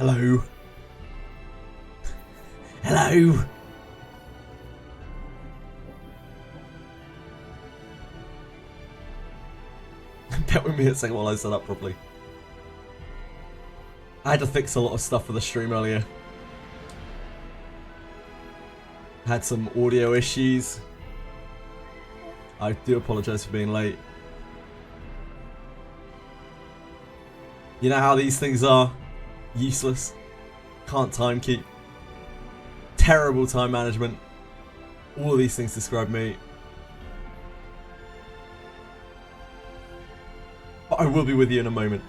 Hello. Hello. Bear with me a second while I set up properly. I had to fix a lot of stuff for the stream earlier. Had some audio issues. I do apologise for being late. You know how these things are? Useless. Can't time keep. Terrible time management. All of these things describe me. But I will be with you in a moment.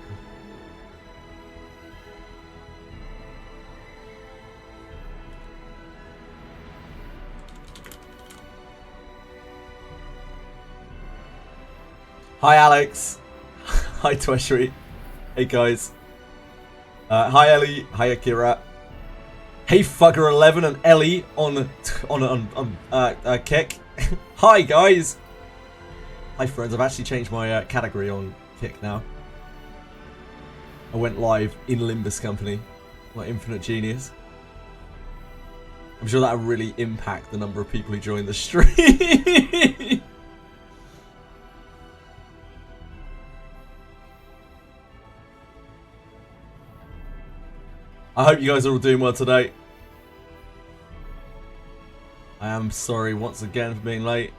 Hi Alex. Hi Tweshry. Hey guys. Hi Ellie. Hi Akira. Hey Fugger11 and Ellie on Kick. Hi guys. Hi friends. I've actually changed my category on Kick now. I went live in Limbus Company, my infinite genius. I'm sure that'll really impact the number of people who join the stream. I hope you guys are all doing well today. I am sorry once again for being late.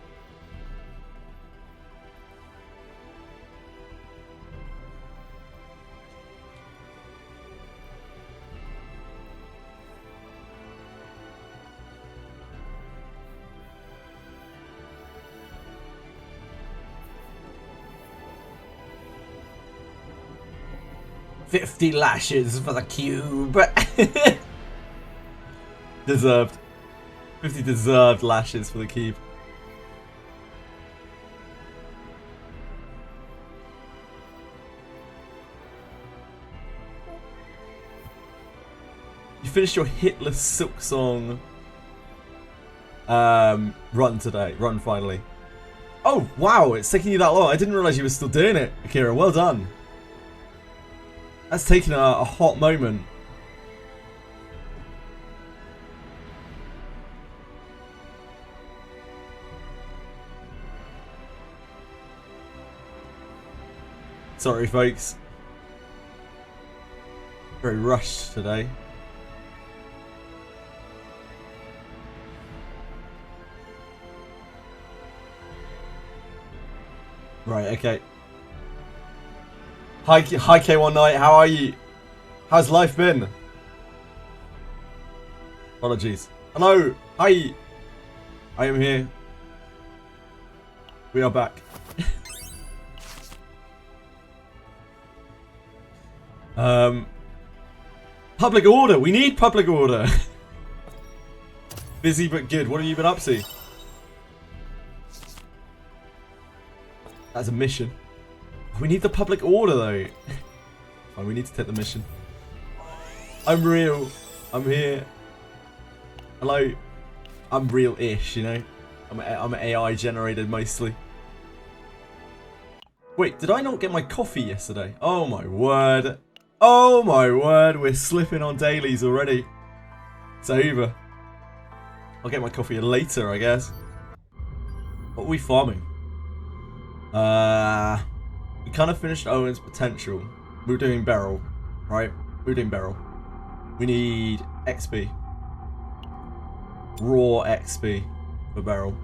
$50 lashes for the cube. Deserved. 50 deserved lashes for the cube. You finished your hitless Silk Song run today. Run finally. Oh wow, it's taking you that long. I didn't realise you were still doing it, Akira. Well done. That's taken a hot moment. Sorry folks. Very rushed today. Right, okay. Hi K1 Night, how are you? How's life been? Apologies. Hello, hi. I am here. We are back. Public order. We need public order. Busy but good. What have you been up to? That's a mission. We need the public order though. Fine, we need to take the mission. I'm real. I'm here. Hello. I'm real-ish, you know. I'm AI generated mostly. Wait, did I not get my coffee yesterday? Oh my word. Oh my word, we're slipping on dailies already. It's over. I'll get my coffee later, I guess. What are we farming? We kind of finished Owen's potential. We're doing barrel, right? We're doing barrel. We need XP. Raw XP for barrel.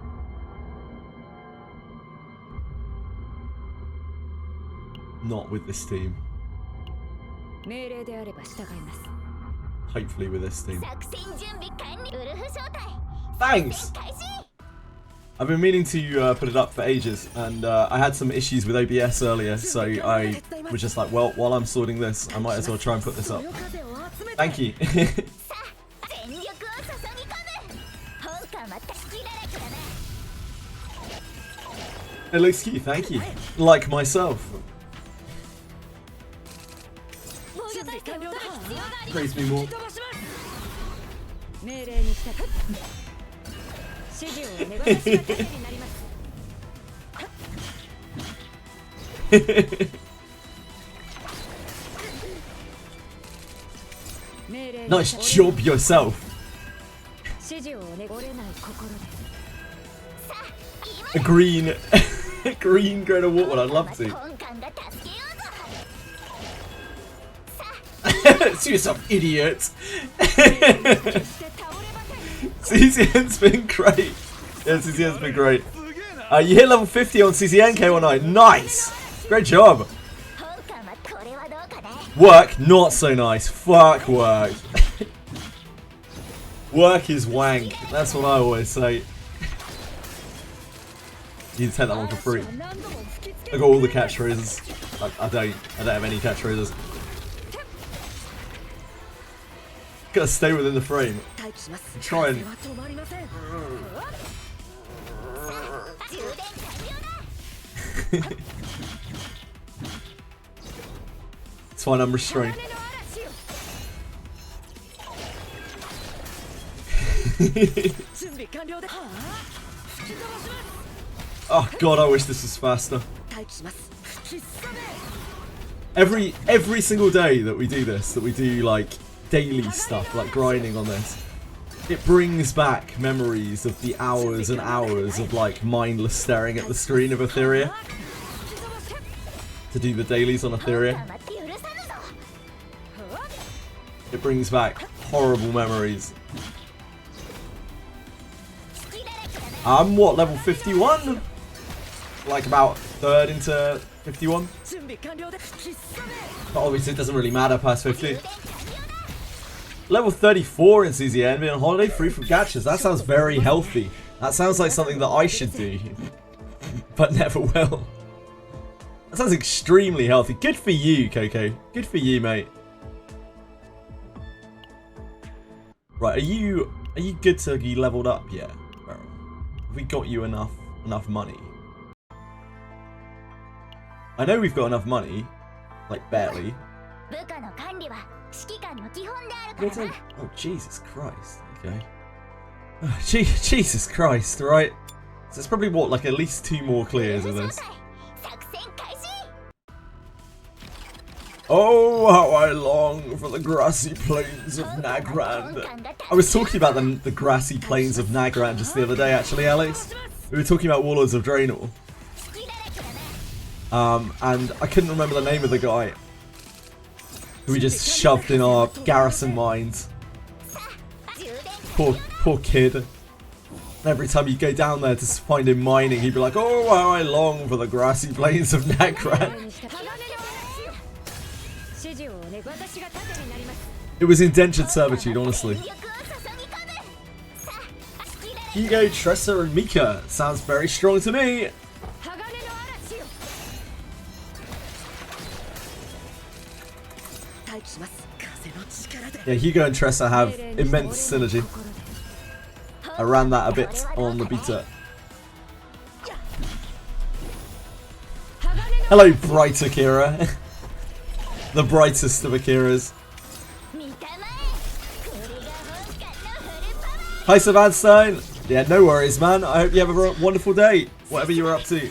Not with this team. Hopefully with this team. Thanks! I've been meaning to put it up for ages, and I had some issues with OBS earlier, so I was just like, well, while I'm sorting this, I might as well try and put this up. Thank you. It looks cute, thank you. Like myself. Praise me more. Nice job yourself. A green, a green Greater Waterman. I'd love to. See yourself, idiot. CZN's been great. Yeah, CZN's been great. You hit level 50 on CZN, K19. Nice. Great job. Work, not so nice. Fuck work. Work is wank. That's what I always say. You need to take that one for free. I got all the catchphrases. I don't have any catchphrases. Gotta stay within the frame. Try and. It's fine, I'm restrained. Oh god, I wish this was faster. Every single day that we do this, that we do like daily stuff, like grinding on this, it brings back memories of the hours and hours of like mindless staring at the screen of Etheria. To do the dailies on Etheria. It brings back horrible memories. I'm what, level 51? Like about third into 51? But obviously it doesn't really matter past 50. Level 34 in CZN, being on holiday, free from catches. That sounds very healthy. That sounds like something that I should do, but never will. That sounds extremely healthy. Good for you, Coco. Good for you, mate. Right, are you good to be leveled up yet? Have we got you enough money? I know we've got enough money, like barely. Oh, Jesus Christ. Okay. Oh, Jesus Christ, right? So it's probably what, like at least 2 more clears of this. Oh, how I long for the grassy plains of Nagrand. I was talking about the grassy plains of Nagrand just the other day, actually, Alex. We were talking about Warlords of Draenor. And I couldn't remember the name of the guy who we just shoved in our garrison mines. Poor kid. Every time you go down there to find him mining, he'd be like, oh, how I long for the grassy plains of Nagrand. It was indentured servitude, honestly. Hugo, Tressa, and Mika. Sounds very strong to me. Yeah, Hugo and Tressa have immense synergy. I ran that a bit on the beta. Hello, bright Akira. The brightest of Akiras. Hi, Savannstein. Yeah, no worries, man. I hope you have a wonderful day, whatever you were up to.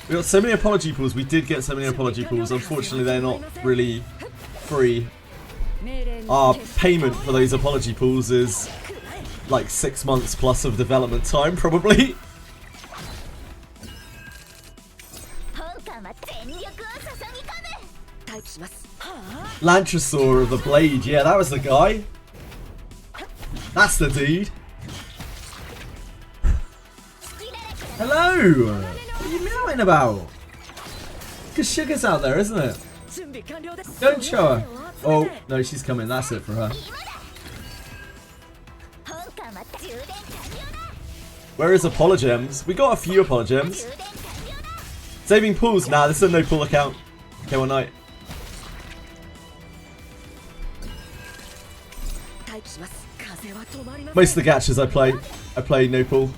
We got so many apology pools. We did get so many apology pools. Unfortunately, they're not really free. Our payment for those apology pools is like 6 months plus of development time, probably. Lantrasaur of the Blade. Yeah, that was the guy. That's the dude. Hello! What are you meowing about? Because Sugar's out there, isn't it? Don't show her. Oh, no, she's coming. That's it for her. Where is Apologems? We got a few Apologems. Saving pools? Nah, this is a no pool account. Okay, one night. Most of the gachas I play no pool.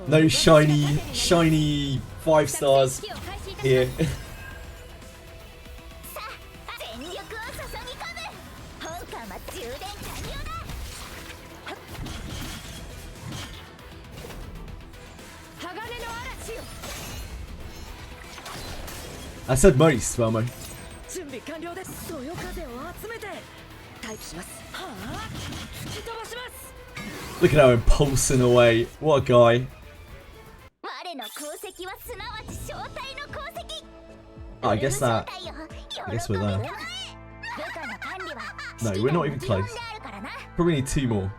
No shiny 5 stars here. I said most, Velmo. Look at how impulsing away. What a guy. Oh, I guess we're there. No, we're not even close. Probably need 2 more.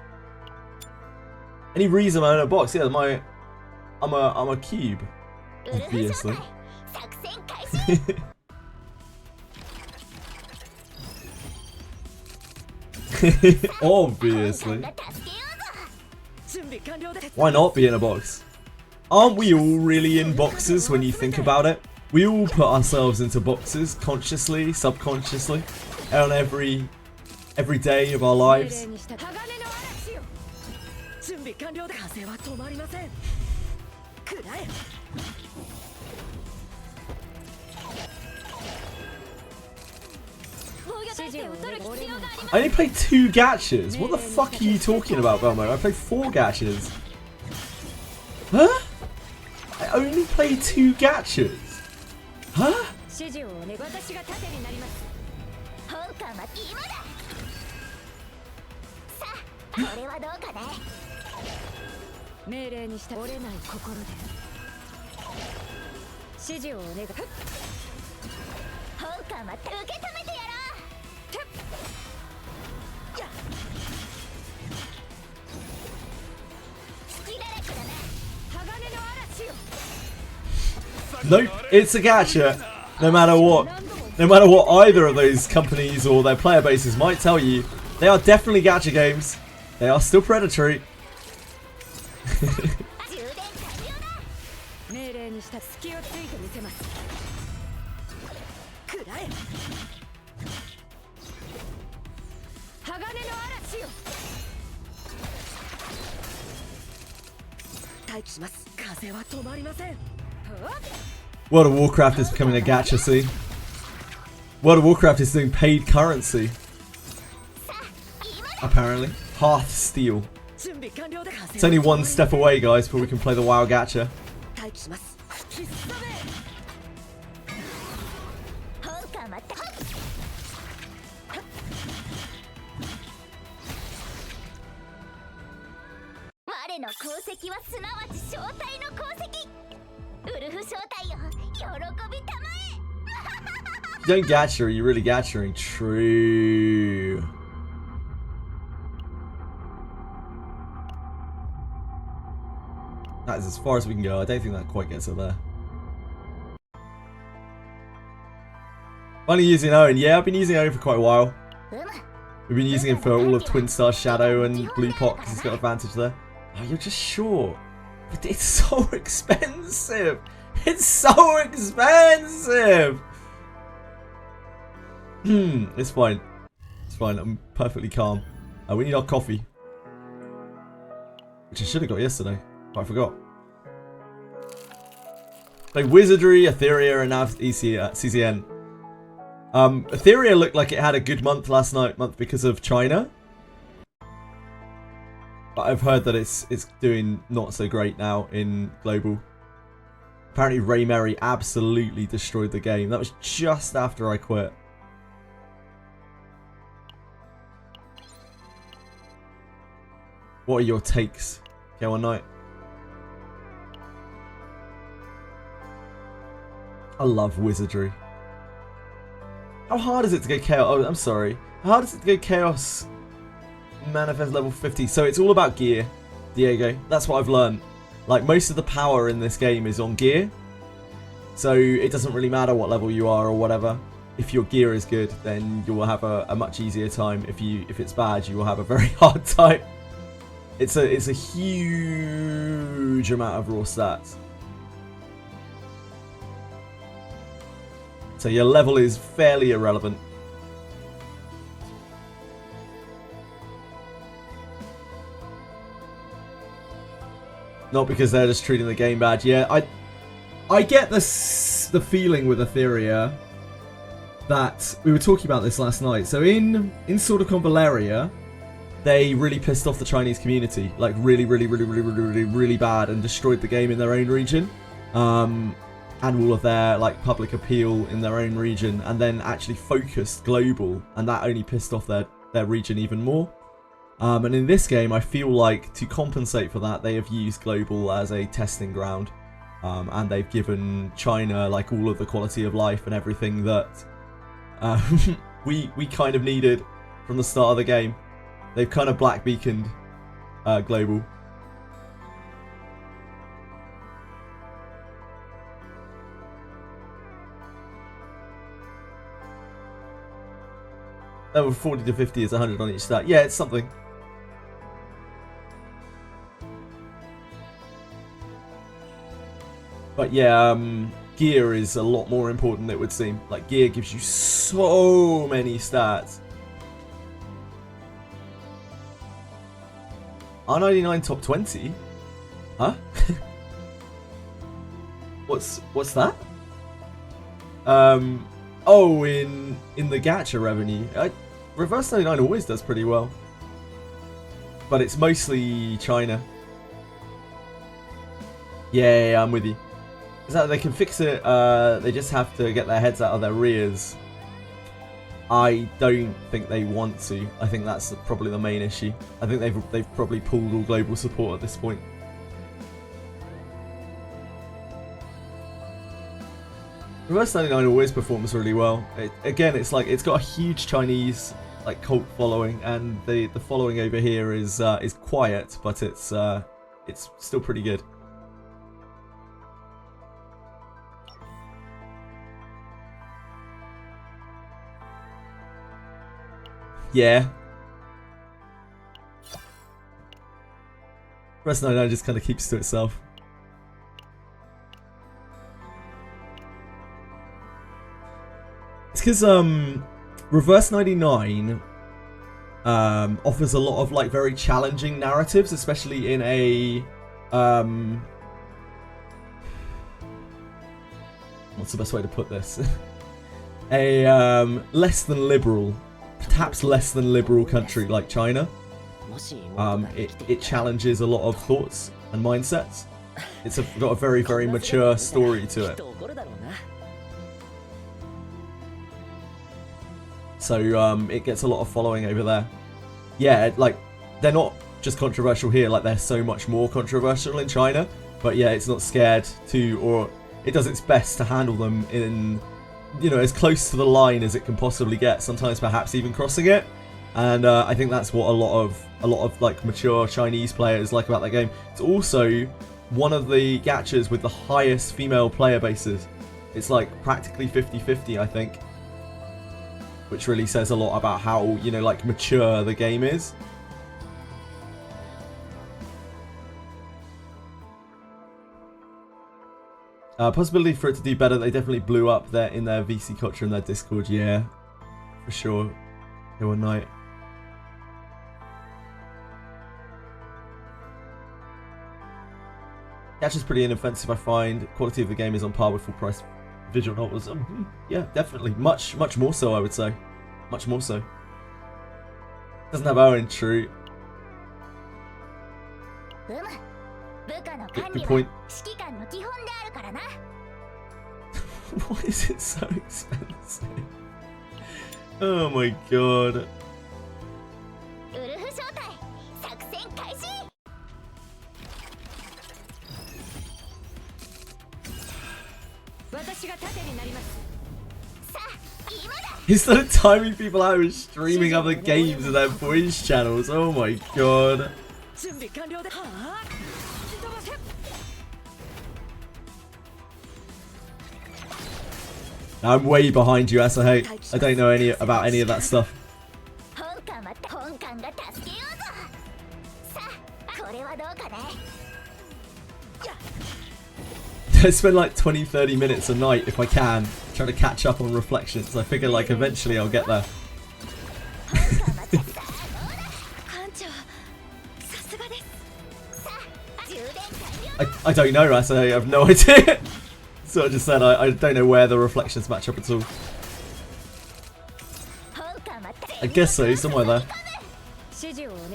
Any reason I own a box? Yeah, I'm a cube. Obviously. Obviously. Why not be in a box? Aren't we all really in boxes when you think about it? We all put ourselves into boxes, consciously, subconsciously, on every day of our lives. I only played 2 gachas. What the fuck are you talking about, Velmo? I played 4 gachas. Huh? I only played 2 gachas. Huh? Nope, it's a gacha. No matter what either of those companies or their player bases might tell you, they are definitely gacha games. They are still predatory. World of Warcraft is becoming a gacha, see? World of Warcraft is doing paid currency. Apparently. Hearthsteel. It's only 1 step away, guys, before we can play the WoW gacha. You don't gacha, you're really gachaing. True. That is as far as we can go. I don't think that quite gets us there. Finally using Owen. Yeah, I've been using Owen for quite a while. We've been using him for all of Twin Star Shadow and Blue Pot because he's got advantage there. Oh, you're just short. But it's so expensive. It's so expensive. It's fine. It's fine. I'm perfectly calm. We need our coffee. Which I should have got yesterday. But I forgot. Like Wizardry, Etheria, and now CZN. Etheria looked like it had a good month last month because of China. But I've heard that it's doing not so great now in global. Apparently Ray Mary absolutely destroyed the game. That was just after I quit. What are your takes? KO1 Knight. I love Wizardry. How hard is it to go Chaos? Oh, I'm sorry. How hard is it to go Chaos Manifest level 50? So it's all about gear, Diego. That's what I've learned. Like, most of the power in this game is on gear. So it doesn't really matter what level you are or whatever. If your gear is good, then you will have a much easier time. If it's bad, you will have a very hard time. It's a huge amount of raw stats. So your level is fairly irrelevant. Not because they're just treating the game bad. Yeah, I get the feeling with Etheria that we were talking about this last night. So in Sword of Convaleria, they really pissed off the Chinese community, like really bad, and destroyed the game in their own region, and all of their like public appeal in their own region, and then actually focused global, and that only pissed off their region even more. And in this game, I feel like to compensate for that, they have used global as a testing ground, and they've given China like all of the quality of life and everything that we kind of needed from the start of the game. They've kind of black beaconed global. Level 40 to 50 is 100 on each stat. Yeah, it's something. But yeah, gear is a lot more important, it would seem. Like, gear gives you so many stats. R1999 top 20? Huh? What's that? Oh, in the gacha revenue. Reverse 99 always does pretty well. But it's mostly China. Yeah, I'm with you. Is that they can fix it, they just have to get their heads out of their rears. I don't think they want to. I think that's probably the main issue. I think they've probably pulled all global support at this point. Reverse 99 always performs really well. Again, it's like it's got a huge Chinese like cult following, and the following over here is quiet, but it's still pretty good. Yeah. Reverse 99 just kind of keeps to itself. It's because Reverse 99 offers a lot of like very challenging narratives, especially in a what's the best way to put this? A less than liberal, perhaps less than liberal country like China. It challenges a lot of thoughts and mindsets. It's got a very, very mature story to it. So it gets a lot of following over there. Yeah, like they're not just controversial here, like they're so much more controversial in China. But yeah, it's not scared to, or it does its best to handle them in, you know, as close to the line as it can possibly get. Sometimes perhaps even crossing it. And I think that's what a lot of like mature Chinese players like about that game. It's also one of the gachas with the highest female player bases. It's like practically 50-50, I think. Which really says a lot about how, you know, like mature the game is. Possibility for it to do better. They definitely blew up in their VC culture and their Discord. Yeah, for sure. Day or night. Gacha's pretty inoffensive, I find. Quality of the game is on par with full price visual novels. Yeah, definitely. Much more so, I would say. Much more so. Doesn't have Owen, true. Good point. Why is it so expensive? Oh my god. He started timing people out with streaming other games in their voice channels. Oh my god. I'm way behind you, Asahi. I don't know about any of that stuff. I spend like 20-30 minutes a night if I can trying to catch up on reflections. I figure like eventually I'll get there. I don't know, Asahi. I have no idea. So I just said I don't know where the reflections match up at all. I guess so, somewhere there. CZN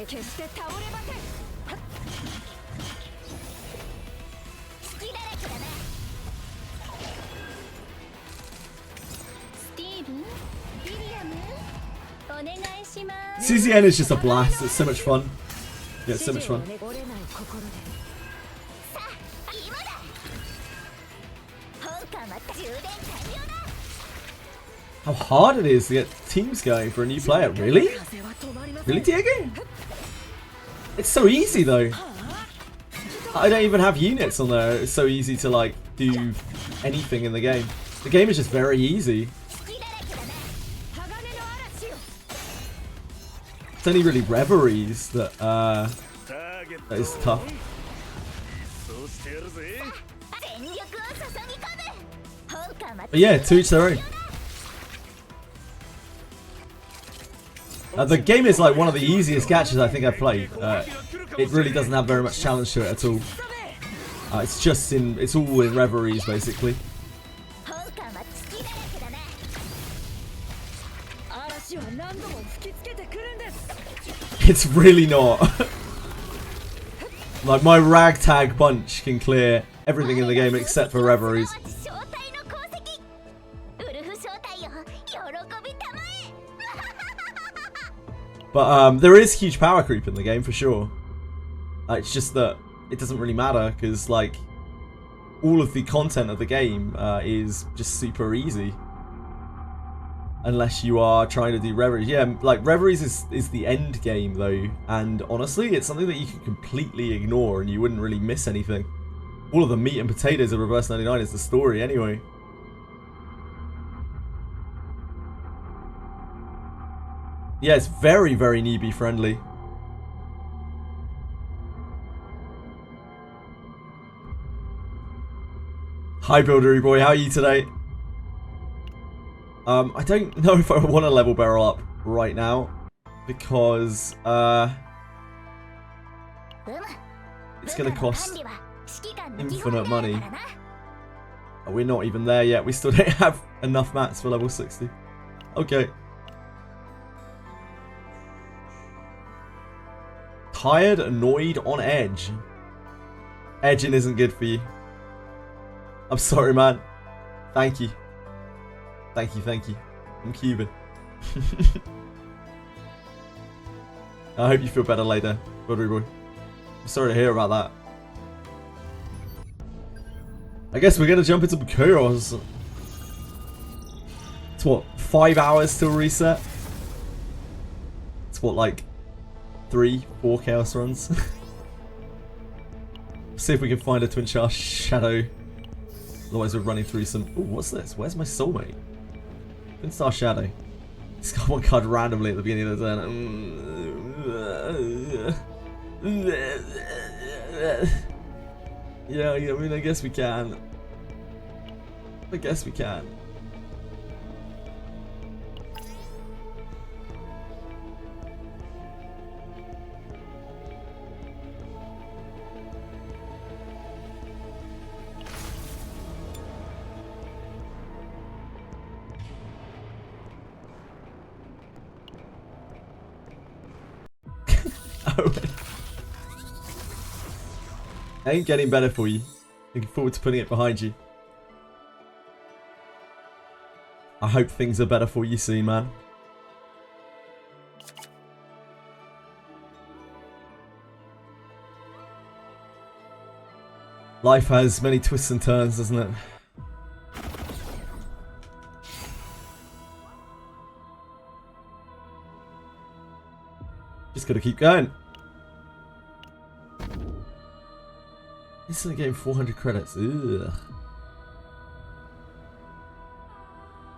is just a blast. It's so much fun. Yeah, it's so much fun. How hard it is to get teams going for a new player. Really? Really, Diego? It's so easy though. I don't even have units on there. It's so easy to like do anything in the game. The game is just very easy. It's only really Reveries that that is tough. But yeah, to each their own. The game is like one of the easiest gachas I think I've played. It really doesn't have very much challenge to it at all. It's all in Reveries basically. It's really not. Like my ragtag bunch can clear everything in the game except for Reveries. But there is huge power creep in the game for sure. It's just that it doesn't really matter because like all of the content of the game is just super easy. Unless you are trying to do Reveries. Yeah, like Reveries is the end game though. And honestly, it's something that you can completely ignore and you wouldn't really miss anything. All of the meat and potatoes of Reverse 99 is the story anyway. Yeah, it's very, very newbie friendly. Hi Buildery Boy, how are you today? I don't know if I want to level barrel up right now because it's going to cost infinite money. Oh, we're not even there yet. We still don't have enough mats for level 60. Okay. Tired, annoyed, on edge. Edging isn't good for you. I'm sorry, man. Thank you. Thank you, thank you. I'm Cuban. I hope you feel better later, Budry Boy. I'm sorry to hear about that. I guess we're gonna jump into chaos. It's what, 5 hours till reset? It's what, like 3-4 chaos runs? See if we can find a Twin Shadow. Otherwise we're running through some... Ooh, what's this? Where's my soulmate? Twin Star Shadow. He's got one card randomly at the beginning of the turn. Yeah, I mean, I guess we can. I guess we can. Ain't getting better for you. Looking forward to putting it behind you. I hope things are better for you soon, man. Life has many twists and turns, doesn't it? Just gotta keep going. Instantly getting 400 credits. Ugh.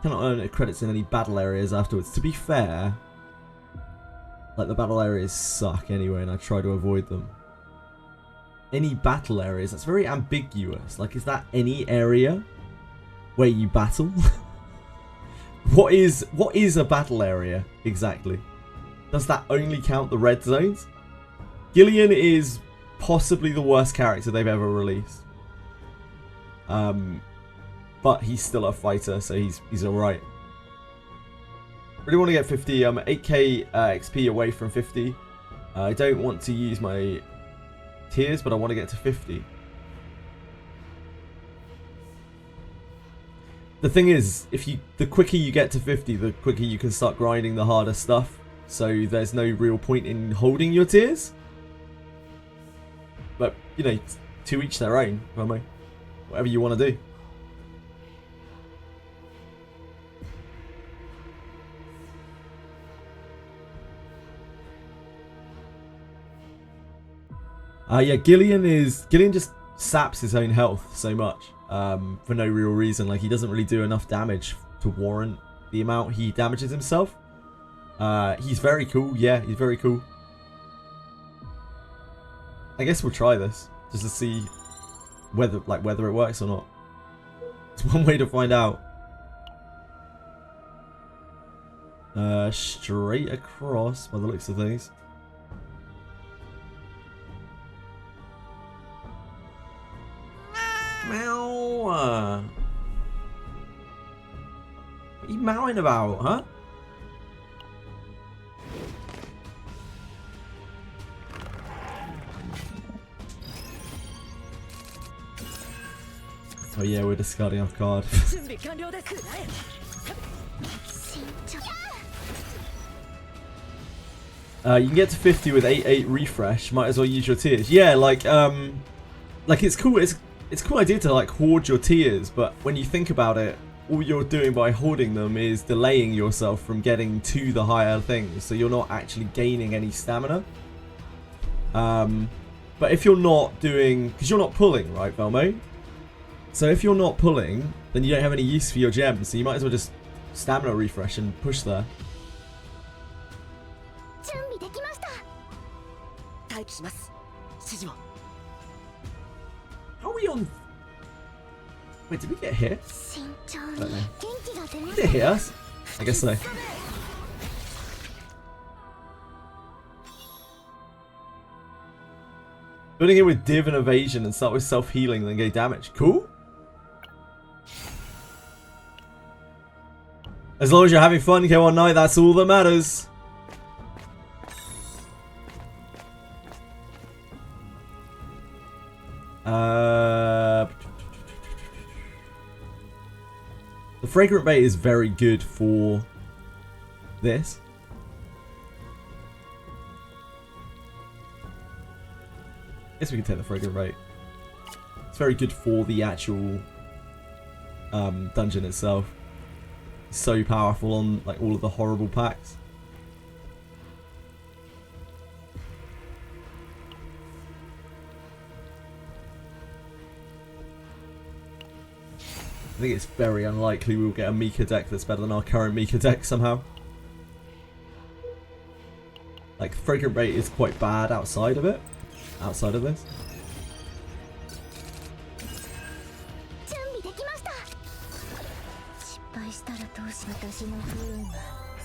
Cannot earn credits in any battle areas afterwards. To be fair, like the battle areas suck anyway, and I try to avoid them. Any battle areas? That's very ambiguous. Like, is that any area where you battle? What is a battle area exactly? Does that only count the red zones? Gillian is possibly the worst character they've ever released. But he's still a fighter, so he's alright. Really want to get 50. I'm 8k XP away from 50. I don't want to use my tiers, but I want to get to 50. The thing is, the quicker you get to 50, the quicker you can start grinding the harder stuff. So there's no real point in holding your tiers. But, you know, to each their own, whatever you want to do. Yeah, Gillian just saps his own health so much for no real reason. Like, he doesn't really do enough damage to warrant the amount he damages himself. He's very cool. Yeah, he's very cool. I guess we'll try this just to see whether it works or not. It's one way to find out. Straight across by the looks of things. Meow. What are you mowing about, huh? Oh yeah, we're discarding our card. You can get to 50 with 8/8 refresh. Might as well use your tiers. Yeah, like it's cool. It's a cool idea to like hoard your tiers, but when you think about it, all you're doing by hoarding them is delaying yourself from getting to the higher things. So you're not actually gaining any stamina. But if you're not doing, because you're not pulling, right, Velmo? So if you're not pulling, then you don't have any use for your gems. So you might as well just stamina refresh and push there. How are we on? Wait, did we get hit? I don't know. Did it hit us? I guess so. Building it with div and evasion and start with self-healing, then get damage. Cool. As long as you're having fun, go on night, that's all that matters. The fragrant bait is very good for this. I guess we can take the fragrant bait. It's very good for the actual dungeon itself. It's so powerful on like all of the horrible packs. I think it's very unlikely we'll get a Mika deck that's better than our current Mika deck somehow. Like, Fragrant Bait is quite bad outside of it. Outside of this.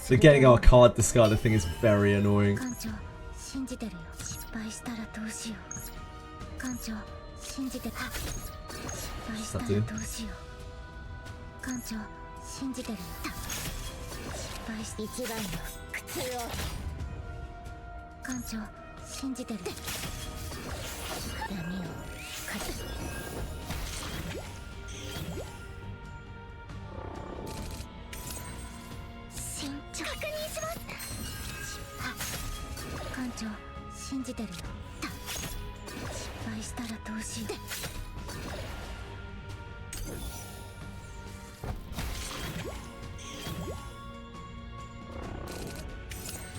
So getting our card discarded thing is very annoying. What's that do?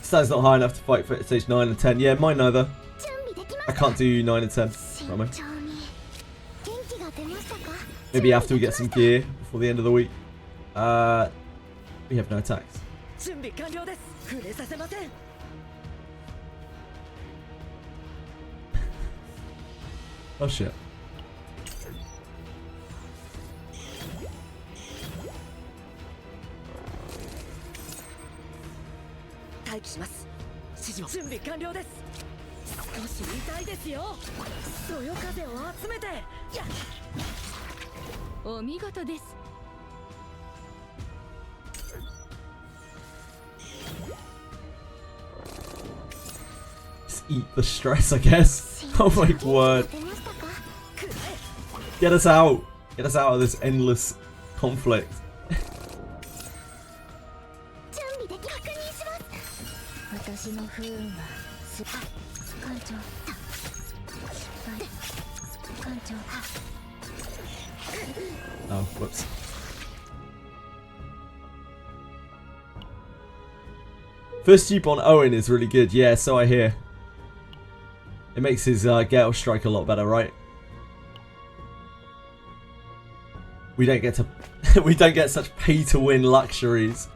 Stat's not high enough to fight for stage 9 and 10. Yeah, mine neither. I can't do 9 and 10. Right, maybe after we get some gear before the end of the week. We have no attacks. Oh shit. eat the stress, I guess. Oh my word. Get us out. Get us out of this endless conflict. Oh, whoops. First dupe on Owen is really good. Yeah, so I hear. It makes his Gale Strike a lot better, right? We don't get to we don't get such pay to win luxuries.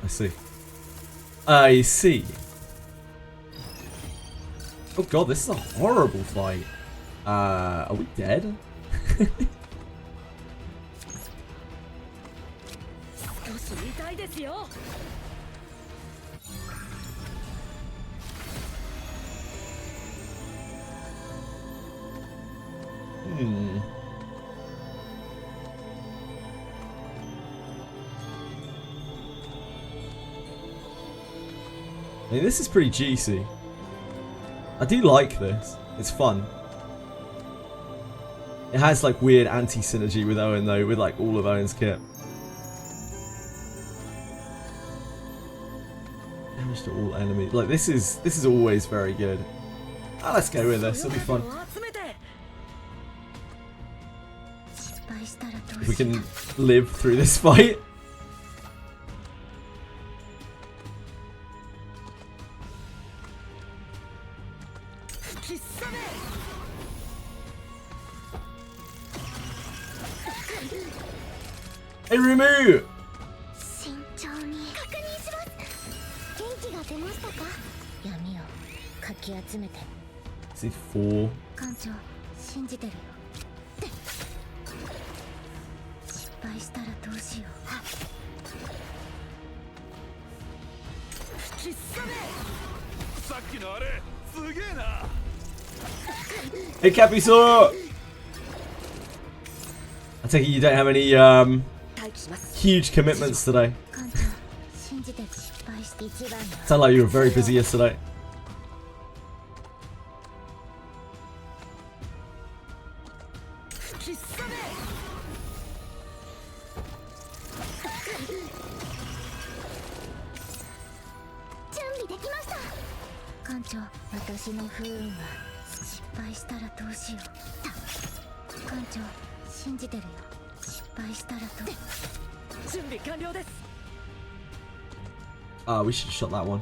I see. I see. Oh god, this is a horrible fight. Are we dead? I mean, this is pretty juicy. I do like this. It's fun. It has like weird anti-synergy with Owen though, with like all of Owen's kit. Damage to all enemies. Like this is always very good. Ah, let's go with this. It'll be fun. If we can live through this fight. Hey, Rumu! C4. Hey, Capisaur! I take it you don't have any huge commitments today. Sound like you were very busy yesterday. Ah, we should have shot that one.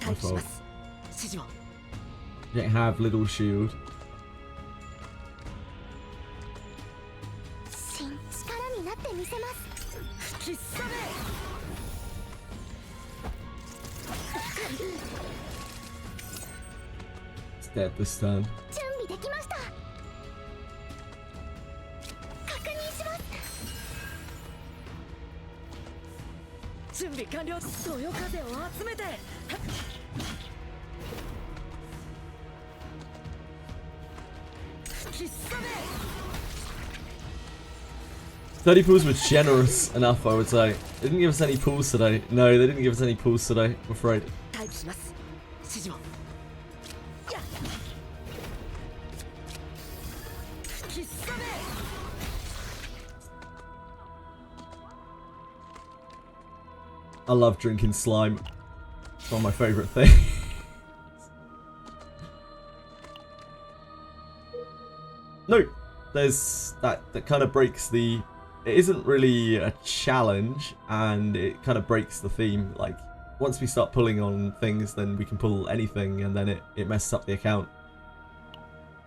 My fault. Don't have little shield. It's dead this turn. $30 pools were generous enough, I would say. They didn't give us any pools today. No, they didn't give us any pools today, I'm afraid. I love drinking slime. It's one of my favourite things. No! There's that kind of breaks the... It isn't really a challenge, and it kind of breaks the theme. Like, once we start pulling on things, then we can pull anything, and then it messes up the account.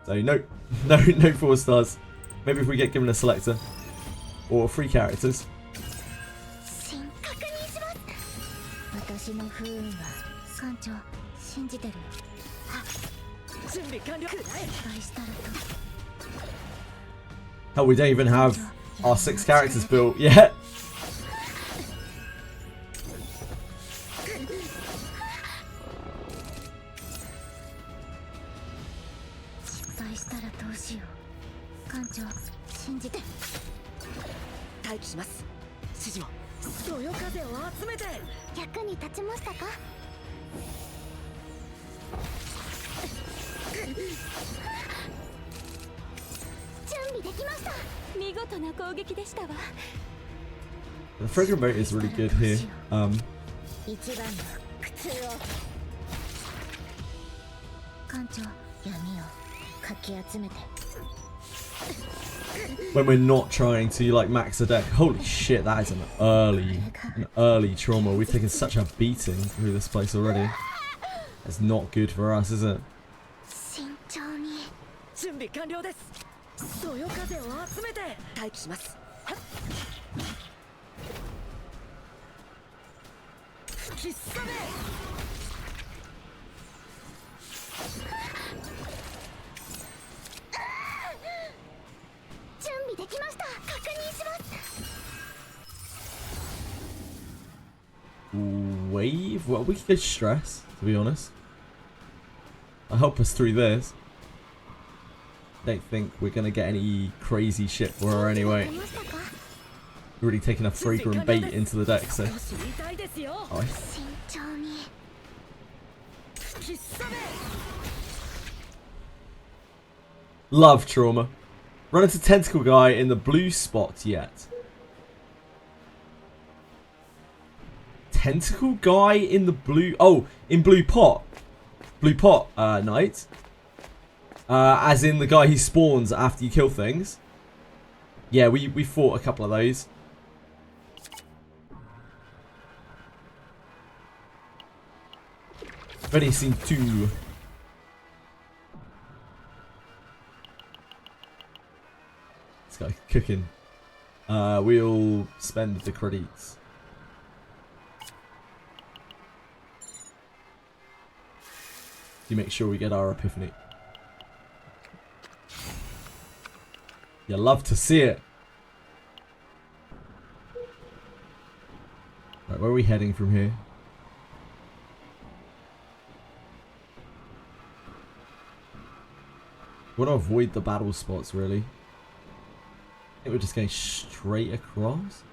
So no, no 4 stars. Maybe if we get given a selector. Or 3 characters. Hell, we don't even have our 6 characters built yet. 艦長信じて待機します。指示をそよ風を集めて。役に立ちましたか。準備できました。見事な攻撃でしたわ。The fragment rate is really good here. 一番の苦痛を。艦長闇をかき集めて。When we're not trying to like max the deck. Holy shit, that is an early trauma. We've taken such a beating through this place already. It's not good for us, is it? 慎重に。準備完了です。そよ風を集めて待機します。吹きすさめ。準備できました。確認します。Wave? Well, we could go stress, to be honest. I'll help us through this. Don't think we're gonna get any crazy shit for her anyway. Really taking a fragrant bait into the deck, so. Nice. Love trauma. Run into tentacle guy in the blue spot yet. Tentacle guy in the blue. Oh, in blue pot. Blue pot knight. As in the guy who spawns after you kill things. Yeah, we fought a couple of those. I've only seen 2. This guy cooking. We'll spend the credits. To make sure we get our epiphany. You love to see it. Right, where are we heading from here? We want to avoid the battle spots, really. I think we're just going straight across.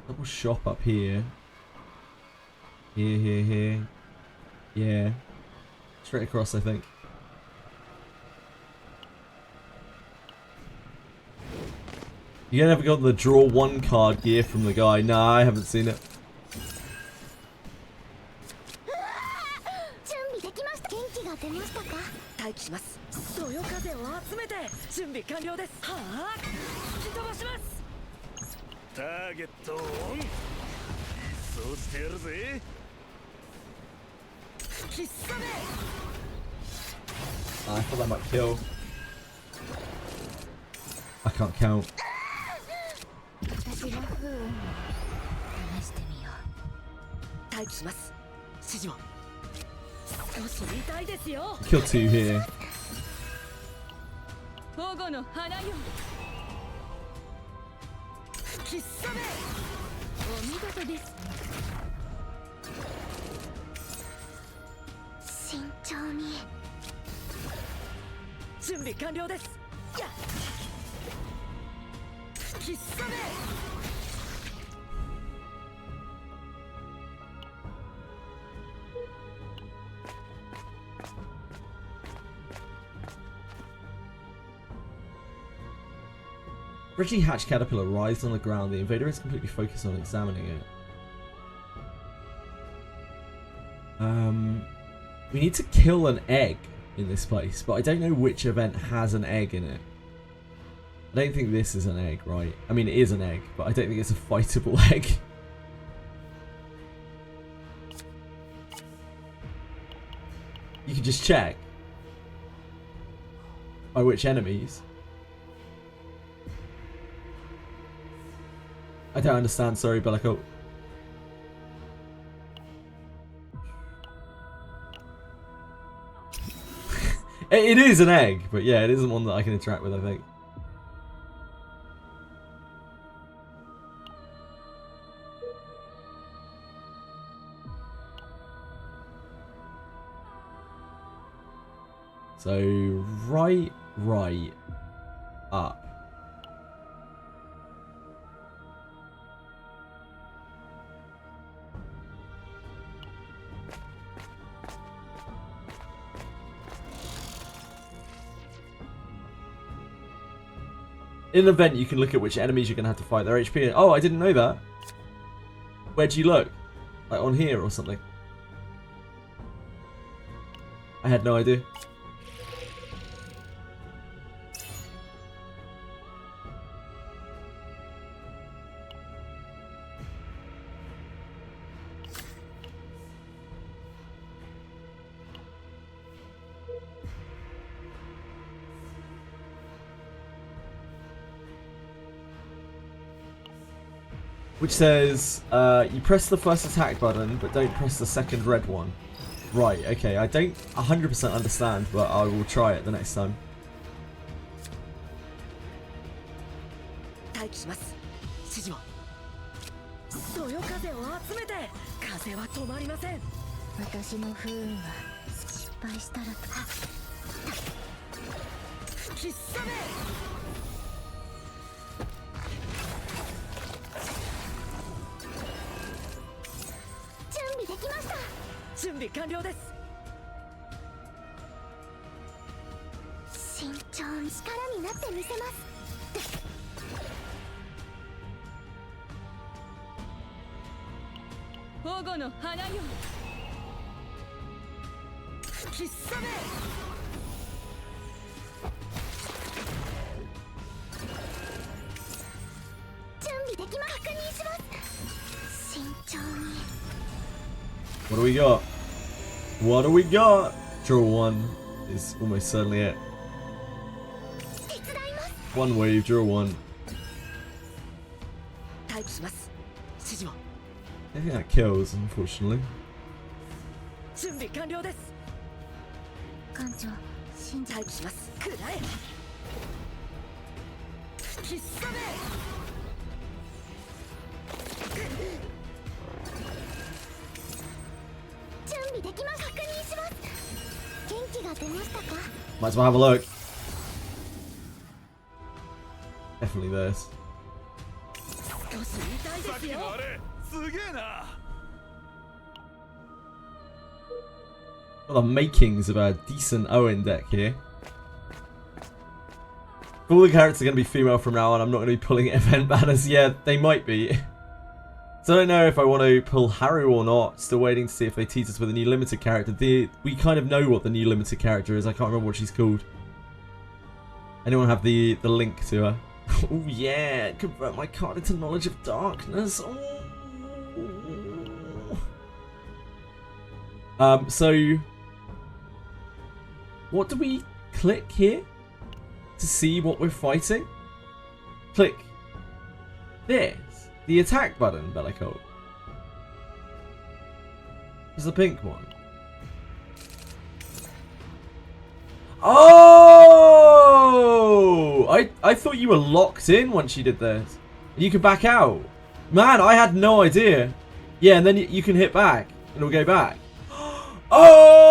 Double shop up here. Here. Yeah. Straight across, I think. You never got the draw 1 card gear from the guy? Nah, I haven't seen it. I thought that might kill. I can't count. Kill 2 here. Freshly hatched caterpillar writhes on the ground. The invader is completely focused on examining it. We need to kill an egg in this place, but I don't know which event has an egg in it. I don't think this is an egg, right? I mean, it is an egg, but I don't think it's a fightable egg. You can just check. By which enemies? I don't understand, sorry, Bellico. It is an egg, but yeah, it isn't one that I can interact with, I think. So, right right up. In an event, you can look at which enemies you're going to have to fight, their HP. Oh, I didn't know that. Where'd you look? Like on here or something? I had no idea. Which says, you press the first attack button, but don't press the second red one. Right, okay, I don't 100% understand, but I will try it the next time. What do we got? What do we got? Draw one is almost certainly it. One wave, draw one. I think that kills, unfortunately. Might as well have a look. Definitely this. Got the makings of a decent Owen deck here. All the characters are going to be female from now on. I'm not going to be pulling event banners. Yeah, they might be. So I don't know if I want to pull Haru or not. Still waiting to see if they tease us with a new limited character. We kind of know what the new limited character is. I can't remember what she's called. Anyone have the link to her? Oh yeah, convert my card into Knowledge of Darkness. Oh. So what do we click here to see what we're fighting? Click this. The attack button, Bellicoat. Is the pink one. Oh! I thought you were locked in once you did this. You could back out. Man, I had no idea. Yeah, and then you can hit back. And it'll go back. Oh!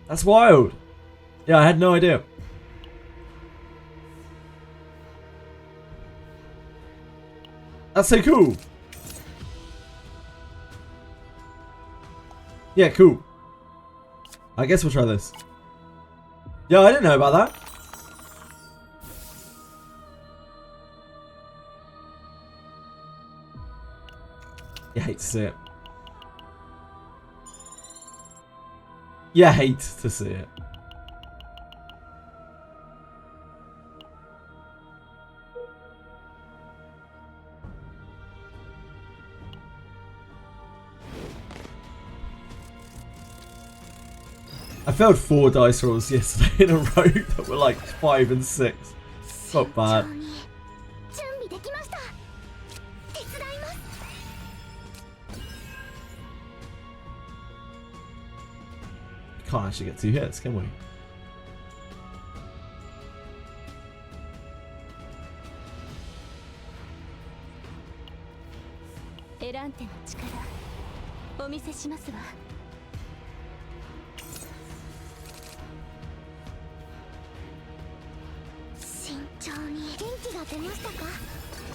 That's wild. Yeah, I had no idea. That's so cool. Yeah, cool. I guess we'll try this. Yeah, I didn't know about that. You hate to see it. You hate to see it. I failed 4 dice rolls yesterday in a row that were like 5 and 6. Not bad. Can't actually get 2 hits, can we?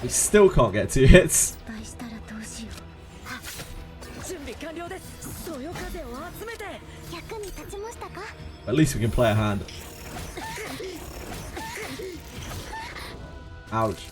We still can't get 2 hits. At least we can play a hand. Ouch.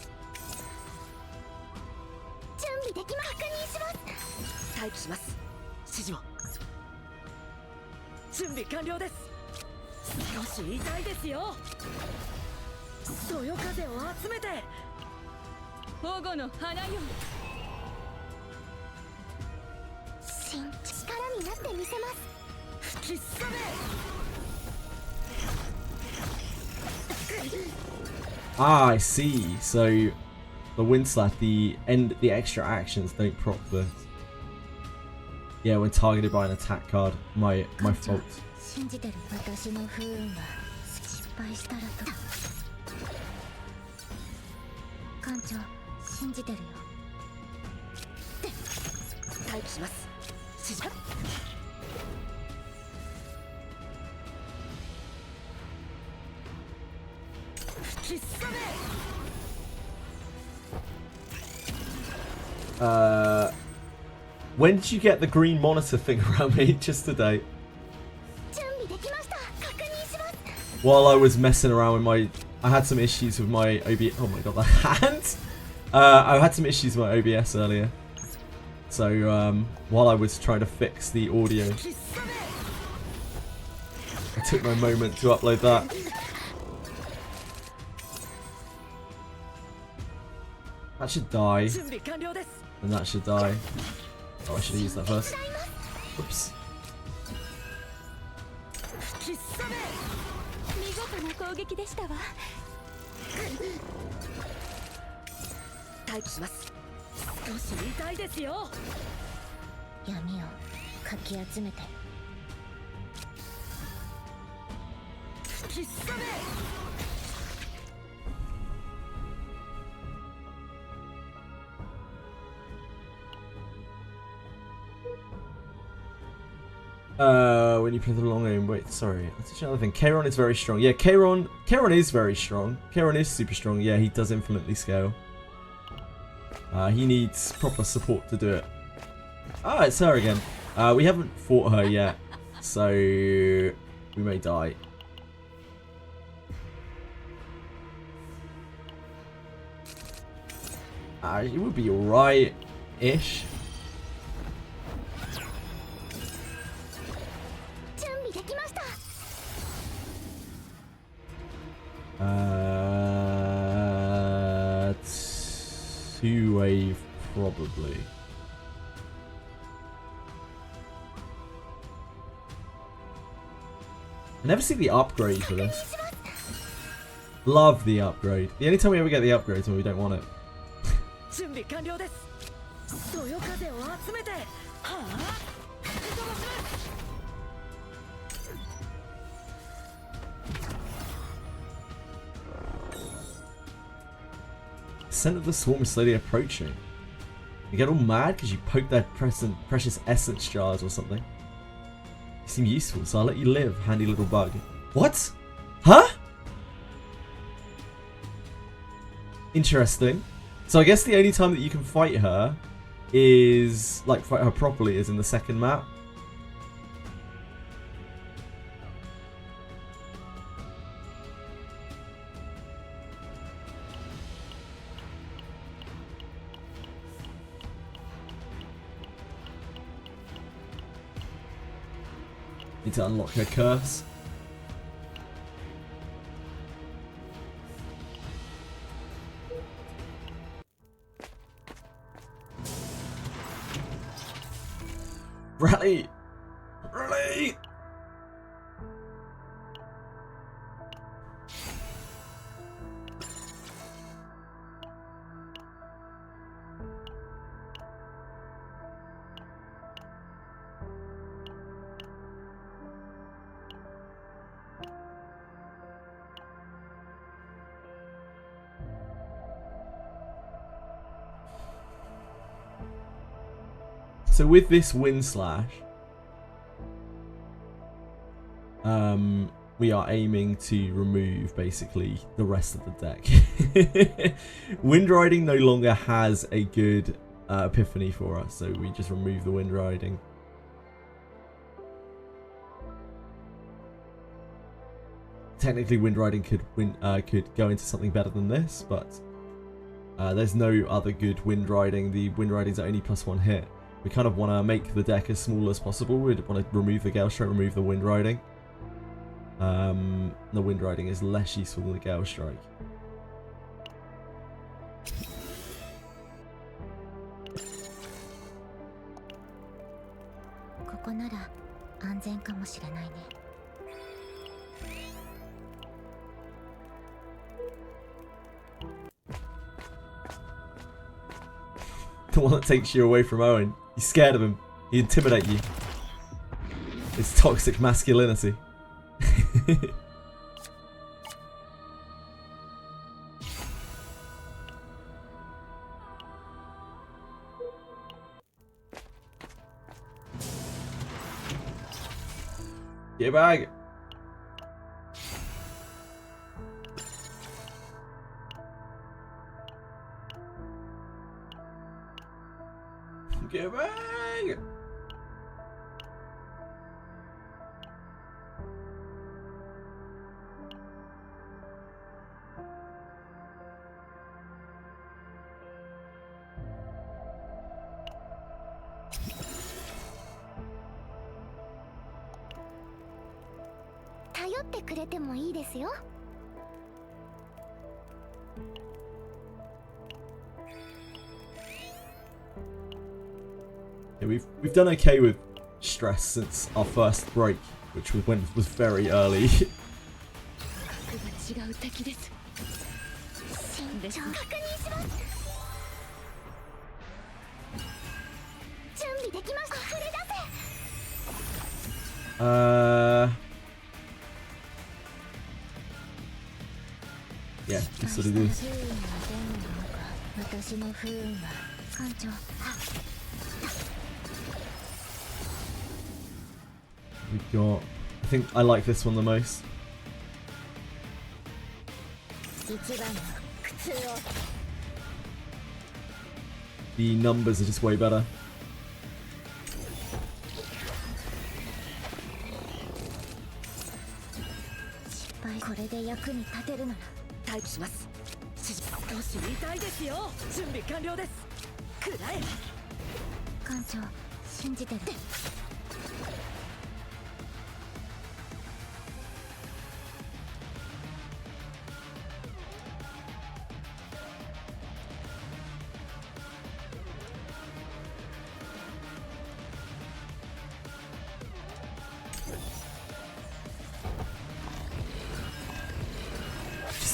Ah, I see. So the wind slash, the extra actions don't proc the. Yeah, when targeted by an attack card. My fault. When did you get the green monitor thing around me? Just today. While I was messing around with my... I had some issues with my OBS... Oh my god, the hand! I had some issues with my OBS earlier. So, while I was trying to fix the audio, I took my moment to upload that. That should die. And that should die. Oh, I should have used that first. Oops. When you play the long aim, wait, sorry. That's another thing. Kairon is very strong. Yeah, Kairon is very strong. Kairon is super strong. Yeah, he does infinitely scale. He needs proper support to do it. Ah, it's her again. We haven't fought her yet, so we may die. It would be alright-ish. Two-wave, probably. I never see the upgrade for this. Love the upgrade. The only time we ever get the upgrade is when we don't want it. Scent of the swarm is slowly approaching. You get all mad because you poke their precious essence jars or something. You seem useful, so I'll let you live, handy little bug. What? Huh? Interesting. So I guess the only time that you can fight her is, like, fight her properly is in the second map. Need to unlock her curse. Rally! Rally! So with this wind slash, we are aiming to remove basically the rest of the deck. Wind Riding no longer has a good epiphany for us, so we just remove the Wind Riding. Technically, Wind Riding could go into something better than this, but there's no other good Wind Riding. The Wind Riding's only +1 hit. We kind of want to make the deck as small as possible. We want to remove the Gale Strike, remove the Wind Riding. The Wind Riding is less useful than the Gale Strike. The one that takes you away from Owen. You're scared of him. He intimidates you. It's toxic masculinity. Get back. Get back. Yeah, we've done okay with stress since our first break, which was very early. Yeah, that's what it is. We got. I think I like this one the most. The numbers are just way better.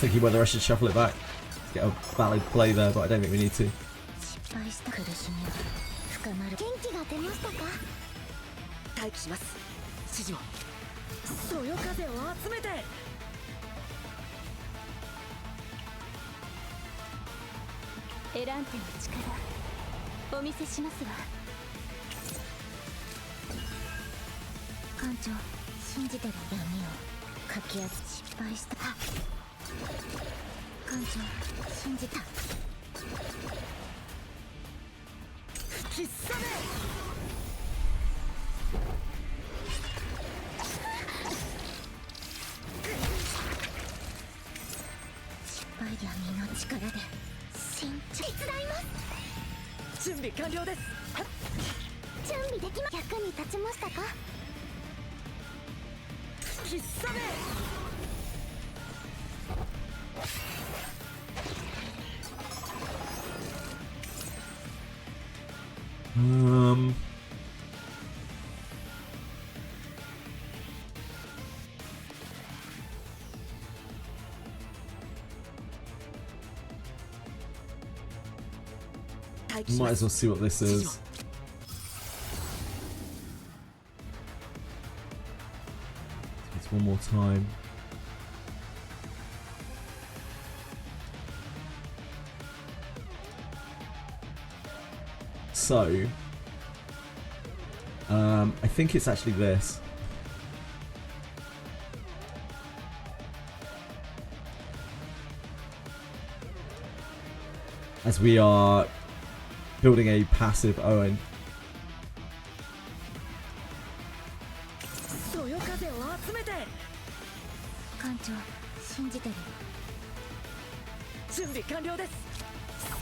Thinking whether I should shuffle it back to get a valid play there, but I don't think we need to. Might as well see what this is. It's one more time. So, I think it's actually this. as we are building a passive Owen. そよ風を集めて艦長信じてる準備完了です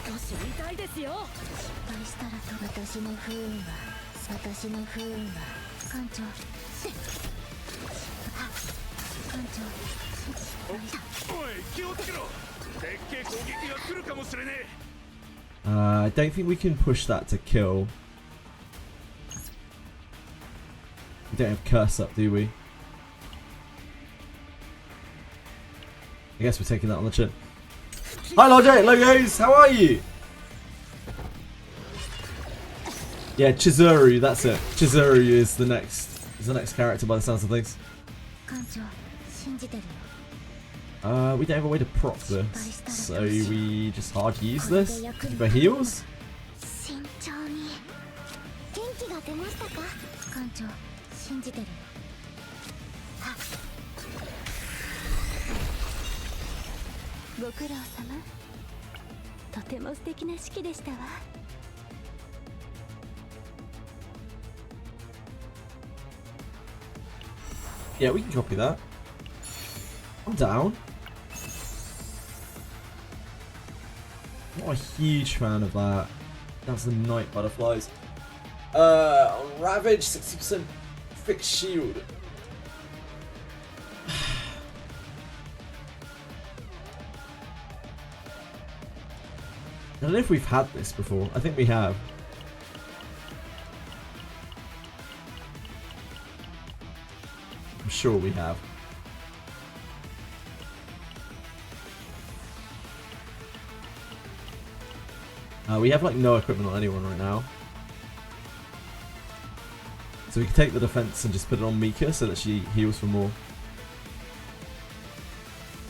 少し痛いですよ失敗したら私の不運は艦長艦長おい気をつけろでっけえ攻撃が来るかもしれねえ I don't think we can push that to kill. We don't have curse up, do we? I guess we're taking that on the chin. Hi Logic, hello guys, how are you? Yeah, Chizuru, that's it. Chizuru is the next character by the sounds of things. We don't have a way to proc this, so we just hard use this for heals. Yeah, we can copy that. I'm down. Not a huge fan of that. That's the night butterflies. Ravage, 60% fixed shield. I don't know if we've had this before. I think we have. I'm sure we have. We have like no equipment on anyone right now. So we can take the defense and just put it on Mika so that she heals for more.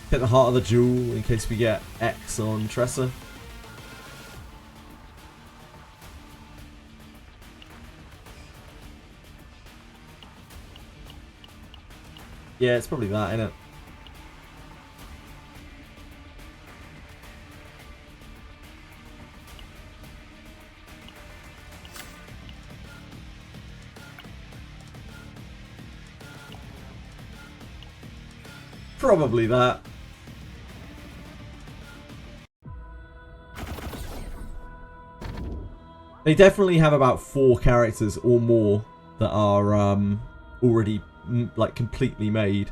Hit the heart of the jewel in case we get X on Tressa. Yeah, it's probably that, innit? Probably that. They definitely have about 4 characters or more that are already like completely made,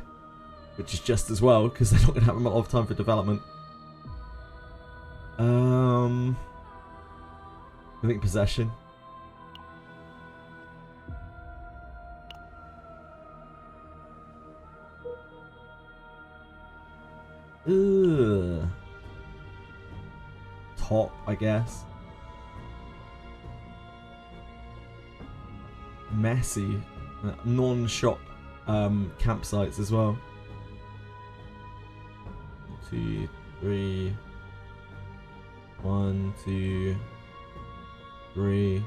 which is just as well because they're not going to have a lot of time for development. I think possession. Ugh. Top, I guess. Messy. Non-shop campsites as well. 2, 3. 1, 2, 3.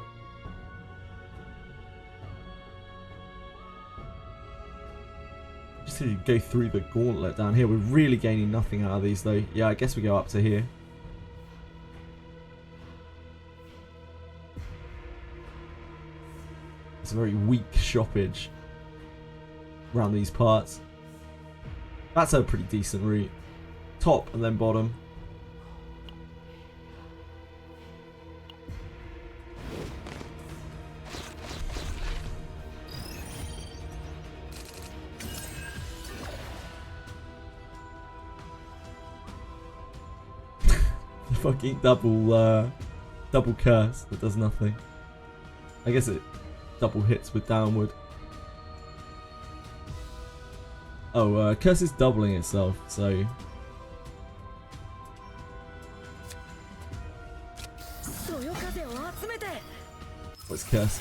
Just to go through the gauntlet down here. We're really gaining nothing out of these though. Yeah, I guess we go up to here. It's a very weak shoppage around these parts. That's a pretty decent route. Top and then bottom. Fucking double curse that does nothing. I guess it double hits with downward. Oh, curse is doubling itself, so what's curse?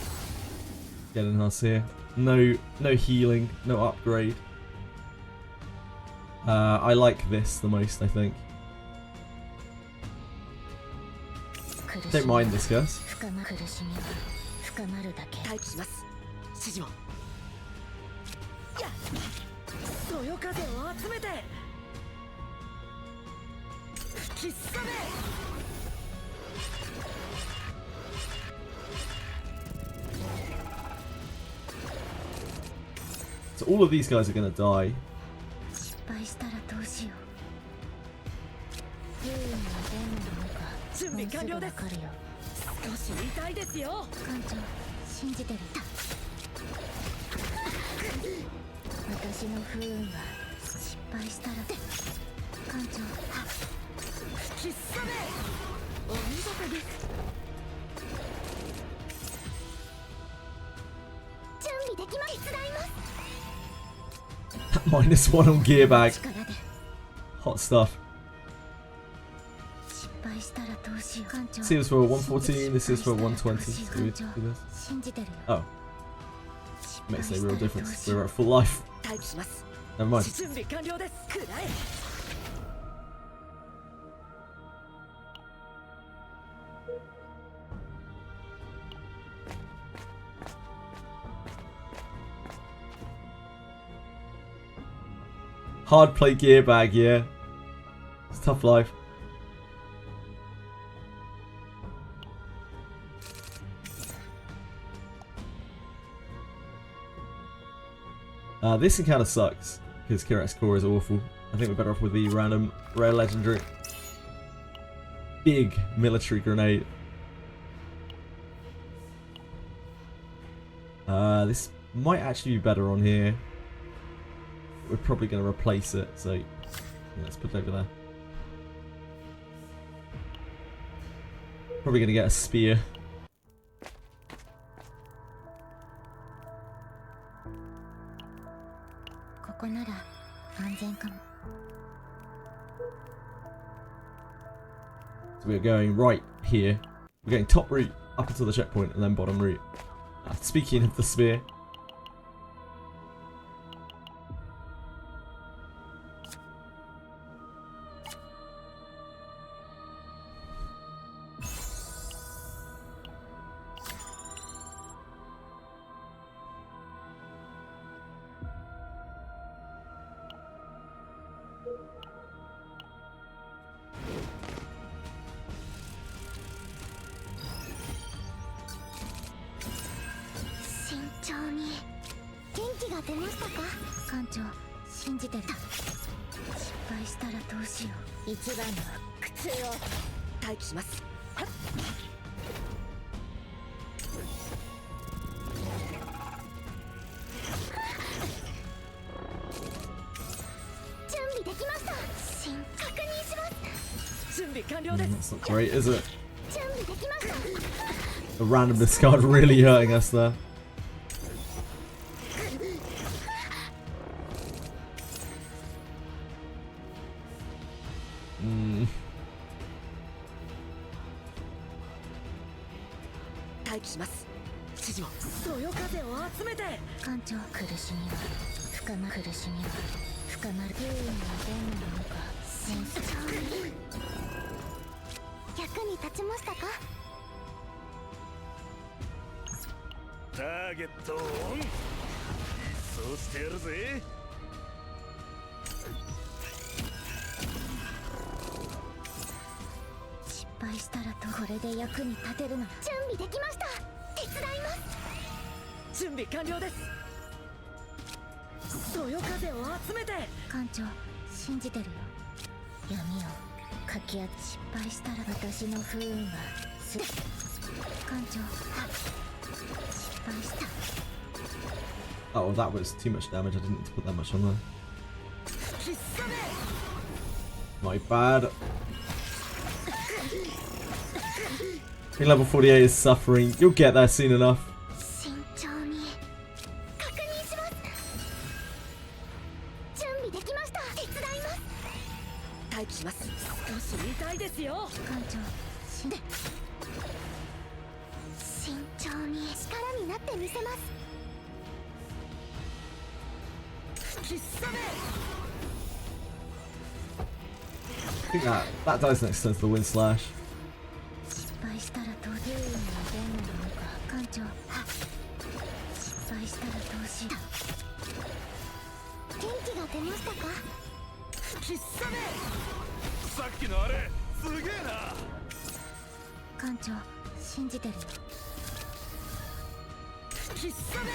Getting us here. No healing, no upgrade. I like this the most, I think. Don't mind this, Gus. So all of these guys are gonna die. 失敗したらどうしよう。不運の弁なのか。準備完了です。少し痛いですよ。艦長、信じてる。私の不運は失敗したら。艦長、吹きすさめ。お見事です。準備できます。手伝います。-1 on gear bag. Hot stuff. See, this for a 114, this is for a 120. Do we do this? Oh. Makes no real difference. We're at full life. Never mind. Hard play gear bag, yeah. It's tough life. This encounter sucks because Kirak's core is awful. I think we're better off with the random rare legendary big military grenade. This might actually be better on here. We're probably going to replace it, so yeah, let's put it over there. Probably going to get a spear. So we're going right here. We're going top route up until the checkpoint and then bottom route. Speaking of the spear. That's not great, is it? The random discard really hurting us there. Oh, that was too much damage. I didn't need to put that much on there. My bad. I think level 48 is suffering. You'll get there soon enough. I think that dies next turn to the wind slash. 艦長信じてるよ。吹きすさめ。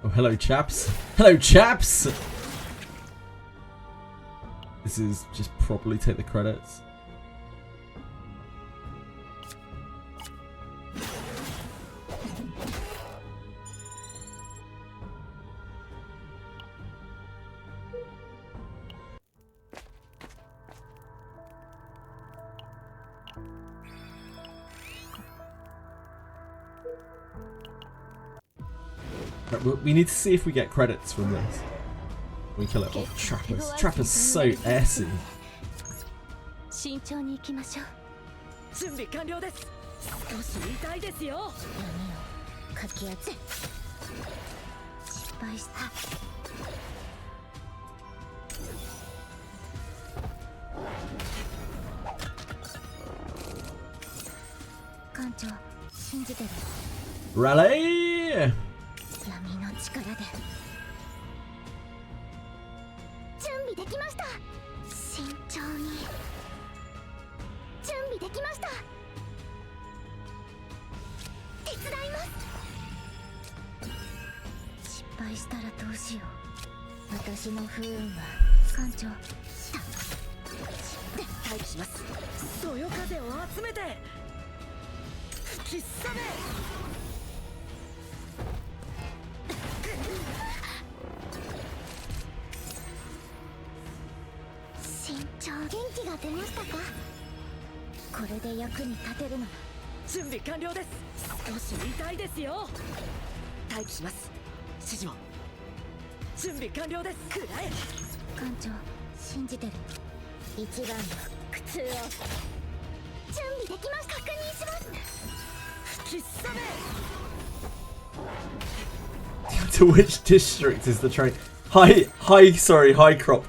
Oh, hello, chaps. Hello, chaps! This is just properly take the credits. We need to see if we get credits from this. We kill it. Oh, Trappers. Trappers so arsey. 慎重に行きましょう。準備完了です。少し痛いですよ。やめよう。かき集め。失敗した。艦長信じてる。Rally! 闇の力で。準備できました。慎重に。準備できました。手伝います。失敗したらどうしよう。私の不運は艦長。待機します。そよ風を集めて。吹きすさめ。元気が出ましたか。これで役に立てるの。準備完了です。少し痛いですよ。待機します。指示を。準備完了です。くらえ。艦長信じてる。一番の苦痛を。準備できました。確認します。吹きすさめ。To which district is the train? Sorry, high crop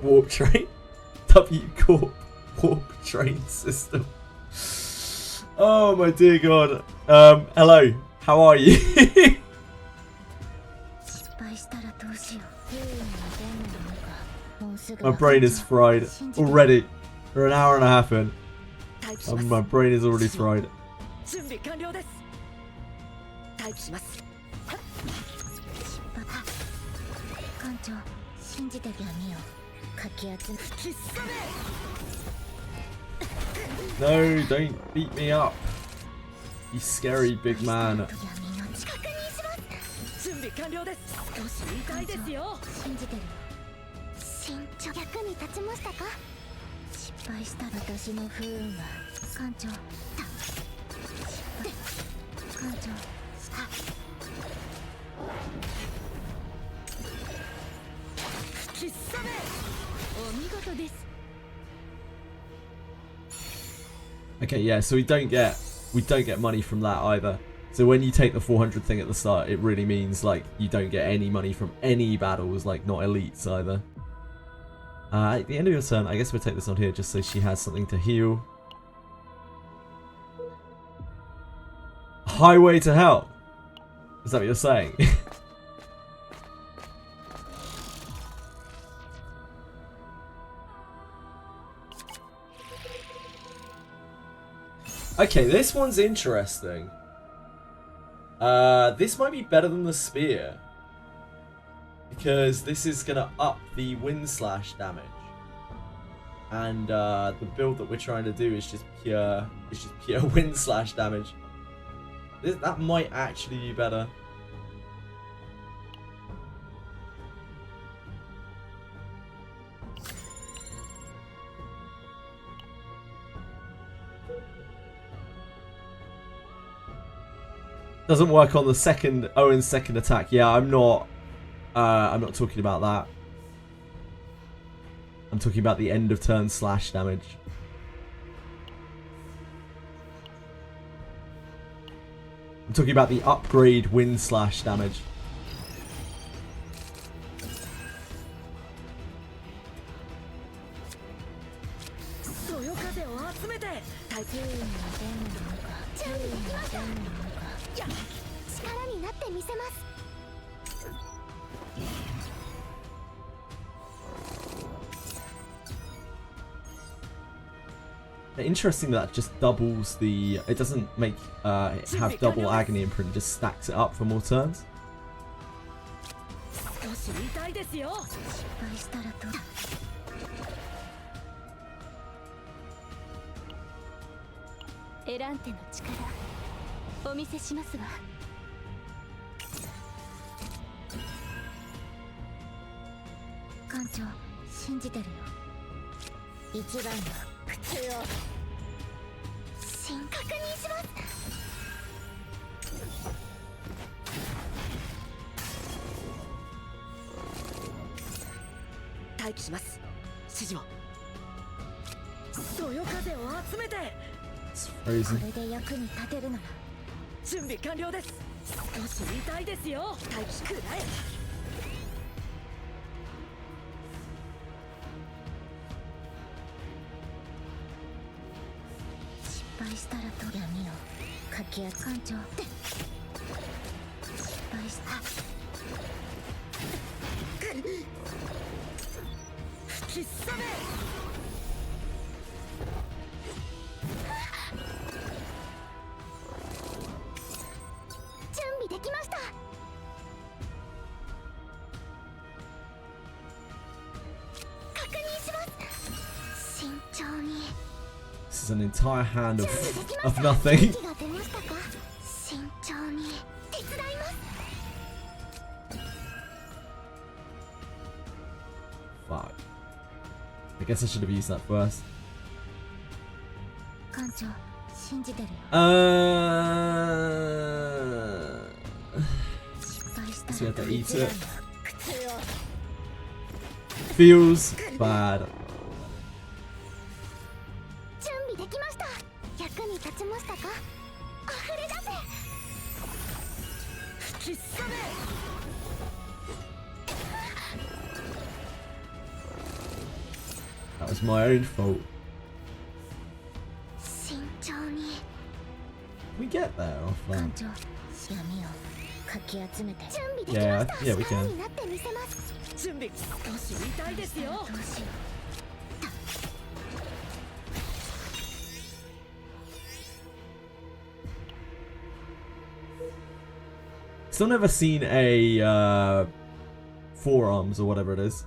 warp train. W Corp warp train system. Oh my dear god. Hello. How are you? My brain is fried already. We're an hour and a half in. My brain is already fried. No, don't beat me up. You scary big man. Okay, yeah, so we don't get money from that either. So when you take the 400 thing at the start, it really means like you don't get any money from any battles, like not elites either. At the end of your turn, I guess we'll take this on here just so she has something to heal. Highway to hell. Is that what you're saying? Okay, this one's interesting. This might be better than the spear, because this is gonna up the wind slash damage, and the build that we're trying to do is just pure wind slash damage. That might actually be better. Doesn't work on the second Owen's second attack. Yeah, I'm not talking about that. I'm talking about the end of turn slash damage. I'm talking about the upgrade wind slash damage. なってみせます。 Interesting that just doubles the. It doesn't make it have double agony imprint. It just stacks it up for more turns. 少し痛いですよ。失敗したらどうだ。エランテの力お見せしますわ。艦長信じてるよ。一番の普通を確認します。待機します。指示を。そよ風を集めて。これで役に立てるなら準備完了です。少し痛いですよ。待機くらえ。失敗したらと闇をかきや艦長って失敗した。吹きすさめ。準備できました。確認します。慎重に。This is an entire hand of nothing. 慎重に手伝います。 Fuck. I guess I should have used that first. 艦長信じてるよ。So we have to eat it. Feels bad. 準備できました。役に立ちましたか。溢れ出せ。吹きすさめ。 That was my own fault. 慎重に。 Can we get there off 艦 that? 長闇をかき集めて。準備でき Yeah, ました。 yeah, we 力 can. になってみせます。準備少し痛いですよ。どうしよう。 Still never seen a forearms or whatever it is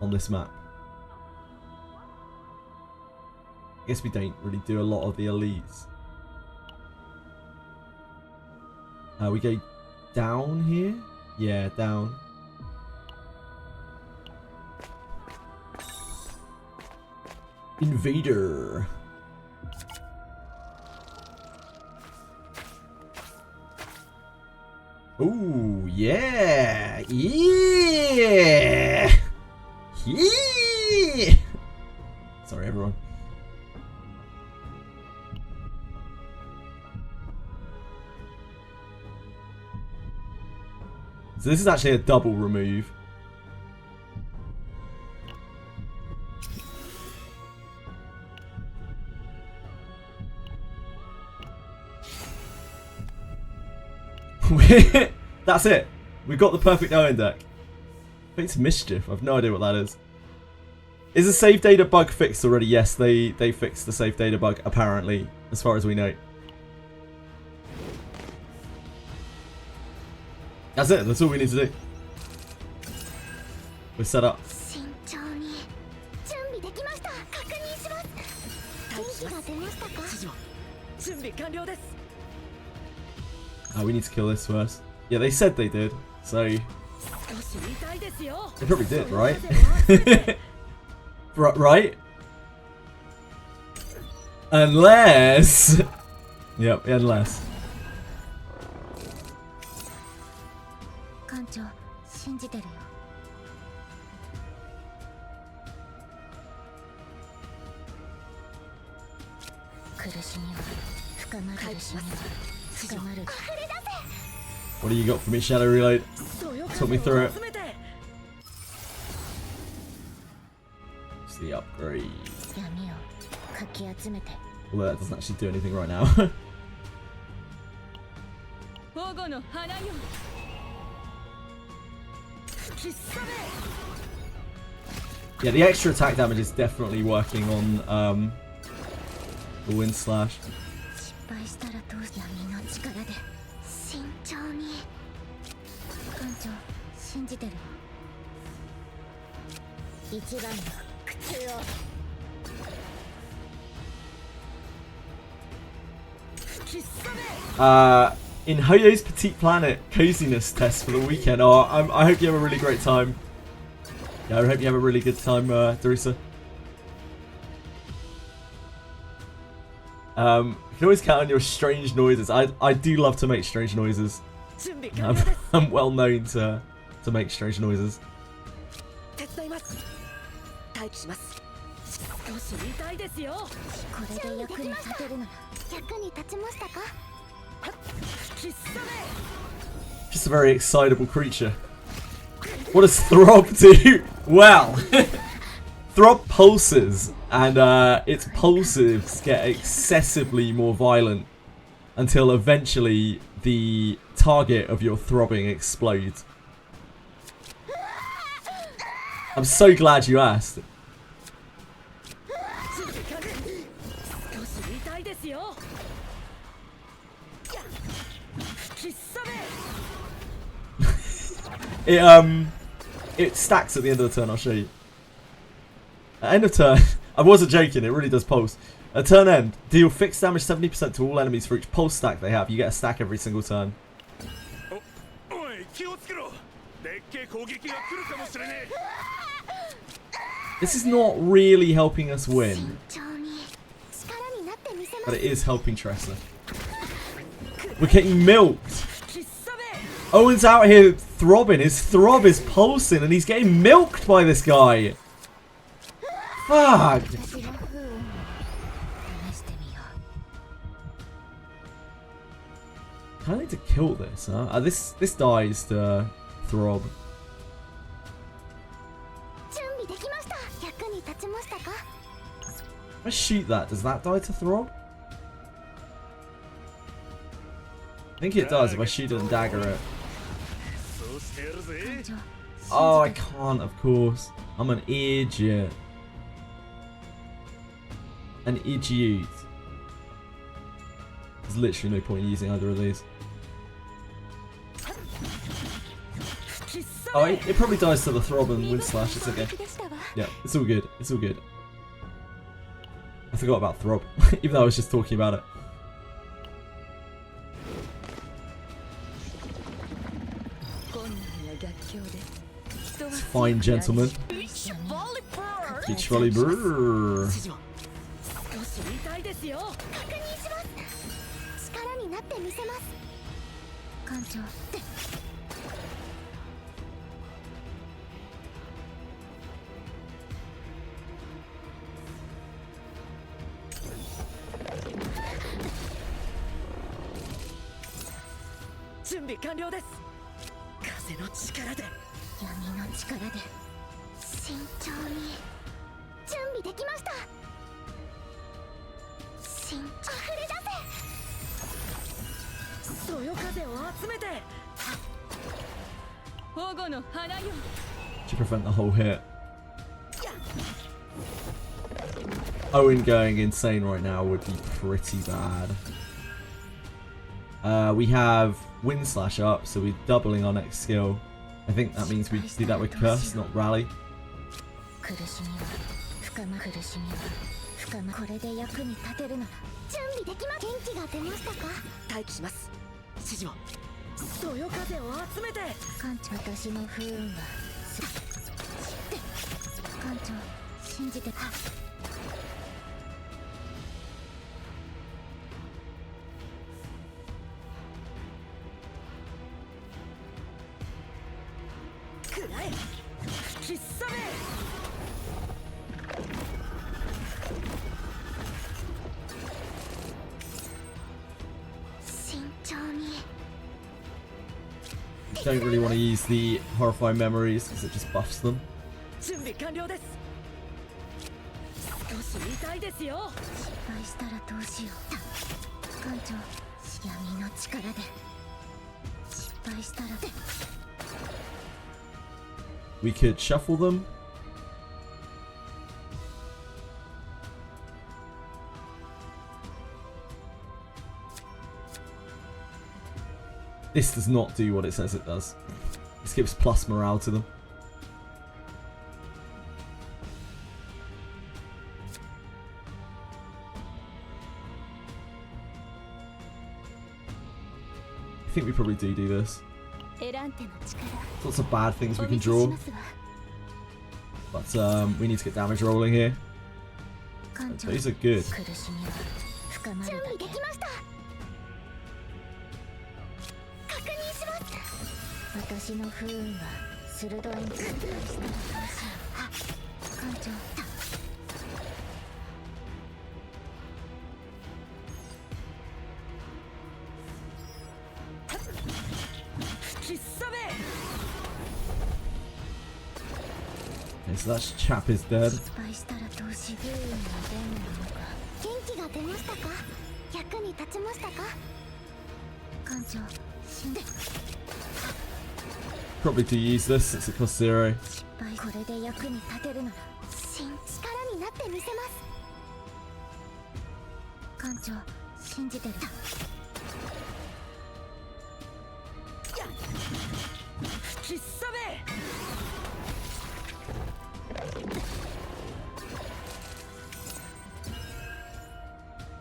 on this map. I guess we don't really do a lot of the elites. We go down here? Yeah, down. Invader. Ooh, yeah! Yeah! Yeah! Sorry, everyone. So this is actually a double remove. That's it. We've got the perfect Owen deck. Fate's Mischief. I've no idea what that is. Is the save data bug fixed already? Yes, they fixed the save data bug, apparently, as far as we know. That's it. That's all we need to do. We're set up. Oh, we need to kill this first. Yeah, they said they did, so... They probably did, right? Right? Unless... Yep, unless. What do you got for me, Shadow Reload? Talk me through it. It's the upgrade. Although that doesn't actually do anything right now. Yeah, the extra attack damage is definitely working on the wind slash. 失敗したらどうし闇の力で慎重に艦長信じてる一番の苦痛を In Hoyo's Petite Planet coziness test for the weekend. Oh, I hope you have a really great time. Yeah, I hope you have a really good time, Dorisa. You can always count on your strange noises. I do love to make strange noises. I'm well known to make strange noises. これで役に立てるなら役に立ちましたか Just a very excitable creature. What does Throb do? Well, Throb pulses, and its pulses get excessively more violent until eventually the target of your throbbing explodes. I'm so glad you asked. It stacks at the end of the turn. I'll show you. At end of turn, I wasn't joking. It really does pulse. At turn end, deal fixed damage 70% to all enemies for each pulse stack they have. You get a stack every single turn. This is not really helping us win, but it is helping Tressa. We're getting milked. Owen's out here throbbing. His throb is pulsing and he's getting milked by this guy. Fuck. I need to kill this, huh? This dies to throb. If I shoot that, does that die to throb? I think it does if I shoot it and dagger it. Oh, I can't, of course. I'm an idiot. An idiot. There's literally no point in using either of these. Oh, it probably dies to the throb and wind slash. It's okay. Yeah, it's all good. It's all good. I forgot about throb, even though I was just talking about it. It's fine, gentlemen. Beach volleyball. To prevent the whole hit. Owen going insane right now would be pretty bad. We have Wind Slash up, so we're doubling our next skill. I think that means we do that with Curse, not Rally. Don't really want to use the Horrifying Memories because it just buffs them. We could shuffle them. This does not do what it says it does. This gives plus morale to them. I think we probably do this. Lots of bad things we can draw. But we need to get damage rolling here. These are good. Okay, so that chap is dead. Probably do use this since it costs 0.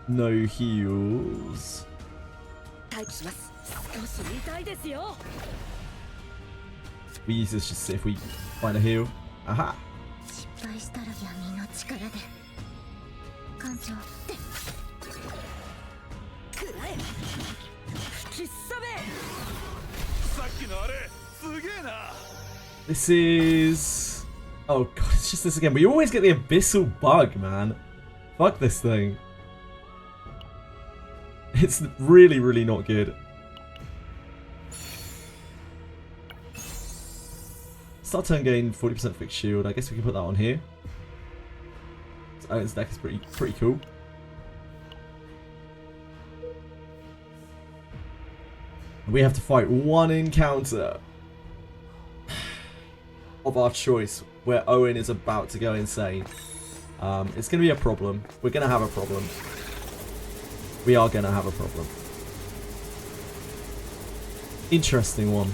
No heals. We use this just to see if we find a heal. Aha! This is... Oh god, it's just this again. We always get the abyssal bug, man. Fuck this thing. It's really, really not good. Start turn gain 40% fixed shield. I guess we can put that on here. His deck is pretty cool. We have to fight one encounter of our choice where Owen is about to go insane. It's going to be a problem. We're going to have a problem. We are going to have a problem. Interesting one.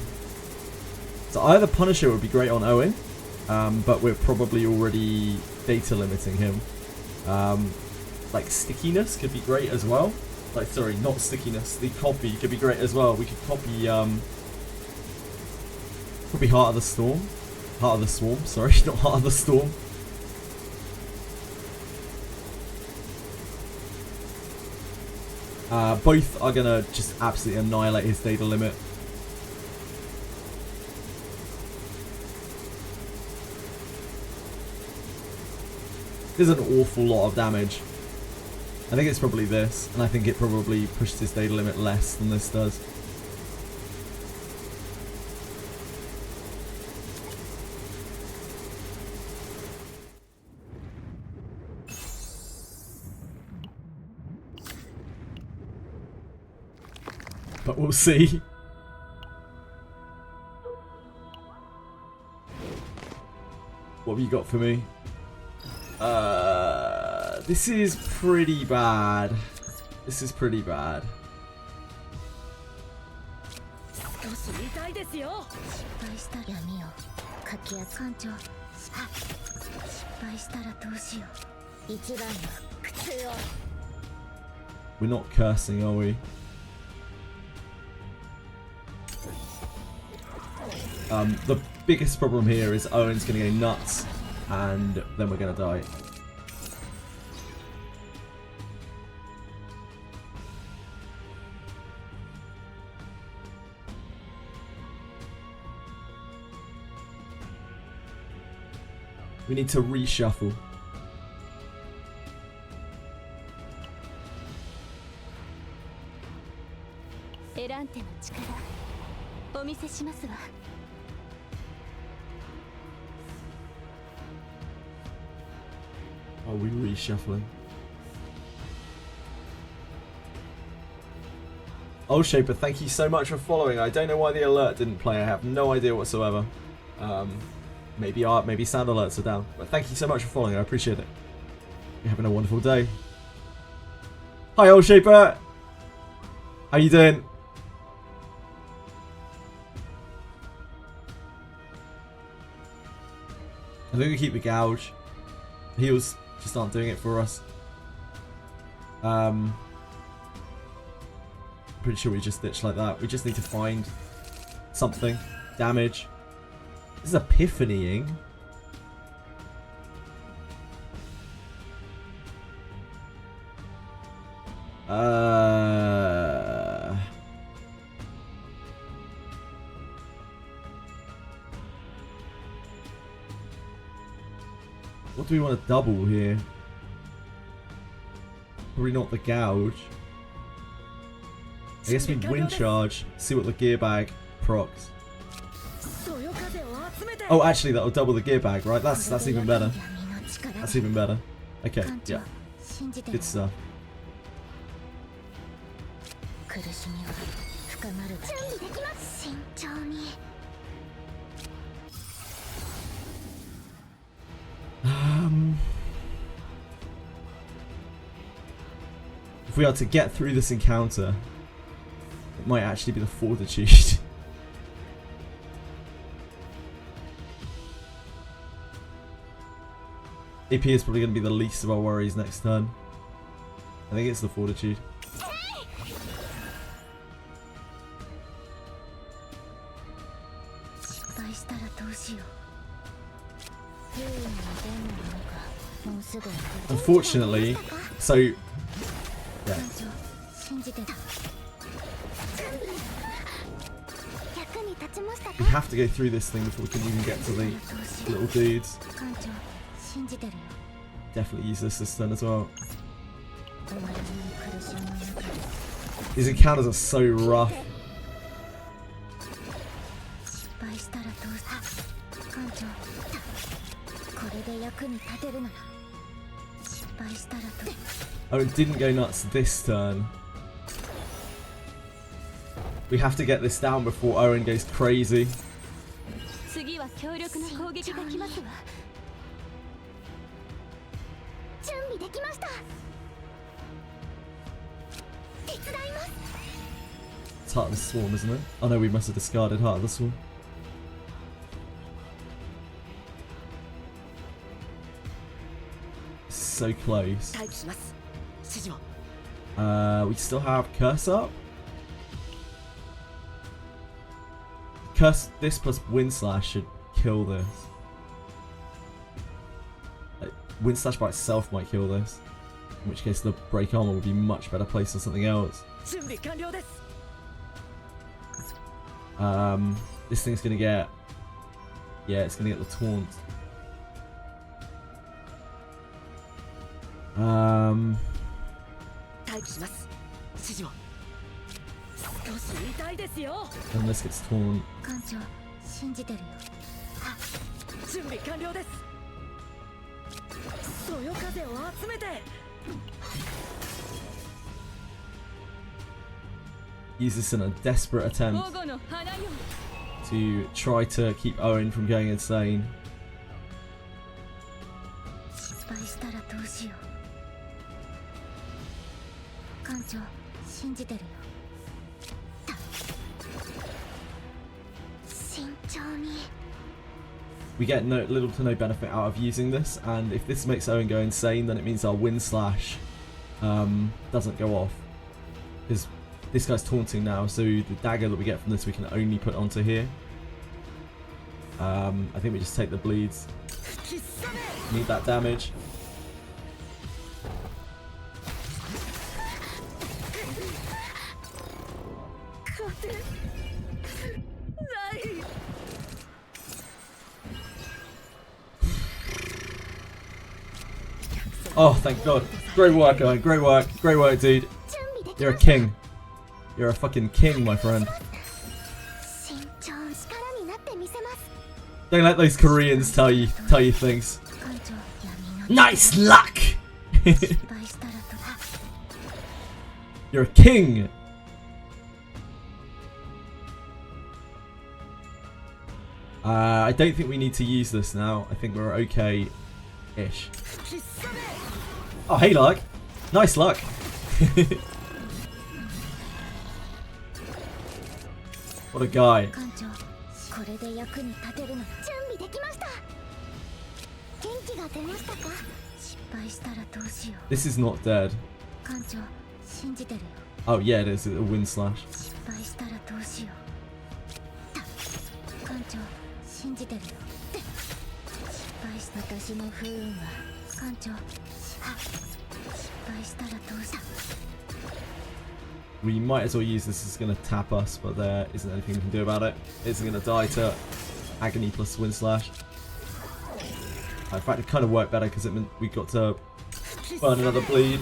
So either Punisher would be great on Owen, but we're probably already data limiting him. Like Stickiness could be great as well. Like, sorry, not Stickiness. The copy could be great as well. We could copy, probably Heart of the Storm. Heart of the Swarm, sorry, not Heart of the Storm. Both are gonna just absolutely annihilate his data limit. There's an awful lot of damage. I think it's probably this, and I think it probably pushes his data limit less than this does. But we'll see. What have you got for me? This is pretty bad. This is pretty bad. We're not cursing, are we? The biggest problem here is Owen's going to go nuts, and then we're going to die. We need to reshuffle. Are we reshuffling? Old Shaper, thank you so much for following. I don't know why the alert didn't play. I have no idea whatsoever. Maybe sound alerts are down. But thank you so much for following. I appreciate it. You're having a wonderful day. Hi, Old Shaper. How you doing? I think we keep the gouge. The heals just aren't doing it for us. Pretty sure we just ditch like that. We just need to find something. Damage. This is epiphanying. What do we want to double here? Probably not the gouge. I guess we wind charge, see what the gear bag procs. Oh, actually, that'll double the gear bag, right? That's even better. That's even better. Okay, yeah. Good stuff. If we are to get through this encounter, it might actually be the fortitude. AP is probably going to be the least of our worries next turn. I think it's the fortitude. Unfortunately, so yeah. We have to go through this thing before we can even get to the little dudes. Definitely use this turn as well. These encounters are so rough. Oh, it didn't go nuts this turn. We have to get this down before Owen goes crazy. It's Heart of the Swarm, isn't it? Oh no, we must have discarded Heart of the Swarm. So close. We still have Curse up. Curse this plus Wind Slash should kill this. Wind Slash by itself might kill this. In which case the Break Armor would be much better placed on something else. This thing's gonna get... Yeah, it's gonna get the Taunt. And this gets torn. Use this in a desperate attempt to try to keep Owen from going insane. We get little to no benefit out of using this, and if this makes Owen go insane, then it means our Wind Slash doesn't go off. Because this guy's taunting now, so the dagger that we get from this we can only put onto here. I think we just take the bleeds. Need that damage. Oh, thank God. Great work, Owen. Great work. Great work, dude. You're a king. You're a fucking king, my friend. Don't let those Koreans tell you things. Nice luck! You're a king! I don't think we need to use this now. I think we're okay-ish. Oh, hey, luck. Nice luck. What a guy. This is not dead. Oh, yeah, it is. A wind slash. We might as well use this. It's going to tap us, but there isn't anything we can do about it. It's going to die to agony plus wind slash. In fact, it kind of worked better because it meant we got to burn another bleed.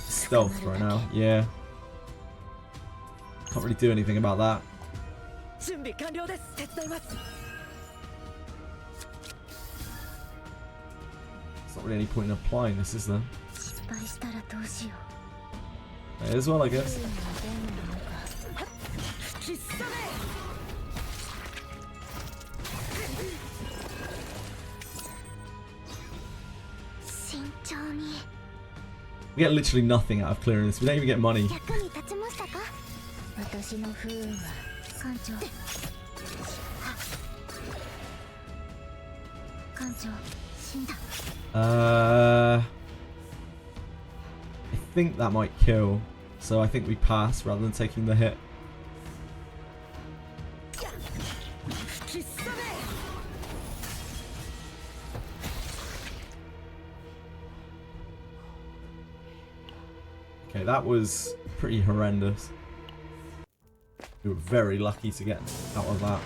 Stealth right now, yeah. Can't really do anything about that. There's not really any point in applying this, is there? May as well, I guess. We get literally nothing out of clearing this. We don't even get money. I think that might kill. So I think we pass rather than taking the hit. Okay, that was pretty horrendous. We were very lucky to get out of that.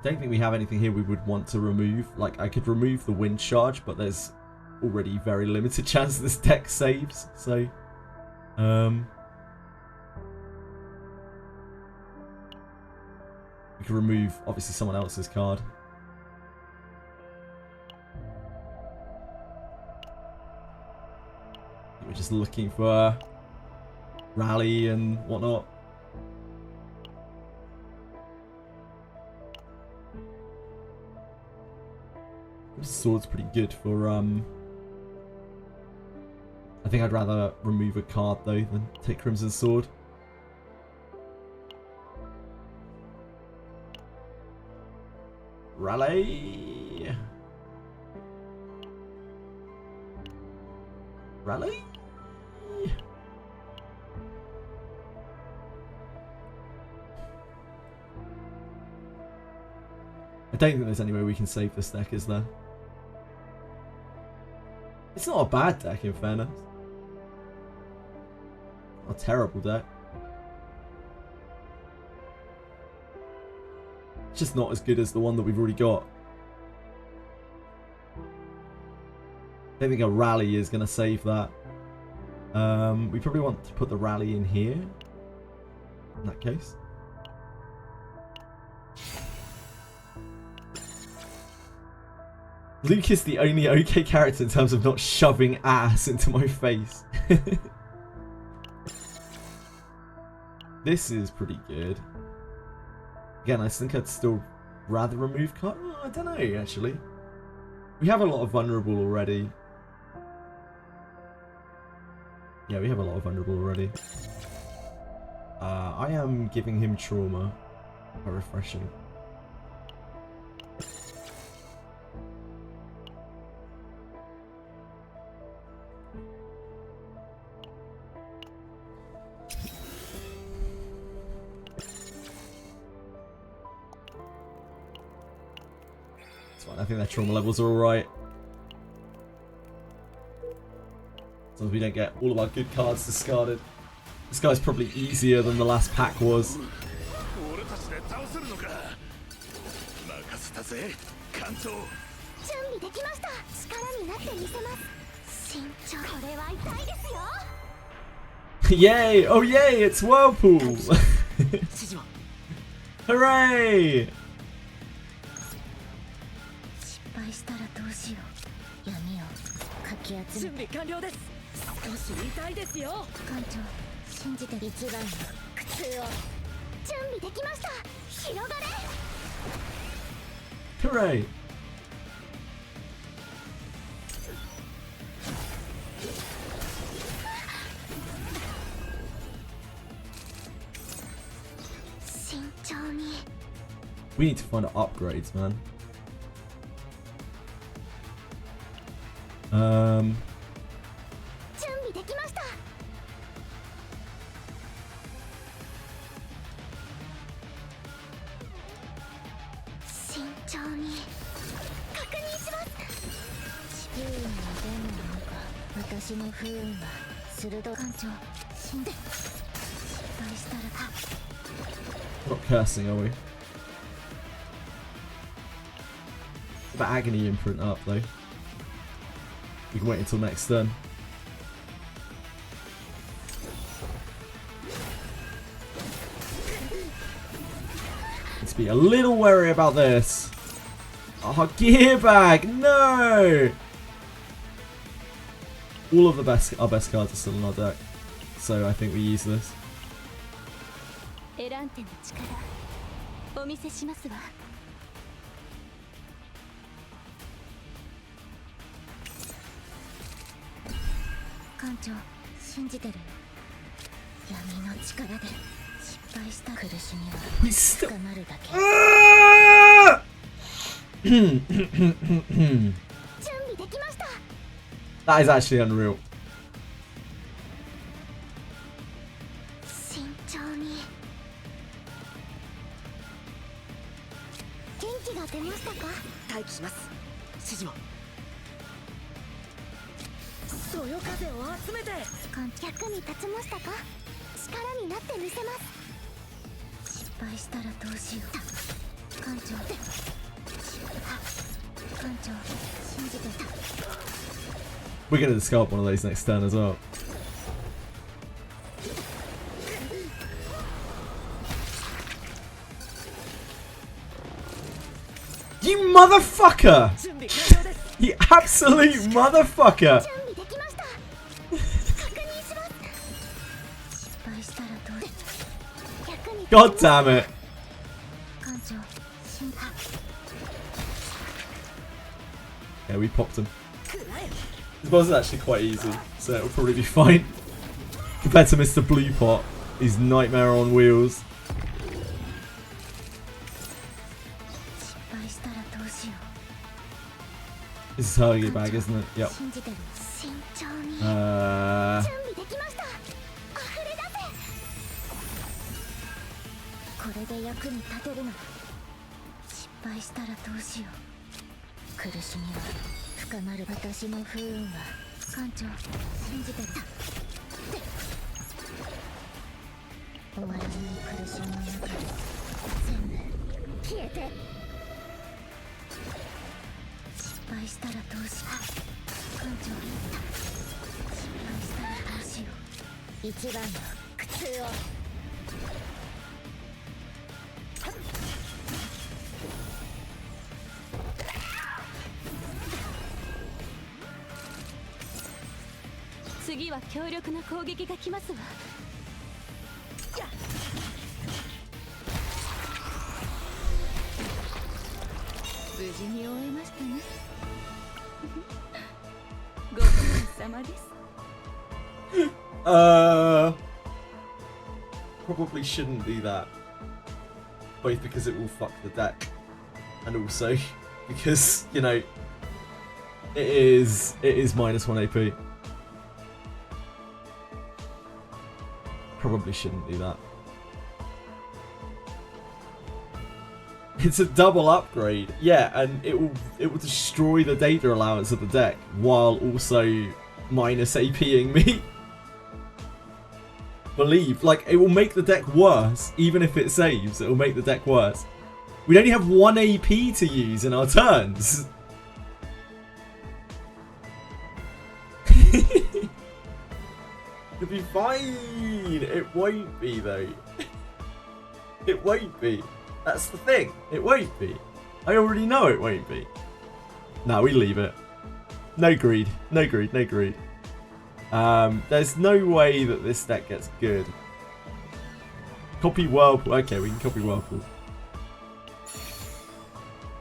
Don't think we have anything here we would want to remove. Like, I could remove the wind charge, but there's already very limited chance this deck saves. So, we could remove, obviously, someone else's card. We're just looking for rally and whatnot. Sword's pretty good for I think I'd rather remove a card though than take Crimson Sword. Rally. Rally. I don't think there's any way we can save this deck, is there? It's not a bad deck, in fairness. Not a terrible deck. It's just not as good as the one that we've already got. I don't think a rally is going to save that. We probably want to put the rally in here. In that case. Luke is the only okay character in terms of not shoving ass into my face. This is pretty good. Again, I think I'd still rather remove card. Oh, I don't know, actually. We have a lot of vulnerable already. Yeah, we have a lot of vulnerable already. I am giving him trauma. How refreshing. I think their trauma levels are alright. As long as we don't get all of our good cards discarded. This guy's probably easier than the last pack was. Yay! Oh yay! It's Whirlpool! Hooray! 敗したらどうしよう。闇をかき集め。準備完了です。少し痛いですよ。艦長、信じて一番の苦痛を。準備できました。広がれ。Hooray! 慎重に。We need to find upgrades, man. 準備できました。慎重に確認します。地球のデモなのか、私の不運は鋭い。艦長、死んで失敗したらか。 We're not cursing, are we? The agony imprint up, though. We can wait until next turn. Let's be a little wary about this. Oh, gear bag! No! All of our best cards are still in our deck, so I think we use this. エランテの力お見せしますわ。艦長、信じてるよ。闇の力で失敗した苦しみは We still. 深まるだけ。 Ah! 準備できました。 That is actually unreal. 慎重に。元気が出ましたか。待機します。指示を。そよ風を集めて。役に立ちましたか。力になってみせます。失敗したらどうしよう。艦長、艦長、信じてた。 We're going to discard one of those next turn as well. You motherfucker! You absolute motherfucker! God damn it! Yeah, we popped him. This boss is actually quite easy, so it'll probably be fine. Compared to Mr. Blue Pot, he's nightmare on wheels. This is Huggy Bag, isn't it? Yep.次は強力な攻撃が来ますわ。無事に終えましたね。ご苦労様です。Probably shouldn't do that. Both because it will fuck the deck, and also because, you know, it is -1 AP. Probably shouldn't do that. It's a double upgrade, yeah, and it will destroy the data allowance of the deck while also -APing me. Believe, like, it will make the deck worse. Even if it saves, it will make the deck worse. We'd only have 1 AP to use in our turns. It'll be fine. It won't be though. It won't be. That's the thing. It won't be. I already know it won't be. No, we leave it. No greed. No greed. No greed. There's no way that this deck gets good. Copy Whirlpool. Okay, we can copy Whirlpool.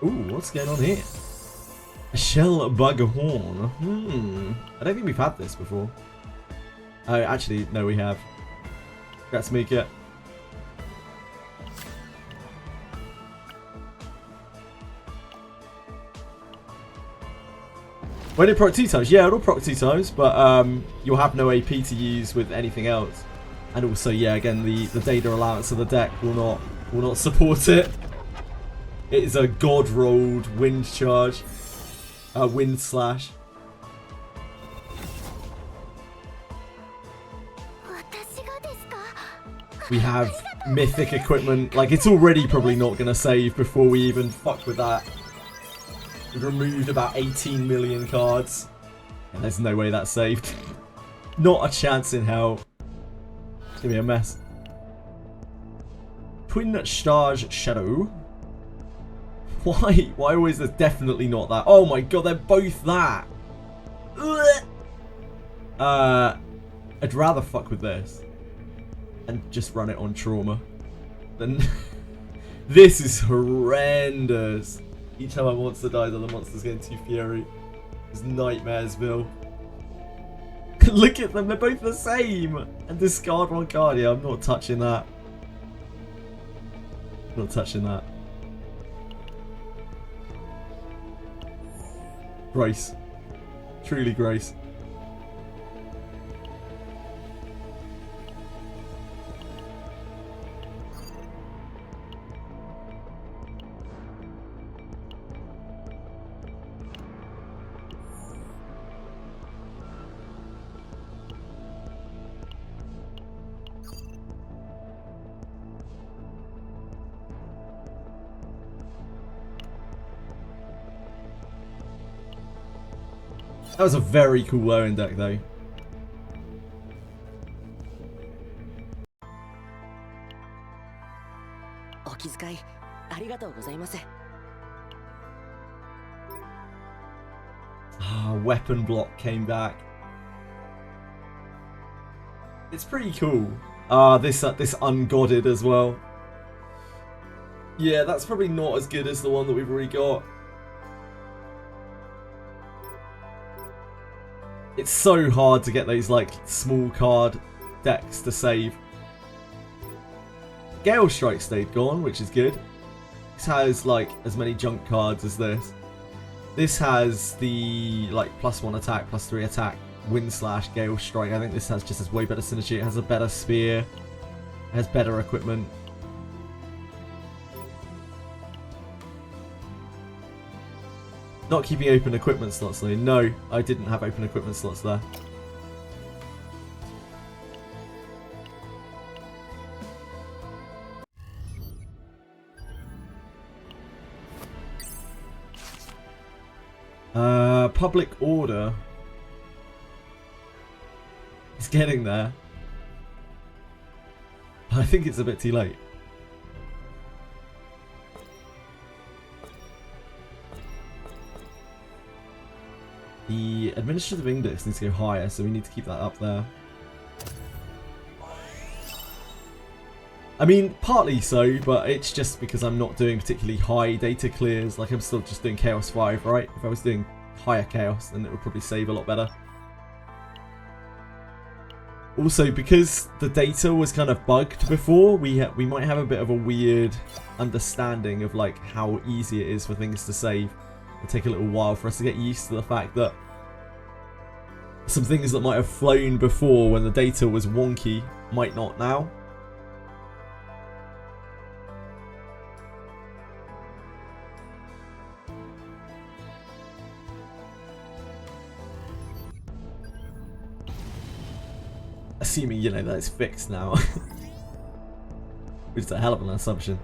Ooh, what's going on here? A Shell Bug Horn. I don't think we've had this before. Oh, actually, no, we have. Congrats, Mika. When it proc 2 times, yeah, it'll proc 2 times, but you'll have no AP to use with anything else. And also, yeah, again, the data allowance of the deck will not support it. It is a god rolled wind charge, wind slash. We have mythic equipment. Like, it's already probably not gonna save before we even fuck with that. We've removed about 18 million cards. And there's no way that's saved. Not a chance in hell. It's gonna be a mess. Twin Charge Shadow. Why? Why always there's definitely not that? Oh my god, they're both that. Ugh. I'd rather fuck with this. And just run it on trauma. Then this is horrendous. Each time a monster dies, other monsters get into fury. It's Nightmaresville. Look at them, they're both the same. And discard one card. Yeah, I'm not touching that. Not touching that. Grace. Truly grace. That was a very cool low-end deck, though. Weapon block came back. It's pretty cool. This ungodded as well. Yeah, that's probably not as good as the one that we've already got. It's so hard to get those like small card decks to save. Gale Strike stayed gone, which is good. This has like as many junk cards as this. This has the like +1 attack, +3 attack, Wind Slash, Gale Strike. I think this has just as way better synergy. It has a better spear. It has better equipment. Not keeping open equipment slots though. No, I didn't have open equipment slots there. Public order. It's getting there. I think it's a bit too late. The administrative index needs to go higher, so we need to keep that up there. I mean, partly so, but it's just because I'm not doing particularly high data clears. Like, I'm still just doing Chaos 5, right? If I was doing higher Chaos, then it would probably save a lot better. Also, because the data was kind of bugged before, we might have a bit of a weird understanding of like how easy it is for things to save. It'll take a little while for us to get used to the fact that some things that might have flown before when the data was wonky might not now. Assuming, you know, that it's fixed now. Which is a hell of an assumption.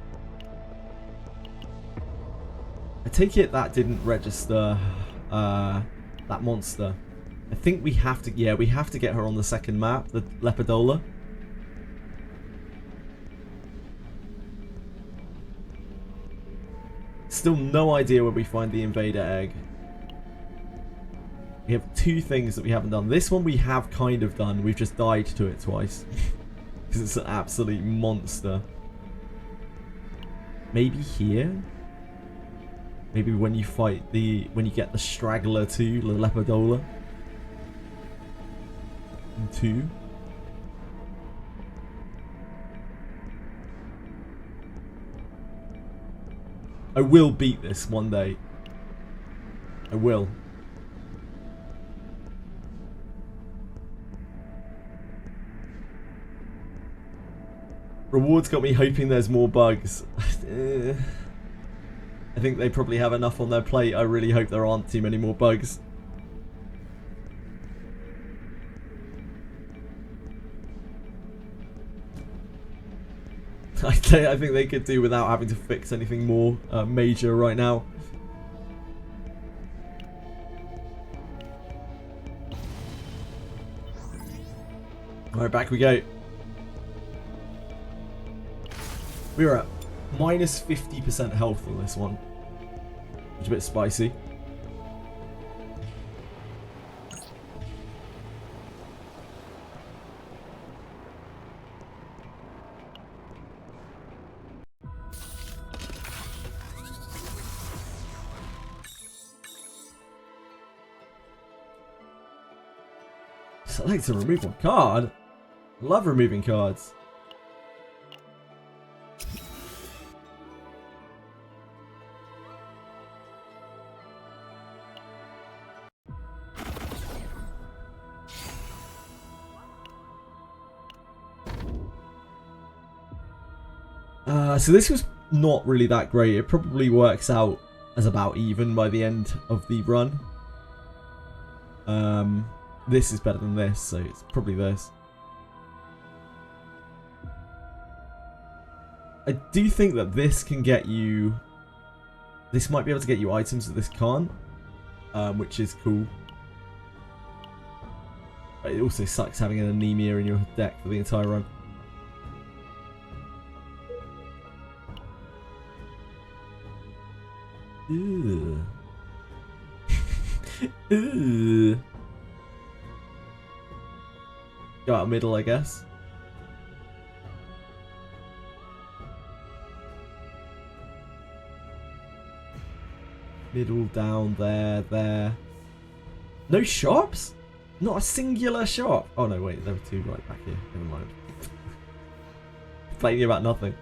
I take it that didn't register that monster. I think we have to, yeah, we have to get her on the second map, the Lepidola. Still no idea where we find the Invader Egg. We have 2 things that we haven't done. This one we have kind of done. We've just died to it twice. Because it's an absolute monster. Maybe here? Maybe when you fight when you get the straggler too, the Lepidola. And 2. I will beat this one day. I will. Rewards got me hoping there's more bugs. I think they probably have enough on their plate. I really hope there aren't too many more bugs. I think they could do without having to fix anything more major right now. Alright, back we go. We are at minus 50% health on this one, which is a bit spicy. Select to remove one card. Love removing cards. So this was not really that great. It probably works out as about even by the end of the run. This is better than this, so it's probably this. I do think that this can get you... This might be able to get you items that this can't, which is cool. But it also sucks having an anemia in your deck for the entire run. Ooh. Ooh. Go out middle, I guess. Middle, down, there. No shops? Not a singular shop. Oh no, wait, there were 2 right back here. Never mind. Complaining about nothing.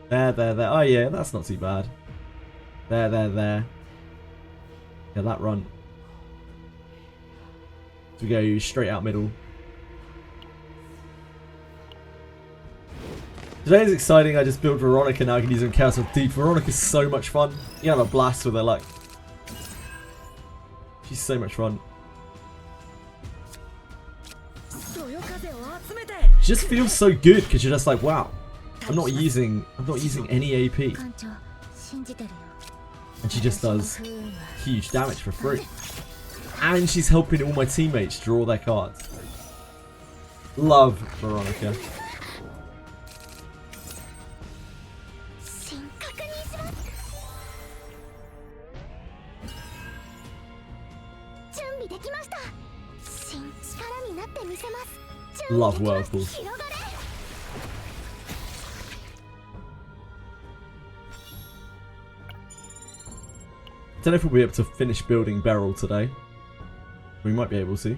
There. Oh yeah, that's not too bad. There. Yeah, that run. So we go straight out middle. Today is exciting. I just built Veronica now. I can use her in Chaos. Dude, Veronica's so much fun. You have a blast with her, like. She's so much fun. She just feels so good because you're just like, wow. I'm not using any AP. And she just does huge damage for free. And she's helping all my teammates draw their cards. Love Veronica. Love Whirlpool. Don't know if we'll be able to finish building Beryl today. We might be able to.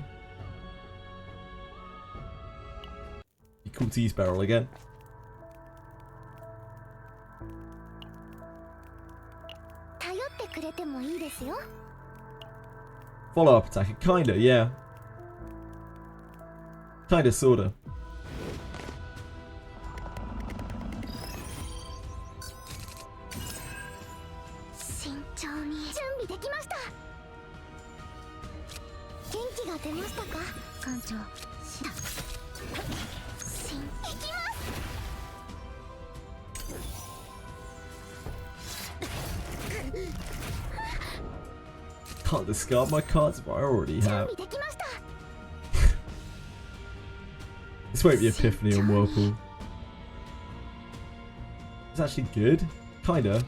Be cool to use Beryl again. Follow-up attack, kinda, yeah. Kinda, sorta. Can't discard my cards, but I already have. This won't be Epiphany on Whirlpool. It's actually good. Kinda.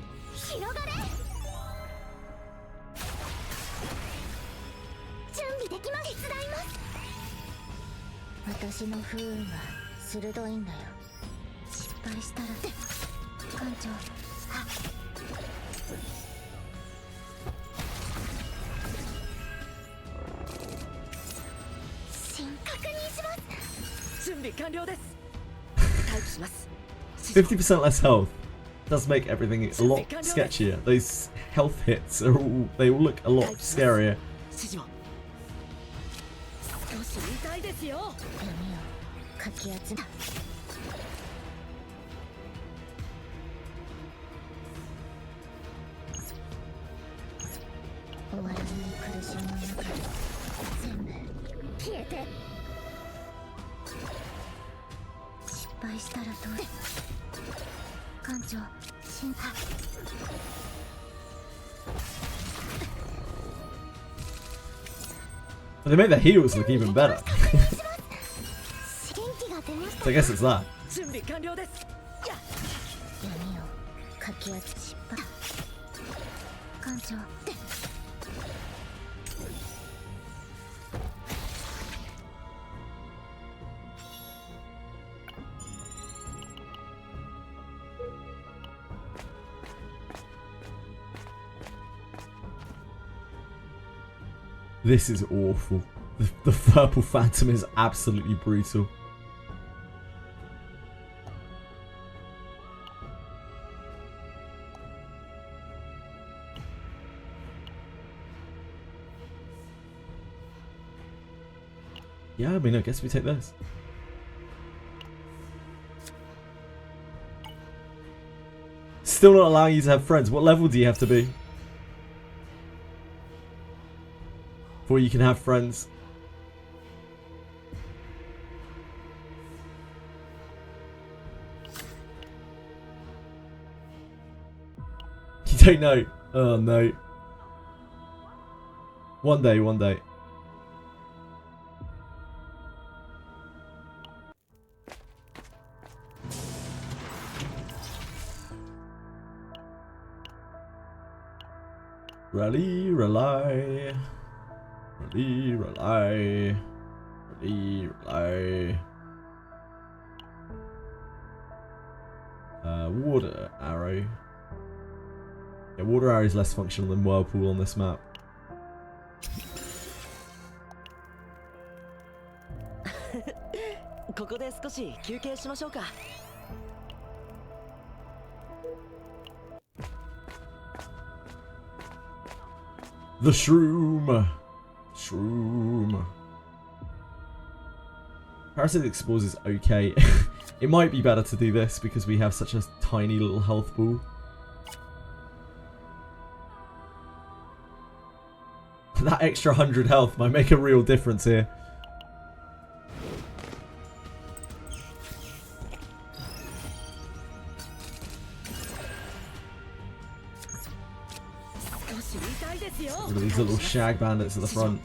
私の不運は鋭いんだよ。失敗したら艦長。新確認します。準備完了です。待機します。 50% less health does make everything a lot sketchier. Those health hits are they all look a lot scarier. 指示を。少し痛いですよ。闇をかき集めた。終わらない苦しみの中で全部消えて。失敗したらどう。艦長、進化。They made their heals look even better. So I guess it's that. 準備完了です。闇をかき集め失敗。艦長。This is awful. The purple phantom is absolutely brutal. Yeah, I mean, I guess we take this. Still not allowing you to have friends. What level do you have to be before you can have friends? You don't know. Oh no. One day, one day. Rally, rely. Rally, rely. Rally, rely. Water arrow. Yeah, water arrow is less functional than whirlpool on this map. The shroom. Shroom. Parasitic Spores is okay. It might be better to do this because we have such a tiny little health pool. That extra 100 health might make a real difference here. Look at these little shag bandits at the front.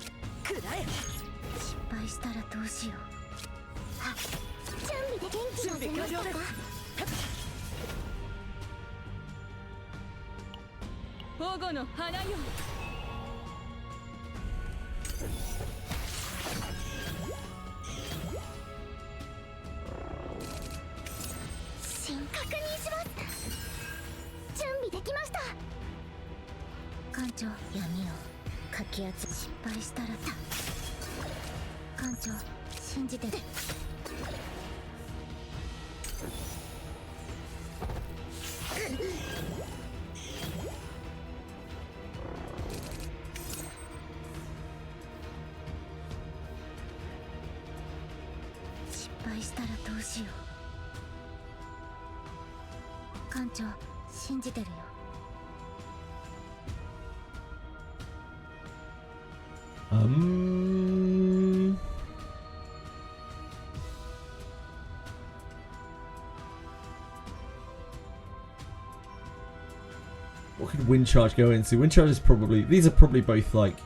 What could Wind Charge go into? Wind Charge is probably... These are probably both, like,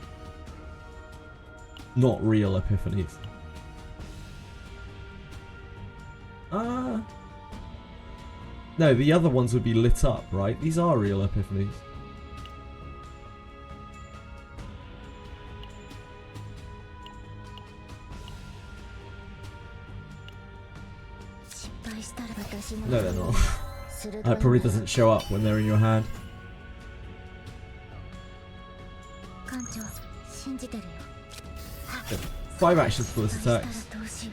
not real epiphanies. No, the other ones would be lit up, right? These are real epiphanies. No, they're not. It probably doesn't show up when they're in your hand. 艦長信じてるよ 5 actions for this attack. どうしよ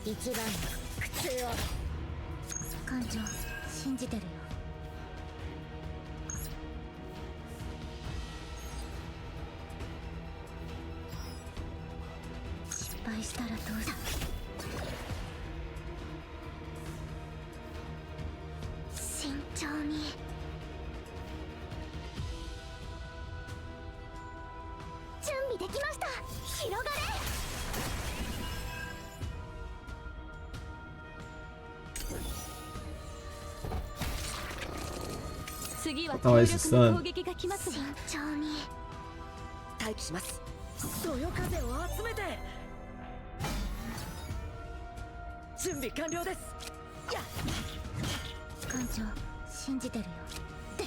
う一番の苦痛を艦長信じてるよ失敗したらどうだ慎重に準備できました広がれ次は強力な攻撃が来ます慎重に待機しますそよ風を集めて準備完了ですや艦長信じてるよで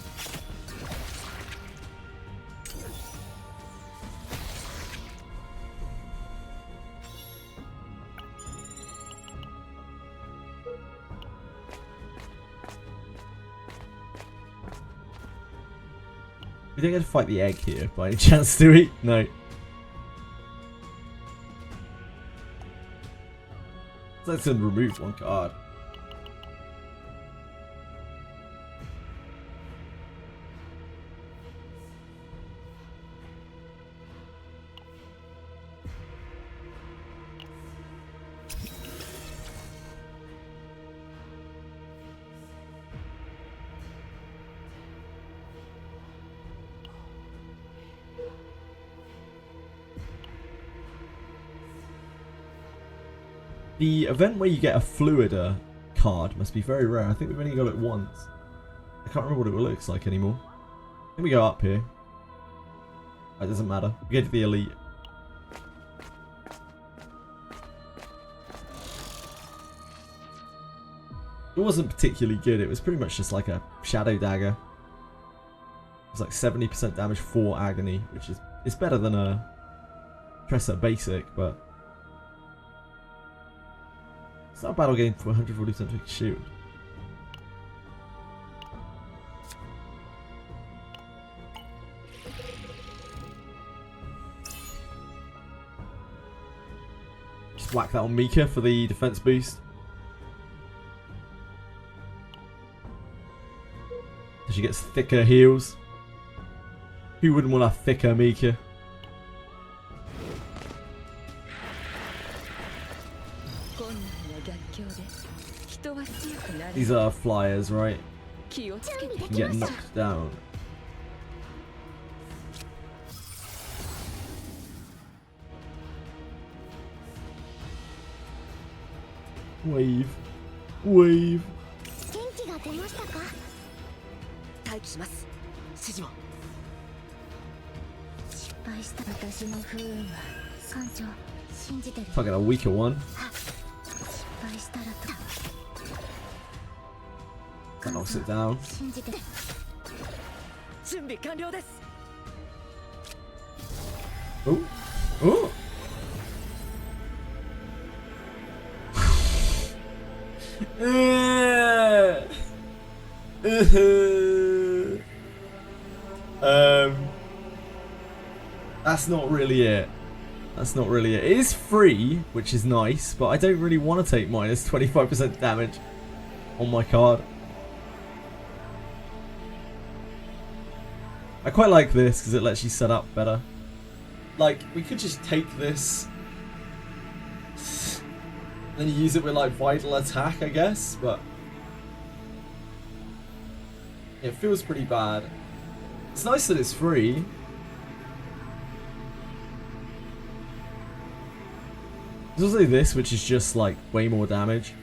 We don't get to fight the egg here by any chance, do we? No. Let's remove one card. The event where you get a Fluida card must be very rare. I think we've only got it once. I can't remember what it looks like anymore. I think we go up here. It doesn't matter. We go to the Elite. It wasn't particularly good. It was pretty much just like a Shadow Dagger. It was like 70% damage for Agony, which is it's better than a Tressa Basic, but it's not a battle game for 140% to shoot. Just whack that on Mika for the defense boost. She gets thicker heals. Who wouldn't want a thicker Mika? These are flyers, right? You can get knocked down. Wave. Wave. 待機します指示を失敗した私の不運は艦長信じてる Fucking a weaker one. 失敗したらと And I'll sit down. 信じてる準備完了です Oh. Oh. That's not really it. That's not really it. It is free, which is nice, but I don't really want to take minus 25% damage on my card. I quite like this because it lets you set up better. Like, we could just take this and use it with like vital attack, I guess, but it feels pretty bad. It's nice that it's free. There's also this, which is just like way more damage.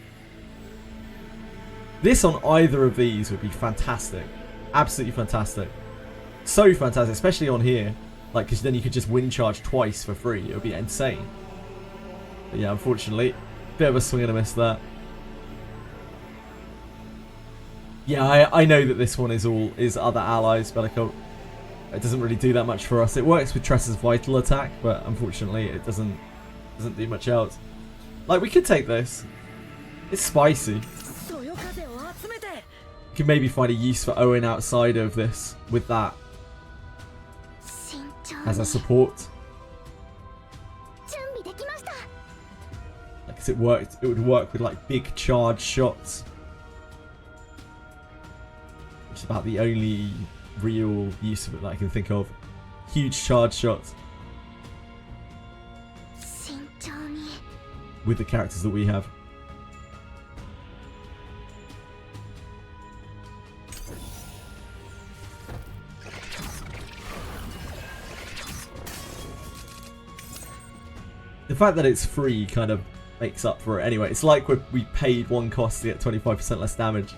This on either of these would be fantastic. Absolutely fantastic. So fantastic, especially on here. Like, because then you could just wind charge twice for free. It would be insane. But yeah, unfortunately, bit of a swing and a miss there. Yeah, I know that this one is other allies, but it doesn't really do that much for us. It works with Tressa's vital attack, but unfortunately, it doesn't Doesn't do much else. Like, we could take this. It's spicy. You Can maybe find a use for Owen outside of this with that as a support. Like, 'cause it would work with like big charge shots, which is about the only real use of it that I can think of. Huge charge shots with the characters that we have. The fact that it's free kind of makes up for it anyway. It's like we paid one cost to get 25% less damage.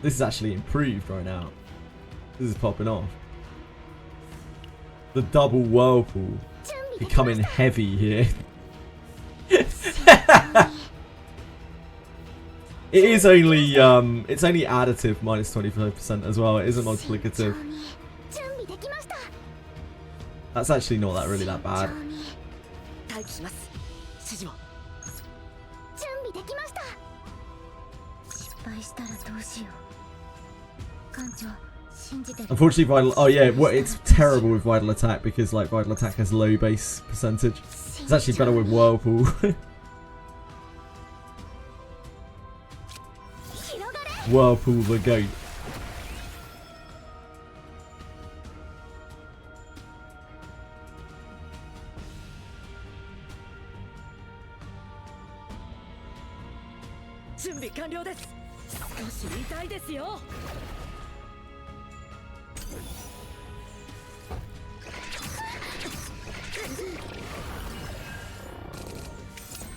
This is actually improved right now. This is popping off. The double whirlpool becoming heavy here. It is only it's only additive minus 25% as well. It isn't multiplicative. That's actually not really that bad. Unfortunately, Vital... Oh yeah, it's terrible with Vital Attack because like Vital Attack has low base percentage. It's actually better with Whirlpool. Whirlpool the goat.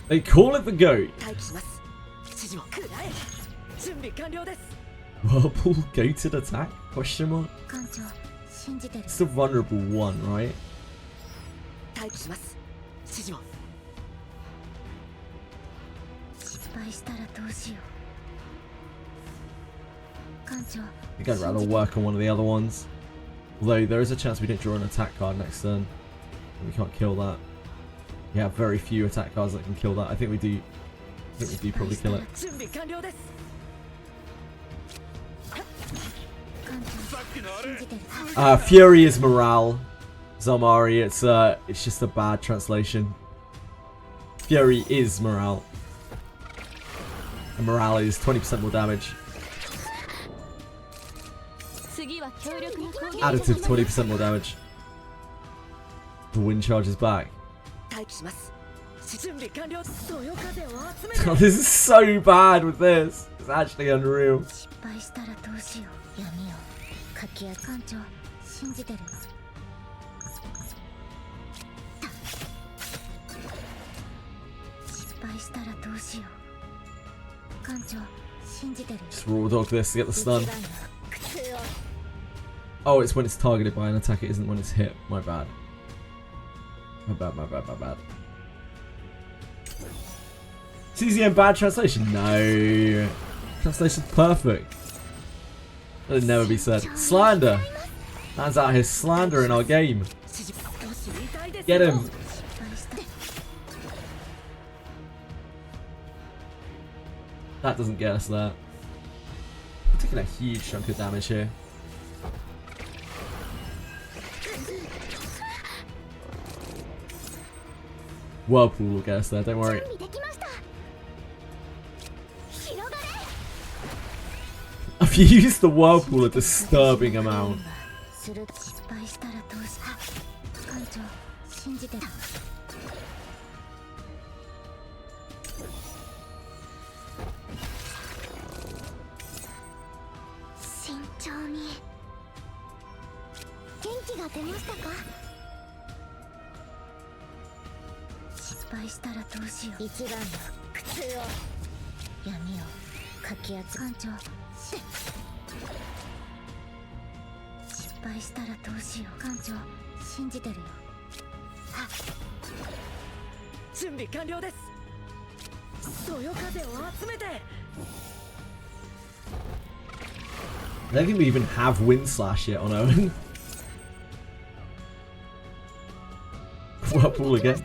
They call it the goat. Whirlpool goated attack? Question mark? It's the vulnerable one, right? I think I'd rather work on one of the other ones. Although there is a chance we didn't draw an attack card next turn. We can't kill that. We have very few attack cards that can kill that. I think we do. I think we do probably kill it. Fury is morale. Zalmari, it's just a bad translation. Fury is morale. And morale is 20% more damage. Additive 20% more damage. The wind charge is back. Oh, this is so bad with this. It's actually unreal. Just raw dog this to get the stun. Oh, it's when it's targeted by an attack, it isn't when it's hit. My bad. My bad. CZN bad translation? No. Translation's perfect. That'd never be said. Slander. Man's out here slandering our game. Get him. That doesn't get us there. We're taking a huge chunk of damage here. Whirlpool will get us there, don't worry. I've used the Whirlpool a disturbing amount. I don't think we even have Wind Slash yet on Owen. Whirlpool again.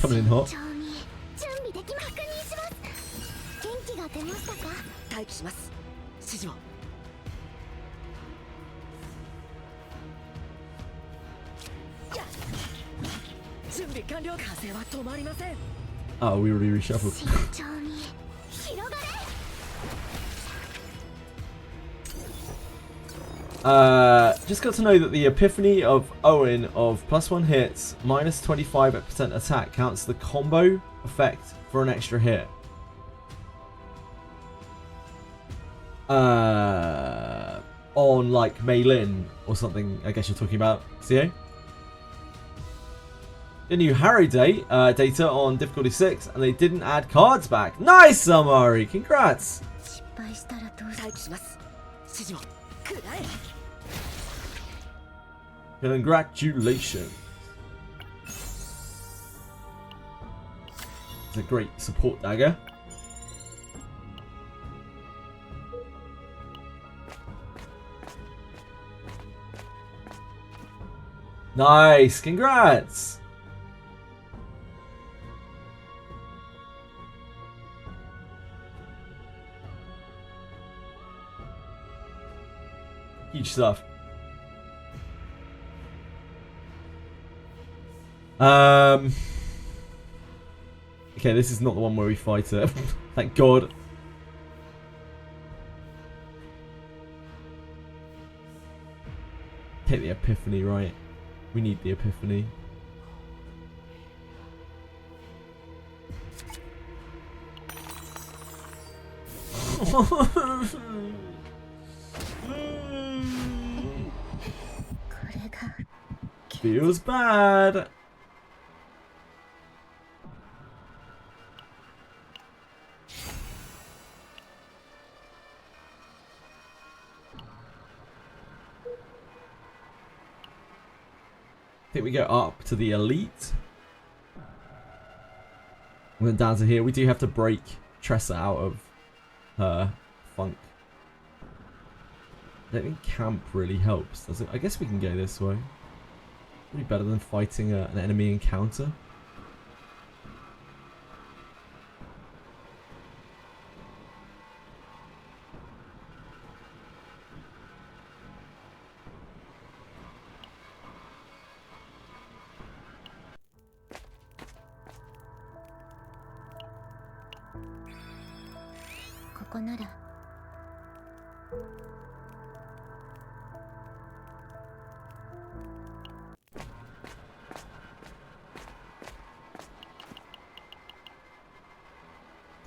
Coming in hot. 準備できます。確認します。元気が出ましたか？待機します。指示を。準備完了。風は止まりません。 Oh, we already reshuffled. 慎重に広がれ。Just got to know that the epiphany of Owen of +1 hits, minus 25% attack counts the combo effect for an extra hit. On like Mei Lin or something, I guess you're talking about, CA? The new Harrow data on difficulty 6, and they didn't add cards back. Nice, Samari! Congrats! Congratulations! It's a great support dagger. Nice! Congrats! Huge stuff. Okay, this is not the one where we fight it. Thank God. Take the epiphany, right? We need the epiphany. Feels bad. I think we go up to the elite. And then down to here. We do have to break Tressa out of her funk. I don't think camp really helps, does it? I guess we can go this way. Pretty better than fighting an enemy encounter.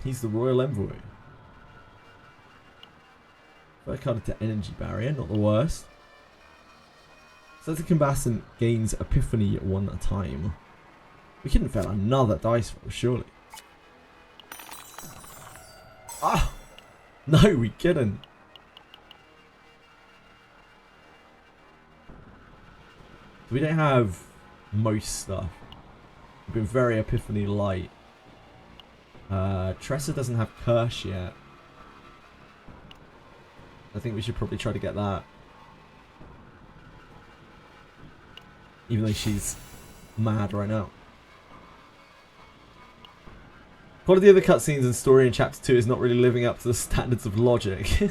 He's the Royal Envoy. First card to Energy Barrier, not the worst. So the combatant gains Epiphany at 1 at a time. We couldn't fail another dice roll, surely. Ah! No, we couldn't. We don't have most stuff. We've been very Epiphany light. Tressa doesn't have Curse yet. I think we should probably try to get that. Even though she's mad right now. Quality of the cutscenes and story in Chapter 2 is not really living up to the standards of logic.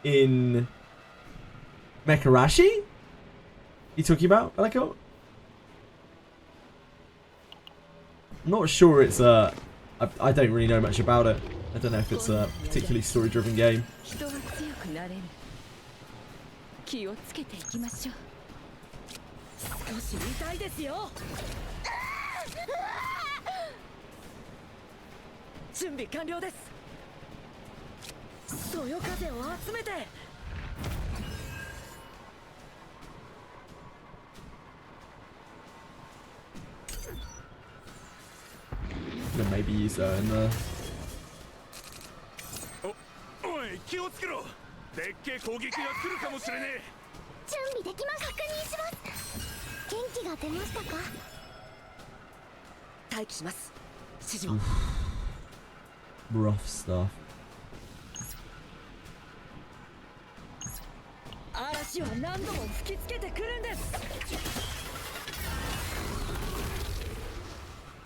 In Mekarashi? You talking about, Eliko? I'm not sure it's I don't really know much about it. I don't know if it's a particularly story-driven game. Gonna maybe use her in the... Rough stuff.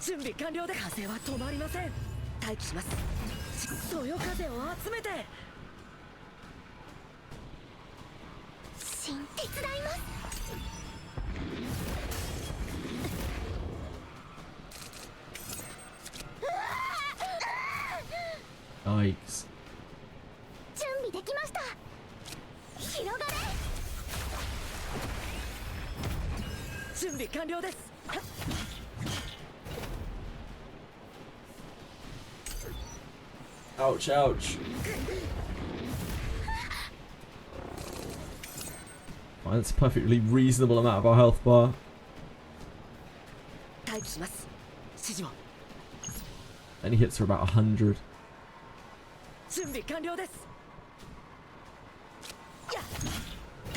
準備完了で風は止まりません。待機します。そよ風を集めて。新手伝います。Yikes. 準備できました。広がれ。準備完了です。Ouch, ouch. Fine, that's a perfectly reasonable amount of our health bar. 待機します。指示を。 Any hits are about 100. 準備完了です。やっ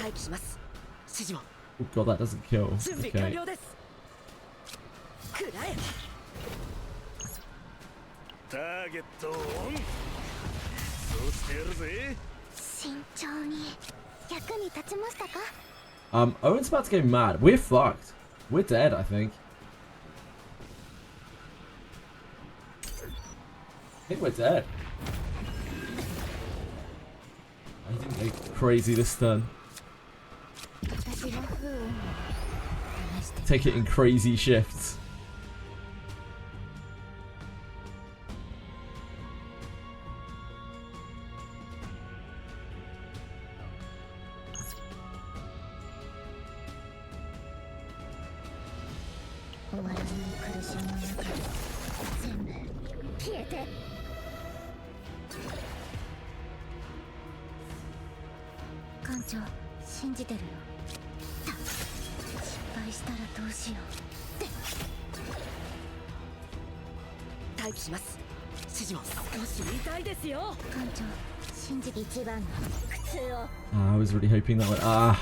待機します。指示を。 Oh god, that doesn't kill. 準備完 Okay. 了です。くらえ。ターゲットをオン。そうしてやるぜ。慎重に。役に立ちましたか？ Owen's about to go mad. We're fucked. We're dead, I think. I think we're dead. I didn't go crazy this turn. Take it in crazy shifts. I was really hoping that would I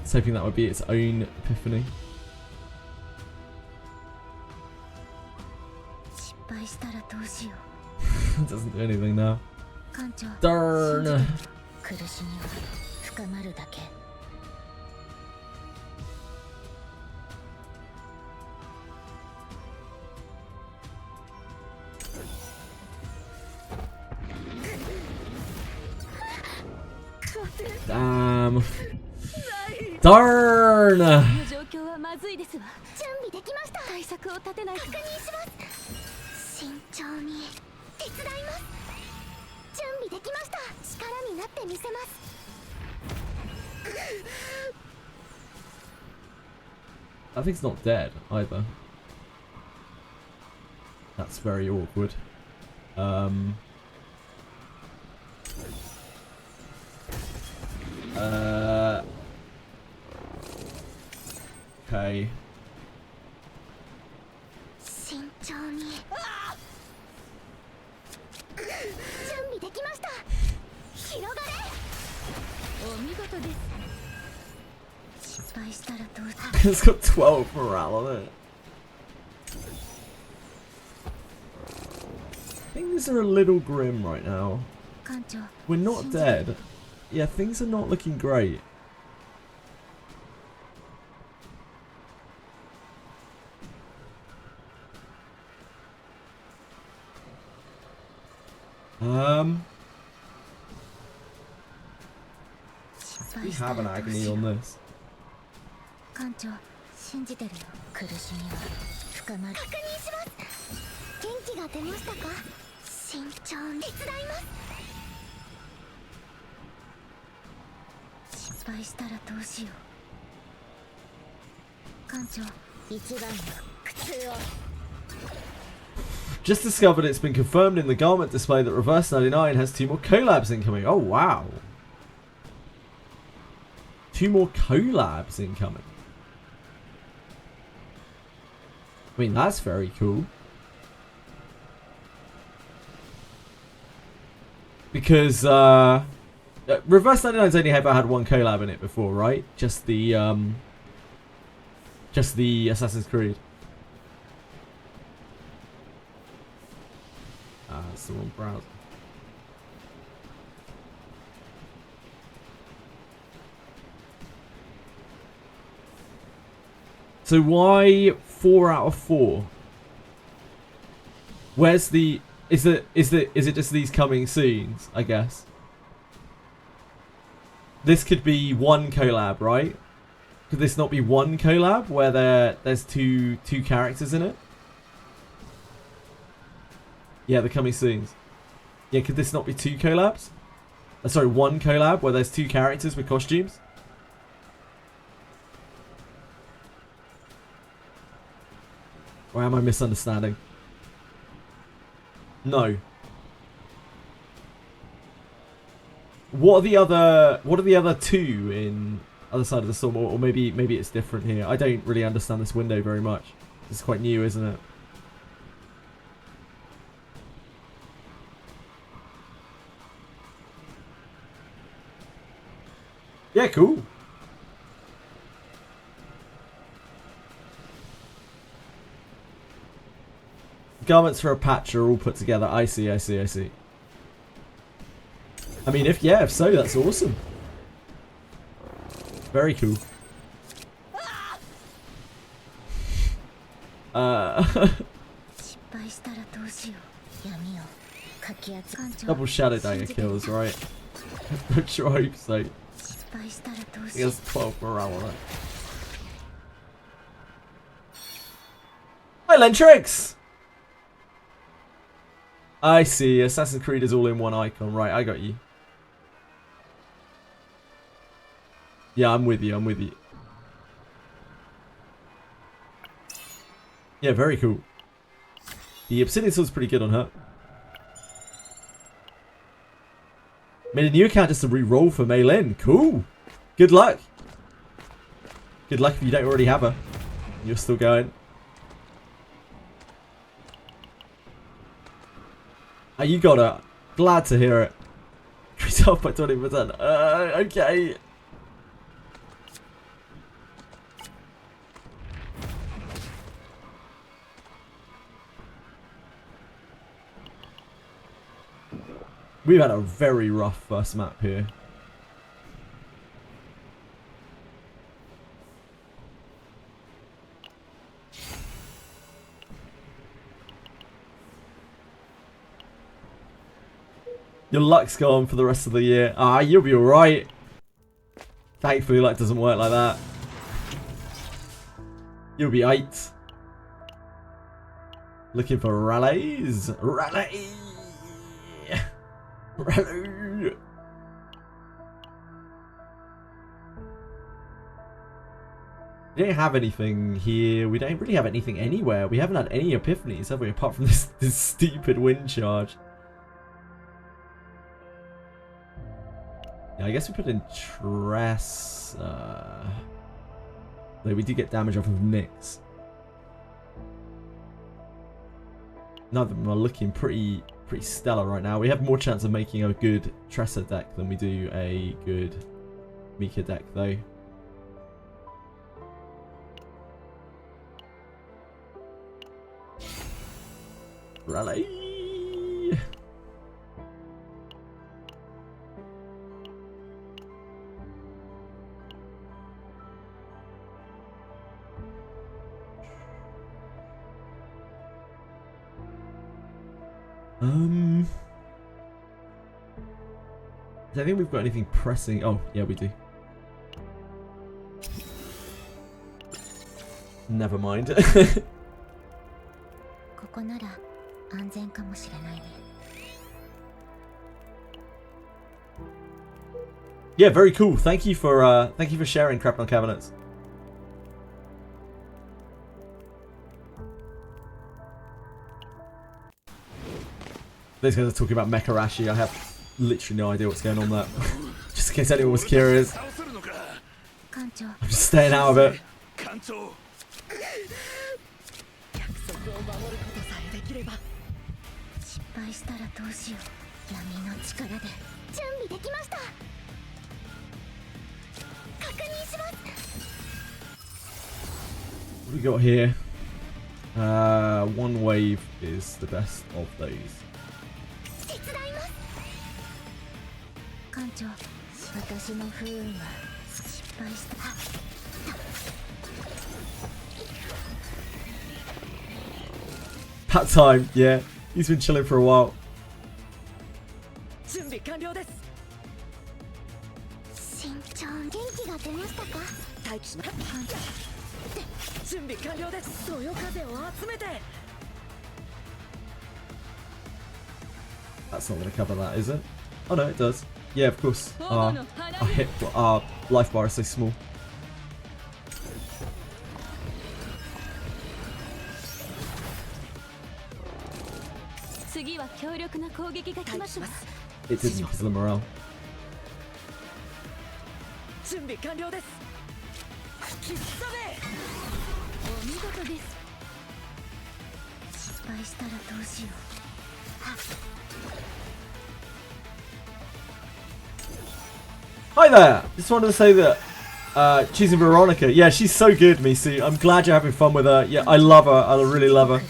was hoping that would be its own epiphany. It doesn't do anything now. Darn. Damn. Darn. 状況はまずいですわ。準備できました。対策を立てないと。確認します。慎重に手伝います。準備できました。力になってみせます。That thing's not dead either. That's very awkward. Okay. 慎重に。準備できました。広がれ。お見事です。失敗したらどうする。 It's got 12 morale on it. Things are a little grim right now. We're not dead. Yeah, things are not looking great. We have an agony on this. 艦長、信じてるよ。苦しみは深まる。確認します。元気が出ましたか？慎重に手伝います。失敗したらどうしよう。艦長、一番の苦痛を。 Just discovered it's been confirmed in the garment display that Reverse 99 has 2 more collabs incoming. Oh wow. 2 more collabs incoming. I mean, that's very cool. Because Reverse 99's only ever had 1 collab in it before, right? Just the Assassin's Creed. Ah, that's the wrong browser. So why 4 out of 4? Where's the... Is it just these coming soons, I guess? This could be one collab, right? Could this not be one collab where there's two characters in it? Yeah, the coming soons. Yeah, could this not be two collabs? Sorry, one collab where there's two characters with costumes? Or am I misunderstanding? No. What are the other two in other side of the storm? Or maybe it's different here. I don't really understand this window very much. It's quite new, isn't it? Yeah, cool. Garments for a patch are all put together. I see. I mean, if so, that's awesome. Very cool. Double shadow dagger kills, right? I'm sure I hope so. He has 12 morale on it. Hi, Lentrix! I see. Assassin's Creed is all in one icon. Right, I got you. Yeah, I'm with you. Yeah, very cool. The Obsidian Sword's pretty good on her. Made a new account just to re-roll for Maylin. Cool. Good luck. Good luck if you don't already have her. You're still going. Oh, you got her. Glad to hear it. Increase off by 20%. Okay. We've had a very rough first map here. Your luck's gone for the rest of the year. Ah, you'll be alright. Thankfully, luck doesn't work like that. You'll be 8. Looking for rallies. Rally! Rally! We don't have anything here. We don't really have anything anywhere. We haven't had any epiphanies, have we? Apart from this stupid wind charge. Yeah, I guess we put in Tress. Though we do get damage off of Nyx. None of them are looking pretty stellar right now. We have more chance of making a good Tressa deck than we do a good Mika deck, though. Rally! I don't think we've got anything pressing. Oh, yeah, we do. Never mind. Yeah, very cool. Thank you for sharing Crap on Cabinets. Those guys are talking about Mecharashi. I have literally no idea what's going on there. Just in case anyone was curious. I'm just staying out of it. What do we got here? One wave is the best of those. Pat time, yeah. He's been chilling for a while. 準備完了です。身長元気が出ましたか。待機します。準備完了です。そよ風を集めて。That's not going to cover that, is it? Oh no, it does. Yeah, of course. Our life bar is so small. It didn't because of the morale. 準備完了です。吹きすさめ。お見事です。失敗したらどうしよう。 Hi there! Just wanted to say that choosing Veronica, yeah, she's so good, Misu. I'm glad you're having fun with her. Yeah, I love her. I really love her.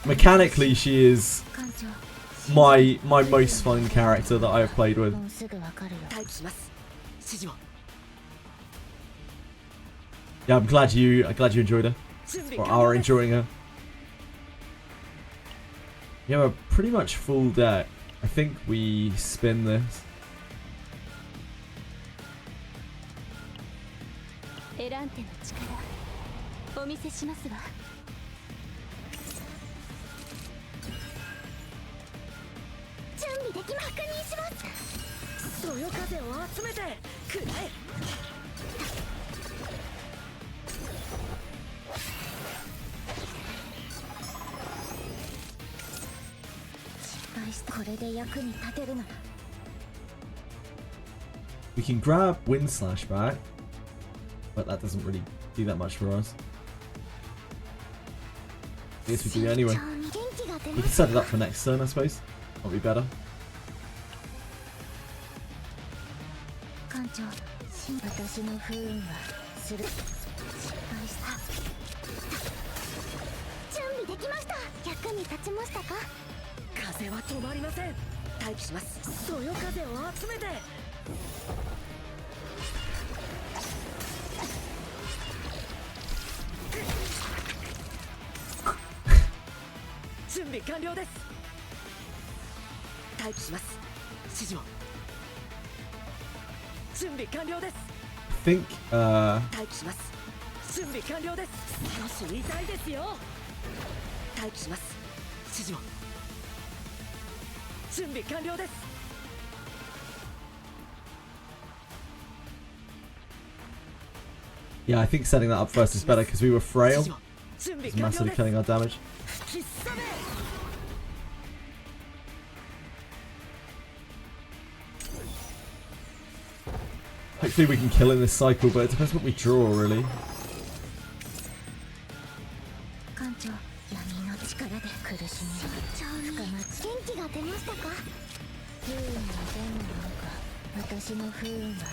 Mechanically, she is my most fun character that I have played with. Yeah, I'm glad you enjoyed her, or are enjoying her. You have a pretty much full deck. I think we spin this. エランテの力お見せしますわ。準備できます。確認します。そよ風を集めてくらえ。失敗した。これで役に立てるなら。 We can grab Wind Slash back. But that doesn't really do that much for us. I guess we do anyway. We can set it up for next turn, I suppose. That'll be better. I think yeah, I think setting that up first is better because we were frail. It's massively killing our damage. Hopefully we can kill in this cycle, but it depends what we draw, really.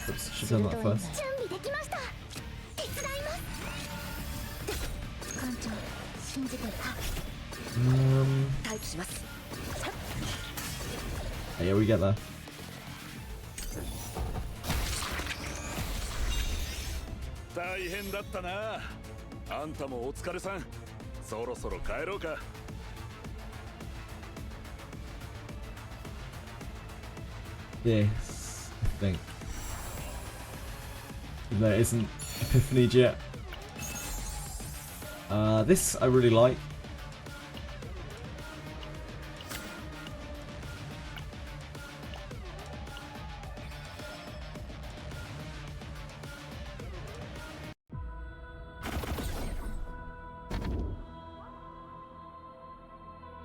Oops, should have done that first. Oh, yeah, we get there. 大変だったな。あんたもお疲れさん。そろそろ帰ろうか。This, I think. Even though it isn't Epiphany yet. This I really like.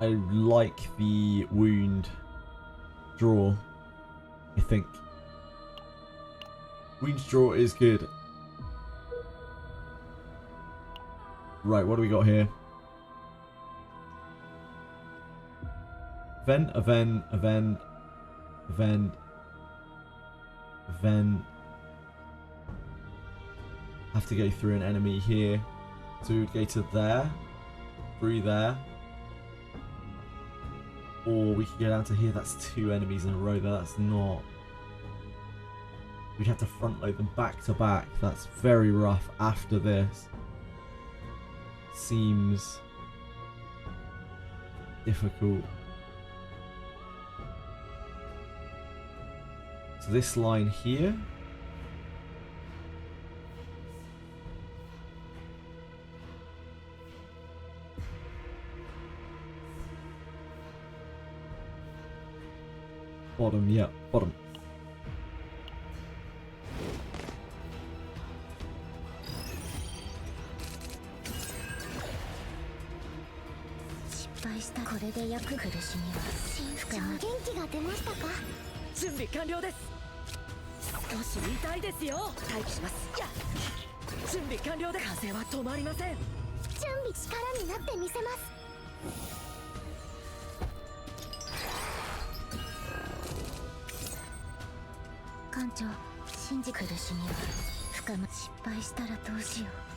I like the wound draw, I think. Wound draw is good. Right, what do we got here? Event, event, event, event, event. Have to go through an enemy here. So we would go to there, through there. Or we could go down to here. That's two enemies in a row there. That's not. We'd have to front load them back to back. That's very rough after this. Seems difficult. So this line here. Bottom, yeah, bottom.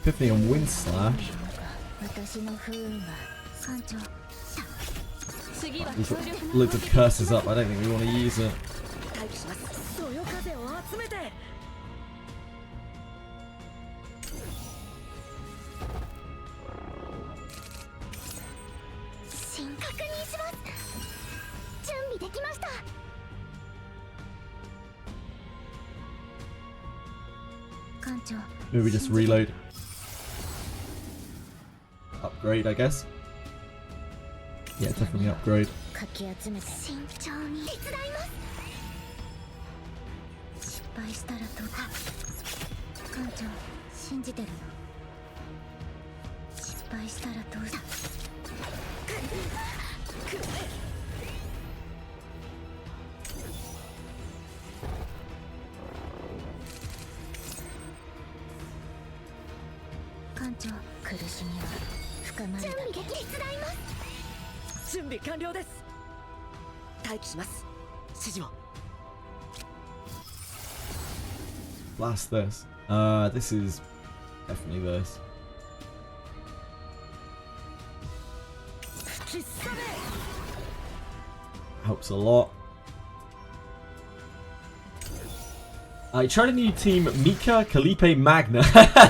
Epiphany on Wind Slash. We've got loads of curses up. I don't think we want to use it. Maybe just reload. Upgrade, I guess. Yeah, definitely upgrade. Blast this. This is definitely this. Helps a lot. I tried a new team, Mika, Kalipe, Magna.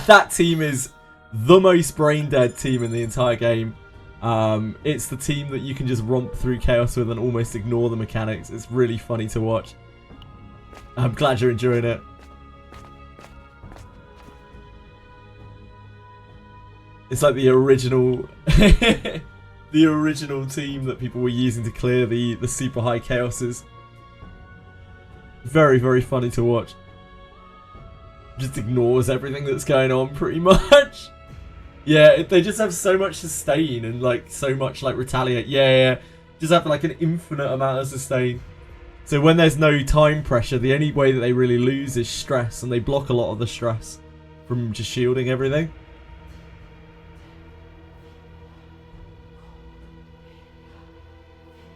That team is the most brain dead team in the entire game. It's the team that you can just romp through chaos with and almost ignore the mechanics. It's really funny to watch. I'm glad you're enjoying it. It's like the original the original team that people were using to clear the super high chaoses. Very, very funny to watch. Just ignores everything that's going on pretty much. Yeah, they just have so much sustain and like so much like retaliate. Yeah. Just have like an infinite amount of sustain. So when there's no time pressure, the only way that they really lose is stress, and they block a lot of the stress from just shielding everything.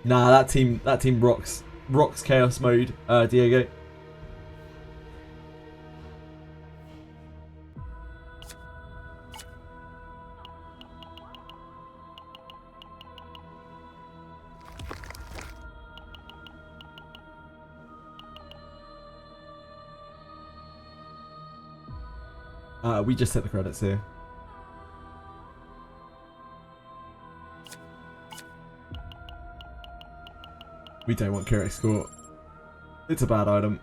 Nah, that team rocks chaos mode, Diego. We just hit the credits here. We don't want Kira Escort. It's a bad item.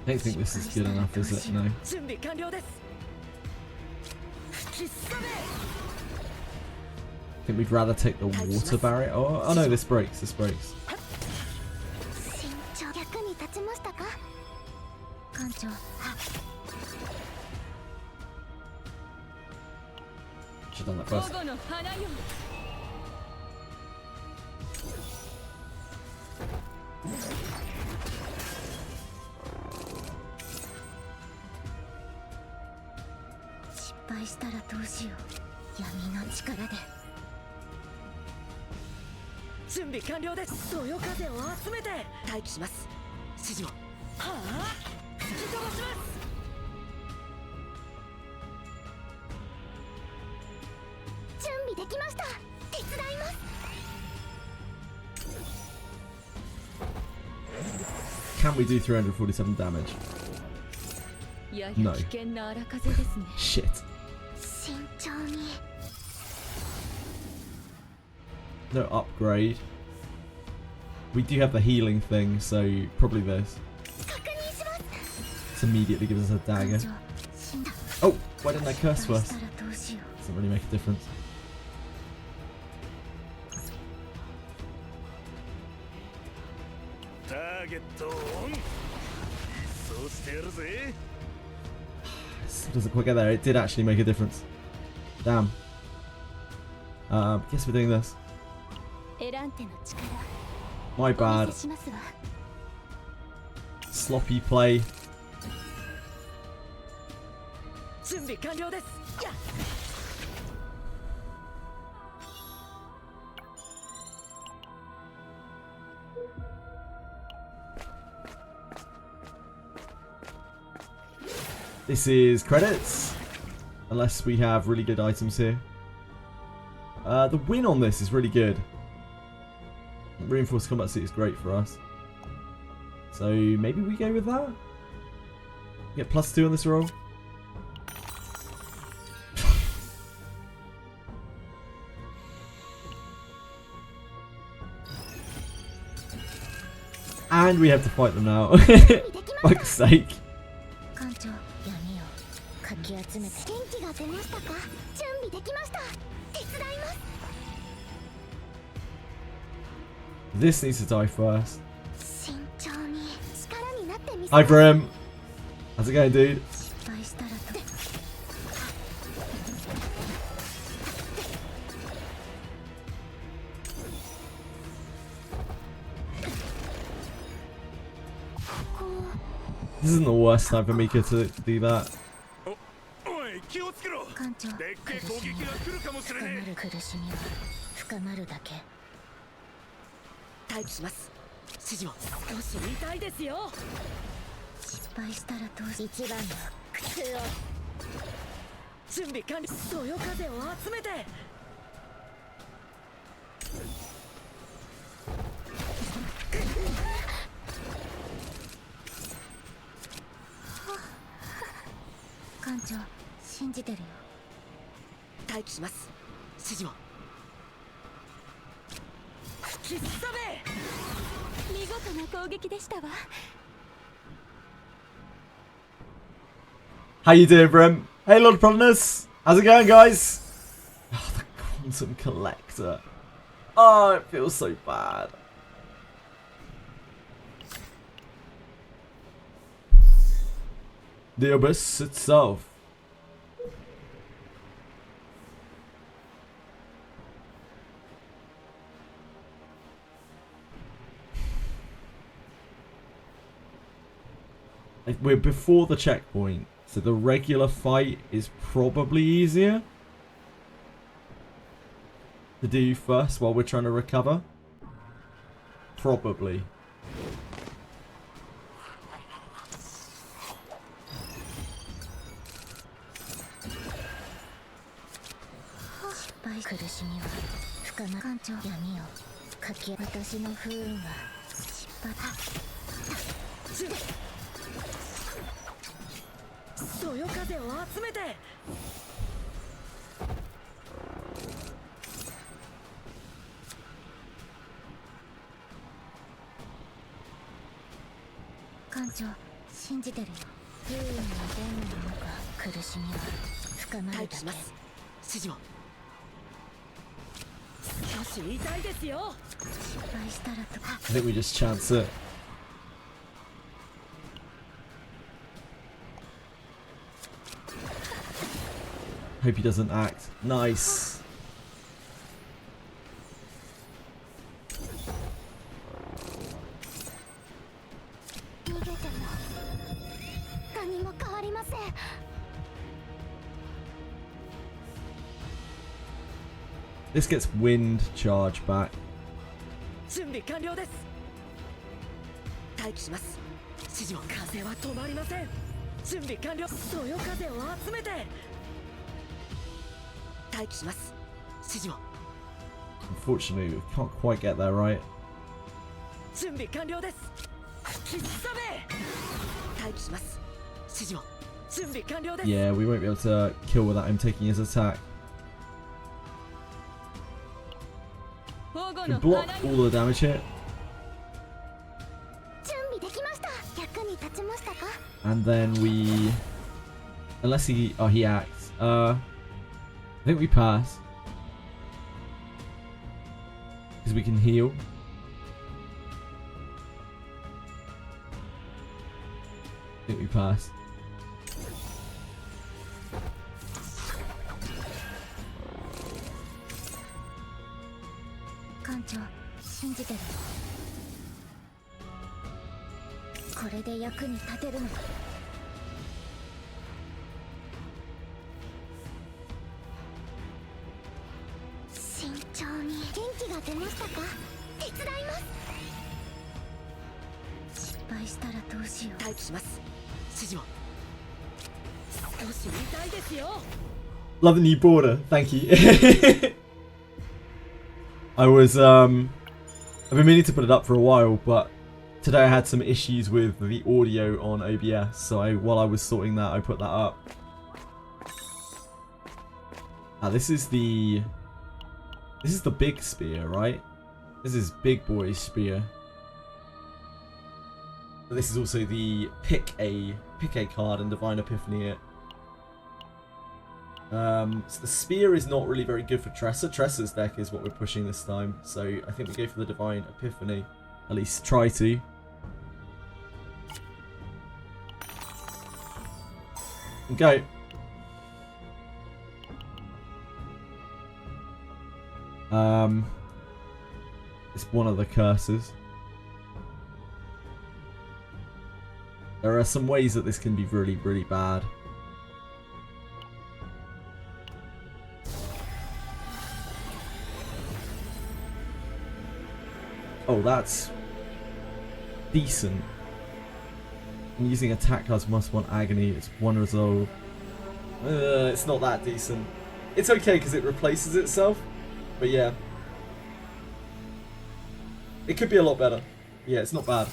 I don't think this is good enough, is it? No. I think we'd rather take the water barrier. Oh no, this breaks. This breaks. Should've done that first. 午後の花よ。失敗したらどうしよう。闇の力で。準備完了です。そよ風を集めて待機します。指示を。はあ、突き飛ばします。準備できました。手伝います。 Can we do 347 damage? やや No. 危険な荒風ですね。 Shit. 慎重に。 No upgrade. We do have the healing thing, so probably this. 確認します。 This immediately gives us a dagger. 死んだ。 Oh, why didn't I curse 失敗 first? したらどうしよ Doesn't really make a difference. ターゲットオン。一掃してやるぜ。 It doesn't quite get there. It did actually make a difference. Damn. Guess we're doing this. う。エランテの力。 My お bad. 見せしますわ。 Sloppy play. 準備完了です。やっ。 This is credits. Unless we have really good items here. The win on this is really good. Reinforced combat suit is great for us. So maybe we go with that? Get +2 on this roll. And we have to fight them now. Fuck's sake. 艦長、闇をかき集めて。元気が出ましたか？準備できました。手伝います。 This needs to die first. 慎重に力になってみせ Hi, Brim. How's it going, dude? 失敗したらと。 This isn't the worst time for Mika to do that. おい、気をつけろ。艦長、でっけえ攻撃が来るかもしれ深ねまる苦しみは深まるだけ。待機します。指示を。少し痛いですよ。失敗したらどうし。一番の苦痛を。準備完了。そよ風を集めて。 艦長、信じてるよ。待機します。指示を。吹きすさめ。見事な攻撃でしたわ。 How you doing, Brim? Hey, Lord Prominus. How's it going, guys? Oh, the Quantum Collector. Oh, it feels so bad. The Abyss itself. We're before the checkpoint, so the regular fight is probably easier to do first while we're trying to recover. Probably. Bye. そよ風を集めて。艦長、信じてるよ。不運に出んのか苦しみは深まるだけ。指示を。少し痛いですよ。失敗したらとか。 I think we just chance it. Hope he doesn't act. Nice. This gets wind charge back. 準備完了です。待機します。指示を風は止まりません。準備完了。そよ風を集めて。待機します。指示を。Unfortunately, we can't quite get there right. 準備完了です。吹きさめ。待機します。指示を。準備完了です。Yeah, we won't be able to kill without him taking his attack. We block all the damage here. And then we... Unless he... Oh, he acts. I think we pass. Because we can heal. I think we pass. Love the new border, thank you. I was I've been meaning to put it up for a while, but today I had some issues with the audio on OBS, so while I was sorting that, I put that up. This is the big spear, right? This is big boy's spear. But this is also the pick a card in Divine Epiphany. So the spear is not really very good for Tressa. Tressa's deck is what we're pushing this time, so I think we go for the Divine Epiphany. At least try to. And go. It's one of the curses. There are some ways that this can be really, really bad. Oh, that's decent. I'm using attack cards +1 agony. It's 1 resolve. It's not that decent. It's okay because it replaces itself. But yeah. It could be a lot better. Yeah, it's not bad.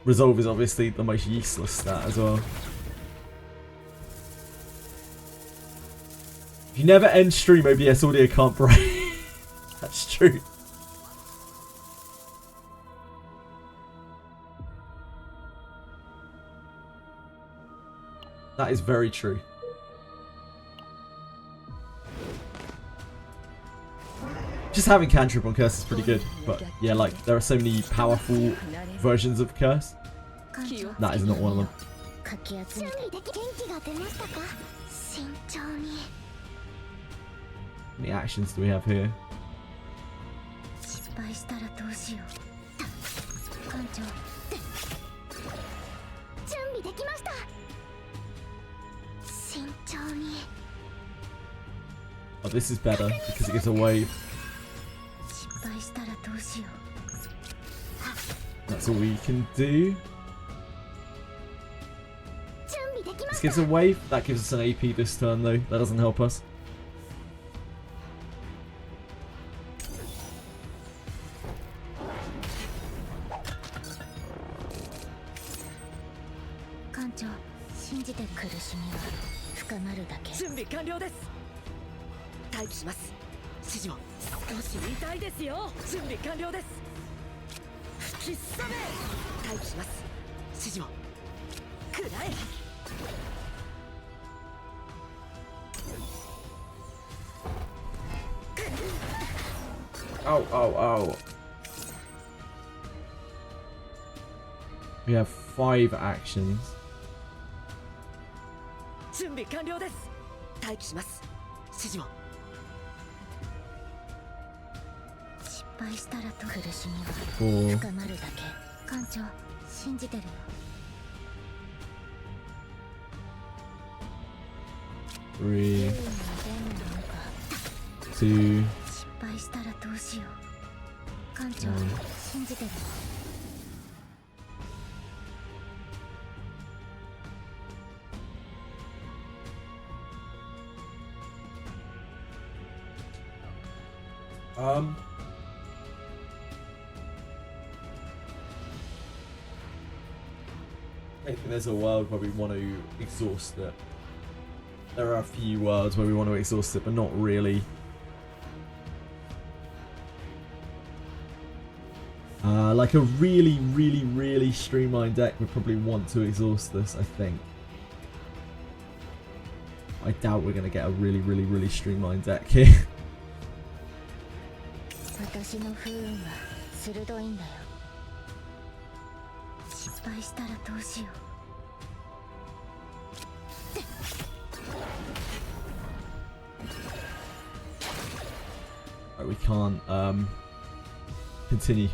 Resolve is obviously the most useless stat as well. If you never end stream, OBS audio can't break. That's true. That is very true. Just having cantrip on Curse is pretty good, but yeah, like there are so many powerful versions of Curse. That is not one of them. How many actions do we have here? Oh, this is better because it gives a wave. That's all we can do. This gives a wave. That gives us an AP this turn though. That doesn't help us. Ow, ow, ow. We have 5 actions. 準備完了です。待機します。指示を。失敗したらと苦しみは 4, 深まるだけ。艦長信じてるよ。 3, 優位の弁なのか。 2, 失敗したらどうしよう。艦長信じてるよ。 I think there's a world where we want to exhaust it. There are a few worlds where we want to exhaust it, but not really. Like a really streamlined deck would probably want to exhaust this, I think. I doubt we're going to get a really streamlined deck here. 私の不運は鋭いんだよ。失敗したらどうしよう。 We can't continue.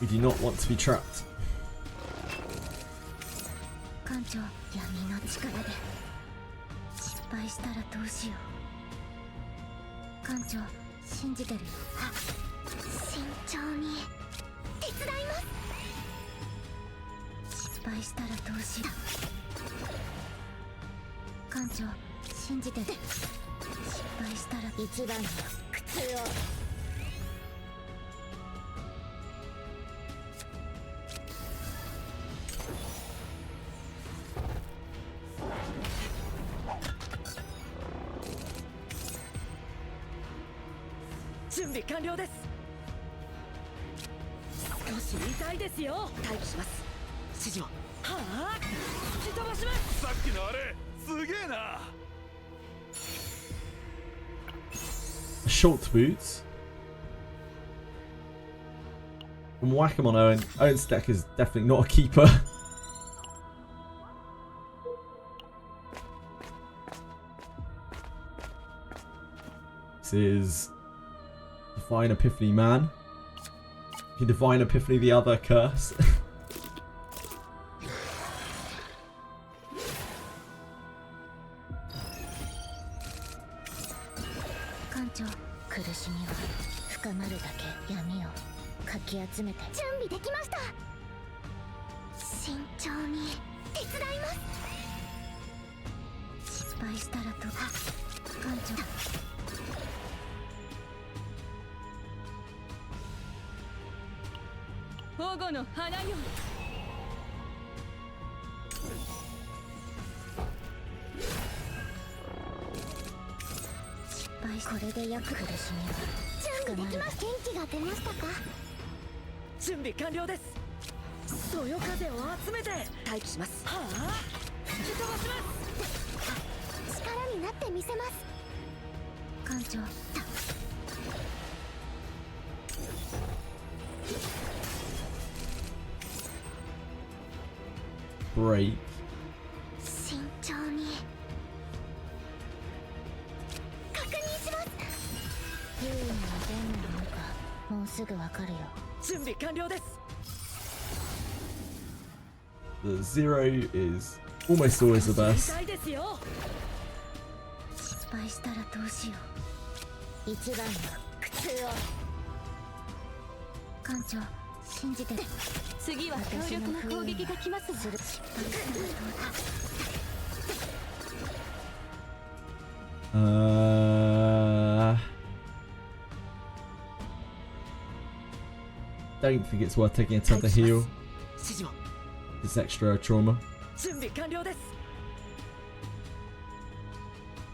We do not want to be trapped. 艦長闇の力で失敗したらどうしよう。艦長信じてるよ。慎重に手伝います。失敗したらどうしよう。艦長信じてる。失敗したら一番の苦痛を。準備完了です。少し痛いですよ。待機します。指示を。はあ、吹き飛ばします。さっきのあれすげえな。 Short boots. And whack him on Owen. Owen's deck is definitely not a keeper. This is Divine Epiphany Man. You can Divine Epiphany the other curse. 艦長苦しみは深まるだけ。闇をかき集めて。準備できました。慎重に手伝います。失敗したらと。艦長保護の花よ。失敗。これで約苦しみは深まる。元気が出ましたか。準備完了です。そよ風を集めて待機します。はあ、吹き飛ばします。力になってみせます。艦長Break. 慎重に確認します。優位の弁なのかもうすぐわかるよ。準備完了です。 The 0 is almost always the best. 痛いですよ。失敗したらどうしよう。一番の苦痛を。艦長信じてる。次は強力な攻撃が来ますわ。失敗したらどうだ。Don't think it's worth taking a turn to heal. 指示を。 It's extra trauma. 準備完了です。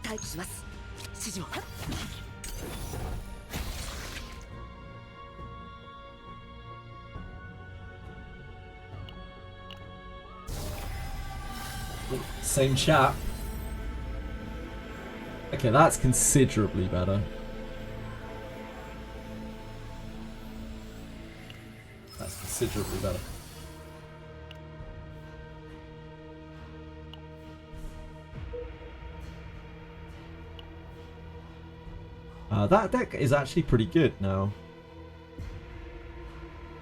待機します。指示を。 Same chat. Okay, that's considerably better. That's considerably better. That deck is actually pretty good now.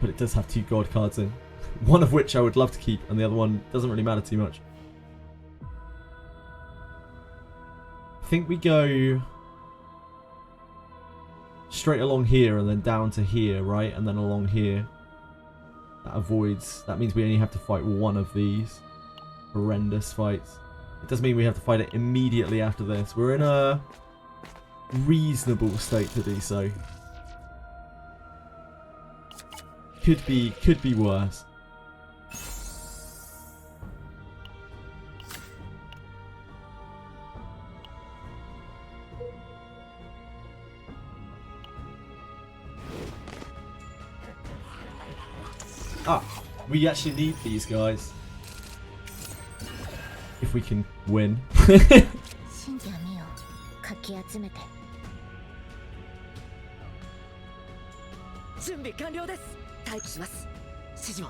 But it does have 2 god cards in. One of which I would love to keep, and the other one doesn't really matter too much. I think we go straight along here and then down to here, right? And then along here. That avoids... That means we only have to fight one of these horrendous fights. It does mean we have to fight it immediately after this. We're in a reasonable state to do so. Could be worse. Ah, we actually need these guys. If we can win. 信じゃみよかき集めて準備完了です。待機します。指示を。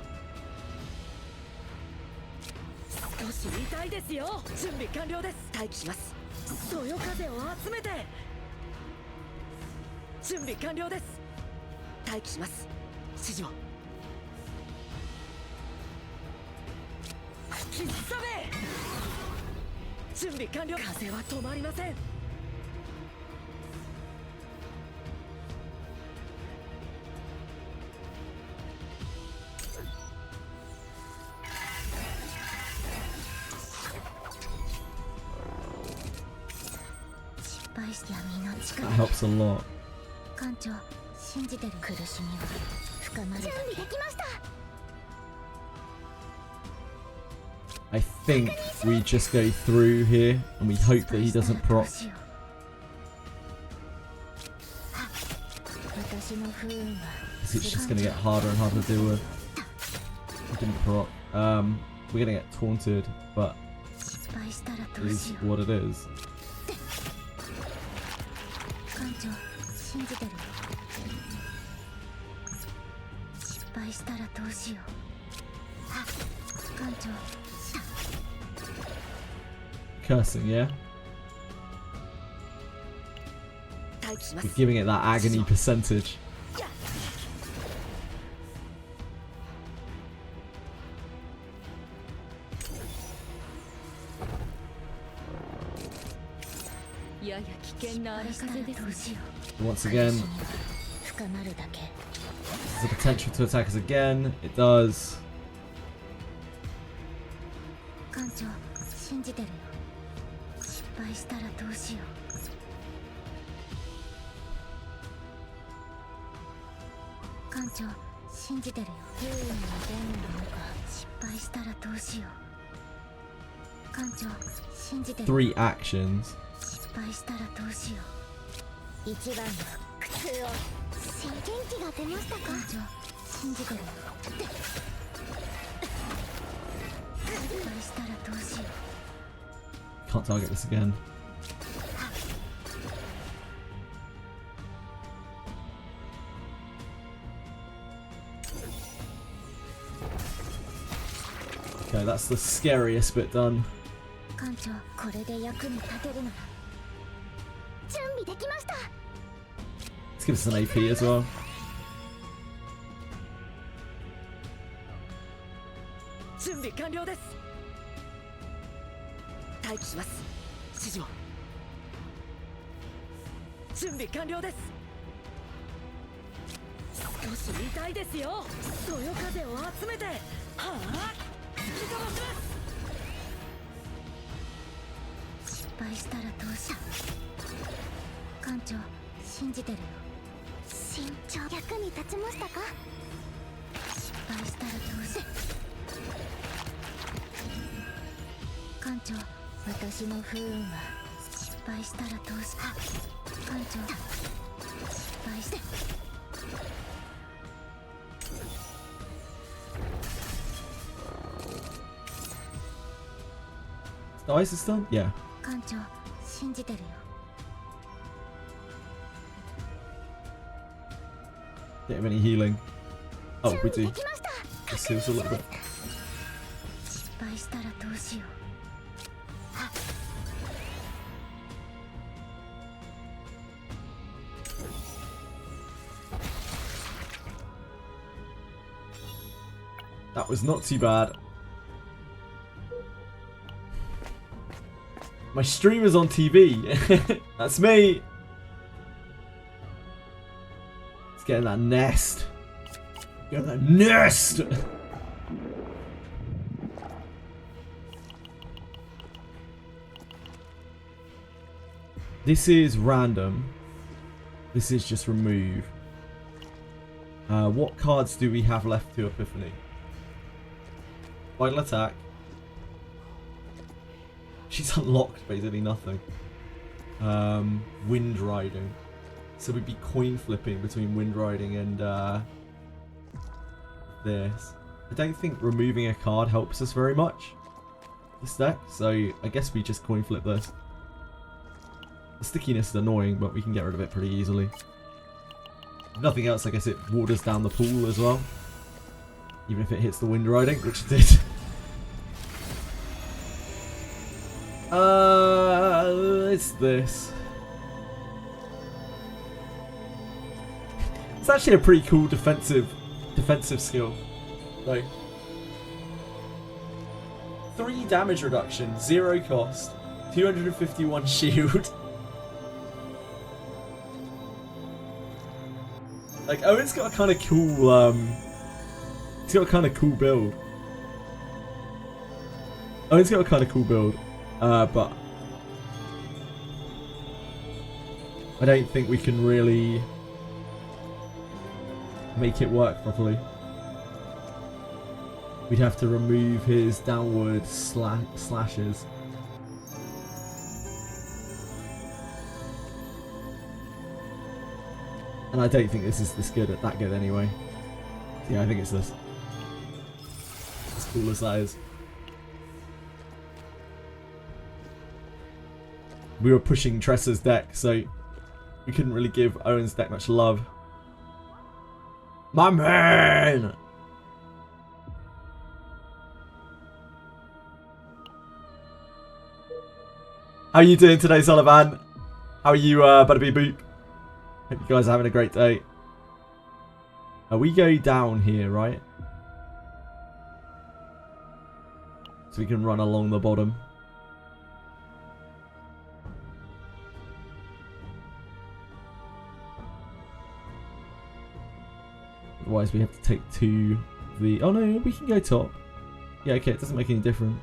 少し痛いですよ。準備完了です。待機します。そよ風を集めて。準備完了です。待機します。指示を。吹きすさめ。準備完了。風は止まりません。That helps a lot. 艦長信じてる。苦しみは深まる。準備できました。 I think we just go through here and we hope that he doesn't proc. 私の不運は It's just going to get harder and harder to deal with. He didn't proc. We're going to get taunted, but 失敗したらど it う is しよう。 what it is. 艦長信じてるよ。失敗したらどうしよう。艦長 Cursing, yeah? 待機します。 We're giving it that agony percentage. やや危険な荒風です。どうしよう。 Once again, 深まるだけ。 there's the potential to attack us again. It does. 艦長信じてるよ。失敗したらどうしよう。艦長信じてるよ。不運に出んのか。失敗したらどうしよう。艦長信じてる。 3 actions. 失敗したらどうしよう。一番の苦痛を。新元気が出ましたか。艦長信じてるよ。失敗したらどうしよう。 Can't target this again. Okay, that's the scariest bit done. 艦長これで役に立てるなら。準備できました。 Let's give us an AP as well. 準備完了です。待機します。指示を。準備完了です。少し痛いですよ。そよ風を集めて。はあ、吹き飛ばします。失敗したらどうしよう。艦長信じてるよ。慎重。役に立ちましたか。失敗したらどうしよう。艦長私の不運は失敗したらどうしよう。艦長失敗して。 Dice is done? Yeah. 艦長信じてるよ。 Get him any healing. Oh, we do. Let's see us a little bit. 失敗したらどうしよう。 That was not too bad. My streamer's on TV. That's me. Let's get in that nest. Get in that nest. This is random. This is just remove. What cards do we have left to Epiphany? Vital attack. She's unlocked basically nothing. Wind riding. So we'd be coin flipping between wind riding and this. I don't think removing a card helps us very much this deck, so I guess we just coin flip this. The stickiness is annoying, but we can get rid of it pretty easily. If nothing else, I guess it waters down the pool as well. Even if it hits the wind riding, which it did. It's this. It's actually a pretty cool defensive skill. Like 3 damage reduction, 0 cost, 251 shield. Like Owen's got a kind of cool he's got a kind of cool build. Owen's got a kind of cool build. But I don't think we can really make it work properly. We'd have to remove his downward slashes. And I don't think this is that good anyway. Yeah, I think it's this. As cool as that is. We were pushing Tressa's deck, so we couldn't really give Owen's deck much love. My man! How are you doing today, Sullivan? How are you, Butterby Boop? Hope you guys are having a great day. We go down here, right? So we can run along the bottom. Otherwise we have to take 2 of the... Oh no, we can go top. Yeah, okay, it doesn't make any difference.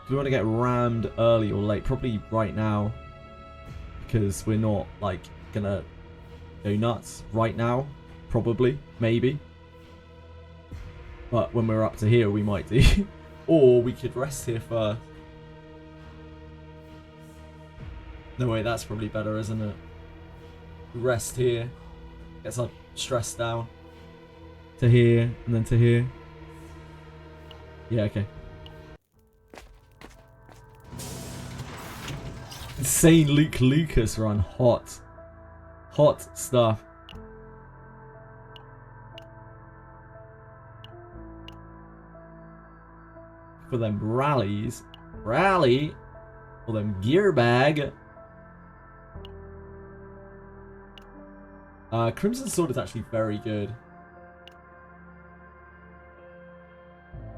Do we want to get rammed early or late? Probably right now. Because we're not, like, gonna go nuts right now. Probably. Maybe. But when we're up to here, we might do. Or we could rest here first. No, wait, that's probably better, isn't it? Rest here. Gets our stress down. To here, and then to here. Yeah, okay. Insane Luke Lucas run. Hot. Hot stuff. For them rallies. Rally. For them gear bag. Crimson Sword is actually very good.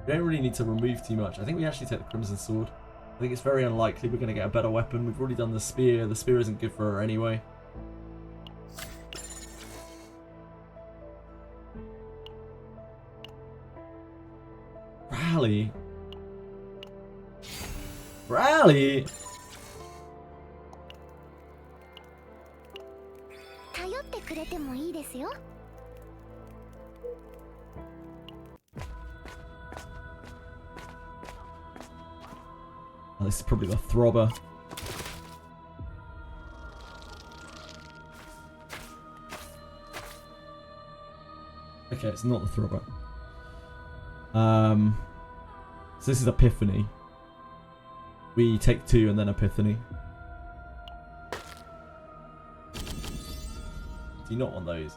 We don't really need to remove too much. I think we actually take the Crimson Sword. I think it's very unlikely we're going to get a better weapon. We've already done the spear. The spear isn't good for her anyway. Rally. Rally. Oh, this is probably the throbber. Okay, it's not the throbber. So this is Epiphany. We take 2 and then Epiphany. Do you not want those?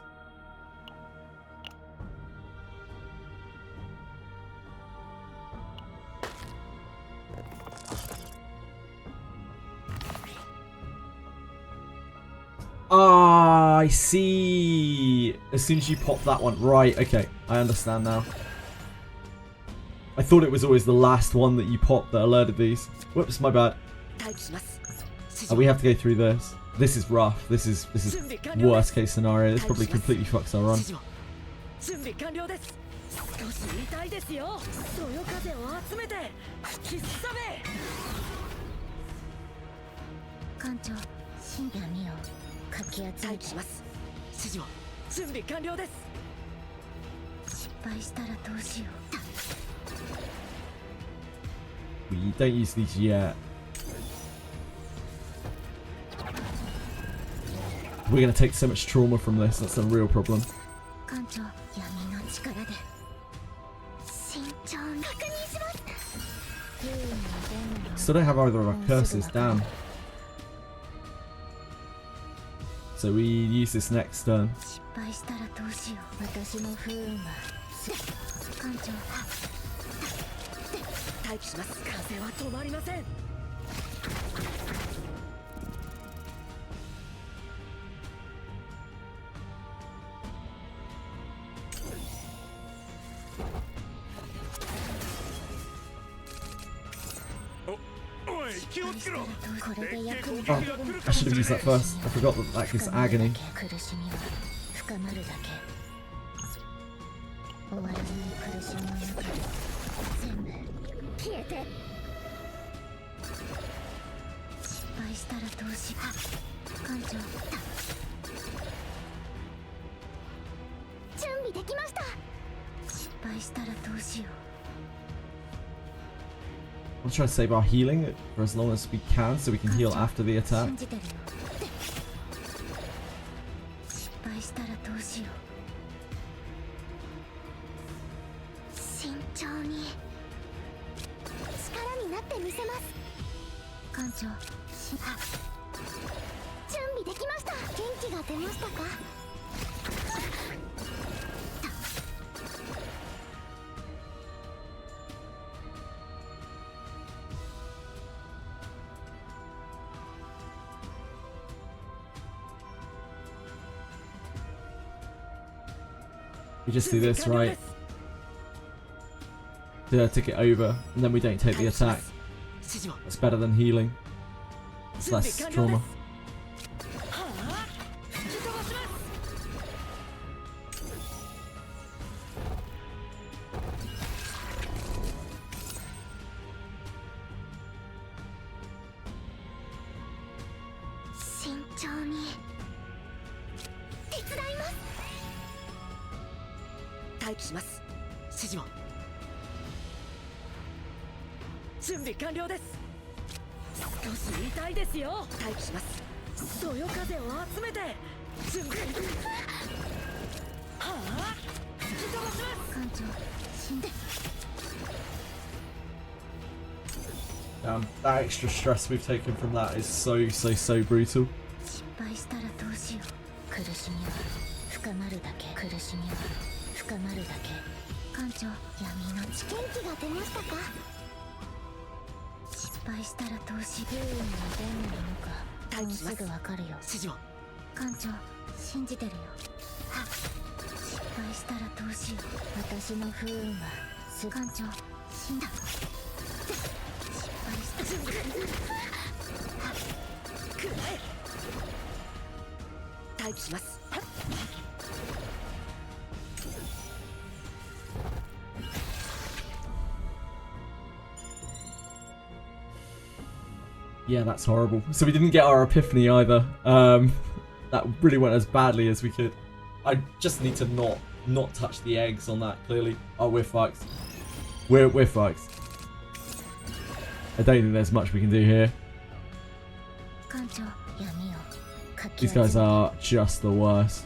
Ah, I see. As soon as you pop that one. Right, okay. I understand now. I thought it was always the last one that you popped that alerted these. Whoops, my bad. Oh, we have to go through this. This is rough. This is worst case scenario. This probably completely fucks our run. 準備完了です。少し痛いですよ。そよ風を集めて吹きすさめ。艦長、深夜闇をかき集め待機します。指示を準備完了です。失敗したらどうしよう。 We don't use these yet. We're gonna take so much trauma from this. That's a real problem. 艦長、闇の力で慎重に確認します。 Still don't have either of our curses. Damn. So we use this next turn. 失敗したらどうしよう。私の不運が。艦長。 待機します。風は止まりません。おい、気をつけろ。これで役に Oh, I should have used that first. I forgot that that gives agony. 苦しみは深まるだけ。終わらない苦しみの中で全部消えて。失敗したらどうしよう。艦長。準備できました。失敗したらどうしよう。 We'll try to save our healing for as long as we can so we can heal after the attack. 信じてるよ。失敗したらどうしよう。慎重に力になってみせます。艦長、準備できました。元気が出ましたか。 We just do this, right? To tick it over, and then we don't take the attack. That's better than healing. It's less trauma. Damn, that extra stress we've taken from that is so brutal. 失敗したらどうしよう。苦しみは深まるだけ。苦しみは深まるだけ。艦長、闇の元気が出ましたか。失敗したらどうしよう。不運がどんなものかもうすぐわかるよ。艦長、信じてるよ。失敗したらどうしよう。私の不運は艦長、死んだ。 待機します。Yeah, that's horrible. So we didn't get our epiphany either. That really went as badly as we could. I just need to not touch the eggs on that. Clearly, oh, we're fucked. We're fucked. I don't think there's much we can do here. These guys are just the worst.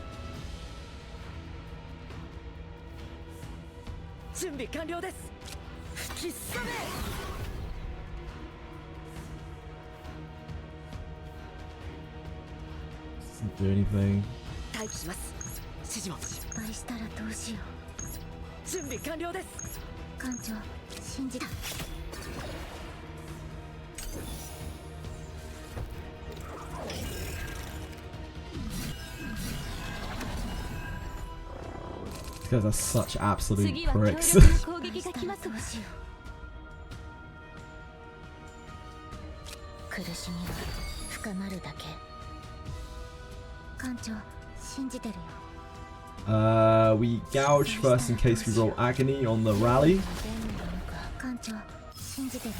準備完了です。吹きすさめ Doesn't do anything. 待機します。指示を。失敗したらどうしよ準備完了です。う。艦長、信じた。These guys are such absolute 次は強力 pricks. な攻撃が来ます。どうしよう。苦しみは深まるだけ。艦長、信じてるよ。We gouge first in case we roll agony on the rally, 艦長、信じてる。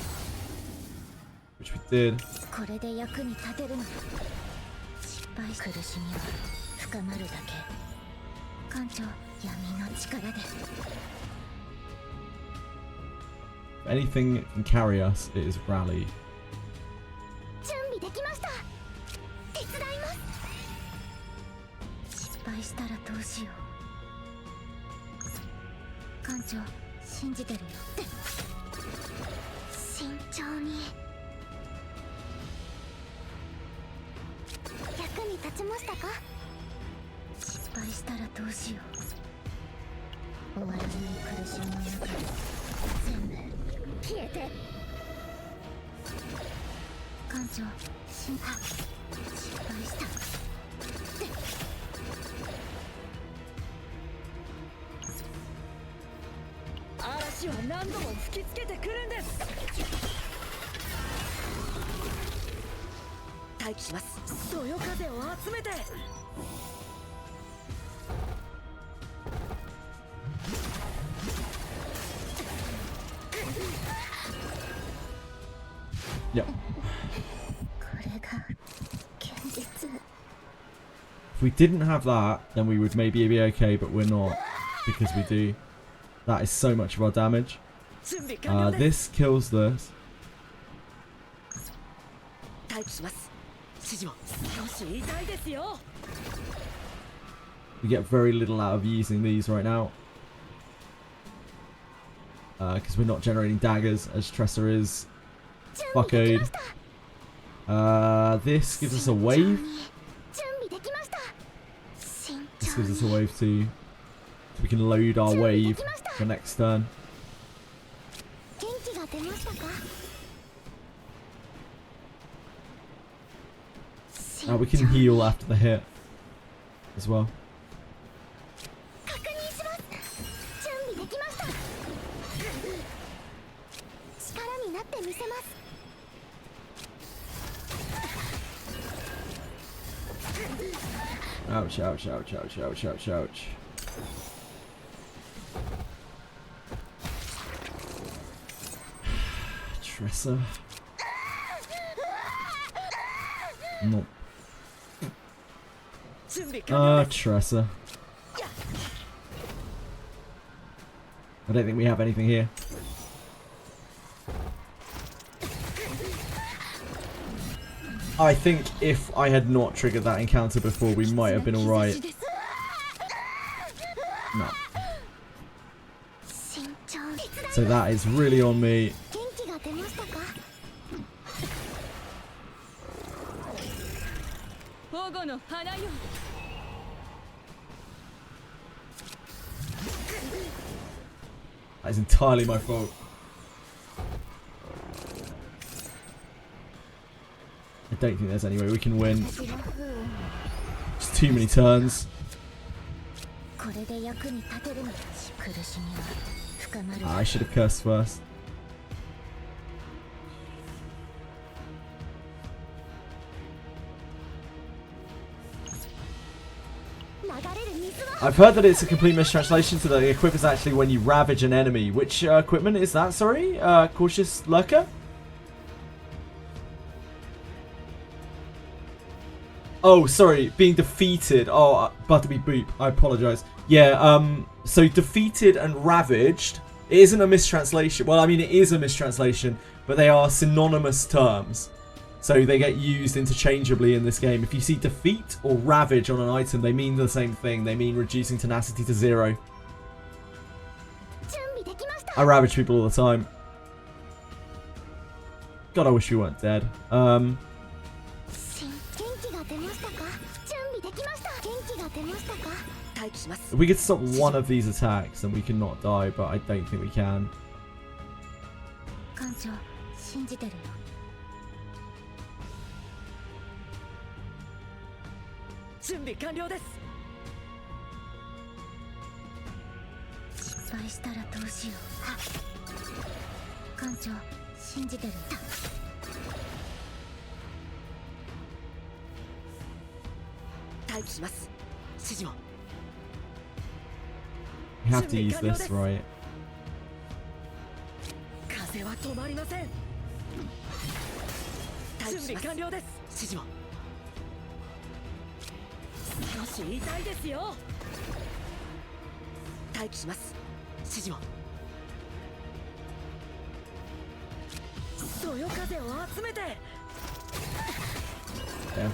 which we did. これで役に立てるの。失敗し苦しみは深まるだけ。艦長、闇の力で。 If anything can carry us, it is rally. 準備できました。手伝います。失敗したらどうしよう。艦長、信じてるよ。慎重に。役に立ちましたか。失敗したらどうしよう。終わらない苦しみの中で全部消えて。艦長、失敗した。嵐は何度も吹きつけてくるんです。待機します。そよ風を集めて。 Yep. これが現実。 If we didn't have that, then we would maybe be okay, but we're not, because we do. That is so much of our damage. 準備完了です。 This kills this. 待機します。指示を。少し痛いですよ。 We get very little out of using these right now. Because we're not generating daggers, as Tressa is fuckoed. This gives us a wave. This gives us a wave too. So we can load our wave for next turn. We can heal after the hit as well. Ouch, ouch, ouch, ouch, ouch, ouch, ouch. Tressa. No. Tressa. I don't think we have anything here. I think if I had not triggered that encounter before, we might have been alright. No. So that is really on me. That is entirely my fault. I don't think there's any way we can win. Just too many turns. I should have cursed first. I've heard that it's a complete mistranslation, so the equip is actually when you ravage an enemy. Which equipment is that, sorry? Cautious Lurker? Oh, sorry, being defeated. Oh, Butterby Boop, I apologise. Yeah, so defeated and ravaged, it isn't a mistranslation. Well, I mean, it is a mistranslation, but they are synonymous terms. So they get used interchangeably in this game. If you see defeat or ravage on an item, they mean the same thing. They mean reducing tenacity to 0. I ravage people all the time. God, I wish we weren't dead. If we could stop one of these attacks, then we can not die, but I don't think we can. We have to use this, right? Yeah.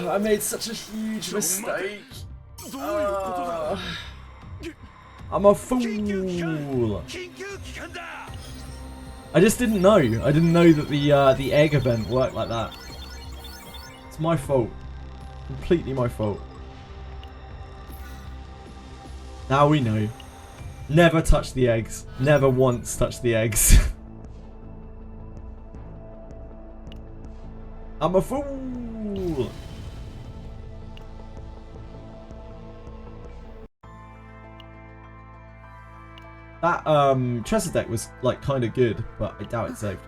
I made such a huge mistake. I'm a fool. I just didn't know. I didn't know that the egg event worked like that. It's my fault. Completely my fault. Now we know. Never touch the eggs. Never once touch the eggs. I'm a fool. That Tressa deck was like kind of good, but I doubt it's saved.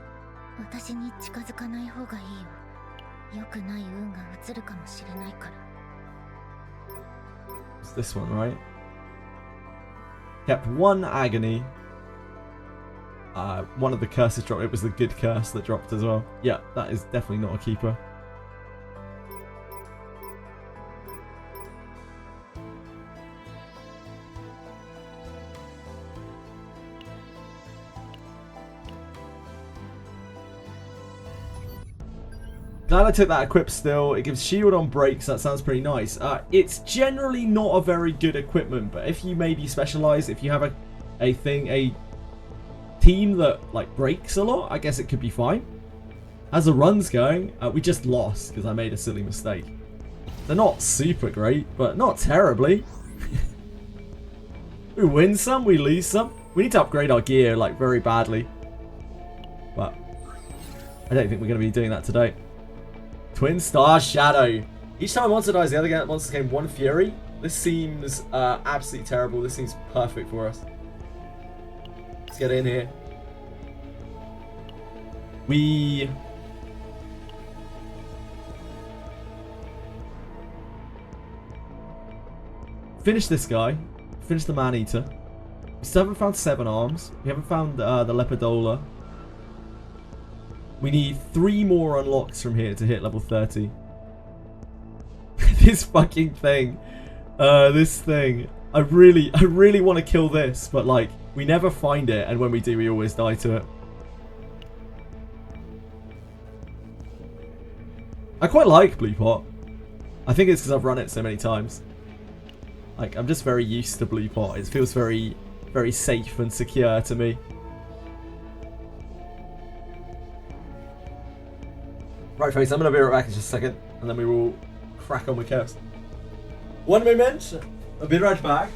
It's this one, right? Kept one agony. One of the curses dropped. It was the good curse that dropped as well. Yeah, that is definitely not a keeper. Glad I took that equip still. It gives shield on breaks. That sounds pretty nice. It's generally not a very good equipment, but if you maybe specialize, if you have a team that like breaks a lot, I guess it could be fine. As the run's going, we just lost because I made a silly mistake. They're not super great, but not terribly. We win some, we lose some. We need to upgrade our gear like very badly, but I don't think we're going to be doing that today. Twin Star Shadow. Each time a monster dies, the other monsters gain 1 fury. This seems absolutely terrible. This seems perfect for us. Let's get in here. We finish this guy. Finish the Man-Eater. We still haven't found 7 arms. We haven't found the Lepidola. We need 3 more unlocks from here to hit level 30. This fucking thing. This thing. I really want to kill this, but like, we never find it, and when we do, we always die to it. I quite like Blue Pot. I think it's because I've run it so many times. Like, I'm just very used to Blue Pot. It feels very, very safe and secure to me. Right, folks, I'm going to be right back in just a second, and then we will crack on with chaos. One moment, I'll be right back.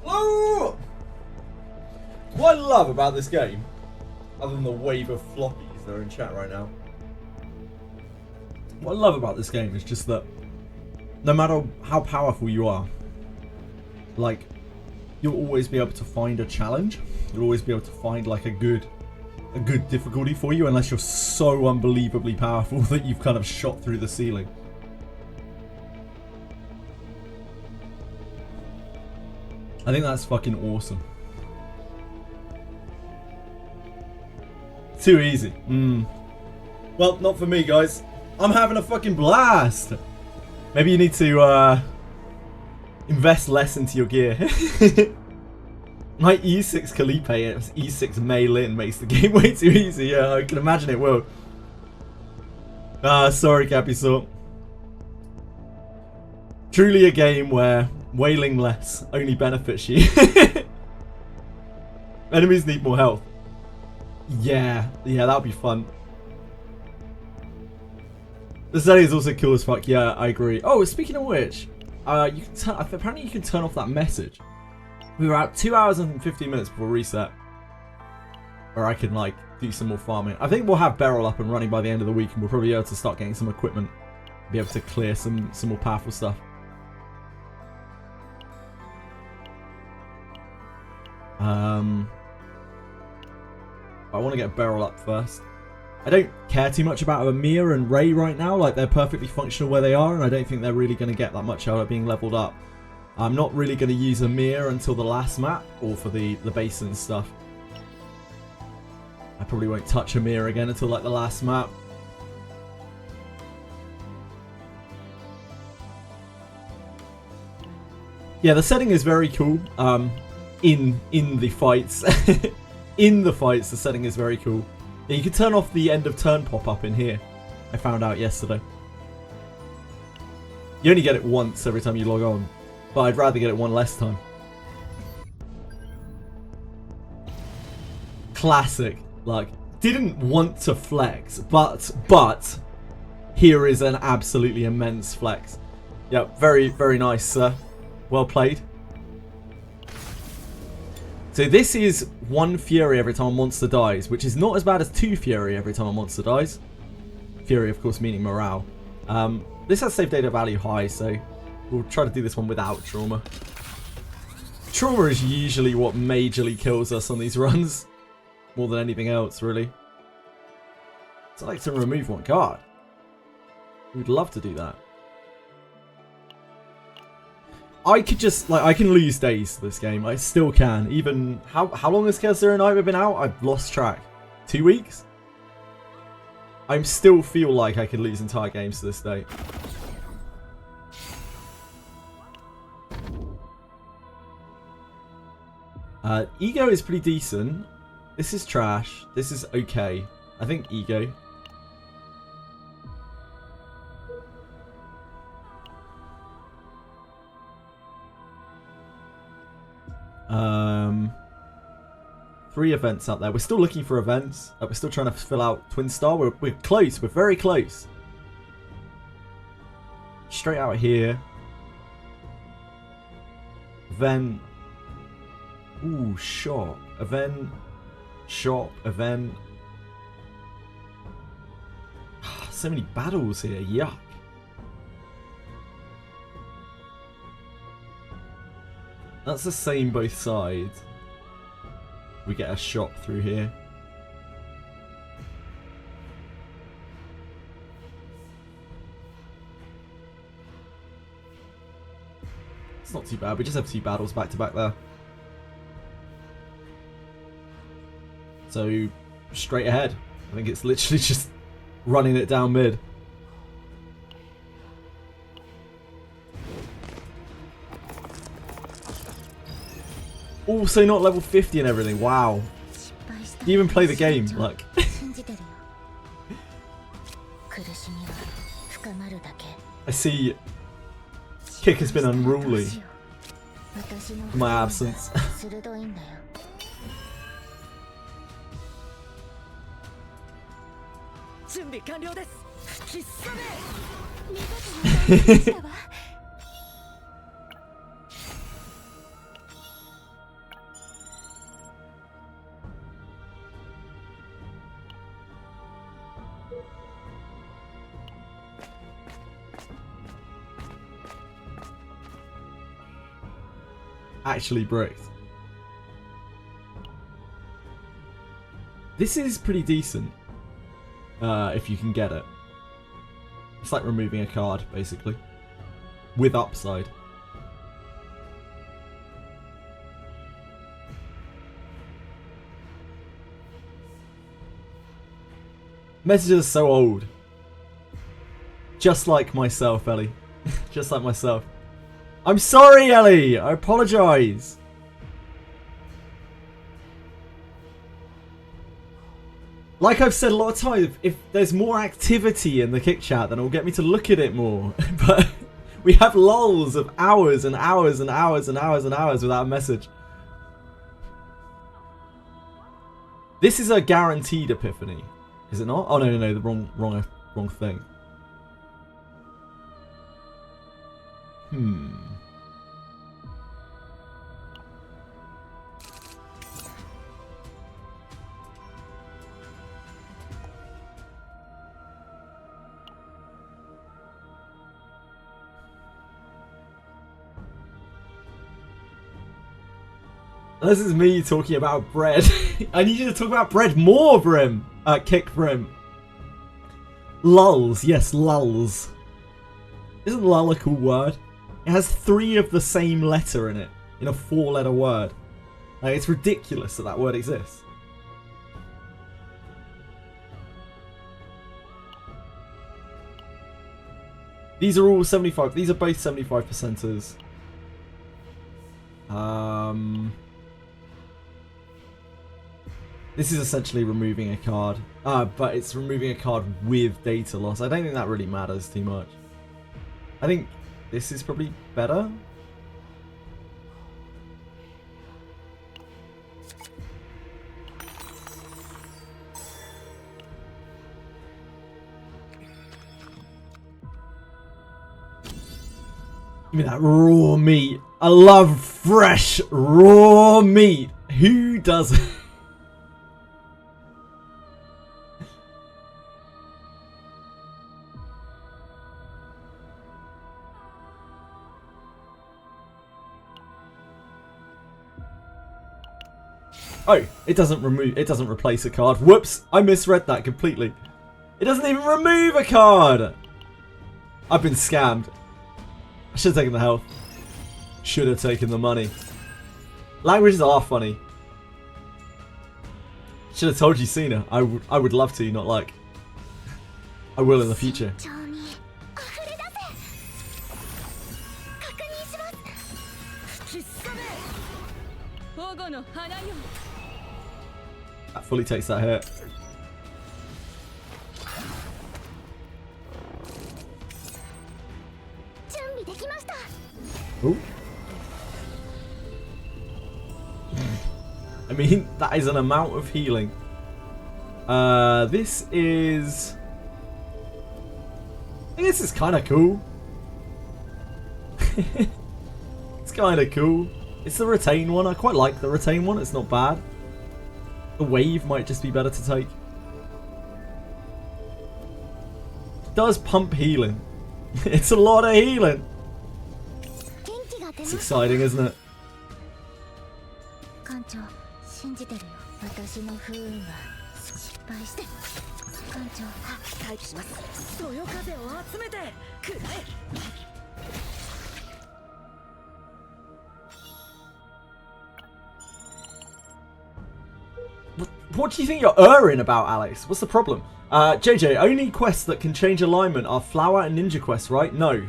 Hello! What I love about this game, other than the wave of floppies that are in chat right now, what I love about this game is just that no matter how powerful you are, like, you'll always be able to find a challenge. You'll always be able to find like a good difficulty for you, unless you're so unbelievably powerful that you've kind of shot through the ceiling. I think that's fucking awesome. Too easy. Well, not for me, guys. I'm having a fucking blast. Maybe you need to invest less into your gear. My E6 Calipe and E6 Mail-In makes the game way too easy. Yeah, I can imagine it will. Sorry, Capisort. Truly a game where wailing less only benefits you. Enemies need more health. Yeah, that would be fun. The setting is also cool as fuck. Yeah, I agree. Oh, speaking of which, you can apparently you can turn off that message. We were out 2 hours and 15 minutes before reset, where I can like do some more farming. I think we'll have Beryl up and running by the end of the week, and we'll probably be able to start getting some equipment, be able to clear some more powerful stuff. I want to get Beryl up first. I don't care too much about Amir and Ray right now. Like, they're perfectly functional where they are, and I don't think they're really going to get that much out of being leveled up. I'm not really going to use Amir until the last map, or for the basin stuff. I probably won't touch Amir again until like the last map. Yeah, the setting is very cool. In the fights, in the fights, the setting is very cool. Yeah, you can turn off the end of turn pop-up in here. I found out yesterday. You only get it once every time you log on, but I'd rather get it one less time. Classic. Like, didn't want to flex, but here is an absolutely immense flex. Yeah, very, very nice, sir. Well played. So this is 1 Fury every time a monster dies, which is not as bad as 2 Fury every time a monster dies. Fury, of course, meaning morale. This has save data value high, so we'll try to do this one without trauma. Trauma is usually what majorly kills us on these runs, more than anything else, really. So I'd like to remove one card. We'd love to do that. I could just, like, I can lose days to this game. I still can. Even, how long has Chaos Zero Nightmare been out? I've lost track. 2 weeks? I still feel like I could lose entire games to this day. Ego is pretty decent. This is trash. This is okay. I think Ego. Three events out there. We're still looking for events. We're still trying to fill out Twin Star. We're close. We're very close. Straight out here. Event. Ooh, shop. Event. Shop. Event. So many battles here. Yuck. That's the same both sides. We get a shop through here. It's not too bad. We just have 2 battles back to back there. So, straight ahead. I think it's literally just running it down mid. Also not level 50 and everything. Wow. You even play the game, like. I see Kick has been unruly in my absence. actually bricked. This is pretty decent. If you can get it. It's like removing a card, basically. With upside. Messages are so old. Just like myself, Ellie. Just like myself. I'm sorry, Ellie! I apologise. Like I've said a lot of times, if there's more activity in the kick chat, then it'll get me to look at it more. But we have lulls of hours and hours and hours and hours and hours without a message. This is a guaranteed epiphany, is it not? Oh no, the wrong thing. This is me talking about bread. I need you to talk about bread more, Brim. Kick Brim. Lulls. Yes, lulls. Isn't lull a cool word? It has 3 of the same letter in it. In a 4-letter word. Like, it's ridiculous that that word exists. These are all 75. These are both 75%ers. This is essentially removing a card. But it's removing a card with data loss. I don't think that really matters too much. I think this is probably better. Give me that raw meat. I love fresh raw meat. Who doesn't? Oh, it doesn't replace a card. Whoops, I misread that completely. It doesn't even remove a card. I've been scammed. I should have taken the health. Should have taken the money. Languages are funny. Should have told you sooner. I would love to, not like. I will in the future. That fully takes that hit. Ooh. I mean, that is an amount of healing. This is... I think this is kind of cool. It's kind of cool. It's the retain one. I quite like the retain one. It's not bad. The wave might just be better to take. It does pump healing. It's a lot of healing. It's exciting, isn't it? What do you think you're erring about, Alex? What's the problem? JJ, only quests that can change alignment are Flower and Ninja quests, right? No.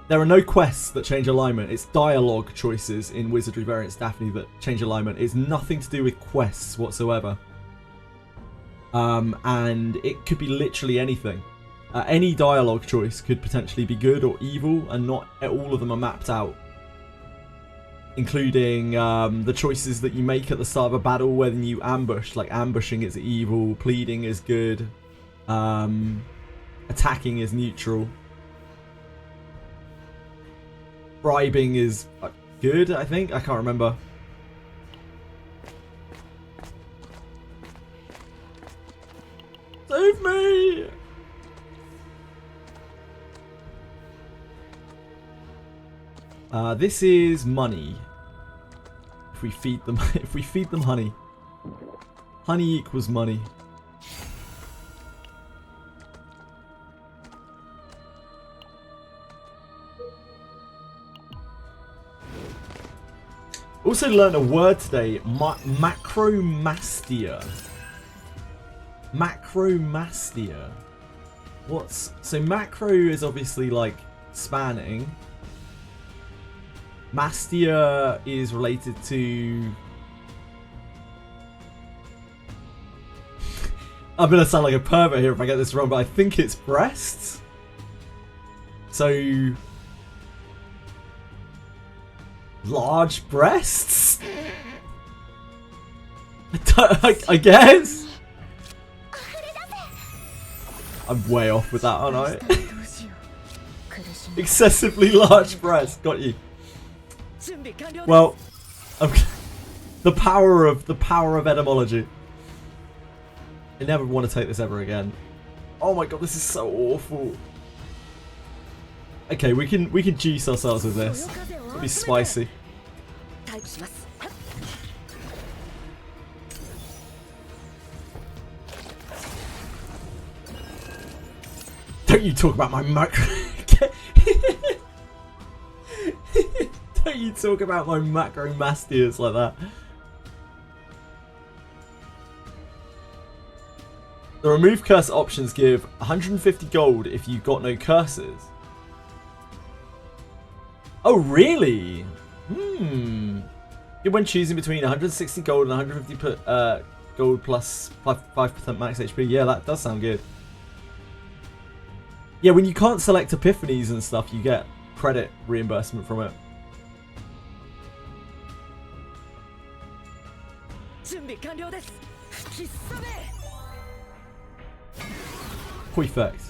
There are no quests that change alignment. It's dialogue choices in Wizardry variants Daphne that change alignment. It's nothing to do with quests whatsoever. And it could be literally anything. Any dialogue choice could potentially be good or evil, and not all of them are mapped out. Including the choices that you make at the start of a battle when you ambush. Like ambushing is evil, pleading is good, attacking is neutral. Bribing is good, I think. I can't remember. Save me! This is money. If we feed them, if we feed them honey. Honey equals money. Also learned a word today, macromastia. Macromastia. So macro is obviously like spanning. Mastia is related to... I'm gonna sound like a pervert here if I get this wrong, but I think it's breasts. So... large breasts? I guess? I'm way off with that, aren't I? Excessively large breasts. Got you. Well, the power of etymology. I never want to take this ever again. Oh my god, this is so awful. Okay, we can juice ourselves with this. It'll be spicy. Don't you talk about my macro... Don't you talk about my macromastias like that. The remove curse options give 150 gold if you've got no curses. Oh, really? When choosing between 160 gold and 150 gold plus 5% max HP. Yeah, that does sound good. Yeah, when you can't select epiphanies and stuff, you get credit reimbursement from it. Perfect.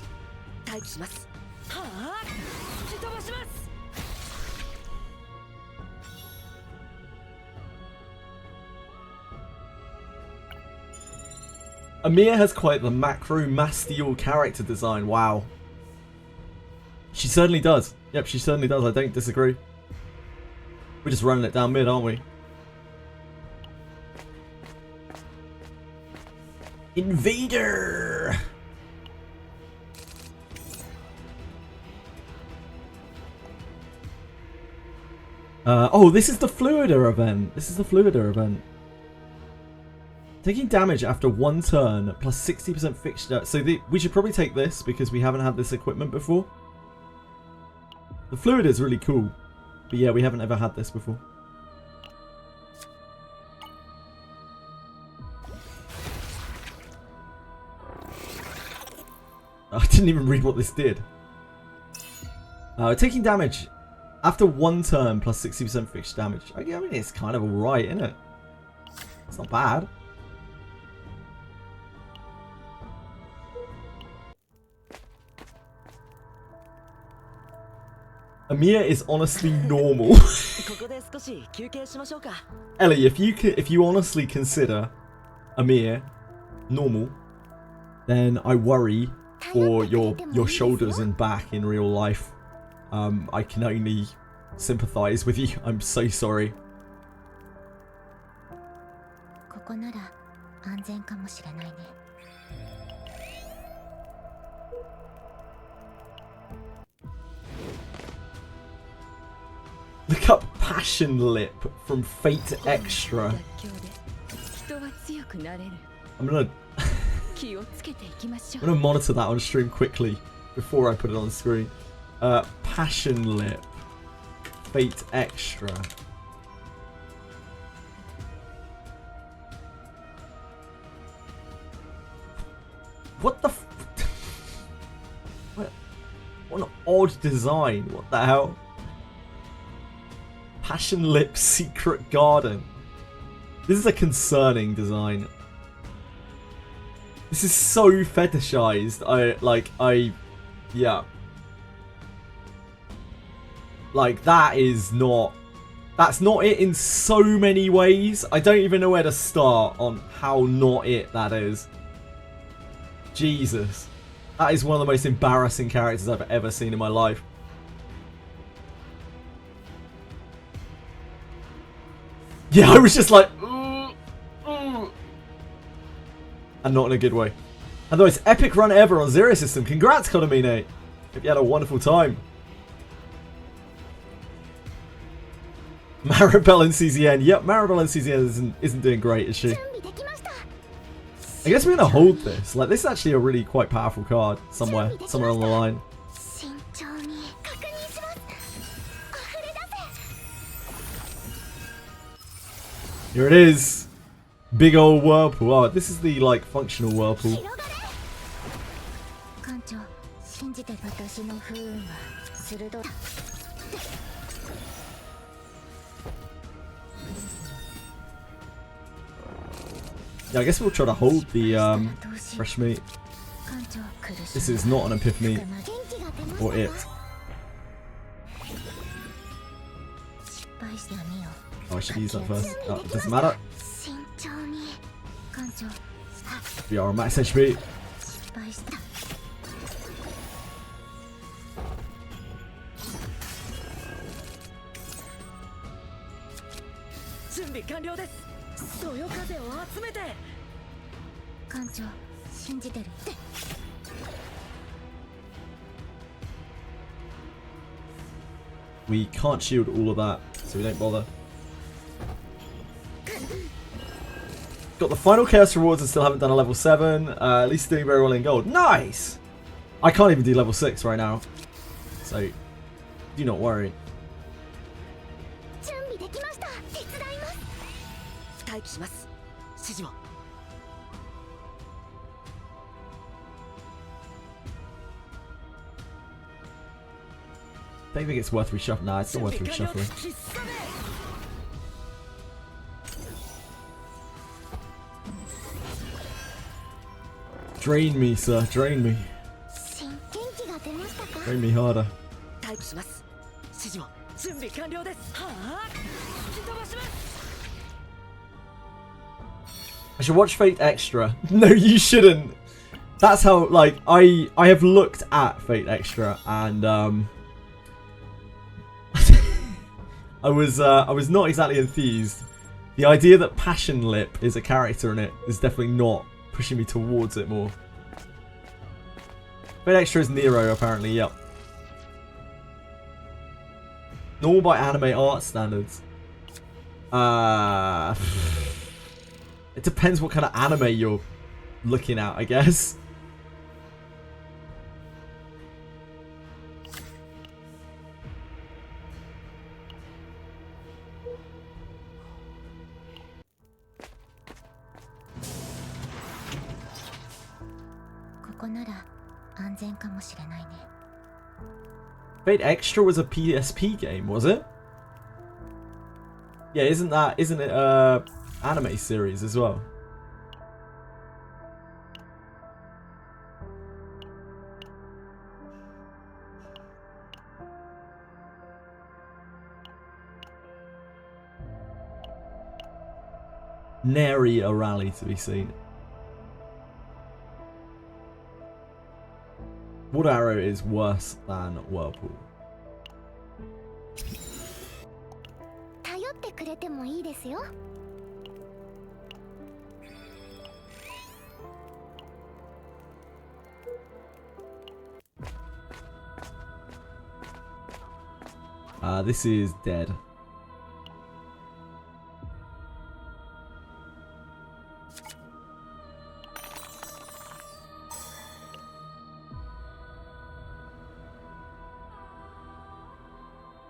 Amir has quite the macromastial character design. Wow. She certainly does. Yep, she certainly does. I don't disagree. We're just running it down mid, aren't we? Invader! Oh, this is the Fluider event. This is the Fluider event. Taking damage after one turn plus 60% fixture. So we should probably take this because we haven't had this equipment before. The Fluid is really cool. But yeah, we haven't ever had this before. I didn't even read what this did. Taking damage after one turn plus 60% fixture damage. I mean, it's kind of alright, isn't it? It's not bad. Amir is honestly normal. Ellie, if you honestly consider Amir normal, then I worry for your shoulders and back in real life. I can only sympathize with you. I'm so sorry. Look up Passion Lip from Fate Extra. I'm gonna monitor that on stream quickly before I put it on screen. Passion Lip, Fate Extra. What the? What an odd design! What the hell? Passion Lip Secret Garden. This is a concerning design. This is so fetishized. Yeah. Like, that's not it in so many ways. I don't even know where to start on how not it that is. Jesus. That is one of the most embarrassing characters I've ever seen in my life. Yeah, I was just like, ooh, ooh. And not in a good way. Otherwise, epic run ever on Zero System. Congrats, Konamine. Hope you had a wonderful time. Maribel and CZN. Yep, Maribel and CZN isn't doing great, is she? I guess we're going to hold this. Like, this is actually a really quite powerful card somewhere on the line. Here it is. Big old whirlpool. Oh, this is the, like, functional whirlpool. Yeah, I guess we'll try to hold the fresh meat. This is not an epiphany. Or it. Oh, I should use that first. Oh, it doesn't matter. We are on max HP. We can't shield all of that, so we don't bother. Got the final chaos rewards and still haven't done a level 7. At least doing very well in gold. Nice! I can't even do level 6 right now. So, do not worry. Don't think it's worth reshuffling. Nah, it's not worth reshuffling. Drain me, sir. Drain me. Drain me harder. I should watch Fate Extra. No, you shouldn't. That's how, like, I have looked at Fate Extra and I was not exactly enthused. The idea that Passion Lip is a character in it is definitely not pushing me towards it more. Fate Extra is Nero, apparently, yep. Normal by anime art standards. It depends what kind of anime you're looking at, I guess. Fate Extra was a PSP game, was it? Yeah, isn't it anime series as well? Nary a rally to be seen. Water Arrow is worse than Whirlpool. This is dead.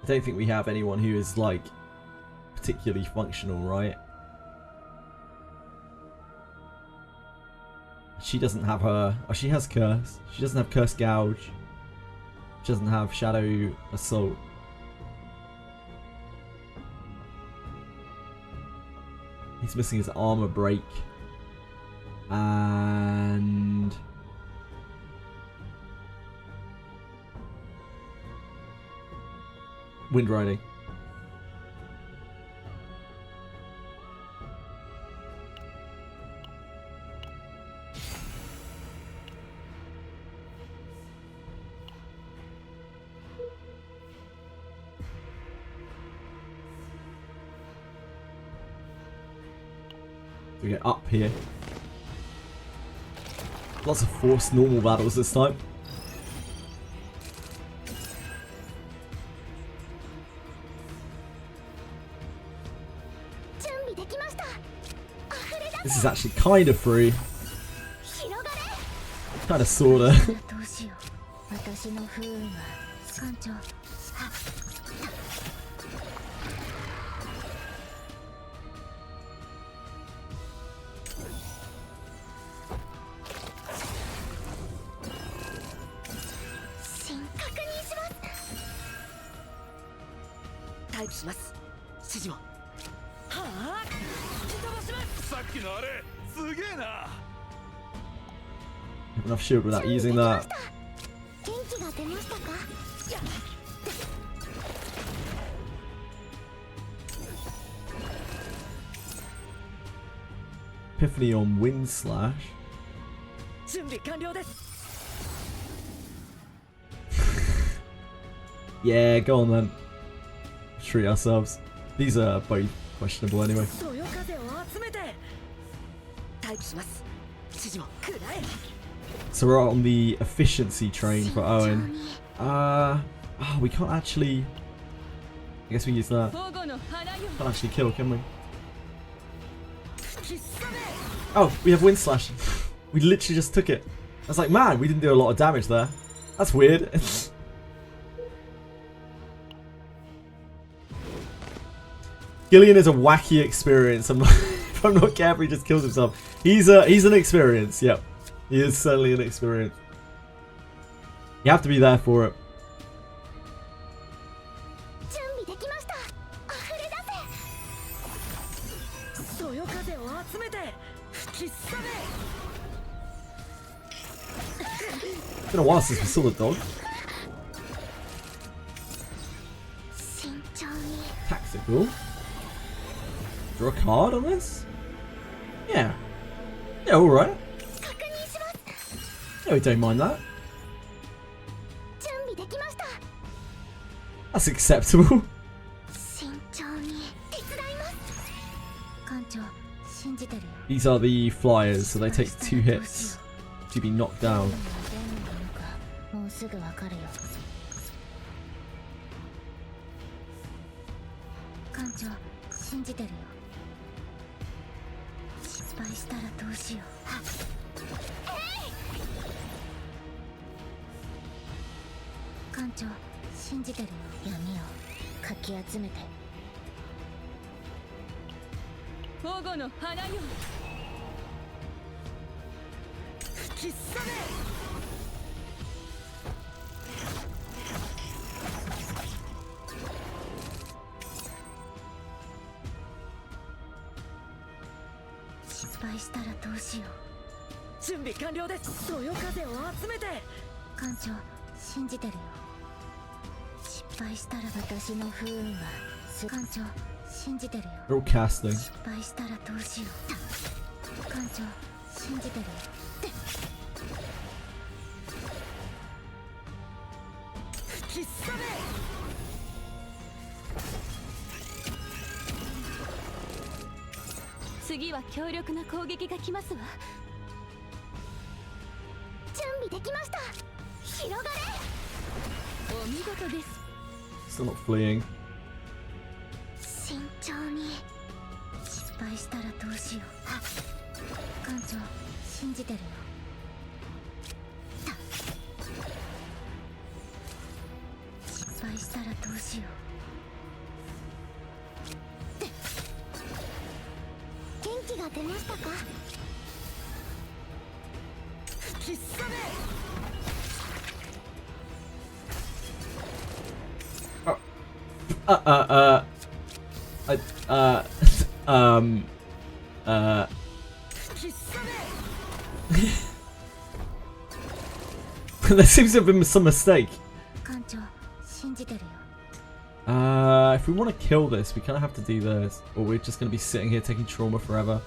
I don't think we have anyone who is, like, particularly functional, right? She doesn't have her... Oh, she has Curse. She doesn't have Curse Gouge. She doesn't have Shadow Assault. He's missing his Armor Break. And... Wind Riding. We get up here. Lots of forced normal battles this time. This is actually kind of free. Kind of sorta. Enough shield without using that. Epiphany on Wind Slash. Yeah, go on then. Treat ourselves. These are both questionable anyway. So we're on the efficiency train for Owen. We can't actually. I guess we use that. Can't actually kill, can we? Oh, we have Wind Slash. We literally just took it. I was like, man, we didn't do a lot of damage there. That's weird. Gillian is a wacky experience. If I'm not careful, he just kills himself. He's an experience. Yep, he is certainly an experience. You have to be there for it. It's been a while since we saw the dog. Tactical. Draw a card on this? Yeah. Yeah, alright. Yeah, we don't mind that. That's acceptable. These are the flyers, so they take 2 hits to be knocked down. They're all casting. Still not fleeing. There seems to have been some mistake. If we want to kill this, we kind of have to do this, or we're just going to be sitting here taking trauma forever.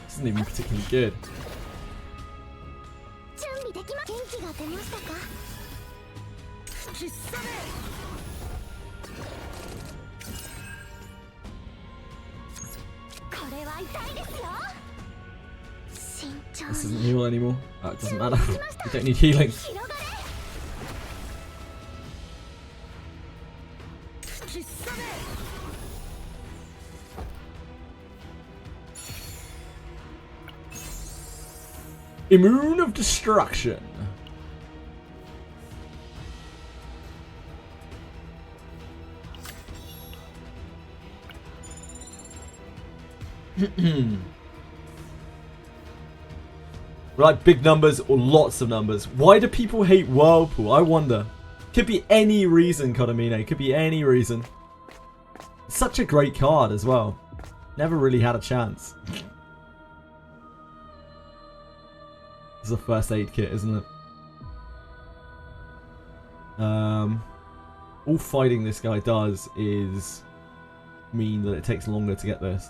Isn't even particularly good. This isn't heal anymore. Oh, it doesn't matter. We don't need healing. Immune of Destruction. Like big numbers or lots of numbers. Why do people hate Whirlpool? I wonder. Could be any reason, Kodamine. Could be any reason. Such a great card as well. Never really had a chance. This is a first aid kit, isn't it? All fighting this guy does is mean that it takes longer to get this.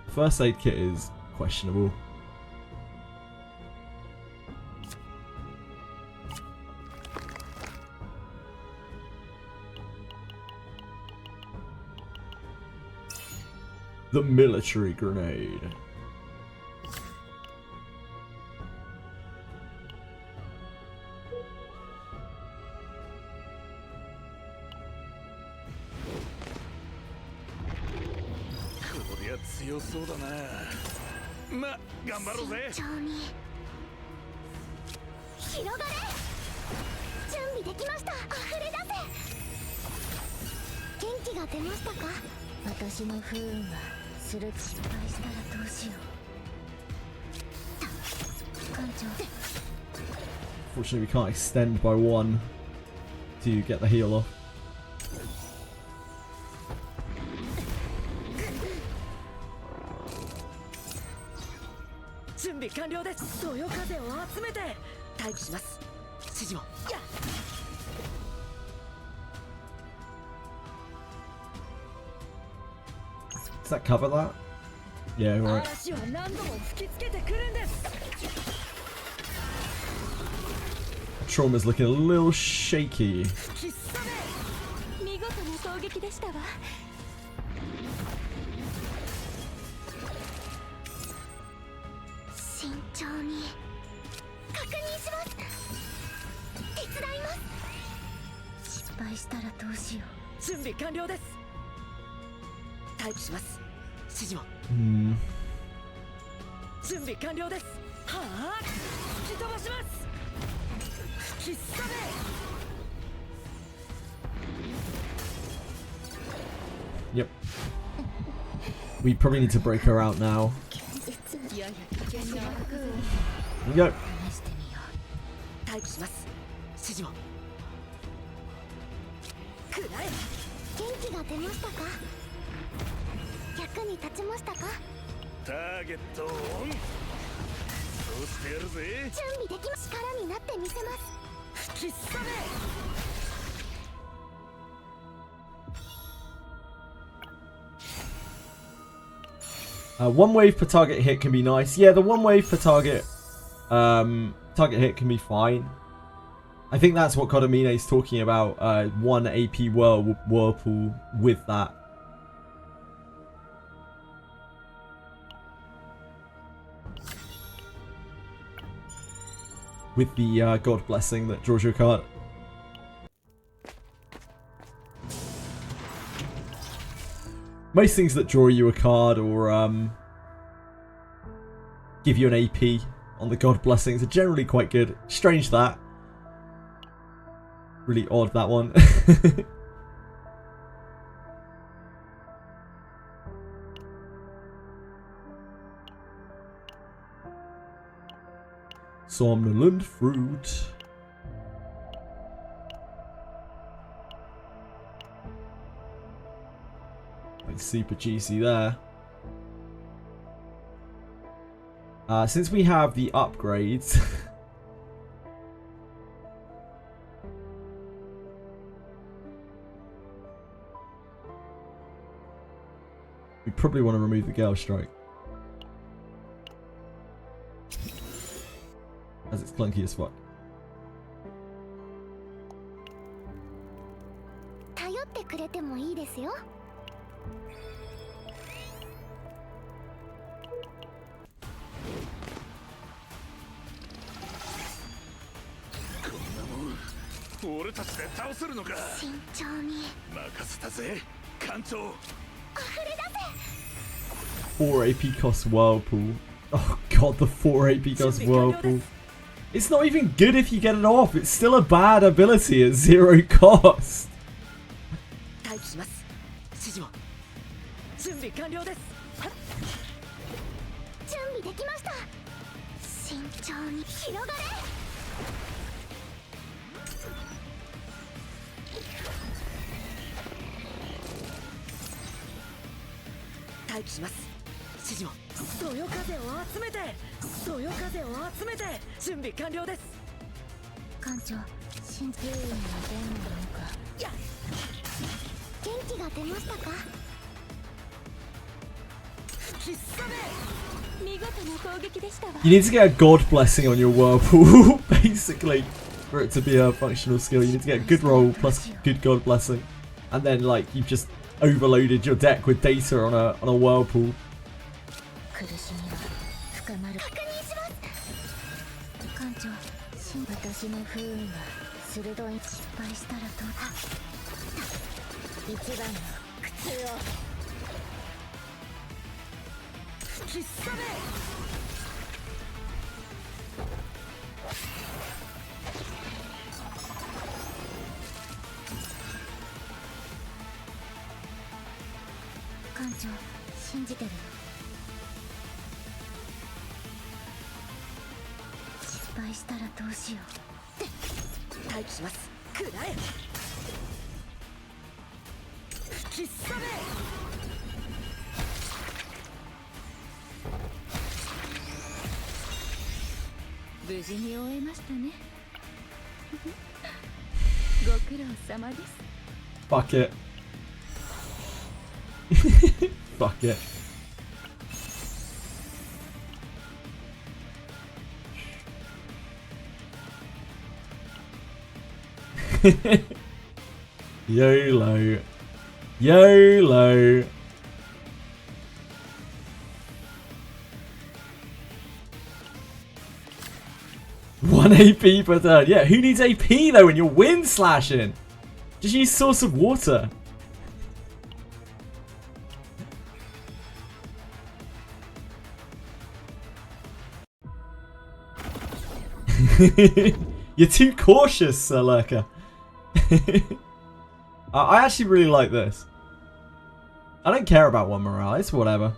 First aid kit is questionable. The military grenade. Unfortunately, we can't extend by one to get the heal off. Does that cover that? Yeah, right. Trauma's looking a little shaky. Yep. We probably need to break her out now. There we go. One wave per target hit can be nice. Yeah, the one wave per target target hit can be fine. I think that's what Kodamine is talking about. 1 AP Whirlpool with that. With the God Blessing that draws your card. Most things that draw you a card or give you an AP on the God Blessings are generally quite good. Strange that. Really odd, that one. Somnolent Fruit. Like super juicy there. Since we have the upgrades, We probably want to remove the Gale Strike, as it's clunky as fuck. 頼ってくれてもいいですよ。俺たちで倒せるのか。慎重に。任せたぜ、艦長。溢れ出せ。 4 AP cost Whirlpool. Oh god, the 4 AP cost Whirlpool. It's not even good if you get it off. It's still a bad ability at 0 cost. 待機します。指示を。準備完了です。準備できました。慎重に広がれ。待機します。指示を。そよ風を集めて。そよ風を集めて。準備完了です。艦長、新旧員の弁護なのか。やっ。元気が出ましたか。吹きすさめ。見事な攻撃でしたわ。 You need to get a god blessing on your Whirlpool, basically, for it to be a functional skill. You need to get a good roll plus good god blessing, and then like you've just overloaded your deck with data on a Whirlpool. 苦しみは深まる。確認します。艦長、私の不運は鋭い。失敗したらと。一番の苦痛を。吹きすさめ。艦長、信じてる。失敗したらどうしよう。待機します。くらえ。吹きすさめ。無事に終えましたね。ご苦労様です。 Fuck it. Fuck it. YOLO. YOLO. One AP per turn. Yeah, who needs AP though when you're wind slashing? Just use Source of Water. You're too cautious, Sir Lurker. I actually really like this. I don't care about one morale, it's whatever.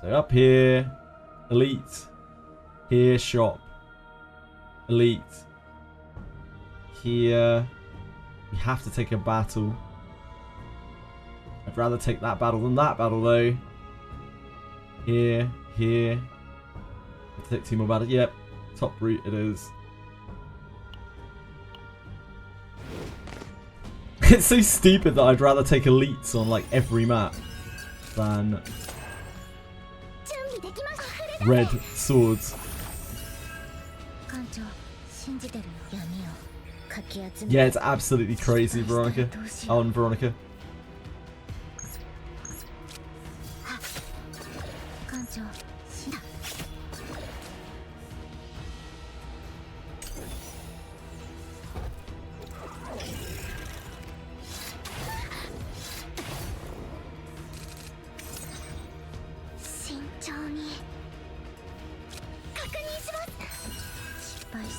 So up here, elite. Here, shop. Elite. Here, we have to take a battle. I'd rather take that battle than that battle though. Here, here. Let's take 2 more battles. Yep, top route it is. It's so stupid that I'd rather take elites on like every map than red swords. Yeah, it's absolutely crazy, Veronica. On Veronica.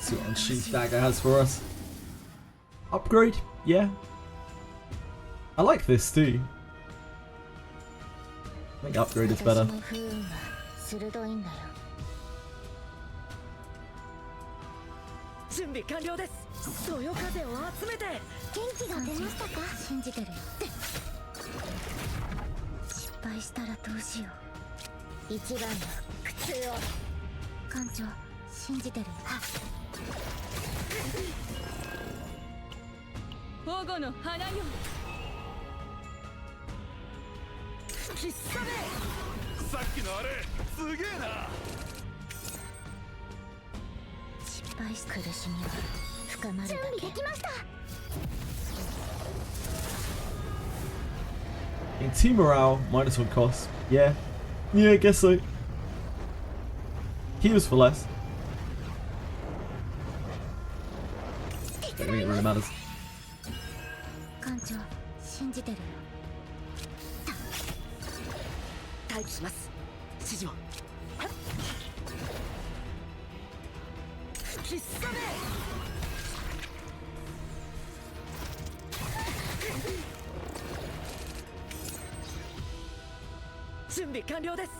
See what Unsheathed Dagger has for us. Upgrade? Yeah. I like this too. I think upgrade is better. 準備完了です。そよ風を集めて。元気が出ましたか。信じてるよ。失敗したらどうしよう。一番の苦痛を。艦長、信じてる。保護の花よ。必殺め。さっきのあれすげえな。失敗し苦しみは深まるだけ。準備できました。In team morale, -1 cost. Yeah. Yeah, I guess so. Heals for less. Don't think it really matters. 艦長、信じてるよ。待機します。指示を。必殺め。準備完了です。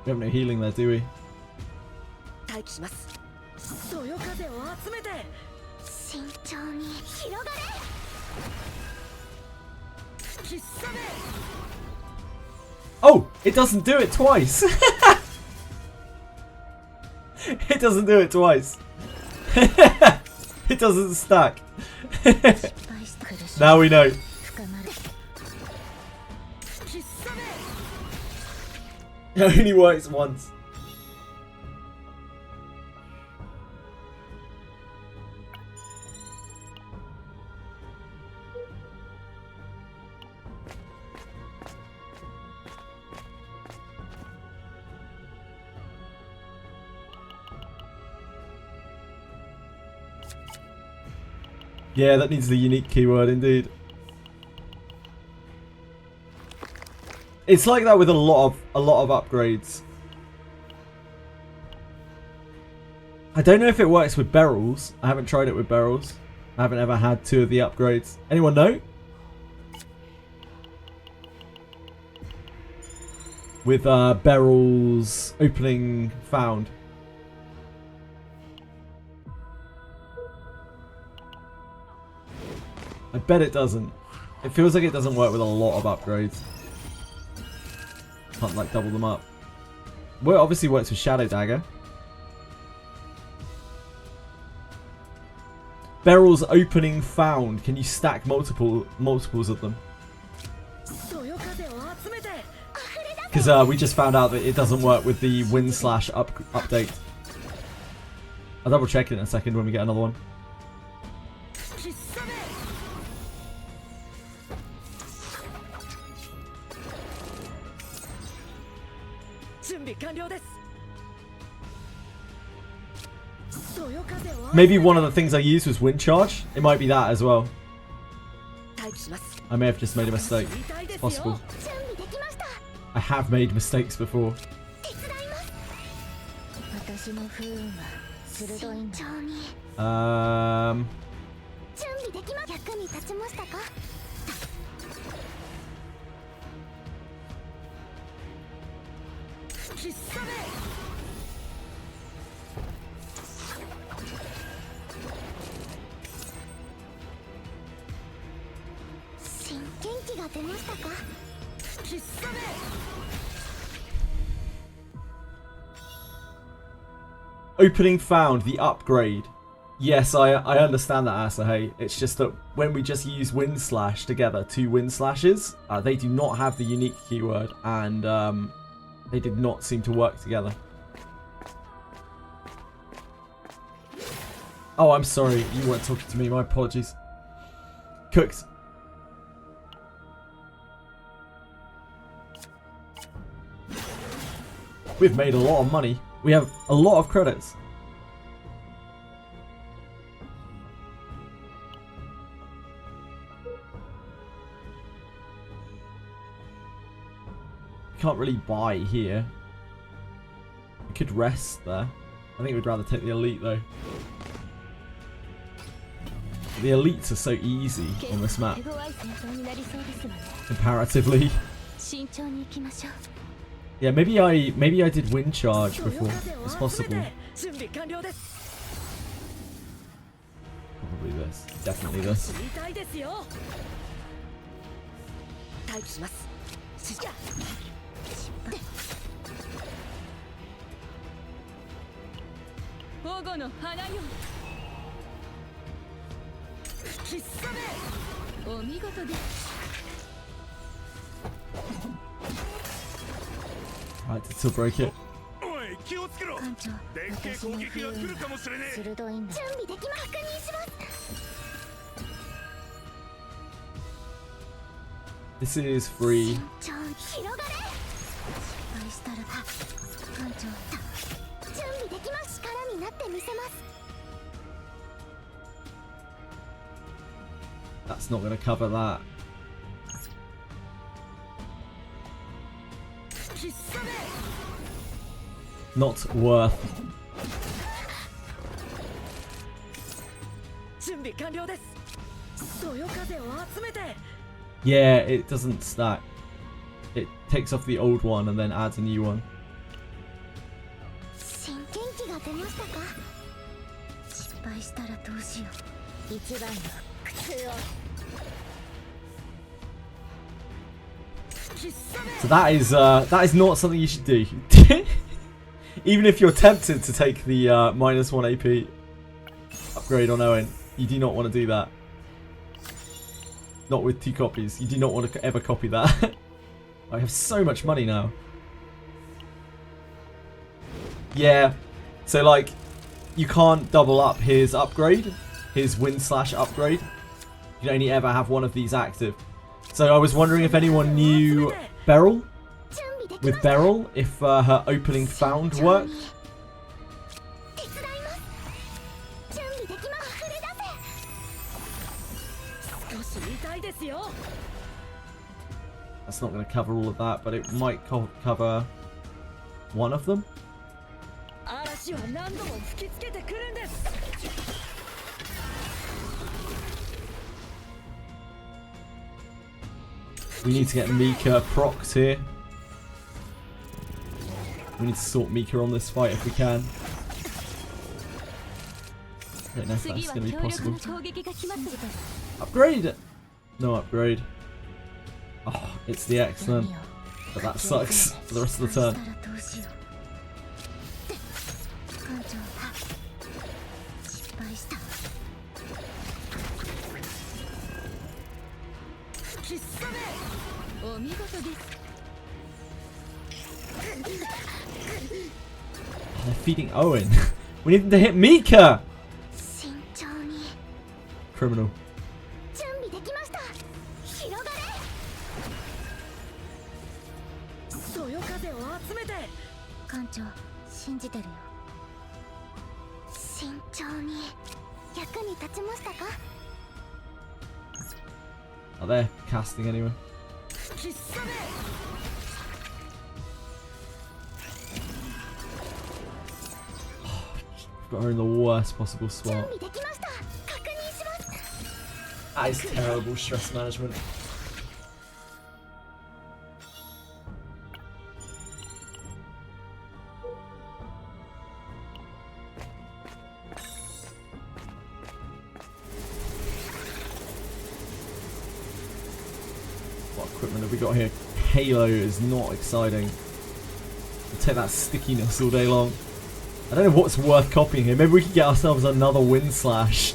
We have no healing there, do we? 待機します。そよ風を集めて。慎重に広がれ。必殺め。Oh! It doesn't do it twice! It doesn't do it twice. It doesn't stack. Now we know. 深まる。必殺め。 It only works once. Yeah, that needs the unique keyword indeed. It's like that with a lot of upgrades. I don't know if it works with barrels. I haven't tried it with barrels. I haven't ever had 2 of the upgrades. Anyone know? With barrels opening found. I bet it doesn't. It feels like it doesn't work with a lot of upgrades. Can't like double them up. Well, it obviously works with Shadow Dagger. Barrels opening found. Can you stack multiples of them? Because we just found out that it doesn't work with the Wind Slash update. I'll double check it in a second when we get another one. Maybe one of the things I used was Wind Charge. It might be that as well. I may have just made a mistake. It's possible. I have made mistakes before. Opening found, the upgrade. Yes, I understand that, Asahi. It's just that when we just use Wind Slash together, 2 Wind Slashes, they do not have the unique keyword, and they did not seem to work together. Oh, I'm sorry. You weren't talking to me. My apologies. Cooked. We've made a lot of money. We have a lot of credits. Can't really buy here. We could rest there. I think we'd rather take the elite though. The elites are so easy on this map. Comparatively. Yeah, maybe I did Wind Charge before. It's possible. Probably this. Definitely this. 保護の花よ。吹きさめ。お見事です。 Right, to break it. おい気をつけろ。艦長、でっけえ私の攻撃が来るかもしれねえ。鋭いんだ。準備できます。確認します。 This is free. 慎重に広がれ。失敗したら艦長、準備できます。力になってみせます。 That's not going to cover that. 吹きさめ。 Not worth. 準備完了です。そよ風を集めて。 Yeah, it doesn't stack. It takes off the old one and then adds a new one. 新天気が出ましたか。失敗したらどうしよう。一番の苦痛を。 吹きさめ。 So that is not something you should do. Even if you're tempted to take the -1 AP upgrade on Owen, you do not want to do that. Not with 2 copies. You do not want to ever copy that. I have so much money now. Yeah. So like, you can't double up his upgrade, his win slash upgrade. You can only ever have one of these active. So I was wondering if anyone knew Beryl. With Beryl, if her opening found worked. 手伝います。準備できます。触れ出せ。少し痛いですよ。 That's not going to cover all of that, but it might cover one of them. 嵐は何度も吹きつけてくるんです。 We need to get Mika procced here. We need to sort Mika on this fight if we can. I don't know if that's going to be possible. Upgrade! No upgrade. Oh, it's the excellent. But that sucks for the rest of the turn. 艦長、失敗した。 吹きさめ。 お見事です。 They're feeding Owen. We need them to hit Mika! 慎重に。 Criminal. 準備できました。広がれ。そよ風を集めて。艦長、信じてるよ。慎重に。役に立ちましたか。 Oh, they're casting anyway. 吹きさめ。 Got her in the worst possible 準 spot. 備できました。確認します。 That is terrible stress management. What equipment have we got here? Halo is not exciting. We'll take that stickiness all day long. I don't know what's worth copying here. Maybe we could get ourselves another win slash.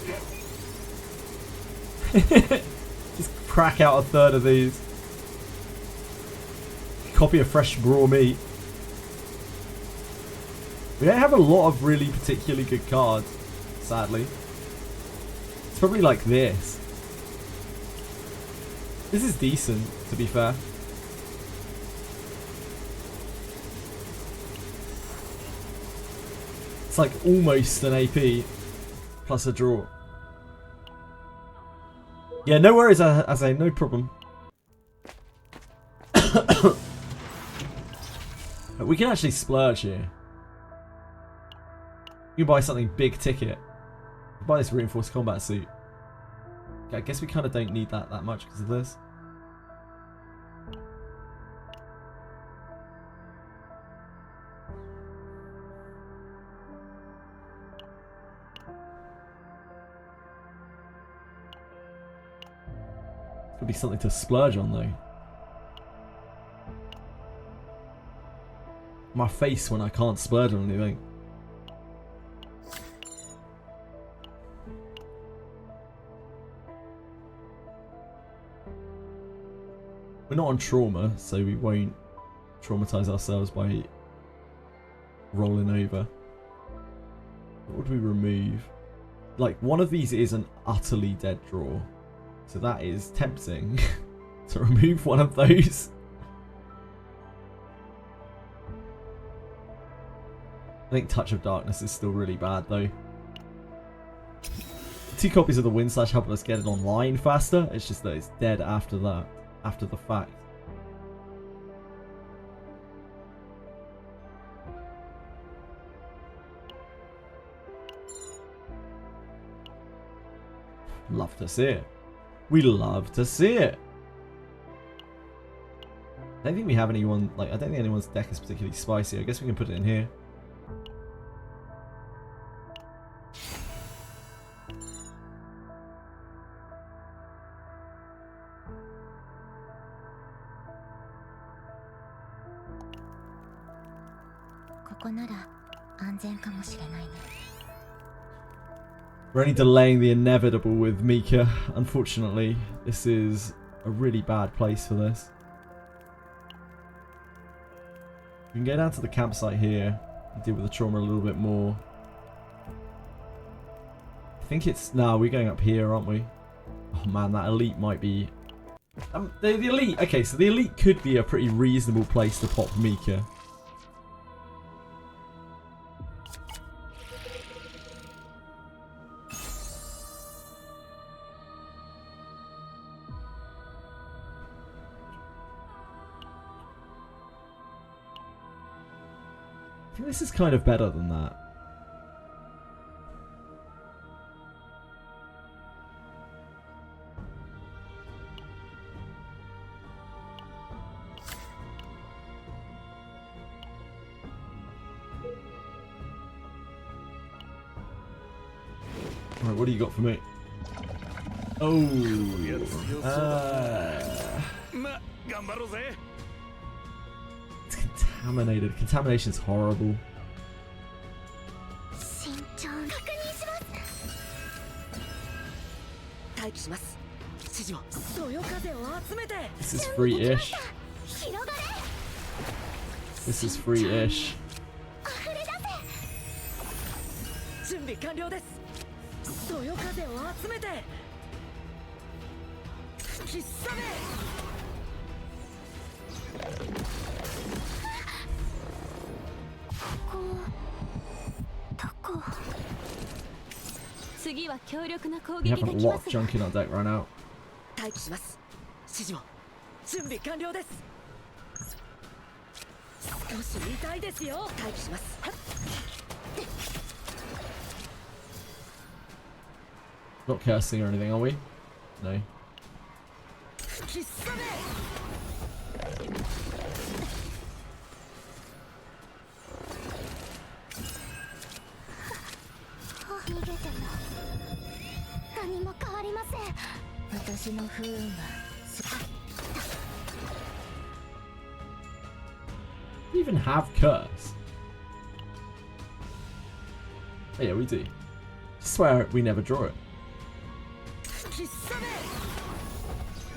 Just crack out a third of these. Copy a fresh raw meat. We don't have a lot of really particularly good cards, sadly. It's probably like this. This is decent, to be fair. It's like almost an AP plus a draw. Yeah, no worries, I say, no problem. We can actually splurge here. You can buy something big ticket. Buy this reinforced combat suit. Okay, I guess we kind of don't need that much because of this. Could be something to splurge on though. My face when I can't splurge on anything. We're not on trauma, so we won't traumatize ourselves by rolling over. What would we remove? Like, one of these is an utterly dead draw. So that is tempting to remove one of those. I think Touch of Darkness is still really bad though. 2 copies of the Wind Slash helping us get it online faster. It's just that it's dead after that, after the fact. Love to see it. We love to see it. I don't think we have anyone, like, I don't think anyone's deck is particularly spicy. I guess we can put it in here. We're only delaying the inevitable with Mika. Unfortunately, this is a really bad place for this. We can go down to the campsite here and deal with the trauma a little bit more. I think it's... No, we're going up here, aren't we? Oh man, that elite might be... the elite... Okay, so the elite could be a pretty reasonable place to pop Mika. I think this is kind of better than that. Alright, what do you got for me? Oh, it's contaminated. Contamination's horrible. This is free-ish. This is free-ish. We have a lot of junk in our deck right now. Not cursing or anything, are we? No. We even have curse. Oh, yeah, we do. I swear we never draw it.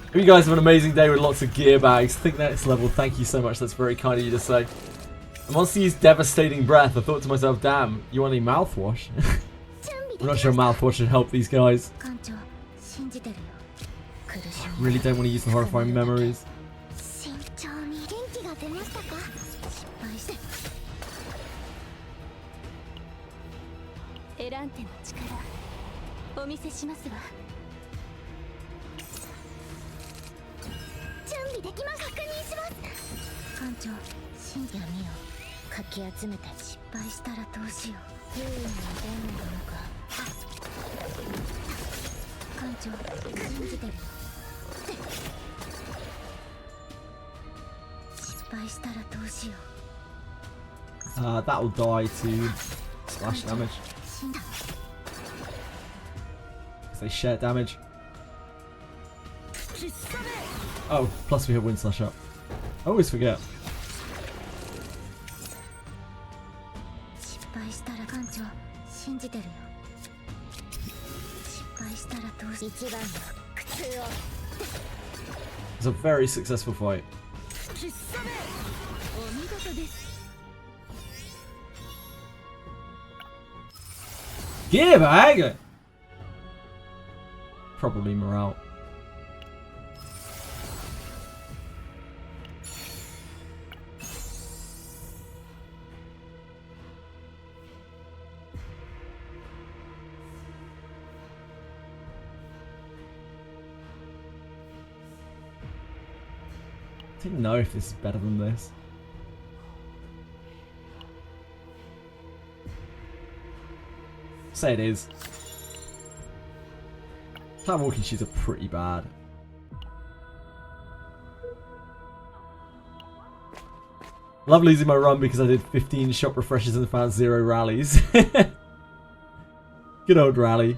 Hope you guys have an amazing day with lots of gear bags. Think next level. Thank you so much. That's very kind of you to say. I want to use devastating breath. I thought to myself, damn, you want any mouthwash? I'm not sure mouthwash should help these guys. I really don't want to use the horrifying memories. That'll die to splash damage. Because they share damage. Oh, plus we have Wind Slash up. I always forget. Is It's a very successful fight. 喫茶めお見事です Gear bag! Probably morale. I don't know if this is better than this. Say it is. Time walking shoes are pretty bad. Love losing my run because I did 15 shop refreshes and found 0 rallies. Good old rally.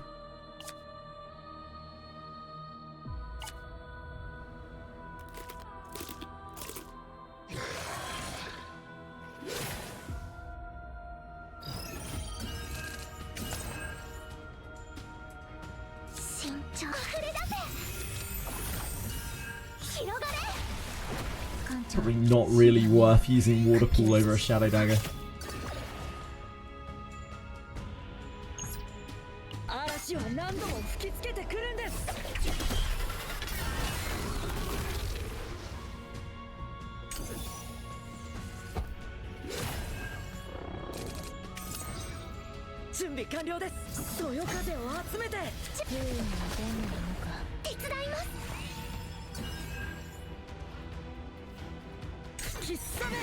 Probably not really worth using water pool over a shadow dagger. 嵐は何度も吹きつけてくるんです。準備完了です。そよ風を集めて。不運の伝なのか手伝います 喫茶め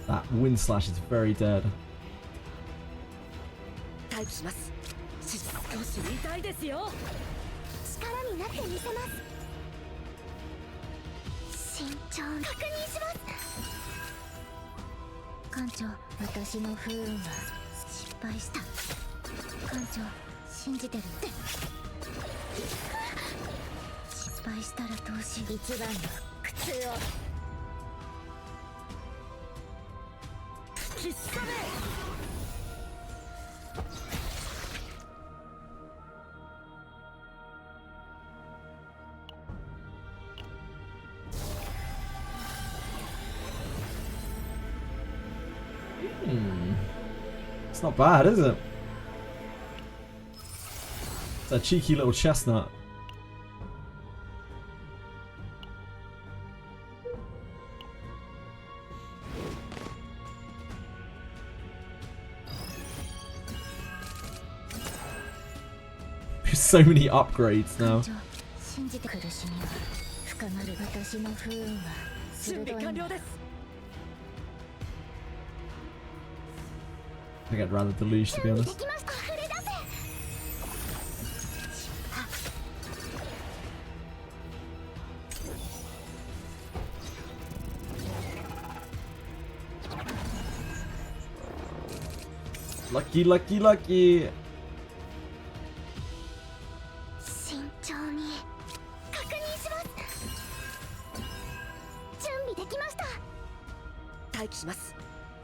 That wind slash is very dead. 待機します。少し痛いですよ。力になってみせます慎重に確認します艦長私の不運は失敗した艦長信じてるって失敗したらどうし一番の苦痛を喫茶め It's not bad, is it? It's a cheeky little chestnut. There's so many upgrades now. 信じて苦しみは深まる私の不運は準備完了です I think I'd rather deluge, to be honest. Lucky, lucky, lucky! 慎重に確認します準備できました待機します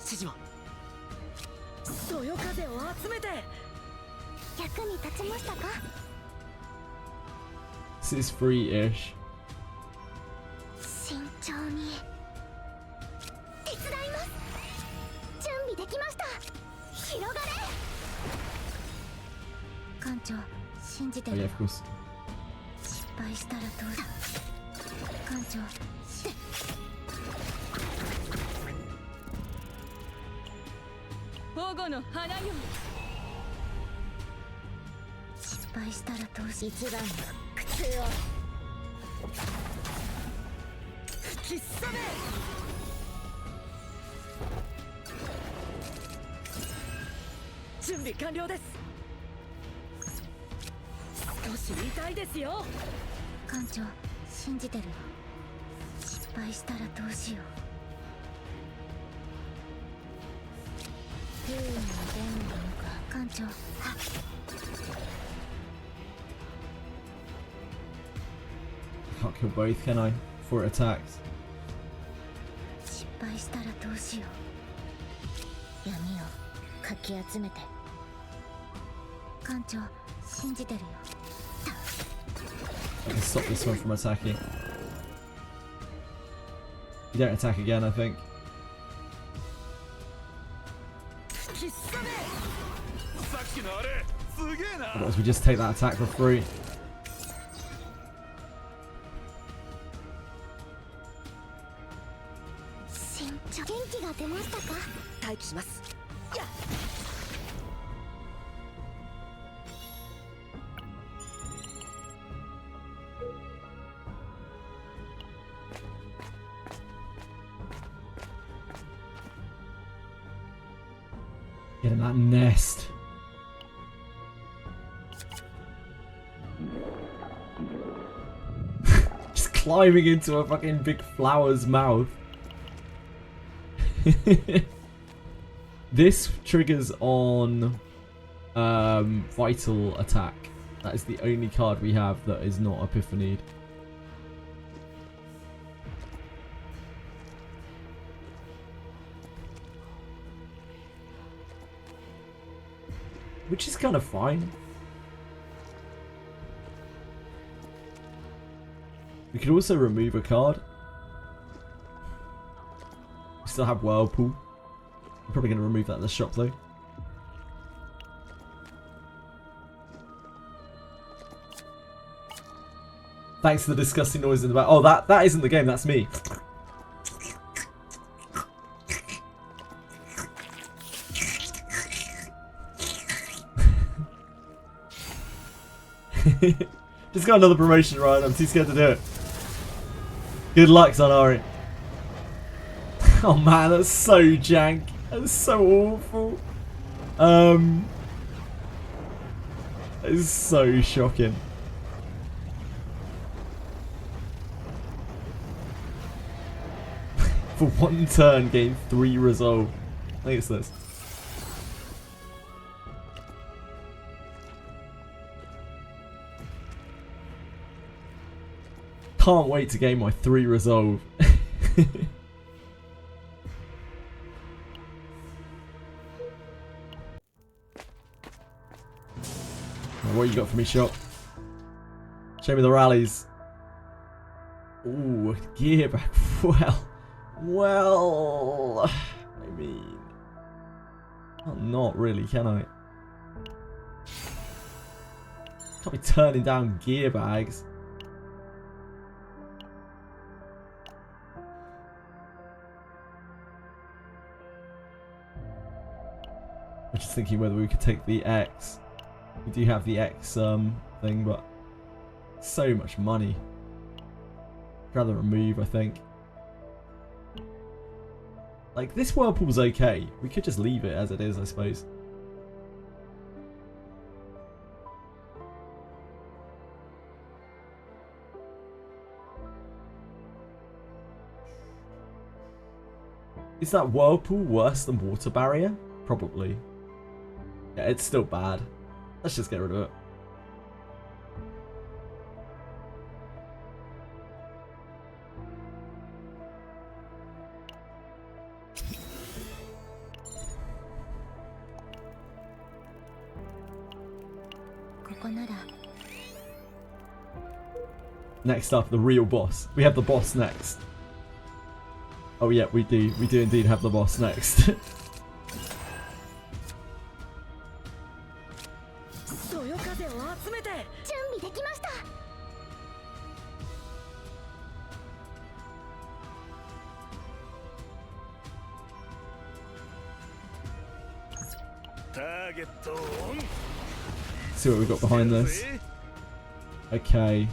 指示をそよ風を集めて役に立ちましたか This is free-ish. 慎重に手伝います準備できました広がれ艦長信じて Oh る yeah, of course. 失敗したらどうだ艦長保護の花よ失敗したらどうし一番の苦痛を喫茶め準備完了です少し痛いですよ艦長信じてる失敗したらどうしよう不運の伝なのか艦長 Can't kill both, can I? Before it attacks. 失敗したらどうしよう闇をかき集めて艦長信じてるよ I can stop this one from attacking. You don't attack again, I think. 必殺めさっきのあれすげえな Otherwise, we just take that attack for free. 身長元気が出ましたか待機しますやっ Get in that nest. Just climbing into a fucking big flower's mouth. This triggers on vital attack. That is the only card we have that is not epiphanied. Which is kind of fine. We could also remove a card. We still have Whirlpool. I'm probably going to remove that in the shop though. Thanks for the disgusting noise in the back. Oh, that isn't the game, that's me. Just got another promotion, Ryan. I'm too scared to do it. Good luck, Sonari. Oh man, that's so jank. That's so awful. It's so shocking. For one turn, gain 3 resolve. I think it's this. Can't wait to gain my 3 resolve. What you got for me, shop? Show me the rallies. Ooh, gear back. Well, I mean, not really, can I? Can't be turning down gear bags. I'm just thinking whether we could take the X. We do have the X thing, but so much money. I'd rather remove, I think. Like, this Whirlpool's okay. We could just leave it as it is, I suppose. Is that Whirlpool worse than Water Barrier? Probably. Yeah, it's still bad. Let's just get rid of it. Next up, the real boss. We have the boss next. Oh yeah, we do. We do indeed have the boss next. See what we've got behind this. Okay.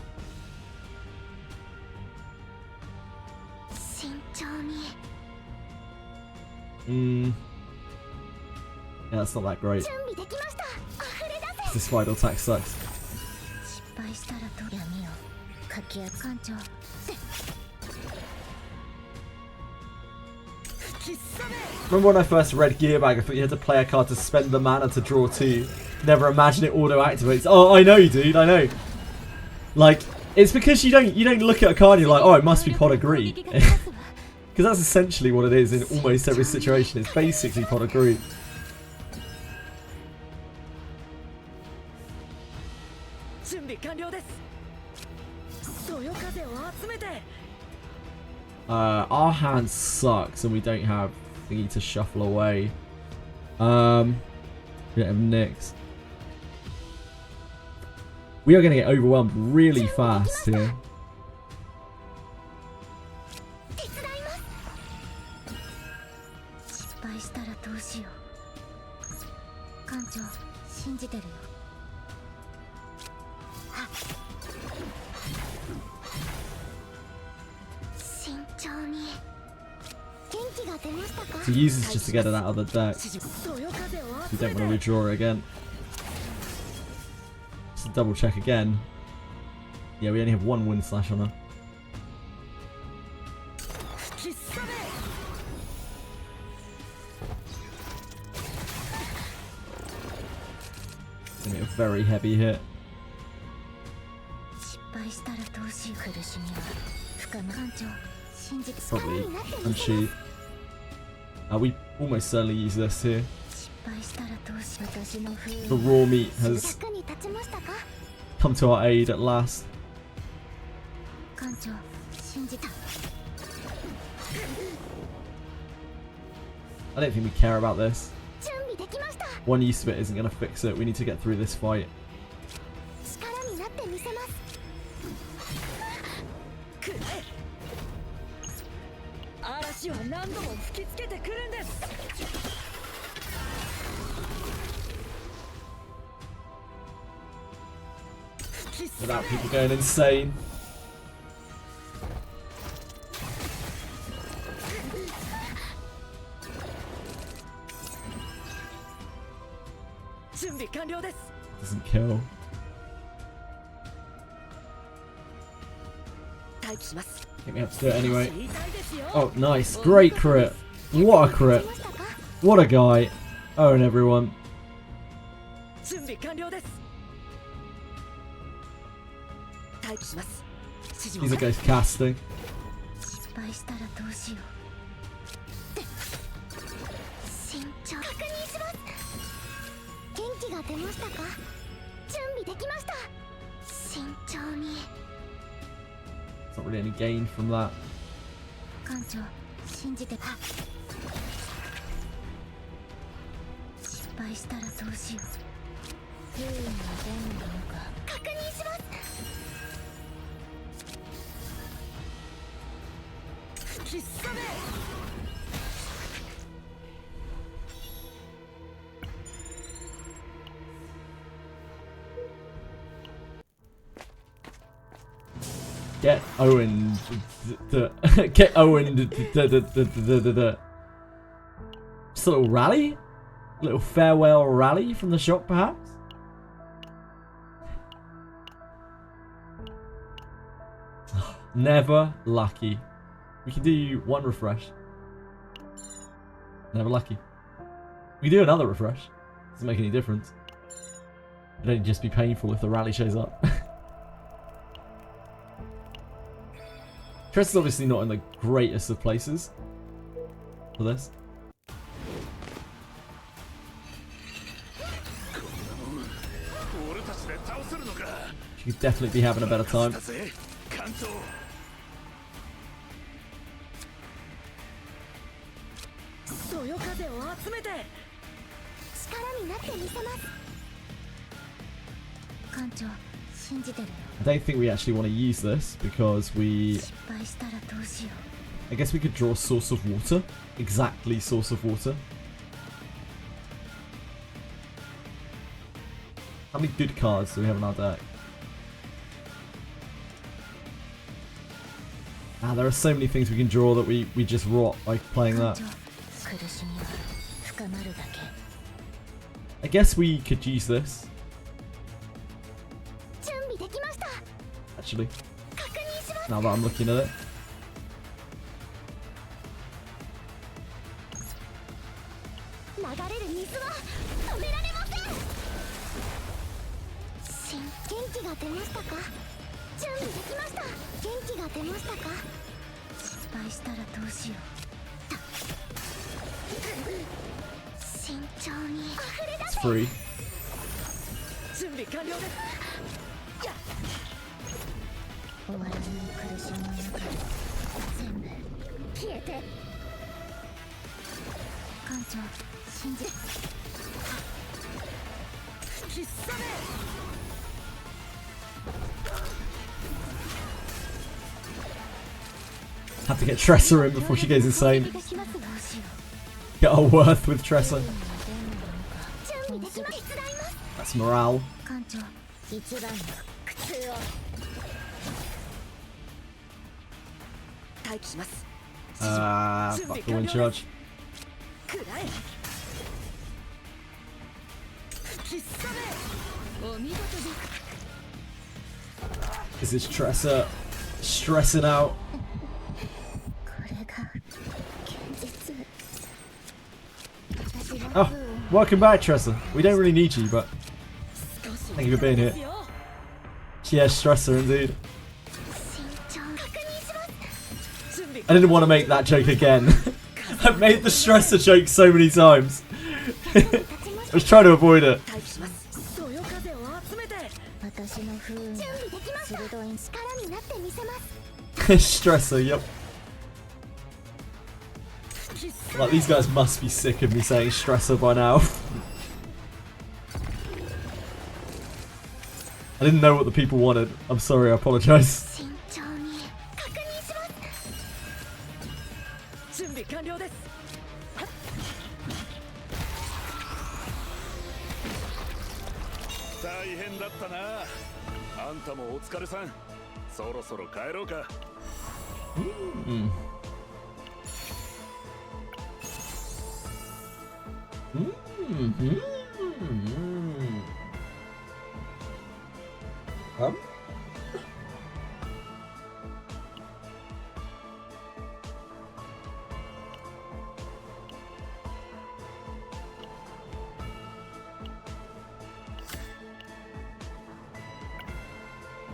Yeah, that's not that great. This final attack sucks. Remember when I first read Gearbag, I thought you had to play a card to spend the mana to draw 2. Never imagined it auto-activates. Oh, I know, dude, I know. Like, it's because you don't look at a card and you're like, oh, it must be Pot of Greed. Because that's essentially what it is in almost every situation. It's basically Pot of Greed. Our hand sucks and we don't have thingy to shuffle away. We don't have Nyx. We are going to get overwhelmed really fast here. To use this just to get it out of the deck. You don't want to redraw it again. Just to double check again. Yeah, we only have one wind slash on her. It's gonna be a very heavy hit. Probably unsheathed. We almost certainly use this here. The raw meat has come to our aid at last. I don't think we care about this. One use of it isn't going to fix it. We need to get through this fight. Without people going insane. Doesn't kill. I think we have to do it anyway. Oh, nice. Great crit. What a crit. What a guy. Oh, and everyone. These are guys casting. It's not really any gain from that. Get Owen. Get Owen. Just a little rally? A little farewell rally from the shop, perhaps? Never lucky. We can do one refresh. Never lucky. We can do another refresh. Doesn't make any difference. It'd only just be painful if the rally shows up. Tress is obviously not in the greatest of places for this. She could definitely be having a better time. I don't think we actually want to use this because we... I guess we could draw Source of Water. Exactly Source of Water. How many good cards do we have in our deck? Ah, there are so many things we can draw that we just rot by playing that. I guess we could use this. Actually, now that I'm looking at it. It's free. 苦しみの中全部消えて艦長信じ吹きさめ Have to get Tressa in before she goes insane. Get our worth with Tressa. That's morale. 艦長一番の苦痛を待機します Fuck the wind charge. くらえ吹きさめお見事です Is this Tressa stressing out? これが現実 Oh, welcome back, Tressa. We don't really need you, but thank you for being here. Yeah, Stressor indeed. 慎重に確認します 準備 I didn't want to make that joke again. I've made the Stressor joke so many times. I was trying to avoid it. 待機しますそよ風を集めて私の不運が鋭い力になってみせます Stressor, yep. 吹きさ Like, these guys must be sick of me saying Stressor by now. I didn't know what the people wanted. I'm sorry, I apologise. 慎重に確認します準備完了です大変だったなあんたもお疲れさんそろそろ帰ろうか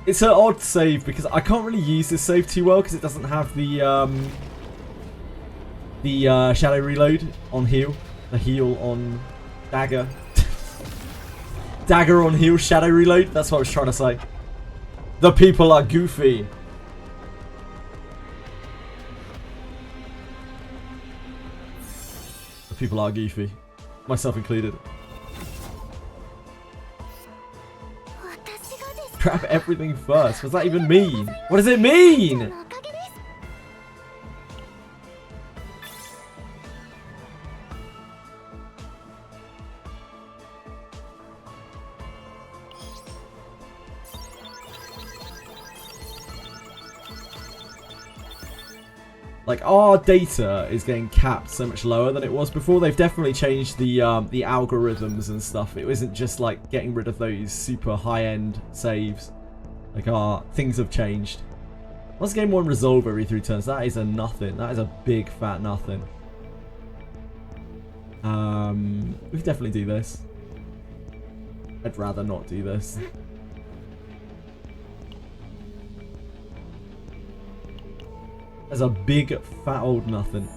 It's an odd save because I can't really use this save too well because it doesn't have the shadow reload on heal, the heal on dagger, dagger on heal, shadow reload. That's what I was trying to say. The people are goofy. The people are goofy, myself included. 私がです Grab everything first. What does that even mean? What does it mean? おかげです Like, our data is getting capped so much lower than it was before. They've definitely changed the algorithms and stuff. It isn't just like getting rid of those super high-end saves. Like, things have changed. Once game 1 resolve every 3 turns, that is a nothing. That is a big fat nothing. We could definitely do this. I'd rather not do this. As a big fat old nothing.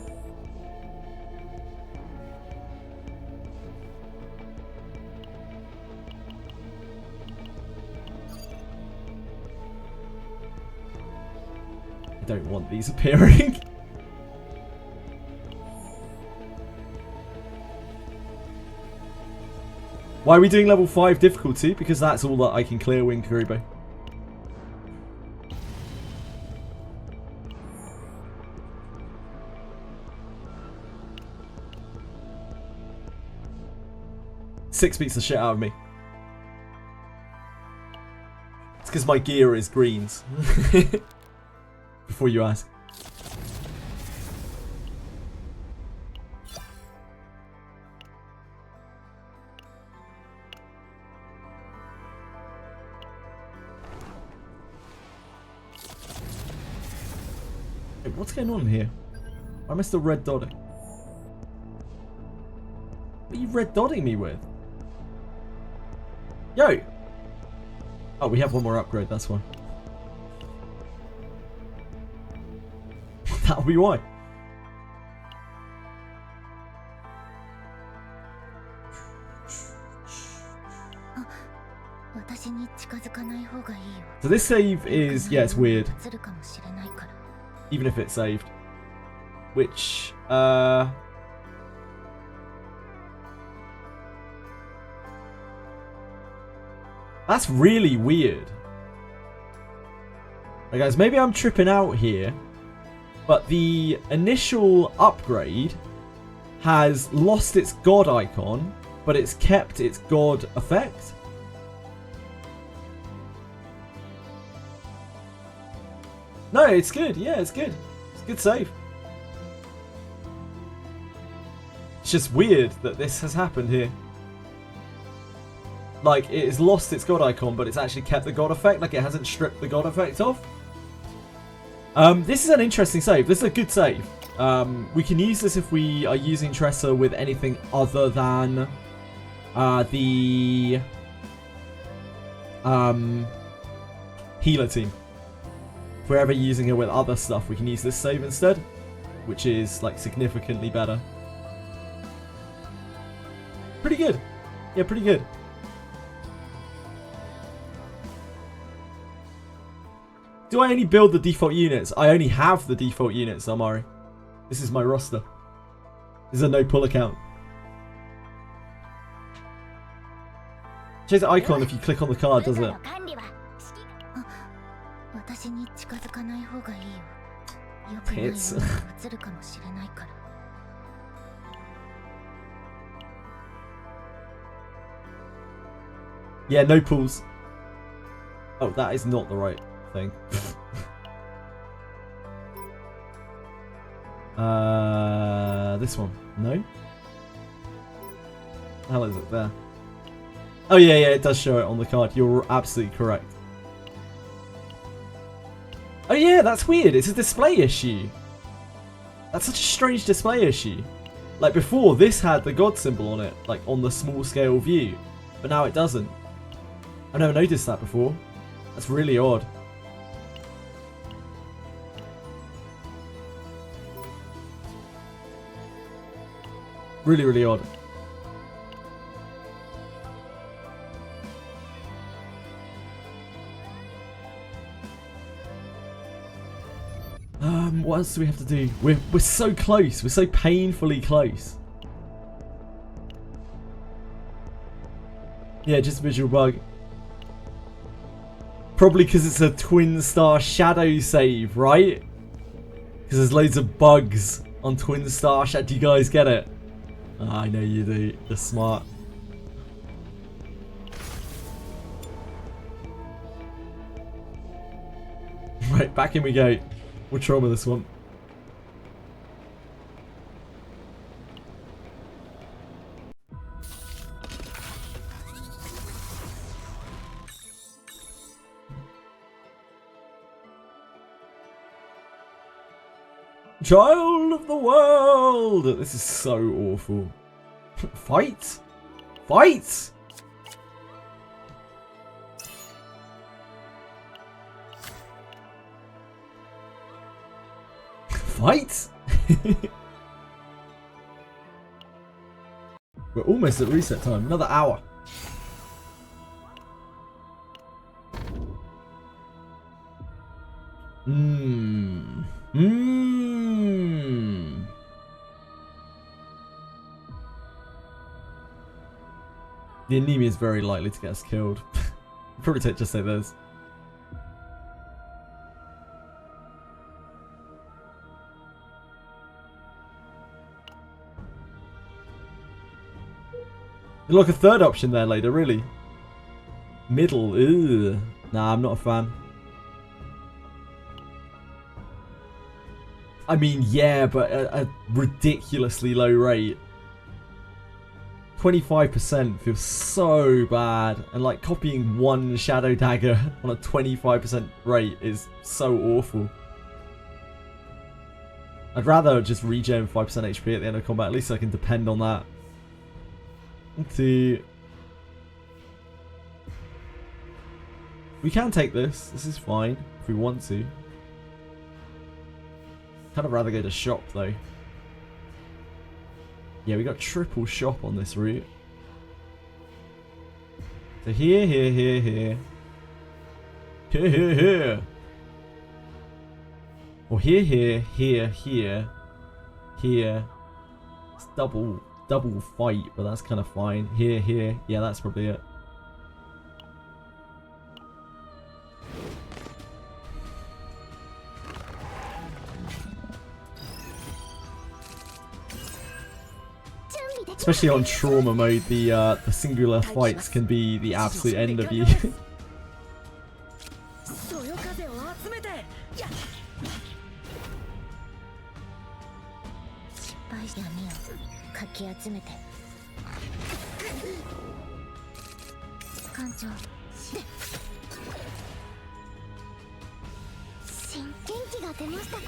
I don't want these appearing. Why are we doing level 5 difficulty? Because that's all that I can clear Wing Kuribo. Six beats the shit out of me. It's because my gear is greens. Before you ask. Hey, what's going on here? Why am I still red dotting? What are you red dotting me with? Yo! Oh, we have one more upgrade, that's why. That'll be why. So this save is, yeah, it's weird. 映るかもしれないから。 Even if it's saved. Which, that's really weird. Right, guys, maybe I'm tripping out here, but the initial upgrade has lost its god icon, but it's kept its god effect. No, it's good. Yeah, it's good. It's a good save. It's just weird that this has happened here. Like, it has lost its god icon, but it's actually kept the god effect. Like, it hasn't stripped the god effect off. This is an interesting save. This is a good save. We can use this if we are using Tressa with anything other than the healer team. If we're ever using it with other stuff, we can use this save instead, which is like significantly better. Pretty good. Yeah, pretty good. Do I only build the default units? I only have the default units, Amari. This is my roster. This is a no pull account. Change the icon if you click on the card, does it? 私に近づかない方がいいよ。よくないものが映るかもしれないから。Yeah, no pulls. Oh, that is not the right thing. This one. No? The hell is it there? Oh yeah, yeah, it does show it on the card. You're absolutely correct. Oh yeah, that's weird. It's a display issue. That's such a strange display issue. Like before, this had the god symbol on it, like on the small scale view. But now it doesn't. I've never noticed that before. That's really odd. Really, really odd. What else do we have to do? We're so close. We're so painfully close. Yeah, just a visual bug. Probably because it's a twin star shadow save, right? Because there's loads of bugs on twin star shadow. Do you guys get it? Oh, I know you do. You're smart. Right, back in we go. We'll trauma this one. Child of the world! This is so awful. Fight? Fight! Fight? We're almost at reset time. Another hour. The anemia is very likely to get us killed. Probably just say those. Like a third option there later, really. Middle, ugh. Nah, I'm not a fan. I mean, yeah, but a ridiculously low rate. 25% feels so bad. And like copying one shadow dagger on a 25% rate is so awful. I'd rather just regen 5% HP at the end of combat. At least I can depend on that. We can take this. This is fine if we want to. Kind of rather go to shop though. Yeah, we got triple shop on this route. So here, here, here, here. Here, here, here. Or here, here, here, here, here. It's double fight, but that's kind of fine. Here, here. Yeah, that's probably it. Especially on trauma mode, the singular fights can be the absolute end of you. そよ風を集めてやっ失敗した闇をかき集めて艦長新元気が出ましたか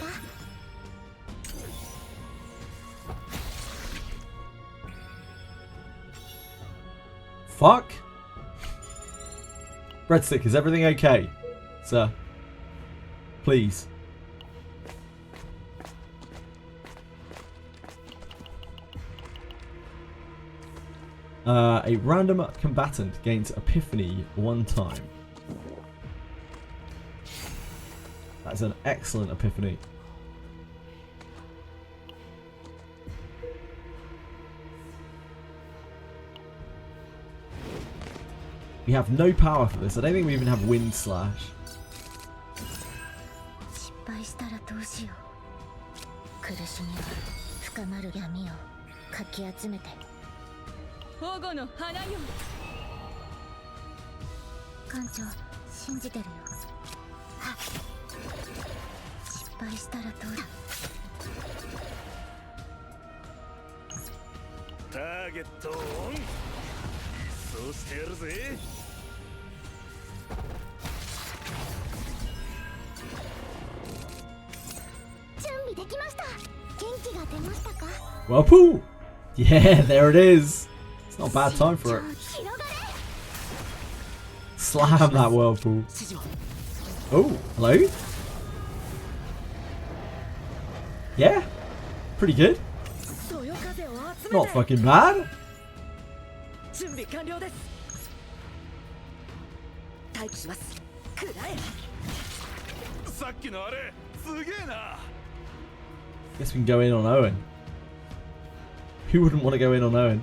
Fuck? Breadstick, is everything okay? Sir. Please. A random combatant gains epiphany one time. That's an excellent epiphany. We have no power for this. I don't think we even have Wind Slash. 失敗したらどうしよう苦しみは深まる闇をかき集めて保護の花よ艦長信じてるよはっ失敗したらどうだターゲットをオンそうしてやるぜ準備できました元気が出ましたか Whirlpool! Yeah, there it is. It's not a bad time for it. Slam that Whirlpool. Oh, hello? Yeah, pretty good. そよ風を集めて Not fucking bad. 準備完了です待機しますくらえさっきのあれすげえな Guess we can go in on Owen. Who wouldn't want to go in on Owen?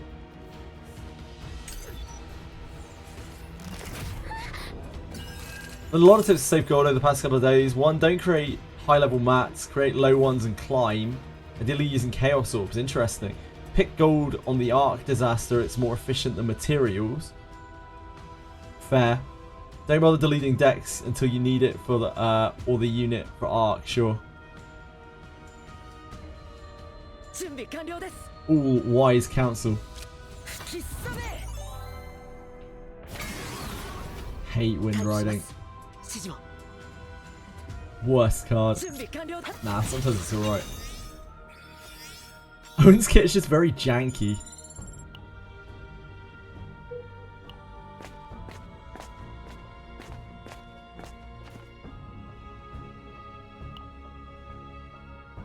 A lot of tips to save gold over the past couple of days. 1. Don't create high level mats. Create low ones and climb. Ideally using chaos orbs. Interesting. Pick gold on the Ark disaster. It's more efficient than materials. Fair. Don't bother deleting decks until you need it for the or the unit for Ark. Sure. 準備完了です All wise counsel. 吹きすさめ Hate wind riding. 指示を Worst card. 準備完了だ Nah, sometimes it's alright. Owen's kit is just very janky.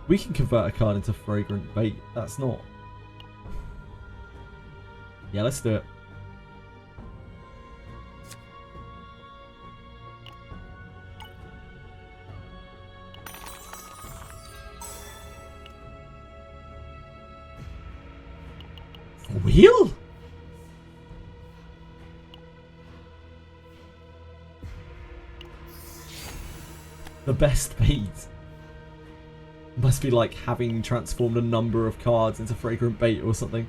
We can convert a card into fragrant bait. That's not... Yeah, let's do it. Wheel? The best bait. Must be like having transformed a number of cards into fragrant bait or something.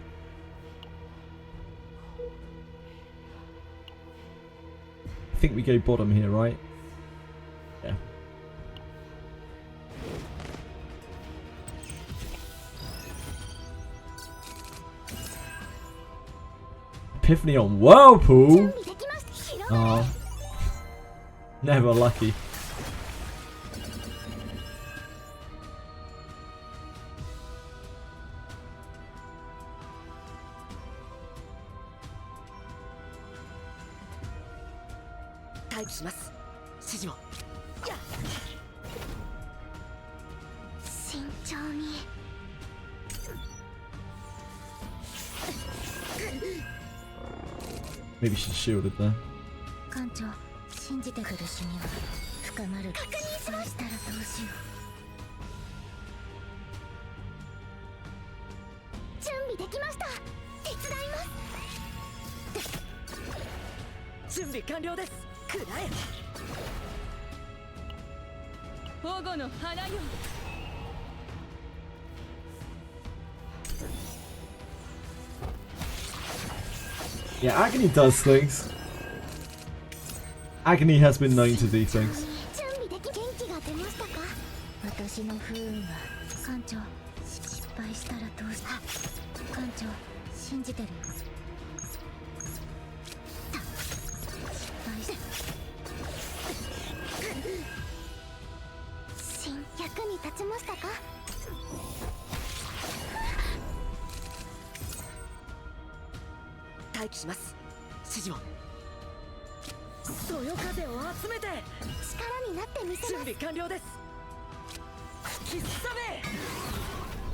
I think we go bottom here, right? Yeah. Epiphany on Whirlpool? Oh. Never lucky. Maybe she shielded there. 信じて苦しみは深まる。確認します。したらどうしよう。準備できました。手伝います。準備完了です。くらえ。保護の花よ。Yeah, Agony does things. Agony has been known to do things. 準備でき元気が出ましたか。私の不運は艦長失敗したらどうした。艦長信じてる。失敗して役に立ちましたか。待機します。指示を。そよ風を集めて。力になってみせます。準備完了です。吹きすさめ。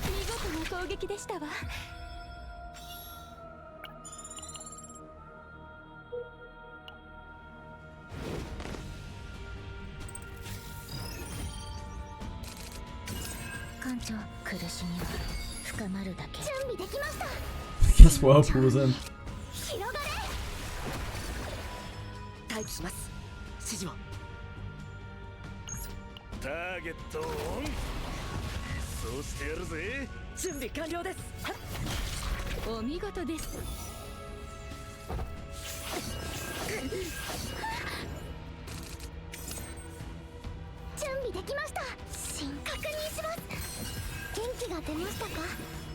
見事な攻撃でしたわ。艦長、苦しみは深まるだけ。準備できました。Guess Whirlpool was in. 広がれ。待機します。指示を。ターゲットオン。そうしてやるぜ。準備完了です。お見事です。準備できました。確認します。元気が出ましたか。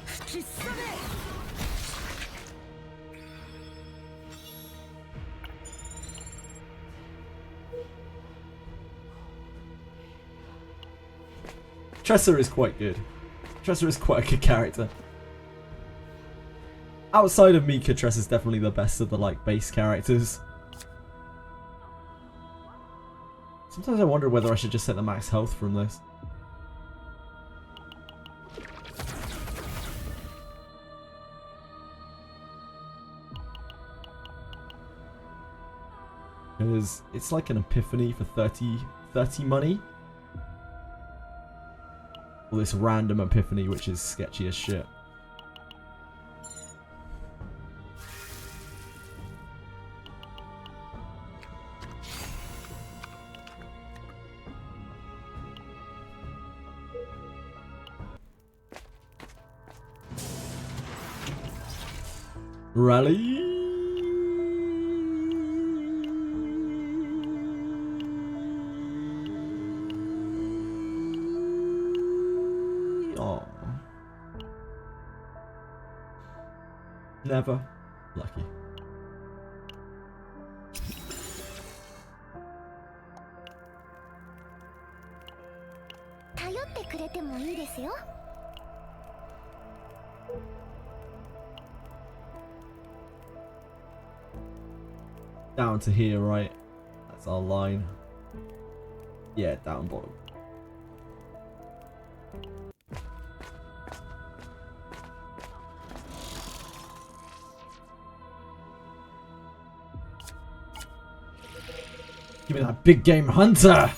吹きすさめ。Tressa is quite good. Tressa is quite a good character. Outside of Mika, Tressa's definitely the best of the like base characters. Sometimes I wonder whether I should just set the max health from this. Because it's like an epiphany for 30 money. Or this random epiphany which is sketchy as shit. Rally. Oh. Never. Lucky. Down to here, right? That's our line. Yeah, down bottom. Give me that big game hunter!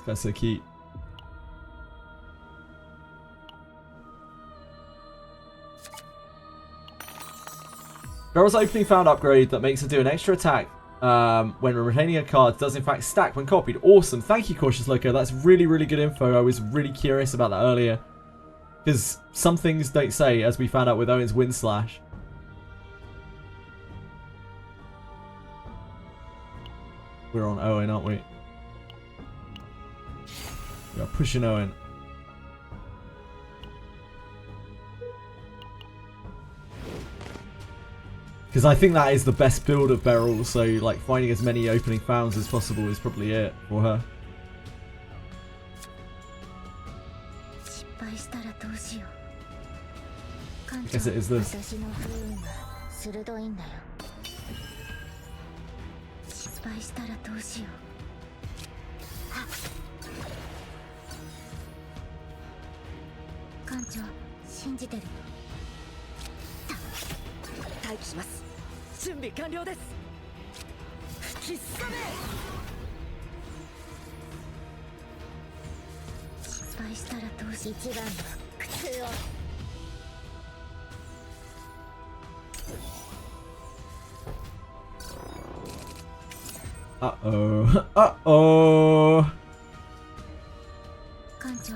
That's so cute. Barrel's opening found upgrade that makes her do an extra attack when retaining a card does in fact stack when copied. Awesome. Thank you, Cautious Loco. That's really, really good info. I was really curious about that earlier. Because some things don't say, as we found out with Owen's Wind Slash. We're on Owen, aren't we? We are pushing Owen. Because I think that is the best build of Beryl, so like finding as many opening founds as possible is probably it for her. guess it is this. 私の不運は鋭いんだよ。失敗したらどうしよう。艦長信じてるよ。待機します。準備完了です。吹きすさめ。失敗したらどうし一番の苦痛を。Uh-oh. Uh-oh. 艦長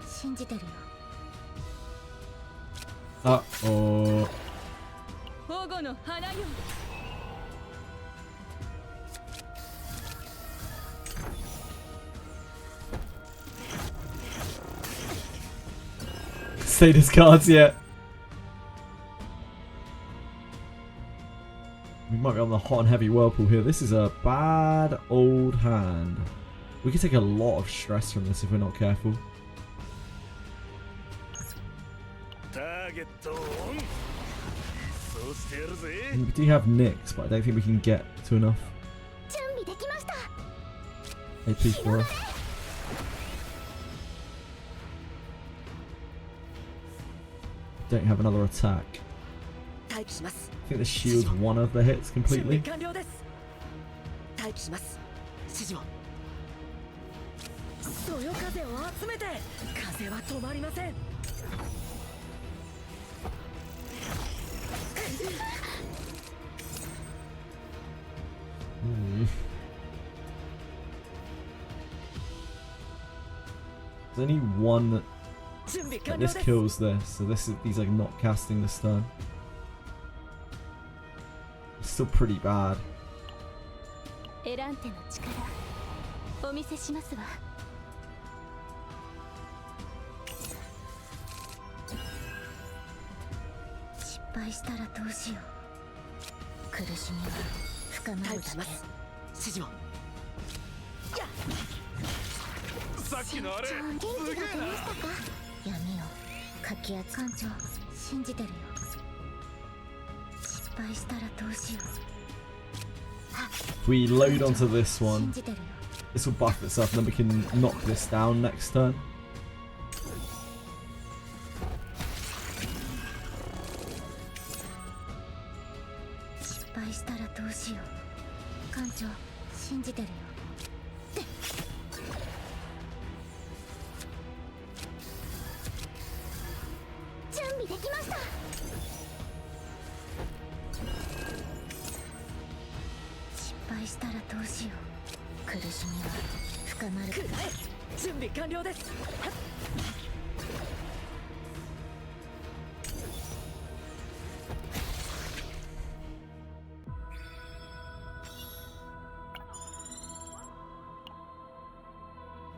信じてるよ。Uh-oh. 保護の花よ。Status cards yet. We might be on the hot and heavy whirlpool here. This is a bad old hand. We could take a lot of stress from this if we're not careful. ターゲットオン。一掃してやるぜ。 We do have nicks, but I don't think we can get to enough 準備できました。 AP for us. Don't have another attack. 待機します。 I think the shield's one of the hits 準備 completely. 完了です。待機します。指示を。そよ風を集めて。風は止まりません。There's only one 準備 that 完了 this です。 kills this, so these like not casting this turn. It's still pretty bad. エランテの力お見せしますわ。失敗したらどうしよう。苦しみは深まるだけ。待機します。指示を。さっきのあれ元気が出すげえな。ましたか。闇をかき集艦長信じてるよ。失敗したらどうしよう。 If we load onto this 信 one, じてるよ。 this will buff itself and then we can knock this down next turn. 失敗したらどうしよう。艦長信じてるよ。準備できました。失敗したらどうしよう。苦しみは深まる。くらえ。準備完了です。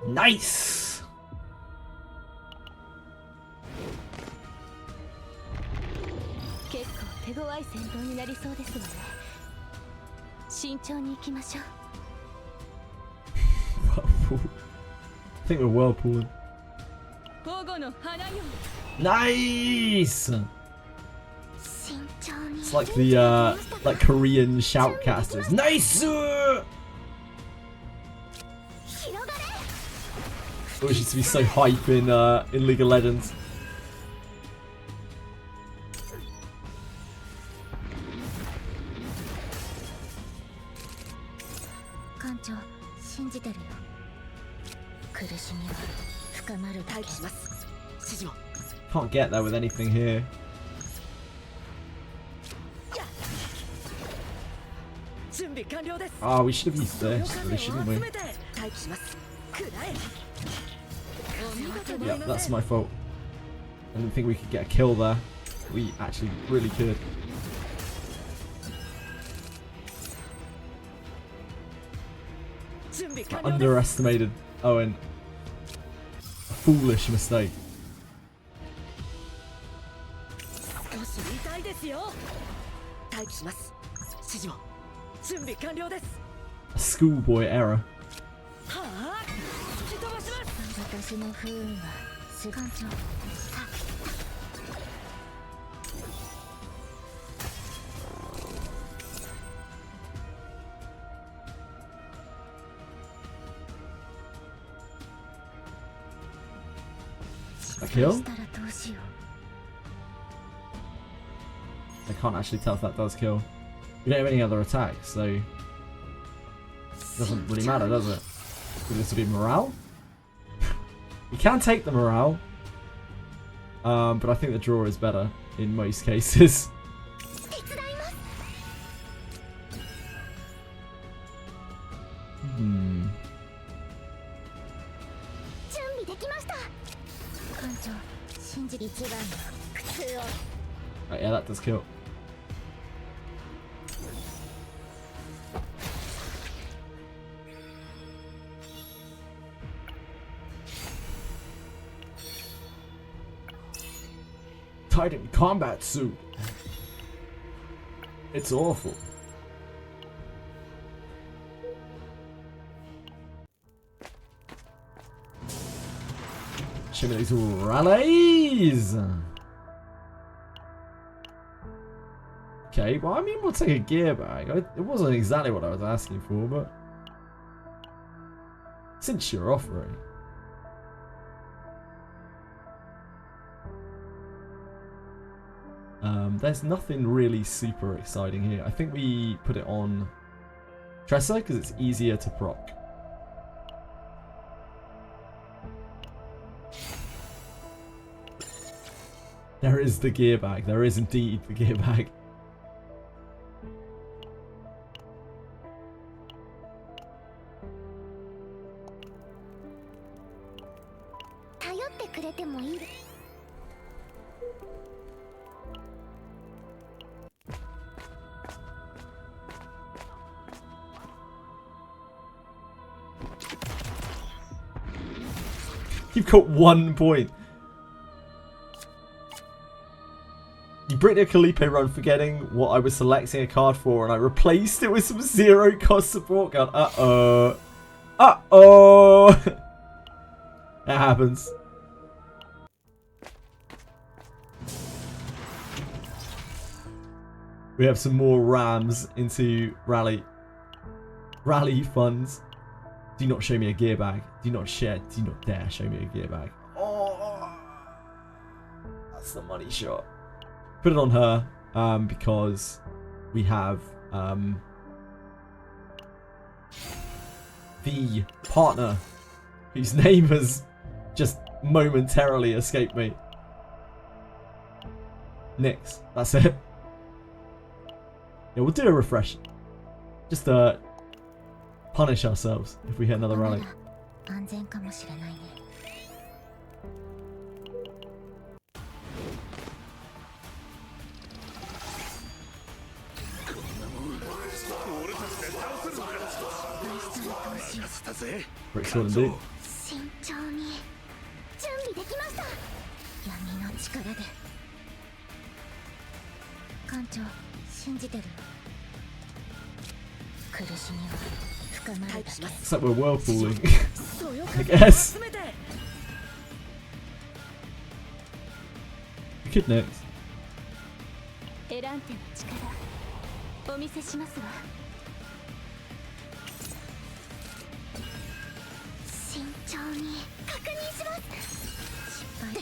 Nice! 結構手強い戦闘になりそうですわね。慎重に行きましょう。 Whirlpool. I think we're whirlpooling. 保護の花よ。 Nice! 慎重に。 It's like the like Korean shoutcasters. Nice! Always used to be so hype in League of Legends. 艦長信じてるよ。苦しみは深まるだけ。待機します。指示を。 Can't get there with anything here. 準備完了です。 Ah, we should have used そよ this, 風 really, を shouldn't 集 we? めて。待機します。くらえ。お見事で Yeah, ありま that's せん。 my fault. I didn't think we could get a kill there. We actually really could. 準備 I 完了です。 underestimated Owen. A foolish mistake. 少し痛いですよ。待機します。指示を。準備完了です。 A schoolboy error. はあ。吹き飛ばします。私の不運は艦長。A kill? したらどうしよ I can't actually tell if that does kill. We don't have any other attacks, so it doesn't really matter, does it? Could this be morale? We can take the morale, but I think the draw is better in most cases. う。手伝います。 Hmm. 準備できました。艦長、信じ一番の苦痛を。 Right, yeah, that does kill. Titan combat suit. It's awful. Show me these rallies. Okay, well, I mean, we'll take a gear bag. It wasn't exactly what I was asking for, but since you're offering. There's nothing really super exciting here. I think we put it on Tressa because it's easier to proc. There is the gear bag. There is indeed the gear bag. You've got 1 point. You Brittany Calipe run forgetting what I was selecting a card for, and I replaced it with some 0 cost support card. Uh-oh. Uh-oh. That happens. We have some more rams into rally funds. Do not show me a gear bag. Do not dare show me a gear bag. Oh, that's the money shot. Put it on her, because we have the partner whose name has just momentarily escaped me. Nyx, that's it. Yeah, we'll do a refresh. Just punish ourselves if we hit another rally. 安全かもしれないね。Brick sword indeed. 慎重に準備できました。闇の力で。艦長、信じてる。苦しみは深まるだけ。 It's like we're whirlpooling. I guess. You could next. エランテの力お見せしますわ。慎重に確認します。失敗。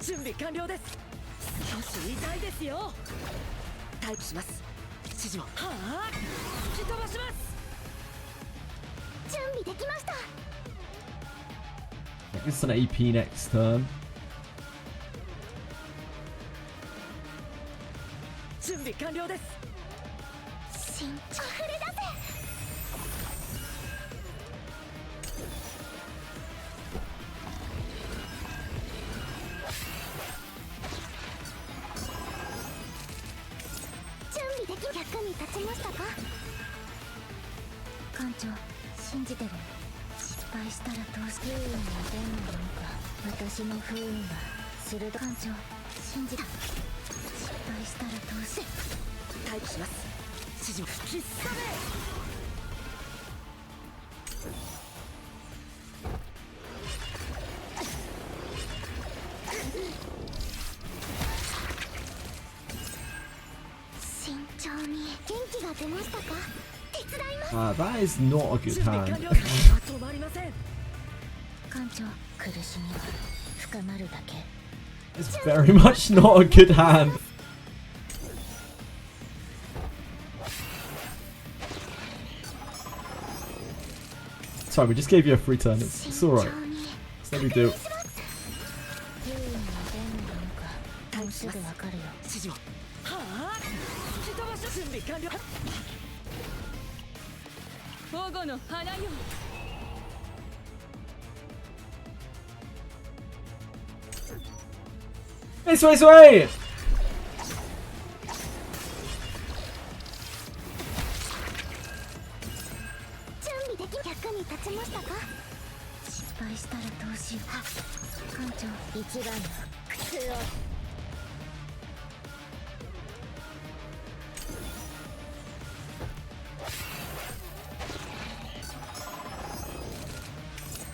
準備完了です。少し痛いですよ。待機します。指示を。はあ、吹き飛ばします。準備できました。 It's an AP next turn. 準備完了です。慎重。溢れ出せ。 役に立ちましたか。艦長、信じてる。失敗したらどうして。不運の伝のか、私の不運が鋭い。艦長、信じた。失敗したらどうして。待機します。指示を。必殺で。慎重 That is not a good 準備完 hand. 了止まりません。艦長苦しみは深まるだけ It's very much not a good hand. Sorry, we just gave you a free turn. It's alright. It's let me do. 優位に出んのかもうすぐわかるよ指示を。はあ。吹き飛ばし準備完了。保護の花よ。 This way, this way! 準備でき役に立ちましたか失敗したらどうしよう艦長一番の苦痛を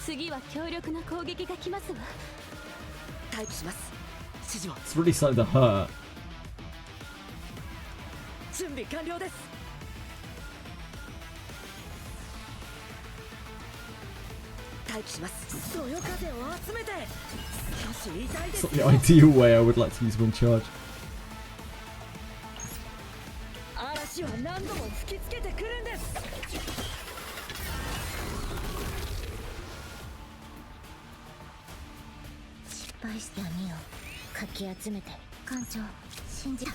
次は強力な攻撃が来ますわ待機します。指示を。 It's really starting to hurt. 準備完了です。待機します。そよ風を集めて。少し痛いで It's す not よ。 the ideal way I would like to use wind charge. 嵐は何度も吹きつけてくるんです。失敗した闇をかき集めて艦長信じた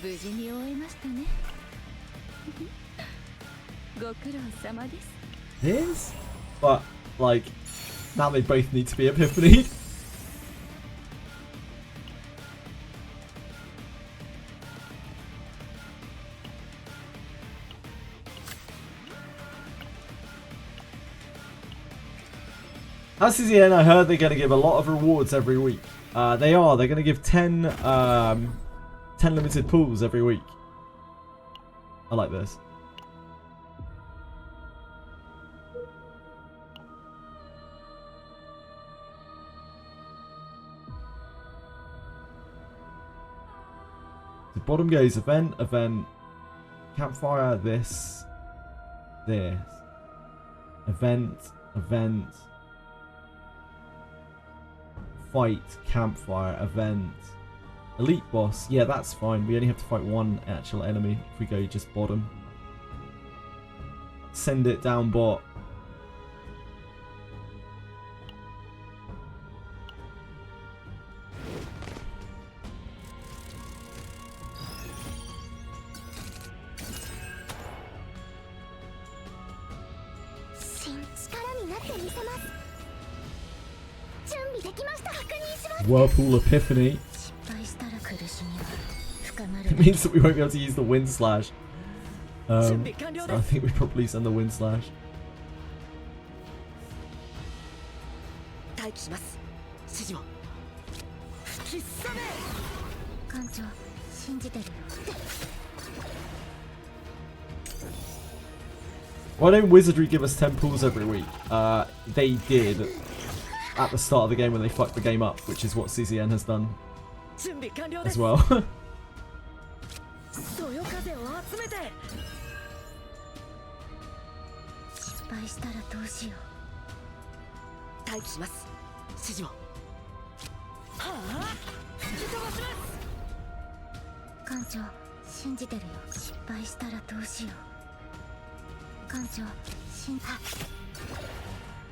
無事に終えましたねご苦労様です This? But, like, now they both need to be Epiphany. As CZN, I heard they're going to give a lot of rewards every week. They are. They're going to give 10 limited pools every week. I like this. The bottom goes event, event, campfire, this, event, event, fight, campfire, event, elite boss. Yeah, that's fine. We only have to fight one actual enemy if we go just bottom. Send it down bot. Whirlpool Epiphany. It means that we won't be able to use the Wind Slash. So I think we probably send the Wind Slash. Why don't Wizardry give us 10 pools every week? They did at the start of the game when they fucked the game up, which is what CZN has done as well.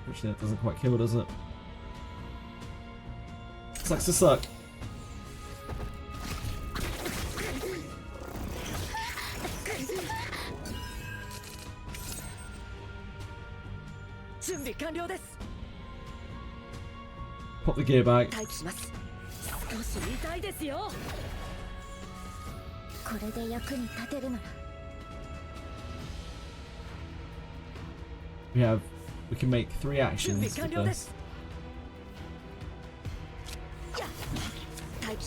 Which that doesn't quite kill, does it? Sucks to suck. Pop the gear back. We can make 3 actions with this.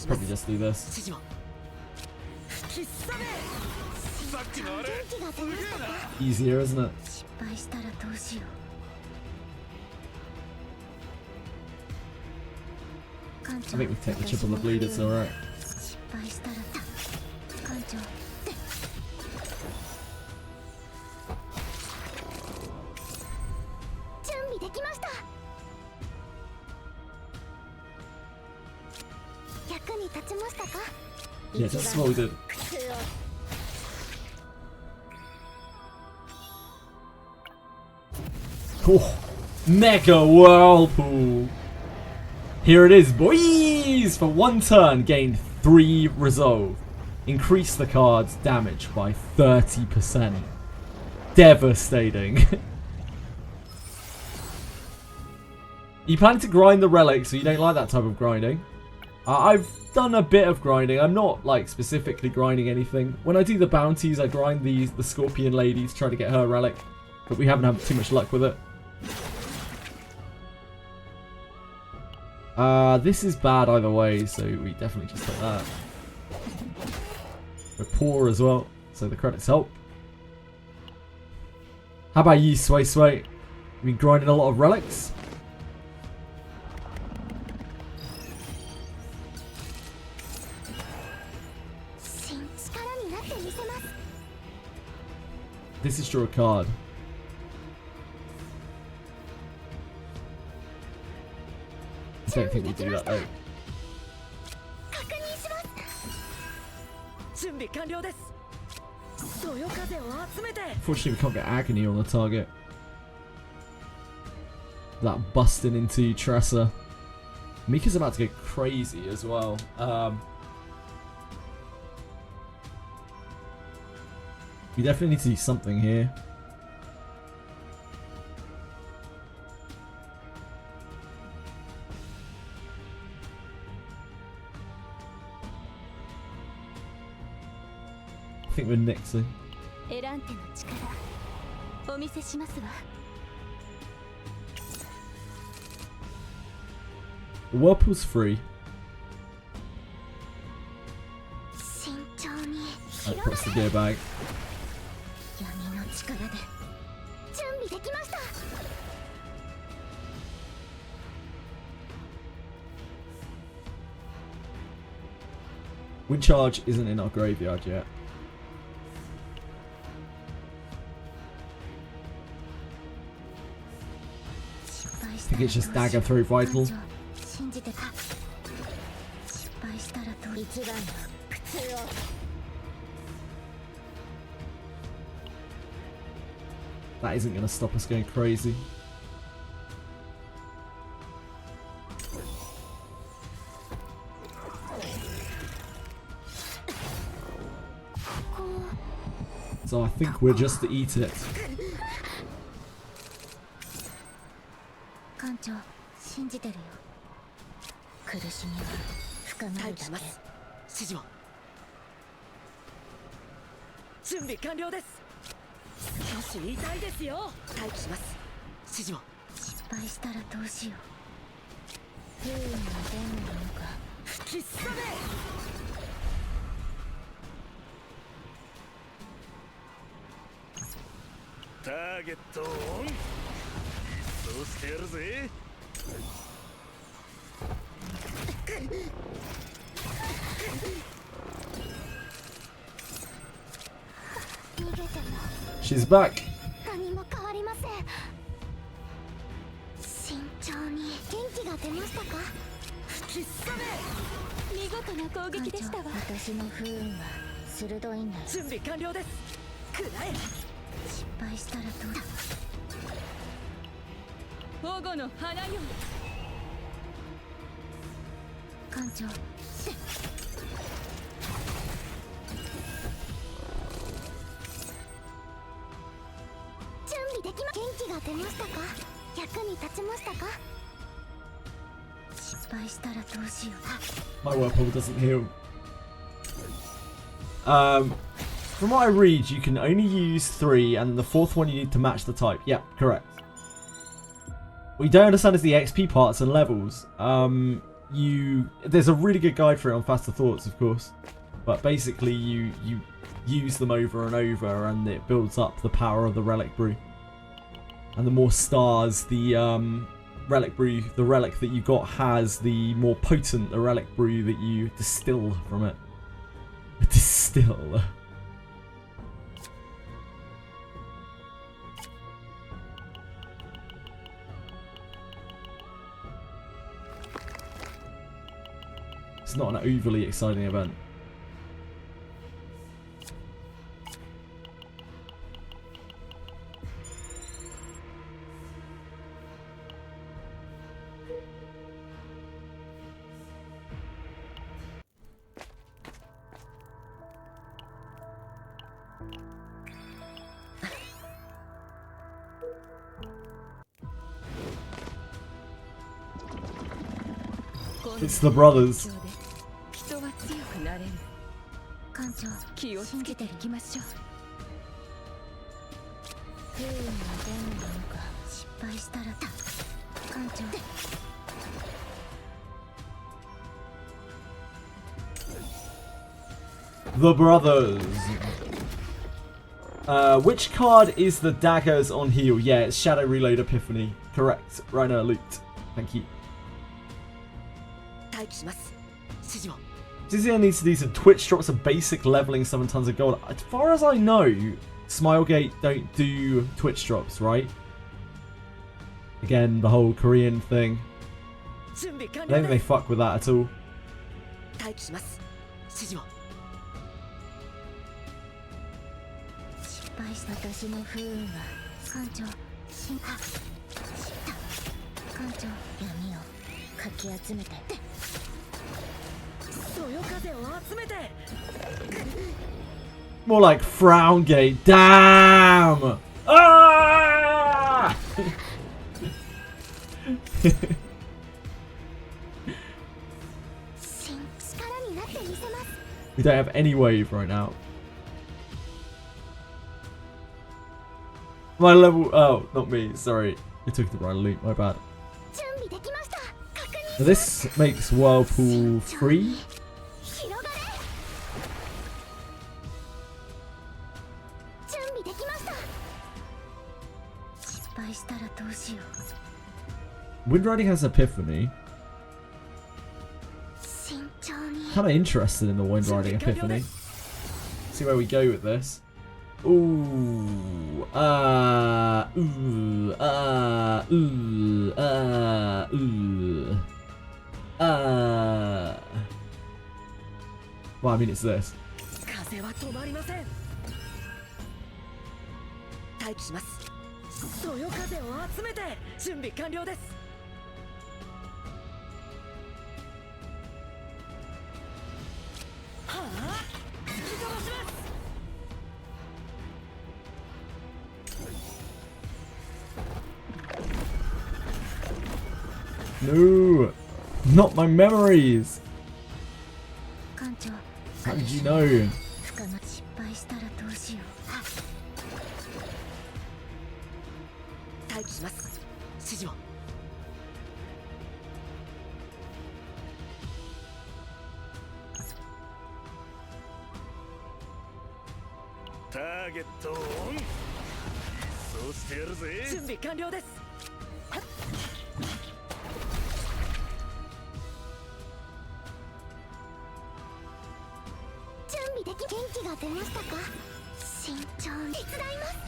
Probably just do this. Easier, isn't it? 館長 think we take the chip on the bleed, it's alright. 失敗したら館長準備できました役に立ちましたか Yeah, that's what we did. Oh, Mega Whirlpool! Here it is, boys! For one turn, gain 3 resolve. Increase the card's damage by 30%. Devastating. You plan to grind the relic, so you don't like that type of grinding. I've done a bit of grinding. I'm not like specifically grinding anything. When I do the bounties, I grind the Scorpion Lady to try to get her relic, but we haven't had too much luck with it. This is bad either way, so we definitely just take that. We're poor as well, so the credits help. How about you, Sway Sway? You've been grinding a lot of relics? This is draw a card. I don't think we do that though. 確認します準備完了ですそよ風を集めて Unfortunately, we can't get Agony on the target. That busting into Tressa. Mika's about to go crazy as well. We definitely need to do something here. I think we're Nixie. エランテの力お見せしますわ Whirlpool's free. 慎重に That puts the gear bag. 闇の力で準備できました Wind Charge isn't in our graveyard yet. I think it's just Dagger through Vital. 信じてた失敗したらと一番の苦痛を That isn't going to stop us going crazy. So I think we're just to eat it. 館長信じてるよ苦しみは深まるだけ指示を準備完了です少し痛いですよ待機します指示を失敗したらどうしよう不運の伝なのか吹きすさめターゲットオンそうしてやるぜ逃げても She's back. 何も変わりません慎重に元気が出ましたか吹きすさめ見事な攻撃でしたわ私の不運は鋭いんだよ準備完了ですくらえ失敗したらどうだ保護の花よ館長準備できま元気が出ましたか役に立ちましたか失敗したらどうしよう My Whirlpool doesn't heal. From what I read, you can only use 3, and the 4th one you need to match the type. Yeah, correct. What you don't understand is the XP parts and levels. There's a really good guide for it on Faster Thoughts, of course. But basically, you use them over and over, and it builds up the power of the Relic Brew. And the more stars the relic brew, the relic that you got has the more potent relic brew that you distill from it. Distill. It's not an overly exciting event. It's the brothers. 人は強くなれる。艦長、気をつけていきましょう。不運の出んのか失敗したら艦長 The brothers. Which card is the daggers on heel? Yeah, it's Shadow Reload Epiphany. Correct. Rhino loot. Thank you. 待機します。指示を。CZN needs to do some Twitch drops of basic leveling 7 tons of gold. As far as I know, Smilegate don't do Twitch drops, right? Again, the whole Korean thing. 準備完 I don't 了 think で they す。 fuck with that at all. 待機します。指示を。失敗した私の不運は艦長進化艦長闇をかき集めて そよ風を集めて。 More like Frown Gate. Damn! Ah! 新力になってみせます We don't have any wave right now. My level. Oh, not me. Sorry. I took the right loot. My bad. 準備できました確認 Now this makes Whirlpool free. 広がれ準備できました失敗したらどうしよう Wind Riding has Epiphany. 慎重に Kind of interested in the Wind Riding Epiphany. See where we go with this. Ooh. Ooh. Well, I mean, it's this. 風は止まりません。待機します。そよ風を集めて。準備完了です。はあ、吹き飛ばします。 No, not my memories. 艦長 How did you know? 不可能失敗したらどうしよう待機します。指示を。ターゲットオン。そうしてやるぜ。準備完了です。準備でき元気が出ましたか慎重に手伝います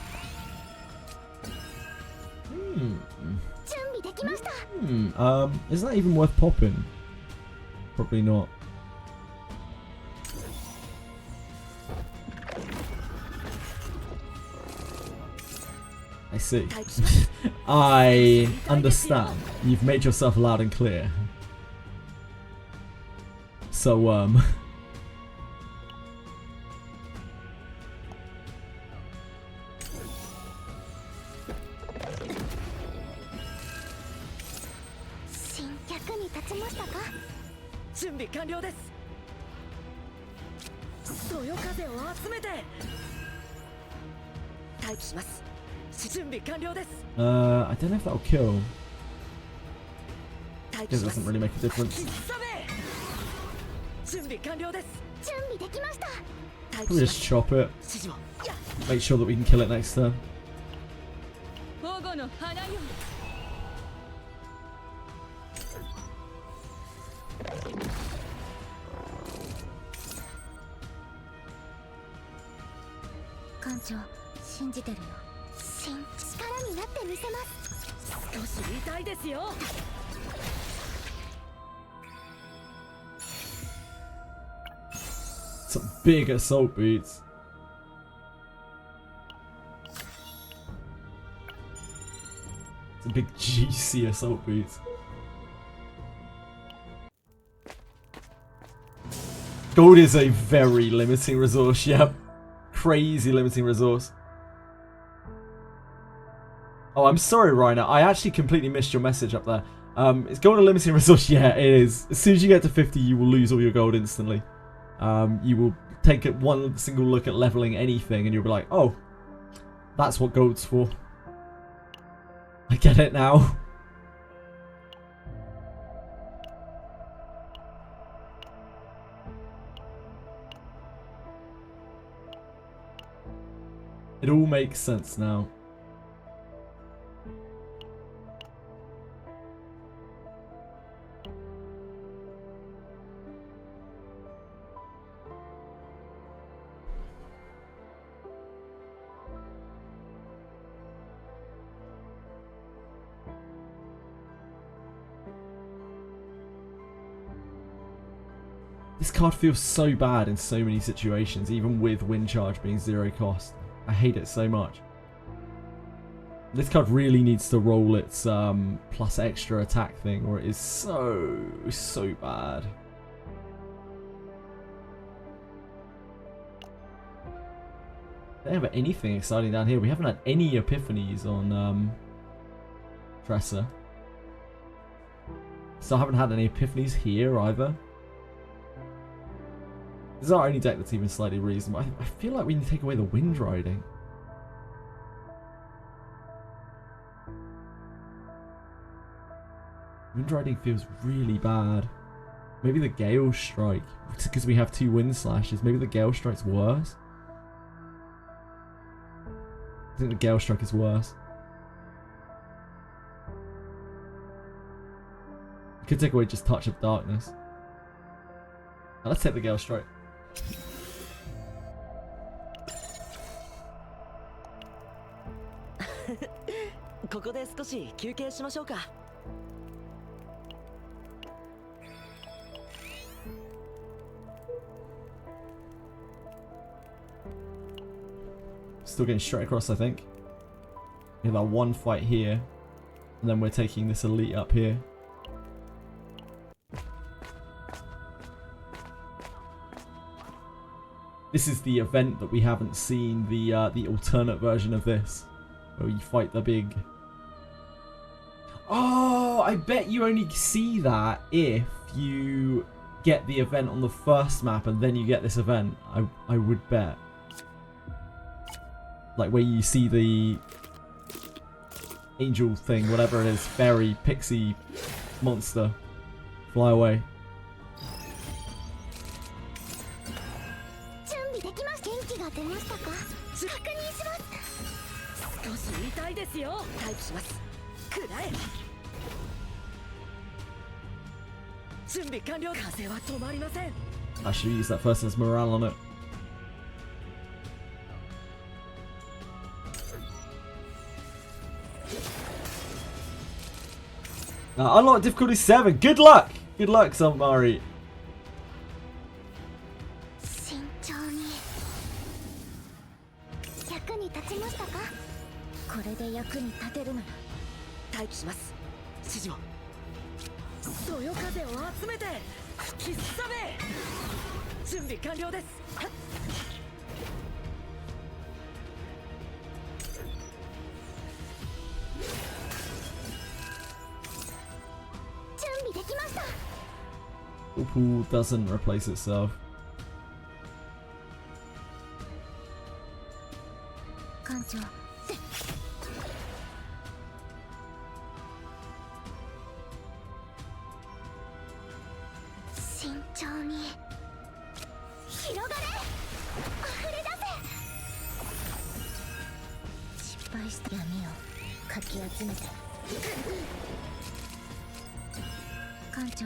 準備できました Is that even worth popping? Probably not. I see. I understand. You've made yourself loud and clear. So, 新脚に立ちましたか準備完了です。そよ風を集めて。待機します。準備完了です。 I don't know if that'll kill. 待 It 機します。 doesn't really make a difference. 準備完了です。準備できました Probably just chop it. 指示を。 Make sure that we can kill it next turn. 保護の花よ。艦長信じてるよ。力になってみせます。少し痛いですよ。 Some big assault boots. Some big juicy assault boots. Gold is a very limiting resource, yep. Crazy limiting resource. Oh, I'm sorry, Reiner. I actually completely missed your message up there. Is gold a limiting resource? Yeah, it is. As soon as you get to 50, you will lose all your gold instantly. You will take one single look at leveling anything and you'll be like, oh, that's what gold's for. I get it now. It all makes sense now. This card feels so bad in so many situations, even with wind charge being 0 cost. I hate it so much. This card really needs to roll its plus extra attack thing, or it is so bad. Don't have anything exciting down here. We haven't had any epiphanies on Dresser. So I haven't had any epiphanies here either. This is our only deck that's even slightly reasonable. I feel like we need to take away the wind riding. Wind riding feels really bad. Maybe the Gale Strike, because we have 2 wind slashes. Maybe the Gale Strike's worse. I think the Gale Strike is worse. We could take away just Touch of Darkness. Now let's take the Gale Strike. Still getting straight across, I think. We have our one fight here, and then we're taking this elite up here. This is the event that we haven't seen, the alternate version of this, where you fight the big... Oh, I bet you only see that if you get the event on the first map and then you get this event. I would bet. Like where you see the angel thing, whatever it is, fairy, pixie, monster, fly away. I should use that person's morale on it. Unlock difficulty 7. Good luck! Good luck, Samari. Pool doesn't replace itself.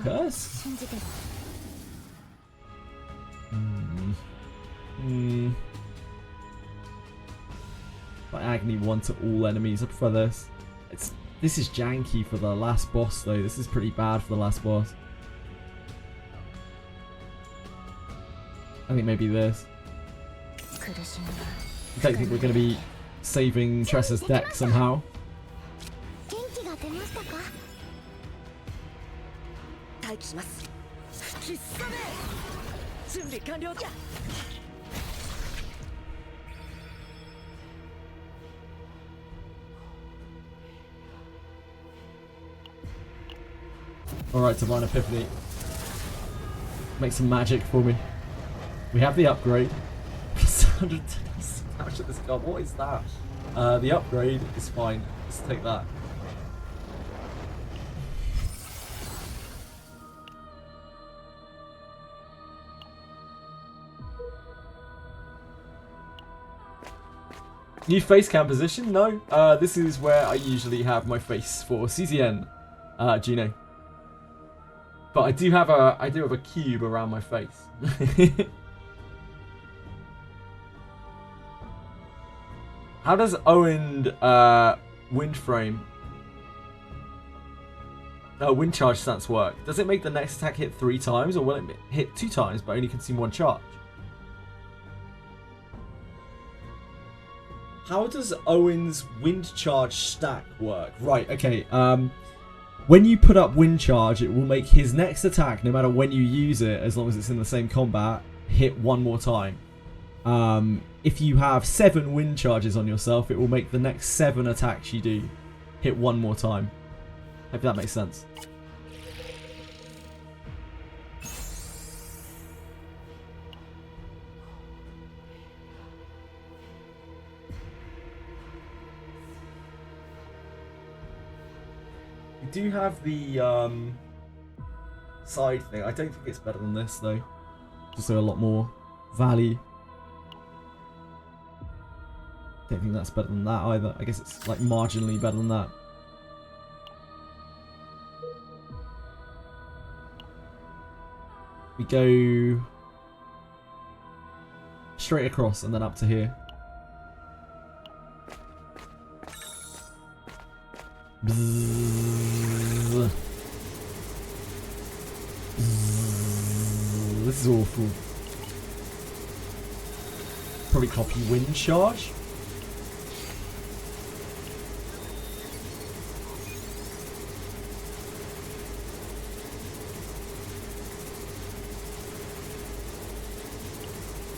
Curse? But Agony 1 to all enemies. I prefer this. This is janky for the last boss though. This is pretty bad for the last boss. I think maybe this. I don't think we're going to be saving Tressa's deck somehow. Alright, Divine Epiphany. Make some magic for me. We have the upgrade. 110 damage at this god. What is that? The upgrade is fine. Let's take that. New face cam position? No. This is where I usually have my face for CZN. Gino. But I do have a cube around my face. How does Owen wind frame wind charge stance work? Does it make the next attack hit 3 times, or will it hit 2 times but only consume 1 charge? How does Owen's wind charge stack work? Right, okay. When you put up wind charge, it will make his next attack, no matter when you use it, as long as it's in the same combat, hit 1 more time. If you have 7 wind charges on yourself, it will make the next 7 attacks you do hit 1 more time. Hope that makes sense. We do have the side thing. I don't think it's better than this though. Just a lot more value. Don't think that's better than that either. I guess it's like marginally better than that. We go straight across and then up to here. Bzzz. Bzzz. This is awful. Probably copy wind charge.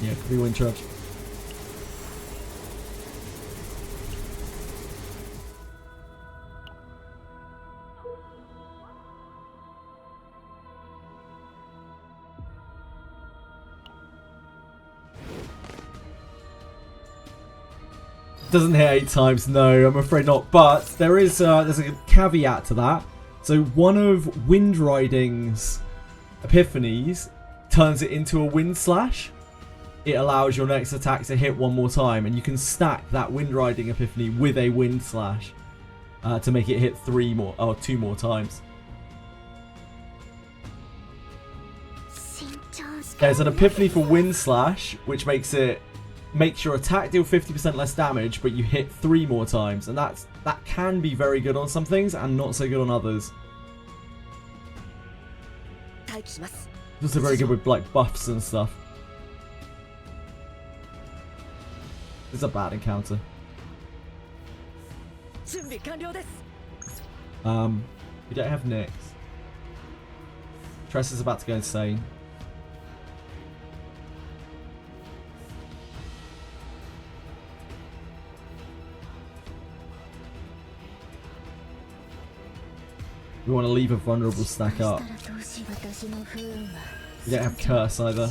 Yeah, could be wind charge. Doesn't hit 8 times, no, I'm afraid not. But there is there's a caveat to that. So one of Wind Riding's epiphanies turns it into a wind slash. It allows your next attack to hit 1 more time, and you can stack that Wind Riding epiphany with a wind slash to make it hit 2 more times. There's an epiphany for wind slash, which makes your attack deal 50% less damage, but you hit 3 more times, and that can be very good on some things and not so good on others. It's also very good with like buffs and stuff. It's a bad encounter. We don't have Nyx. Tress is about to go insane. We want to leave a vulnerable stack up. We don't have Curse either.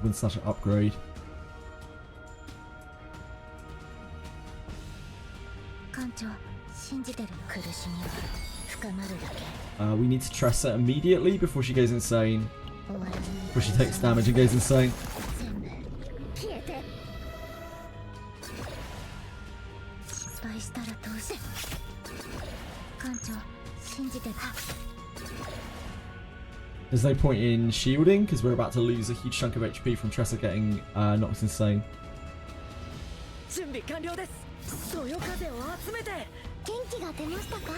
Wind slash upgrade. 深まるだけ We need to trust her immediately before she goes insane. 終わりに Before she takes damage and goes insane. 全部消えて失敗したらどうして艦長信じてた There's no point in shielding because we're about to lose a huge chunk of HP from Tressa getting knocked insane. 準備完了です。そよ風を集めて。元気が出ましたか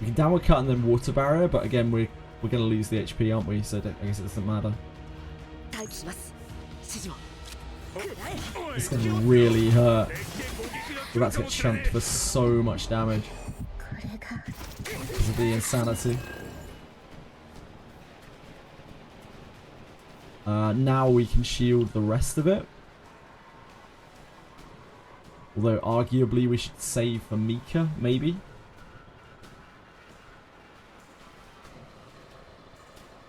We can downward cut and then water barrier, but again we're going to lose the HP, aren't we? So I guess it doesn't matter. 待機します。指示を。くらえ。 It's going to really hurt. We're about to get chunked for so much damage これが because of the insanity. Now we can shield the rest of it. Although arguably we should save for Mika, maybe.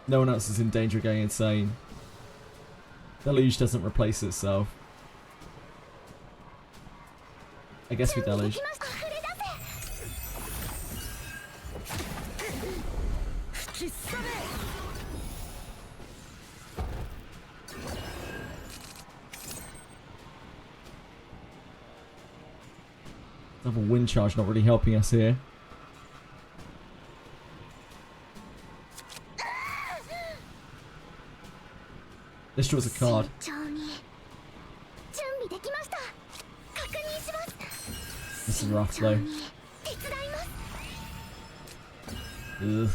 No one else is in danger of going insane. Deluge doesn't replace itself. I guess we deluge. 吹きさめ。 Double wind charge not really helping us here. This draws a card. 慎重に準備できました確認します This is rough though. 慎重に手伝います Ugh.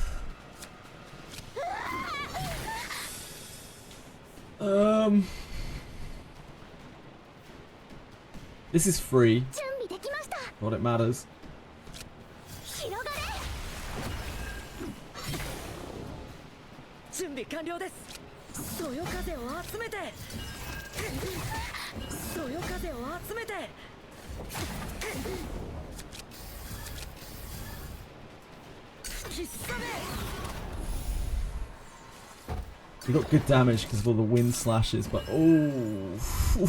This is free. 準備できました What it matters. 広がれ準備完了です。そよ風を集めて。そよ風を集めて。吹きさめ。 We got good damage because of all the wind slashes, but oh, 慎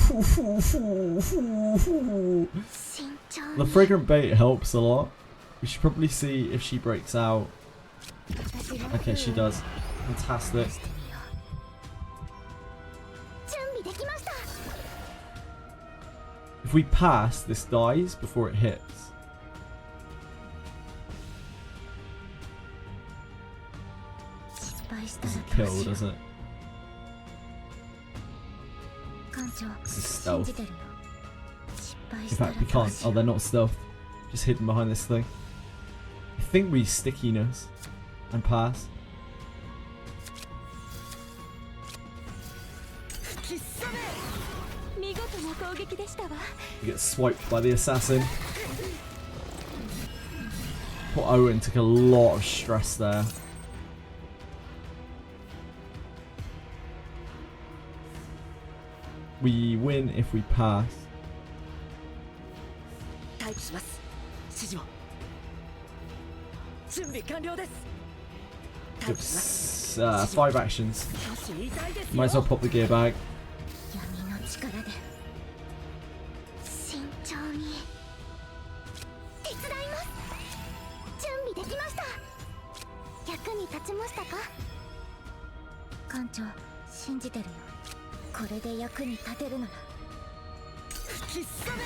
重 the に fragrant bait helps a lot. We should probably see if she breaks out. 私が Okay, she does. Fantastic. してみよう準備できました If we pass, this dies before it hits. Doesn't kill, does it? 艦長 This is 信 stealth. じてるよ失敗 In したら fact, we どう can't. し Oh, よ they're not stealth. Just hidden behind this thing. I think we stickiness and pass. 吹きさめ。見事な攻撃でしたわ We get swiped by the assassin. Poor Owen took a lot of stress there. We win if we pass. 待機します。指示を。準備完了です。待機します。 5 actions. 少し痛いです Might as well よ。 pop the gear bag. 闇の力で慎重に手伝います準備できました役に立ちましたか艦長信じてるよこれで役に立てるなら吹きさめ。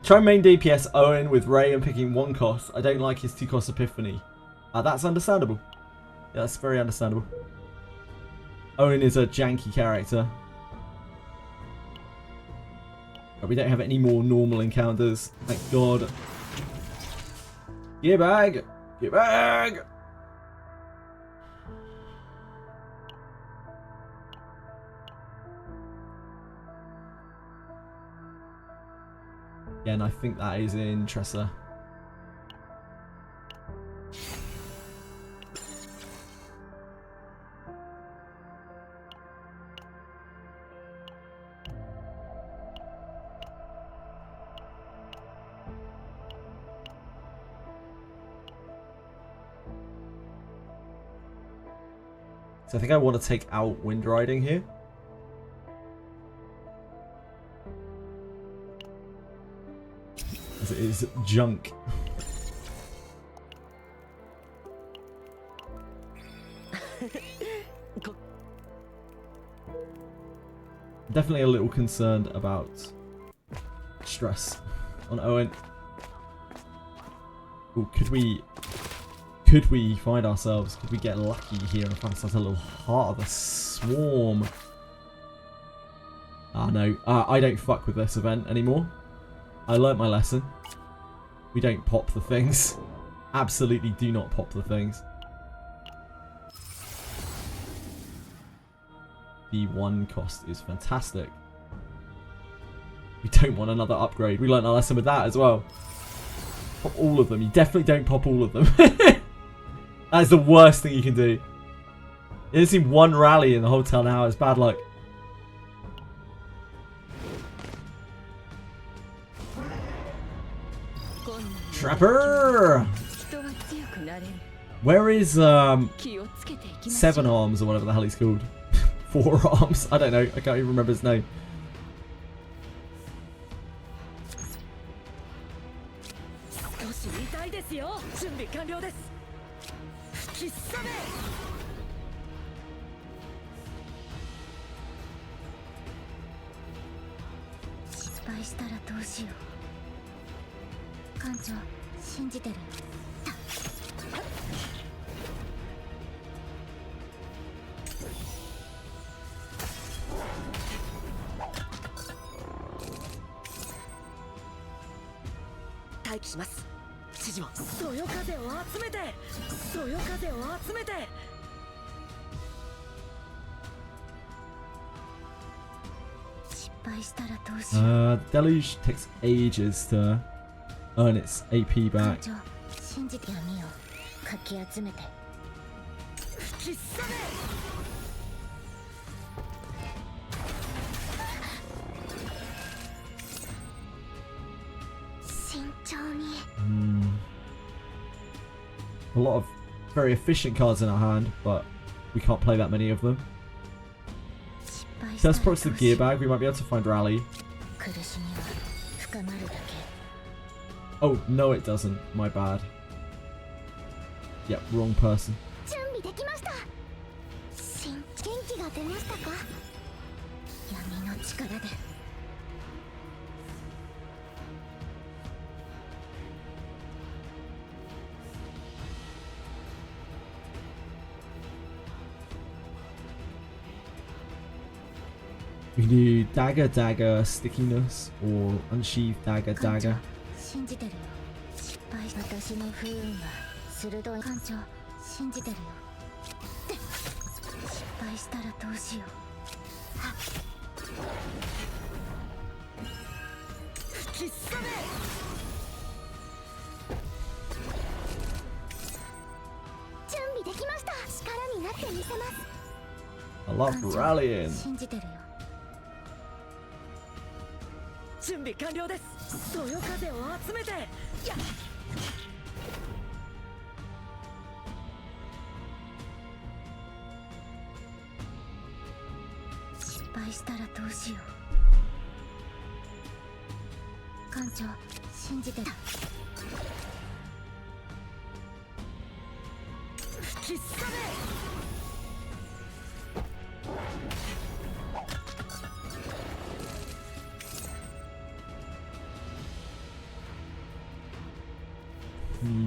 Try main DPS Owen with Ray and picking 1 cost. I don't like his 2 cost epiphany. That's understandable. Yeah, that's very understandable. Owen is a janky character. But we don't have any more normal encounters. Thank God. Gear bag! Gear bag! Yeah, and I think that is in Tressa. So I think I want to take out wind riding here. as it is junk. Definitely a little concerned about stress on Owen. Ooh, could we find ourselves? Could we get lucky here and find ourselves a little heart of a swarm? Ah no, I don't fuck with this event anymore. I learnt my lesson. We don't pop the things. Absolutely do not pop the things. The one cost is fantastic. We don't want another upgrade. We learnt our lesson with that as well. Pop all of them. You definitely don't pop all of them. That is the worst thing you can do. You only see one rally in the hotel now. It's bad luck. Trapper! Where is 7 Arms or whatever the hell he's called? 4 Arms? I don't know. I can't even remember his name. Deluge takes ages to earn its AP back. A lot of very efficient cards in our hand, but we can't play that many of them. So let's approach the gear bag. We might be able to find Rally. Oh, no it doesn't. My bad. Yep, wrong person. We can do dagger, dagger, stickiness, or unsheathed dagger, dagger. I love rallying.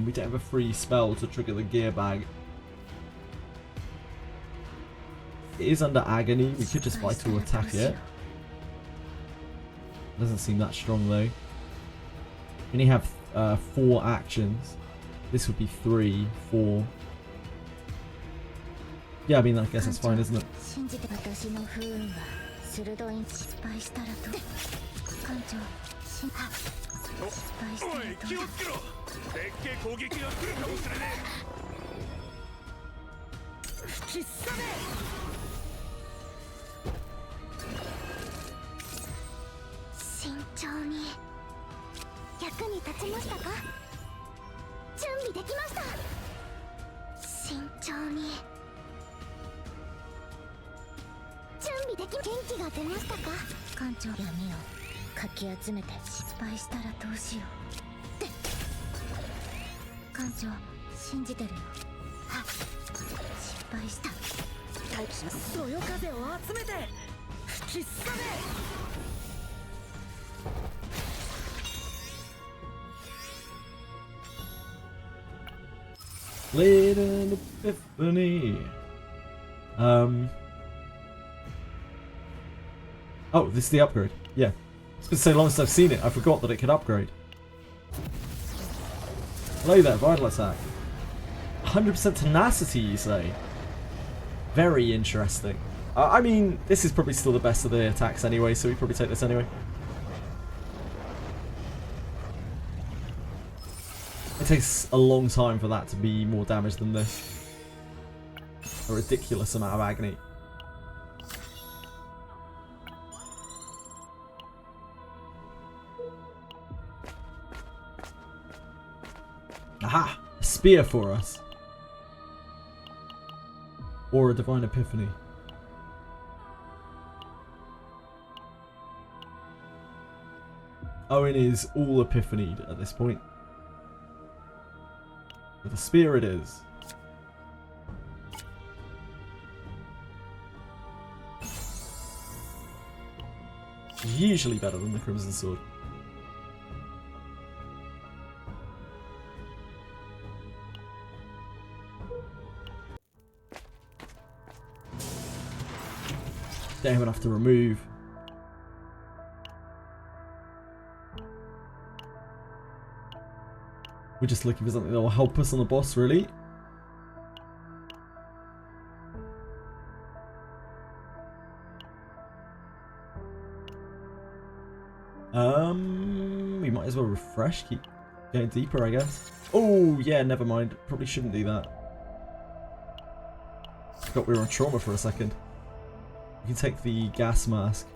We don't have a free spell to trigger the gear bag. It is under agony. We could just vital attack it. Doesn't seem that strong though. We only have 4 actions. This would be 3, 4. Yeah, I mean, I guess that's fine, isn't it? 艦長信じてるよ。失敗した。待機します。そよ風を集めて吹きすさめ。Little Epiphany. Oh, this is the upgrade. Yeah. It's been so long since I've seen it, I forgot that it could upgrade. Hello there, Vital Attack. 100% tenacity, you say? Very interesting. I mean, this is probably still the best of the attacks anyway, so we probably take this anyway. It takes a long time for that to be more damage than this. A ridiculous amount of agony. Aha! A spear for us. Or a Divine Epiphany. Owen is all epiphanied at this point. With a spear it is. Usually better than the Crimson Sword. Don't even have to remove. We're just looking for something that will help us on the boss, really. We might as well refresh, keep going deeper, I guess. Oh, yeah, never mind. Probably shouldn't do that. Forgot we were on trauma for a second. You can take the gas mask.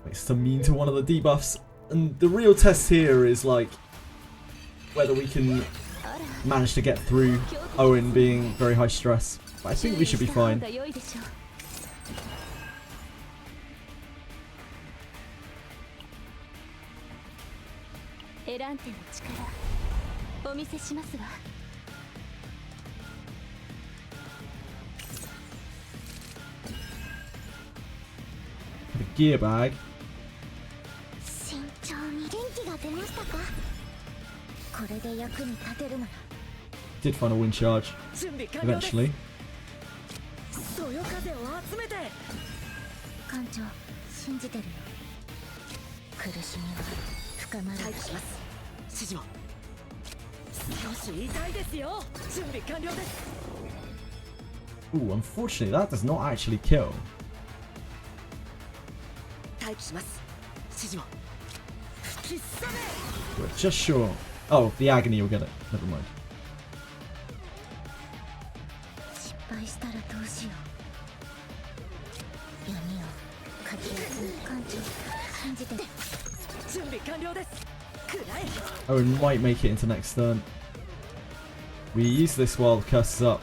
It's immune to one of the debuffs. And the real test here is like whether we can manage to get through Owen being very high stress. But I think we should be fine. The gear bag. Did find a wind charge eventually. Ooh, unfortunately that does not actually kill. We're just sure. Oh, the agony will get it. Never mind. Oh, we might make it into next turn. We use this while the curse is up.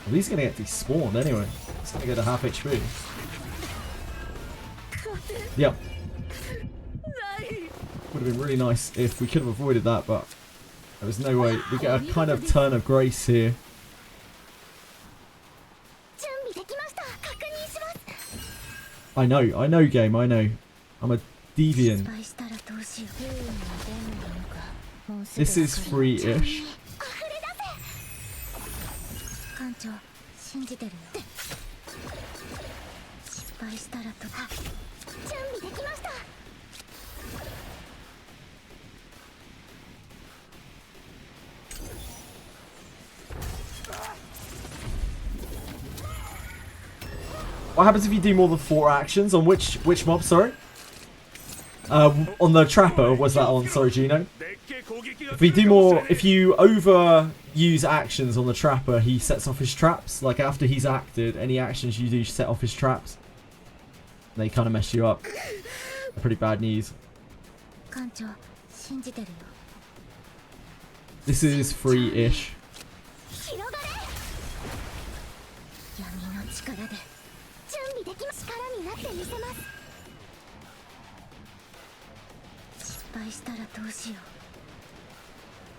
Well, he's gonna get despawned anyway. He's gonna go to half HP. Yep. Would have been really nice if we could have avoided that, but there was no way. We get a kind of turn of grace here. I know game, I know. I'm a deviant. This is free-ish. What happens if you do more than 4 actions? On which mob, sorry? On the trapper, was that on? Sorry, Gino. If you overuse actions on the trapper, he sets off his traps. Like after he's acted, any actions you do set off his traps. They kind of mess you up. Pretty bad news. This is free-ish. 広がれ闇の力で準備できます力になってみせます失敗したらどうしよう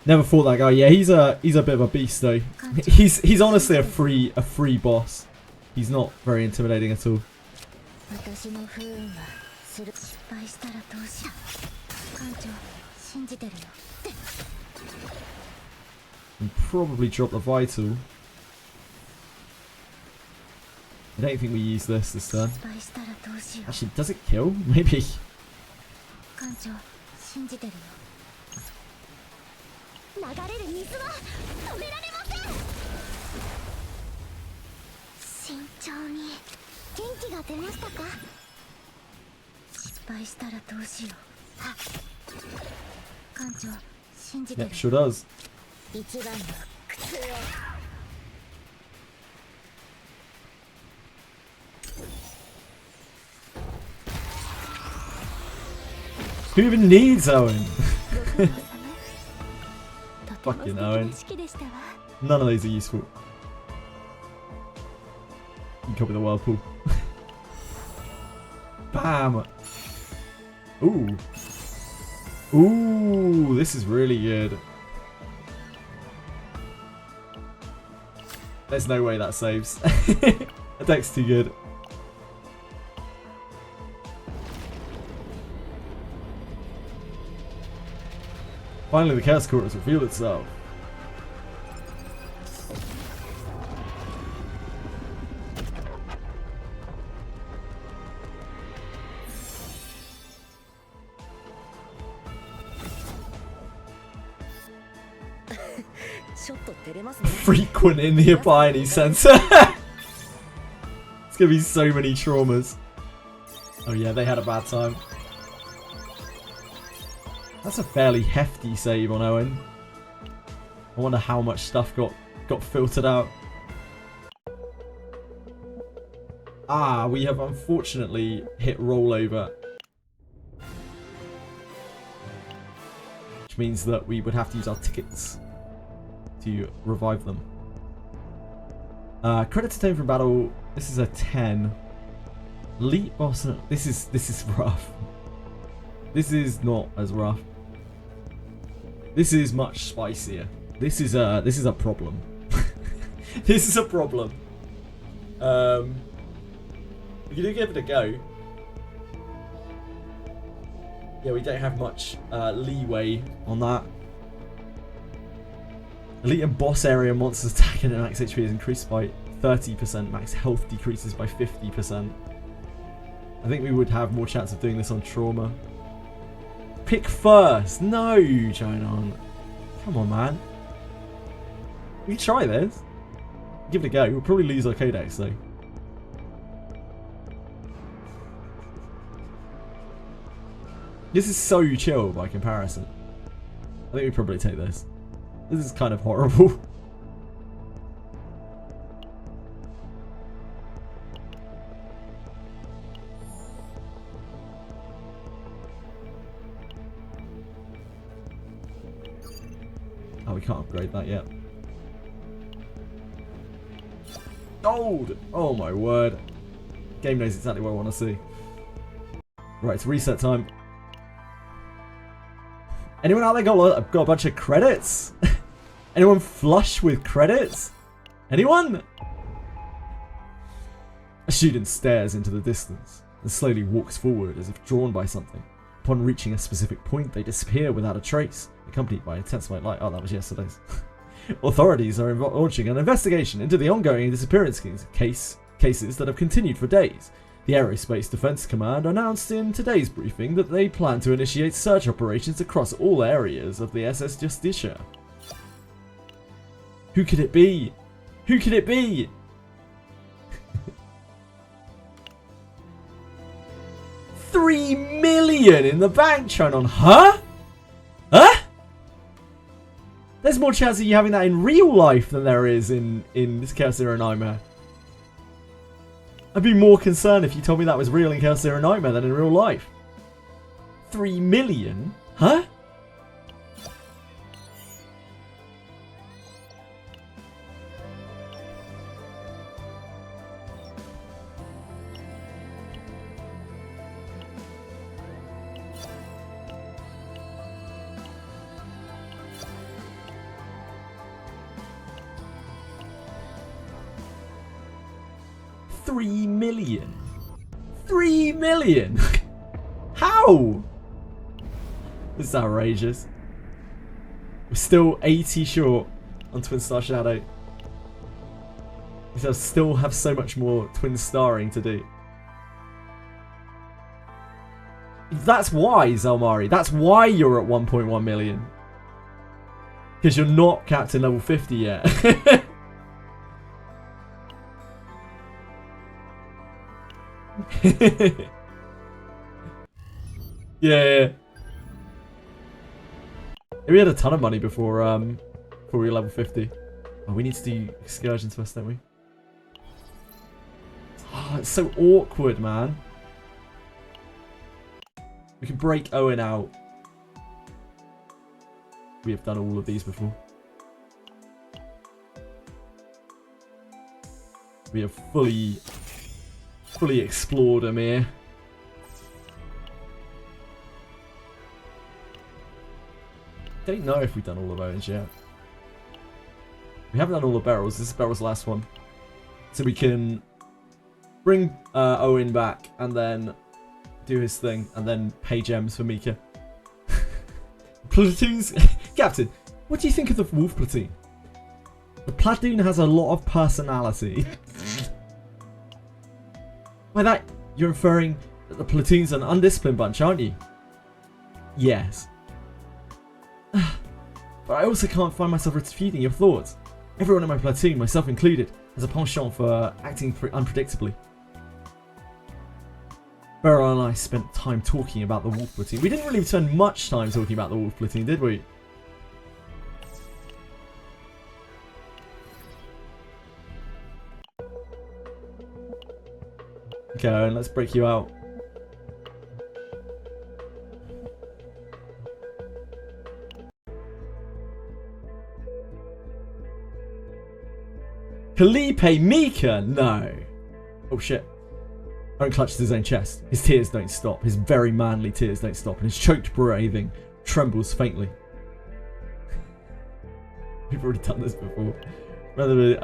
Never fought that guy. Yeah, he's a bit of a beast though. He's honestly a free boss. He's not very intimidating at all. 私の不運はする失敗したらどうしよう艦長信じてるよ And probably drop the vital. I don't think we use this turn. 失敗したらどうしよう Actually, does it kill? Maybe. 艦長信じてるよ流れる水は止められません慎重に元気が出ましたか失敗したらどうしよう艦長信じてる Yep, sure does. 一番の苦痛を Who even needs Owen? とても素敵 Fucking な Owen. 式でしたわ None of these are useful. You copy the whirlpool. Bam! Ooh. Ooh, this is really good. There's no way that saves. That deck's too good. Finally, the Chaos Core has revealed itself. Frequent in the Abini Center. It's gonna be so many traumas. Oh yeah, they had a bad time. That's a fairly hefty save on Owen. I wonder how much stuff got filtered out. Ah, we have unfortunately hit rollover. Which means that we would have to use our tickets to revive them. Credit to Tone from battle. This is a 10. Elite boss. This is rough. This is not as rough. This is much spicier. This is a problem. This is a problem. We can give it a go. Yeah, we don't have much leeway on that. Elite and boss area monsters attacking at max HP is increased by 30%. Max health decreases by 50%. I think we would have more chance of doing this on trauma. Pick first. No, Jonan. Come on, man. We can try this. Give it a go. We'll probably lose our codex though. This is so chill by comparison. I think we probably take this. This is kind of horrible. Oh, we can't upgrade that yet. Gold! Oh my word. Game knows exactly what I want to see. Right, it's reset time. Anyone out there got a bunch of credits? Anyone flush with credits? Anyone? A student stares into the distance and slowly walks forward as if drawn by something. Upon reaching a specific point, they disappear without a trace, accompanied by intensified light. Oh, that was yesterday's. Authorities are launching an investigation into the ongoing disappearance cases that have continued for days. The Aerospace Defense Command announced in today's briefing that they plan to initiate search operations across all areas of the SS Justitia. Who could it be? Who could it be? $3 million in the bank, Chonon. Huh? Huh? There's more chance of you having that in real life than there is in this Chaos Zero Nightmare. I'd be more concerned if you told me that was real in Chaos Zero Nightmare than in real life. 3 million? Huh? 3 million. 3 million? How? This is outrageous. We're still 80 short on Twin Star Shadow. We still have so much more twin starring to do. That's why, Zelmari. That's why you're at 1.1 million. Because you're not Captain level 50 yet. Yeah. We had a ton of money before we were level 50. Oh, we need to do excursions first, don't we? Oh, it's so awkward, man. We can break Owen out. We have done all of these before. We have fully explored him here. Don't know if we've done all of Owen's yet. We haven't done all the barrels. This is Barrel's last one. So we can bring Owen back and then do his thing and then pay gems for Mika. Platoons. Captain, what do you think of the Wolf Platoon? The platoon has a lot of personality. By that, you're inferring that the platoon's an undisciplined bunch, aren't you? Yes. But I also can't find myself refuting your thoughts. Everyone in my platoon, myself included, has a penchant for acting unpredictably. Beryl and I spent time talking about the Wolf Platoon. We didn't really spend much time talking about the Wolf Platoon, did we? Okay, Owen, let's break you out. Kalipe Mika? No. Oh shit. Owen clutches his own chest. His tears don't stop. His very manly tears don't stop. And his choked breathing trembles faintly. We've already done this before. Rather,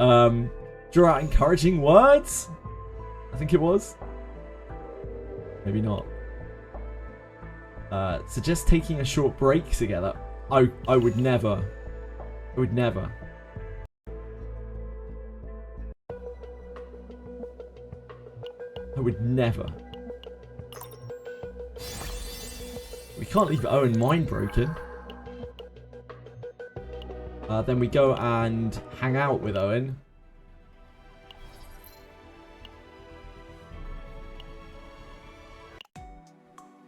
draw out encouraging words? I think it was. Maybe not. Suggest taking a short break together. I would never. I would never. I would never. We can't leave Owen mind broken. Then we go and hang out with Owen.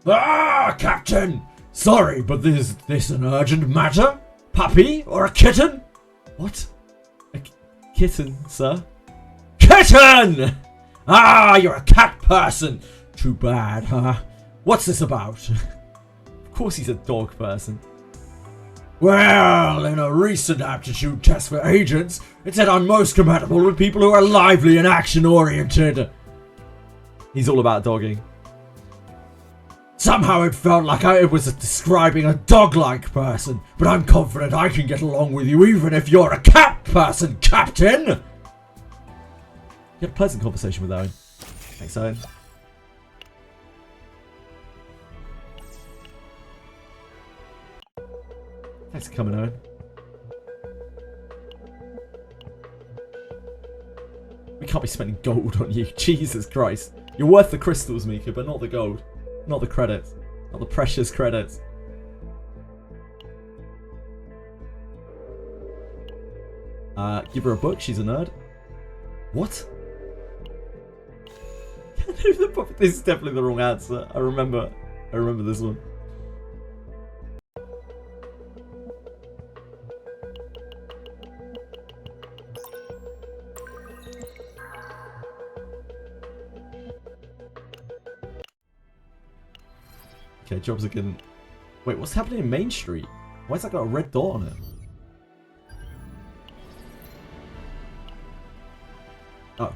Ah, Captain! Sorry, but is this an urgent matter? Puppy or a kitten? What? A kitten, sir? Kitten! Ah, you're a cat person. Too bad, huh? What's this about? Of course he's a dog person. Well, in a recent aptitude test for agents, it said I'm most compatible with people who are lively and action-oriented. He's all about dogging. Somehow it felt like I was describing a dog-like person, but I'm confident I can get along with you even if you're a cat person, Captain! You had a pleasant conversation with Owen. Thanks, Owen. Thanks for coming, Owen. We can't be spending gold on you. Jesus Christ. You're worth the crystals, Mika, but not the gold. Not the credits. Not the precious credits. Give her a book. She's a nerd. What? This is definitely the wrong answer. I remember this one. Okay, jobs again. Wait, what's happening in Main Street? Why's that got a red dot on it? Oh.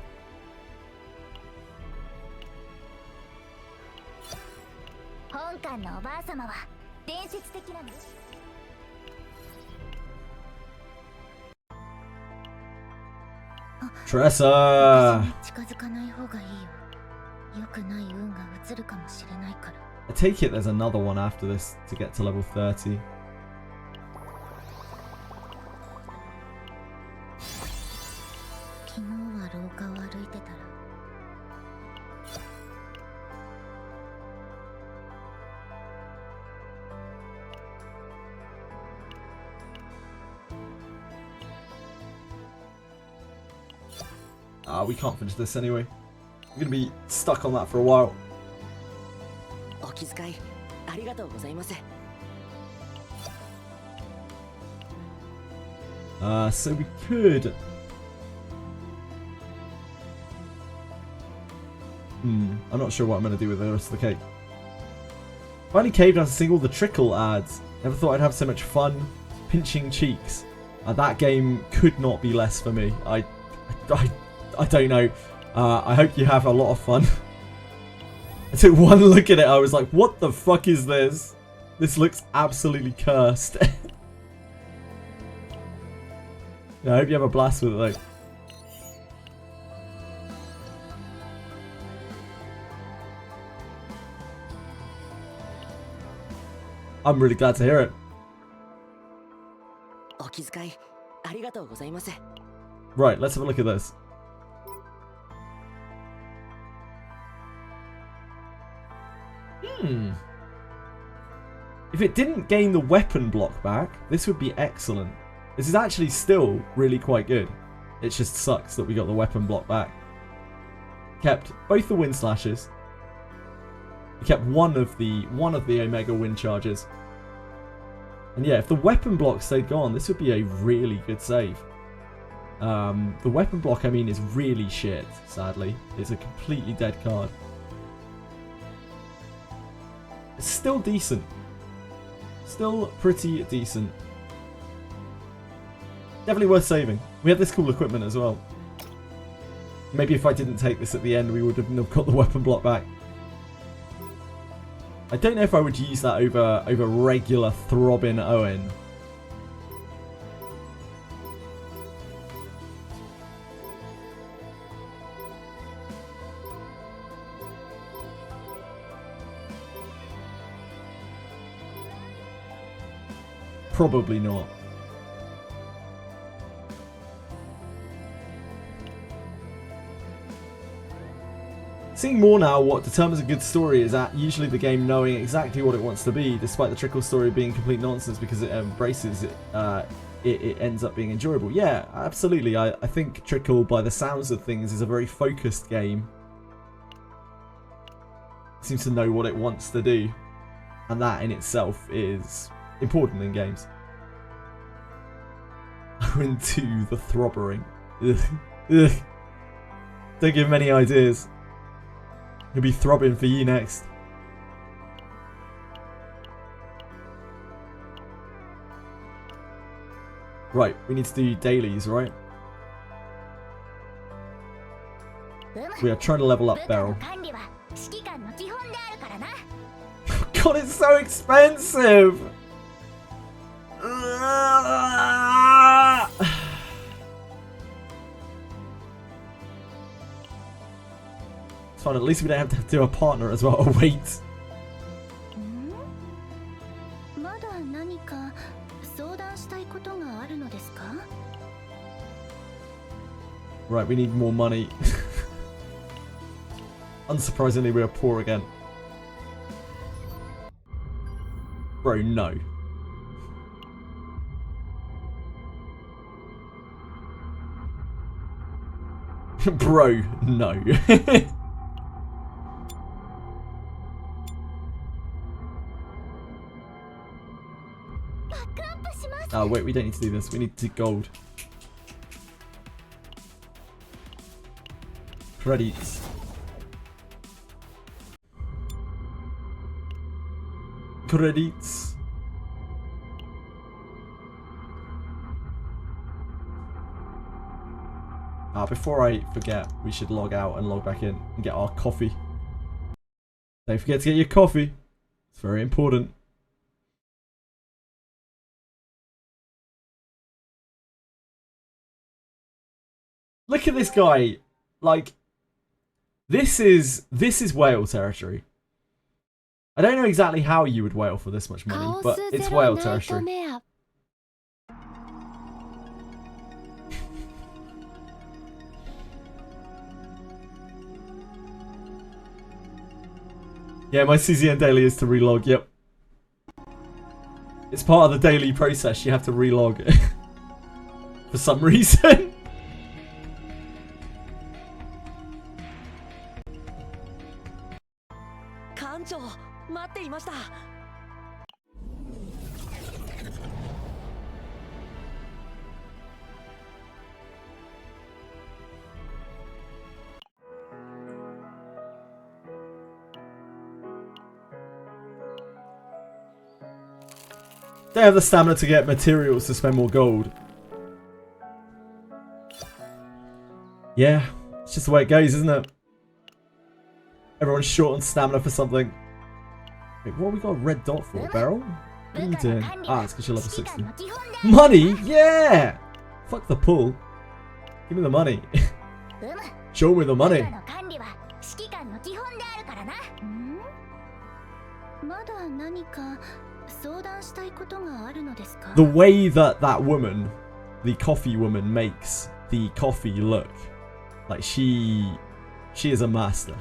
Tressa! 近づかない方がいいよ。良くない運が移るかもしれないから。I take it there's another one after this to get to level 30. 昨日は廊下を歩いてたら。We can't finish this anyway. We're gonna be stuck on that for a while. お気遣いありがとうございます。So we could. I'm not sure what I'm gonna do with the rest of the cake. Finally caved after seeing all the trickle ads. Never thought I'd have so much fun pinching cheeks. That game could not be less for me. I don't know. I hope you have a lot of fun. I took one look at it, I was like, what the fuck is this? This looks absolutely cursed. Yeah, I hope you have a blast with it though. I'm really glad to hear it. お気遣いありがとうございます。 Right, let's have a look at this. If it didn't gain the weapon block back, this would be excellent. This is actually still really quite good. It just sucks that we got the weapon block back. Kept both the wind slashes. We kept one of the Omega wind charges. And yeah, if the weapon block stayed gone, this would be a really good save. The weapon block, I mean, is really shit, sadly. It's a completely dead card. It's still decent. Still pretty decent. Definitely worth saving. We have this cool equipment as well. Maybe if I didn't take this at the end, we would have got the weapon block back. I don't know if I would use that over regular Throbbing Owen. Probably not. Seeing more now, what determines a good story is that usually the game knowing exactly what it wants to be, despite the trickle story being complete nonsense because it embraces it, it ends up being enjoyable. Yeah, absolutely. I think Trickle, by the sounds of things, is a very focused game. It seems to know what it wants to do, and that in itself is important in games. Into the throbbering. Ugh. Ugh. Don't give him any ideas. He'll be throbbing for you next. Right, we need to do dailies, right? We are trying to level up Beryl. God, it's so expensive! It's fine, at least we don't have to do a partner as well. Oh, wait. Right, we need more money. Unsurprisingly, we are poor again. Bro, no. Bro, no. Oh, wait, we don't need to do this. We need to do gold. Credits. Credits. Before I forget, we should log out and log back in and get our coffee. Don't forget to get your coffee. It's very important. Look at this guy. Like, this is whale territory. I don't know exactly how you would whale for this much money, but it's whale territory. Yeah, my CZN daily is to relog, yep. It's part of the daily process, you have to relog. For some reason. They have the stamina to get materials to spend more gold. Yeah, it's just the way it goes, isn't it? Everyone's short on stamina for something. Wait, what have we got a red dot for? A barrel? What are you doing? Ah, it's because you're level 60. Money? Yeah! Fuck the pool. Give me the money. Show me the money. The way that woman, the coffee woman, makes the coffee look like she is a master.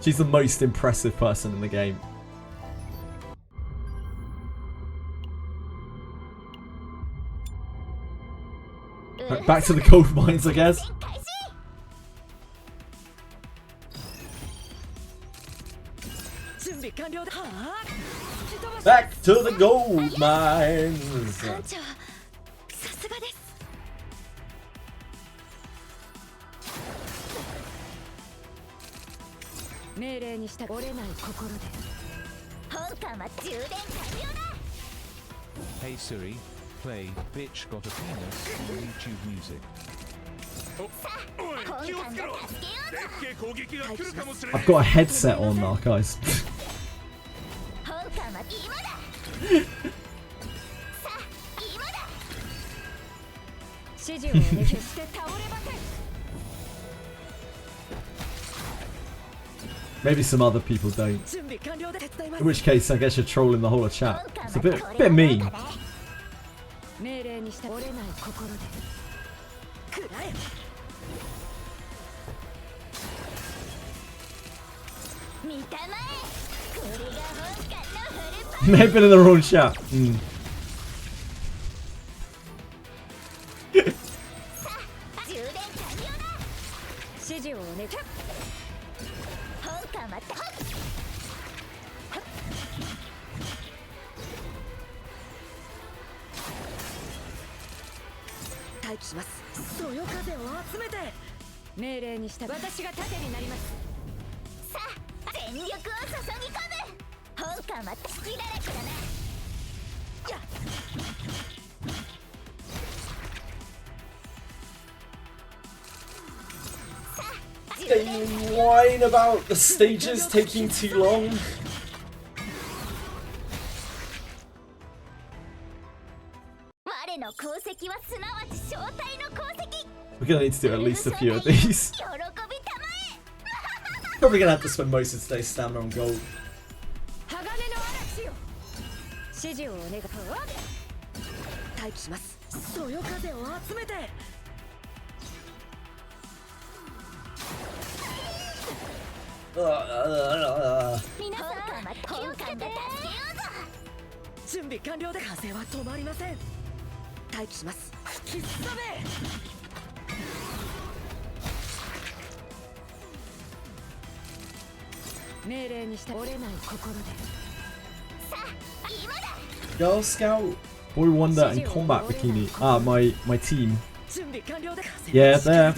She's the most impressive person in the game. Right, back to the gold mines, I guess. Back to the gold mines. Hey Siri, play Bitch Got a Penis on YouTube Music. I've got a headset on now, guys. Maybe some other people don't. In which case, I guess you're trolling the whole of chat. It's a bit mean. May have been in the wrong chat. They whine about the stages taking too long. We're gonna need to do at least a few of these. Probably gonna have to spend most of today's stamina on gold. Girl Scout, Boy Wonder, and Combat Bikini. Ah, my team. Yeah, they're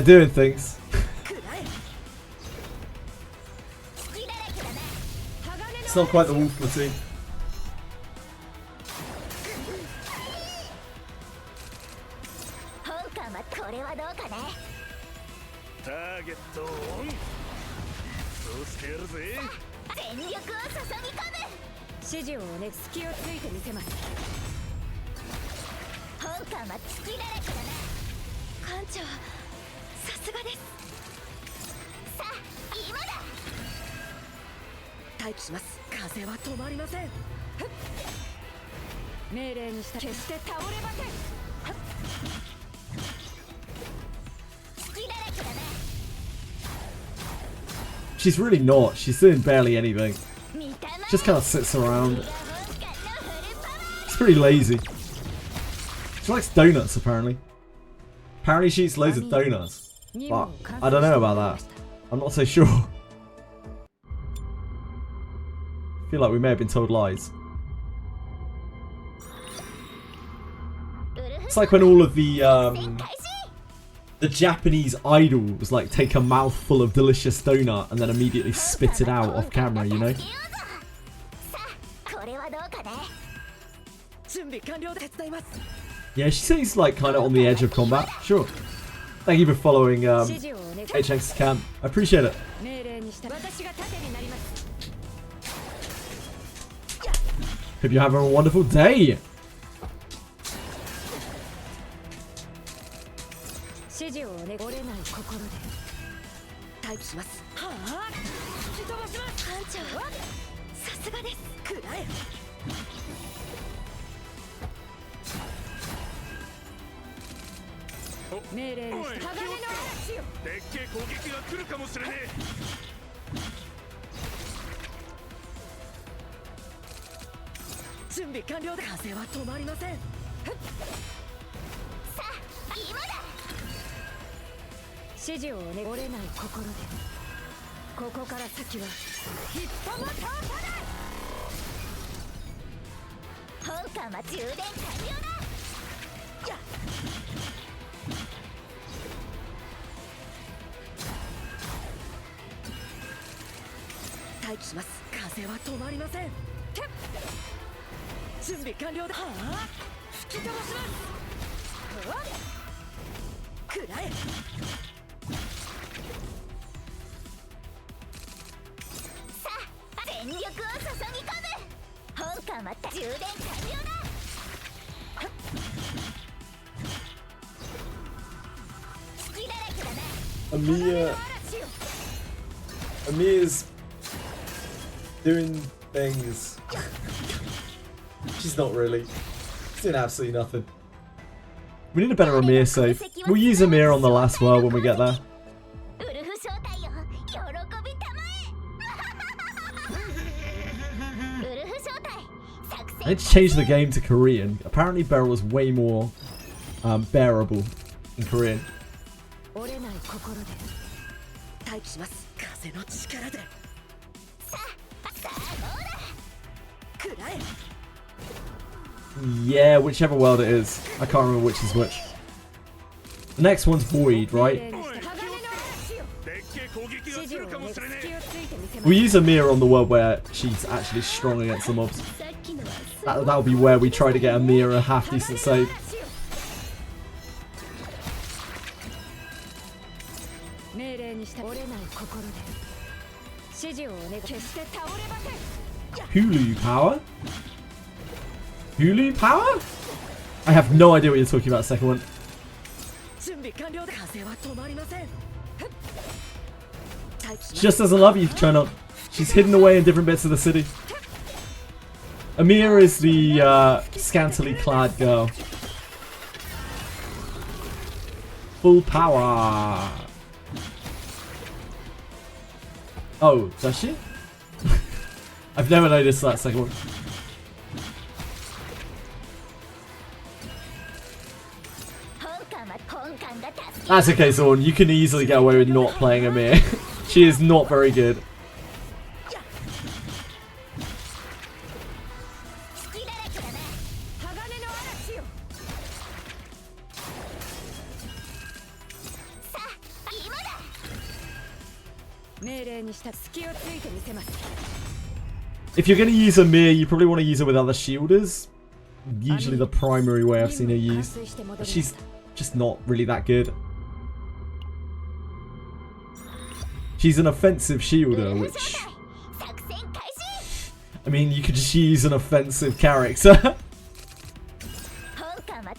doing things. It's not quite the wolf platoon. 指示をね、隙をついてみせます。本館は月だらけだな。館長、さすがです。さあ、今だ。待機します。風は止まりません。命令にした決して倒れません。月だらけだな。 She's really not. She's doing barely anything. 見たまえ。 Just kind of sits around. 本館のフルパワー。 It's pretty lazy. She likes donuts, apparently. Apparently she eats loads of donuts. But I don't know about that. I'm not so sure. I feel like we may have been told lies. It's like when all of the Japanese idols like take a mouthful of delicious donut and then immediately spit it out off camera, you know? さあ、これはどうかね。準備完了で手伝います。 Yeah, she seems like kind of on the edge of combat. Sure. Thank you for following 指示をね、 HX Camp. I appreciate it. 命令にした私が盾になります。 Hope you're having a wonderful day. 指示をね、折れない心で待機します。はあ、吹き飛ばします。館長、さすがです。くらえ。命令にした鋼の嵐よ。でっけえ攻撃が来るかもしれねえ。準備完了で風は止まりません。さあ、今だ。指示をね、折れない心でここから先は一歩も通さない。本館は充電完了だ。やっ、待機します。風は止まりません。てっ、準備完了だ。はあ、吹き飛ばします。はあ、くらえ。さあ、全力を注ぎ込む。本館は充電完了だ。月だらけだな。 Amia's doing things. She's not really. She's doing absolutely nothing. We need a better Amir save. We'll use Amir on the last world when we get there. ウルフ招待よ、喜びたまえ。ウルフ招待、作 I need to change the game to Korean. Apparently Beryl was way more bearable in Korean. 折れない心で待機します。風の力でさあ、どうだ。くらえ。 Yeah, whichever world it is. I can't remember which is which. The next one's Void, right? でっけえ攻撃が来るかもしれねえ。 We use Amir on the world where she's actually strong against the mobs. さっきのは That'll be where we try to get Amir a half decent save. 命令にした折れない心で指示をね、決して倒れません。 Hulu power? Hulu power? I have no idea what you're talking about, second one. 準備完了で風は止まりません。 She just doesn't love you, China. She's hidden away in different bits of the city. Amir is the scantily clad girl. Full power. Oh, does she? I've never noticed that second one. That's okay, Zorn. You can easily get away with not playing Amir. She is not very good. If you're going to use Amir, you probably want to use her with other shielders. Usually the primary way I've seen her used. But she's just not really that good. She's an offensive shielder, which I mean, you could just use an offensive character.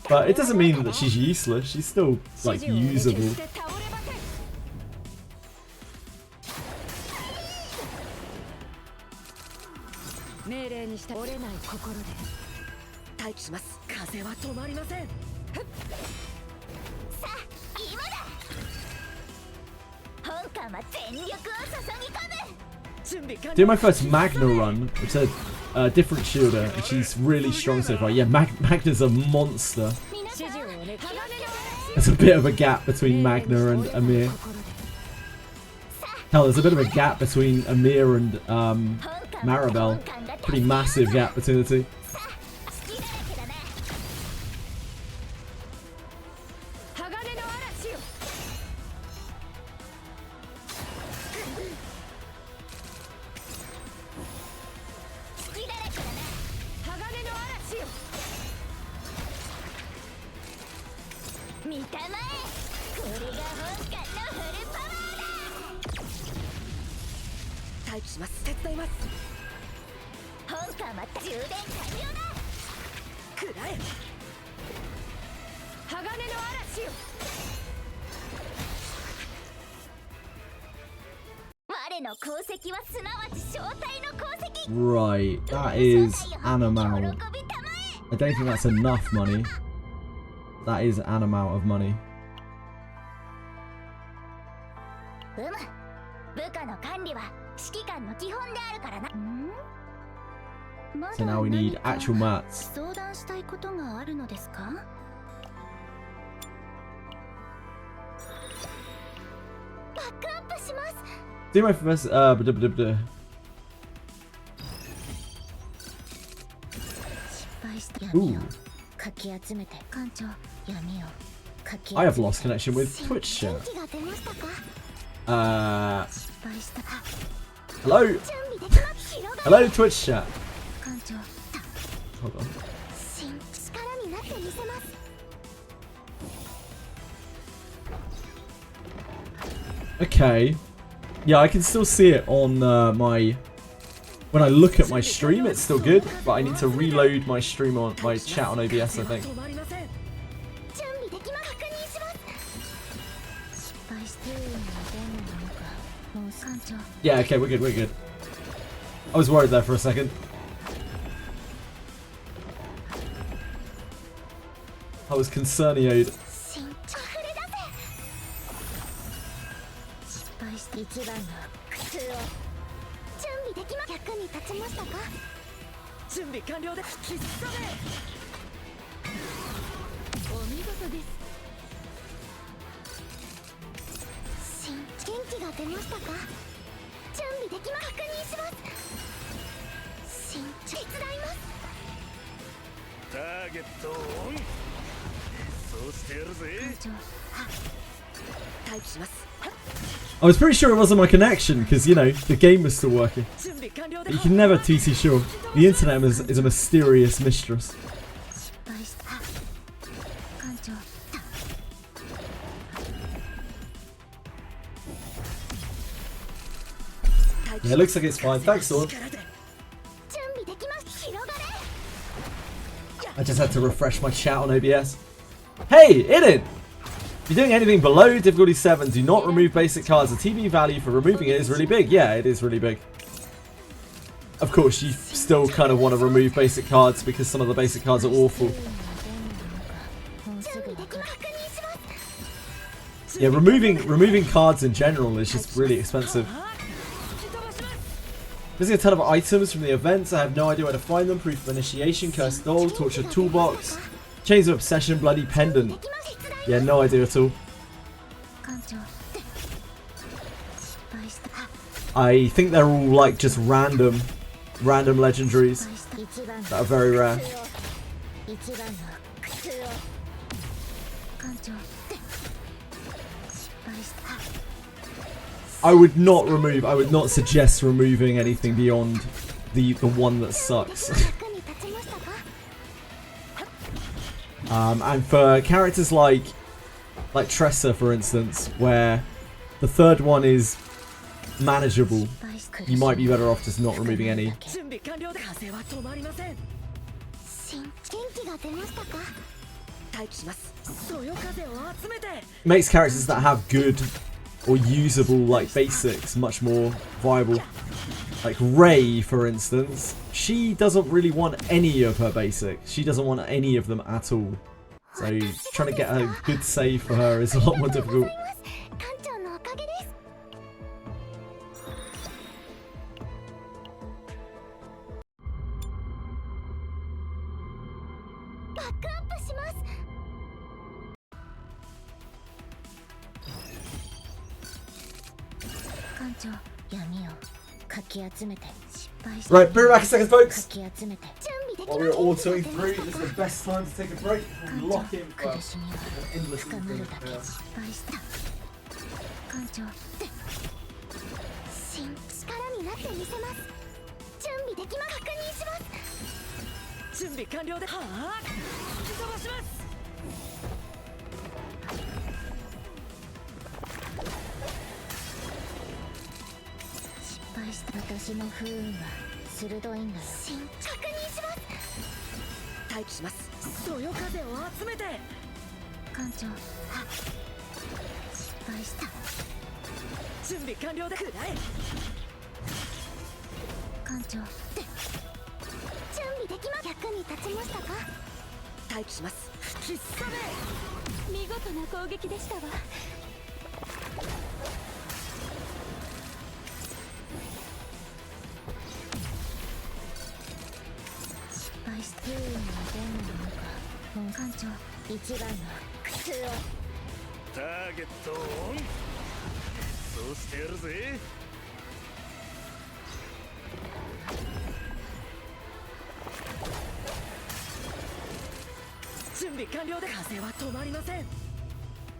But it doesn't mean that she's useless. She's still, like, usable. 命令にして折れない心で待機します。風は止まりません。さあ今だ。本艦は全力を注ぎ込む。準備完了。 Doing my first Magna run. It's a different shielder, and she's really strong so far. Yeah, Magna's a monster. There's a bit of a gap between Magna and Amir. Hell, there's a bit of a gap between Amir and Maribel. Pretty massive gap between the two. Right, that is Animal. I don't think that's enough money. That is an amount of money. So now we need actual mats. Do my first Ooh. I have lost connection with Twitch chat. Hello? Hello, Twitch chat. Hold on. Okay. Yeah, I can still see it on my... When I look at my stream, it's still good, but I need to reload my stream on my chat on OBS, I think. Yeah, okay, we're good, we're good. I was worried there for a second. I was concernioed. I was pretty sure it wasn't my connection because, you know, the game was still working. But you can never be too sure. The internet is a mysterious mistress. Yeah, it looks like it's fine. Thanks, Dawn. I just had to refresh my chat on OBS. Hey, Iden! If you're doing anything below difficulty 7, do not remove basic cards. The TV value for removing it is really big. Yeah, it is really big. Of course, you still kind of want to remove basic cards because some of the basic cards are awful. Yeah, removing cards in general is just really expensive. Missing a ton of items from the events. I have no idea where to find them. Proof of initiation, cursed doll, torture toolbox, chains of obsession, bloody pendant. Yeah, no idea at all. I think they're all like just random legendaries that are very rare. I would not suggest removing anything beyond the one that sucks. And for characters like Tressa, for instance, where the third one is manageable. You might be better off just not removing any. 準備完了で風は止まりません。元気が出ましたか？待機します。そよ風を集めて。 Makes characters that have good or usable like basics much more viable. Like Rey, for instance, she doesn't really want any of her basics. She doesn't want any of them at all. So trying to get a good save for her is a lot more difficult. 館長のおかげです。バックアップします。館長、闇をかき集めて失敗して。 Right, be back in a second, folks. かき集めて準備でき While ま we're す。 autoing through, this is the best time to take a break before we lock in for 苦しみは an endless 深まるだけ evening. 失敗した。館長で新力になってみせます。準備できます。確認します。準備完了で。はあ。吹き飛ばします。失敗した私の不運は鋭いんだよ。確認します。待機します。そよ風を集めて。館長、失敗した。準備完了で。くらえ。館長で準備できます。役に立ちましたか？待機します。吹きすさめ。見事な攻撃でしたわ。失敗した不運はどんなものか。もう館長一番の苦痛を。ターゲットをオン。そうしてやるぜ。準備完了で。風は止まりません。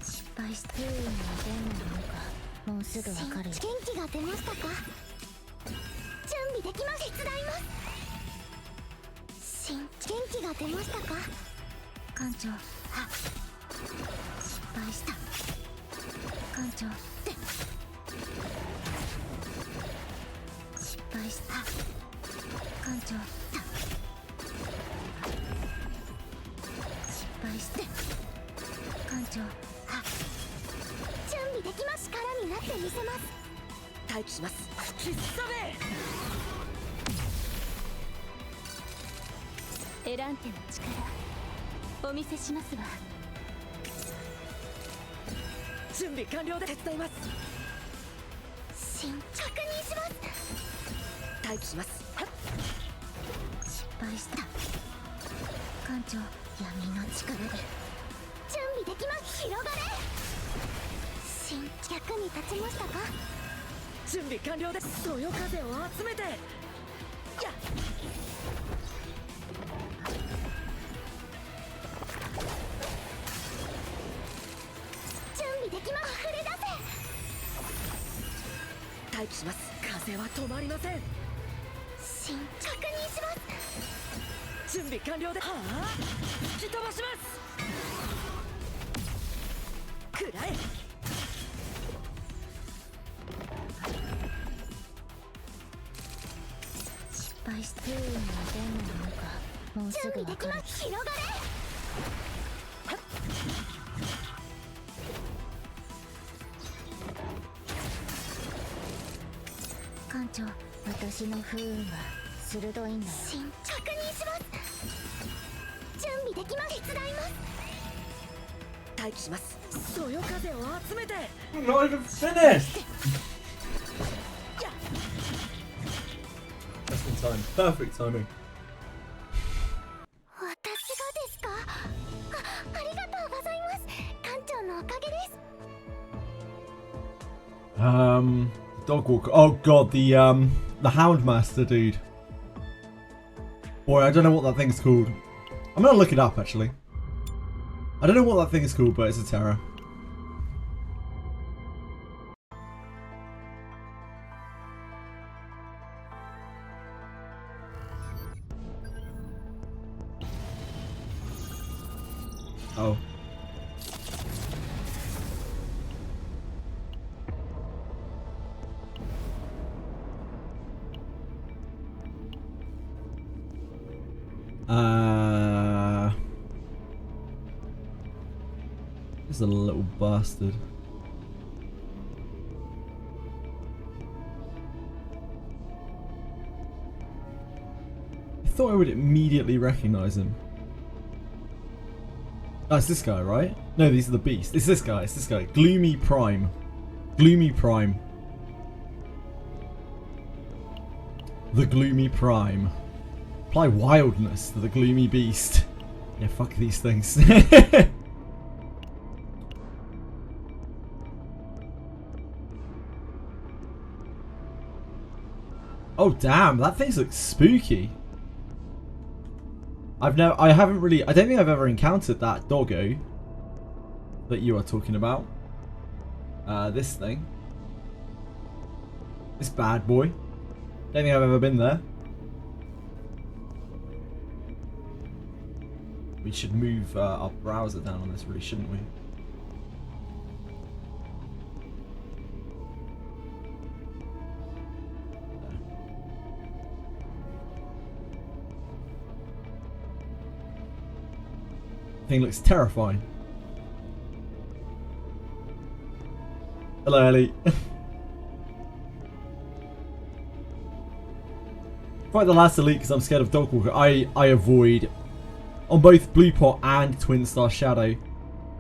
失敗した不運はどんなものか。もうすぐわかる。元気が出ましたか？準備できます。手伝います。元気が出ましたか？館長、失敗した。館長で失敗した。館長失敗して館長準備できます。力になってみせます。待機します。吹きすさめ。エランテの力お見せしますわ。準備完了で。手伝います。確認します。待機します。失敗した。館長、闇の力で準備できます。広がれ。役に立ちましたか？準備完了です。そよ風を集めて。やっ。準備できます。溢れ出せ。待機します。風は止まりません。確認します。準備完了で。はあ。吹き飛ばします。くらえ。失敗した不運はどんなものか。もうすぐわかる。広がれ。館長、私の不運は鋭いんだよ。確認します。準備できます。手伝います。待機します。そよ風を集めて。 I'm not even finished! Just in time. Perfect timing. 私がですか？ありがとうございます。館長のおかげです。Dog walker. Oh god, the Houndmaster dude. Boy, I don't know what that thing's called. I'm gonna look it up actually. I don't know what that thing is called, but it's a terror. Oh. He's a little bastard. I thought I would immediately recognize him. Oh, it's this guy, right? No, these are the beasts. It's this guy. It's this guy. Gloomy Prime. Gloomy Prime. The Gloomy Prime. Apply wildness to the Gloomy Beast. Yeah, fuck these things. Oh damn, that thing looks spooky. I don't think I've ever encountered that doggo that you are talking about. This thing. This bad boy. Don't think I've ever been there. We should move our browser down on this, really, shouldn't we? Thing looks terrifying. Hello, Ellie. Fight the last elite because I'm scared of Dogwalker. I avoid on both Blue Pot and Twin Star Shadow.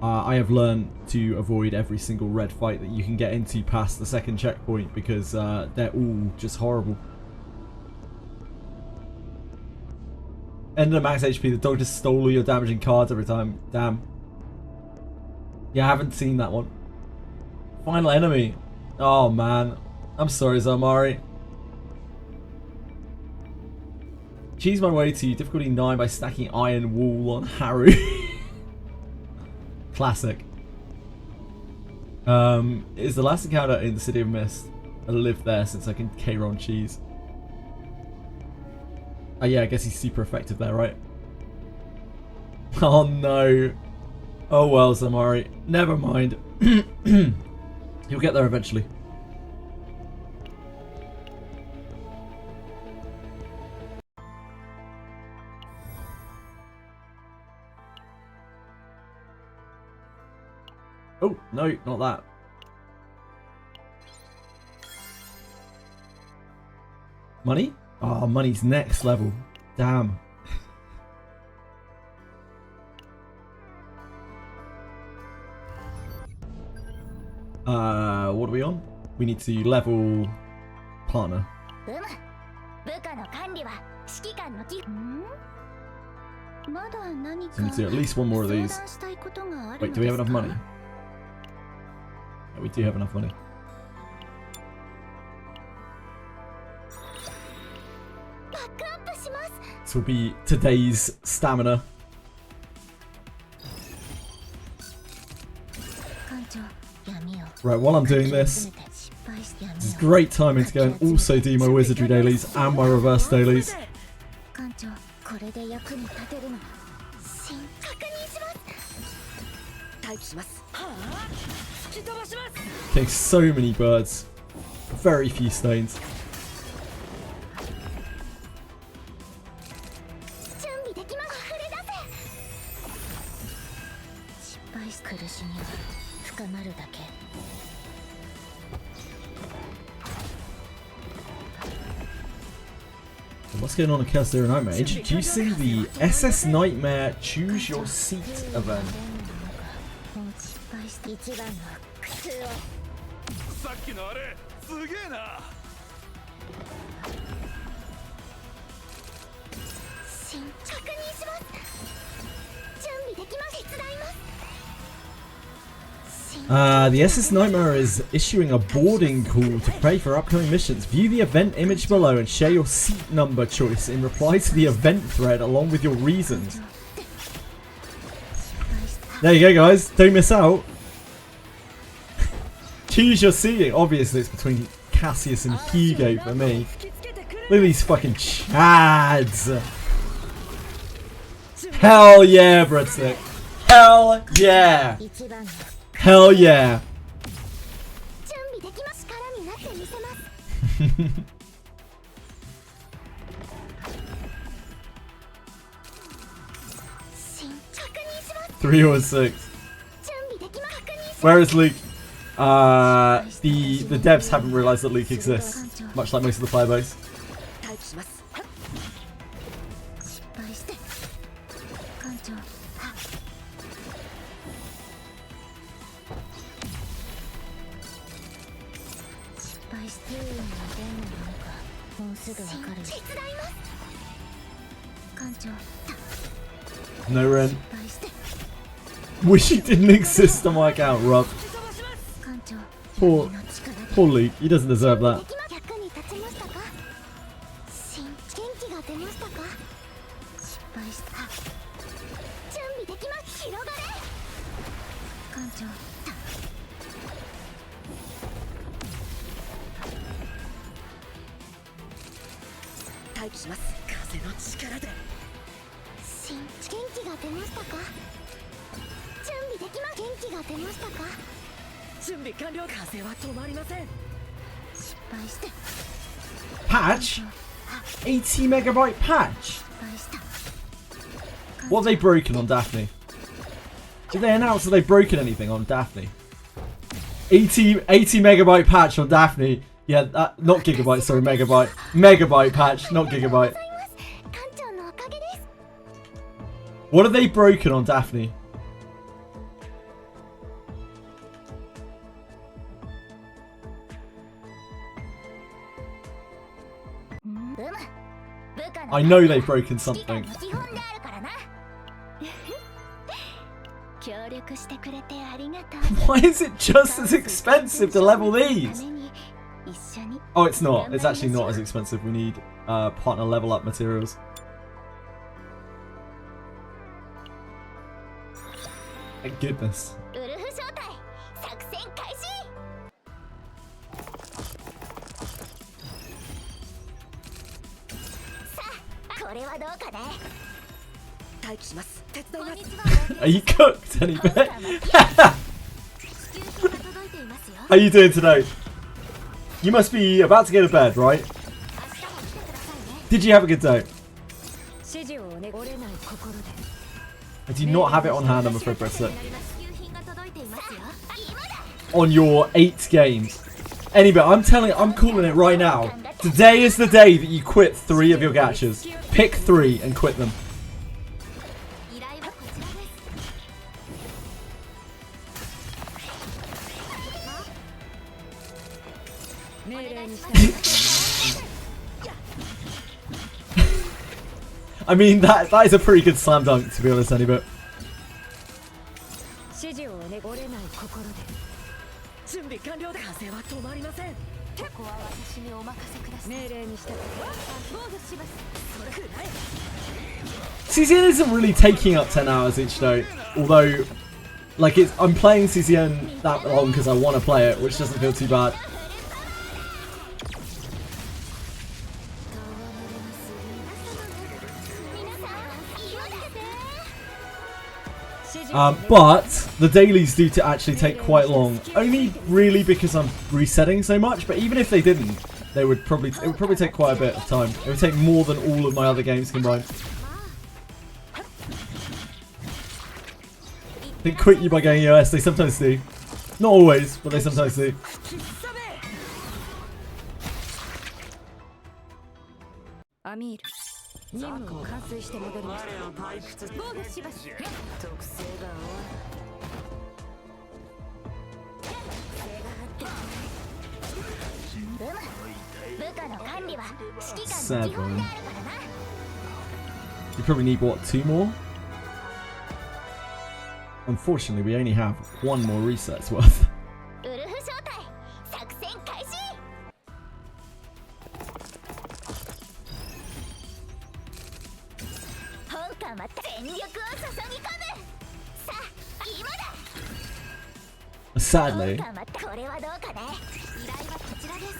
I have learned to avoid every single red fight that you can get into past the second checkpoint because they're all just horrible. End of max HP, the dog just stole all your damaging cards every time. Damn. Yeah, I haven't seen that one. Final enemy. Oh man. I'm sorry, Zarmari. Cheese my way to difficulty 9 by stacking Iron Wall on Haru. Classic. Is the last encounter in the City of Mist. I lived there since I can K-Ron cheese. Oh yeah, I guess he's super effective there, right? Oh no. Oh well, Zamari. Never mind. He'll get there eventually. Oh, no, not that. Money? Oh, money's next level. Damn. What are we on? We need to level partner. So we need to do at least one more of these. Wait, do we have enough money? Yeah, we do have enough money. This will be today's stamina. Right, while I'm doing this, this is great timing to go and also do my Wizardry dailies and my reverse dailies. Getting so many birds, very few stones. What's going on in Chaos Zero Nightmare? Introducing the SS Nightmare Choose Your Seat event. The SS Nightmare is issuing a boarding call to pray for upcoming missions. View the event image below and share your seat number choice in reply to the event thread along with your reasons. There you go, guys. Don't miss out. Choose your seating. Obviously, it's between Cassius and Hugo for me. Look at these fucking chads. Hell yeah, Breadstick. Hell yeah. Hell yeah. 3 or 6. 準備できます。確認し Where is Luke? The devs haven't realised that Luke exists, much like most of the player base. 待機します。失敗して艦長。失敗して優位に出んのかもうすぐわかる。手伝います艦長。 No Ren. 失敗して Wish he didn't exist on my account, Rob. 艦長。 Poor, poor Luke. He doesn't deserve that. 役に立ちましたか。元気が出ましたか。失敗した。準備できます。広がれ艦長。待機します。風の力で。元気が出ましたか。準備できます。元気が出ましたか。準備完了。風は止まりません。失敗して Patch? 80 megabyte patch? 失敗した。 What have they broken on Daphne? Did they announce that they've broken anything on Daphne? 80 megabyte patch on Daphne. Yeah, not gigabyte, sorry, megabyte. Megabyte patch, not gigabyte. 艦長のおかげです。 What have they broken on Daphne? I know they've broken something. 基本であるからな。協力してくれてありがとう。 Why is it just as expensive to level these? 一緒に Oh, it's not. It's actually not as expensive. We need partner level up materials. Thank goodness. ウルフ招待作戦開始。さあこれはどうかね。待機します。手伝います。 Are you cooked any bit? 支給品が届いていますよ。 How you doing today? You must be about to go to bed, right? 明日も来てくださいね。 Did you have a good day? 指示を折れない心で。 I do not have it on hand, I'm afraid, Brexit. 支給品が届いていますよ。今だ。 On your 8 games. Anyway, I'm calling it right now. Today is the day that you quit 3 of your gachas. Pick 3 and quit them. 依頼はこちらです。 命令に従 I mean, that is a pretty good slam dunk, to be honest, anyway. 指示を折れない心で。準備完了で。風は止まりません。ここは私にお任せください。命令に従って。防御します。それくらい。 CZN isn't really taking up 10 hours each day, although, like, I'm playing CZN that long because I want to play it, which doesn't feel too bad. But the dailies do actually take quite long. Only really because I'm resetting so much. But even if they didn't, it would probably take quite a bit of time. It would take more than all of my other games combined. They quit you by going EOS. They sometimes do. Not always, but they sometimes do. アミール。任務を完遂して戻りました。防御します。特性が終わ部下の管理は指揮官 Sad の基本 one. であるからな。 You probably need what, 2 more? Unfortunately, we only have 1 more reset's worth. ウルフ招待作戦開始。本艦は全力を注ぎ込む。さあ今だ。 Sadly, 本艦はこれはどうかね。依頼はこちらです。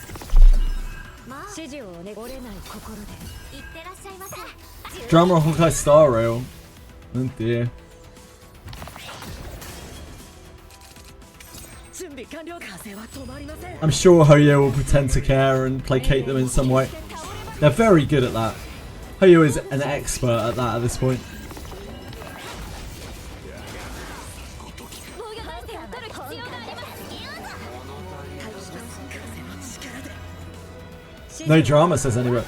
まある。指示を折れない心で。いってらっしゃいませ。 drama Honkai Star Rail. Oh dear. 準備完了。風は止まりません。 I'm sure Hoyo will pretend to care and placate them in some way. They're very good at that. Hoyo is an expert at that at this point. No drama, says anyway.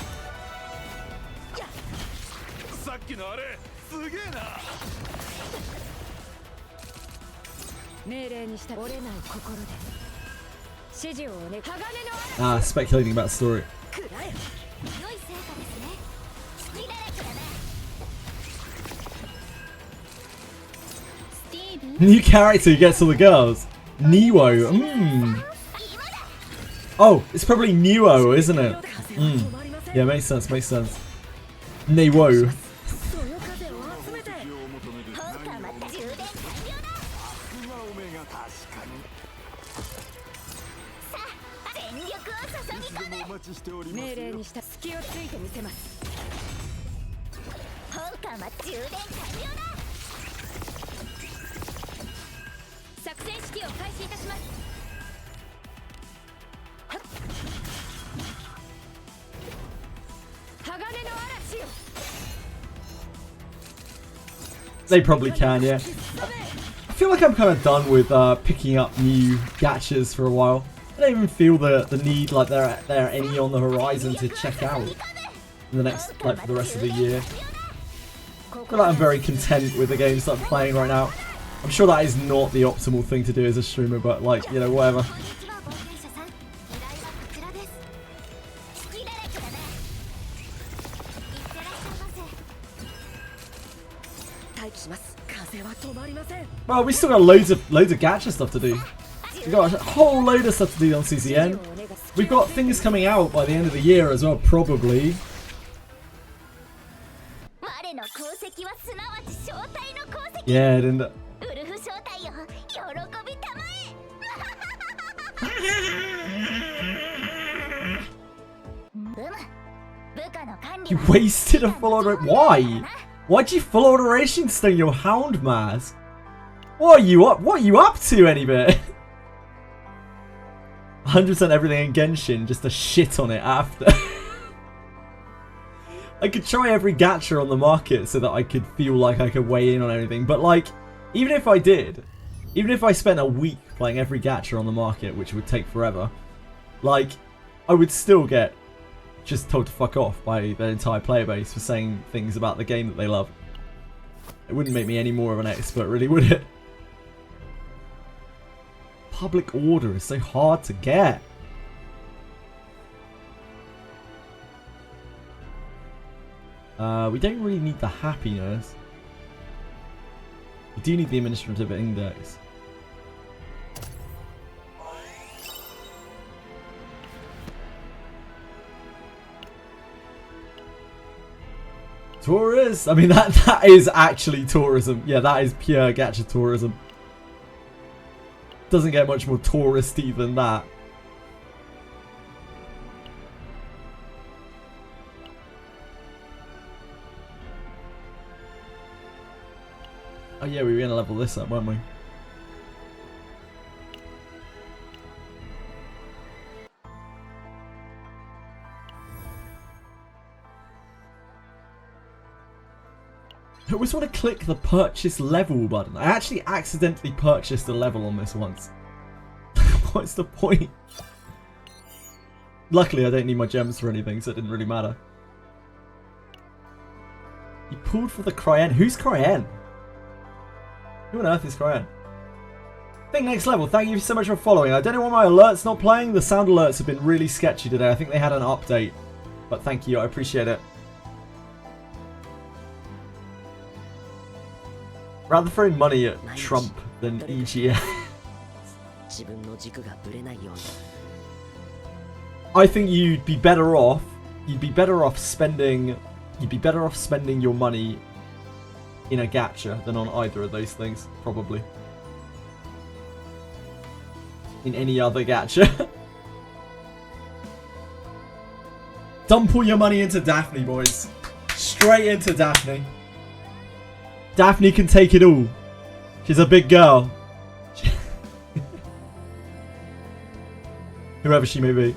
さっきのあれすげえな。命令にした折れない心で指示をお願い。鋼の Ah, speculating about the story. くらえ。良い成果ですね。好きだらけだな。スティーブン New character who gets all the girls. Neo. Oh, it's probably Neo, isn't it? Yeah, makes sense, makes sense. Neo. そよ風を集めて。効果また充電完了だ。さあ全力を注ぎ込め。命令にした隙をついてみせます。効果ま充電完了だ。作戦指揮を開始いたします。 鋼の嵐よ。 They probably can, yeah. I feel like I'm kind of done with picking up new gachas for a while. I don't even feel the need like there are any on the horizon to check out in the next, like, for the rest of the year. I feel like I'm very content with the games that I'm playing right now. I'm sure that is not the optimal thing to do as a streamer, but like, you know, whatever. 待機します。風は止まりません。 Well, we still got loads of gacha stuff to do. We've got a whole load of stuff to do on CZN. We've got things coming out by the end of the year as well, probably. 我の功績はすなわち正体の功績。 Yeah, didn't it? ウルフ正体よ、喜びたまえ。部下の管理 You wasted a full order. Why? Why'd you full alteration stone your hound mask? What are you up? What are you up to, any bit? 100% everything in Genshin, just to shit on it after. I could try every gacha on the market so that I could feel like I could weigh in on everything, but like, even if I did, even if I spent a week playing every gacha on the market, which would take forever, like, I would still get just told to fuck off by their entire player base for saying things about the game that they love. It wouldn't make me any more of an expert, really, would it? Public order is so hard to get. We don't really need the happiness. We do need the administrative index. Tourist? I mean, that is actually tourism. Yeah, that is pure gacha tourism. Doesn't get much more touristy than that. Oh yeah, we were gonna level this up, weren't we? I always want to click the purchase level button. I actually accidentally purchased a level on this once. What's the point? Luckily, I don't need my gems for anything, so it didn't really matter. You pulled for the Cryen. Who's Cryen? Who on earth is Cryen? Think next level. Thank you so much for following. I don't know why my alert's not playing. The sound alerts have been really sketchy today. I think they had an update. But thank you. I appreciate it. Rather throwing money at Trump than EGF. I think you'd be better off. You'd be better off spending your money in a gacha than on either of those things, probably. In any other gacha. Dump all your money into Daphne, boys. Straight into Daphne. Daphne can take it all. She's a big girl. Whoever she may be.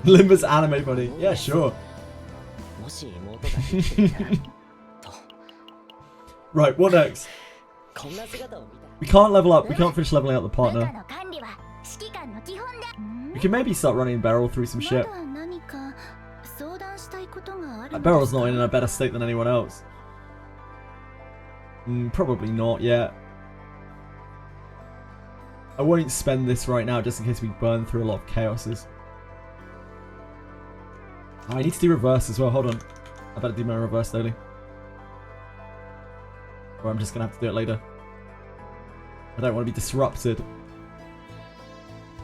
Limbus anime buddy. Yeah, sure. Right, what next? We can't level up. We can't finish leveling up the partner. 部下の管理は指揮官の基本で。 We can maybe start running Beryl through some ま shit. だ何か相談したいことがあるの Beryl's ですか not in a better state than anyone else. Probably not yet. I won't spend this right now just in case we burn through a lot of chaoses. Oh, I need to do reverse as well. Hold on. I better do my reverse daily. Or I'm just going to have to do it later. I don't want to be disrupted.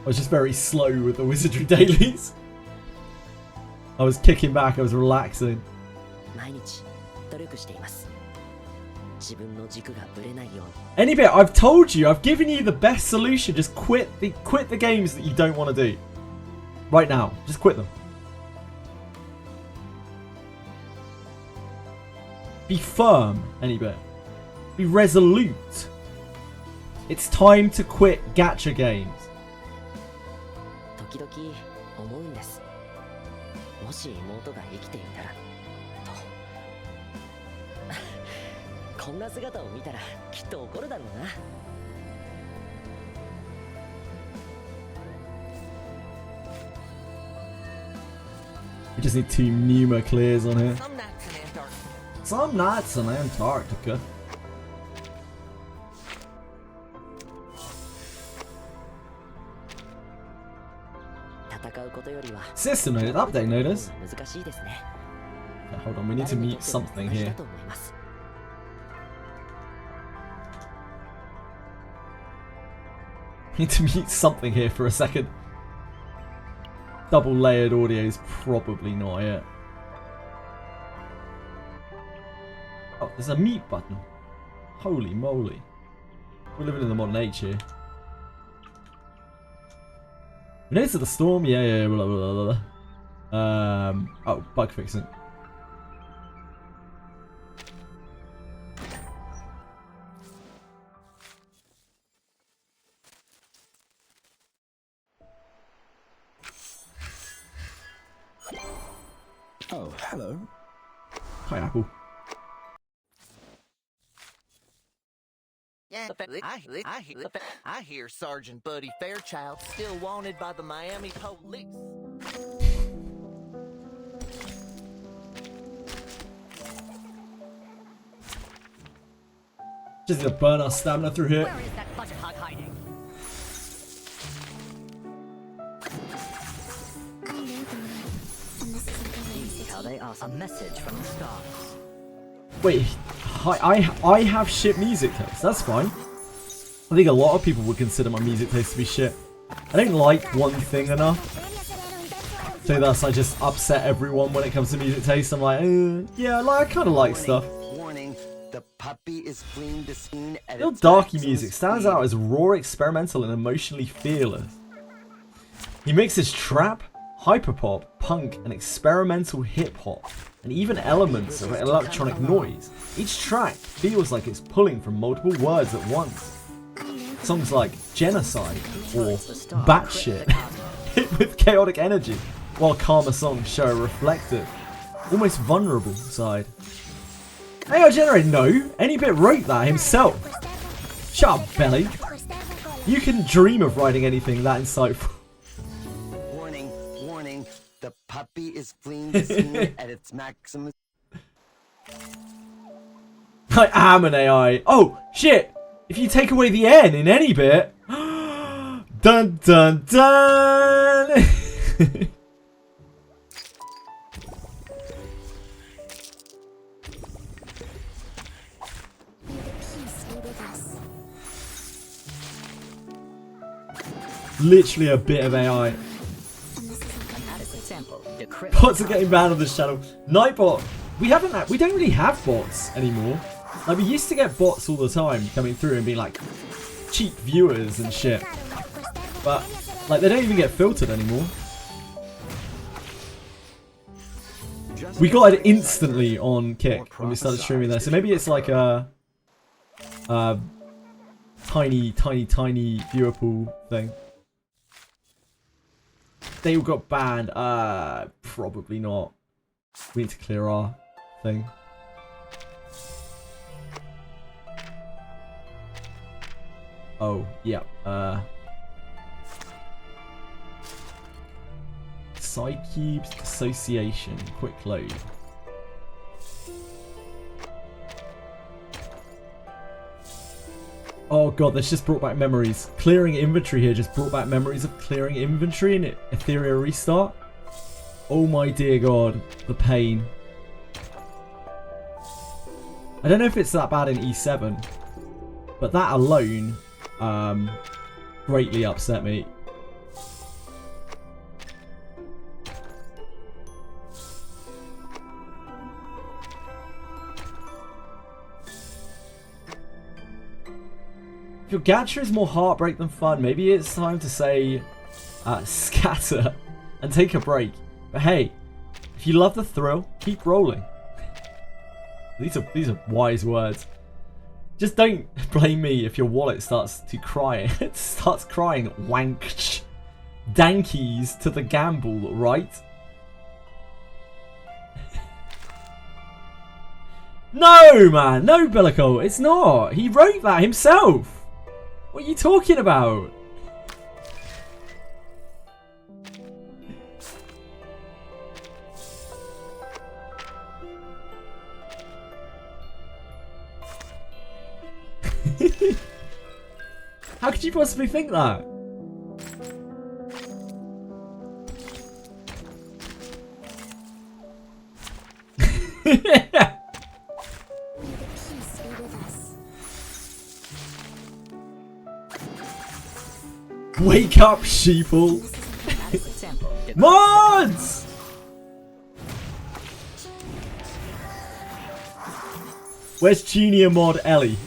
I was just very slow with the Wizardry dailies. I was kicking back. I was relaxing. 毎日努力しています。自分の軸がぶれないように。 Any bit, I've told you, I've given you the best solution. Just quit the games that you don't want to do. Right now. Just quit them. Be firm, any bit. Be resolute. It's time to quit gacha games. 時々思うんです。もし妹が生きていたらと。こんな姿を見たらきっと怒るだろうな。We just need 2 Pneuma clears on here. Some nights in Antarctica. System noted, update notice. Okay, hold on, we need to mute something here. We need to mute something here for a second. Double layered audio is probably not it. Oh, there's a mute button. Holy moly. We're living in the modern age here. Related to the storm? Yeah, blah, blah, blah. Oh, bug fixing. Oh, hello. Pineapple. Yeah, I hear Sergeant Buddy Fairchild still wanted by the Miami police. Just need to burn our stamina through here. Where is that budget hog hiding? How they are. A message from the stars. Wait, I have shit music taste. That's fine. I think a lot of people would consider my music taste to be shit. I don't like one thing enough. So thus I just upset everyone when it comes to music taste. I'm like, yeah, I kind of like stuff. Warning, the puppy is fleeing the scene at Real its Darky maximum music stands speed. out as raw, experimental, and emotionally fearless. He mixes trap, hyperpop, punk, and experimental hip-hop, and even elements of electronic noise. Each track feels like it's pulling from multiple words at once. Songs like Genocide or Batshit hit with chaotic energy, while calmer songs show a reflective, almost vulnerable side. AI Generator, no, Any Bit wrote that himself. Shut up, Belly. You can dream of writing anything that insightful. Warning, the puppy is fleeing the scene at its maximum. I am an AI. Oh, shit. If you take away the N in Any Bit. Dun dun dun. Literally a bit of AI. Bots are getting banned on this channel. Nightbot. We don't really have bots anymore. Like, we used to get bots all the time coming through and being like cheap viewers and shit. But like, they don't even get filtered anymore. We got it instantly on Kick when we started streaming there. So maybe it's like a tiny viewer pool thing. They all got banned. Probably not. We need to clear our thing. Oh, yeah. Psycubes Dissociation. Quick load. Oh god, that's just brought back memories. Clearing inventory here just brought back memories of clearing inventory in Ethereal Restart. Oh my dear god, the pain. I don't know if it's that bad in E7, but that alone greatly upset me. If your gacha is more heartbreak than fun, maybe it's time to say scatter and take a break. But hey, if you love the thrill, keep rolling. These are wise words. Just don't blame me if your wallet starts to cry. It starts crying wank dankies to the gamble, right? No, man, no, Bellico, it's not. He wrote that himself. What are you talking about? How could you possibly think that? Wake up, sheeple! Mods! Where's Junior Mod Ellie?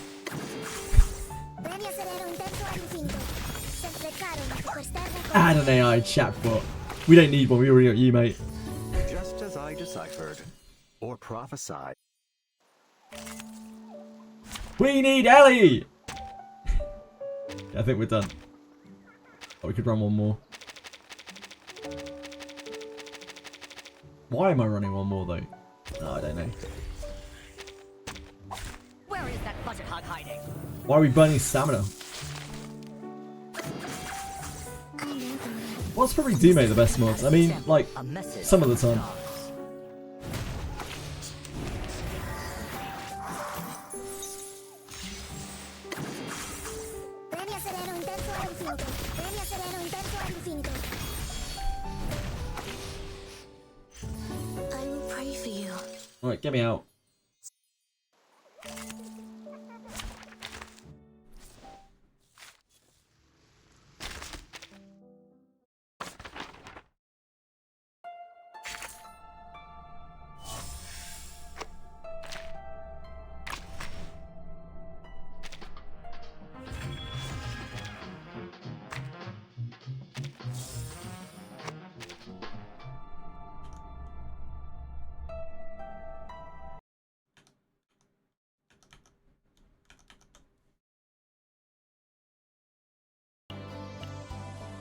Add an AI chatbot. We don't need one, we already got you, mate. Just as I deciphered, or prophesied. We need Ellie! I think we're done. Oh, we could run one more. Why am I running one more, though? No, I don't know. Where is that budget hog hiding? Why are we burning stamina? Mods probably do make the best mods. I mean, like, some of the time. I will pray for you. Alright, get me out.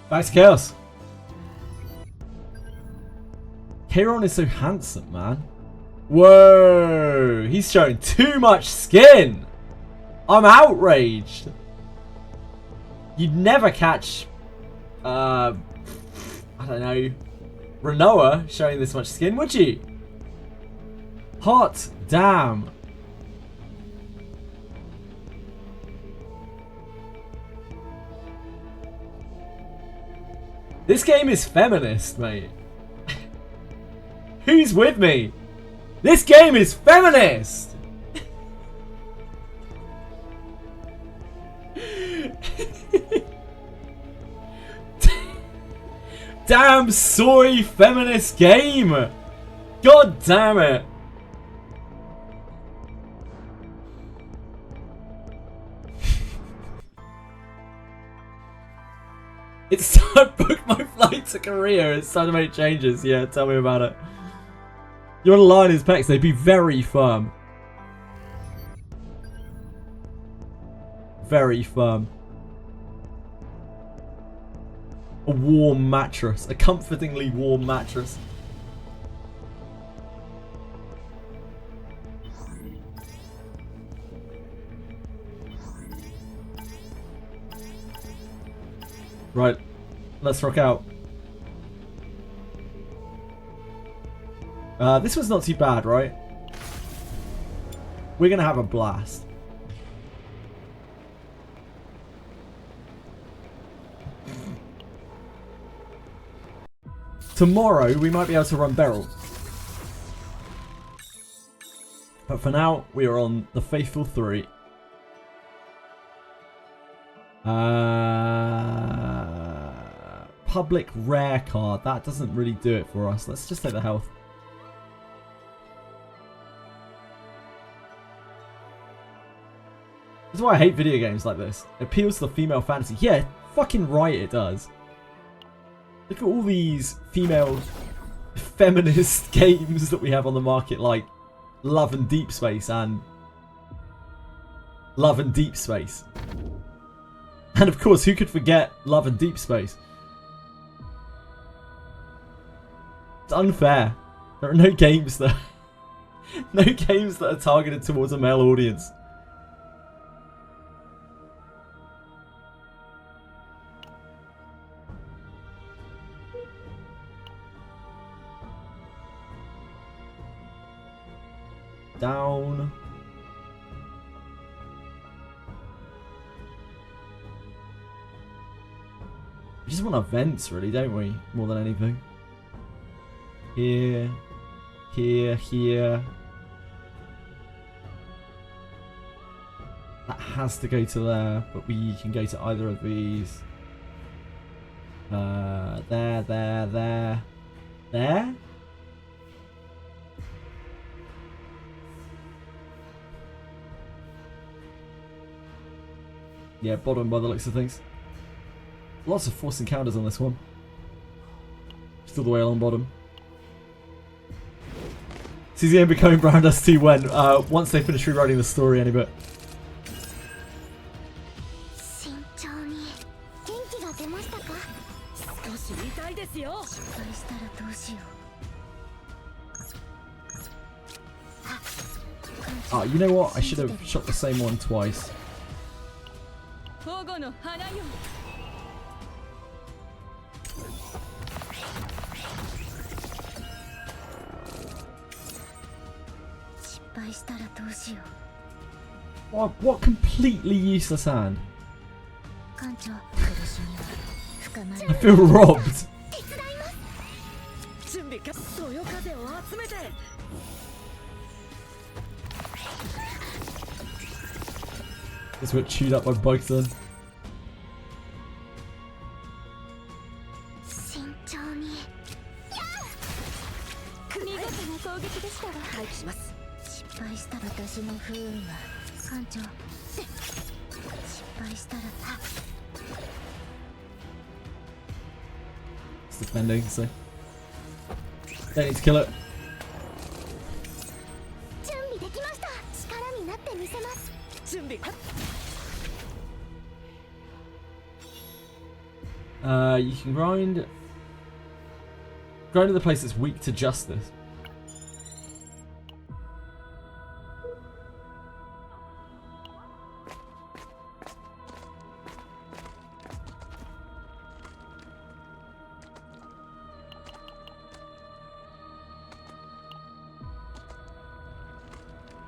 Back to Chaos. Kairon is so handsome, man. Whoa! He's showing too much skin! I'm outraged! You'd never catch... I don't know... Renoa showing this much skin, would you? Hot damn! This game is feminist, mate. Who's with me? This game is feminist! Damn soy feminist game! God damn it! It's time to book my flight to Korea. It's time to make changes. Yeah, tell me about it. You want to line his pecs? They'd be very firm. Very firm. A warm mattress. A comfortingly warm mattress. Right, let's rock out. This was not too bad, right? We're gonna have a blast. Tomorrow, we might be able to run Beryl. But for now, we are on the Faithful 3. Public rare card. That doesn't really do it for us. Let's just take the health. This is why I hate video games like this. It appeals to the female fantasy. Yeah, fucking right it does. Look at all these female feminist games that we have on the market, like Love and Deep Space and Love and Deep Space. And of course, who could forget Love and Deep Space? It's unfair. There are no games that are targeted towards a male audience. Down. We just want events, really, don't we? More than anything. Here. Here. Here. That has to go to there, but we can go to either of these. There. There? Yeah, bottom by the looks of things. Lots of force encounters on this one. Still the way along bottom. CZN becoming Brown Dust 2 when? Once they finish rewriting the story any bit. Oh, you know what? I should have shot the same one twice. What completely useless hand? I feel robbed. This got chewed up by bugs then. It's defending, so don't need to kill it. You can grind to the place that's weak to justice.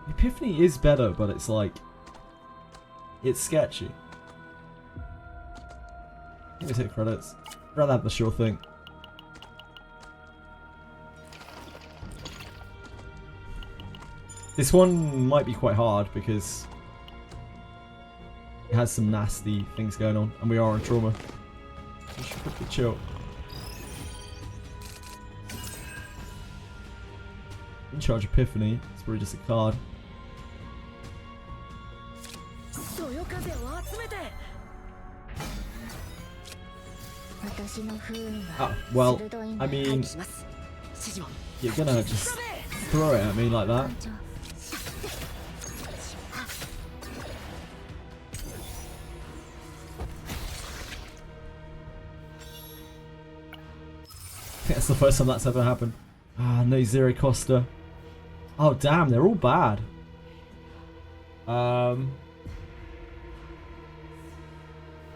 Epiphany is better, but it's like, it's sketchy. Let me take credits. I'd rather have the sure thing. This one might be quite hard because it has some nasty things going on, and we are on trauma. We should quickly chill. In charge Epiphany. It's probably just a card. Oh, well, I mean, you're gonna just throw it at me like that. I think that's the first time that's ever happened. Ah, no Zero Costa. Oh damn, they're all bad. I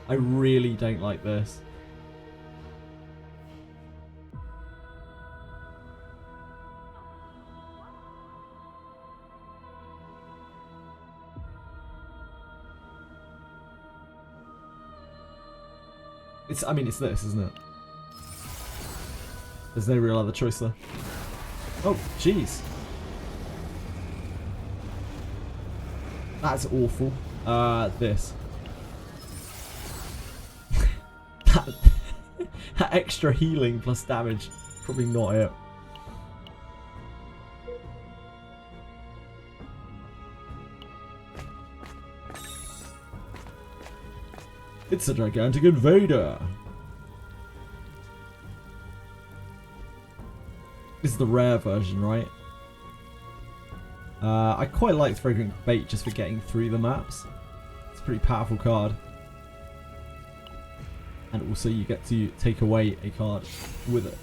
really don't like this. I mean, it's this, isn't it? There's no real other choice there. Oh, jeez. That's awful. This. that extra healing plus damage. Probably not it. It's a gigantic invader. This is the rare version, right? I quite like Fragrant Bait just for getting through the maps. It's a pretty powerful card. And also you get to take away a card with it.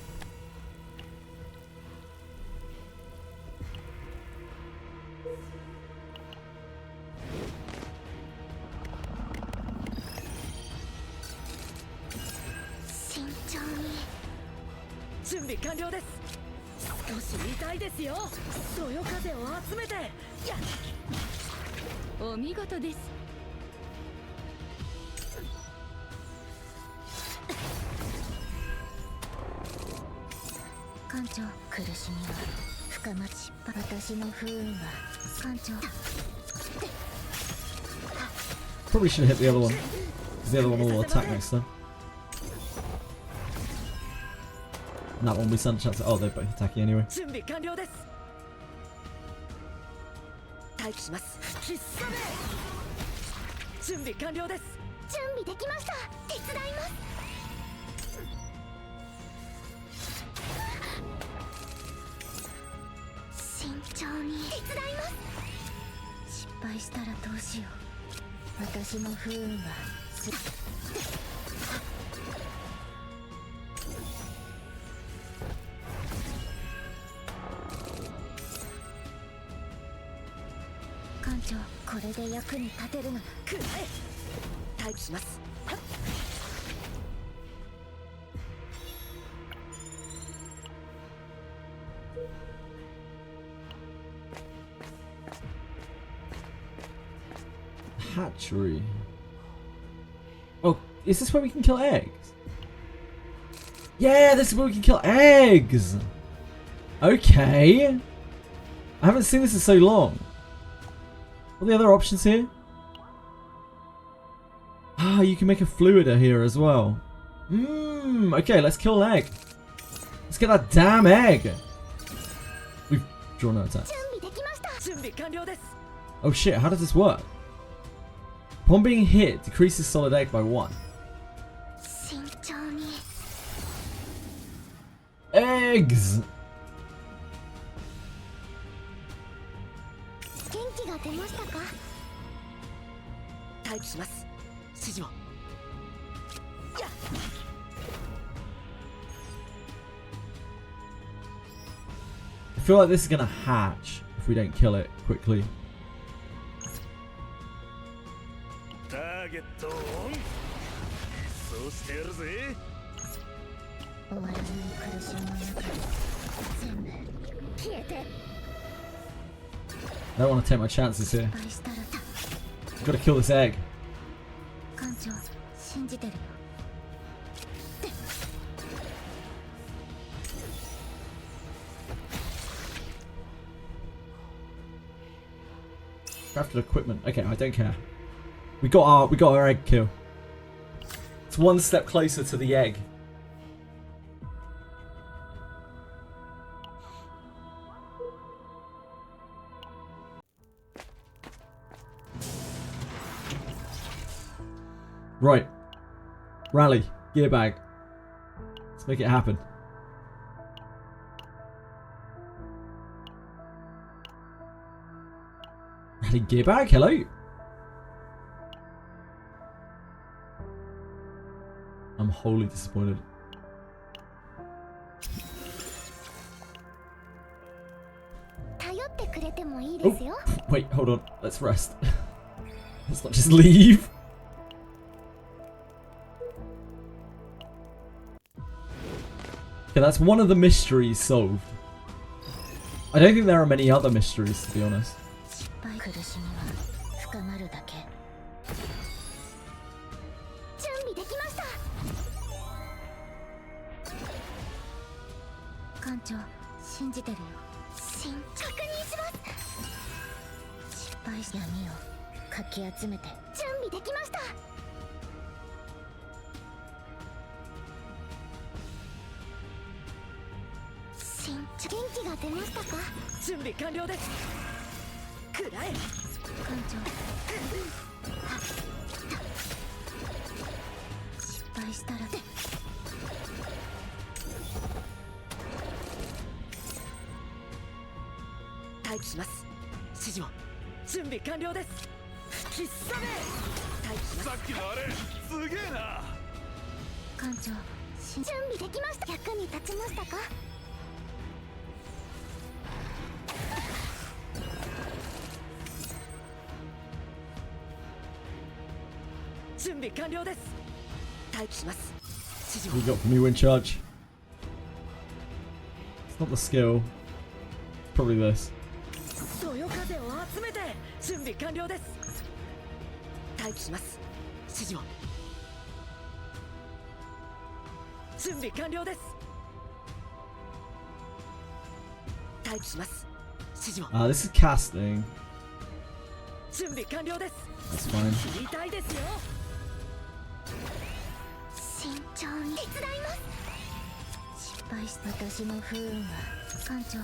Probably should have hit the other one, because the other one will attack next time. And that one we stand a chance. Oh, they're both attacking anyway. Hatchery. Oh, is this where we can kill eggs? Yeah, this is where we can kill eggs! Okay. I haven't seen this in so long. What are the other options here? Ah, you can make a fluider here as well. Okay, let's kill an egg. Let's get that damn egg. We've drawn no attacks. Oh shit, how does this work? Upon being hit, decreases solid egg by 1. Eggs! I feel like this is gonna hatch if we don't kill it quickly. I don't want to take my chances here. I've got to kill this egg. Crafted equipment. Okay, I don't care. We got our egg kill. It's one step closer to the egg. Right. Rally. Gear bag. Let's make it happen. Rally gear bag? Hello? I'm wholly disappointed. Oh, wait, hold on. Let's rest. Let's not just leave. Okay, that's one of the mysteries solved. I don't think there are many other mysteries, to be honest. 艦長信じてるよ。確認します。失敗し闇をかき集めて準備できました。元気が出ましたか。準備完了です。くらえ艦長。失敗したらで待機します。指示を。準備完了です。吹きさめ。待機します。さっきのあれすげえな。艦長準備できました。役に立ちましたか。準備完了です。待機します。指示 We を。 got from you in charge. It's not the skill. Probably this. そよ風を集めて準備完了です。待機します。指示を。準備完了です。待機します。指示を。 Ah, this is casting. 準備完了です。 That's fine. 知りたいですよ。慎重に手伝います。失敗した私の不運は艦長。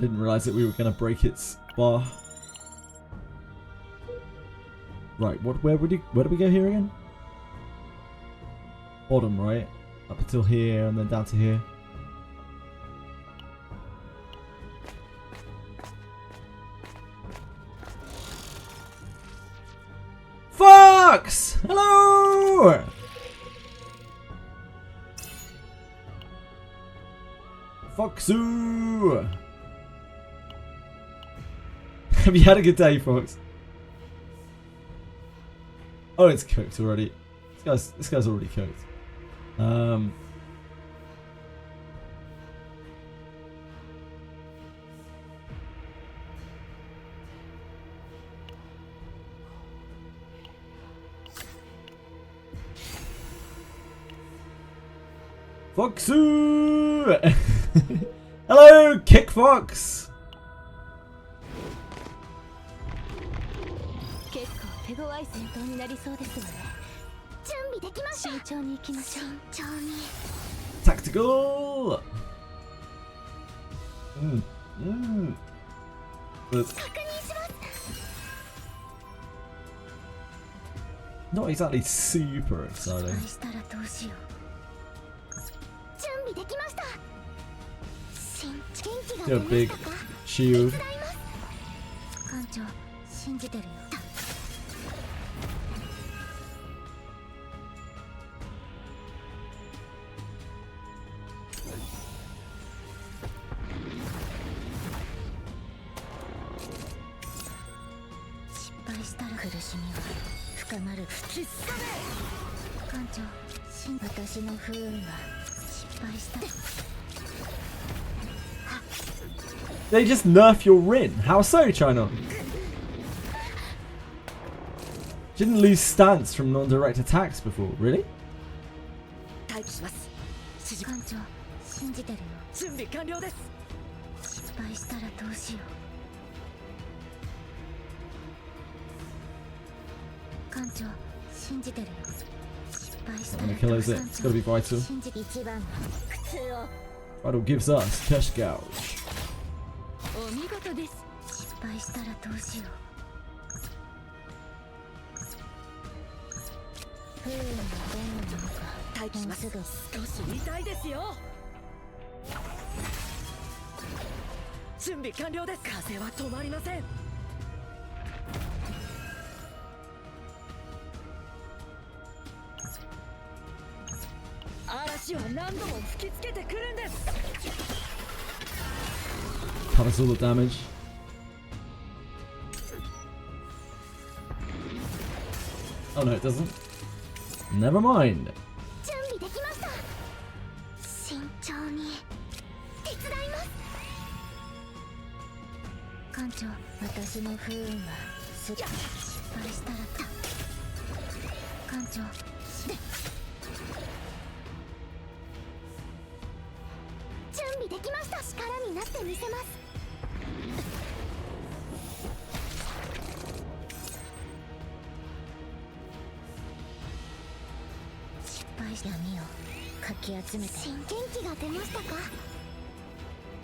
Didn't realize that we were gonna break its bar. Right, where do we go here again? Bottom, right? Up until here and then down to here. Fox! Hello! Foxoo! Have you had a good day, Fox? Oh, it's cooked already. This guy's already cooked. Foxoo! Hello, Kick Fox! 結構手強い戦闘になりそうですわね。準備できました。慎重に行きましょう。慎重に。 Tactical! But 確認します。 not exactly super exciting. 失敗したらどうしよう。準備できました。元気が Do a 出ま big したか。 shield. 手伝います。艦長信じてるよ。 失敗したら苦しみは深まる。吹きさめ。艦長私の不運は失敗した。 They just nerf your Rin. How so, China? Didn't lose stance from non-direct attacks before, really? 待機します。指示。艦長信じてるよ。準備完了です。失敗したらどうしよう。艦長信じてるよ。失敗した I'm ら gonna kill it. It's gotta be vital. 信じて一番の苦痛を。 Vital gives us cash gouge. お見事です。失敗したらどうしよう。不運はどうなのか。待機します。もうすぐ少し痛いですよ。準備完了です。風は止まりません。嵐は何度も吹きつけてくるんです。 Covers all the damage. Oh no, it doesn't. Never mind. 準備できました。慎重に手伝います。艦長私の不運は失敗したらと。艦長きました。力になってみせます。失敗した闇をかき集めて。新元気が出ましたか？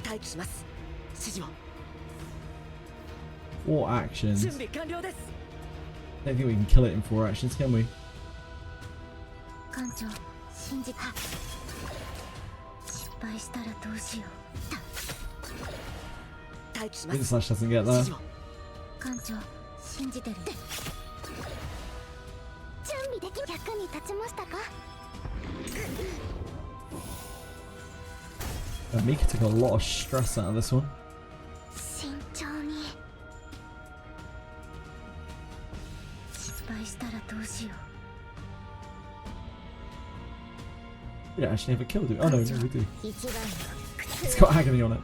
待機します。指示を。 4 actions. 準備完了です。 Don't think we can kill it in 4 actions, can we? 艦長、信じた。失敗したらどうしよう。待機します。 Wind Slash doesn't get 指 there. 示を。艦長、信じてる。準備でき役に立ちましたか？ Mika took a lot of stress out of this one. 慎重に。失敗したらどうしよう。 We don't actually have a kill, do we? Oh no, no, we do. 一番の It's got agony on it.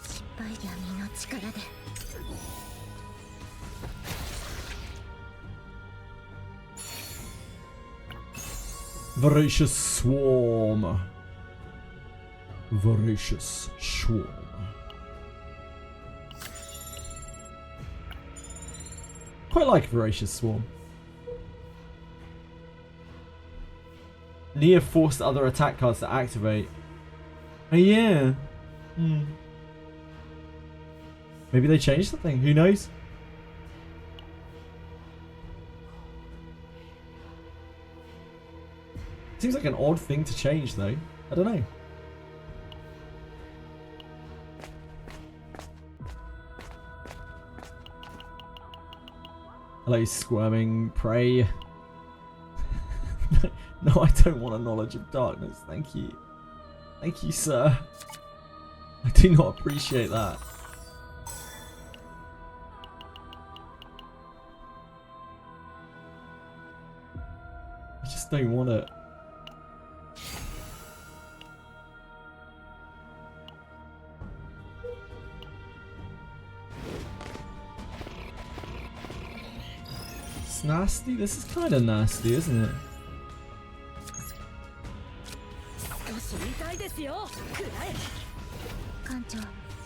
失敗闇の力で。 Voracious Swarm. Voracious Swarm. Quite like Voracious Swarm. Nia forced other attack cards to activate. Oh yeah. Maybe they changed something. Who knows? Seems like an odd thing to change though. I don't know. Hello, squirming prey. No, I don't want a knowledge of darkness. Thank you. Thank you, sir. I do not appreciate that. I just don't want it. It's nasty. This is kind of nasty, isn't it? 少し痛いですよ。くらえ。艦長、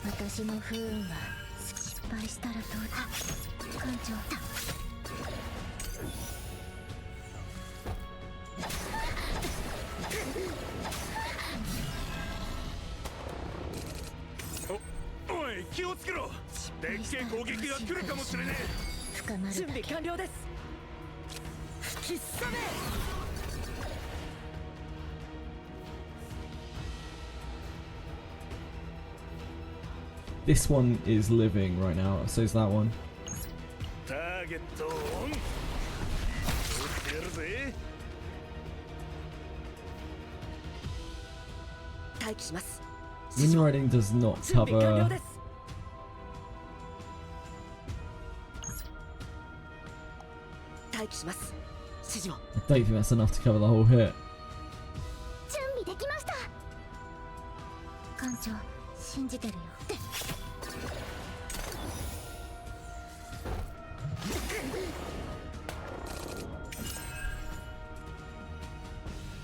私の不運は失敗したらどうだ。艦長。おい、気をつけろ。でっけえ攻撃が来るかもしれねえ。深まるだけ。準備完了です。吹きさめ。 This one is living right now, so is that one. ターゲットオン。撃ってやるぜ。待機します。 Wind Riding does not 準備完了 cover. です。待機します。指示を。 I don't think that's enough to cover the whole hit. 準備できました。艦長、信じてるよ。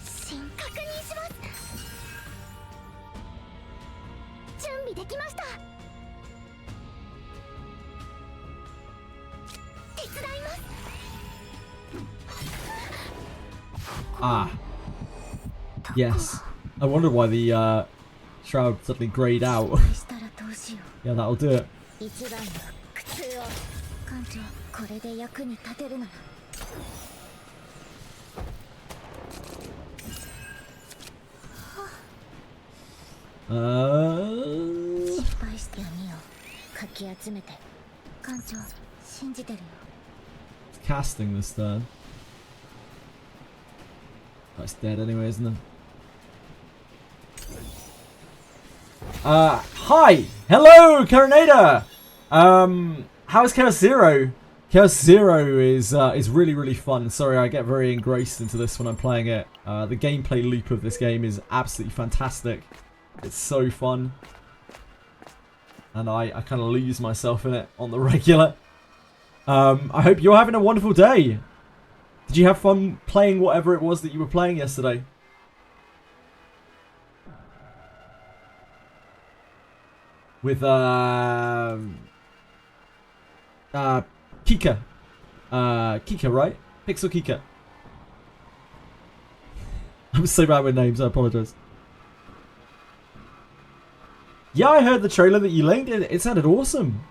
新確認します。準備できました。手伝います。 Ah. Yes. I wondered why the shroud suddenly grayed out. 失敗したらどうしよう。 Yeah, that'll do it. 一番の苦痛を。艦長、これで役に立てるなら。失敗して闇をかき集めて。艦長、信じてるよ。 Casting this turn. That's dead anyway, isn't it? Hi! Hello, Carinator! How's Chaos Zero? Chaos Zero is really, really fun. Sorry, I get very engrossed into this when I'm playing it. The gameplay loop of this game is absolutely fantastic. It's so fun. And I kind of lose myself in it on the regular. I hope you're having a wonderful day. Did you have fun playing whatever it was that you were playing yesterday? with Kika. Kika, right? Pixel Kika. I'm so bad with names, I apologize. Yeah, I heard the trailer that you linked. It sounded awesome.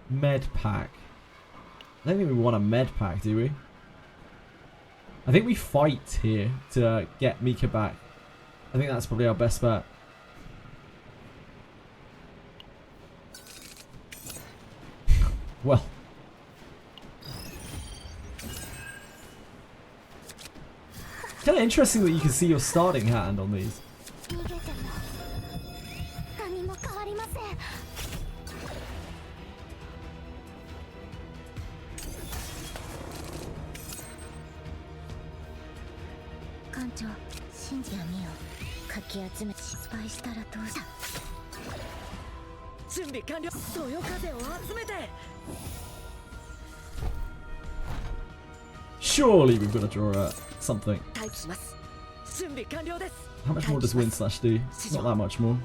Med pack. I don't think we want a med pack, do we? I think we fight here to get Mika back. I think that's probably our best bet. Well. Kind of interesting that you can see your starting hand on these. Surely we've got to draw something. How much more does Wind Slash do? Not that much more.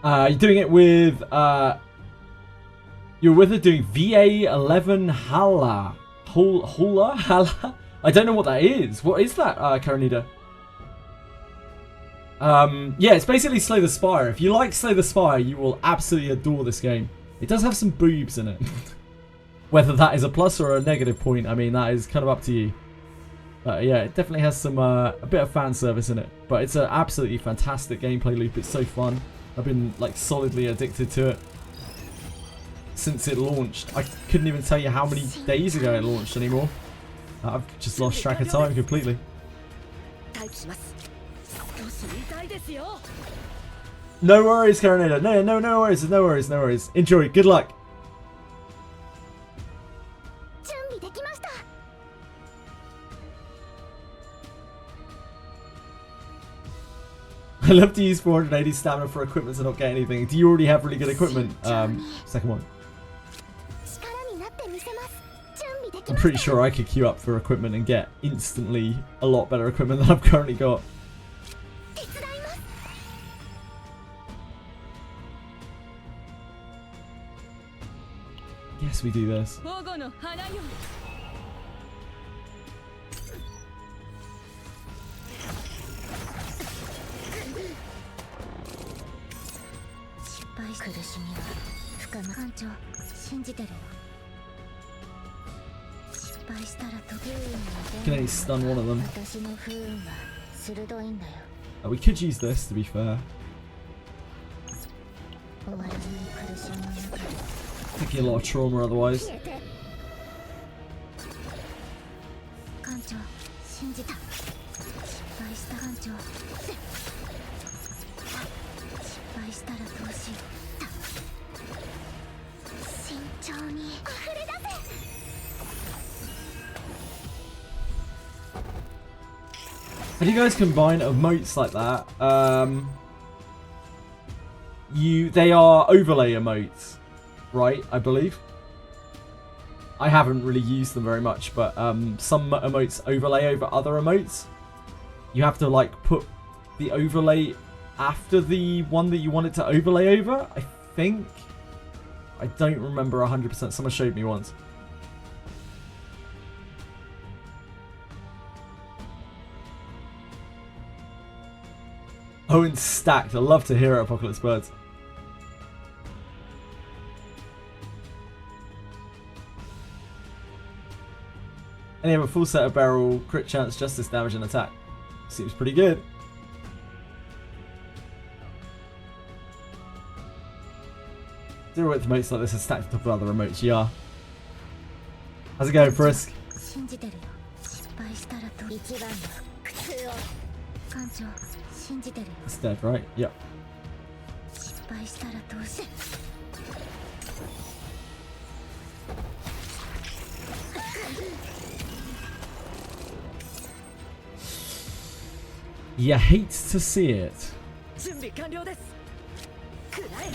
You're doing it with, you're with it doing VA11 Hala. Hula? Hala? I don't know what that is. What is that, Karanida? Yeah, it's basically Slay the Spire. If you like Slay the Spire, you will absolutely adore this game. It does have some boobs in it. Whether that is a plus or a negative point, I mean, that is kind of up to you. But yeah, it definitely has some, a bit of fan service in it. But it's an absolutely fantastic gameplay loop. It's so fun. I've been like solidly addicted to it since it launched. I couldn't even tell you how many days ago it launched anymore. I've just lost track of time completely. No worries, Karanada. No worries. Enjoy. Good luck. I love to use 480 stamina for equipment to not get anything. Do you already have really good equipment? Second one. I'm pretty sure I could queue up for equipment and get instantly a lot better equipment than I've currently got. Yes, we do this. Can only stun one of them. We could use this, to be fair. Taking a lot of trauma otherwise. If you guys combine emotes like that, they are overlay emotes, right? I believe. I haven't really used them very much, but some emotes overlay over other emotes. You have to like put the overlay after the one that you want it to overlay over, I think. I don't remember 100%. Someone showed me once. Oh, and stacked. I love to hear it, Apocalypse Birds. And you have a full set of barrel, crit chance, justice damage, and attack. Seems pretty good. Zero width emotes like this are stacked on top of other emotes. Yeah. How's it going, Frisk? It's dead, right? Yep. You hate to see it. 準備完了です。くらえ。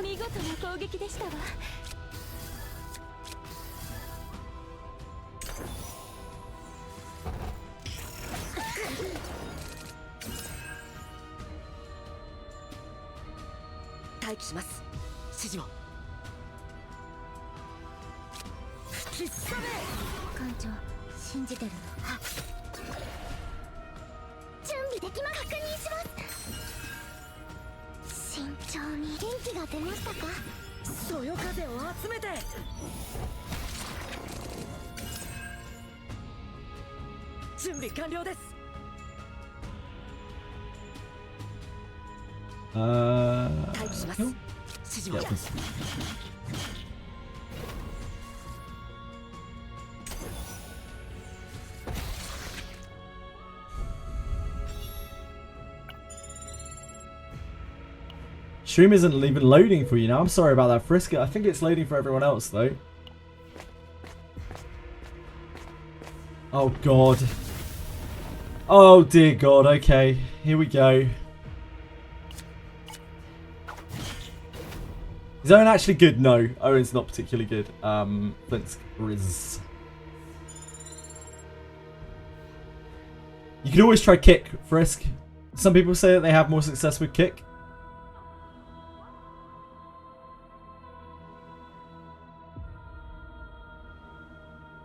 見事な攻撃でしたわ。待機します。指示を。吹きすさめ。艦長、信じてるの。準備できます。確認します。慎重に。元気が出ましたか？そよ風を集めて。準備完了です。待機します。指示を。 Yeah, this- Stream isn't even loading for you now. I'm sorry about that, Frisk. I think it's loading for everyone else, though. Oh, God. Oh, dear God. Okay, here we go. Is Owen actually good? No, Owen's not particularly good. Flint's Riz. You can always try kick, Frisk. Some people say that they have more success with kick.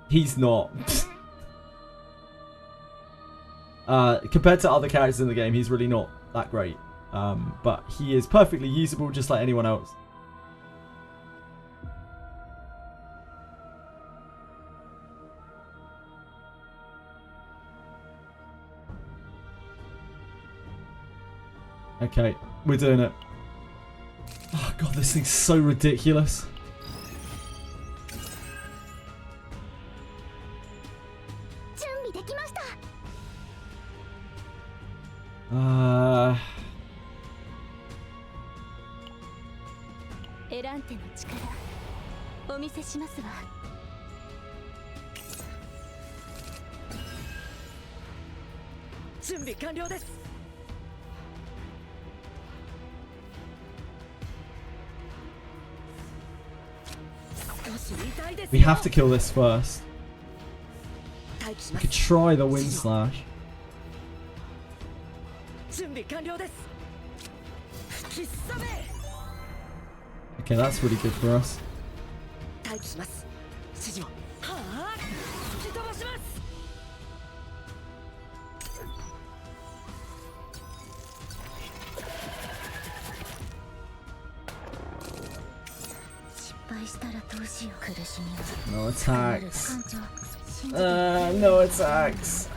He's not. Compared to other characters in the game, he's really not that great. But he is perfectly usable just like anyone else. Okay, we're doing it. Oh god, this thing's so ridiculous. We have to kill this first. We could try the wind slash. Okay, that's really good for us. No attacks. No attacks.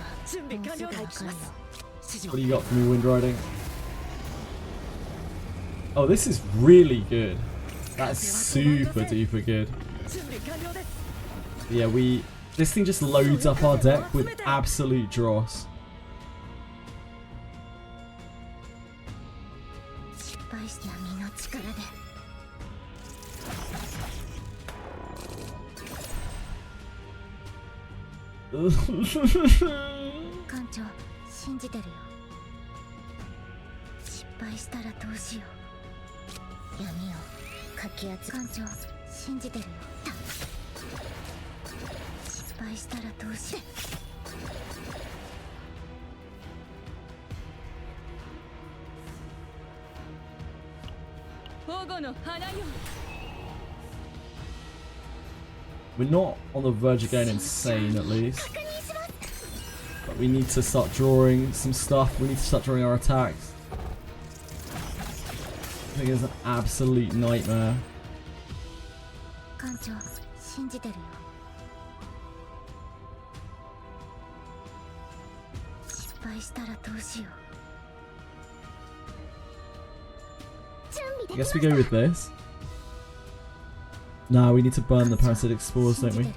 What do you got for me, Wind Riding? Oh, this is really good. That's super duper good. Yeah, this thing just loads up our deck with absolute dross. We're not on the verge of going insane, at least. But we need to start drawing some stuff. We need to start drawing our attacks. I think it's an absolute nightmare. I guess we go with this. Nah, we need to burn the parasitic spores, don't we?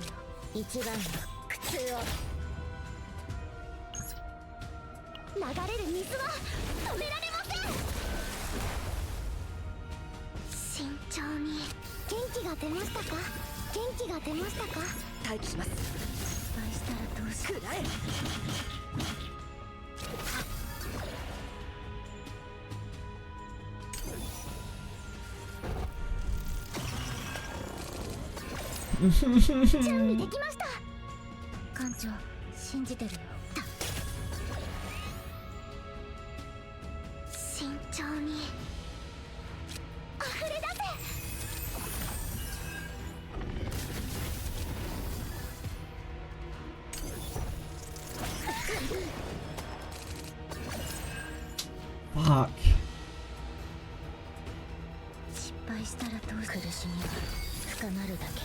艦長信じてるよ。慎重に溢れ出せ。Fuck. 失敗したらどう苦しみは深まるだけ。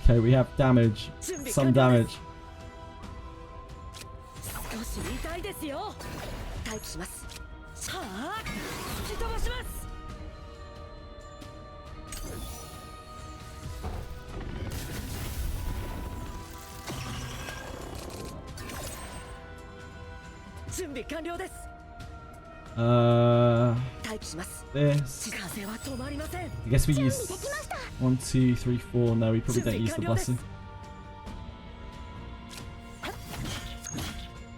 Okay, we have damage. Some damage. 少し痛いですよ。待機します。はあ、吹き飛ばします。準備完了です。待機します。 This. 風は止まりません。 I guess we use 1, 2, 3, 4. No, we probably don't use the blessing.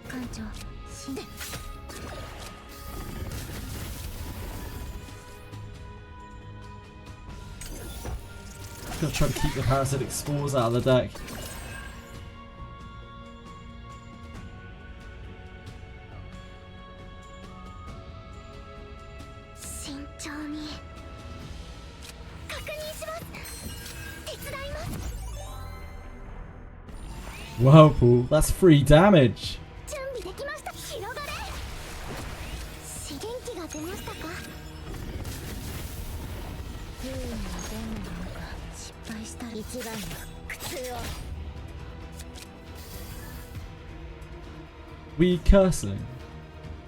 艦長死んで。 Gotta try to keep the parasitic spores out of the deck. 慎重に確認します。手伝います。 Whirlpool, that's 3 damage. 準備できました。広がれ。資源機が出ましたか。優位に出ないのか。失敗したら一番の苦痛を。 We cursing?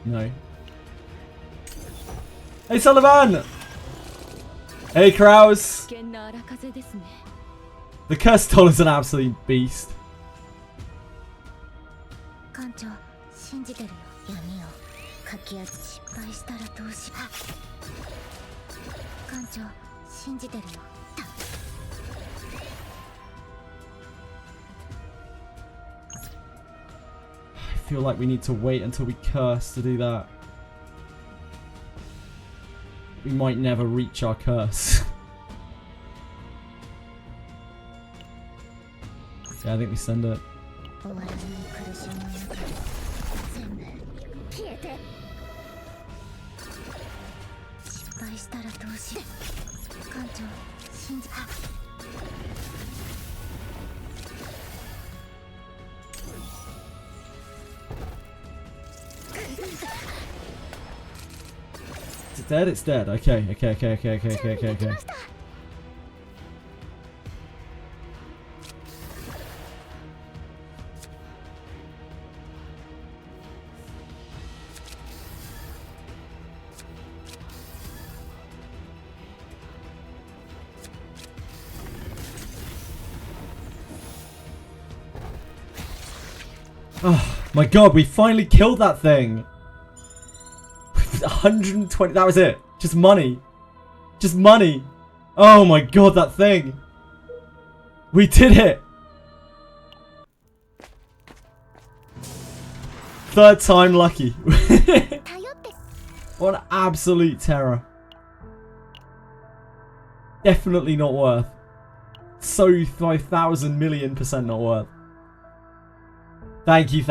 No. Hey Sullivan! Hey Kraus! 危険な荒風ですね。 The cursed doll is an absolute beast. 艦長信じてるよ。闇をかき集失敗したらどうし。艦長信じてるよ。 I feel like we need to wait until we curse to do that. We might never reach our curse. Yeah, I think we send it. 終わらない苦しみの中で全部消えて。失敗したらどうし。艦長信じ。 Is it dead? It's dead. Okay, okay. Oh my god, we finally killed that thing! 120, that was it. Just money. Just money. Oh my god, that thing. We did it! Third time lucky. What an absolute terror. Definitely not worth. So 5,000 million% not worth. Thank you.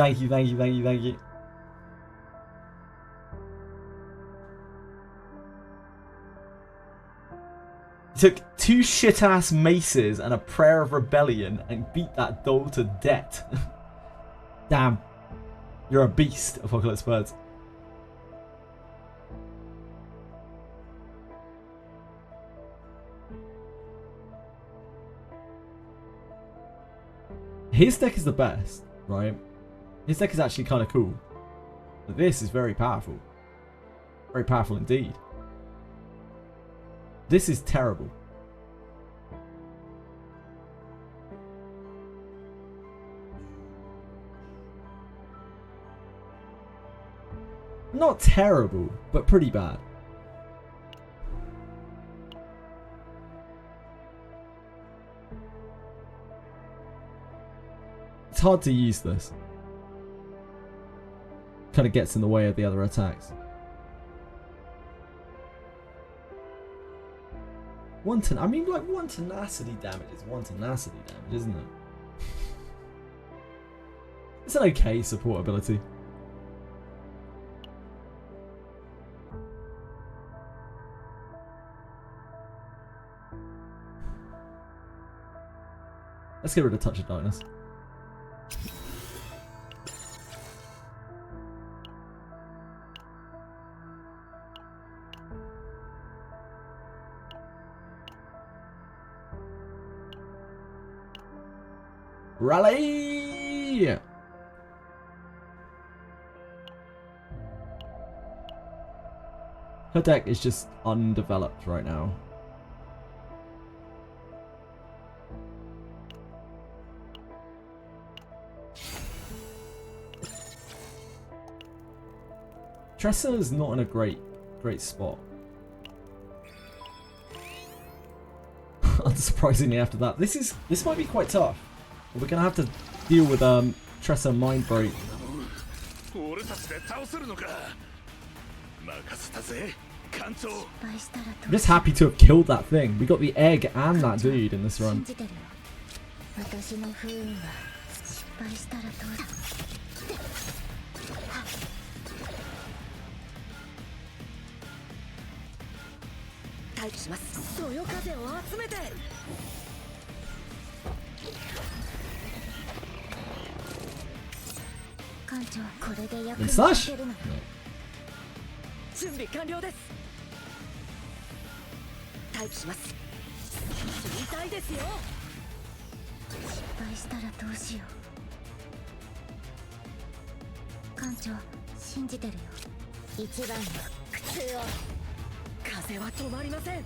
It took 2 shit-ass maces and a prayer of rebellion and beat that doll to death. Damn. You're a beast, Apocalypse Birds. His deck is the best, right? His deck is actually kind of cool. But this is very powerful. Very powerful indeed. This is terrible. Not terrible, but pretty bad. hard to use this. Kind of gets in the way of the other attacks. I mean, like, one tenacity damage is one tenacity damage, isn't it? It's an okay support ability. Let's get rid of Touch of Darkness. Rally! Her deck is just undeveloped right now. Tressa is not in a great spot. Unsurprisingly, after that, this might be quite tough. We're gonna have to deal with Tressa Mind Break. I'm just happy to have killed that thing. We got the egg and that dude in this run. And slash! No. 準備完了です。待機します。痛いですよ。失敗したらどうしよう。艦長、信じてるよ。一番の苦痛を。風は止まりません。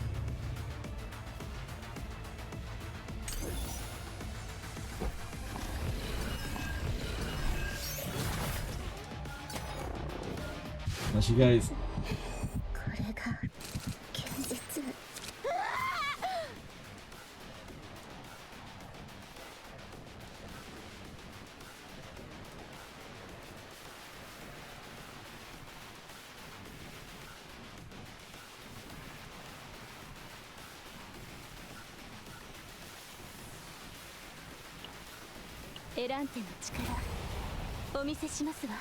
Unless you guys. これが現実。エランテの力お見せしますわ。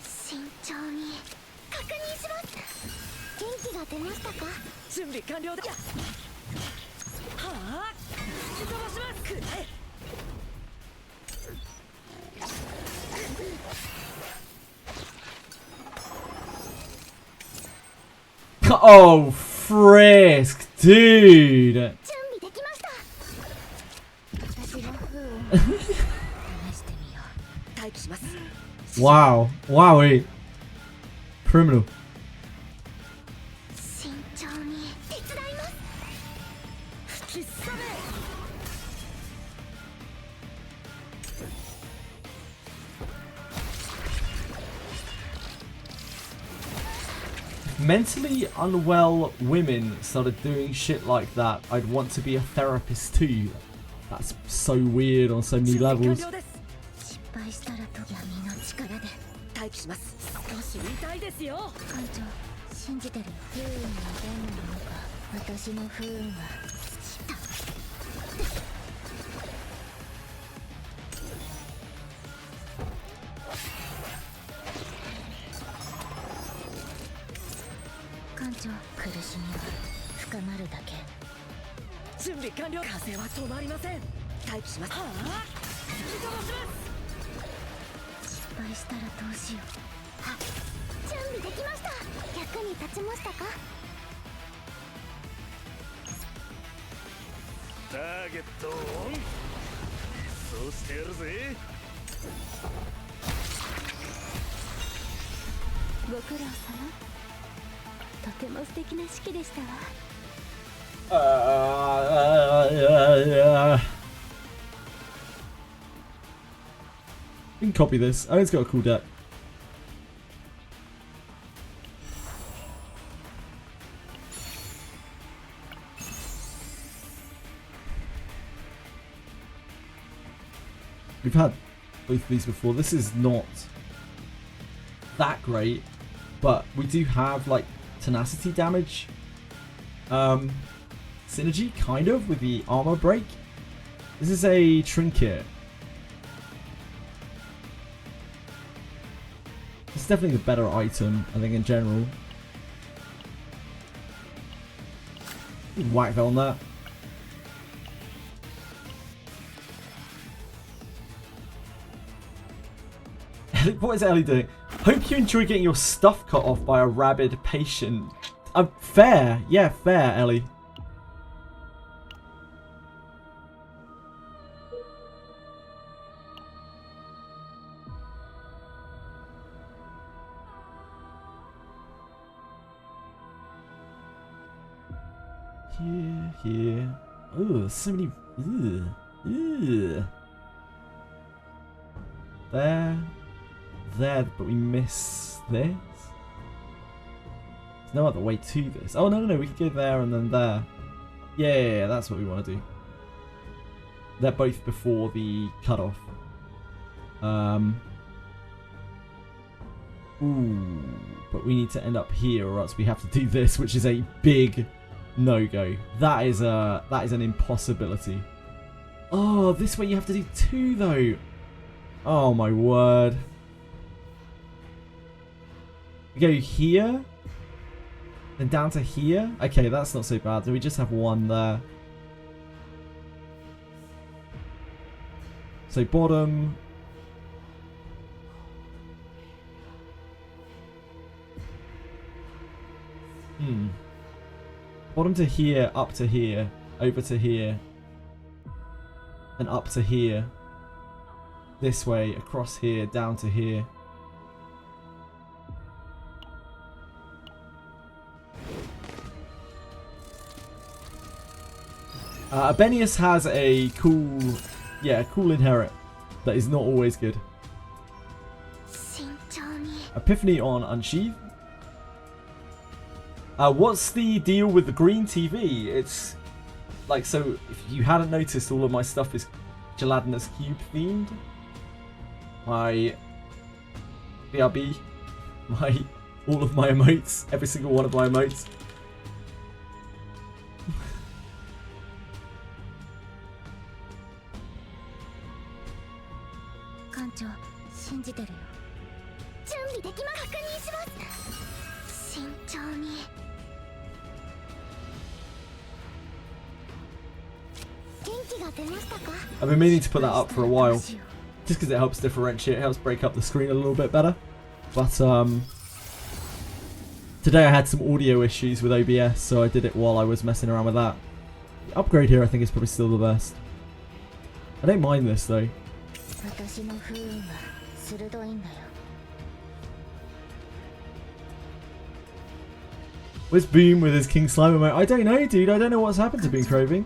慎重に確認します。元気が出ましたか？準備完了だ。はあ、吹き飛ばします。くらえ。Oh, frisk, dude. 準備できました。私の風を試してみよう。待機します。 Wow, wowie. Criminal. 慎重に手伝います。吹きさめ。Mentally unwell women started doing shit like that, I'd want to be a therapist too. That's so weird on so many levels. 失敗したらと闇の力で待機します。少し痛いですよ。艦長、信じてるよ。不運はどんなものか、私の不運は艦長、苦しみは深まるだけ。準備完了。風は止まりません。待機します。はあ、吹き飛ばします。失敗したらどうしよう。あ、準備できました。役に立ちましたか？ターゲットをオン。そうしてやるぜ。ご苦労様。とても素敵な式でしたわ。We can copy this. Oh, it's got a cool deck. We've had both of these before. This is not that great, but we do have like tenacity damage synergy, kind of, with the armor break. This is a trinket. It's definitely the better item, I think, in general. Whack on that. What is Ellie doing? Hope you enjoy getting your stuff cut off by a rabid patient. Fair. Yeah, fair, Ellie. Here. Oh, so many. There, but we miss this. There's no other way to this. Oh, no, we could go there and then there. Yeah, that's what we want to do. They're both before the cutoff. Ooh, but we need to end up here, or else we have to do this, which is a big no-go. That is an impossibility. Oh, this way you have to do 2 though. Oh my word. We go here, then down to here. Okay, that's not so bad. Do we just have 1 there? So bottom. Bottom to here, up to here, over to here, and up to here. This way, across here, down to here. Abenius has a cool inherit that is not always good. Epiphany on Unsheath. What's the deal with the green TV? It's like, so if you hadn't noticed, all of my stuff is gelatinous cube themed. My BRB, all of my emotes, every single one of my emotes. I've been meaning to put that up for a while, just because it helps differentiate, it helps break up the screen a little bit better. But today I had some audio issues with OBS, so I did it while I was messing around with that. The upgrade here I think is probably still the best. I don't mind this though. Where's Boom with his King Slime emote? I don't know, dude. I don't know what's happened to Boom Craving.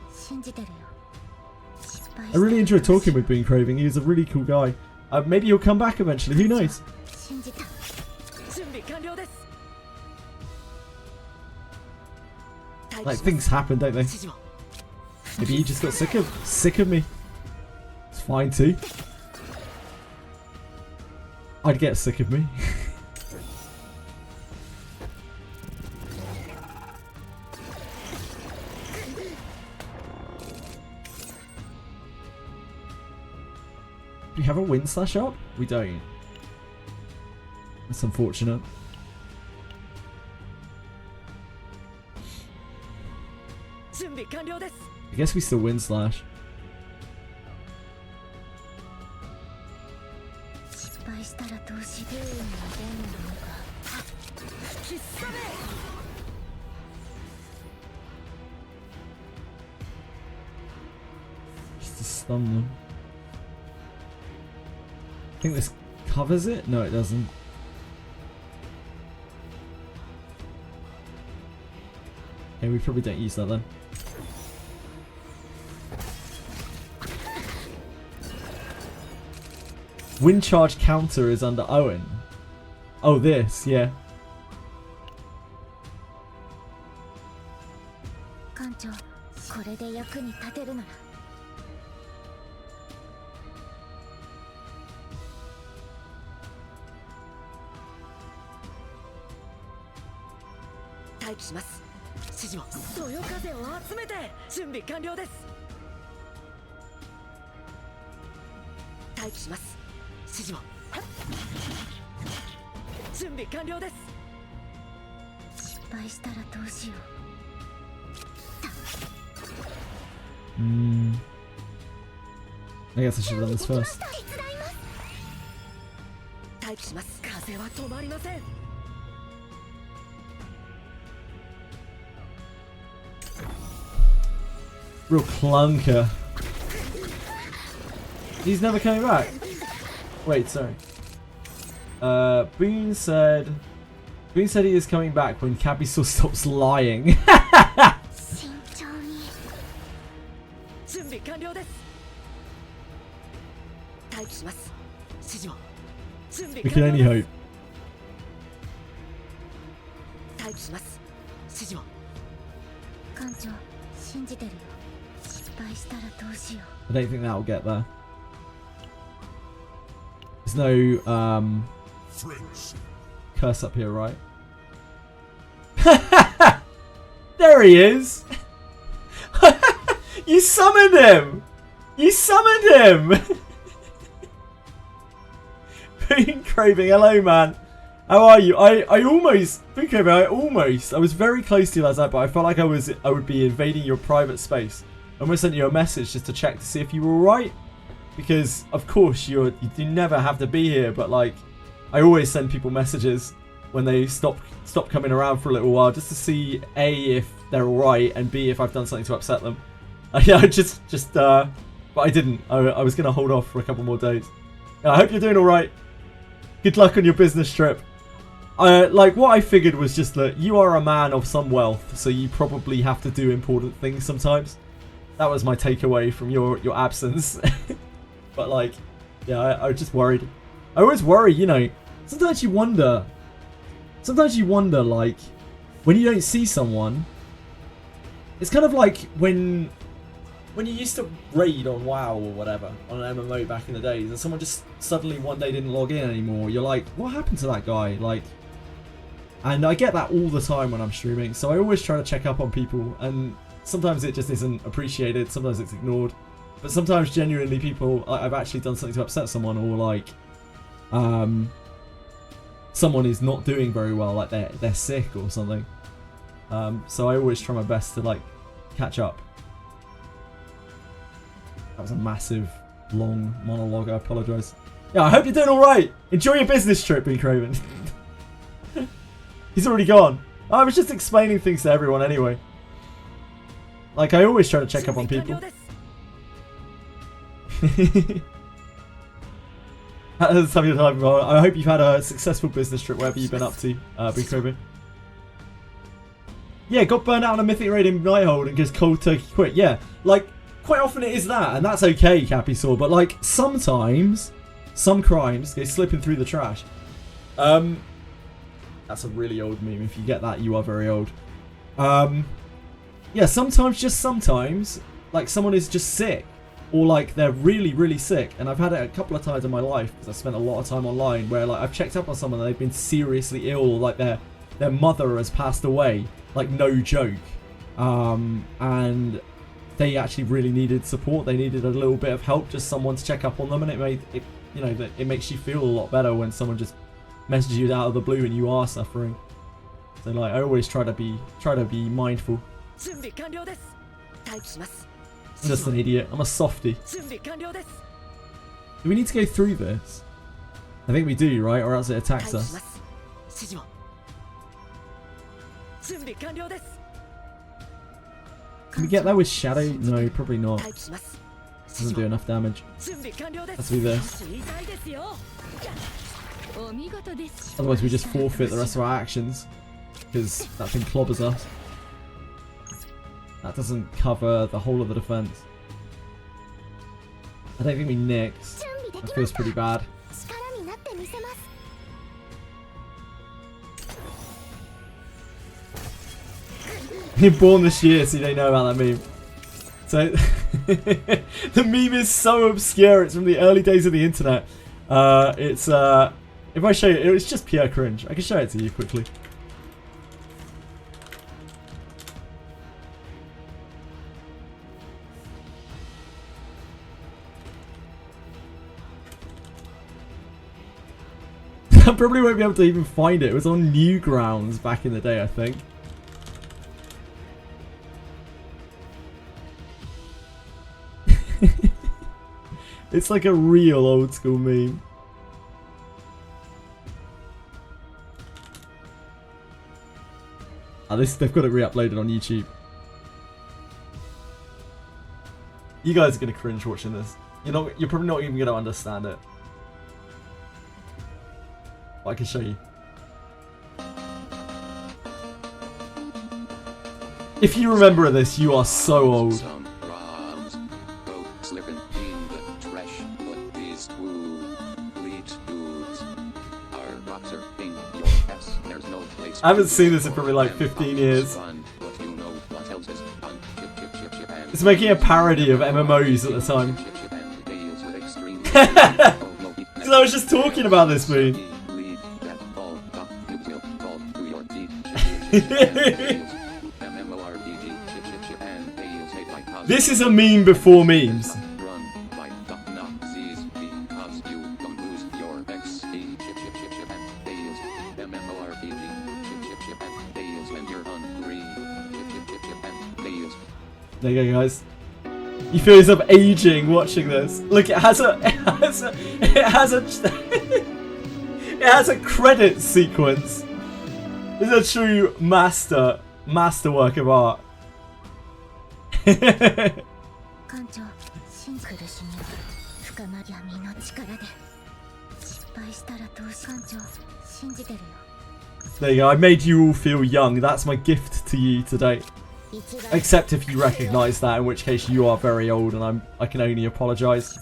I really enjoyed talking with Boom Craving. He was a really cool guy. Maybe he'll come back eventually. Who knows? Like, things happen, don't they? Maybe he just got sick of me. It's fine too. I'd get sick of me. Do we have a wind slash up? We don't. That's unfortunate. I guess we still wind slash. Just to stun them. I think this covers it? No, it doesn't. Okay, we probably don't use that then. Wind charge counter is under Owen. Oh, this, yeah. 待機します。指示を。そよ風を集めて準備完了です。待機します。指示を。準備完了です。失敗したらどうしよう。I guess I should have done this first. 待機します。風は止まりません。Real clunker. He's never coming back. Wait, sorry. Boone said he is coming back when Capisaur stops lying. 慎重に。準備完了です。待機します。指示を。準備 We 完 can 了 only です。 hope. 待機します。指示を。艦長、信じてるよ。失敗したらどうしよう。 I don't think that'll get there. There's no curse up here, right? There he is! You summoned him! You summoned him! Boon Craving, hello man. How are you? I almost, Boon Craving, I was very close to you last night, but I felt like I would be invading your private space. I almost sent you a message just to check to see if you were alright. Because, of course, you never have to be here, but like, I always send people messages when they stop coming around for a little while, just to see A, if they're alright, and B, if I've done something to upset them. Yeah, but I didn't. I was going to hold off for a couple more days. Yeah, I hope you're doing alright. Good luck on your business trip. Like, what I figured was just that you are a man of some wealth, so you probably have to do important things sometimes. That was my takeaway from your absence. But like, yeah, I was just worried. I always worry, you know, sometimes you wonder, like, when you don't see someone, it's kind of like when you used to raid on WoW or whatever, on an MMO back in the days, and someone just suddenly one day didn't log in anymore, you're like, what happened to that guy? Like, and I get that all the time when I'm streaming, so I always try to check up on people, and sometimes it just isn't appreciated, sometimes it's ignored. But sometimes genuinely people, I've actually done something to upset someone, or like someone is not doing very well, like they're sick or something. So I always try my best to like catch up. That was a massive long monologue, I apologise. Yeah, I hope you're doing alright. Enjoy your business trip, B. Craven. He's already gone. I was just explaining things to everyone anyway. Like, I always try to check up on people. That's something to talk about. I hope you've had a successful business trip wherever you've been up to, B. Craven. Yeah, got burnt out on a Mythic Raid in Nighthold and just cold turkey quit. Yeah, like, quite often it is that, and that's okay, Capisaur, but like, sometimes, some crimes go slipping through the trash. That's a really old meme. If you get that, you are very old. Yeah, sometimes, just sometimes, like, someone is just sick. Or like they're really, really sick, and I've had it a couple of times in my life because I spent a lot of time online where like I've checked up on someone and they've been seriously ill, like their mother has passed away, like no joke, and they actually really needed support. They needed a little bit of help, just someone to check up on them, and it makes you feel a lot better when someone just messages you out of the blue and you are suffering. So like I always try to be mindful. I'm just an idiot. I'm a softie. Do we need to go through this? I think we do, right? Or else it attacks us. Can we get that with Shadow? No, probably not. Doesn't do enough damage. Has to be this. Otherwise we just forfeit the rest of our actions. Because that thing clobbers us. That doesn't cover the whole of the defense. I don't think we nix. That feels pretty bad. You're born this year, so you don't know about that meme. So, the meme is so obscure, it's from the early days of the internet. If I show you, it's just pure cringe. I can show it to you quickly. I probably won't be able to even find it. It was on Newgrounds back in the day, I think. It's like a real old school meme. They've got it re-uploaded on YouTube. You guys are gonna cringe watching this. You're probably not even gonna understand it. But I can show you. If you remember this, you are so old. Some rhymes go slipping in the trash, but these two bleach dudes are boxer in your ass. There's no place. I haven't seen this in probably like 15 years. It's making a parody of MMOs at the time. Because I was just talking about this meme. This is a meme before memes. There you go, guys. You feel yourself aging watching this. Look, it has a credit sequence. It's a true masterwork of art. There you go. I made you all feel young. That's my gift to you today. Except if you recognise that, in which case you are very old, and I can only apologise.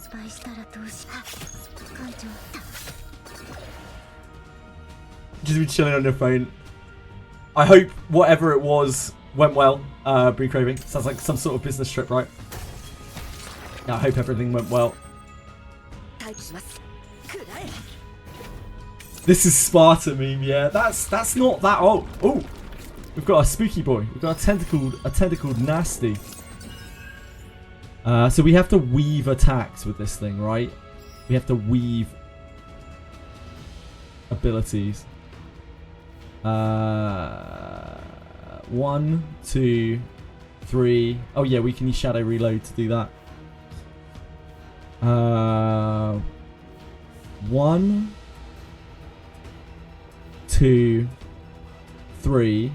Just be chilling on your phone. I hope whatever it was went well. Brew Craving. Sounds like some sort of business trip, right? Yeah, I hope everything went well. This is Sparta meme, yeah. That's not that old. Oh, we've got a spooky boy. We've got a tentacled nasty. So we have to weave attacks with this thing, right? We have to weave abilities. 1, 2, 3. Oh yeah, we can use Shadow Reload to do that. 1, 2, 3.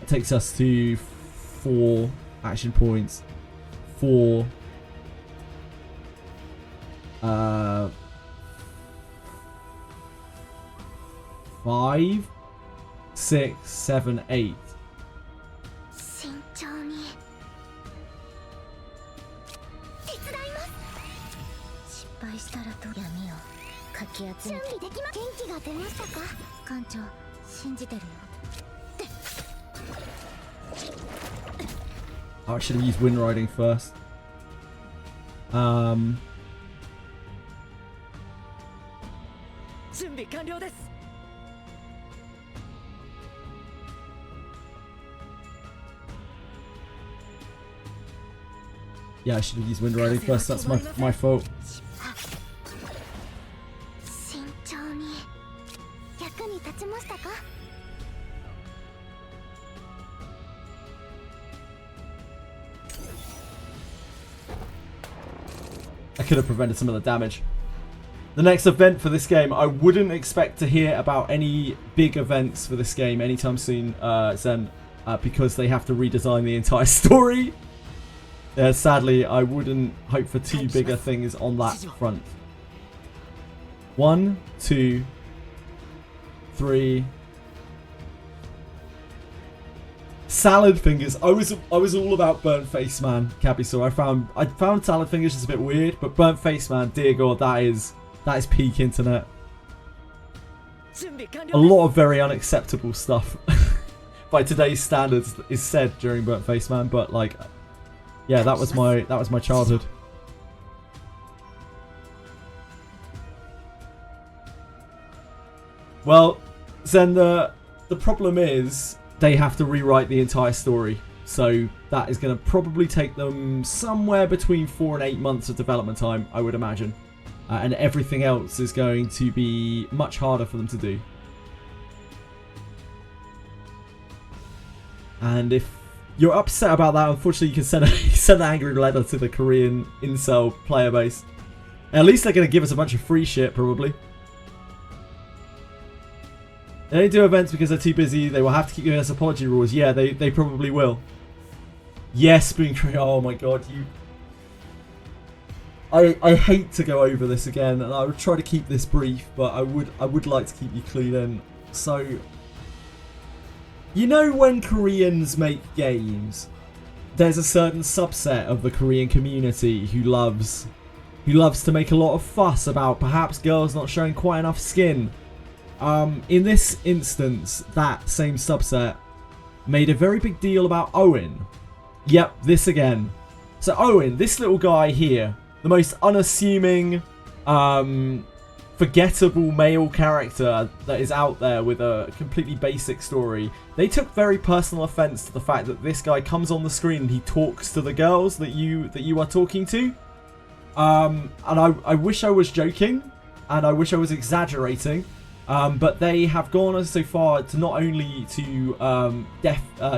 That takes us to 4 action points. 4. 5, 6, 7, 8. Oh, I should have used Wind Riding first. Yeah, I should have used Wind Riding first. That's my fault. I could have prevented some of the damage. The next event for this game, I wouldn't expect to hear about any big events for this game anytime soon, Zen, because they have to redesign the entire story. Sadly, I wouldn't hope for too big a things on that front. 1, 2, 3. Salad fingers. I was all about Burnt Face Man, Cabby. I found salad fingers just a bit weird, but Burnt Face Man, dear God, that is peak internet. A lot of very unacceptable stuff by today's standards is said during Burnt Face Man, but like, yeah, that was my childhood. Well, then the problem is they have to rewrite the entire story, so that is going to probably take them somewhere between 4 and 8 months of development time, I would imagine. and everything else is going to be much harder for them to do. And if you're upset about that, unfortunately, you can send an angry letter to the Korean incel player base. At least they're going to give us a bunch of free shit, probably. They don't do events because they're too busy. They will have to keep giving us apology rules. Yeah, they probably will. Yes, being Korean. Oh my god, you. I hate to go over this again, and I would try to keep this brief, but I would like to keep you clued in. So, you know, when Koreans make games, there's a certain subset of the Korean community who loves to make a lot of fuss about perhaps girls not showing quite enough skin. In this instance, that same subset made a very big deal about Owen. Yep, this again. So Owen, this little guy here, the most unassuming, forgettable male character that is out there with a completely basic story. They took very personal offense to the fact that this guy comes on the screen and he talks to the girls that you are talking to. And I wish I was joking, and I wish I was exaggerating, but they have gone so far to not only to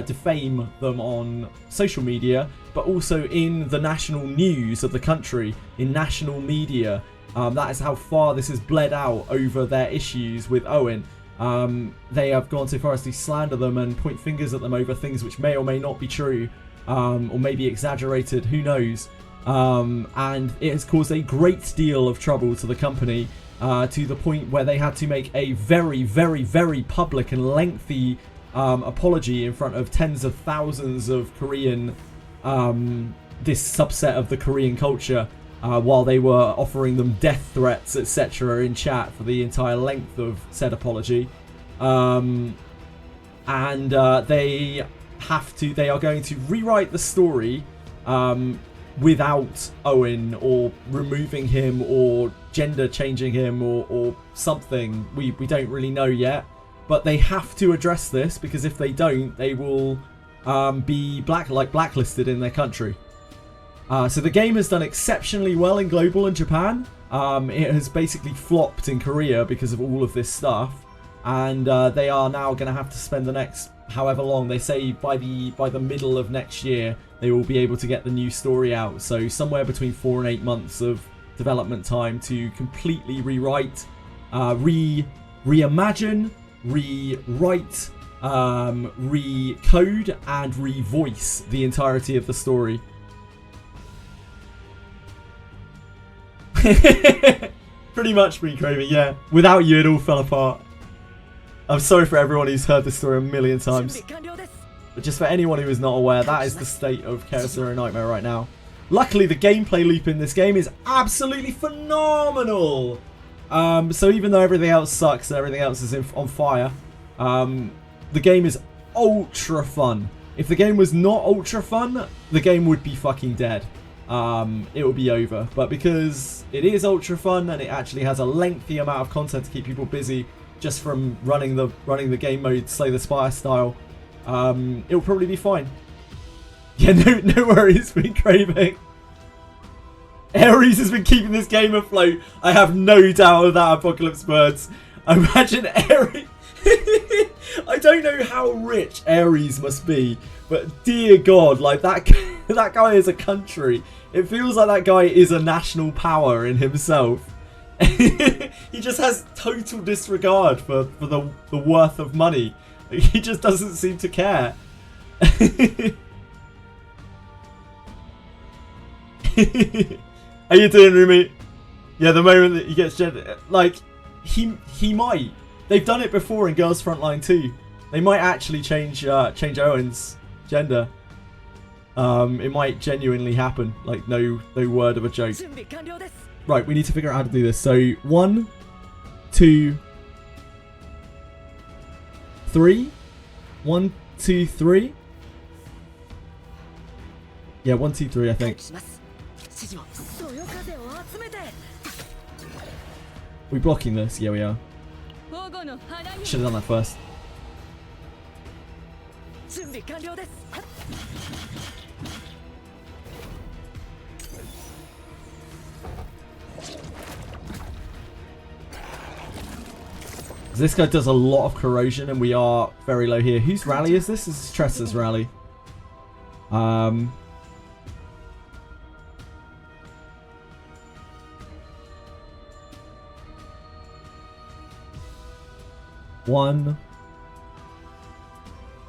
defame them on social media, but also in the national news of the country, in national media. That is how far this has bled out over their issues with Owen. They have gone so far as to slander them and point fingers at them over things which may or may not be true, or may be exaggerated, who knows. And it has caused a great deal of trouble to the company, to the point where they had to make a very, very, very public and lengthy apology in front of tens of thousands of Korean, this subset of the Korean culture, while they were offering them death threats, etc. in chat for the entire length of said apology. And they are going to rewrite the story without Owen, or removing him, or gender changing him, or something. We don't really know yet, but they have to address this, because if they don't, they will be blacklisted in their country. So the game has done exceptionally well in global and Japan. It has basically flopped in Korea because of all of this stuff, and they are now going to have to spend the next however long. They say by the middle of next year they will be able to get the new story out. So somewhere between 4 and 8 months of development time to completely rewrite, reimagine, rewrite, recode, and revoice the entirety of the story. Pretty much, Green Craven, yeah. Without you, it all fell apart. I'm sorry for everyone who's heard this story a million times. But just for anyone who is not aware, that is the state of Chaos Zero Nightmare right now. Luckily, the gameplay loop in this game is absolutely phenomenal. So even though everything else sucks and everything else is on fire, the game is ultra fun. If the game was not ultra fun, the game would be fucking dead. It will be over. But because it is ultra fun and it actually has a lengthy amount of content to keep people busy, just from running the game mode Slay the Spire style, it'll probably be fine. Yeah, no worries, been craving. Ares has been keeping this game afloat. I have no doubt of that, Apocalypse Birds. Imagine Ares. I don't know how rich Ares must be, but dear God, like that guy is a country. It feels like that guy is a national power in himself. He just has total disregard for the worth of money. He just doesn't seem to care. How you doing, Rumi? Yeah, the moment that he gets gender, like he might. They've done it before in Girls Frontline 2. They might actually change Owen's gender. It might genuinely happen. Like no word of a joke. Right, we need to figure out how to do this. So 1, 2, 3. 1, 2, 3. Yeah, 1, 2, 3, I think. We blocking this? Yeah, we are. Should have done that first. This guy does a lot of corrosion, and we are very low here. Whose rally is this? This is Tressa's rally. 1,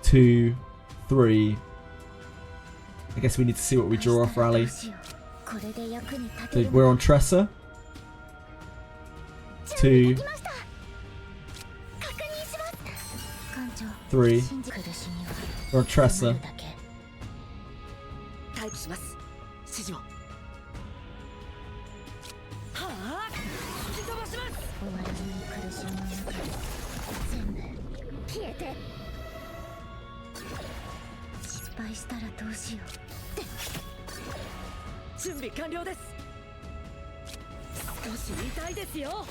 2, 3. I guess we need to see what we draw off rally. So we're on Tressa. 2, 3. We're on Tressa. 待機します。指示を。はあ、吹き飛ばします。終わらない苦しみの中で全部消えて。失敗したらどうしよう。準備完了です。少し痛いですよ。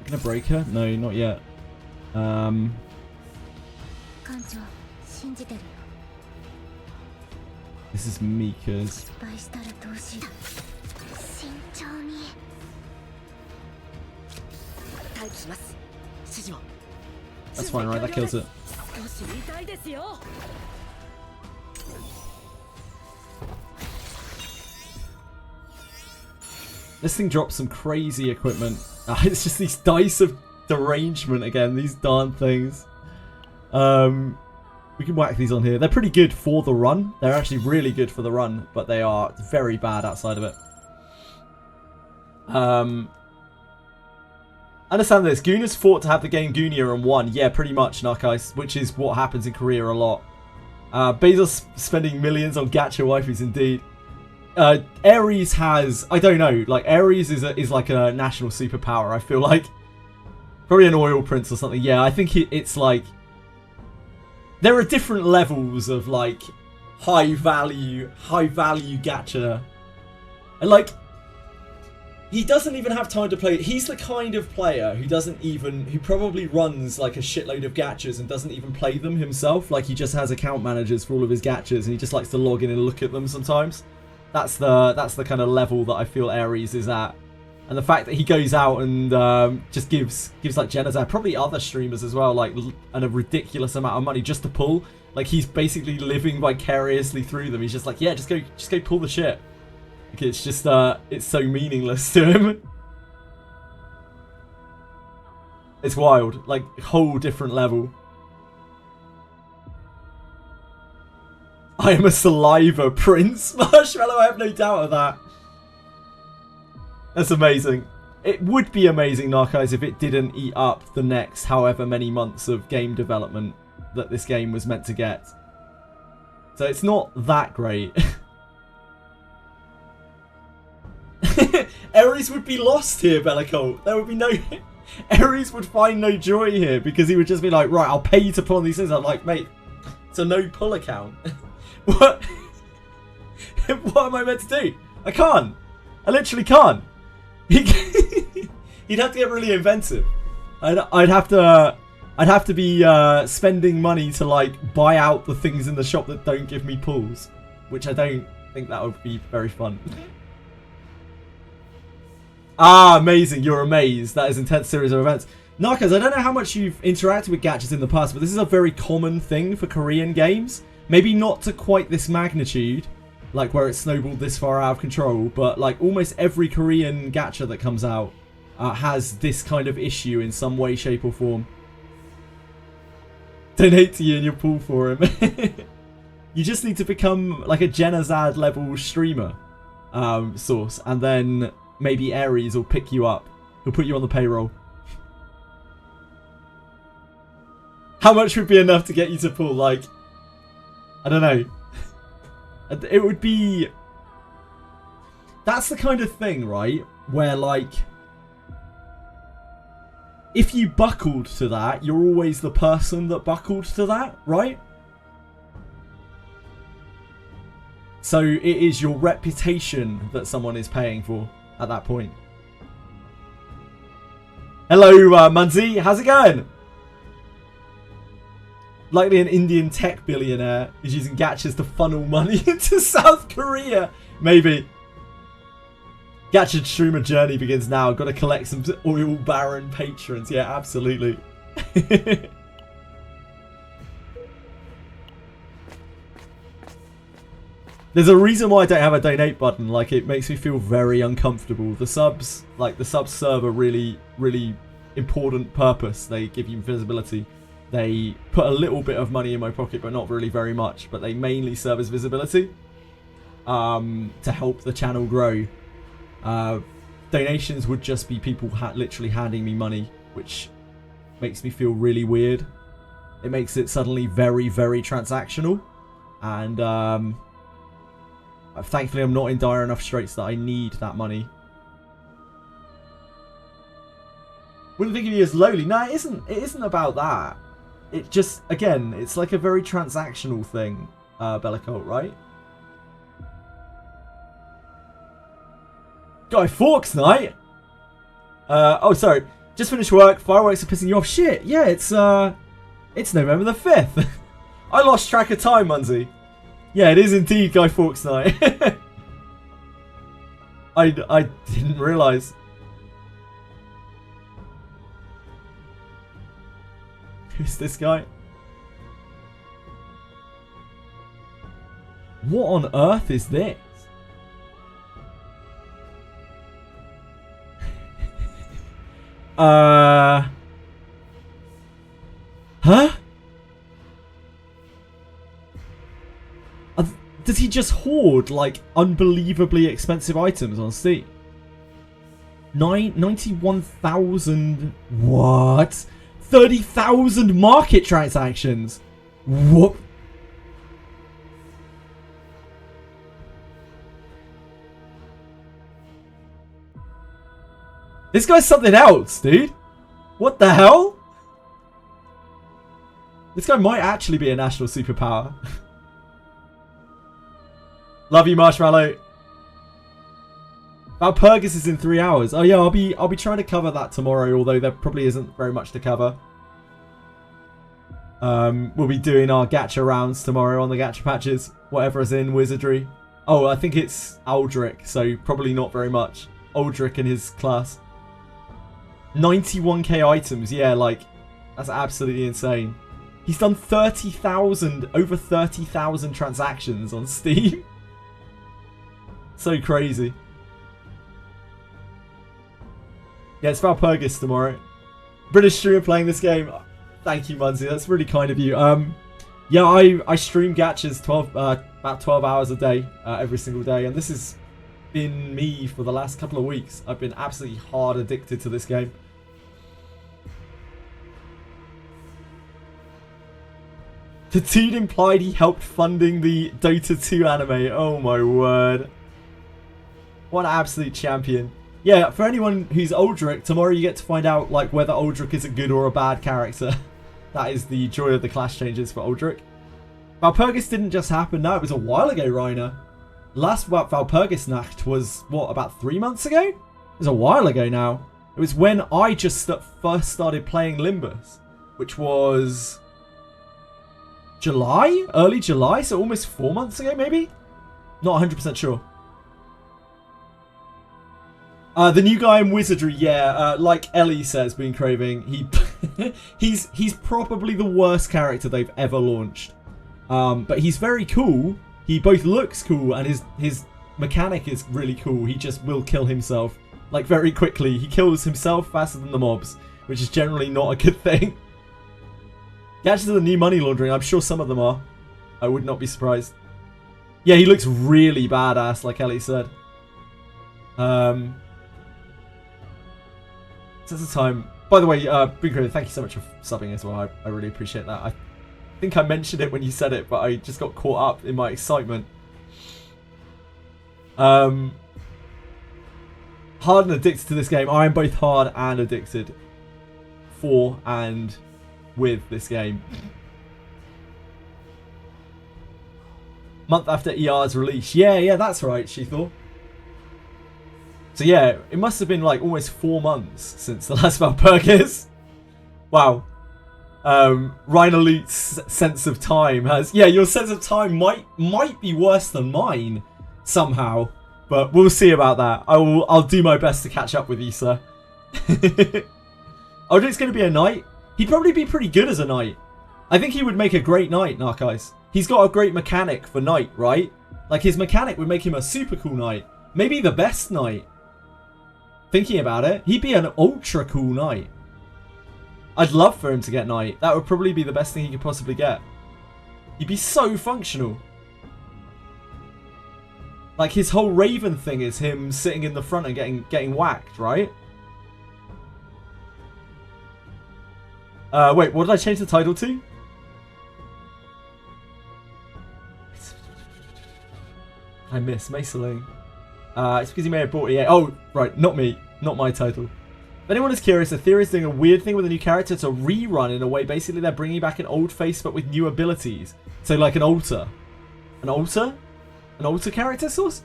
Gonna break her? No, not yet. This is Mika's. That's fine, right? That kills it. This thing drops some crazy equipment. It's just these dice of derangement again, these darn things. We can whack these on here. They're pretty good for the run. They're actually really good for the run, but they are very bad outside of it. Understand this. Gooner's fought to have the game Goonier and won. Yeah, pretty much, Narkais, which is what happens in Korea a lot. Bezos spending millions on gacha waifus, indeed. Ares has, I don't know, like Ares is like a national superpower. I feel like probably an oil prince or something. Yeah, I think it's like there are different levels of like high value gacha, and like he doesn't even have time to play. He's the kind of player who probably runs like a shitload of gachas and doesn't even play them himself. Like he just has account managers for all of his gachas, and he just likes to log in and look at them sometimes. That's the kind of level that I feel Ares is at, and the fact that he goes out and just gives like Genazad, probably other streamers as well, like a ridiculous amount of money just to pull. Like he's basically living vicariously through them. He's just like, yeah, just go pull the shit. Like it's just it's so meaningless to him. It's wild, like whole different level. I am a saliva prince. Marshmallow, I have no doubt of that. That's amazing. It would be amazing, Narkais, if it didn't eat up the next however many months of game development that this game was meant to get. So it's not that great. Ares would be lost here, Bellicole. There would be no... Ares would find no joy here because he would just be like, right, I'll pay you to pull on these things. I'm like, mate, it's a no-pull account. What? What am I meant to do? I can't. I literally can't. He'd have to get really inventive. I'd have to be spending money to like buy out the things in the shop that don't give me pulls, which I don't think that would be very fun. Ah, amazing! You're amazed. That is an intense series of events. Narcos, I don't know how much you've interacted with gachas in the past, but this is a very common thing for Korean games. Maybe not to quite this magnitude, like where it snowballed this far out of control, but like almost every Korean gacha that comes out has this kind of issue in some way, shape or form. Donate to you and you'll pull for him. You just need to become like a Genazad level streamer source, and then maybe Ares will pick you up. He'll put you on the payroll. How much would be enough to get you to pull? Like, I don't know. It would be... That's the kind of thing, right? Where, like... If you buckled to that, you're always the person that buckled to that, right? So it is your reputation that someone is paying for at that point. Hello, Munzi. How's it going? Likely an Indian tech billionaire is using gachas to funnel money into South Korea. Maybe. Gacha streamer journey begins now. Got to collect some oil baron patrons. Yeah, absolutely. There's a reason why I don't have a donate button. Like, it makes me feel very uncomfortable. The subs, like the subs serve a really, really important purpose. They give you visibility. They put a little bit of money in my pocket, but not really very much. But they mainly serve as visibility to help the channel grow. Donations would just be people literally handing me money, which makes me feel really weird. It makes it suddenly very, very transactional. And thankfully I'm not in dire enough straits that I need that money. Wouldn't think of you as lowly. No, it isn't about that. It just, again, it's like a very transactional thing, Bellicult, right? Guy Fawkes night? Oh, sorry. Just finished work. Fireworks are pissing you off. Shit, yeah, it's November the 5th. I lost track of time, Munsey. Yeah, it is indeed Guy Fawkes night. I didn't realise. Who's this guy? What on earth is this? Huh? Does he just hoard, like, unbelievably expensive items on Steam? 91,000... What? 30,000 market transactions? What? This guy's something else, dude. What the hell? This guy might actually be a national superpower. Love you, Marshmallow. Valpurgis is in 3 hours. Oh yeah, I'll be trying to cover that tomorrow, although there probably isn't very much to cover. We'll be doing our gacha rounds tomorrow on the gacha patches. Whatever is in Wizardry. Oh, I think it's Aldrich, so probably not very much. Aldrich and his class. 91k items, yeah, like, that's absolutely insane. He's done 30,000, over 30,000 transactions on Steam. So crazy. Yeah, it's Valpurgis tomorrow. British streamer playing this game. Thank you, Munsey. That's really kind of you. Yeah, I stream gachas about 12 hours a day, every single day, and this has been me for the last couple of weeks. I've been absolutely hard addicted to this game. The dude implied he helped funding the Dota 2 anime. Oh my word. What an absolute champion. Yeah, for anyone who's Aldrich, tomorrow you get to find out like whether Aldrich is a good or a bad character. That is the joy of the class changes for Aldrich. Valpurgis didn't just happen, no, it was a while ago, Reiner. Last Valpurgis Nacht was, what, about 3 months ago? It was a while ago now. It was when I just first started playing Limbus, which was July? Early July? So almost 4 months ago, maybe? Not 100% sure. The new guy in Wizardry, yeah, like Ellie says, Been Craving, he's probably the worst character they've ever launched. But he's very cool. He both looks cool and his mechanic is really cool. He just will kill himself, like, very quickly. He kills himself faster than the mobs, which is generally not a good thing. Gachas are the new money laundering. I'm sure some of them are. I would not be surprised. Yeah, he looks really badass, like Ellie said. Since the time. By the way, Brinker, thank you so much for subbing as well. I really appreciate that. I think I mentioned it when you said it, but I just got caught up in my excitement. Hard and addicted to this game. I am both hard and addicted for and with this game. Month after ER's release. Yeah, that's right, Sheethor. So yeah, it must have been like almost 4 months since the last Valpurgis. Wow. Rhinoleet's sense of time has... Yeah, your sense of time might be worse than mine somehow. But we'll see about that. I'll do my best to catch up with you, sir. Aldrich's going to be a knight. He'd probably be pretty good as a knight. I think he would make a great knight, Narkis. He's got a great mechanic for knight, right? Like, his mechanic would make him a super cool knight. Maybe the best knight. Thinking about it, he'd be an ultra cool knight. I'd love for him to get knight. That would probably be the best thing he could possibly get. He'd be so functional. Like, his whole Raven thing is him sitting in the front and getting whacked, right? Wait, what did I change the title to? I miss Maceling. It's because he may have bought EA. Oh, right, not me. Not my title. If anyone is curious, Etheria is doing a weird thing with a new character. It's a rerun in a way. Basically, they're bringing back an old face, but with new abilities. So, like an altar. An altar? An altar character source?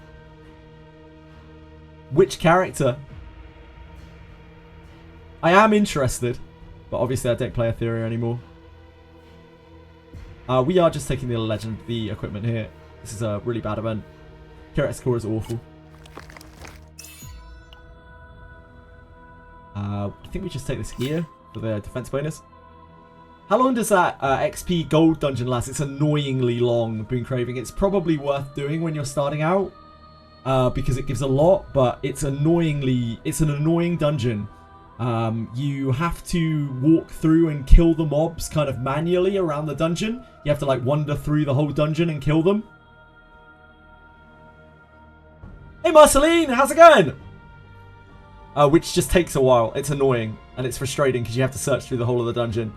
Which character? I am interested. But obviously, I don't play Etheria anymore. We are just taking the equipment here. This is a really bad event. Carrot score is awful. I think we just take this here for the defense bonus. How long does that XP gold dungeon last? It's annoyingly long, Boon Craving. It's probably worth doing when you're starting out because it gives a lot, but it's an annoying dungeon. You have to walk through and kill the mobs kind of manually around the dungeon. You have to like wander through the whole dungeon and kill them. Hey Marceline, how's it going? Which just takes a while. It's annoying and it's frustrating because you have to search through the whole of the dungeon.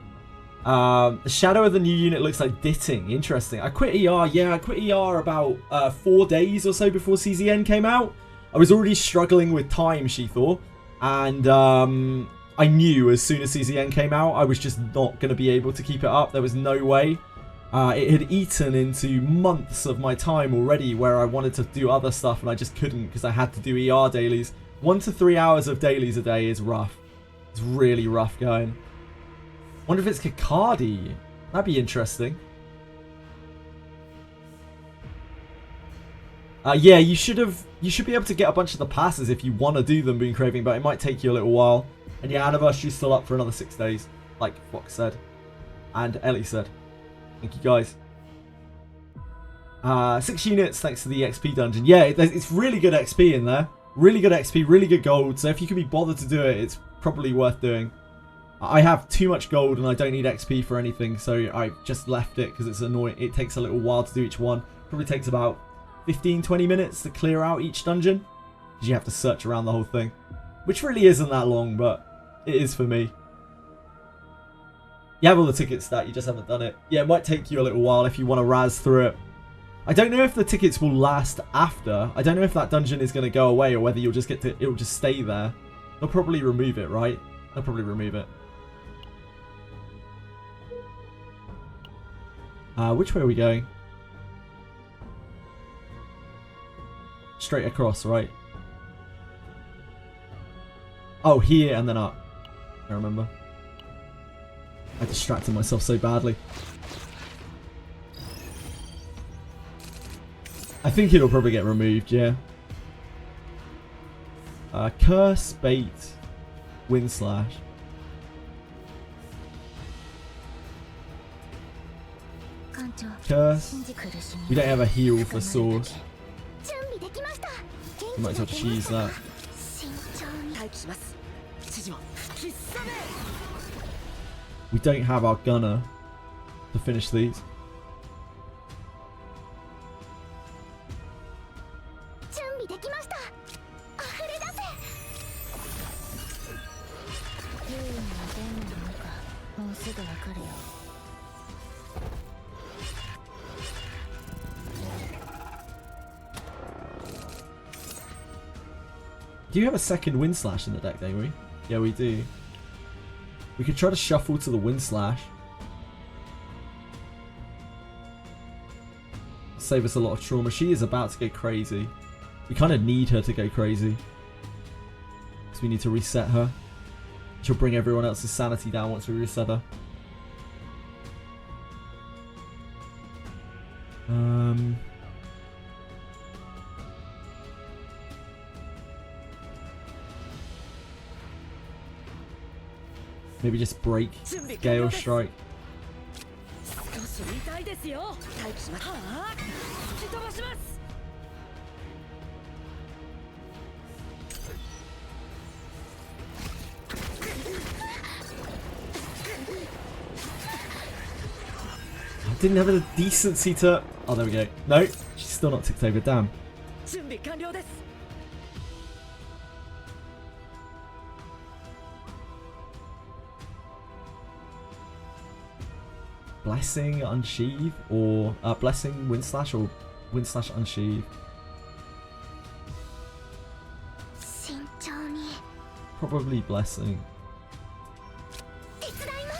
The shadow of the new unit looks like Ditting. Interesting. I quit ER. Yeah, I quit ER about 4 days or so before CZN came out. I was already struggling with time, she thought. And I knew as soon as CZN came out, I was just not going to be able to keep it up. There was no way. It had eaten into months of my time already where I wanted to do other stuff and I just couldn't because I had to do ER dailies. 1 to 3 hours of dailies a day is rough. It's really rough going. Wonder if it's Kikardi. That'd be interesting. Yeah, you should be able to get a bunch of the passes if you want to do them, Boon Craving, but it might take you a little while. And your anniversary's still up for another 6 days, like Fox said. And Ellie said. Thank you, guys. 6 units thanks to the XP dungeon. Yeah, it's really good XP in there. Really good XP, really good gold. So if you can be bothered to do it, it's probably worth doing. I have too much gold and I don't need XP for anything, so I just left it because it's annoying. It takes a little while to do each one. Probably takes about 15-20 minutes to clear out each dungeon because you have to search around the whole thing, which really isn't that long, but it is for me. You have all the tickets that you just haven't done it. Yeah, it might take you a little while if you want to razz through it. I don't know if the tickets will last after. I don't know if that dungeon is going to go away or whether you'll just it'll just stay there. They'll probably remove it, right? They'll probably remove it. Which way are we going? Straight across, right? Oh, here and then up. I remember. I distracted myself so badly. I think it'll probably get removed, yeah. Curse, bait, wind slash. Curse. We don't have a heal for swords. You might as well just use that. We don't have our gunner to finish these. Do you have a second wind slash in the deck, don't we? Yeah, we do. We could try to shuffle to the wind slash. Save us a lot of trauma. She is about to go crazy. We kind of need her to go crazy. Because we need to reset her. She'll bring everyone else's sanity down once we reset her. Maybe just break Gale Strike. 少し痛いですよ。待機します。はあ、吹き飛ばします。 I didn't have the decency to... Oh, there we go. No, she's still not ticked over. Damn. 準備完了です。 Blessing Unsheathe or Blessing Wind Slash or Wind Slash Unsheathe. 慎重に Probably Blessing. 手伝いま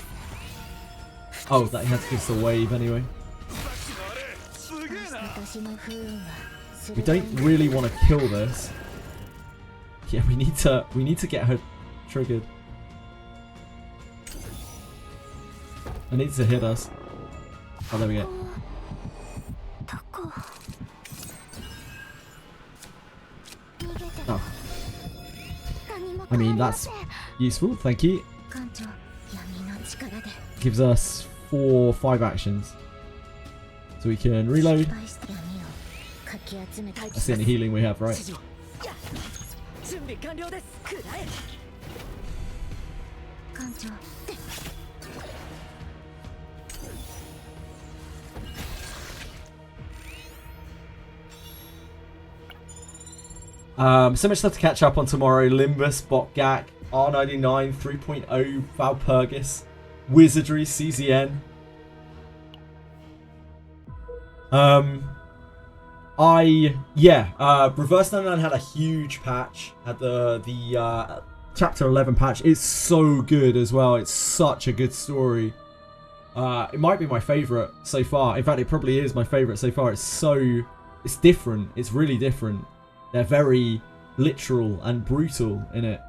す Oh, that he had to give us a wave anyway. 私の不運は We don't really want to kill this. Yeah, we need to get her triggered. It needs to hit us. Oh, there we go. どこ逃げて Oh, 何も I 変わ mean りま that's せん useful. Thank you. 艦長闇の力で Gives us 5 actions, so we can reload. 失敗した闇をかき集めた That's the only healing we have, right? 指示を。やっ準備完了です。くらえ。 艦長 So much stuff to catch up on tomorrow. Limbus, Botgak, R1999, 3.0, Valpurgis, Wizardry, CZN. Reverse 99 had a huge patch. Had the Chapter 11 patch. It's so good as well. It's such a good story. It might be my favourite so far. In fact, it probably is my favourite so far. It's different. It's really different. They're very literal and brutal in it.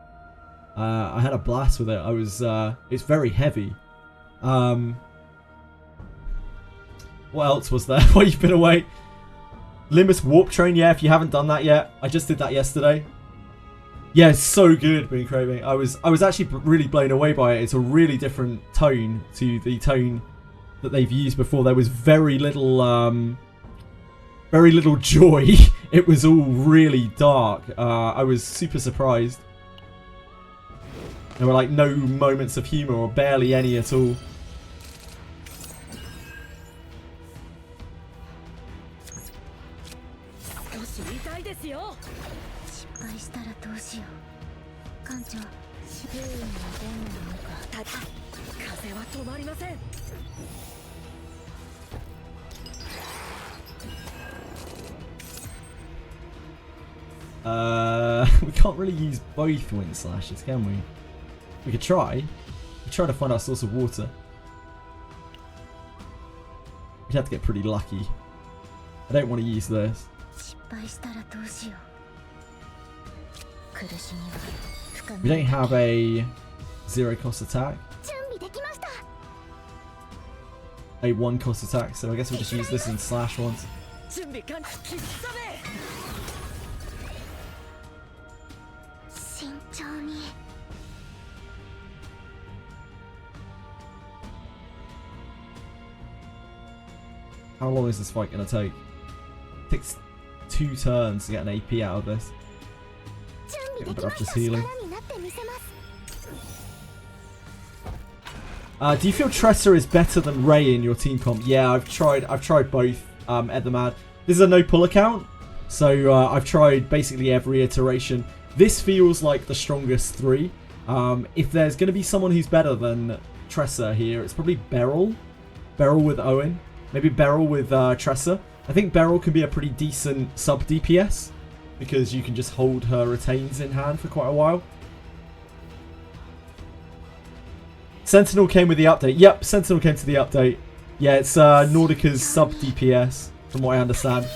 I had a blast with it. It's very heavy. What else was there while you've been away? Limbus Warp Train, yeah, if you haven't done that yet. I just did that yesterday. Yeah, it's so good, Being Craving. I was actually really blown away by it. It's a really different tone to the tone that they've used before. There was very little joy. It was all really dark. I was super surprised. There were like no moments of humour or barely any at all. We can't really use both wind slashes, can we? We could try. We try to find our source of water. We'd have to get pretty lucky. I don't want to use this. We don't have a 0 cost attack. A 1 cost attack, so I guess we'll just use this in slash once. How long is this fight going to take? It takes 2 turns to get an AP out of this. Get a bit off this healing. Do you feel Tressa is better than Ray in your team comp? Yeah, I've tried both at the mad. This is a no pull account, so I've tried basically every iteration. This feels like the strongest 3. If there's going to be someone who's better than Tressa here, it's probably Beryl. Beryl with Owen. Maybe Beryl with Tressa. I think Beryl can be a pretty decent sub DPS because you can just hold her retains in hand for quite a while. Sentinel came with the update. Yep, Sentinel came to the update. Yeah, it's Nordica's sub DPS, from what I understand.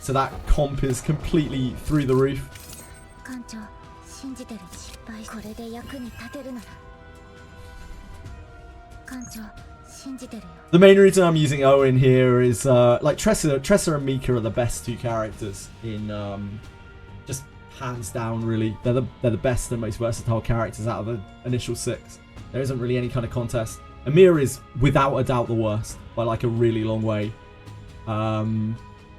So that comp is completely through the roof. 艦長信じてる失敗これで役に立てるなら艦長信じてるよ The main reason I'm using Owen here is like Tressa and Mika are the best two characters in just hands down really. They're the best and most versatile characters out of the initial 6. There isn't really any kind of contest. Amir is without a doubt the worst by like a really long way.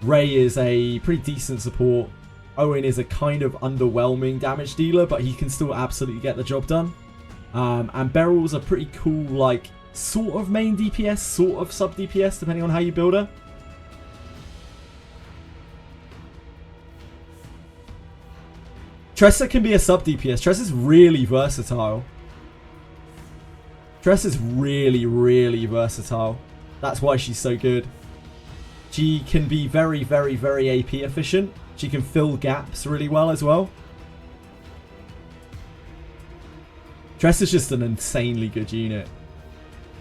Ray is a pretty decent support. Owen is a kind of underwhelming damage dealer, but he can still absolutely get the job done. And Beryl's a pretty cool, like, sort of main DPS, sort of sub DPS, depending on how you build her. Tressa can be a sub DPS. Tressa's really versatile. Tressa's really, really versatile. That's why she's so good. She can be very, very, very AP efficient. She can fill gaps really well as well. Tressa's just an insanely good unit.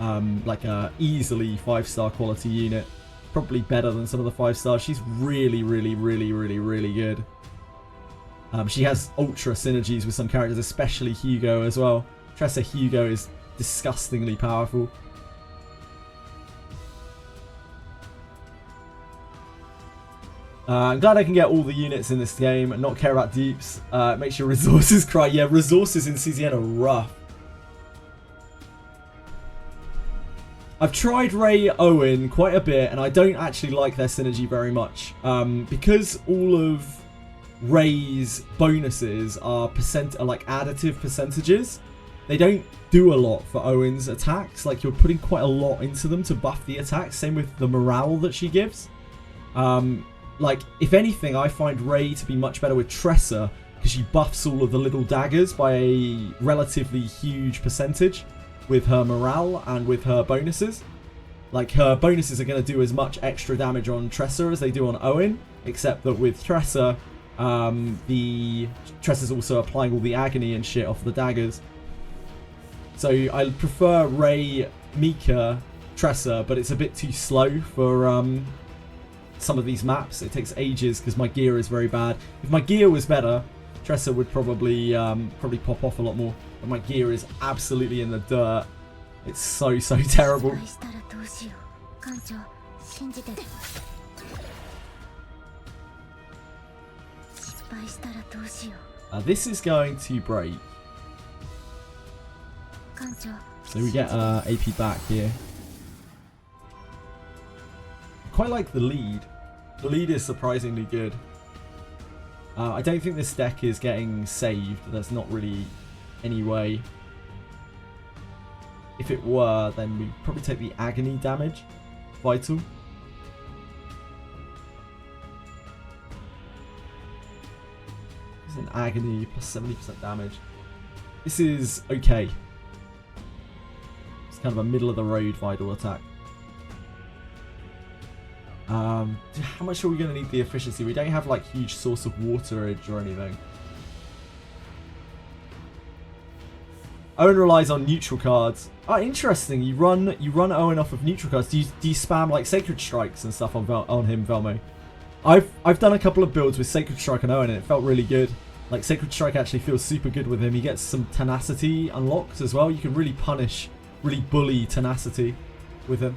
Like a easily 5-star quality unit. Probably better than some of the 5-stars. She's really, really, really, really, really good. She has ultra synergies with some characters, especially Hugo as well. Tressa Hugo is disgustingly powerful. I'm glad I can get all the units in this game and not care about deeps. Makes your resources cry. Yeah, resources in CZN are rough. I've tried Ray Owen quite a bit and I don't actually like their synergy very much. Because all of Ray's bonuses are like additive percentages, they don't do a lot for Owen's attacks. Like, you're putting quite a lot into them to buff the attacks. Same with the morale that she gives. Like, if anything, I find Ray to be much better with Tressa because she buffs all of the little daggers by a relatively huge percentage with her morale and with her bonuses. Like, her bonuses are going to do as much extra damage on Tressa as they do on Owen, except that with Tressa, Tressa's also applying all the agony and shit off the daggers. So I prefer Ray, Mika, Tressa, but it's a bit too slow for some of these maps. It takes ages because my gear is very bad. If my gear was better, Tressa would probably pop off a lot more. But my gear is absolutely in the dirt. It's so terrible. This is going to break. So we get AP back here. I quite like the lead. The lead is surprisingly good. I don't think this deck is getting saved. There's not really any way. If it were, then we'd probably take the agony damage. Vital. This is an agony plus 70% damage. This is okay. It's kind of a middle of the road vital attack. How much are we going to need the efficiency? We don't have like huge source of waterage or anything. Owen relies on neutral cards. Oh, interesting. You run Owen off of neutral cards. Do you spam like Sacred Strikes and stuff on him, Velmo? I've done a couple of builds with Sacred Strike on Owen and it felt really good. Like, Sacred Strike actually feels super good with him. He gets some tenacity unlocked as well. You can really punish, really bully tenacity with him.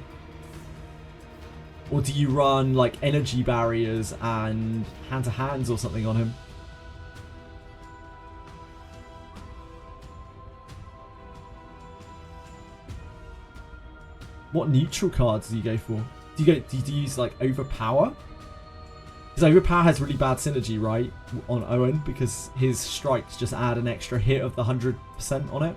Or do you run like energy barriers and hand-to-hands or something on him? What neutral cards do you go for? Do you use like Overpower? Because Overpower has really bad synergy, right, on Owen, because his strikes just add an extra hit of the 100% on it.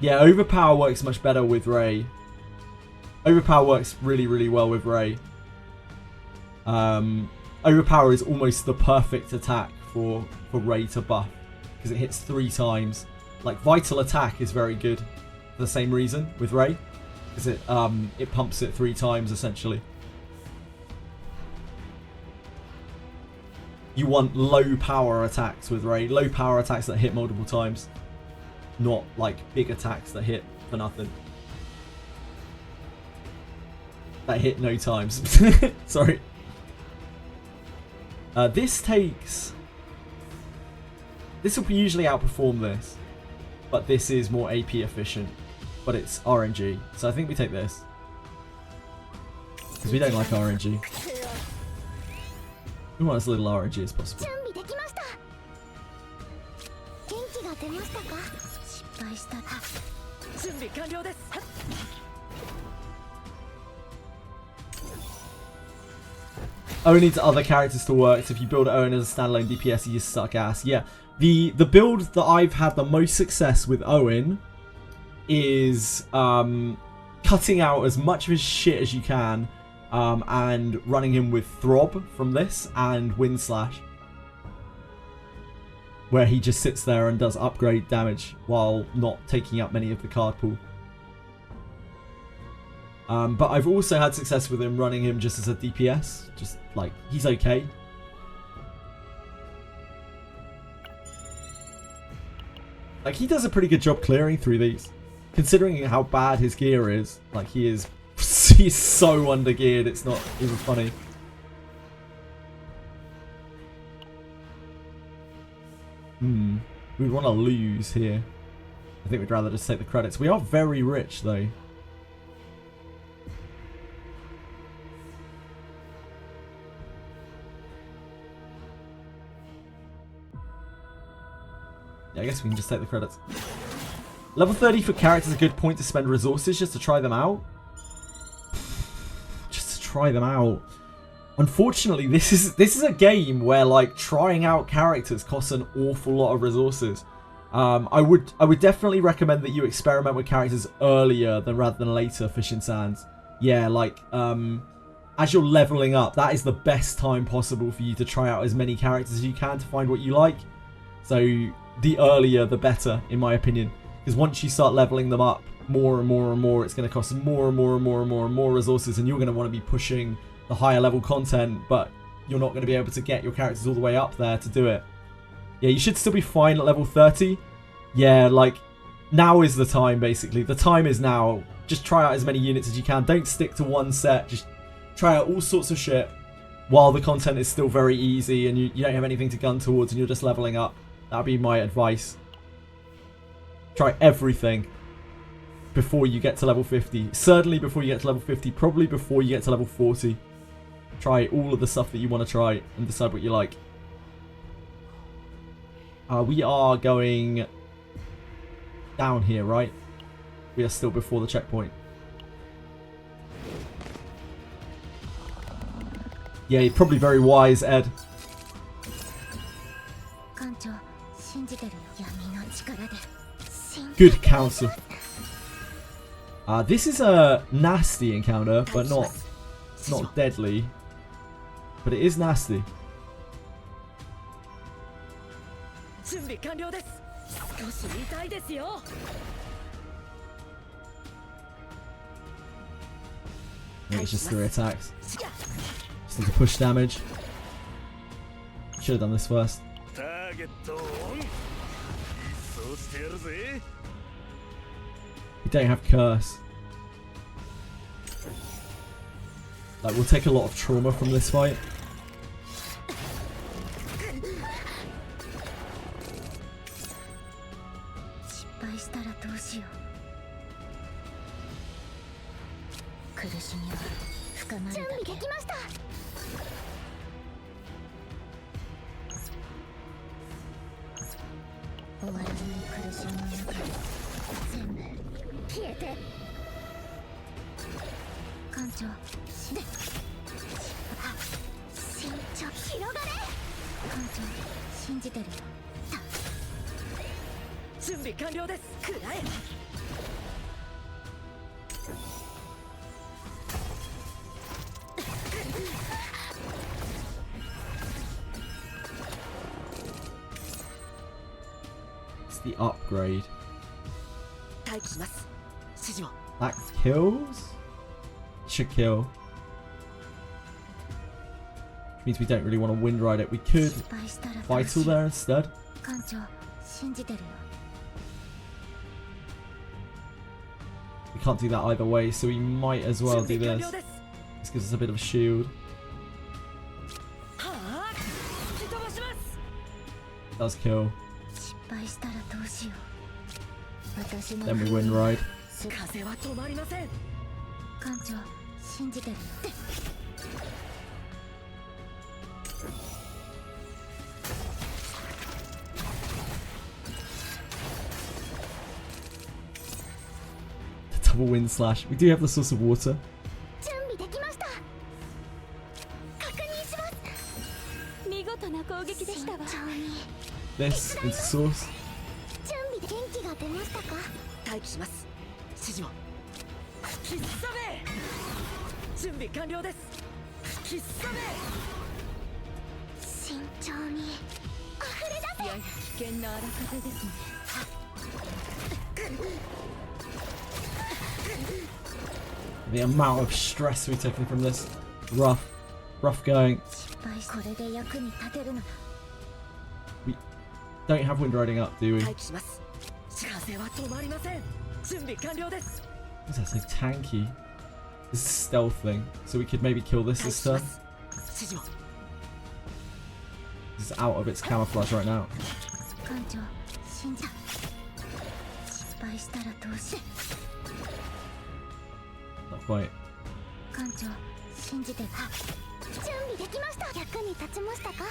Yeah, Overpower works much better with Ray. Overpower works really, really well with Ray. Overpower is almost the perfect attack for Ray to buff, because it hits 3 times. Like, Vital Attack is very good for the same reason with Ray, because it pumps it 3 times essentially. You want low power attacks with Raid, low power attacks that hit multiple times, not like big attacks that hit for nothing. That hit no times. Sorry. This will usually outperform this, but this is more AP efficient, but it's RNG, so I think we take this because we don't like RNG. We want as little RNG as possible. Owen needs other characters to work, so if you build Owen as a standalone DPS, you just suck ass. Yeah, the build that I've had the most success with Owen is cutting out as much of his shit as you can, and running him with Throb from this and Wind Slash, where he just sits there and does upgrade damage while not taking up many of the card pool. But I've also had success with him running him just as a DPS. Just like, he's okay. Like, he does a pretty good job clearing through these. Considering how bad his gear is. Like, he's so undergeared, it's not even funny. We'd want to lose here. I think we'd rather just take the credits. We are very rich, though. I guess we can just take the credits. Level 30 for characters is a good point to spend resources just to try them out. Just to try them out. Unfortunately, this is a game where like trying out characters costs an awful lot of resources. I would definitely recommend that you experiment with characters earlier rather than later, Fish and Sands. Yeah, like as you're leveling up, that is the best time possible for you to try out as many characters as you can to find what you like. So the earlier, the better, in my opinion. Because once you start leveling them up more and more and more, it's going to cost more and more and more and more and more resources, and you're going to want to be pushing the higher level content, but you're not going to be able to get your characters all the way up there to do it. Yeah, you should still be fine at level 30. Yeah, like, now is the time, basically. The time is now. Just try out as many units as you can. Don't stick to one set. Just try out all sorts of shit while the content is still very easy and you don't have anything to gun towards and you're just leveling up. That'd be my advice. Try everything before you get to level 50. Certainly before you get to level 50. Probably before you get to level 40. Try all of the stuff that you want to try and decide what you like. We are going down here, right? We are still before the checkpoint. Yeah, you're probably very wise, Ed. Good counsel. This is a nasty encounter, but not deadly. But it is nasty. Maybe it's just 3 attacks. Just need to push damage. Should have done this first. We don't have curse. Like, we'll take a lot of trauma from this fight. It's the upgrade. That kills? Should kill. Which means we don't really want to wind ride it. We could vital there instead. 艦長信じてるよ We can't do that either way, so we might as well do this. This gives us a bit of a shield. Does kill. 失敗したらどうしよう私の Then we wind ride. 風は止まりません艦長信じてるよ Double wind slash. We do have the source of water. 準備できました確認します見事な攻撃でしたわ This into source. 準備で元気が出ましたか 待機します指示を吹きさめ準備完了です吹きさめ慎重に溢れ出せやや危険な荒風ですね The amount of stress we've taken from this. Rough. Rough going. 失敗これで役に立てるのだ We don't have wind riding up, do we? 待機します風は止まりません準備完了です What is that so tanky? This is a stealth thing. So we could maybe kill this 待機 this しま turn. す指示を This is out of its camouflage right now. 艦長信じた失敗したらどうし Not quite. 艦長信じてる準備できました役に立ちましたか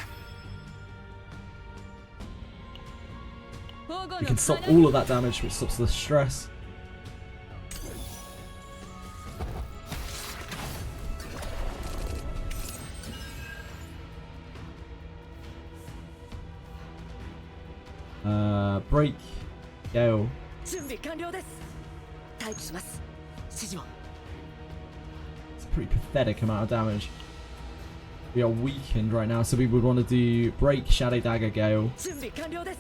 We can stop all of that damage, which stops the stress. Break. Gale. 準備完了です待機します指示を It's a pretty pathetic amount of damage. We are weakened right now, so we would want to do Break, Shadow Dagger, Gale. 準備完了です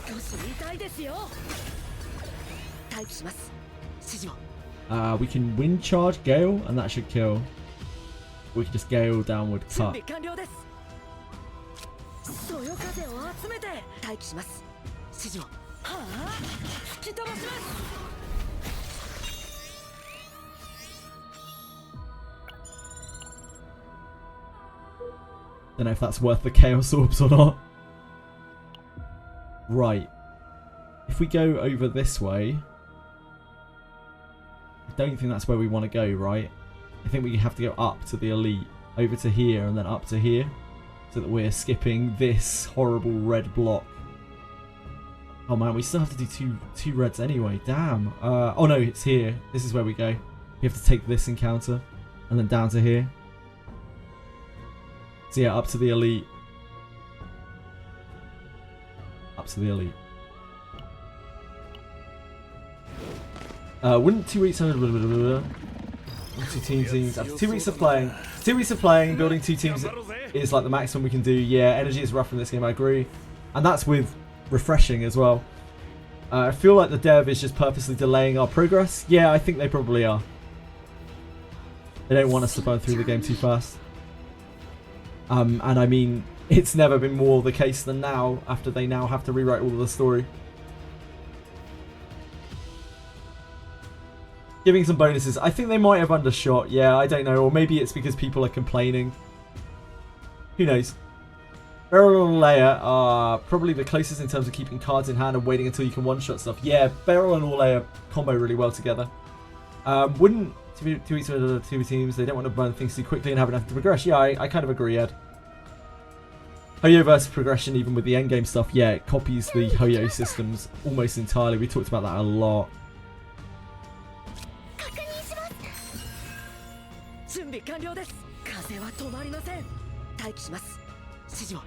少し痛いですよ待機します指示を We can Wind Charge, Gale, and that should kill. We can just Gale downward 準 cut. 備完了ですそよ風を集めて待機します指示をはあ吹き飛ばします Don't know if that's worth the Chaos Orbs or not. Right. If we go over this way, I don't think that's where we want to go, right? I think we have to go up to the Elite, over to here, and then up to here, so that we're skipping this horrible red block. Oh man, we still have to do two reds anyway. Damn. Oh no, it's here. This is where we go. We have to take this encounter, and then down to here. So yeah, up to the Elite. Up to the Elite. Wouldn't 2 weeks... 2 teams. After 2 weeks of playing... 2 weeks of playing, building 2 teams is like the maximum we can do. Yeah, energy is rough in this game, I agree. And that's with refreshing as well. I feel like the dev is just purposely delaying our progress. Yeah, I think they probably are. They don't want us to burn through the game too fast. And I mean, it's never been more the case than now, after they now have to rewrite all of the story. Giving some bonuses. I think they might have undershot. Yeah, I don't know. Or maybe it's because people are complaining. Who knows? Beryl and Leia are probably the closest in terms of keeping cards in hand and waiting until you can one-shot stuff. Yeah, Beryl and Leia combo really well together. Wouldn't... Two teams, they don't want to burn things too quickly and have enough to progress. Yeah, I kind of agree, Ed. Hoyo versus progression, even with the endgame stuff, yeah, it copies the Hoyo systems almost entirely. We talked about that a lot. 準備完了です風は止まりません待機します指示を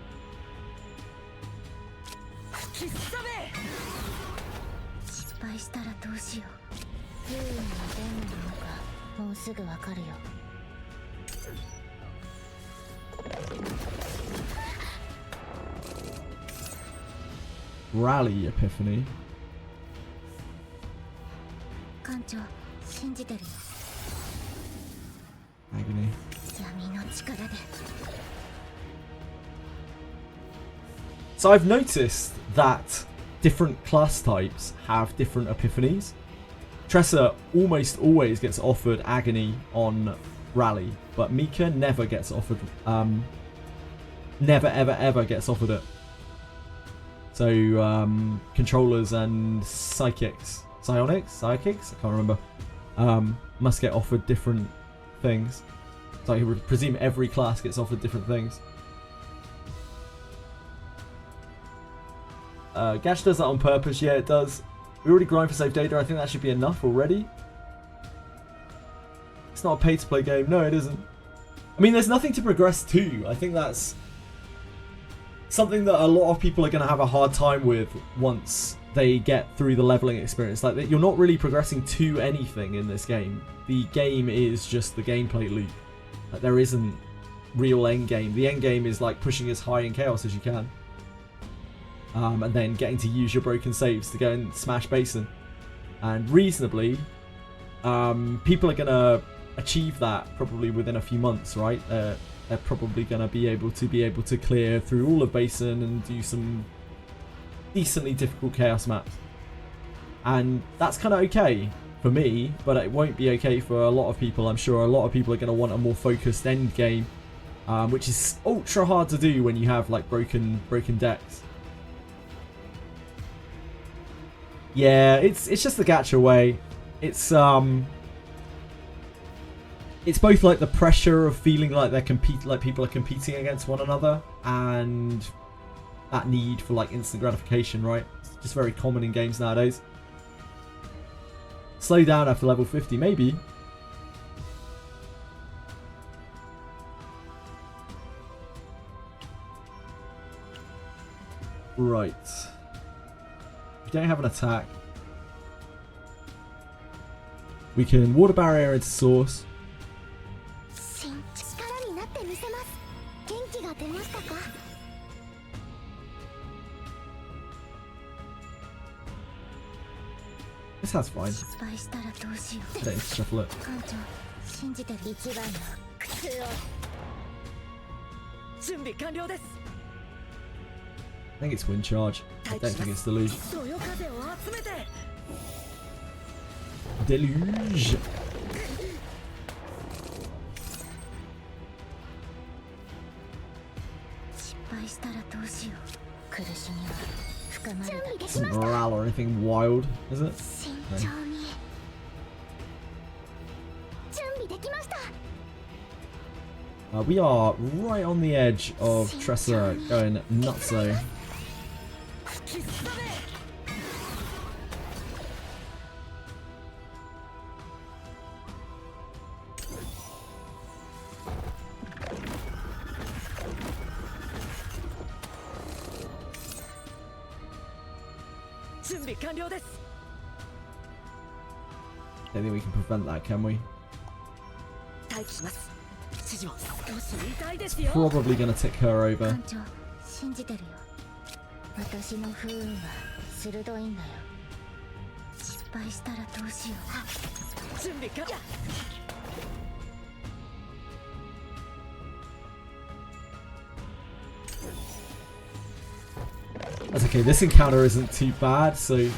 吹きさめ失敗したらどうしよう優位などんなのかもうすぐわかるよ Rally Epiphany. 艦長信じてるよ Agony. 闇の力で So I've noticed that different class types have different epiphanies. Tressa almost always gets offered Agony on Rally, but Mika never gets offered, never ever ever gets offered it. So controllers and psychics, psionics, psychics, I can't remember, must get offered different things. So I would presume every class gets offered different things. Gash does that on purpose, yeah it does. We already grind for save data, I think that should be enough already. It's not a pay to play game, no it isn't. I mean there's nothing to progress to, I think that's something that a lot of people are going to have a hard time with once they get through the leveling experience. Like you're not really progressing to anything in this game. The game is just the gameplay loop. Like, there isn't real end game. The end game is like pushing as high in chaos as you can. And then getting to use your broken saves to go and smash Basin. And reasonably, people are going to achieve that probably within a few months, right? They're probably going to be able to clear through all of Basin and do some decently difficult chaos maps. And that's kind of okay for me, but it won't be okay for a lot of people. I'm sure a lot of people are going to want a more focused end game, which is ultra hard to do when you have like broken decks. Yeah, it's just the gacha way. It's both like the pressure of feeling like people are competing against one another, and that need for like instant gratification, right? It's just very common in games nowadays. Slow down after level 50, maybe. Right. We don't have an attack. We can water barrier into source. This has fine. I don't shuffle it. I think it's wind charge. I don't think it's deluge. Deluge. Isn't morale or anything wild, is it? No. We are right on the edge of Tressa going nutso. I don't think we can prevent that, can we? It's probably going to tick her over. That's okay, this encounter isn't too bad, so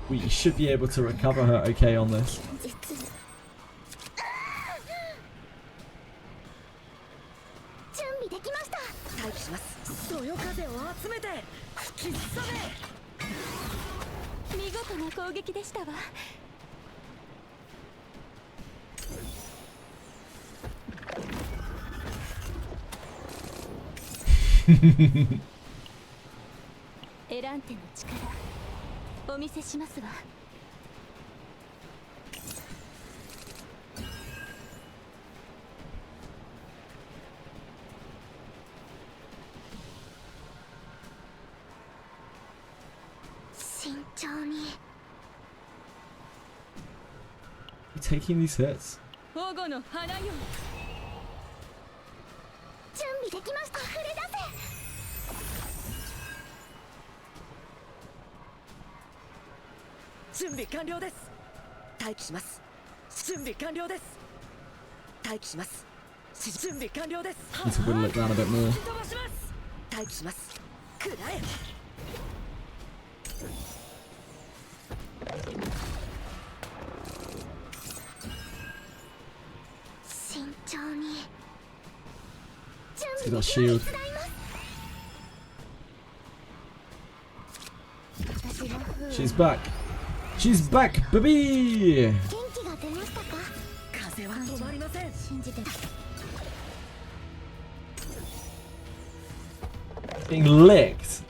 we should be able to recover her okay on this. You taking these hits? 準備完了です。待機します。準備完了です。 Need to whittle it down a bit more. 吹き飛ばします。待機します。くらえ。慎重に。 Let's get our shield. 私の風 She's back. She's back, baby. 元気が出ましたか。風は止まりません。信じて。 Getting licked.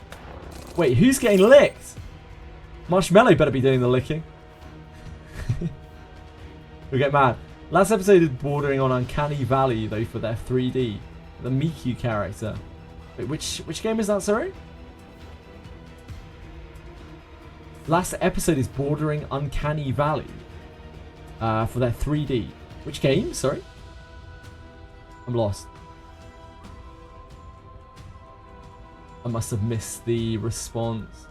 Wait, who's getting licked? Marshmallow better be doing the licking. We'll get mad. Last episode is bordering on Uncanny Valley though for their 3D. The Miku character. Wait, which game is that, sorry? Last episode is bordering Uncanny Valley. For their 3D. Which game? Sorry? I'm lost. I must have missed the response.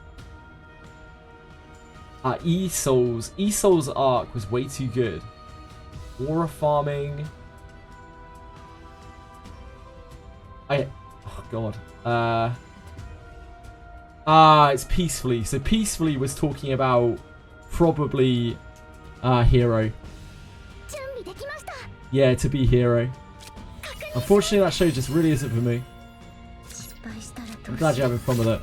E-Soul's arc was way too good. Aura farming. Oh god. It's Peacefully. So Peacefully was talking about probably Hero. 準備できました。 Yeah, to be Hero. Unfortunately, that show just really isn't for me. 失敗したらど I'm うし glad よ you're う。 having fun with it.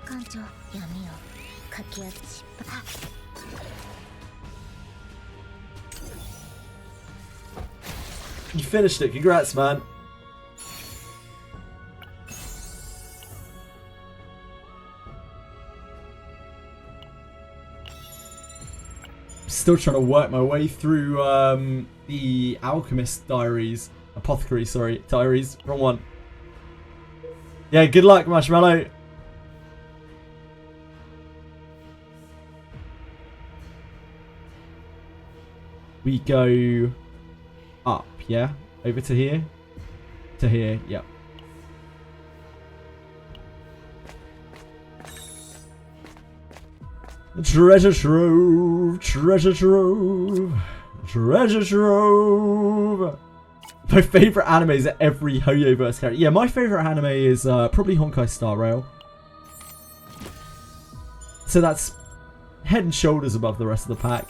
艦長、闇をかき当て失敗。 You finished it. Congrats, man. Still trying to work my way through the Alchemist Diaries. Apothecary, sorry. Diaries. Wrong one. Yeah, good luck, Marshmallow. We go up, yeah? Over to here? To here, yep. Treasure trove, treasure trove, treasure trove. My favourite anime is every Hoyoverse character. Yeah, my favourite anime is probably Honkai Star Rail. So that's head and shoulders above the rest of the pack.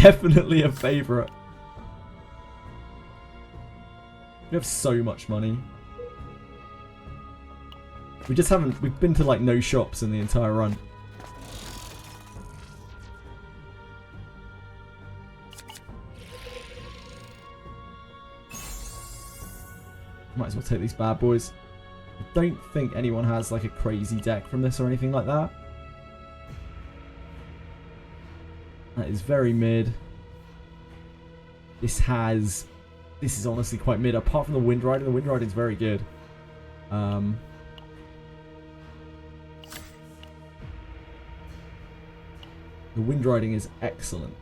Definitely a favourite. We have so much money. We just haven't... We've been to like no shops in the entire run. Might as well take these bad boys. I don't think anyone has like a crazy deck from this or anything like that. That is very mid. This is honestly quite mid. Apart from the Wind Rider, the Wind Rider is very good. The wind riding is excellent.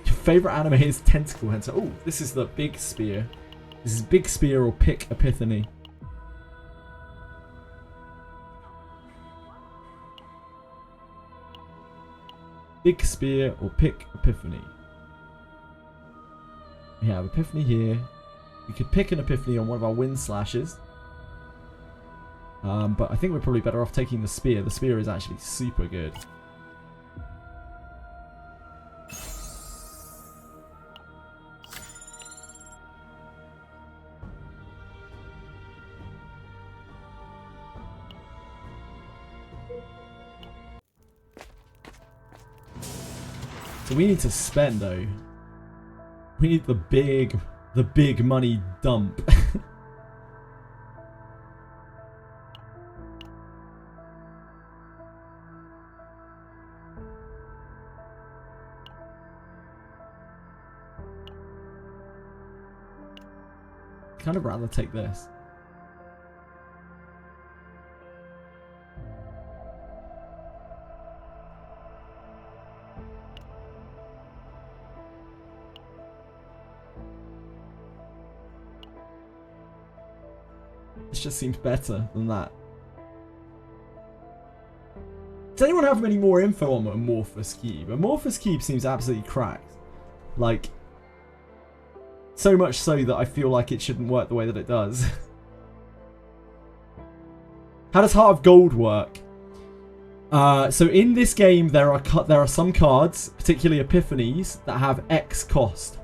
Your favourite anime is Tentacle Hunter. Oh, this is the Big Spear. This is Big Spear or Pick Epiphany. Big Spear or Pick Epiphany. We have Epiphany here. We could pick an Epiphany on one of our wind slashes. But I think we're probably better off taking the Spear. The Spear is actually super good. So we need to spend though. We need the big money dump. Kind of rather take this. This just seems better than that. Does anyone have any more info on Amorphous Cube? Amorphous Cube seems absolutely cracked. Like, so much so that I feel like it shouldn't work the way that it does. How does Heart of Gold work? So in this game, there are some cards, particularly Epiphanies, that have X cost.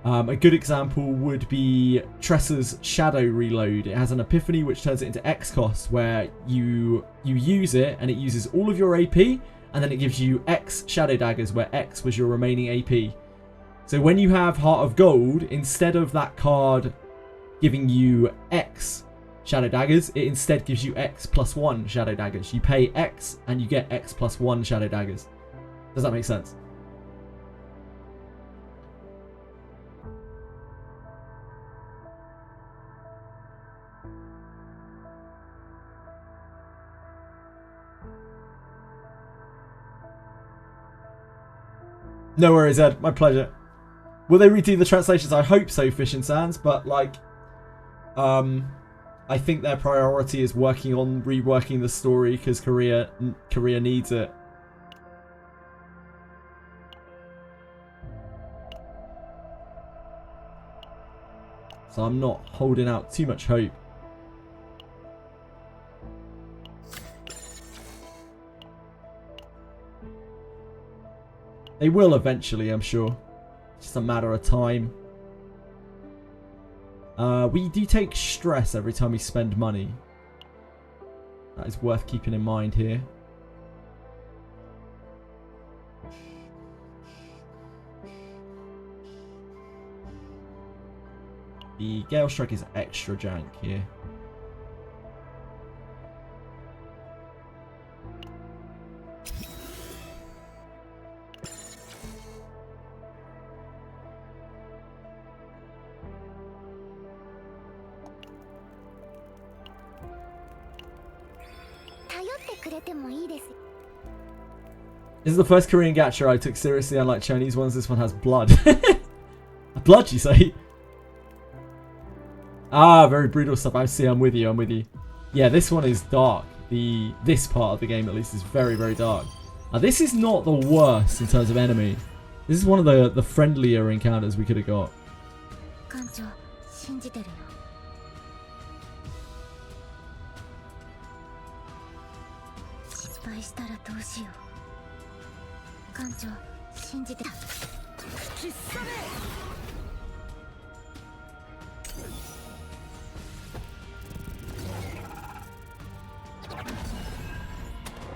A good example would be Tressa's Shadow Reload. It has an Epiphany which turns it into X cost, where you use it and it uses all of your AP, and then it gives you X Shadow Daggers, where X was your remaining AP. So when you have Heart of Gold, instead of that card giving you X Shadow Daggers, it instead gives you X plus 1 Shadow Daggers. You pay X and you get X plus 1 Shadow Daggers. Does that make sense? No worries, Ed. My pleasure. Will they redo the translations? I hope so, Fish and Sands, but like, I think their priority is working on reworking the story because Korea needs it. So I'm not holding out too much hope. They will eventually, I'm sure. It's just a matter of time. We do take stress every time we spend money. That is worth keeping in mind here. The Gale Strike is extra jank here. This is the first Korean gacha I took seriously, unlike Chinese ones. This one has blood. Blood, you say? Ah, very brutal stuff. I see, I'm with you, I'm with you. Yeah, this one is dark. This part of the game, at least, is very, very dark. Now, this is not the worst in terms of enemy. This is one of the friendlier encounters we could have got.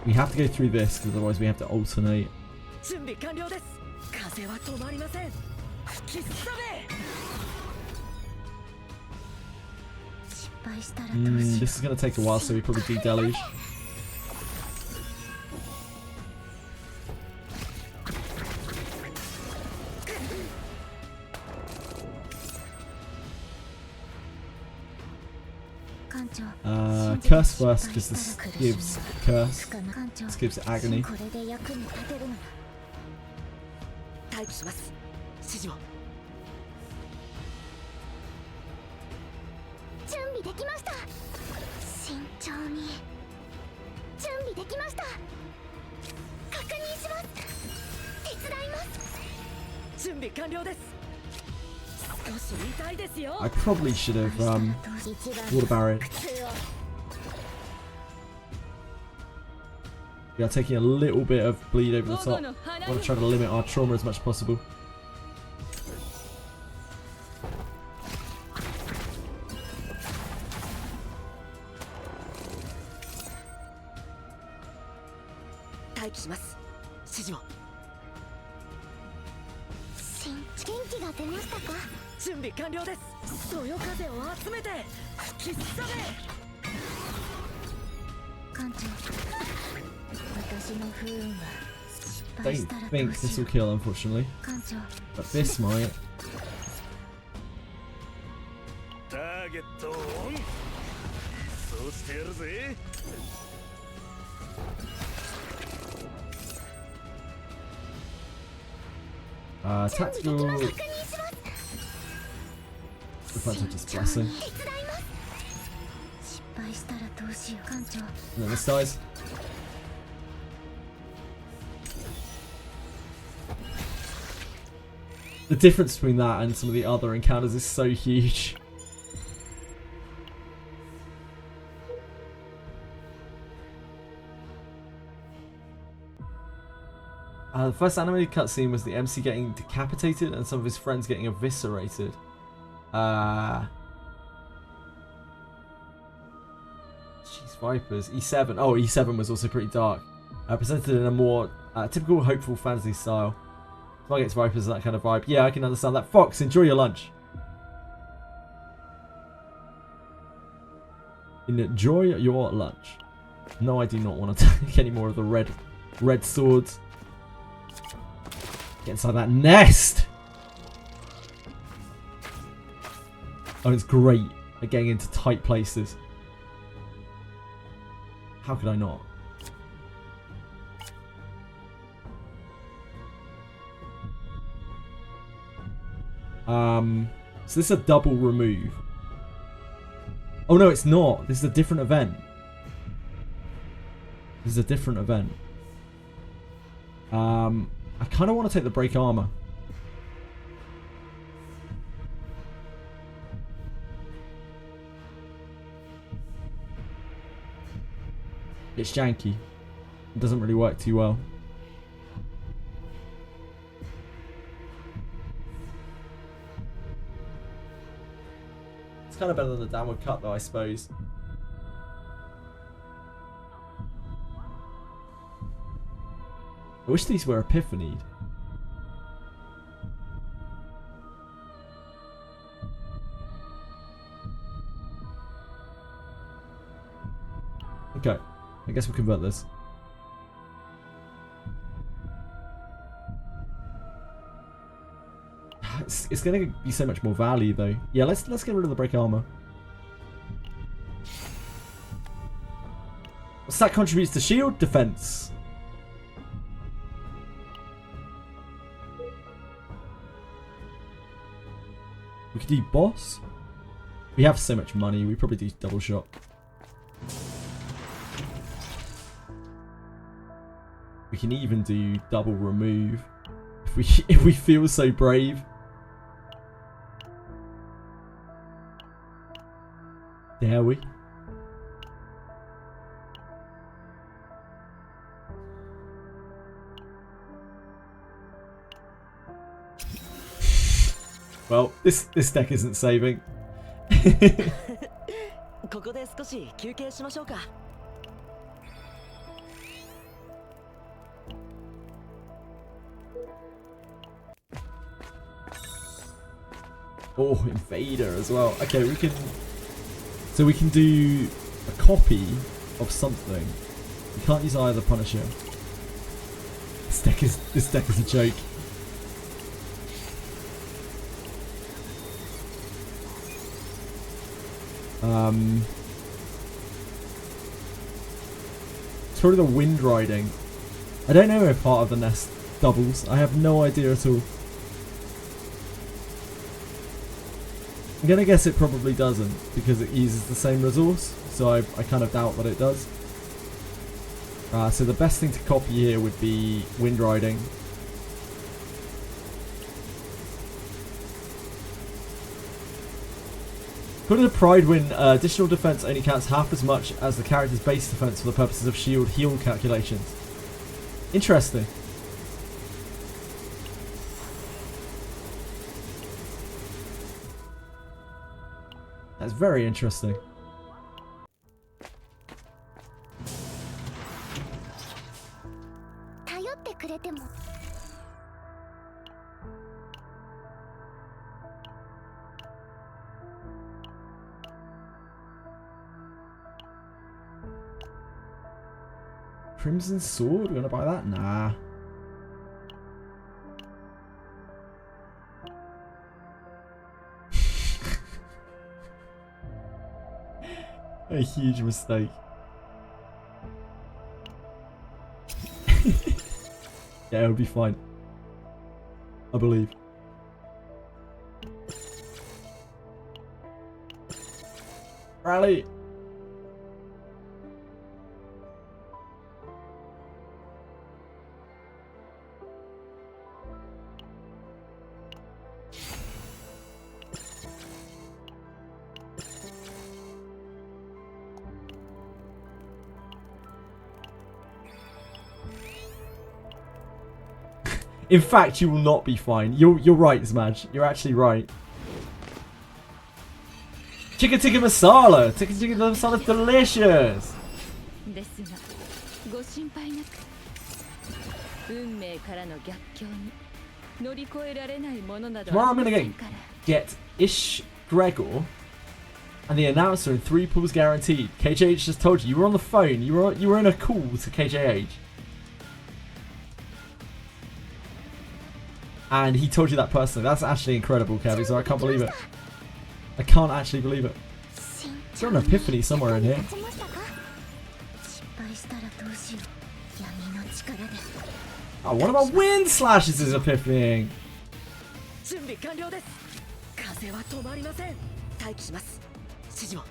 We have to go through this because otherwise we have to alternate. This is going to take a while, so we probably do deluge. Curse first because this gives curse. This gives agony. I probably should have water barrier. We are taking a little bit of bleed over the top. I want to try to limit our trauma as much as possible. Don't think this will kill, unfortunately, but this might. Tactical. Defense of Blessing. しよう艦長。 And then this dies. The difference between that and some of the other encounters is so huge. The first animated cutscene was the MC getting decapitated and some of his friends getting eviscerated. Jeez, Vipers. E7. Oh, E7 was also pretty dark. Presented in a more typical hopeful fantasy style. Targets Vipers and that kind of vibe. Yeah, I can understand that. Fox, enjoy your lunch. Enjoy your lunch. No, I do not want to take any more of the red swords. Get inside that nest! Oh, it's great at getting into tight places. How could I not? So this is a double remove. Oh no, it's not. This is a different event. This is a different event. I kind of want to take the break armor. It's janky. It doesn't really work too well. It's kind of better than the downward cut though, I suppose. I wish these were epiphanied. Okay, I guess we'll convert this. It's gonna be so much more value though. Yeah, let's get rid of the break armor. What's that contributes to shield defense? We could do boss. We have so much money. We probably do double shot. We can even do double remove if we feel so brave. Dare we? Well, this deck isn't saving. ここで少し休憩しましょうか。Oh, Invader as well. Okay, we can. So we can do a copy of something. We can't use either Punisher. This deck is a joke. It's probably the wind riding. I don't know if part of the nest doubles. I have no idea at all. I'm gonna guess it probably doesn't because it uses the same resource, so I kind of doubt that it does. So the best thing to copy here would be wind riding. According to Pridewind, additional defense only counts half as much as the character's base defense for the purposes of shield heal calculations. Interesting. That's very interesting. Crimson Sword? We're gonna buy that? Nah. A huge mistake. Yeah, it'll be fine. I believe. Rally! In fact, you will not be fine. You're right, Smaj. You're actually right. Chicken tikka masala. Chicken tikka masala is delicious. ですがご心配なく運命からの逆境に乗り越えられないものなど Tomorrow あ I'm りま gonna せんから get Ish Gregor and the announcer in 3 pulls guaranteed. KJH just told you. You were on the phone. You were in a call to KJH. And he told you that personally. That's actually incredible, Kevin. So I can't believe it. I can't actually believe it. Is there an epiphany somewhere in here? 失敗したらどうしよう闇の力で Oh, one of our wind slashes is epiphanying. 準備完了です。風は止まりません。待機します。指示を。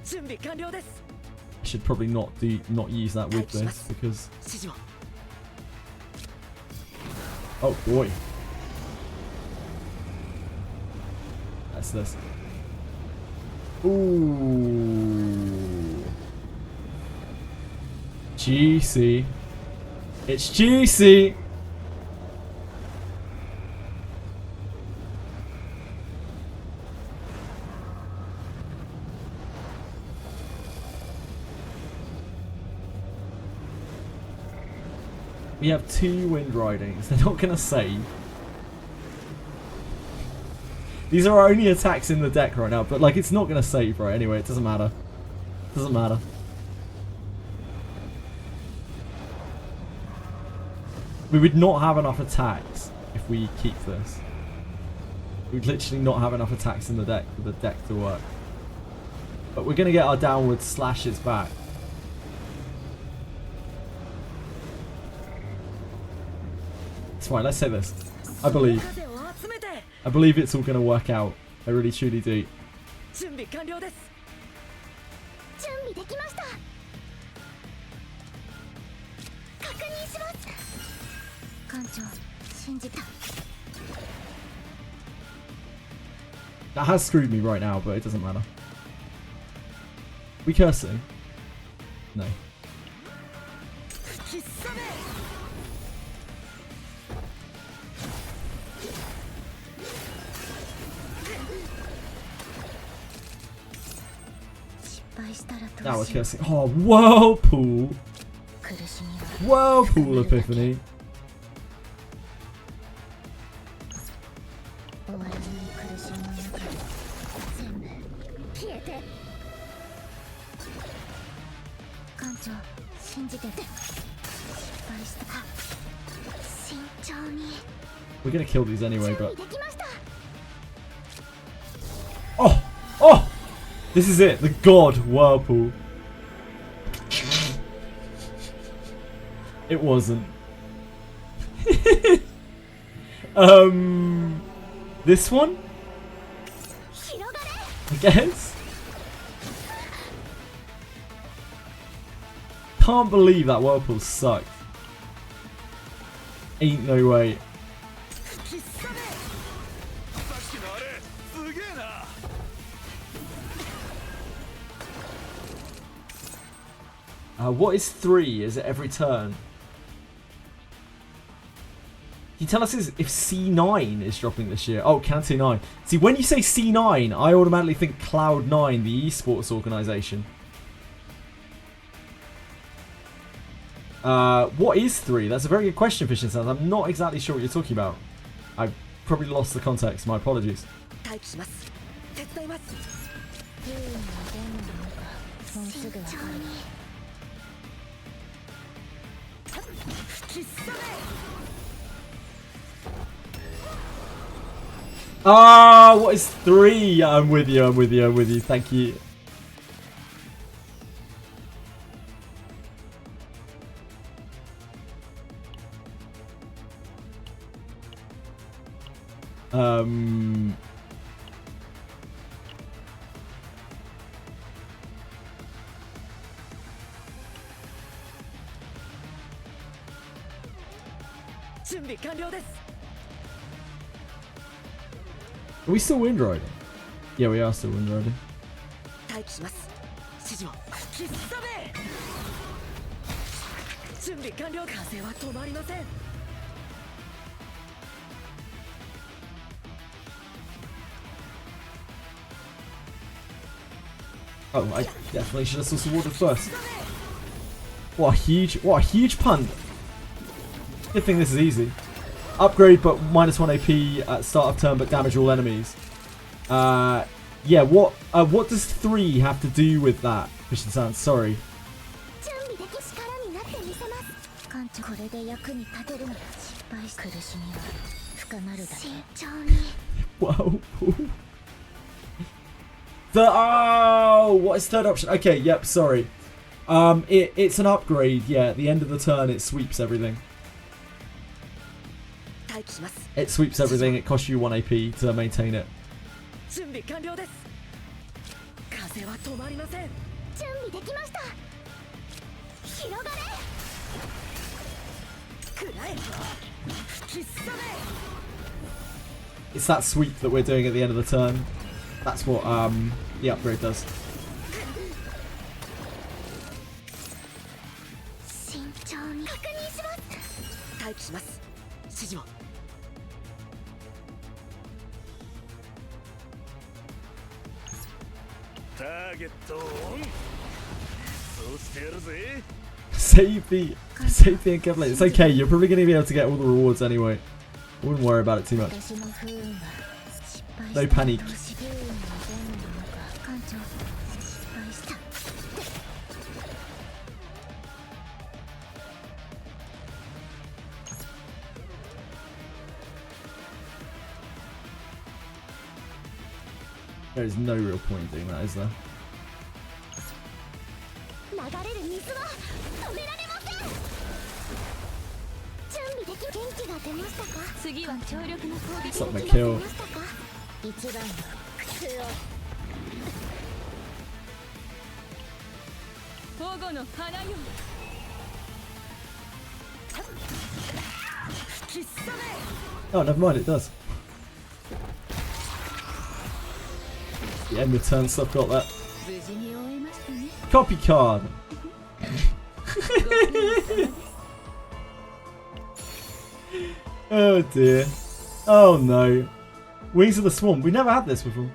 準備完了です。 I should probably not use that with this because 指示を。 oh boy. That's this. Ooh. Juicy. It's juicy. We have 2 wind ridings. They're not going to save. These are our only attacks in the deck right now, but like it's not going to save, right? Anyway, it doesn't matter. Doesn't matter. We would not have enough attacks if we keep this. We'd literally not have enough attacks in the deck for the deck to work. But we're going to get our downward slashes back. It's fine, let's say this. I believe it's all going to work out. I really truly do. 準備完了です。準備できました確認します艦長信じた That has screwed me right now, but it doesn't matter. We cursing? No. 必殺め。 Now we're cursing. Oh, Whirlpool! Whirlpool Epiphany. We're gonna kill these anyway, but... Oh! Oh! This is it, the god Whirlpool. It wasn't. This one? I guess? Can't believe that Whirlpool sucked. Ain't no way. What is 3? Is it every turn? Can you tell us if C9 is dropping this year? Oh, Canto 9. See, when you say C9, I automatically think Cloud9, the esports organization. What is 3? That's a very good question, Fish and Sons. I'm not exactly sure what you're talking about. I probably lost the context. My apologies. Ah, what is 3? I'm with you, I'm with you, I'm with you. Thank you. Are we still wind riding? Yeah, we are still wind riding. Oh, I definitely should have source awarded first. What a huge punt. Good thing this is easy. Upgrade, but -1 AP at start of turn, but damage all enemies. Yeah, what does 3 have to do with that? Christian Sands, sorry. Whoa. What is third option? Okay, yep, sorry. It's an upgrade, yeah. At the end of the turn, it sweeps everything. It sweeps everything. It costs you 1 AP to maintain it. It's that sweep that we're doing at the end of the turn. That's what the upgrade does. Save the encapsulate. It's okay, you're probably going to be able to get all the rewards anyway. I wouldn't worry about it too much. No panic. There is no real point in doing that, is there? Stop my kill. Oh, never mind, it does. The end of turn stuff got that. Copy card. Oh dear. Oh no. Wings of the Swamp. We never had this before.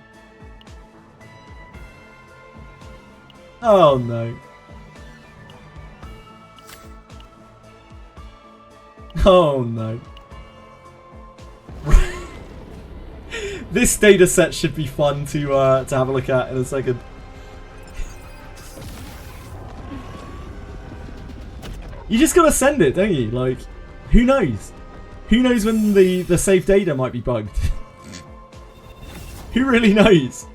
Oh no. Oh no. This data set should be fun to have a look at in a second. You just gotta send it, don't you? Like, who knows? Who knows when the saved data might be bugged? Who really knows?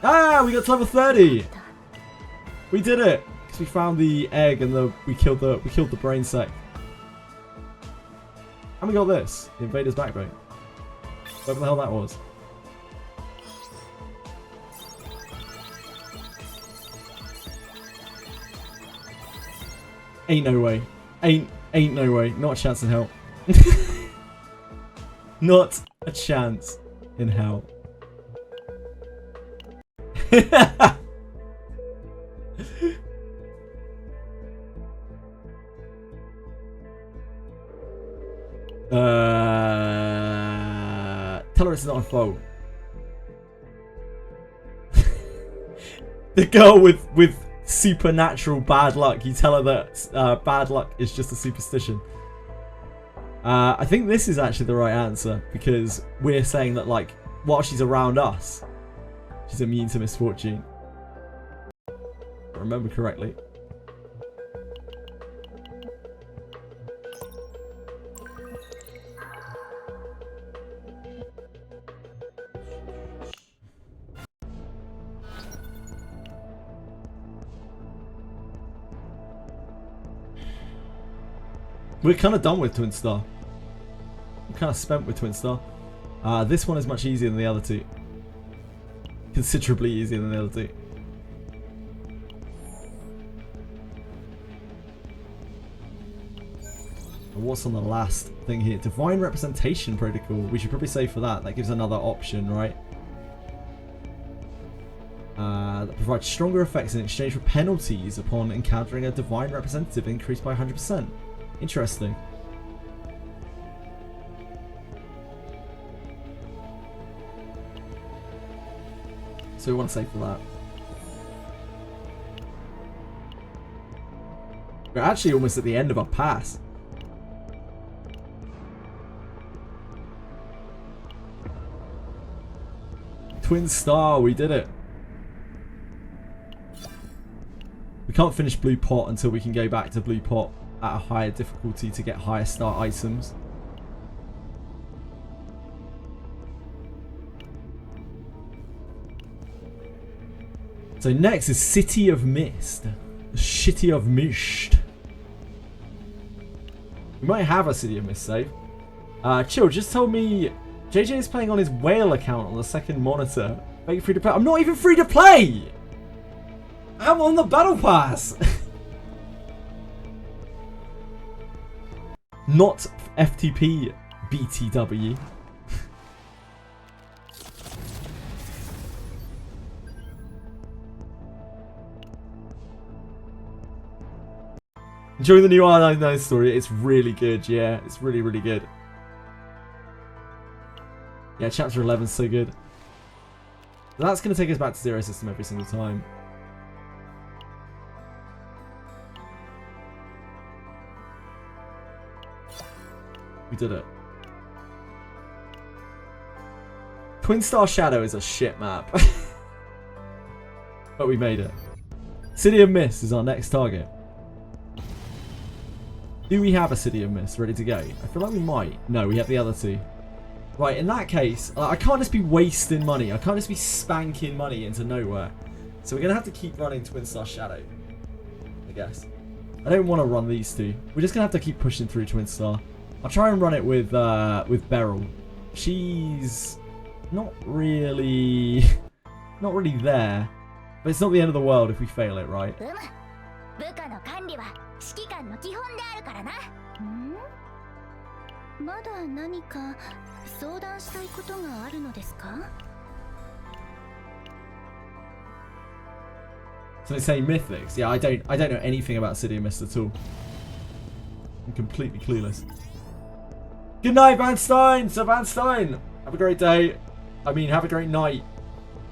Ah, we got to level 30. We did it because we found the egg and we killed the brain sect. And we got this, the Invader's Backbone. Whatever the hell that was. Ain't no way. Ain't no way. Not a chance in hell. Not a chance in hell. Tell her it's not a foe. The girl with supernatural bad luck. You tell her that bad luck is just a superstition. I think this is actually the right answer because we're saying that, like, while she's around us, she's immune to misfortune. If I remember correctly. We're kind of done with Twin Star. We're kind of spent with Twin Star. This one is much easier than the other two. Considerably easier than the other two. And what's on the last thing here? Divine Representation Protocol. We should probably save for that. That gives another option, right? That provides stronger effects in exchange for penalties upon encountering a Divine Representative increased by 100%. Interesting. So we want to save for that. We're actually almost at the end of our pass. Twin Star, we did it. We can't finish Blue Pot until we can go back to Blue Pot at a higher difficulty to get higher star items. So next is City of Mist. City of Mist. We might have a City of Mist save. Chill just told me JJ is playing on his whale account on the second monitor. Make it free to play. I'm not even free to play! I'm on the battle pass! Not FTP BTW. Enjoying the new R1999 story. It's really good, yeah. It's really, really good. Yeah, chapter 11 is so good. That's going to take us back to Zero System every single time. We did it. Twin Star Shadow is a shit map. But we made it. City of Mist is our next target. Do we have a City of Mist ready to go? I feel like we might. No, we have the other two. Right, in that case, I can't just be wasting money. I can't just be spanking money into nowhere. So we're going to have to keep running Twin Star Shadow, I guess. I don't want to run these two. We're just going to have to keep pushing through Twin Star. I'll try and run it with Beryl. She's not really there. But it's not the end of the world if we fail it, right? まだ何か相談したいことがあるのですか? So they say mythics. Yeah, I don't know anything about City of Mist at all. I'm completely clueless. Good night, Van Stein! Sir Van Stein! Have a great day. I mean, have a great night.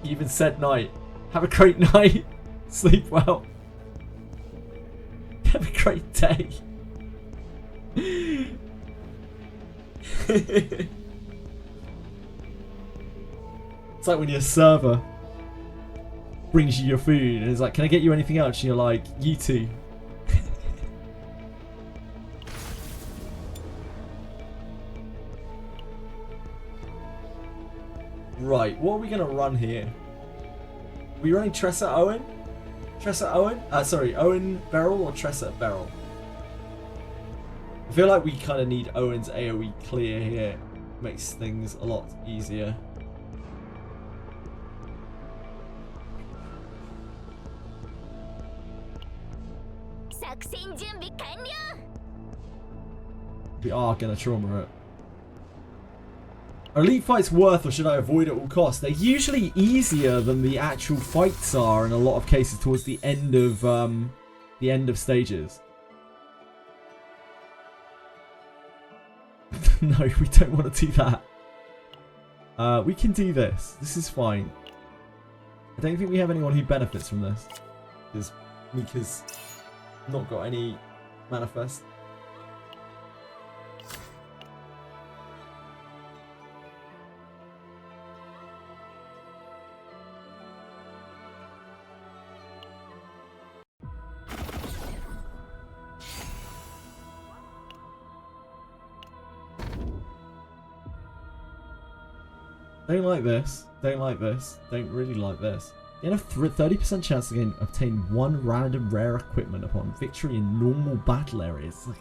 He even said night. Have a great night. Sleep well. Have a great day. It's like when your server brings you your food and it's like, can I get you anything else? And you're like, you too. Right, what are we going to run here? Are we running Tressa Owen? Tressa Owen? Sorry, Owen Beryl or Tressa Beryl? I feel like we kind of need Owen's AoE clear here. Makes things a lot easier. We are going to trauma it. Are elite fights worth or should I avoid at all costs? They're usually easier than the actual fights are in a lot of cases towards the end of stages. No, we don't want to do that. We can do this. This is fine. I don't think we have anyone who benefits from this. Because Mika's not got any manifest. Don't like this. Don't like this. Don't really like this. You have a 30% chance to obtain one random rare equipment upon victory in normal battle areas. It's like,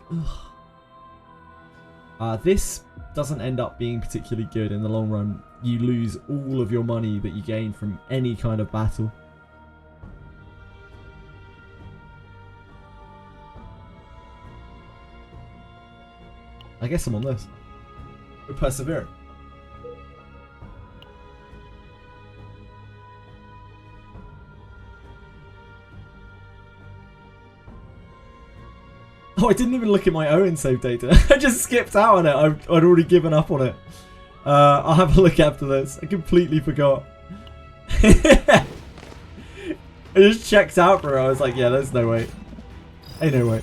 ugh. This doesn't end up being particularly good in the long run. You lose all of your money that you gain from any kind of battle. I guess I'm on this. We're persevering. Oh, I didn't even look at my own save data. I just skipped out on it. I'd already given up on it. I'll have a look after this. I completely forgot. I just checked out for her. I was like, yeah, there's no way. Ain't no way.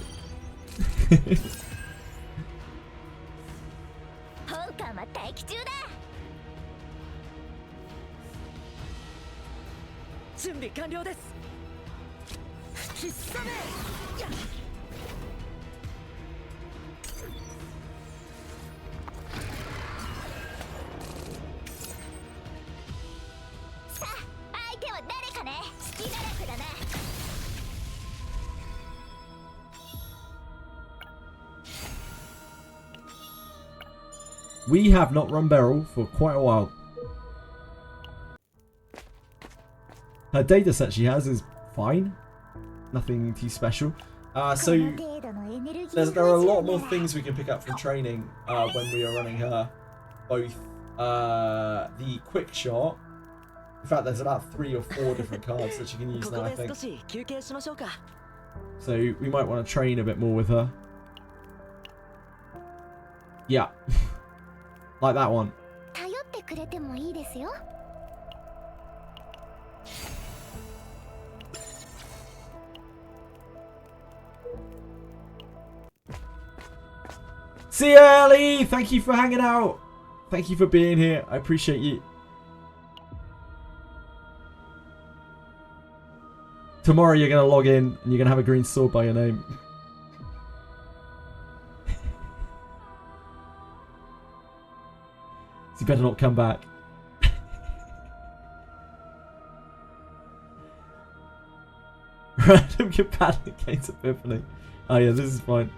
本艦は待機中だ。準備完了です。吹きすさめ。やっ。さあ、相手は誰かね。好きな楽だな。We have not run barrel for quite a while. Her data set she has is fine. Nothing too special. So there are a lot more things we can pick up from training when we are running her. Both the quick shot. In fact, there's about 3 or 4 different cards that you can use now, I think. So we might want to train a bit more with her. Yeah. Like that one. 頼ってくれてもいいですよ。See ya, Ellie! Thank you for hanging out. Thank you for being here. I appreciate you. Tomorrow you're going to log in and you're going to have a green sword by your name. You better not come back. Random companion gains epiphany. Oh yeah, this is fine.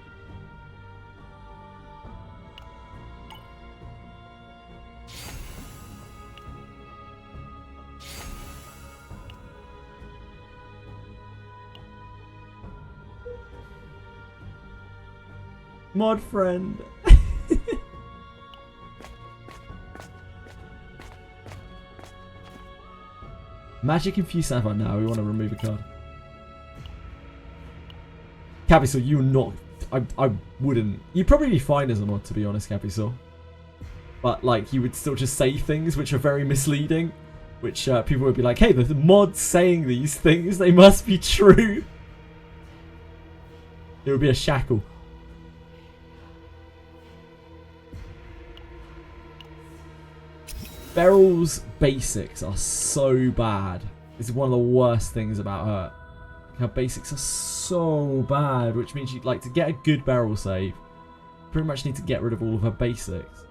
Mod friend. Magic infused sapphire. Now we want to remove a card. Capisaur, you're not. I wouldn't. You'd probably be fine as a mod, to be honest, Capisaur. But like, you would still just say things which are very misleading, which people would be like, "Hey, the mod's saying these things. They must be true." It would be a shackle. Beryl's basics are so bad. This is one of the worst things about her. Her basics are so bad, which means you'd like to get a good Beryl save. You pretty much need to get rid of all of her basics.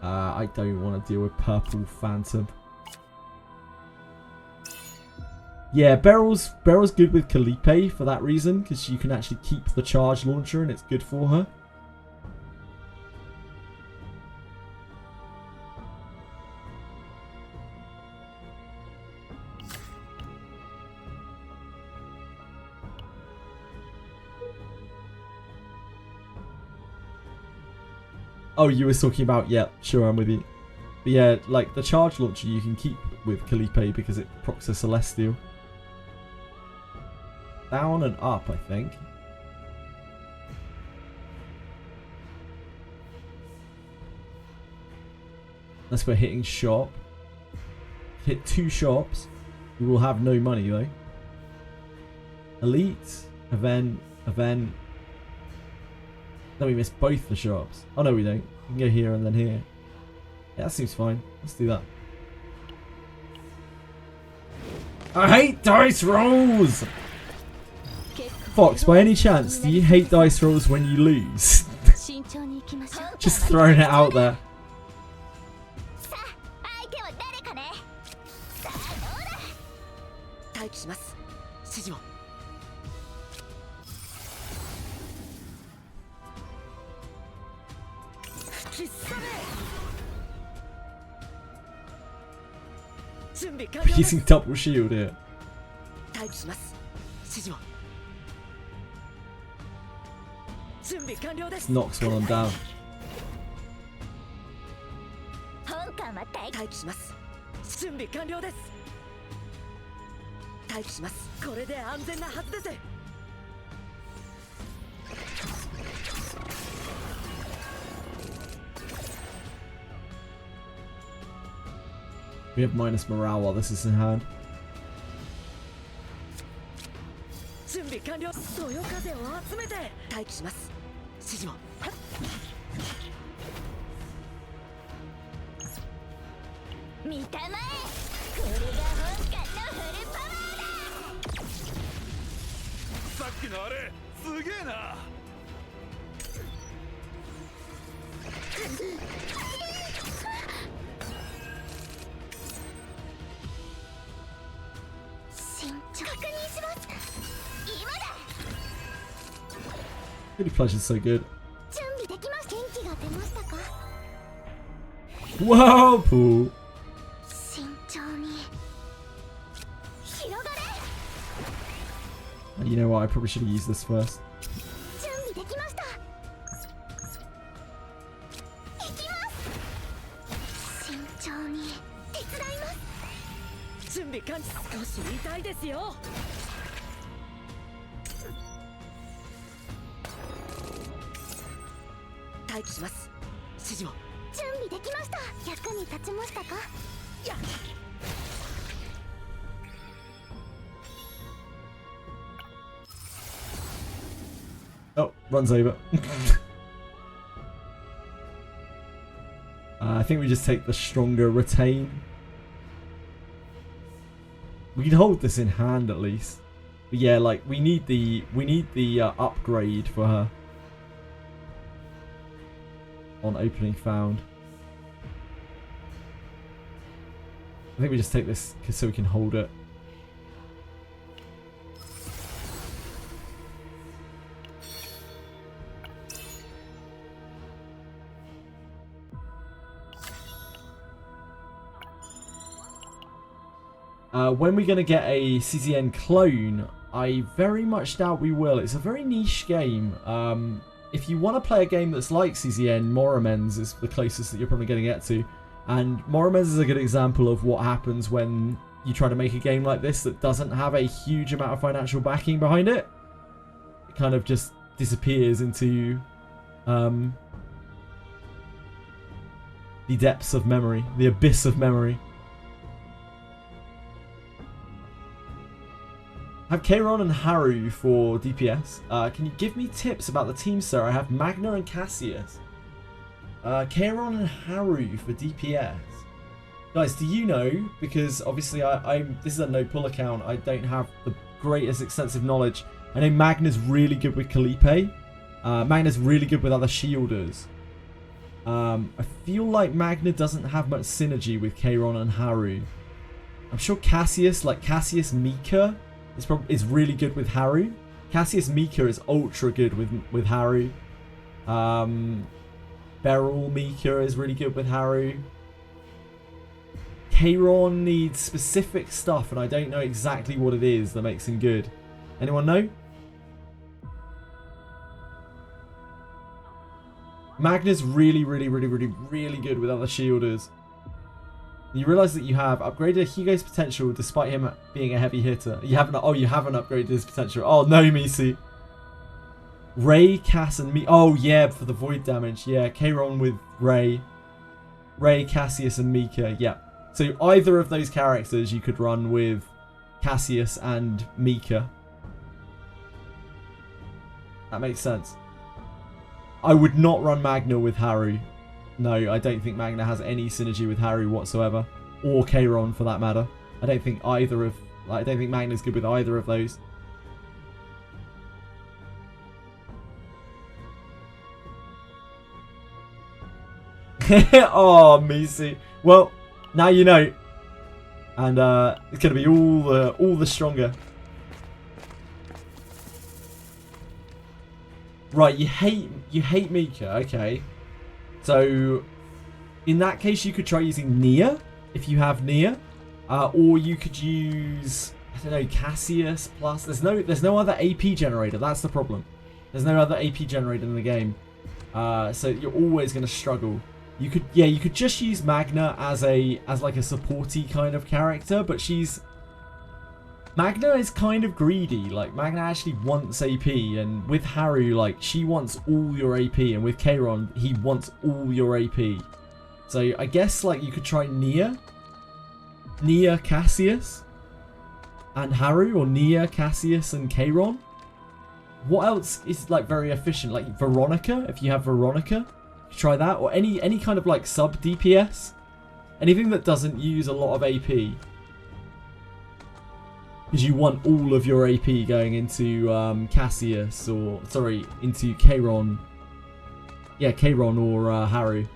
I don't want to deal with Purple Phantom. Yeah, Beryl's good with Calliope for that reason, because you can actually keep the charge launcher and it's good for her. Oh, you were talking about, yeah, sure, I'm with you. But yeah, like the charge launcher you can keep with Calliope because it procs a Celestial. Down and up, I think. Unless we're hitting shop. Hit 2 shops. We will have no money though. Elite, event. Then we miss both the shops. Oh no, we don't. We can go here and then here. Yeah, that seems fine. Let's do that. I hate dice rolls! Fox, by any chance, do you hate dice rolls when you lose? Just throwing it out there. We're using double shield here. This knocks one on down. We have minus morale while this is in hand. 準備完了。そよ風を集めて待機します。指示を。はっ見たまえ、これが本館のフルパワーだ。さっきのあれすげえな。慎重確認します。今だ。 Really Pleasure's so good. 準備できました。元気が出ましたか。 Wow, Paul. 慎重に広がれ。 You know what? I probably should have used this first. 準備できました。行きます。慎重に手伝います。準備完了。少し痛いですよ。待機します。指示を。準備できました。役に立ちましたか。やっ。 Oh, runs over. I think we just take the stronger retain. We can hold this in hand at least. But yeah, like we need the upgrade for her on opening found. I think we just take this so we can hold it. When we're going to get a CZN clone, I very much doubt we will. It's a very niche game. If you want to play a game that's like CZN, Moramen's is the closest that you're probably going to get to. And Moramen's is a good example of what happens when you try to make a game like this that doesn't have a huge amount of financial backing behind it. It kind of just disappears into the depths of memory, the abyss of memory. I have Kairon and Haru for DPS. Can you give me tips about the team, sir? I have Magna and Cassius. Kairon and Haru for DPS. Guys, do you know? Because obviously this is a no-pull account. I don't have the greatest extensive knowledge. I know Magna's really good with Calipe. Magna's really good with other shielders. I feel like Magna doesn't have much synergy with Kairon and Haru. I'm sure Cassius, like Cassius Mika, is really good with Haru. Cassius Mika is ultra good with Haru. Beryl Mika is really good with Haru. Kairon needs specific stuff, and I don't know exactly what it is that makes him good. Anyone know? Magna's really good with other shielders. You realise that you have upgraded Hugo's potential despite him being a heavy hitter. You haven't. Oh, you haven't upgraded his potential. Oh no, Misi. Ray, Cass, and me. Oh yeah, for the void damage. Yeah, Kairon with Ray, Cassius, and Mika. Yeah. So either of those characters you could run with Cassius and Mika. That makes sense. I would not run Magna with Haru. No, I don't think Magna has any synergy with Haru whatsoever, or Kairon for that matter. I don't think Magna's good with either of those. Oh, Misi. Well, now you know, and it's gonna be all the stronger. Right, you hate Mika. Okay. So, in that case, you could try using Nia, if you have Nia. Or you could use, I don't know, Cassius plus. There's no other AP generator. That's the problem. There's no other AP generator in the game. So you're always going to struggle. You could just use Magna as like a supporty kind of character, but Magna is kind of greedy. Like, Magna actually wants AP, and with Haru, like, she wants all your AP, and with Kairon, he wants all your AP. So I guess, like, you could try Nia. Nia, Cassius, and Haru, or Nia, Cassius, and Kayron. What else is like very efficient? Like Veronica, if you have Veronica, try that, or any kind of like sub DPS, anything that doesn't use a lot of AP, because you want all of your AP going into Cassius, or sorry, into Kayron. Yeah, Kayron or Haru.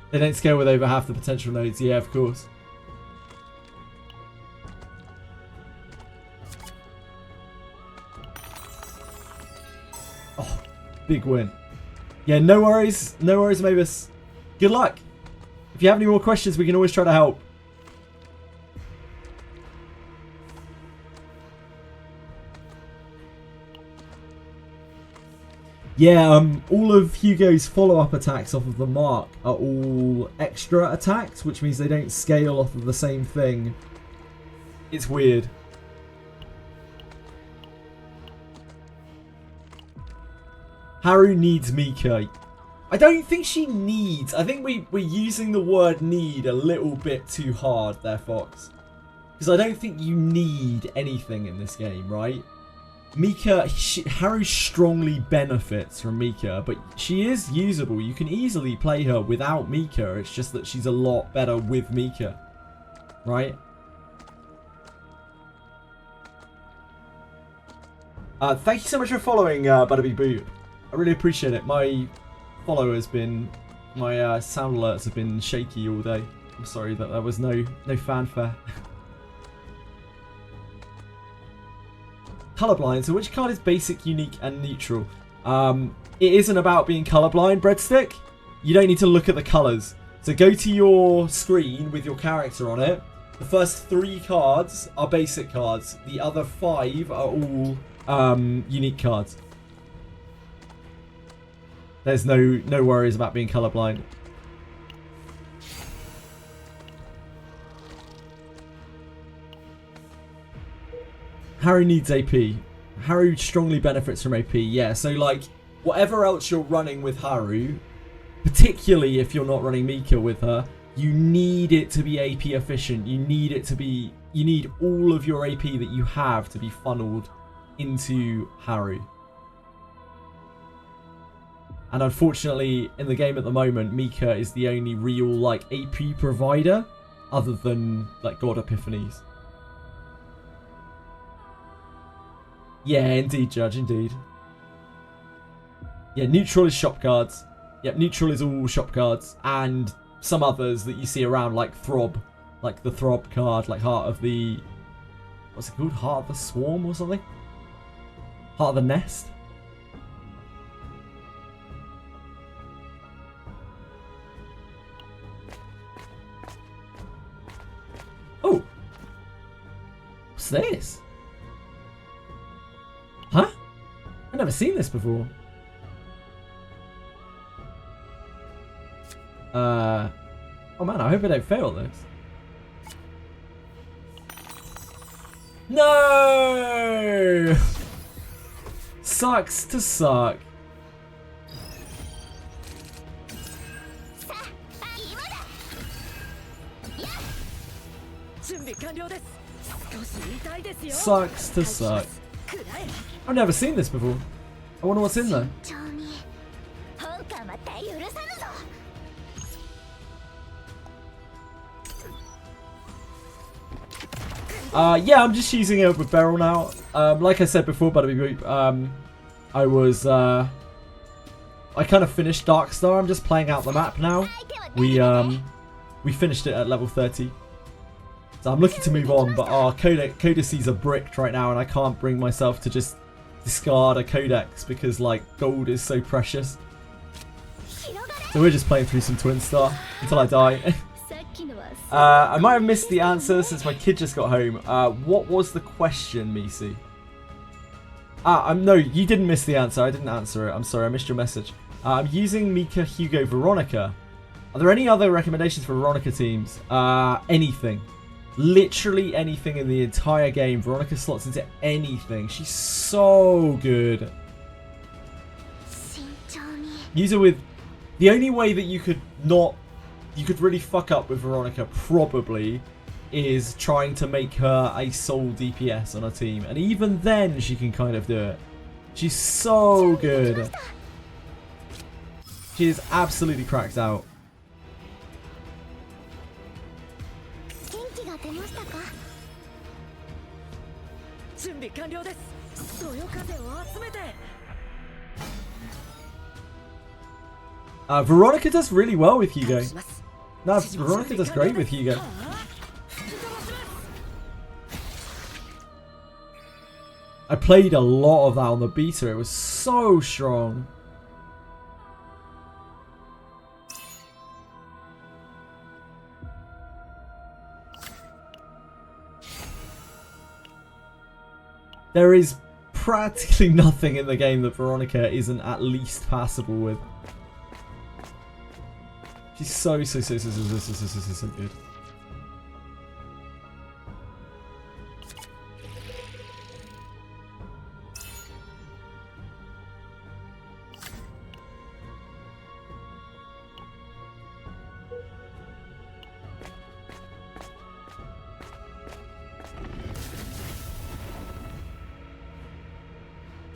They don't scale with over half the potential nodes. Yeah, of course. Oh, big win. Yeah, no worries. No worries, Mavis. Good luck. If you have any more questions, we can always try to help. Yeah, all of Hugo's follow-up attacks off of the mark are all extra attacks, which means they don't scale off of the same thing. It's weird. Haru needs Mika. I don't think she needs. I think we're using the word need a little bit too hard there, Fox. Because I don't think you need anything in this game, right? Mika, Haru strongly benefits from Mika, but she is usable. You can easily play her without Mika. It's just that she's a lot better with Mika, right? Thank you so much for following, Butterby Boot. I really appreciate it. My follow has been, my sound alerts have been shaky all day. I'm sorry that there was no fanfare. Colorblind. So which card is basic, unique, and neutral? It isn't about being colorblind, Breadstick. You don't need to look at the colors. So go to your screen with your character on it. The first 3 cards are basic cards. The other 5 are all unique cards. There's no worries about being colorblind. Haru needs AP. Haru strongly benefits from AP, yeah. So, like, whatever else you're running with Haru, particularly if you're not running Mika with her, you need it to be AP efficient. You need it to be... You need all of your AP that you have to be funneled into Haru. And unfortunately, in the game at the moment, Mika is the only real, like, AP provider other than, like, God Epiphanies. Yeah, indeed, Judge, indeed. Yeah, neutral is shop cards. Yep, neutral is all shop cards. And some others that you see around, like Throb. Like the Throb card, like Heart of the... What's it called? Heart of the Swarm or something? Heart of the Nest? Oh! What's this? Huh? I've never seen this before. Oh man, I hope I don't fail this. No! Sucks to suck. Sucks to suck. I've never seen this before. I wonder what's in there. Yeah, I'm just using it with Beryl now. Like I said before, Butterby Boop, I kind of finished Darkstar. I'm just playing out the map now. We finished it at level 30. So I'm looking to move on, but our codices are bricked right now, and I can't bring myself to just discard a codex because, like, gold is so precious. So we're just playing through some Twin Star until I die. I might have missed the answer since my kid just got home. What was the question, Misi? No, you didn't miss the answer. I didn't answer it. I'm sorry, I missed your message. I'm using Mika, Hugo, Veronica. Are there any other recommendations for Veronica teams? Anything. Literally anything in the entire game. Veronica slots into anything. She's so good. Use her with The only way that you could really fuck up with Veronica probably is trying to make her a sole DPS on a team. And even then she can kind of do it. She's so good. She is absolutely cracked out. 元気が出ましたか？準備完了です。そよ風を集めて。Veronica does really well with Hugo. No, Veronica does great with Hugo. I played a lot of that on the beta. It was so strong. There is practically nothing in the game that Veronica isn't at least passable with. She's so good.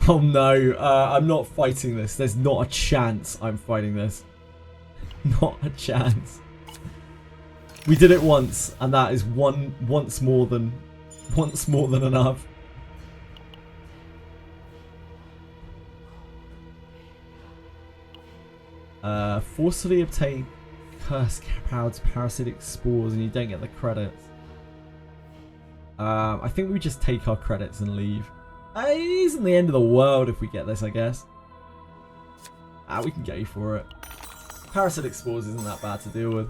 Oh no, I'm not fighting this. There's not a chance I'm fighting this. Not a chance. We did it once, and that is once more than enough. Forcefully obtain curse powered parasitic spores, and you don't get the credits. I think we just take our credits and leave. It isn't the end of the world if we get this, I guess. We can go for it. Parasitic spores isn't that bad to deal with.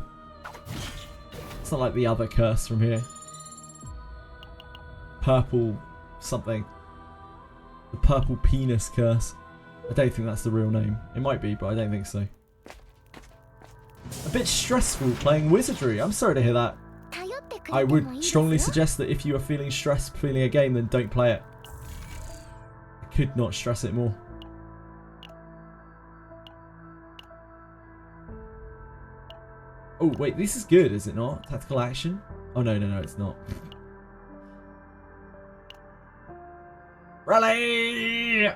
It's not like the other curse from here. Purple something. The purple penis curse. I don't think that's the real name. It might be, but I don't think so. A bit stressful playing Wizardry. I'm sorry to hear that. I would strongly suggest that if you are feeling stressed playing a game, then don't play it. I could not stress it more. Oh wait, this is good, is it not? Tactical action? Oh no, it's not. Rally!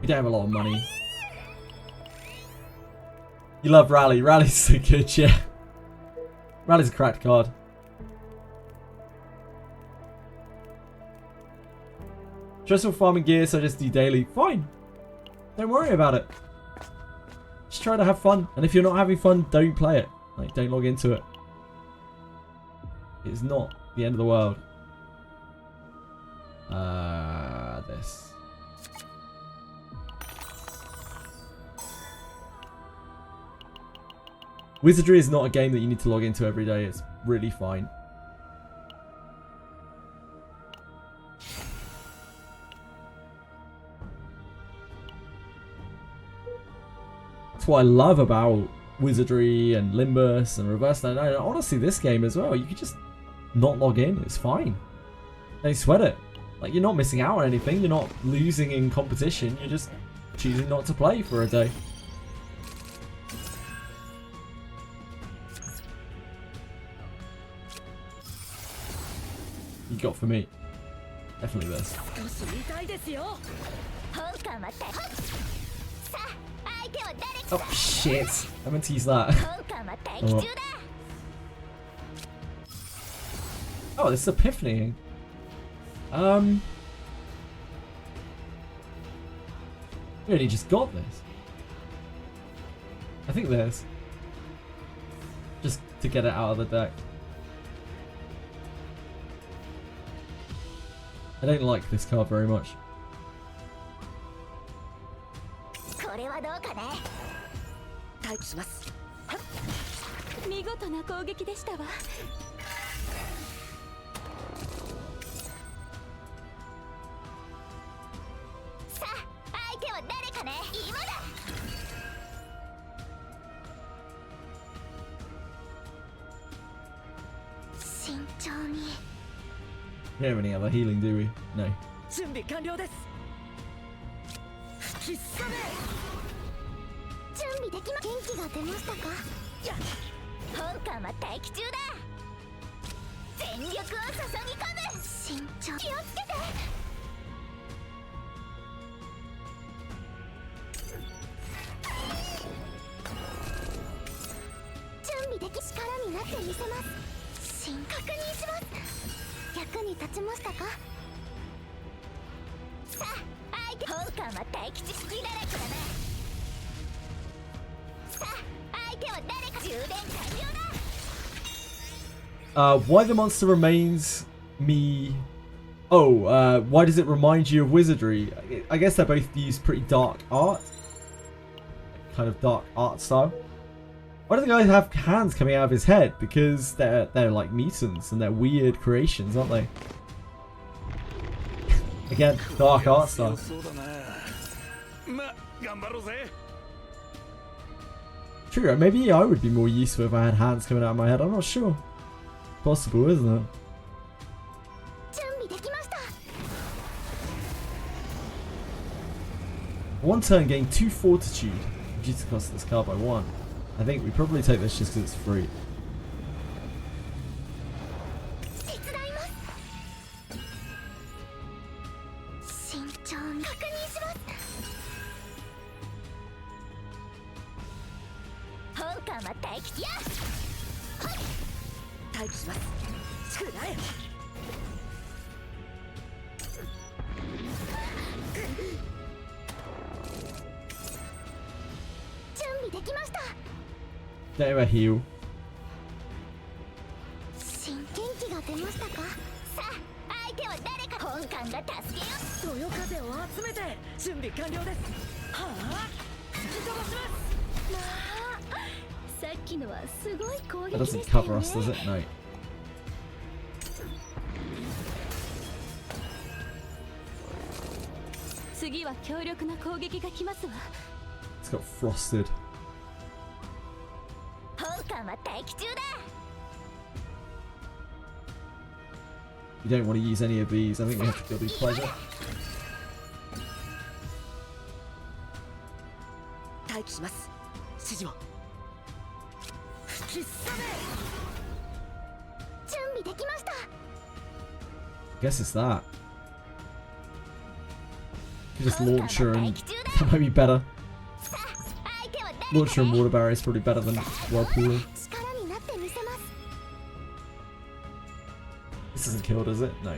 We don't have a lot of money. You love Rally. Rally's so good, yeah. Rally's a cracked card. Stressful farming gear, so just do daily. Fine. Don't worry about it. Just try to have fun. And if you're not having fun, don't play it. Like, don't log into it. It's not the end of the world. This. Wizardry is not a game that you need to log into every day. It's really fine. That's what I love about Wizardry and Limbus and Reverse. And honestly, this game as well. You can just not log in. It's fine. Don't sweat it. Like, you're not missing out on anything. You're not losing in competition. You're just choosing not to play for a day. You got for me. Definitely this. Oh shit! I meant to use that. Oh, this is Epiphany. We only just got this. I think this. Just to get it out of the deck. I don't like this card very much. これはどうかね。待機します。見事な攻撃でしたわ。さあ、相手は誰かね。今だ。慎重に。We don't have any other healing, do we? No. 準備完了です。吹きすめ。準備できま。元気が出ましたか。本艦は待機中だ。全力を注ぎ込む。慎重。気をつけて。準備でき力になってみせます。確認します。役に立ちましたか。さあ、相手本艦は待機中。隙だらけだな。さあ、相手は誰か。充電完了だ。Why the monster remains me... Oh, why does it remind you of Wizardry? I guess they both use pretty dark art. Kind of dark art style. Why do the guys have hands coming out of his head? Because they're like mutants and they're weird creations, aren't they? Again, dark art style. まあ頑張ろうぜ。 True, maybe I would be more useful if I had hands coming out of my head. I'm not sure. Possible, isn't it? 準備できました。 One turn gain 2 fortitude. Reduce the cost of this card by 1. I think we probably take this just because it's free. 手伝います。慎重に確認します。本艦は待機や。待機します。くらえ。準備できました。 Don't ever heal. 元気が出ましたか。さあ、相手は誰か。本艦が助けよ。そよ風を集めて。準備完了です。はあ、吹き飛ばします。まあ、さっきのはすごい攻 That 撃で doesn't したよ cover ね。 us, does it? No. 次は強力な攻撃が来ますわ。 It's got frosted. 本艦は待機中だ。 You don't want to use any of these. I think we have to go do pleasure. 待機します。指示を。吹きすめ。準備できました。 Guess it's that. You just launch her and that might be better. さあ、相手は誰 Launcher and water barrier is probably better than whirlpooling. 力になってみせます。 This doesn't kill, does it? No.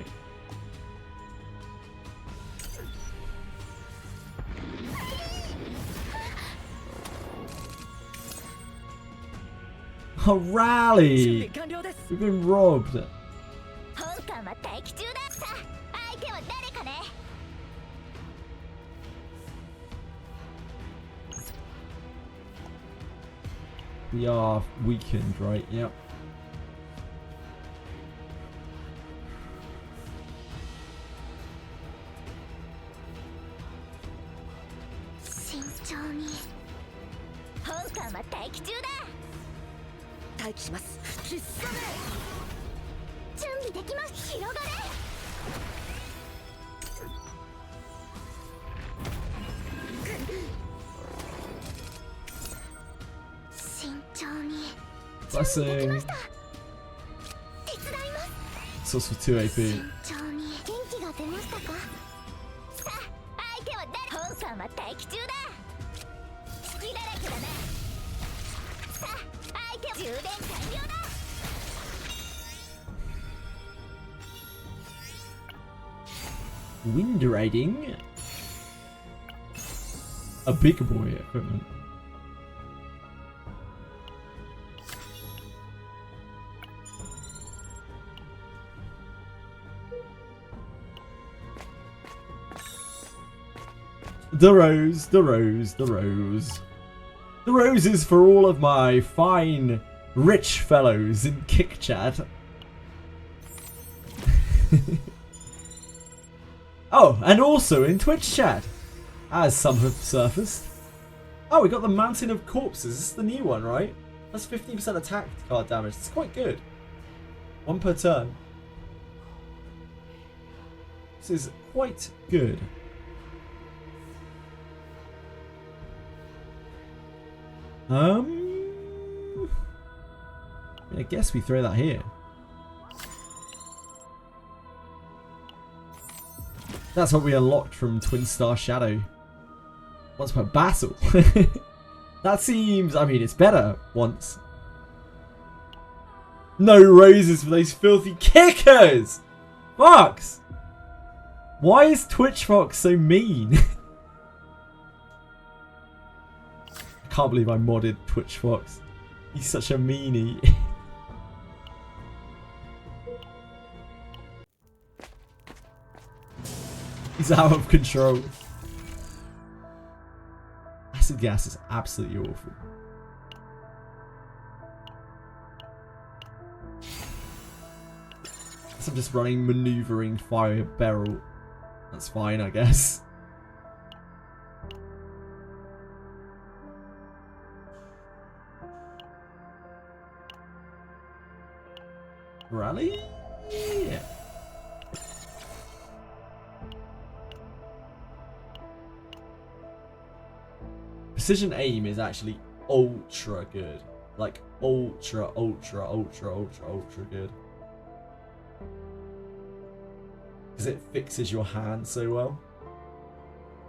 Oh, 準備 rally! 完了です。 We've been robbed. 本艦は待機中だ。さあ、相手は誰かね。 We are weakened, right? Yep. 慎重に。本艦は待機中だ。待機します。吹きすめ。準備できます。広がれ。慎重に。準備できま Blessing. した。手伝います。 Source for 2 AP. 慎重に。元気が出ましたか。さあ、相手は誰。本艦は待機中だ。隙だらけだな。さあ、相手は充電完了だ。 Wind riding. A big boy equipment. The rose, the rose, the rose. The rose is for all of my fine, rich fellows in Kick Chat. Oh, and also in Twitch chat, as some have surfaced. Oh, we got the Mountain of Corpses. This is the new one, right? That's 15% attack card damage. It's quite good. 1 per turn. This is quite good. I guess we throw that here. That's what we unlocked from Twin Star Shadow. Once per battle. That seems, I mean, it's better once. No roses for those filthy kickers! Fox! Why is Twitch Fox so mean? I can't believe I modded Twitch Fox. He's such a meanie. He's out of control. Acid gas is absolutely awful. So I'm just running maneuvering fire barrel. That's fine, I guess. Rally? Yeah. Precision aim is actually ultra good. Like ultra good. Because it fixes your hand so well.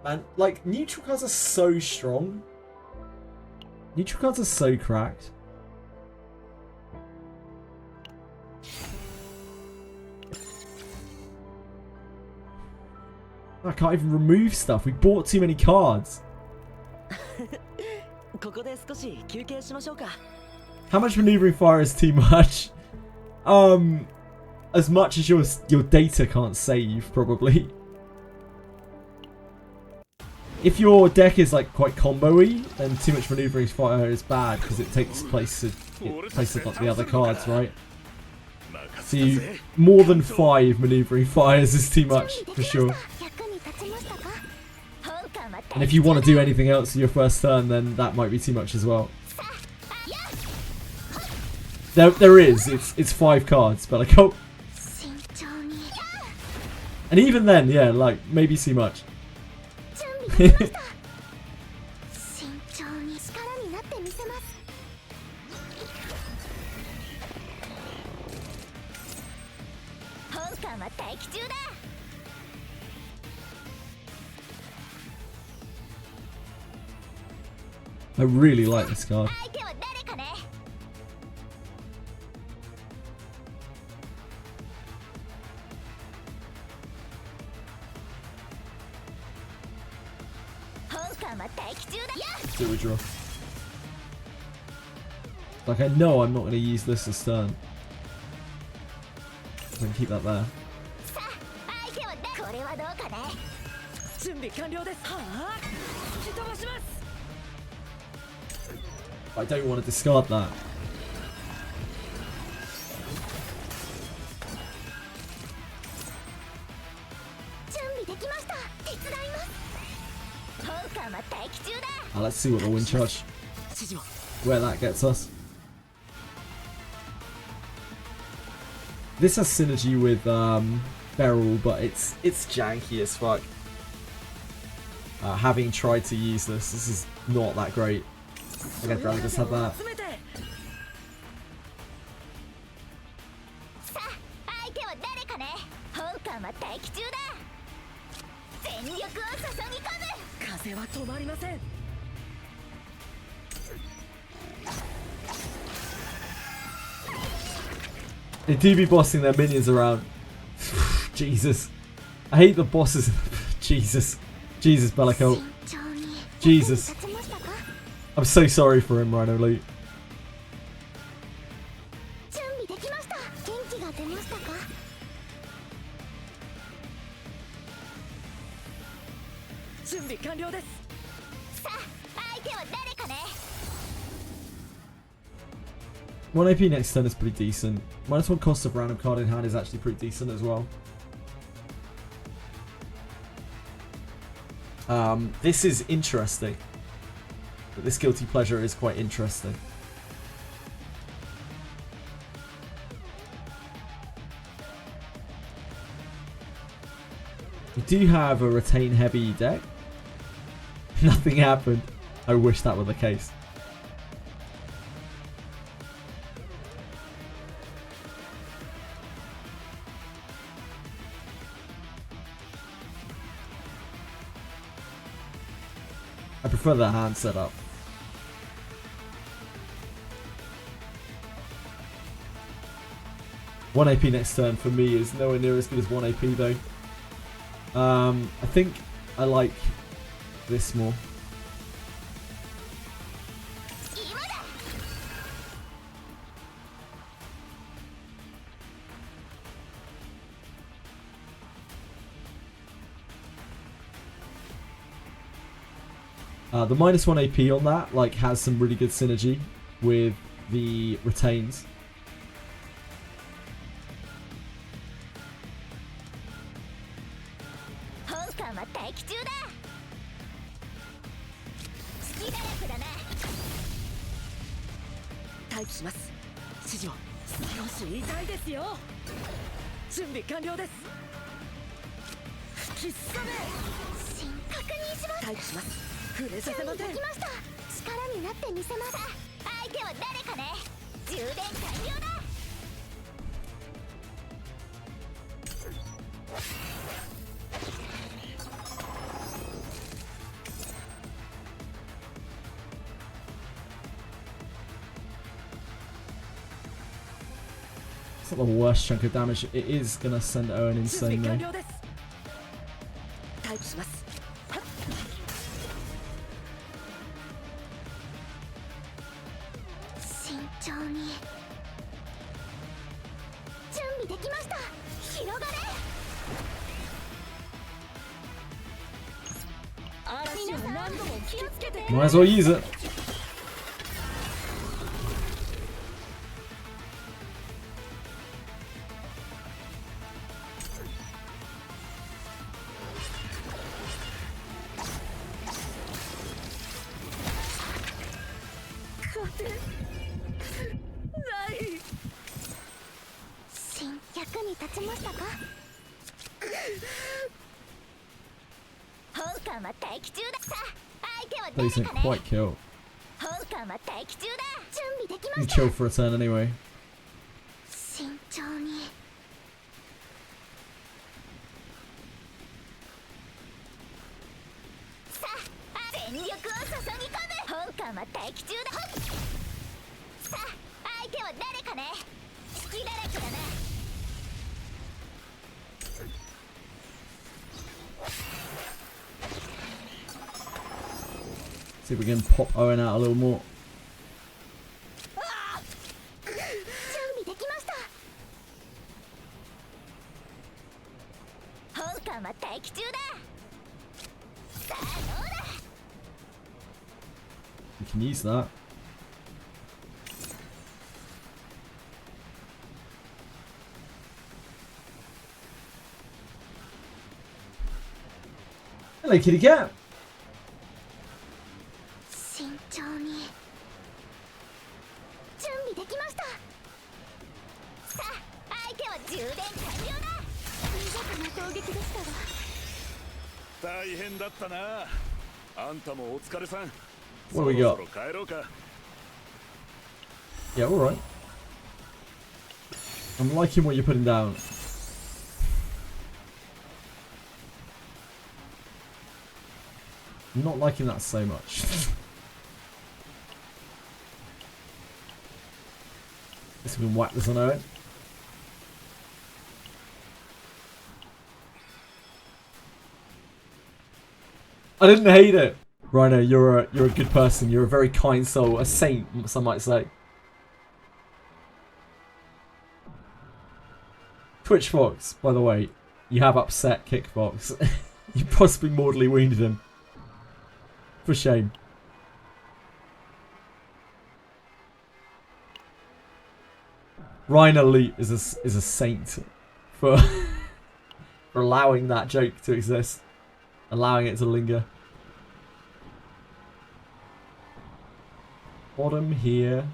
Man, like neutral cards are so strong. Neutral cards are so cracked. I can't even remove stuff. We bought too many cards. How much maneuvering fire is too much? As much as your data can't save, probably. If your deck is like quite combo-y, then too much maneuvering fire is bad because it takes place of the other cards, right? So more than 5 maneuvering fires is too much for sure. And if you want to do anything else in your first turn, then that might be too much as well. There is. It's 5 cards, but like, oh. And even then, yeah, like maybe too much. I really like this card. Let's do a draw. Like I know I'm not going to use this this turn. I can keep that there. I don't want to discard that. Let's see what the wind charge, where that gets us. This has synergy with Beryl, but it's janky as fuck. Having tried to use this is not that great. I think I'd rather just have that. They do be bossing their minions around. Jesus. I hate the bosses. Jesus. Jesus, Bellico. Jesus. I'm so sorry for him, Rhino Loot. 準備完了です。さあ相手は誰かね。 1 AP next turn is pretty decent. -1 cost of random card in hand is actually pretty decent as well. This is interesting. But this guilty pleasure is quite interesting. We do have a retain heavy deck. Nothing happened. I wish that were the case. I prefer the hand setup. One AP next turn for me is nowhere near as good as 1 AP though. I think I like this more. The -1 AP on that like has some really good synergy with the retains. It's not the worst chunk of damage. It is gonna send Owen insane though. Might as well use it. But he's not quite killed. You chill for a turn anyway. See if we can pop Owen out a little more. We can use that. Hello, kitty cat. What do we got? Yeah, alright. I'm liking what you're putting down. I'm not liking that so much. Guess we can whack this on Owen. I didn't hate it. Rhino, you're a good person. You're a very kind soul, a saint, some might say. Twitch Fox, by the way, you have upset Kickbox. You possibly mortally wounded him. For shame. Ryan Elite is a saint for for allowing that joke to exist, allowing it to linger. Bottom here.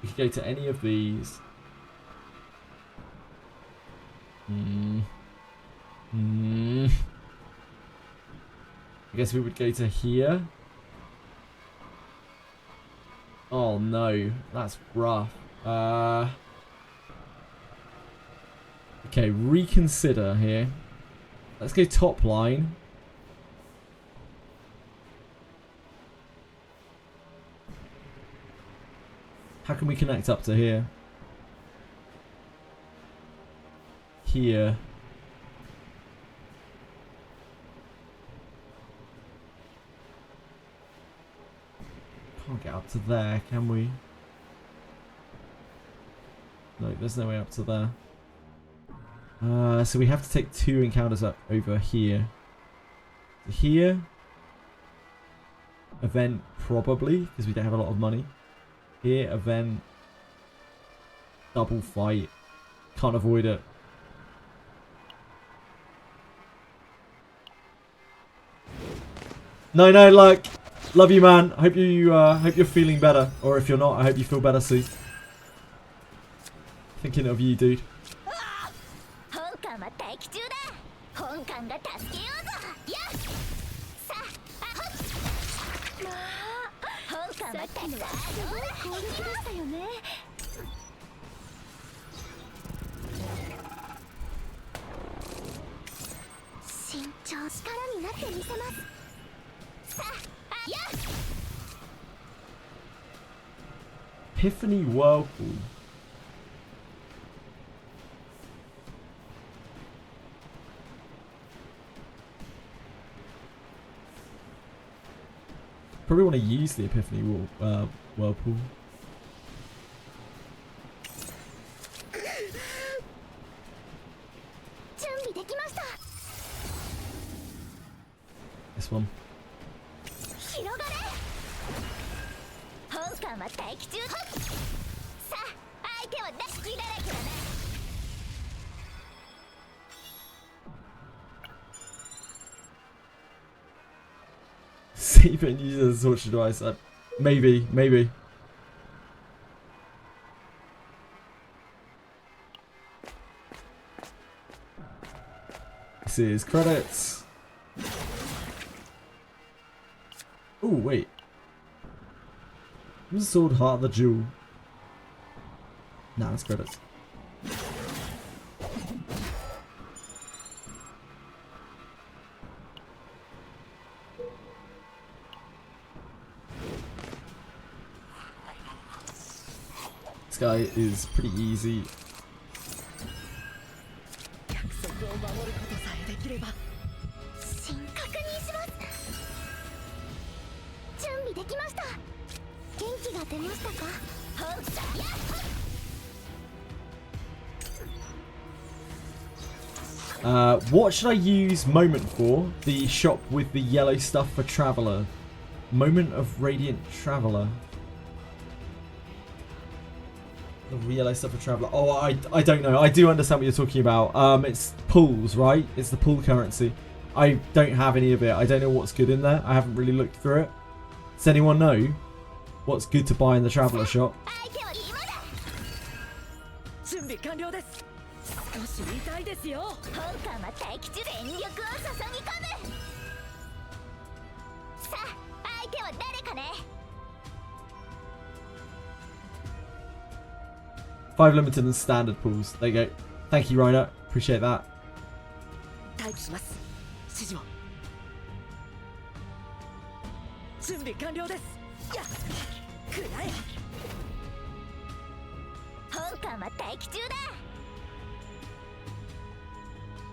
We could go to any of these. I guess we would go to here. Oh no, that's rough. Okay, reconsider here. Let's go top line. How can we connect up to here? Here. Can't get up to there, can we? No, there's no way up to there. So we have to take 2 encounters up over here. Here. Event, probably, because we don't have a lot of money. Here, event. Double fight. Can't avoid it. No, look. Love you, man. Hope you're feeling better. Or if you're not, I hope you feel better soon. Thinking of you, dude. Epiphany Whirlpool. Probably want to use the Epiphany Whirlpool. This one. Save it and use it as a torture device. Maybe. This is credits. Oh wait. Sword Heart the Jewel. Nah, that's credits. This guy is pretty easy. What should I use Moment for? The shop with the yellow stuff for Traveller. Moment of Radiant Traveller. The yellow stuff for Traveller. Oh, I don't know. I do understand what you're talking about. It's pools, right? It's the pool currency. I don't have any of it. I don't know what's good in there. I haven't really looked through it. Does anyone know what's good to buy in the Traveller shop? Five limited and standard pools. There you go. Thank you, Ryder. Appreciate that. I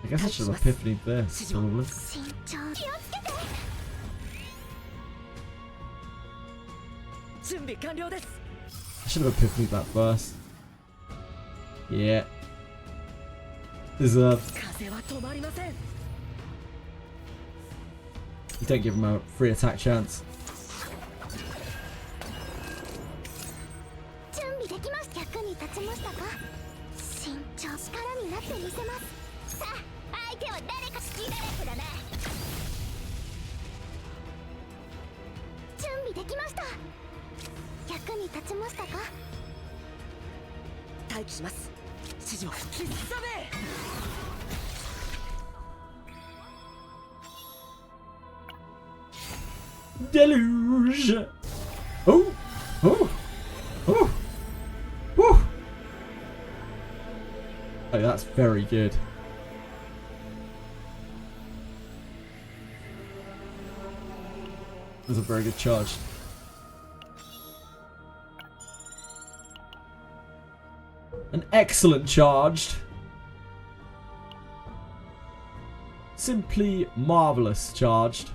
guess I should have epiphanied this, probably. I should have epiphanied that first. Yeah. Deserved. You don't give him a free attack chance. 準備できました。役に立ちましたか。慎重力になってみせます。さあ、相手は誰か好き誰かだな。準備できました。役に立ちましたか。待機します。指示を吹き覚め。 Deluge! Oh! Oh! Oh! Oh! Oh, that's very good. That was a very good charge. An excellent charged. Simply marvelous charged.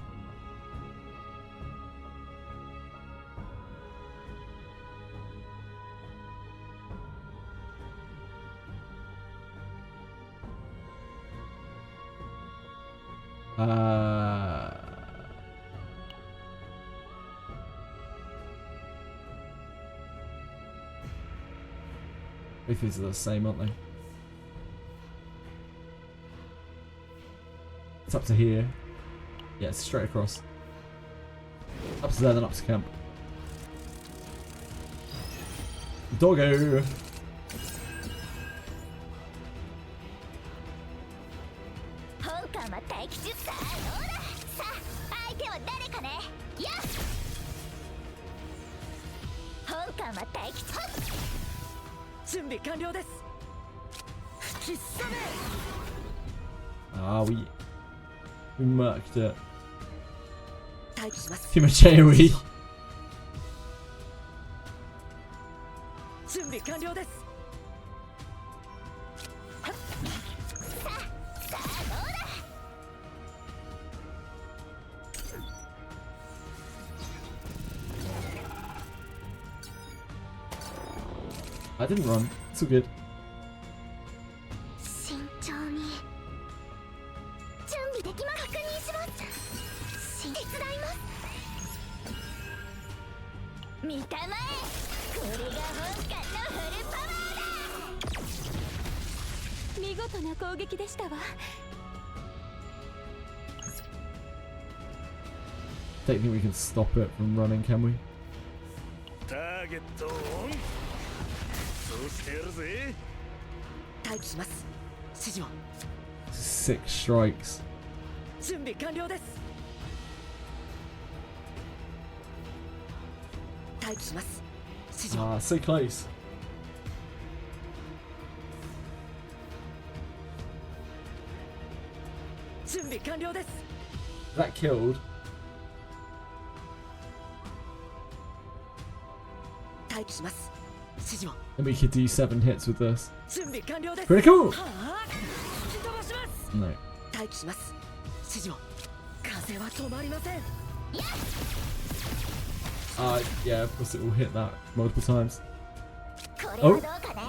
Both these are the same, aren't they? It's up to here. Yeah, it's straight across. Up to there, then up to camp. Doggo! Ah, we murked it. Too much AoE. 準備完了です。 I didn't run. It's all good. 慎重に準備できます。確認します。手伝います。見たまえ。これが本館のフルパワーだ。見事な攻撃でしたわ。 Don't think we can stop it from running, can we? ターゲットオン。そうしてやるぜ。待機します。指示を。 6 strikes. 準備完了です。待機します。指示を。 Ah, so close. 準備完了です。 That killed. 待機します。指示を。 And we could do 7 hits with this. 準備完了です。 Pretty cool! はあ、吹き飛ばします。 No. 待機します。指示を。風は止まりません。 Yeah, of course it will hit that multiple times. これはどうかね。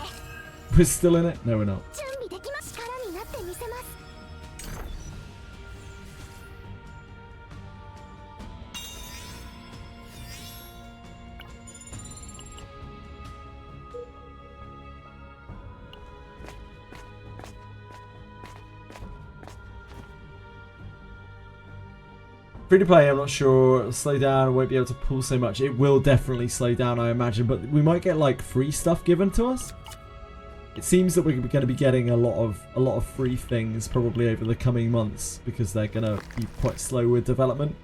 We're still in it? No, we're not. 準備できます。力になってみせます。 Free to play, I'm not sure. It'll slow down. I won't be able to pull so much. It will definitely slow down, I imagine. But we might get like free stuff given to us. It seems that we're going to be getting a lot of free things probably over the coming months because they're going to be quite slow with development.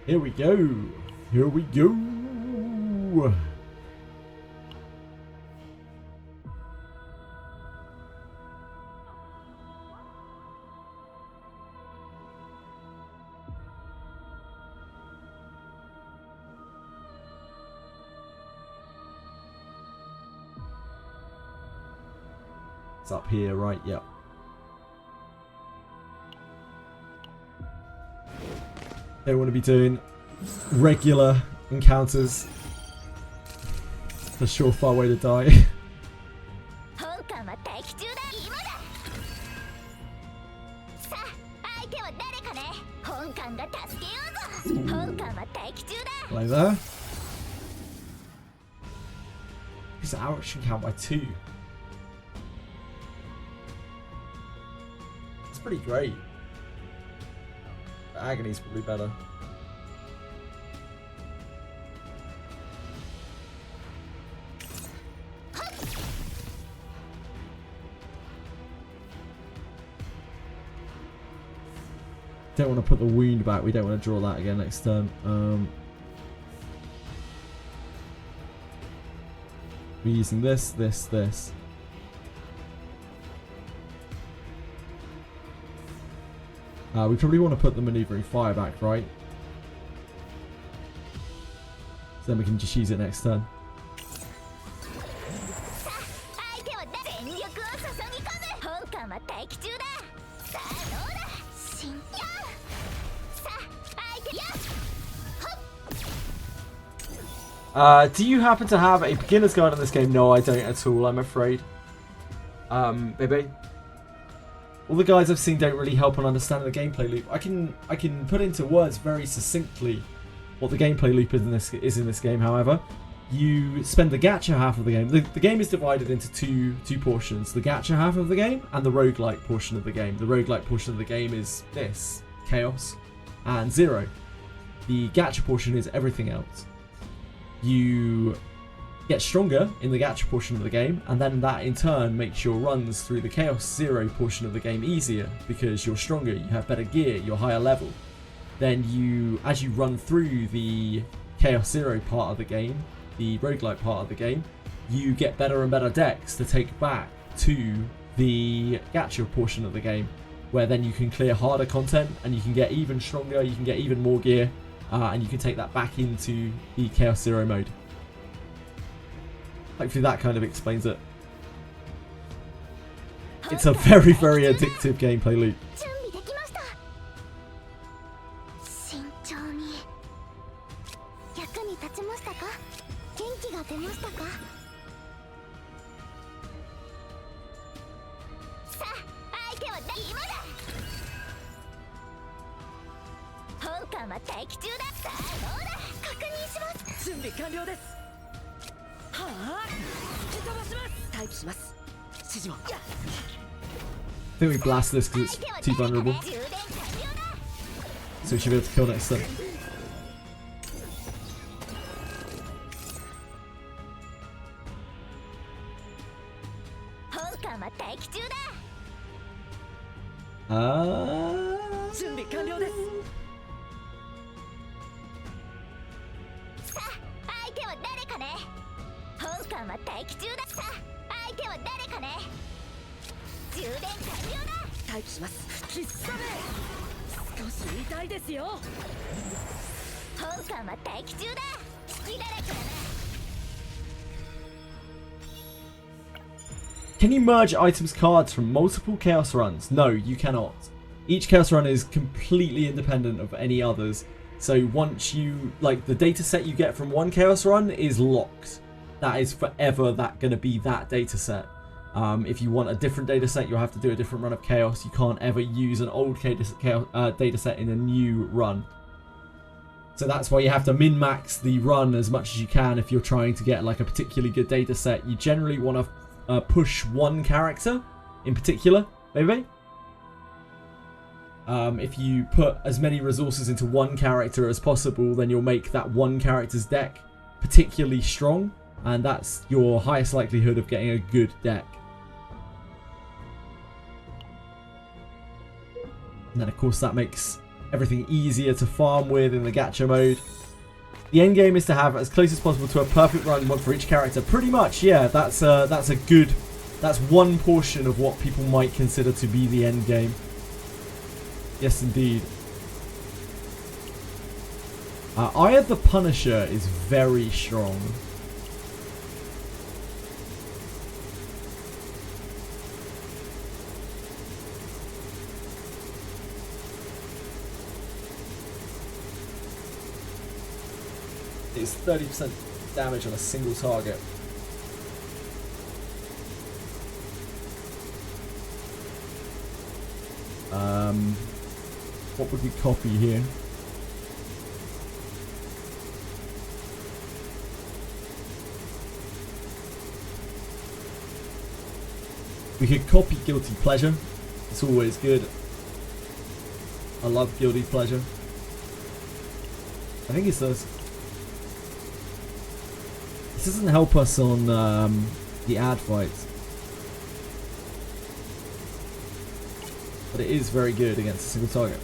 Here we go. Here we go. It's up here, right? Yep. Don't want to be doing regular encounters. It's a surefire way to die. 本艦は待機中だ。今だ。さあ、相手は誰かね。本艦が助けようぞ。本艦は待機中だ。 Like that. His action count by 2. That's pretty great. But Agony's probably better. Don't want to put the wound back. We don't want to draw that again next turn. We're using this. We probably want to put the maneuvering fire back, right? So then we can just use it next turn. Do you happen to have a beginner's guide on this game? No, I don't at all, I'm afraid. Baby. All the guides I've seen don't really help on understanding the gameplay loop. I can put into words very succinctly what the gameplay loop is in this game, however. You spend the gacha half of the game. The game is divided into two portions. The gacha half of the game and the roguelike portion of the game. The roguelike portion of the game is this, Chaos and Zero. The gacha portion is everything else. You get stronger in the gacha portion of the game, and then that in turn makes your runs through the Chaos Zero portion of the game easier because you're stronger, you have better gear, you're higher level. Then as you run through the Chaos Zero part of the game, the roguelike part of the game, you get better and better decks to take back to the gacha portion of the game, where then you can clear harder content and you can get even stronger, you can get even more gear, and you can take that back into the Chaos Zero mode. Hopefully that kind of explains it. It's a very, very addictive gameplay loop. I think we blast this because it's too vulnerable. So we should be able to kill next turn. Can you merge items cards from multiple Chaos runs? No, you cannot. Each Chaos run is completely independent of any others. So once you, like, the data set you get from one Chaos run is locked. That is forever going to be that data set. If you want a different data set, you'll have to do a different run of Chaos. You can't ever use an old data set in a new run. So that's why you have to min-max the run as much as you can if you're trying to get like a particularly good data set. You generally want to push one character in particular, maybe. If you put as many resources into one character as possible, then you'll make that one character's deck particularly strong, and that's your highest likelihood of getting a good deck. And then of course that makes everything easier to farm with in the gacha mode. The end game is to have as close as possible to a perfect run, one for each character. Pretty much, yeah. That's one portion of what people might consider to be the end game. Yes, indeed. Eye of the Punisher is very strong. It's 30% damage on a single target. What would we copy here? We could copy Guilty Pleasure. It's always good. I love Guilty Pleasure. I think it does. This doesn't help us on the ad fights. But it is very good against a single target.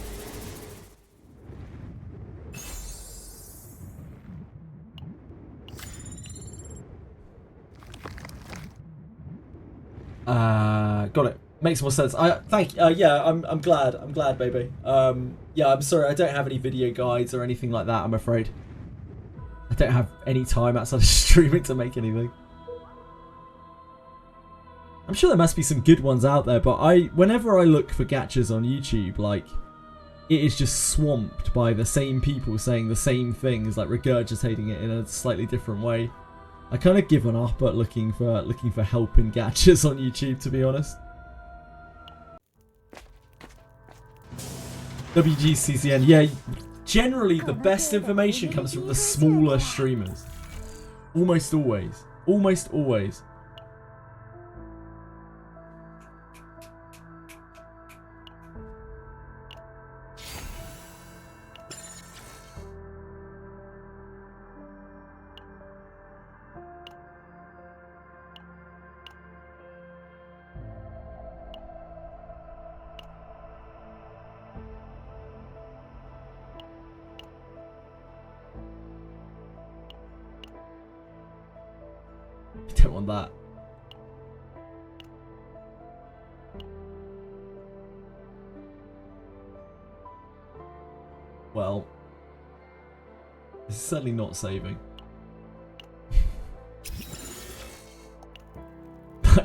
Got it. Makes more sense. Yeah, I'm glad. I'm glad, baby. Yeah, I'm sorry. I don't have any video guides or anything like that, I'm afraid. I don't have any time outside of streaming to make anything. I'm sure there must be some good ones out there, but whenever I look for gachas on YouTube, like, it is just swamped by the same people saying the same things, like regurgitating it in a slightly different way. I kind of given up at looking for help in gachas on YouTube, to be honest. CZN, yeah, generally the best information comes from the smaller streamers. Almost always. Almost always. Don't want that. Well, this is certainly not saving.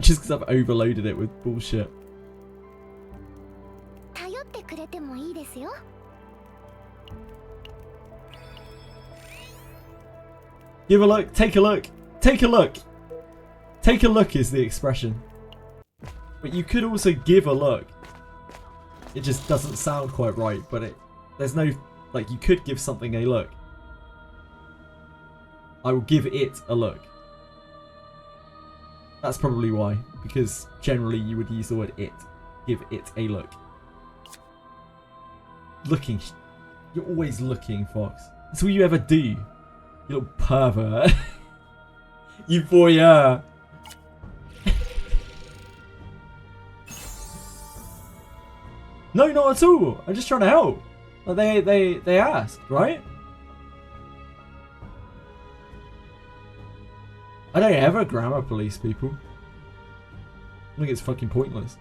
Just because I've overloaded it with bullshit. Give a look, take a look, take a look. Take a look is the expression. But you could also give a look. It just doesn't sound quite right, but there's no, like, you could give something a look. I will give it a look. That's probably why, because generally you would use the word it. Give it a look. Looking. You're always looking, Fox. That's all you ever do. You little pervert. You voyeur. No, not at all. I'm just trying to help. Like they asked, right? I don't ever grammar police people. I think it's fucking pointless.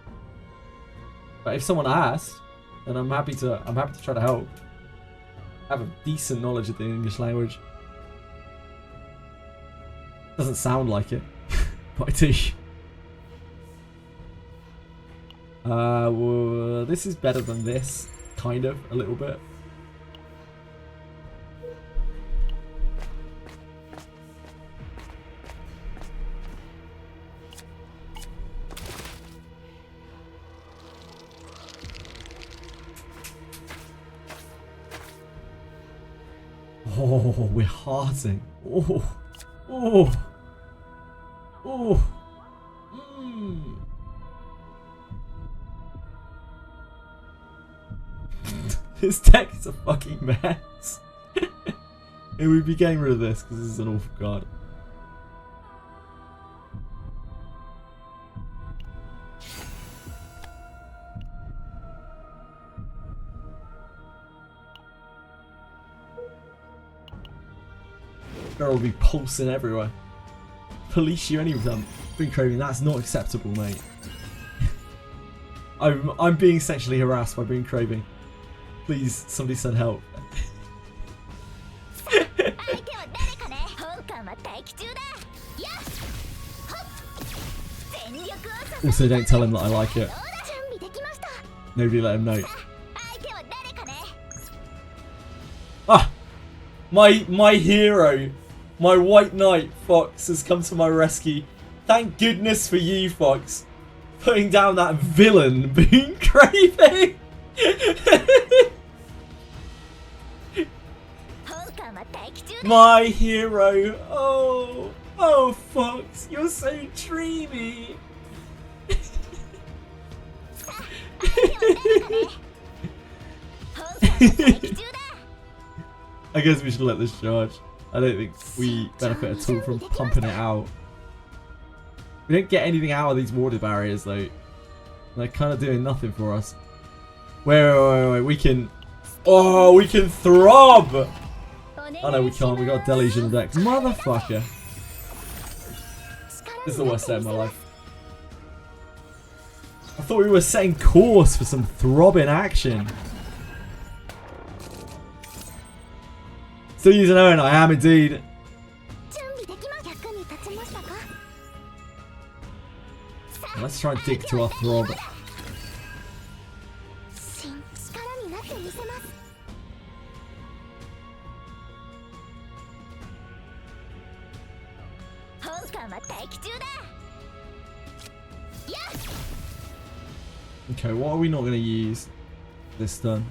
But if someone asks, then I'm happy to try to help. I have a decent knowledge of the English language. Doesn't sound like it, but I do. Well, this is better than this, kind of, a little bit. Oh, we're hearting. Oh, oh, oh. Mm. This deck is a fucking mess. And we'd be getting rid of this because this is an awful card. Girl will be pulsing everywhere. Police you anytime. Been craving. That's not acceptable, mate. I'm being sexually harassed by being craving. Please, somebody send help. Also, don't tell him that I like it. Nobody let him know. Ah! My hero, my white knight, Fox, has come to my rescue. Thank goodness for you, Fox. Putting down that villain, Boon Craving. My hero. Oh, Fox, you're so dreamy. I guess we should let this charge. I don't think we benefit at all from pumping it out. We don't get anything out of these water barriers though. They're kind of doing nothing for us. Wait. We can... Oh, we can throb! Oh no, we can't. We got deluge in the deck. Motherfucker. This is the worst day of my life. I thought we were setting course for some throbbing action. Still using Owen, I am indeed. Let's try and dig to our throb. Okay, what are we not going to use this turn?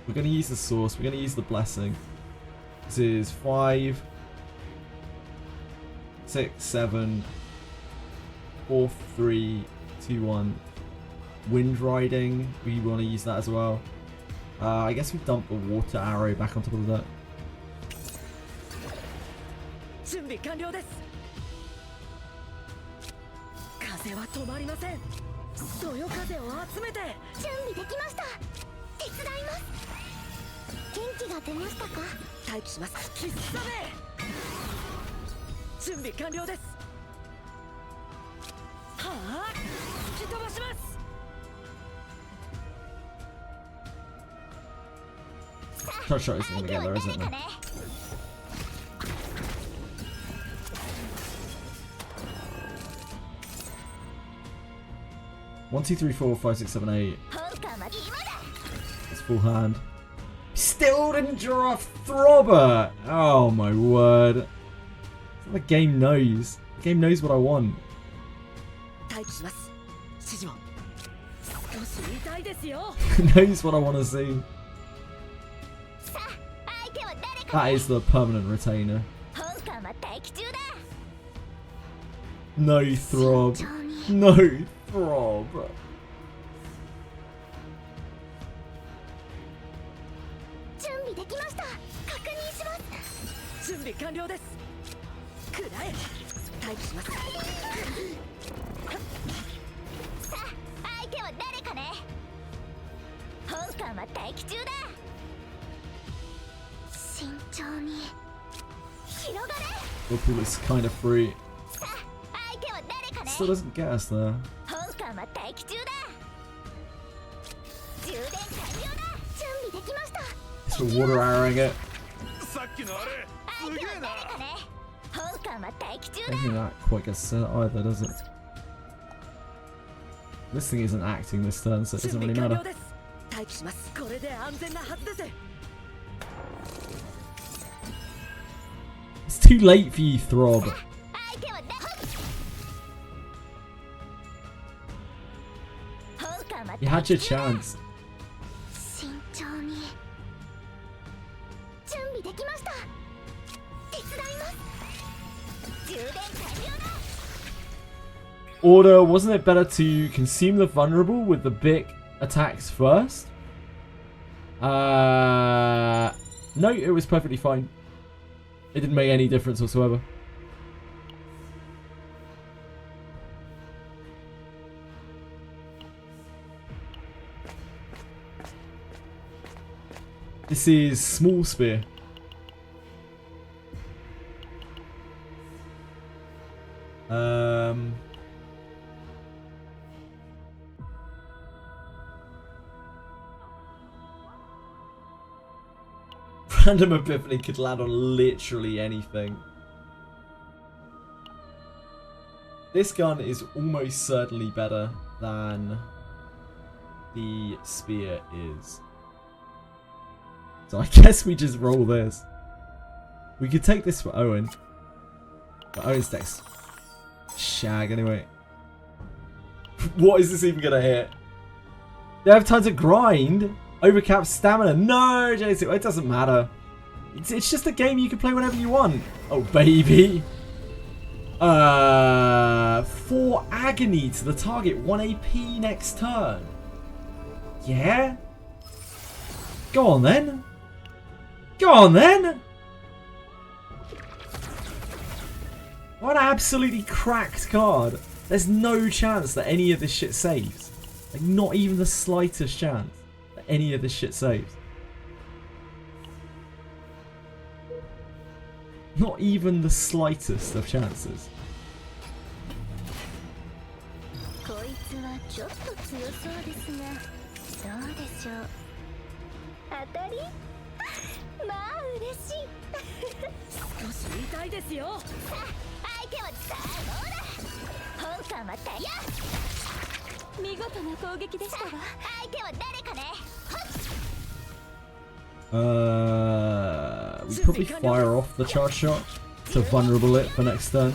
We're going to use the source. We're going to use the blessing. This is 5, 6, 7, 4, 3, 2, 1. Wind riding. We want to use that as well. I guess we dump the water arrow back on top of that. Touch shot isn't going to get there, isn't it? 1, 2, 3, 4, 5, 6, 7, 8. It's full hand. Still didn't draw a throbber! Oh my word. The game knows. The game knows what I want. It knows what I want to see. That is the permanent retainer. No throb. No throb. We'll pull this kind of free. Still doesn't get us there. So water arrowing it. I don't think that quite gets set either, does it? This thing isn't acting this turn, so it doesn't really matter. It's too late for you, Throb. You had your chance. Order, wasn't it better to consume the vulnerable with the big attacks first? No, it was perfectly fine. It didn't make any difference whatsoever. This is Small Spear. Random Epiphany could land on literally anything. This gun is almost certainly better than the spear is. So I guess we just roll this. We could take this for Owen. But Owen's deck's shag anyway. What is this even gonna hit? They have time to grind. Overcap stamina. No, JC, it doesn't matter. It's just a game you can play whenever you want. Oh, baby. 4 agony to the target. 1 AP next turn. Yeah? Go on then. Go on then. What an absolutely cracked card. There's no chance that any of this shit saves. Like, not even the slightest chance that any of this shit saves. Not even the slightest of chances. こいつはちょっと強そうですが、どうでしょう。当たり？まあ嬉しい。少し痛いですよ。相手はさあどうだ。本艦は大や。見事な攻撃でしたわ。相手は誰かね。We probably fire off the charge shot to vulnerable it for next turn.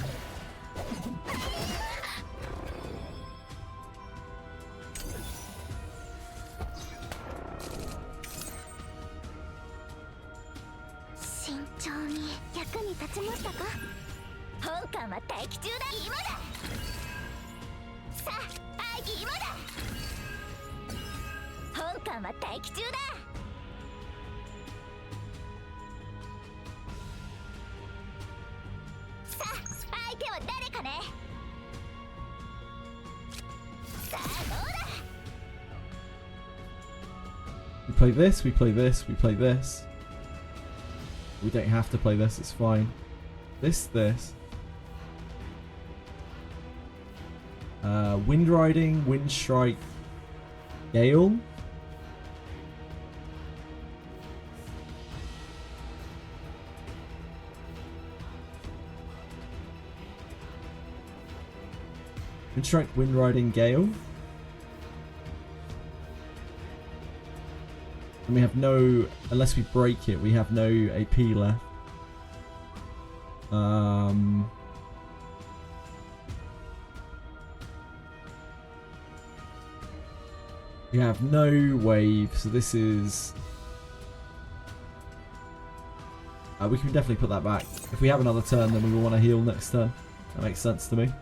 We play this, we play this, we play this. We don't have to play this, it's fine. This. Wind Riding, Wind Strike, Gale. Wind Strike, Wind Riding, Gale. And we have no, unless we break it, we have no AP left. We have no wave, so this is... we can definitely put that back. If we have another turn, then we will want to heal next turn. That makes sense to me.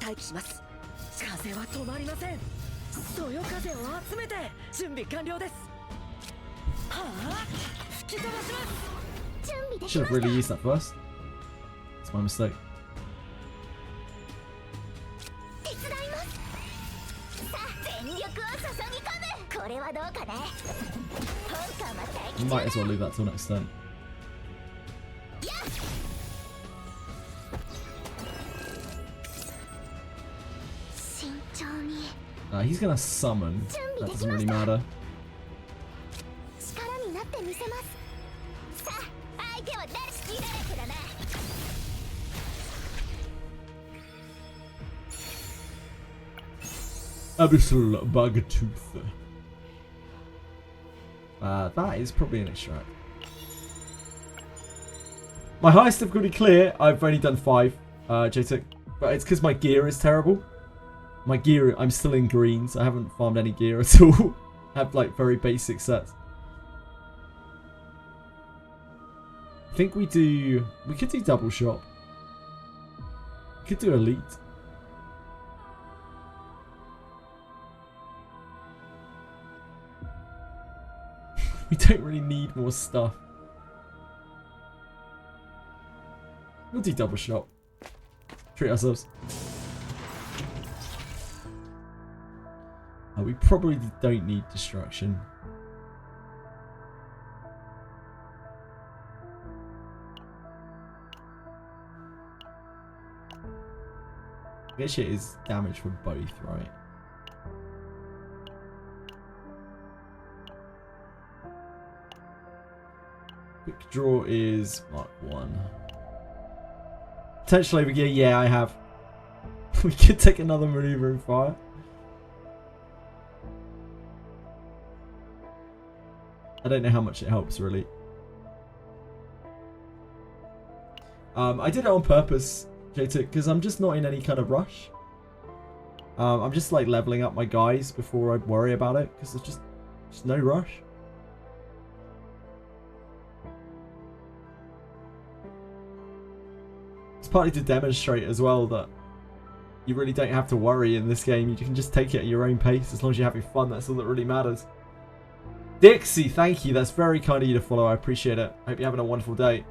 待機します。風は止まりません。そよ風を集めて準備完了です。はあ、吹き飛ばします。準備できました。 Should have really used that first. It's my mistake. 手伝います。さあ、全力を注ぎ込む。これはどうかね。本艦は待機中だ。 Might as well leave that till next turn. He's gonna summon. That doesn't really matter. Abyssal Bugtooth. That is probably an extract. My highest difficulty clear, I've only done 5, JTIC. But it's because my gear is terrible. My gear, I'm still in greens. I haven't farmed any gear at all. I have like very basic sets. I think we could do double shot. We could do elite. We don't really need more stuff. We'll do double shot. Treat ourselves. We probably don't need destruction. This shit is damage for both, right? Quick draw is Mark 1. Potentially over gear, yeah, I have. We could take another maneuver and fire. I don't know how much it helps, really. I did it on purpose, J2, because I'm just not in any kind of rush. I'm just like leveling up my guys before I worry about it, because there's just no rush. It's partly to demonstrate as well that you really don't have to worry in this game. You can just take it at your own pace as long as you're having fun. That's all that really matters. Dixie, thank you. That's very kind of you to follow. I appreciate it. Hope you're having a wonderful day.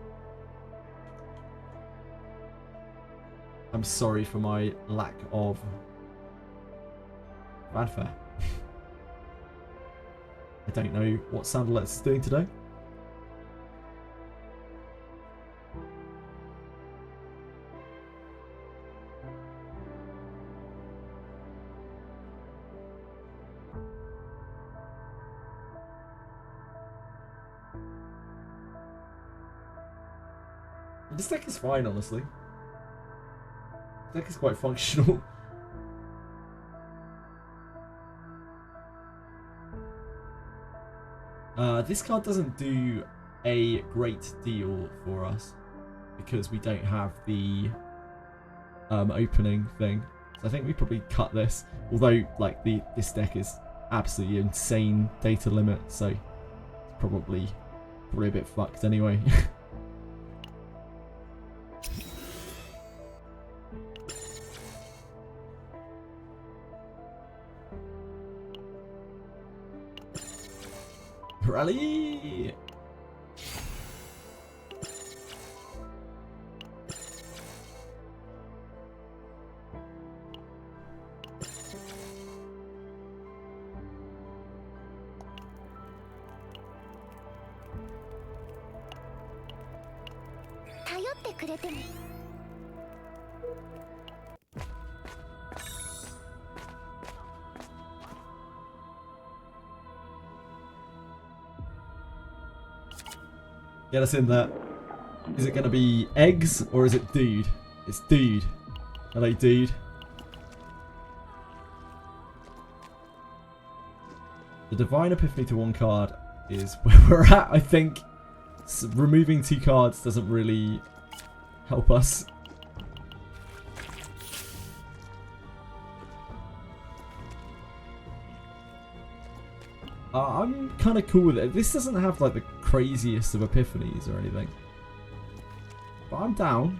I'm sorry for my lack of fanfare. I don't know what Sound Alerts is doing today. This deck is fine, honestly. The deck is quite functional. This card doesn't do a great deal for us because we don't have the opening thing. So I think we probably cut this. Although, like, this deck is absolutely insane data limit, so it's probably a bit fucked anyway. Rally! Get us in there. Is it going to be eggs or is it dude? It's dude. Hello, dude. The Divine Epiphany to 1 card is where we're at, I think. So removing 2 cards doesn't really help us. I'm kind of cool with it. This doesn't have like the craziest of epiphanies or anything, but I'm down.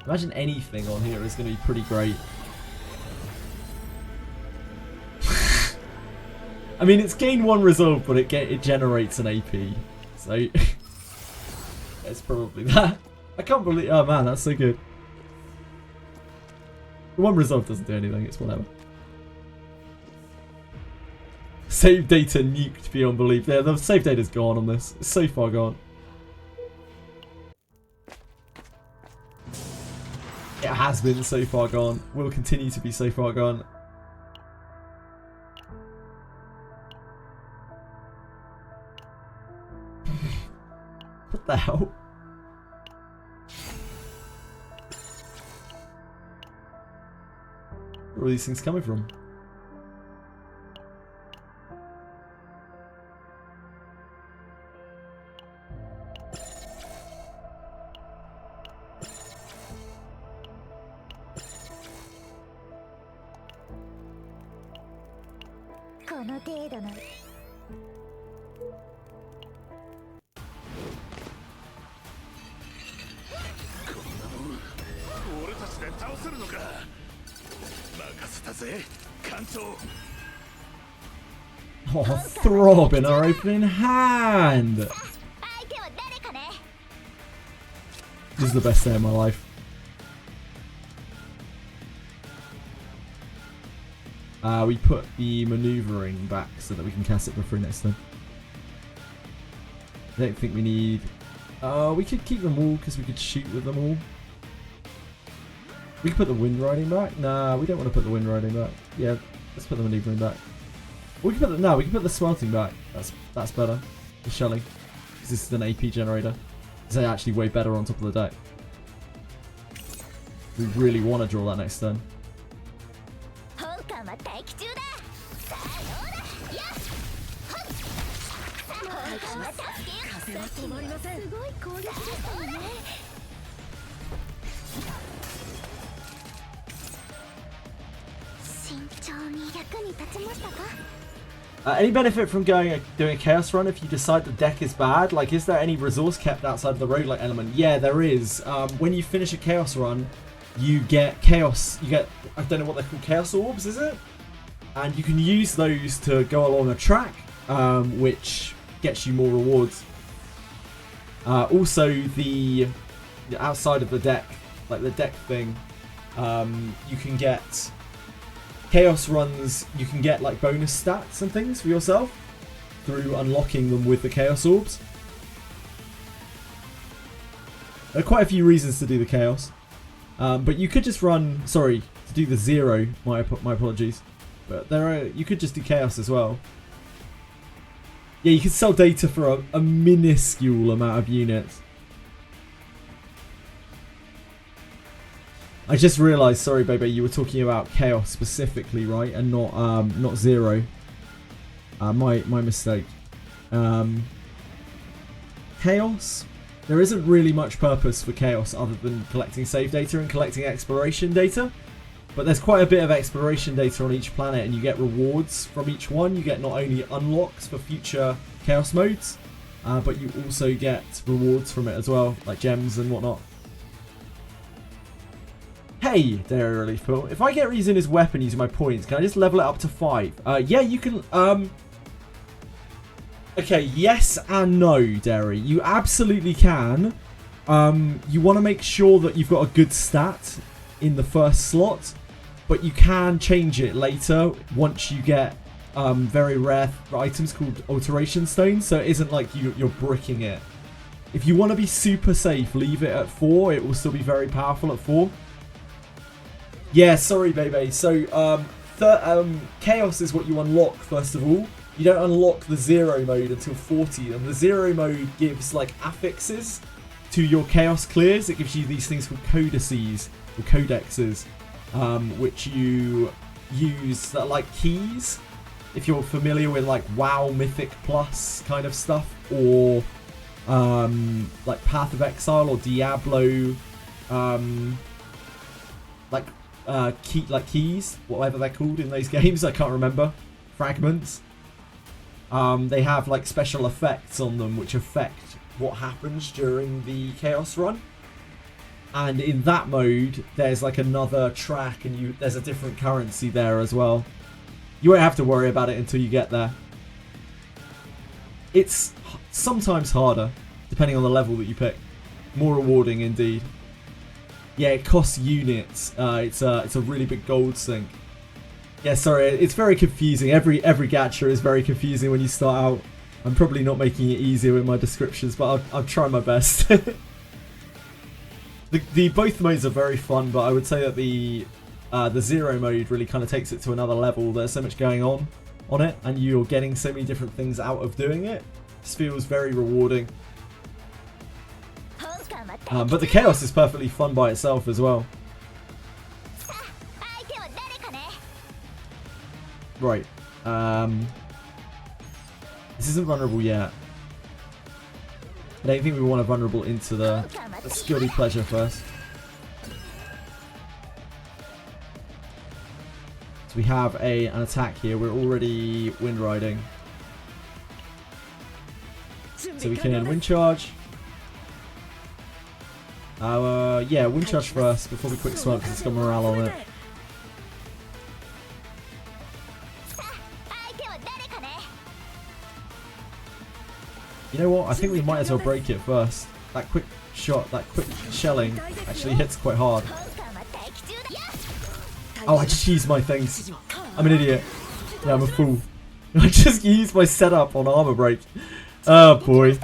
Imagine anything on here is going to be pretty great. I mean, it's gain 1 resolve, but it generates an AP, so it's probably that. I can't believe. Oh man, that's so good. The 1 resolve doesn't do anything, it's whatever. Save data nuked beyond belief. Yeah, the save data's gone on this. It's so far gone. It has been so far gone. Will continue to be so far gone. What the hell? Where are these things coming from? Oh, throb in our opening hand! This is the best day of my life. We put the maneuvering back so that we can cast it for free next time. I don't think we need... we could keep them all because we could shoot with them all. We could put the wind riding back. Nah, we don't want to put the wind riding back. Yeah, let's put the maneuvering back. We can put the we can put the smelting back. That's better. The shelling, because this is an AP generator. It's actually way better on top of the deck. We really want to draw that next turn. 風は止まりません。すごい攻撃でしたよね。慎重に役に立ちましたか？ Any benefit from doing a chaos run if you decide the deck is bad? Like, is there any resource kept outside of the roguelike element? Yeah, there is. When you finish a chaos run, you get chaos. You get, I don't know what they're called, chaos orbs, is it? And you can use those to go along a track, which gets you more rewards. Also, the outside of the deck, like the deck thing, you can get chaos runs. You can get like bonus stats and things for yourself through unlocking them with the chaos orbs. There are quite a few reasons to do the chaos, but you could just run. Sorry, to do the zero. My apologies. But you could just do chaos as well. Yeah, you can sell data for a minuscule amount of units. I just realised, sorry, baby, you were talking about chaos specifically, right, and not zero. My mistake. Chaos. There isn't really much purpose for chaos other than collecting save data and collecting exploration data. But there's quite a bit of exploration data on each planet, and you get rewards from each one. You get not only unlocks for future chaos modes, but you also get rewards from it as well, like gems and whatnot. Hey, Dairy Relief Pool. If I get using his weapon using my points, can I just level it up to 5? Yeah, you can. Okay, yes and no, Dairy. You absolutely can. You want to make sure that you've got a good stat in the first slot, but you can change it later once you get very rare items called alteration stones, so it isn't like you're bricking it. If you want to be super safe, leave it at 4. It will still be very powerful at 4. Yeah, sorry, baby. So chaos is what you unlock first of all. You don't unlock the zero mode until 40, and the zero mode gives like affixes to your chaos clears. It gives you these things called codices or codexes, which you use that are like keys. If you're familiar with like WoW Mythic Plus kind of stuff, or like Path of Exile or Diablo, keys, whatever they're called in those games, I can't remember. Fragments. They have like special effects on them which affect what happens during the chaos run. And in that mode, there's like another track, and there's a different currency there as well. You won't have to worry about it until you get there. It's sometimes harder, depending on the level that you pick. More rewarding indeed. Yeah, it costs units. It's a really big gold sink. Yeah, sorry, it's very confusing. Every gacha is very confusing when you start out. I'm probably not making it easier with my descriptions, but I'll try my best. The both modes are very fun, but I would say that the zero mode really kind of takes it to another level. There's so much going on it, and you're getting so many different things out of doing it. This feels very rewarding. But the chaos is perfectly fun by itself as well. Right. This isn't vulnerable yet. I don't think we want to vulnerable into the skilly pleasure first. So we have an attack here. We're already wind riding. So we can wind charge. Yeah, wind charge first before we quick smoke because it's got morale on it. You know what? I think we might as well break it first. That quick shot, that quick shelling actually hits quite hard. Oh, I just used my things. I'm an idiot. Yeah, I'm a fool. I just used my setup on armor break. Oh boy.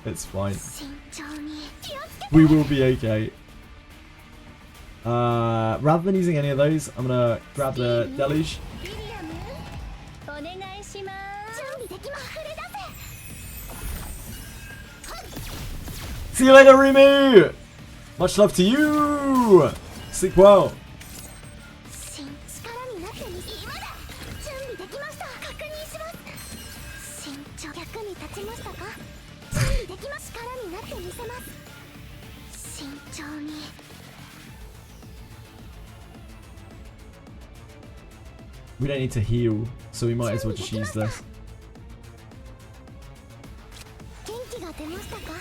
It's fine. We will be okay. Rather than using any of those, I'm gonna grab the deluge. See you later, Rimu! Much love to you! Sleep well. 役に立ちましたか？準備できます。力になってみせます。慎重に。We don't need to heal, so we might as well just use this. 元気が出ましたか？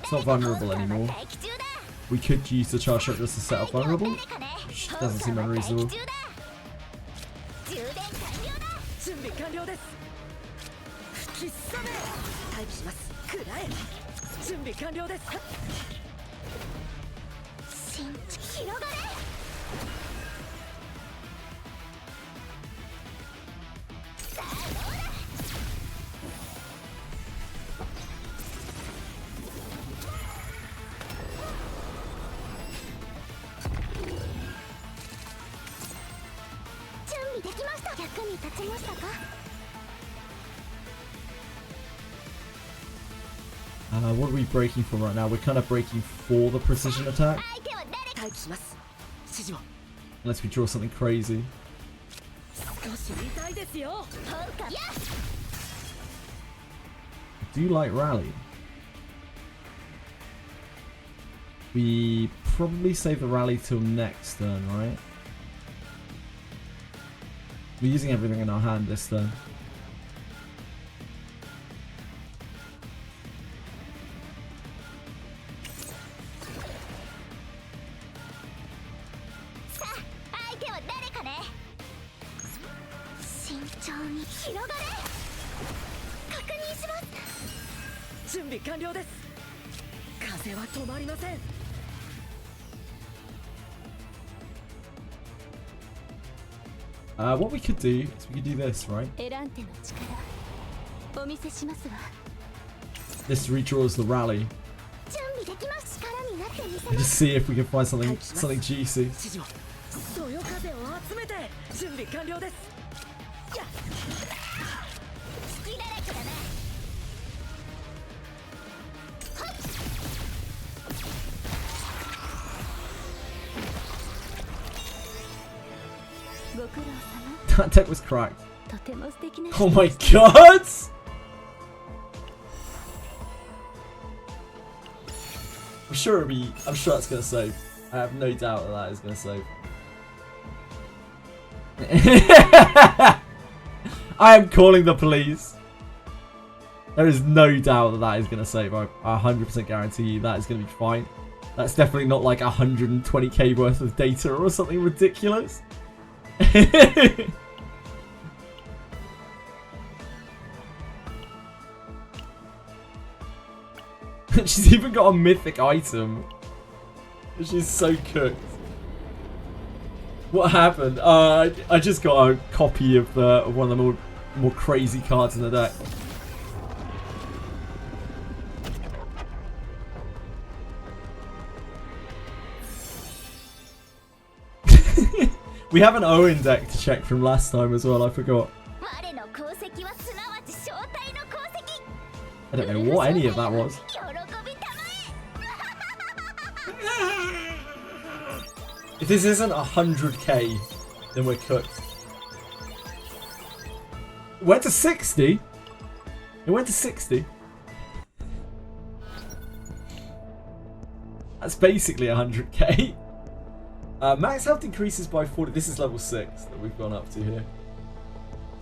It's not vulnerable anymore. We could use the charge shot just to set up vulnerable, which doesn't seem unreasonable. 準備完了です。吹きすさめ。待機します。くらえ。準備完了です。広がれ。さあどうだ。準備できました。役に立ちましたか？What are we breaking for right now? We're kind of breaking for the precision attack. 待機します。指示を。 Unless we draw something crazy. 少し痛いですよ。 I do like rally. We probably save the rally till next turn, right? We're using everything in our hand this turn. What we could do is we could do this, right? This redraws the rally. And just see if we can find something juicy. That deck was cracked. Oh my god! I'm sure that's gonna save. I have no doubt that is gonna save. I am calling the police. There is no doubt that is gonna save. I 100% guarantee you that is gonna be fine. That's definitely not like 120k worth of data or something ridiculous. She's even got a mythic item. She's so cooked. What happened? I just got a copy of one of the more crazy cards in the deck. We have an Owen deck to check from last time as well, I forgot. I don't know what any of that was. If this isn't 100k, then we're cooked. It went to 60? It went to 60? That's basically 100k. Max health increases by 40. This is level 6 that we've gone up to here.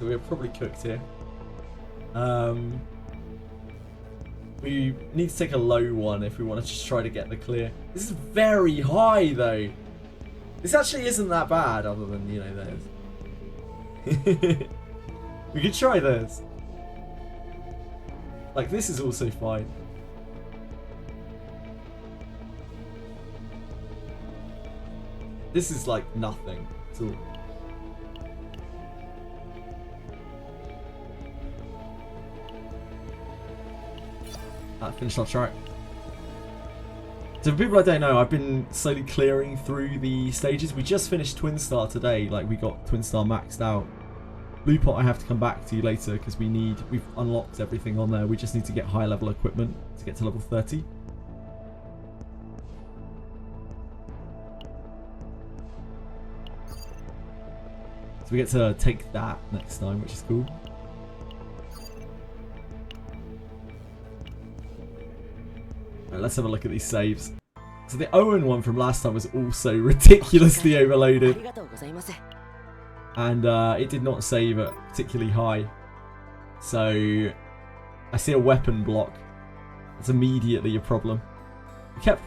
So we're probably cooked here. We need to take a low one if we want to just try to get the clear. This is very high though. This actually isn't that bad other than, you know, theirs. We could try this. Like, this is also fine. This is like nothing at all. Finished our track. So for people I don't know, I've been slowly clearing through the stages. We just finished Twin Star today. Like, we got Twin Star maxed out. Blue Pot I have to come back to later because we've unlocked everything on there. We just need to get high level equipment to get to level 30. So we get to take that next time, which is cool. Right, let's have a look at these saves. So the Owen one from last time was also ridiculously overloaded. And it did not save at particularly high. So I see a weapon block. It's immediately a problem. We kept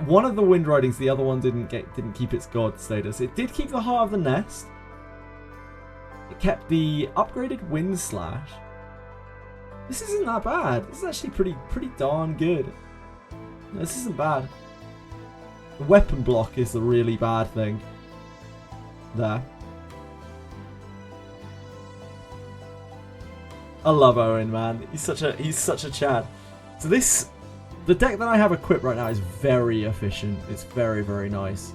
one of the wind ridings, the other one didn't keep its god status. It did keep the Heart of the Nest. It kept the upgraded Wind Slash. This isn't that bad. This is actually pretty darn good. No, this isn't bad. The weapon block is the really bad thing. There. I love Owen, man. He's such a Chad. So the deck that I have equipped right now is very efficient. It's very, very nice.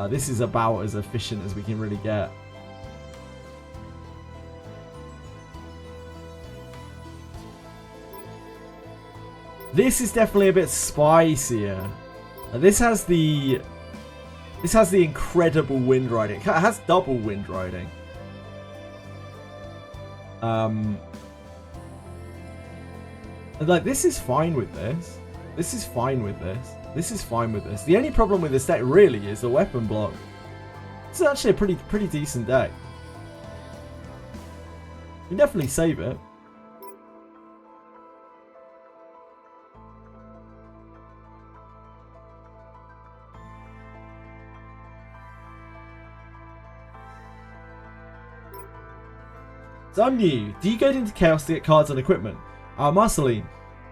This is about as efficient as we can really get. This is definitely a bit spicier. This has the incredible wind riding. It has double wind riding. Like, this is fine with this. This is fine with this. This is fine with this. The only problem with this deck really is the weapon block. It's actually a pretty decent deck. You can definitely save it. So I'm new. Do you go into Chaos to get cards and equipment? Marceline,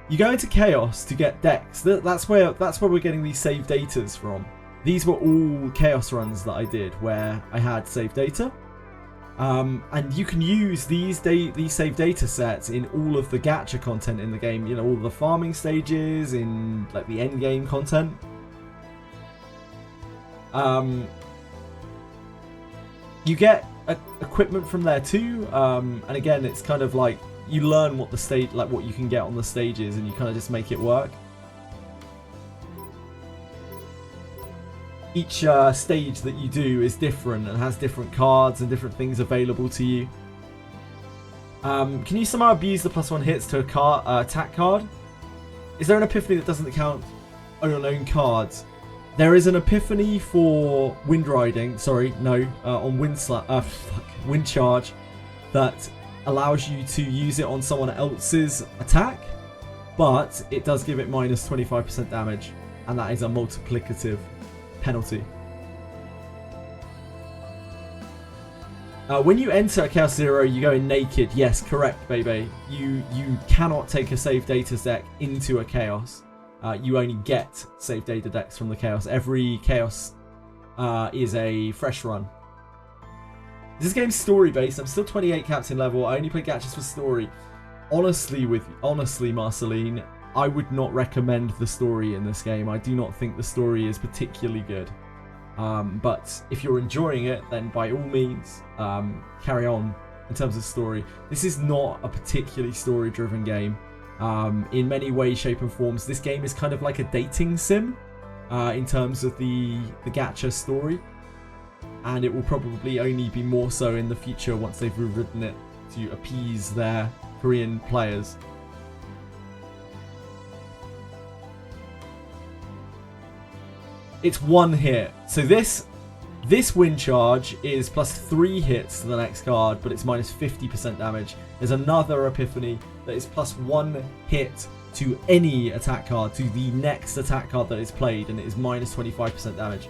you go into Chaos to get decks. That's where we're getting these save datas from. These were all Chaos runs that I did where I had save data. And you can use these save data sets in all of the gacha content in the game. You know, all the farming stages, in like the end game content. You get equipment from there too, and again, it's kind of like you learn what the stage, like what you can get on the stages, and you kind of just make it work. Each stage that you do is different and has different cards and different things available to you. Can you somehow abuse the +1 hits to a attack card? Is there an epiphany that doesn't count on your own cards? There is an epiphany for wind riding. Sorry, no, on wind charge, that allows you to use it on someone else's attack, but it does give it minus 25% damage, and that is a multiplicative penalty. When you enter a Chaos Zero, you go in naked. Yes, correct, baby. You cannot take a save data deck into a Chaos. You only get save data decks from the Chaos. Every Chaos is a fresh run. This game's story based. I'm still 28 captain level. I only play gachas for story. Honestly, Marceline, I would not recommend the story in this game. I do not think the story is particularly good. But if you're enjoying it, then by all means, carry on in terms of story. This is not a particularly story-driven game. In many ways, shape and forms, this game is kind of like a dating sim in terms of the gacha story, and it will probably only be more so in the future once they've rewritten it to appease their Korean players. It's one hit, so this wind charge is +3 hits to the next card, but it's minus 50% damage. There's another epiphany that is +1 hit to any attack card, to the next attack card that is played, and it is minus 25% damage.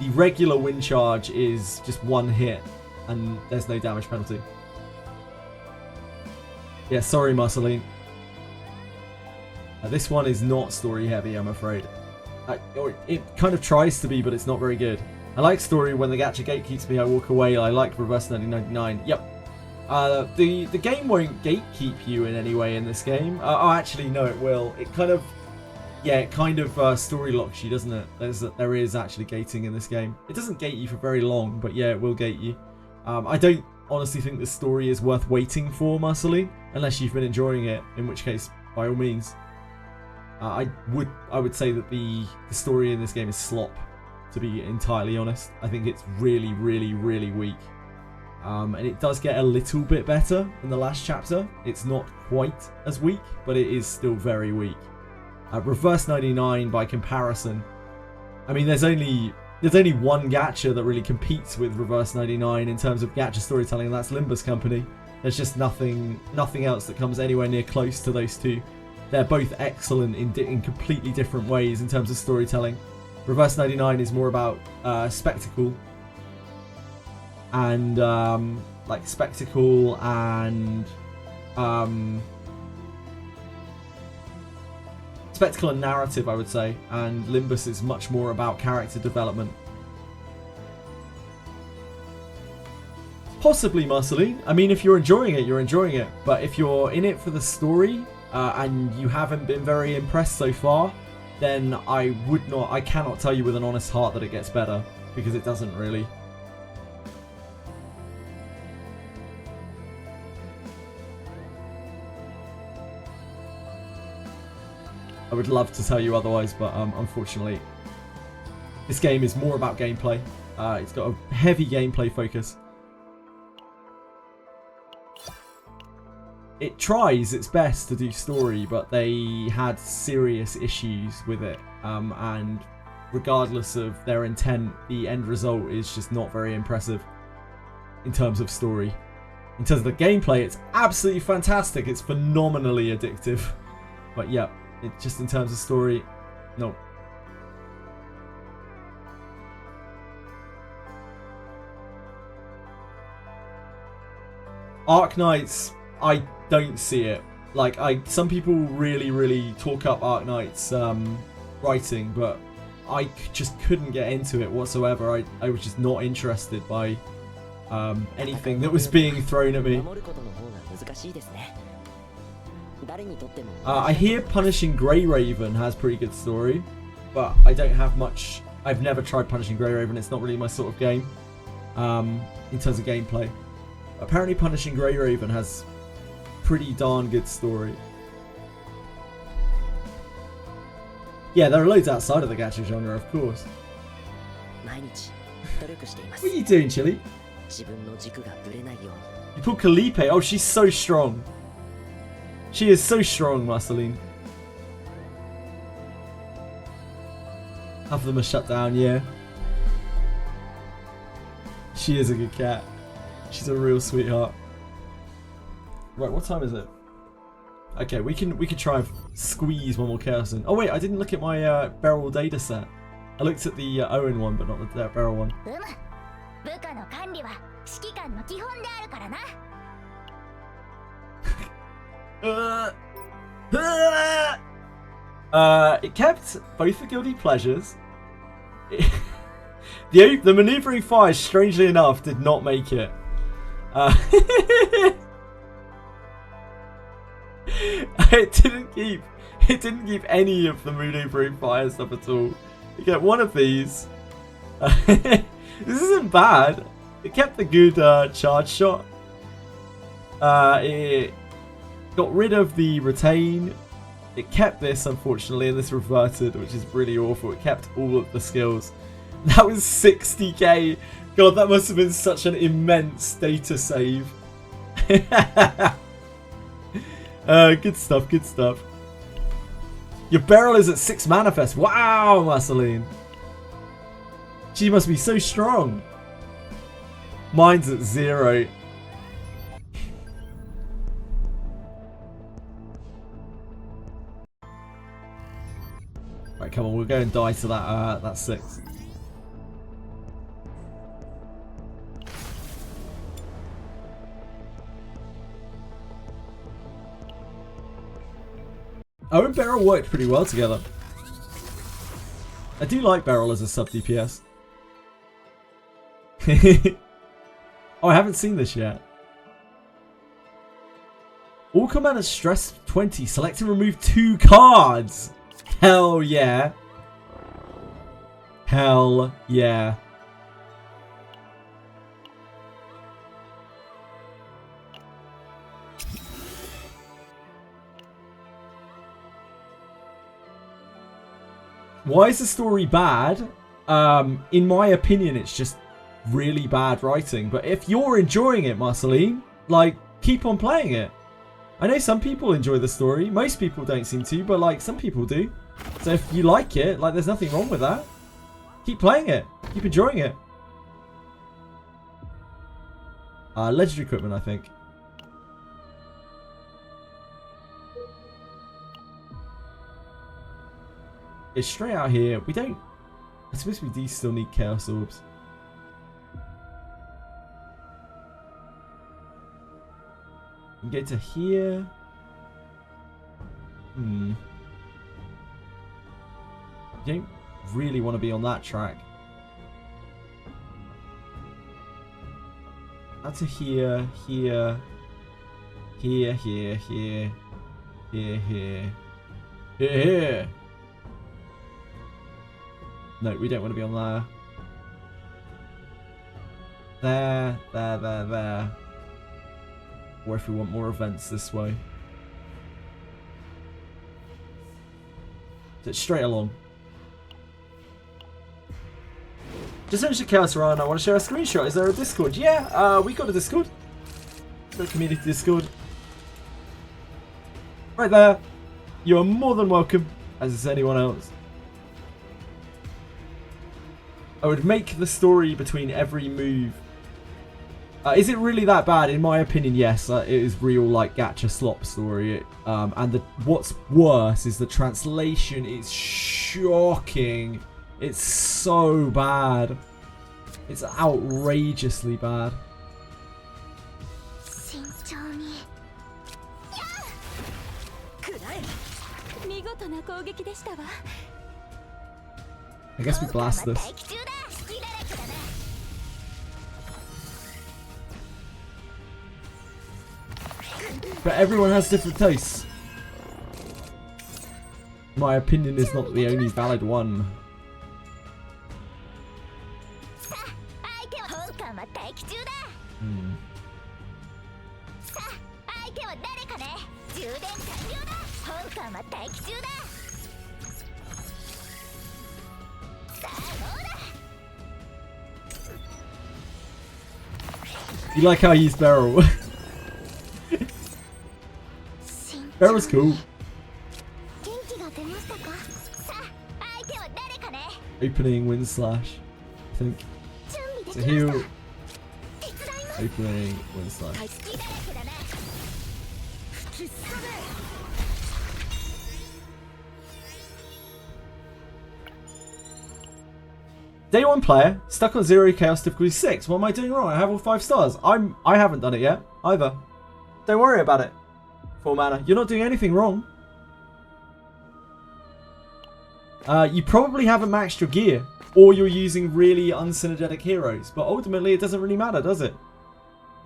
The regular wind charge is just 1 hit, and there's no damage penalty. Yeah, sorry, Marceline. This one is not story heavy, I'm afraid. Or it kind of tries to be, but it's not very good. I like story. When the gacha gate keeps me, I walk away. I like reverse 1999. Yep. The game won't gatekeep you in any way in this game. Oh, actually, no, it will. It kind of story locks you, doesn't it? There is actually gating in this game. It doesn't gate you for very long, but yeah, it will gate you. I don't honestly think the story is worth waiting for, Marceline, unless you've been enjoying it, in which case, by all means. I would say that the story in this game is slop, to be entirely honest. I think it's really, really, really weak. And it does get a little bit better in the last chapter. It's not quite as weak, but it is still very weak. Reverse 99 by comparison. I mean, there's only one gacha that really competes with Reverse 99 in terms of gacha storytelling, and that's Limbus Company. There's just nothing else that comes anywhere near close to those two. They're both excellent in completely different ways in terms of storytelling. Reverse 99 is more about spectacle and spectacle and spectacle and narrative, I would say, and Limbus is much more about character development. Possibly, Marceline. I mean, if you're enjoying it, you're enjoying it. But if you're in it for the story and you haven't been very impressed so far, then I cannot tell you with an honest heart that it gets better, because it doesn't really. I would love to tell you otherwise, but unfortunately, this game is more about gameplay. It's got a heavy gameplay focus. It tries its best to do story, but they had serious issues with it. And regardless of their intent, the end result is just not very impressive in terms of story. In terms of the gameplay, it's absolutely fantastic. It's phenomenally addictive. But yeah, it just in terms of story, no. Arc Knights, I don't see it. Like, some people really talk up Arc Knight's writing, but I just couldn't get into it whatsoever. I was just not interested by anything that was being thrown at me. I hear Punishing Grey Raven has pretty good story, but I don't have much. I've never tried Punishing Grey Raven. It's not really my sort of game in terms of gameplay. Apparently Punishing Grey Raven has pretty darn good story. Yeah, there are loads outside of the gacha genre, of course. What are you doing, Chili? You pulled Calipe. Oh, she's so strong. She is so strong, Marceline. Half of them are shut down, yeah. She is a good cat. She's a real sweetheart. Right, what time is it? Okay, we can try and squeeze one more chaos in. Oh wait, I didn't look at my Beryl data set. I looked at the Owen one, but not the Beryl one. It kept both the guilty pleasures. The maneuvering fire, strangely enough, did not make it. It didn't keep any of the maneuvering fire stuff at all. You get one of these. This isn't bad. It kept the good charge shot. It got rid of the retain. It kept this, unfortunately, and this reverted, which is really awful. It kept all of the skills. That was 60k. God, that must have been such an immense data save. Good stuff, good stuff. Your Beryl is at 6 manifest. Wow, Marceline. She must be so strong. Mine's at 0. Right, come on, we'll go and die to that 6. Owen and Beryl worked pretty well together. I do like Beryl as a sub DPS. Oh, I haven't seen this yet. All commanders stress 20. Select and remove 2 cards. Hell yeah. Hell yeah. Why is the story bad? in my opinion, it's just really bad writing. But if you're enjoying it, Marceline, like, keep on playing it. I know some people enjoy the story. Most people don't seem to, but like some people do. So if you like it, like, there's nothing wrong with that. Keep playing it. Keep enjoying it. Legendary equipment, I think. It's straight out here. We don't... I suppose we do still need Chaos Orbs. We can go to here. You don't really want to be on that track. Out to here, here, here, here, here, here, here, here. No, we don't want to be on there. There, there, there, there. Or if we want more events this way. So it's straight along. Just finished the Chaos Run. I want to share a screenshot. Is there a Discord? Yeah, we got a Discord. The community Discord. Right there. You are more than welcome, as is anyone else. I would make the story between every move. Is it really that bad? In my opinion, yes. It is real, like, gacha slop story. And what's worse is the translation is shocking. It's so bad. It's outrageously bad. I guess we blast this. But everyone has different tastes. My opinion is not the only valid one. You like how I use Beryl? Beryl's cool. Opening Wind Slash, I think. It's a heal. Opening Wind Slash. Day 1 player, stuck on 0 Chaos difficulty 6. What am I doing wrong? I have all 5 stars. I haven't done it yet, either. Don't worry about it. 4 mana. You're not doing anything wrong. You probably haven't maxed your gear, or you're using really unsynergetic heroes. But ultimately, it doesn't really matter, does it?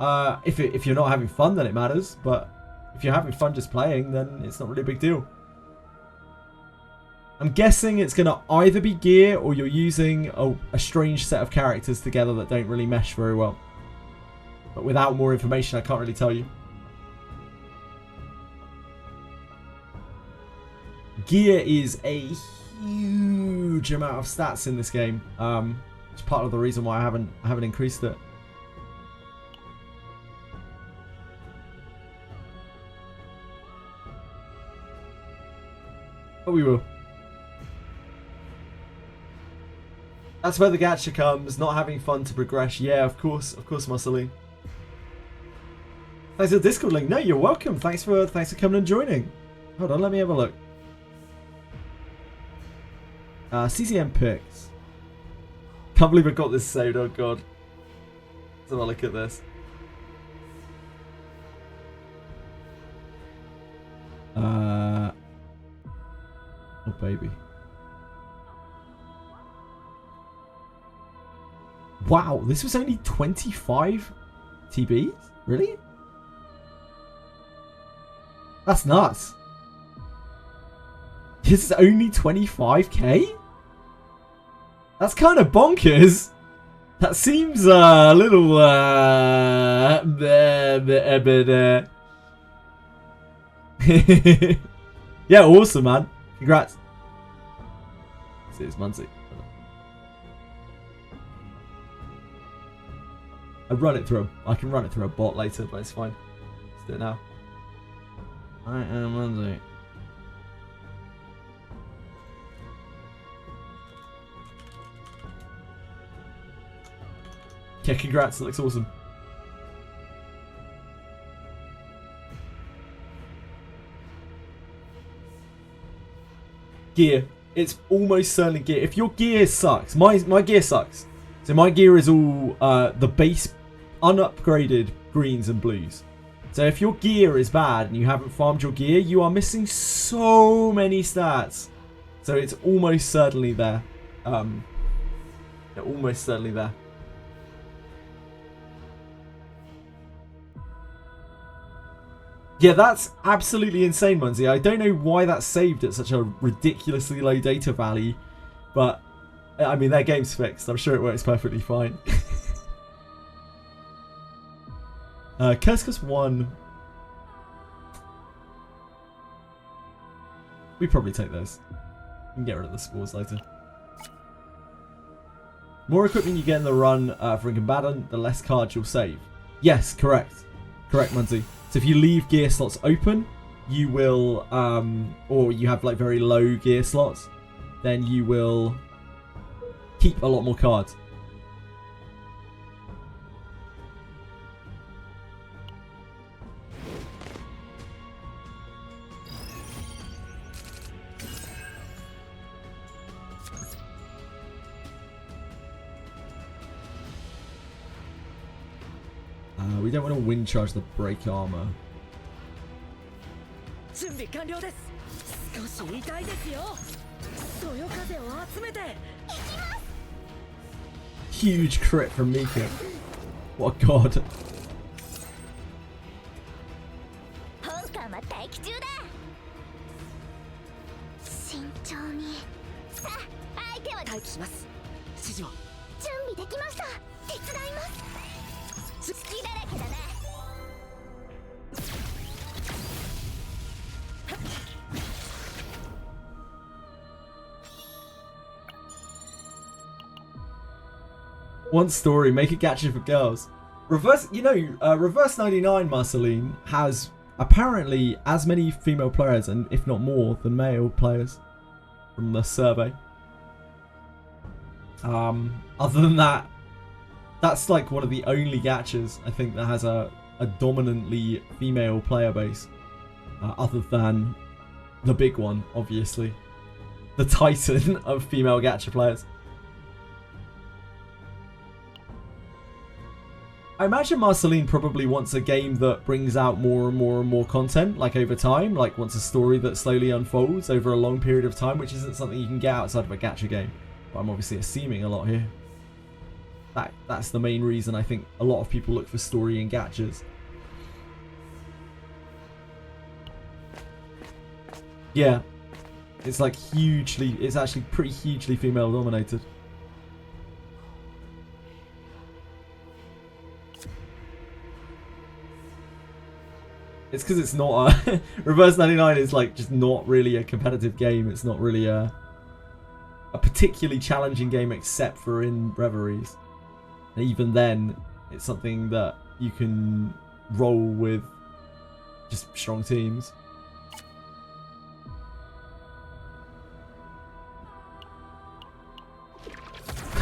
If you're not having fun, then it matters. But if you're having fun just playing, then it's not really a big deal. I'm guessing it's going to either be gear, or you're using a strange set of characters together that don't really mesh very well. But without more information, I can't really tell you. Gear is a huge amount of stats in this game. It's part of the reason why I haven't increased it. But we will. That's where the gacha comes. Not having fun to progress. Yeah, of course, Marceline. Thanks for the Discord link. No, you're welcome. Thanks for coming and joining. Hold on, let me have a look. CZN picks. Can't believe I got this saved. Oh god. Let's have a look at this. Oh baby. Wow, this was only 25 TBs? Really? That's nuts. This is only 25k? That's kind of bonkers. That seems a little yeah, awesome, man. Congrats. This is Muncie. I can run it through a bot later, but it's fine. Let's do it now. I am Monday. Yeah, congrats, it looks awesome. Gear. It's almost certainly gear. If your gear sucks, my gear sucks. So my gear is all the base unupgraded greens and blues. So if your gear is bad and you haven't farmed your gear, you are missing so many stats. So it's almost certainly there. Almost certainly there. Yeah, that's absolutely insane, Munzie. I don't know why that's saved at such a ridiculously low data value, but I mean, their game's fixed. I'm sure it works perfectly fine. Kurskis 1. We probably take those. We can get rid of the spores later. More equipment you get in the run for a combatant, the less cards you'll save. Yes, correct. Correct, Munzie. So if you leave gear slots open, you will, or you have like very low gear slots, then you will keep a lot more cards. We don't want to wind charge the break armor. Huge crit from Mika. What a god. One story, make a gacha for girls. Reverse 99 Marceline has apparently as many female players, and if not more, than male players from the survey. Other than that, that's like one of the only gachas I think that has a dominantly female player base. Other than the big one, obviously. The titan of female gacha players. I imagine Marceline probably wants a game that brings out more and more and more content, like over time, like wants a story that slowly unfolds over a long period of time, which isn't something you can get outside of a gacha game. But I'm obviously assuming a lot here. That's the main reason I think a lot of people look for story in gachas. Yeah, it's like it's actually pretty hugely female dominated. It's because it's not a... Reverse 99 is like just not really a competitive game. It's not really a particularly challenging game except for in Reveries. And even then, it's something that you can roll with just strong teams.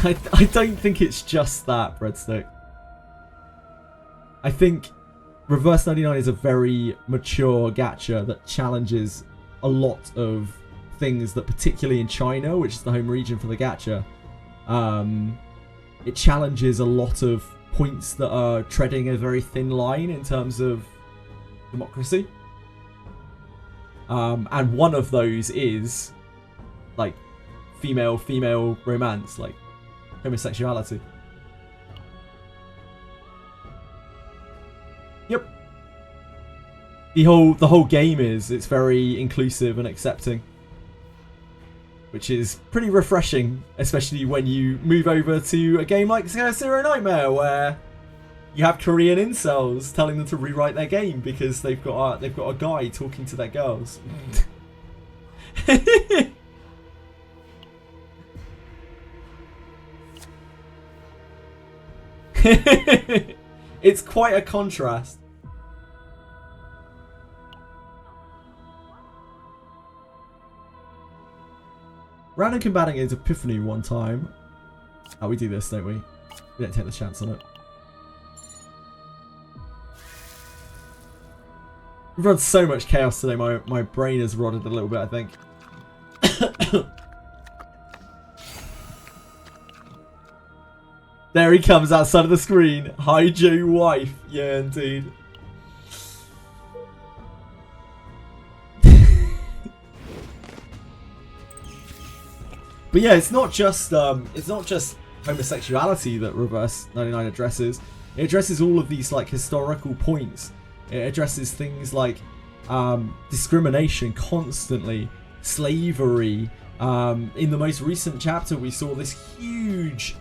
I don't think it's just that, Breadstick. I think Reverse 99 is a very mature gacha that challenges a lot of things that, particularly in China, which is the home region for the gacha, it challenges a lot of points that are treading a very thin line in terms of democracy. And one of those is like female romance, like homosexuality. Yep. The whole game it's very inclusive and accepting, which is pretty refreshing, especially when you move over to a game like Zero Nightmare, where you have Korean incels telling them to rewrite their game because they've got a guy talking to their girls. It's quite a contrast. Random combating is Epiphany one time. Oh, we do this, don't we? We don't take the chance on it. We've run so much chaos today, my brain has rotted a little bit, I think. There he comes outside of the screen. Hi, JJWF. Yeah, indeed. But yeah, it's not just homosexuality that Reverse 99 addresses. It addresses all of these like historical points. It addresses things like discrimination constantly, slavery. In the most recent chapter, we saw this huge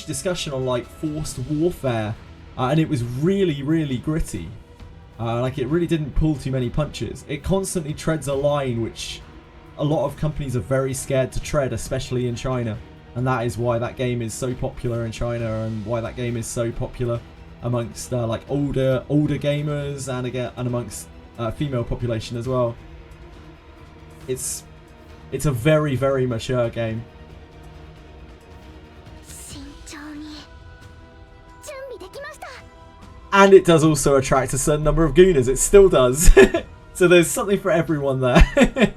discussion on like forced warfare, and it was really gritty. Like it really didn't pull too many punches. It constantly treads a line which a lot of companies are very scared to tread, especially in China, and that is why that game is so popular in China, and why that game is so popular amongst like older gamers and amongst female population as well. It's a very mature game. And it does also attract a certain number of gooners. It still does. So there's something for everyone there.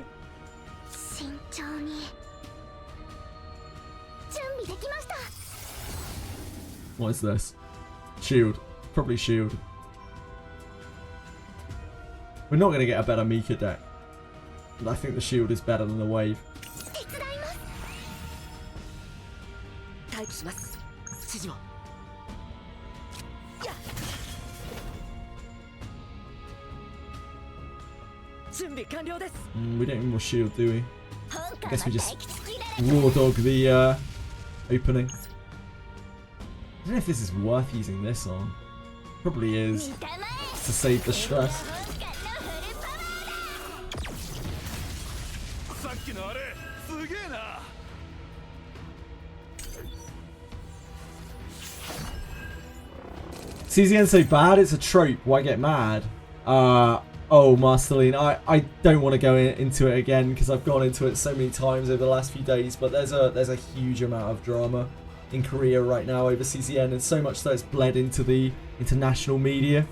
What is this? Shield. Probably shield. We're not going to get a better Mika deck. But I think the shield is better than the wave. We don't need more shield, do we? I guess we just raw dog the opening. I don't know if this is worth using this on. Probably is, to save the stress. CZN so bad, it's a trope. Why get mad? Oh, Marceline, I don't want to go into it again because I've gone into it so many times over the last few days, but there's a huge amount of drama in Korea right now over CZN, and so much so it's bled into the international media.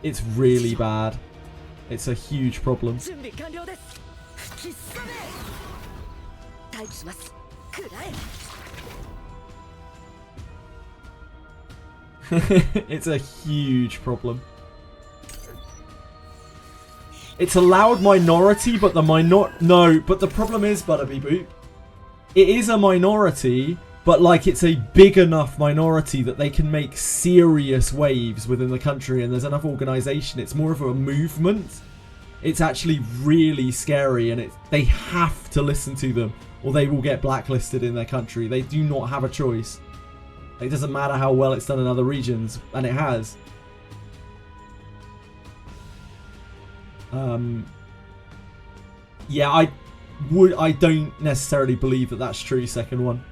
It's really bad. It's a huge problem. It's a huge problem. It's a loud minority, but the but the problem is, Butterby Boop, it is a minority, but like it's a big enough minority that they can make serious waves within the country, and there's enough organization. It's more of a movement. It's actually really scary, and they have to listen to them or they will get blacklisted in their country. They do not have a choice. It doesn't matter how well it's done in other regions, and it has. Yeah, I don't necessarily believe that that's true. Second one,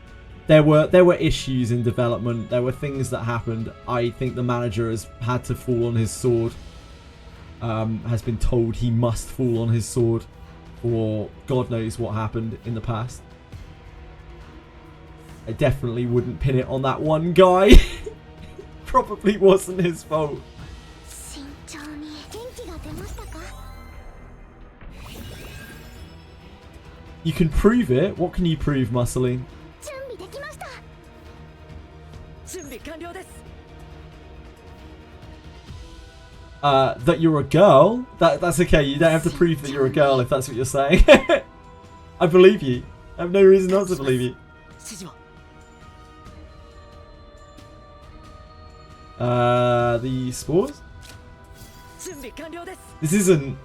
there were issues in development. There were things that happened. I think the manager has had to fall on his sword. Has been told he must fall on his sword, for God knows what happened in the past. I definitely wouldn't pin it on that one guy. Probably wasn't his fault. You can prove it. What can you prove, Marceline? That you're a girl? That's okay. You don't have to prove that you're a girl if that's what you're saying. I believe you. I have no reason not to believe you. The spores? This isn't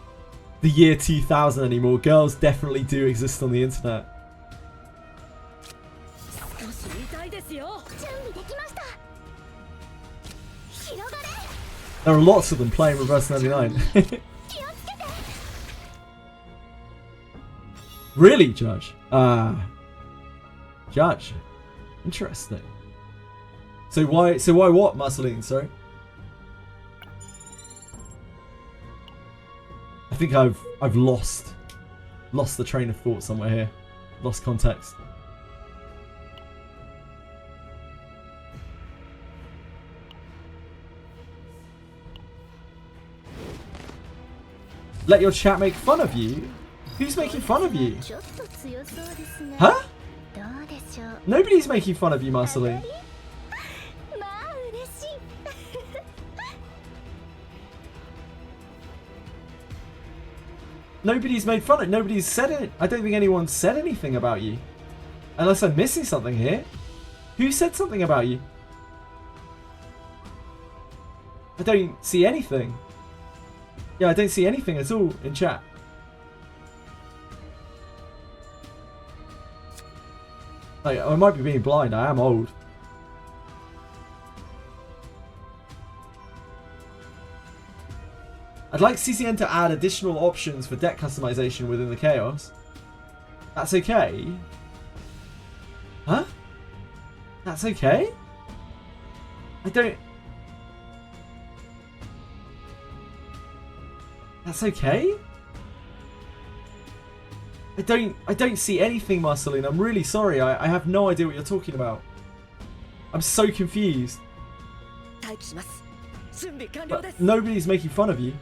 the year 2000 anymore. Girls definitely do exist on the internet. There are lots of them playing Reverse 99. Really, Judge? Judge. Interesting. So why what, Marceline? Sorry. I think I've lost the train of thought somewhere here. Lost context. Let your chat make fun of you? Who's making fun of you? Huh? Nobody's making fun of you, Marceline. Nobody's made fun of it. Nobody's said it. I don't think anyone said anything about you. Unless I'm missing something here. Who said something about you? I don't see anything. Yeah, I don't see anything at all in chat. Like, I might be being blind. I am old. I'd like CZN to add additional options for deck customization within the chaos. That's okay. Huh? That's okay? I don't... That's okay? I don't see anything, Marceline. I'm really sorry. I have no idea what you're talking about. I'm so confused. But nobody's making fun of you.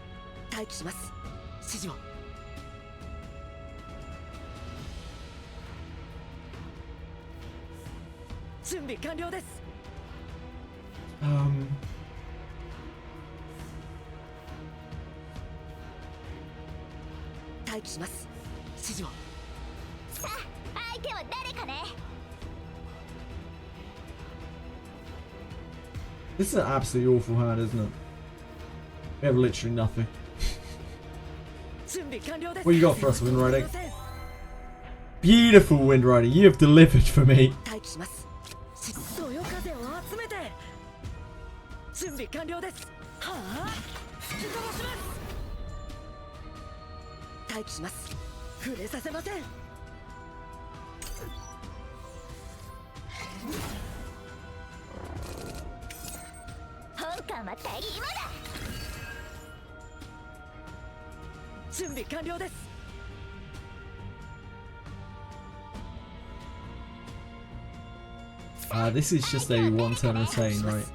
This is an absolutely awful hand, isn't it? We have literally nothing. What you got for us, Wind Riding? Beautiful, Wind Riding. You have delivered for me. This is just a one-turn retain, right?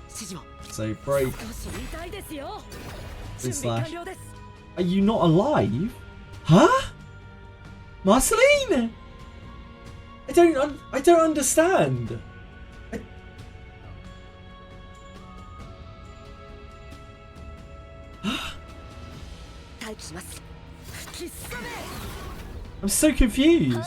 So break. Slash. Are you not alive? Huh? Marceline? I don't understand. I'm so confused.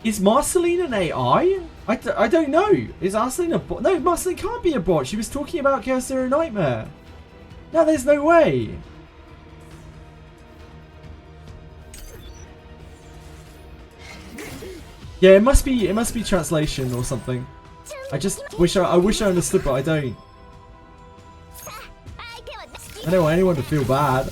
Is Marceline an AI? I don't know. Is Marceline a bot? No, Marceline can't be a bot. She was talking about Chaos Zero Nightmare. No, there's no way. Yeah, it must be translation or something. I just wish I understood, but I don't. I don't want anyone to feel bad.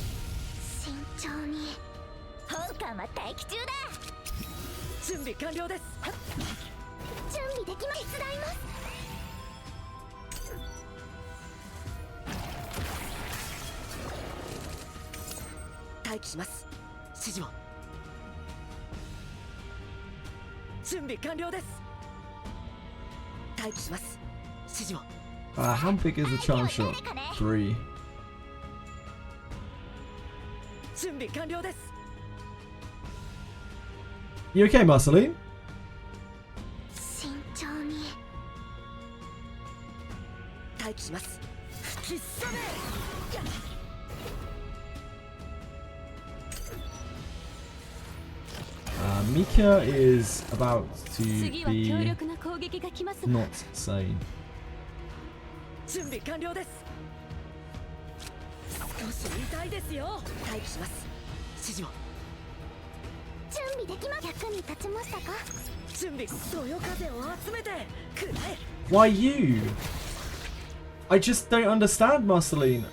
How big is the charm shot? 3. You okay, Marceline? Mika is about to be not sane. Why you? I just don't understand, Marceline.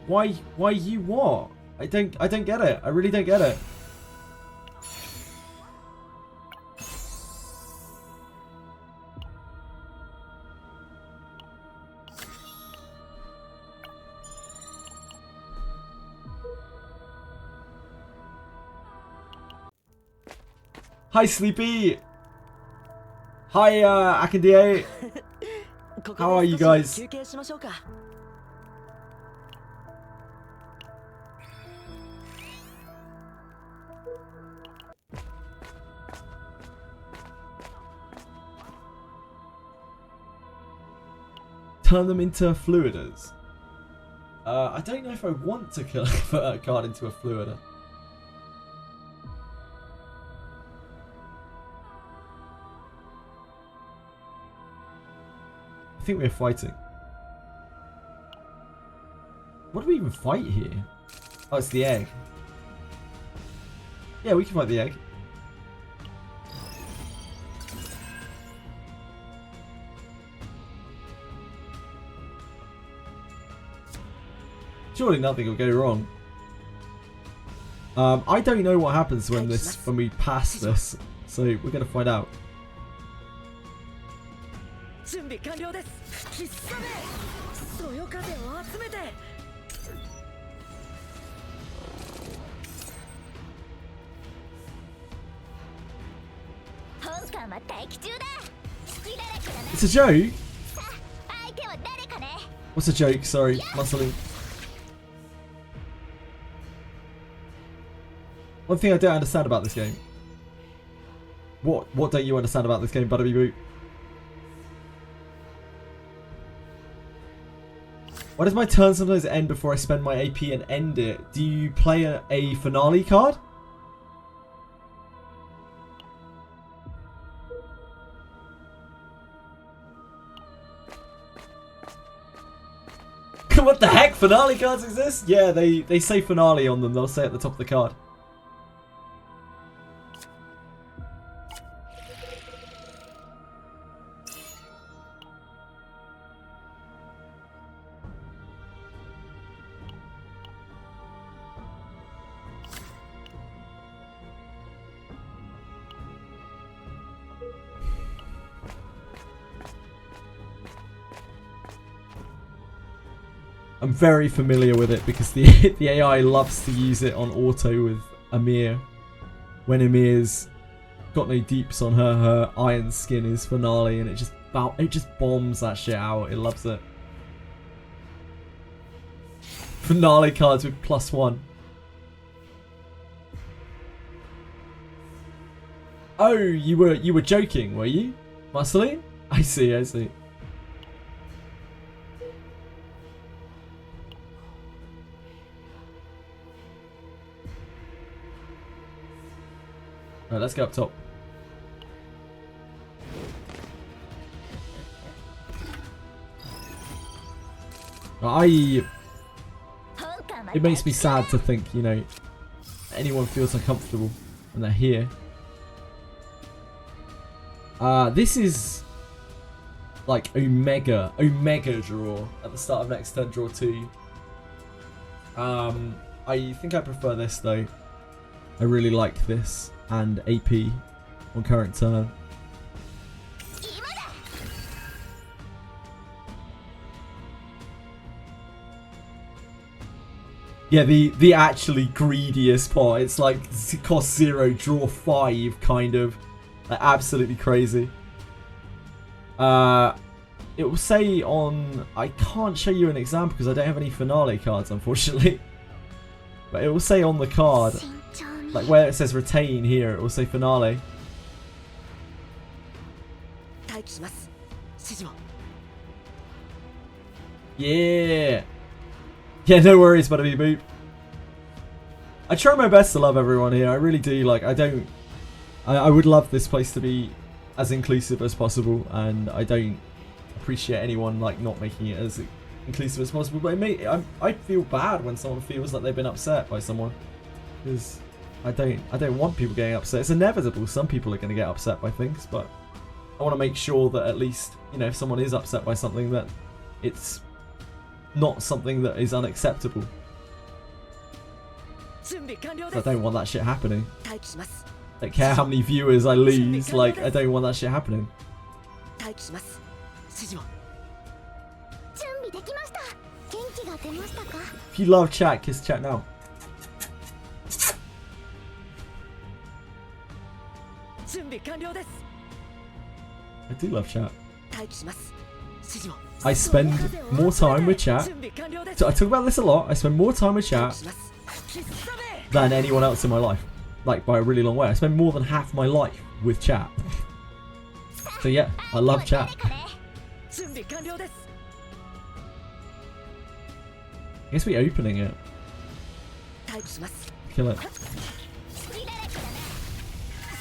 Why you what? I don't get it. I really don't get it. Hi, Sleepy. Hi, Akadie. How are you guys? 休憩しましょうか。Turn them into fluiders. I don't know if I want to convert a card into a fluider. I think we're fighting. What do we even fight here? Oh, it's the egg. Yeah, we can fight the egg. Surely nothing will go wrong. I don't know what happens when we pass this, so we're gonna find out. 準備完了です。吹きすさめ。そよ風を集めて。本館は待機中だ。隙だらけだな。 It's a joke. 相手は誰かね。 What's a joke? Sorry, muscling. One thing I don't understand about this game. What don't you understand about this game, Butterby Boot? Why does my turn sometimes end before I spend my AP and end it? Do you play a finale card? What the heck? Finale cards exist? Yeah, they say finale on them. They'll say at the top of the card. I'm very familiar with it because the AI loves to use it on auto with Amir. When Amir's got no deeps on her, her iron skin is finale and it just bombs that shit out. It loves it. Finale cards with +1. Oh, you were joking, were you, Muscly? I see, I see. Alright, let's go up top. It makes me sad to think, you know, anyone feels uncomfortable when they're here. This is like Omega draw at the start of next turn, draw 2. I think I prefer this though. I really like this and AP on current turn. Yeah, the actually greediest part. It's like cost 0, draw 5 kind of. Like, absolutely crazy. It will say on... I can't show you an example because I don't have any finale cards, unfortunately. But it will say on the card, like where it says retain here, it will say finale. Yeah! Yeah, no worries, Butterby Boop. I try my best to love everyone here. I really do. Like, I would love this place to be as inclusive as possible, and I don't appreciate anyone like not making it as inclusive as possible. But I feel bad when someone feels like they've been upset by someone, because I don't want people getting upset. It's inevitable. Some people are going to get upset by things, but I want to make sure that at least, you know, if someone is upset by something, that it's not something that is unacceptable. I don't want that shit happening. I don't care how many viewers I lose, like, I don't want that shit happening. If you love chat, kiss chat now. 準備完了です I do love chat. 待機します指示を I spend more time with chat. 準備完了です So I talk about this a lot. I spend more time with 待 chat 機します吹きすさめ than anyone else in my life. Like by a really long way. I spend more than half my life with chat. So yeah, I love chat. 準備完了です I guess we opening it. 待機します Kill it.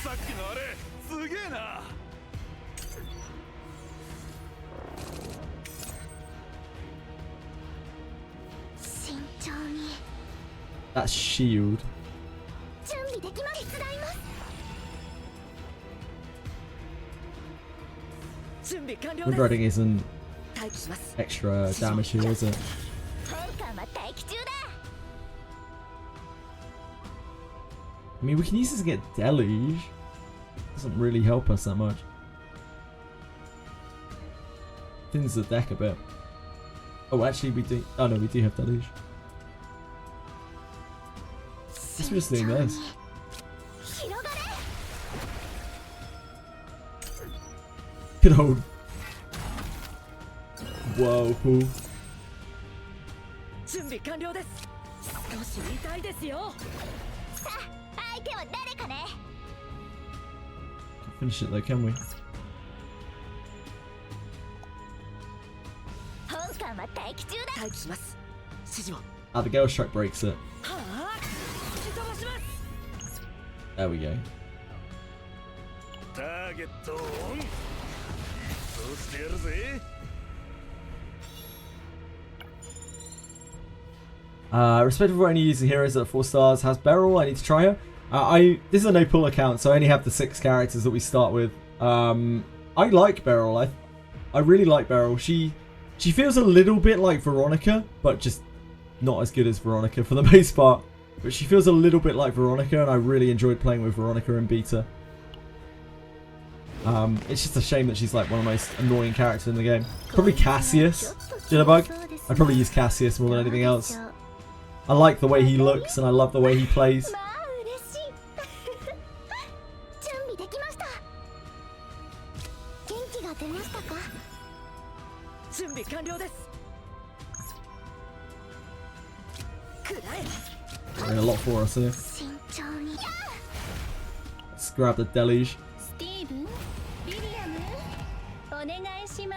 さっきのあれすげえな 慎重に That's shield. 準備できます手伝います 準備完了です Windriding isn't 待機します extra damage here, is it? 本艦は待機中だ I mean, we can use this to get Deluge. Doesn't really help us that much. Thins the deck a bit. Oh, actually, we do. Oh no, we do have Deluge. Guess we're just doing this. 広がれ Good old. Whoa. 準備完了です少し痛いですよ さあ相手は誰かね Finish it though, can we? 本艦は待機中だ待機します指示を Ah, the Gale Strike breaks it. はあ吹き飛ばします There we go. ターゲットをオンそうしてやるぜ Respected for any using heroes at 4 stars. Has Beryl? I need to try her. This is a no pull account, so I only have the 6 characters that we start with. I like Beryl. I really like Beryl. She feels a little bit like Veronica, but just not as good as Veronica for the most part. But she feels a little bit like Veronica, and I really enjoyed playing with Veronica in beta. It's just a shame that she's like one of the most annoying characters in the game. Probably Cassius. Jitterbug. I'd probably use Cassius more than anything else. I like the way he looks, and I love the way he plays. まあ嬉しい準備できました元気が出ましたか準備完了ですくらえ Doing a lot for us here. 慎重に Let's grab the Deluge. スティーブンビリアムお願いしま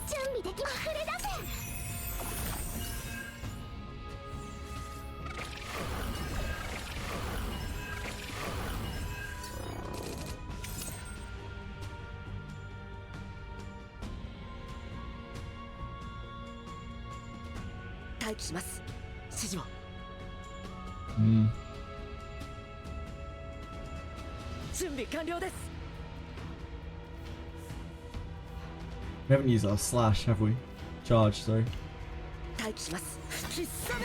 す準備できま溢れ出せ 待機します指示を Mm. 準備完了です We haven't used our slash, have we? Charge, sorry. 待機します吹きすさめ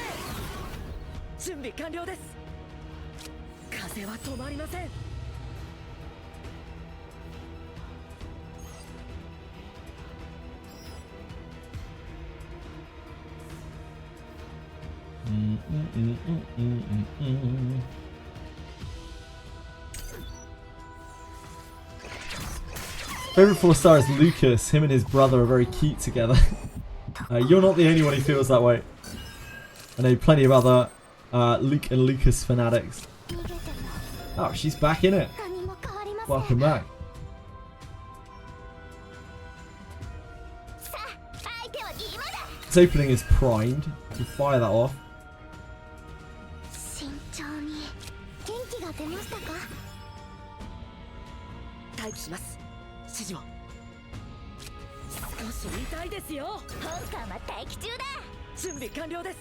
準備完了です風は止まりません Favorite 4 star is Lucas. Him and his brother are very cute together. You're not the only one who feels that way. I know plenty of other Luke and Lucas fanatics. Oh, she's back in it. 何も変わりません Welcome back. さあ相手は今だ This opening is primed. We'll fire that off. 慎重に元気が出ましたか待機します指示を少し痛いですよ本艦は待機中だ準備完了です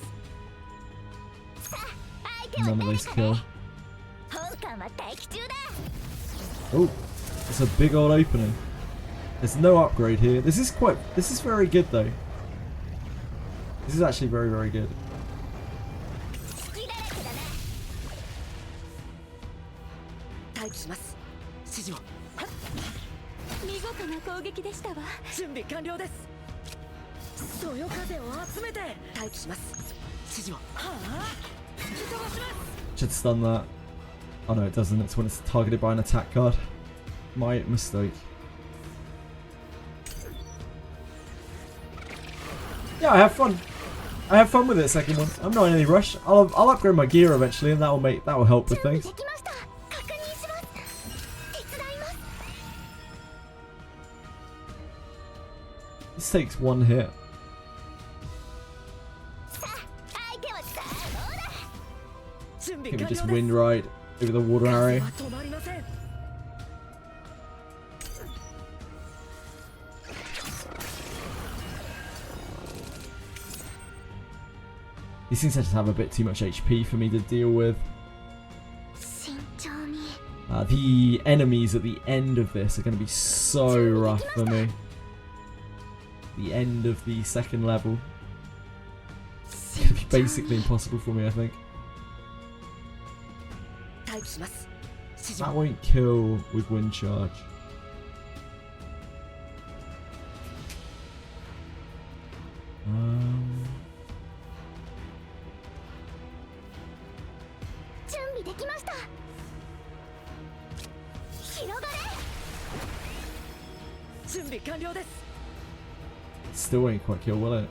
さあ相手は None of 誰 those か kill. ね本艦は待機中だ Oh, it's a big old opening. There's no upgrade here. This is very good though. This is actually very, very good. 隙だらけだな待機します指示を見事な攻撃でしたわ準備完了ですそよ風を集めて待機します指示をはあ吹き飛ばします Should stun that. Oh no, it doesn't. It's when it's targeted by an attack card. My mistake. Yeah, I have fun. I have fun with it, second one. I'm not in any rush. I'll upgrade my gear eventually, and that will help with things. This takes one hit. Can we just wind ride over the water area? These things just have a bit too much HP for me to deal with. The enemies at the end of this are going to be so rough for me. The end of the second level. It's going to be basically impossible for me, I think. That won't kill with wind charge. Still won't quite kill, will it?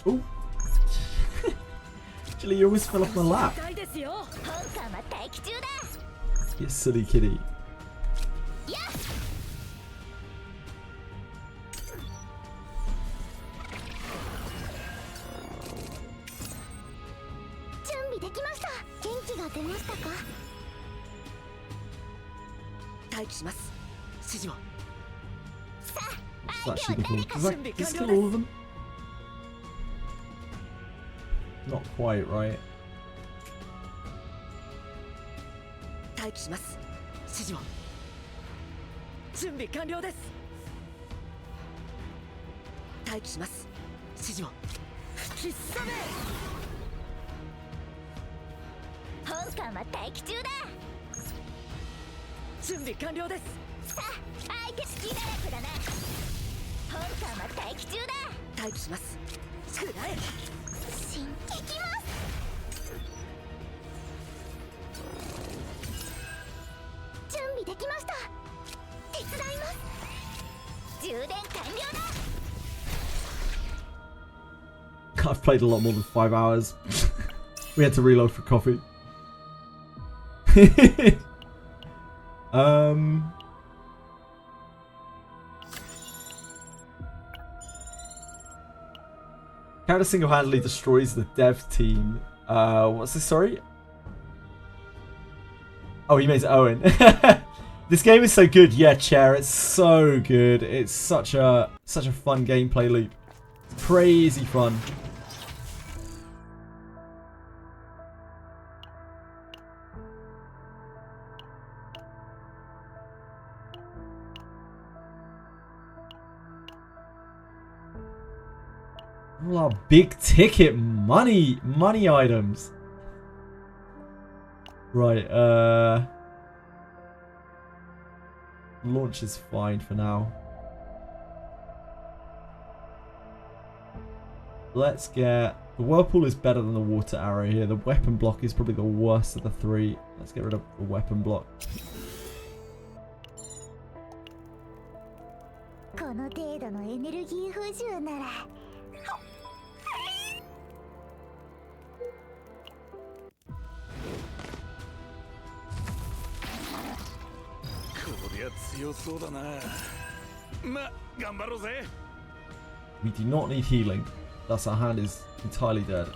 Ooh. Actually, you almost fell off my lap. You silly kitty. That should be cool. Does that kill all of them? Not quite, right? I've played a lot more than 5 hours. We had to reload for coffee. Character single-handedly destroys the dev team. What's this, sorry? Oh, he makes Owen. This game is so good. Yeah, Chair, it's so good. It's such a fun gameplay loop. It's crazy fun. All our big ticket money items. Right, launch is fine for now. Let's get... The whirlpool is better than the water arrow here. The weapon block is probably the worst of the three. Let's get rid of the weapon block. We do not need healing, thus our hand is entirely dead.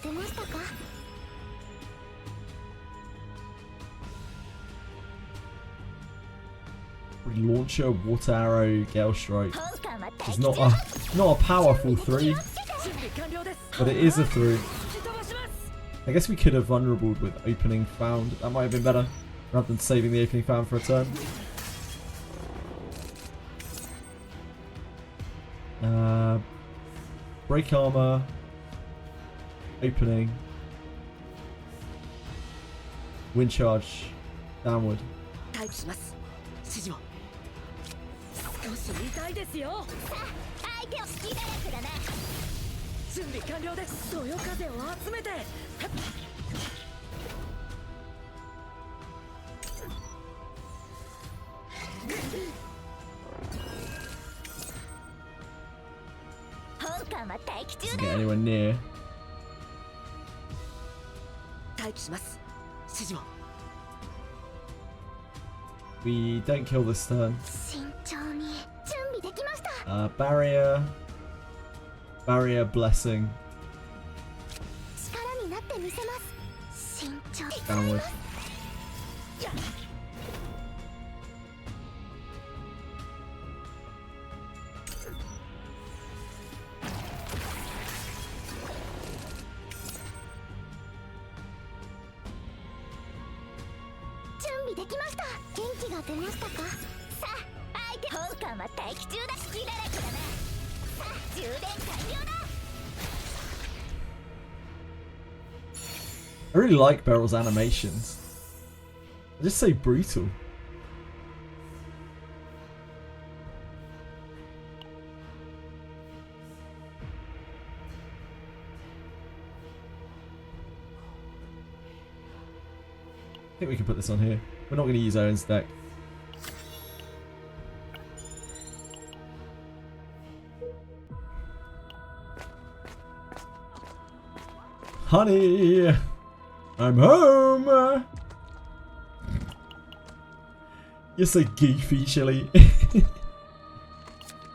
出ましたか？ Launcher, water arrow, gale strike. 本艦は It's not a powerful 3, 準備完了です。 but it is a 3. 吹き飛ばします。 I guess we could have vulnerabled with opening found. That might have been better rather than saving the opening found for a turn. Break armor, opening, wind charge, downward. 待機します。指示を。少し痛いですよ。相手を隙だらけだな。準備完了です。そよ風を集めて。本艦は待機中 Doesn't だ。 get anywhere near. 待機します。指示を。 We don't kill this turn. 慎重に準備できました。 Barrier, blessing, 力になってみせます。慎重に downward. 準備できました。元気が出ましたか？さあ、相手本艦は待機中だ。隙だらけだな。さあ、充電完了だ。 I really like Beryl's animations. They're just so brutal. I think we can put this on here. We're not going to use Owen's deck. Honey, I'm home. You're so goofy, Chili.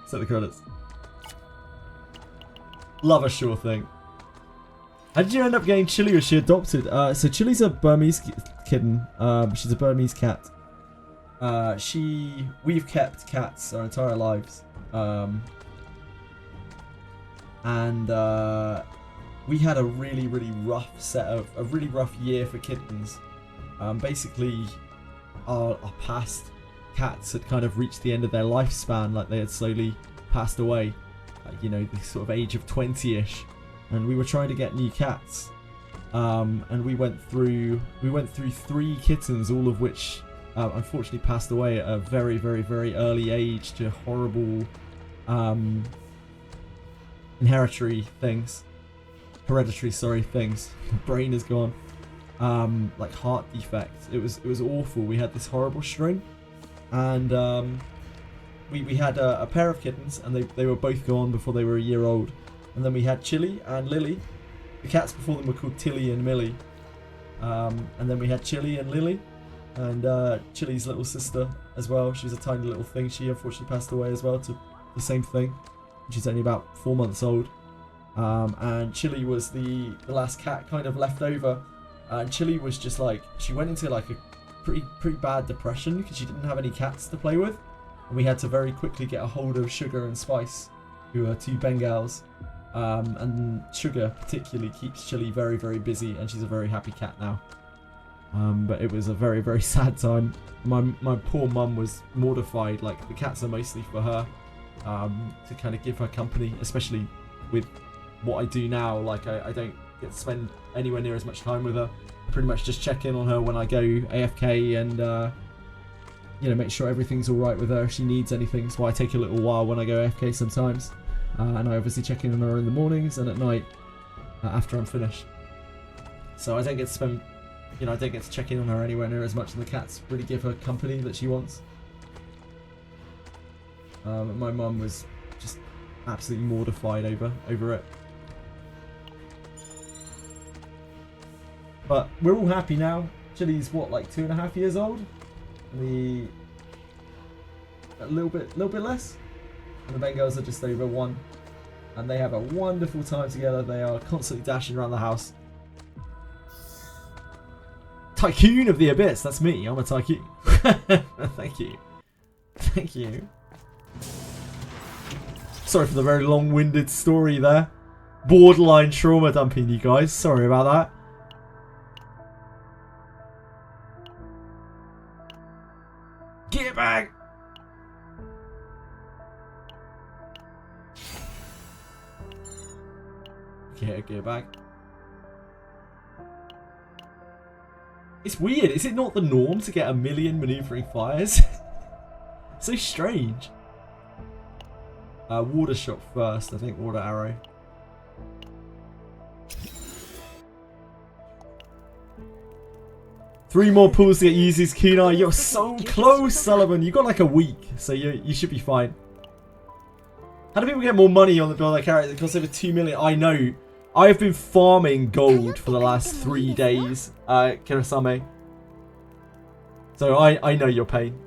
Set the credits. Love a sure thing. How did you end up getting Chili? Was she adopted? So Chili's a Burmese kitten. She's a Burmese cat. We've kept cats our entire lives. We had a really rough year for kittens. Basically, our past cats had kind of reached the end of their lifespan, like they had slowly passed away, you know, the sort of age of 20-ish, and we were trying to get new cats. And we went through 3 kittens, all of which unfortunately passed away at a very early age to horrible hereditary things. My brain is gone. Like heart defects. It was awful. We had this horrible string, and we had a pair of kittens, and they were both gone before they were a year old. And then we had Chili and Lily. The cats before them were called Tilly and Millie. And then we had Chili and Lily, and Chili's little sister as well. She was a tiny little thing. She unfortunately passed away as well to the same thing. She's only about 4 months old. And Chili was the last cat kind of left over. And Chili was just like, she went into like a pretty bad depression because she didn't have any cats to play with. And we had to very quickly get a hold of Sugar and Spice, who are 2 Bengals. And Sugar particularly keeps Chili very busy, and she's a very happy cat now. But it was a very sad time. My poor mum was mortified. Like, the cats are mostly for her, to kind of give her company, especially with what I do now. Like, I don't get to spend anywhere near as much time with her. I pretty much just check in on her when I go AFK and you know, make sure everything's alright with her if she needs anything. So I take a little while when I go AFK sometimes, and I obviously check in on her in the mornings and at night after I'm finished. So I don't get to spend, you know, I don't get to check in on her anywhere near as much, and the cats really give her company that she wants. My mum was just absolutely mortified over it. But we're all happy now. Chili's what, like 2.5 years old? A little bit less. And the Bengals are just over 1. And they have a wonderful time together. They are constantly dashing around the house. Tycoon of the Abyss. That's me. I'm a tycoon. Thank you. Thank you. Sorry for the very long-winded story there. Borderline trauma dumping you guys. Sorry about that. Get back! Get back. It's weird. Is it not the norm to get 1,000,000 maneuvering fires? So strange. Water shot first. I think water arrow. Three more pools to get used as Kunai. You're so close, Sullivan. You got like a week, so you should be fine. How do people get more money on the build their character? It costs over 2 million. I know. I have been farming gold for the last 3 days, Kirasame. So I know your pain.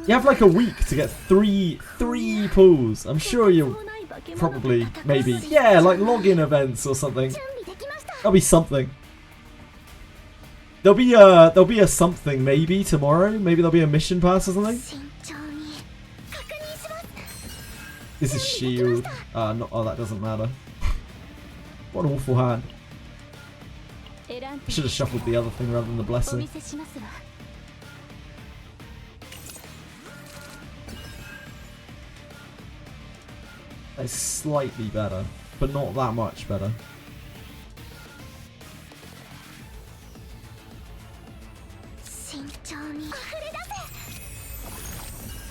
You have like a week to get three pools. I'm sure you'll probably, maybe, yeah, like login events or something. There'll be something. There'll be a something maybe tomorrow. Maybe there'll be a mission pass or something. This is shield. No, oh, that doesn't matter. What an awful hand. I should have shuffled the other thing rather than the blessing. It's slightly better, but not that much better.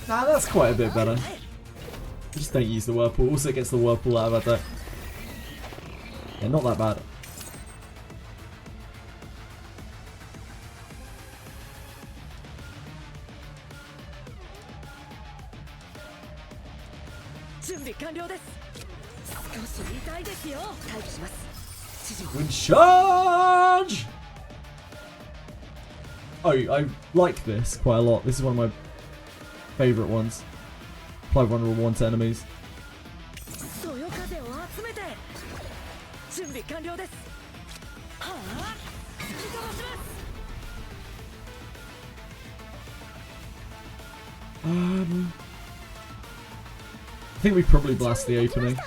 Nah, that's quite a bit better. Just don't use the whirlpool. Also gets the whirlpool out of that. Yeah, not that bad. Wind charge! Oh, I like this quite a lot. This is one of my favourite ones. Apply vulnerable 1 to enemies. I think we probably blast the opening.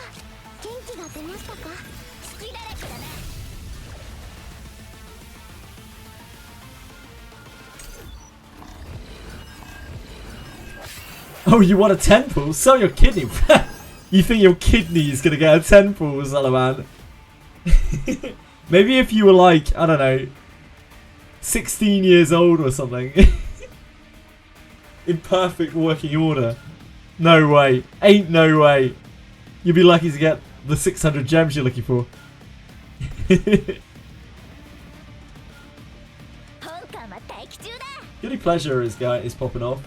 Oh, you want a 10 pool? Sell your kidney. You think your kidney is going to get a 10 pool, Salaman? Maybe if you were like, I don't know, 16 years old or something. In perfect working order. No way. Ain't no way. You'd be lucky to get the 600 gems you're looking for. Guilty Pleasure is popping off.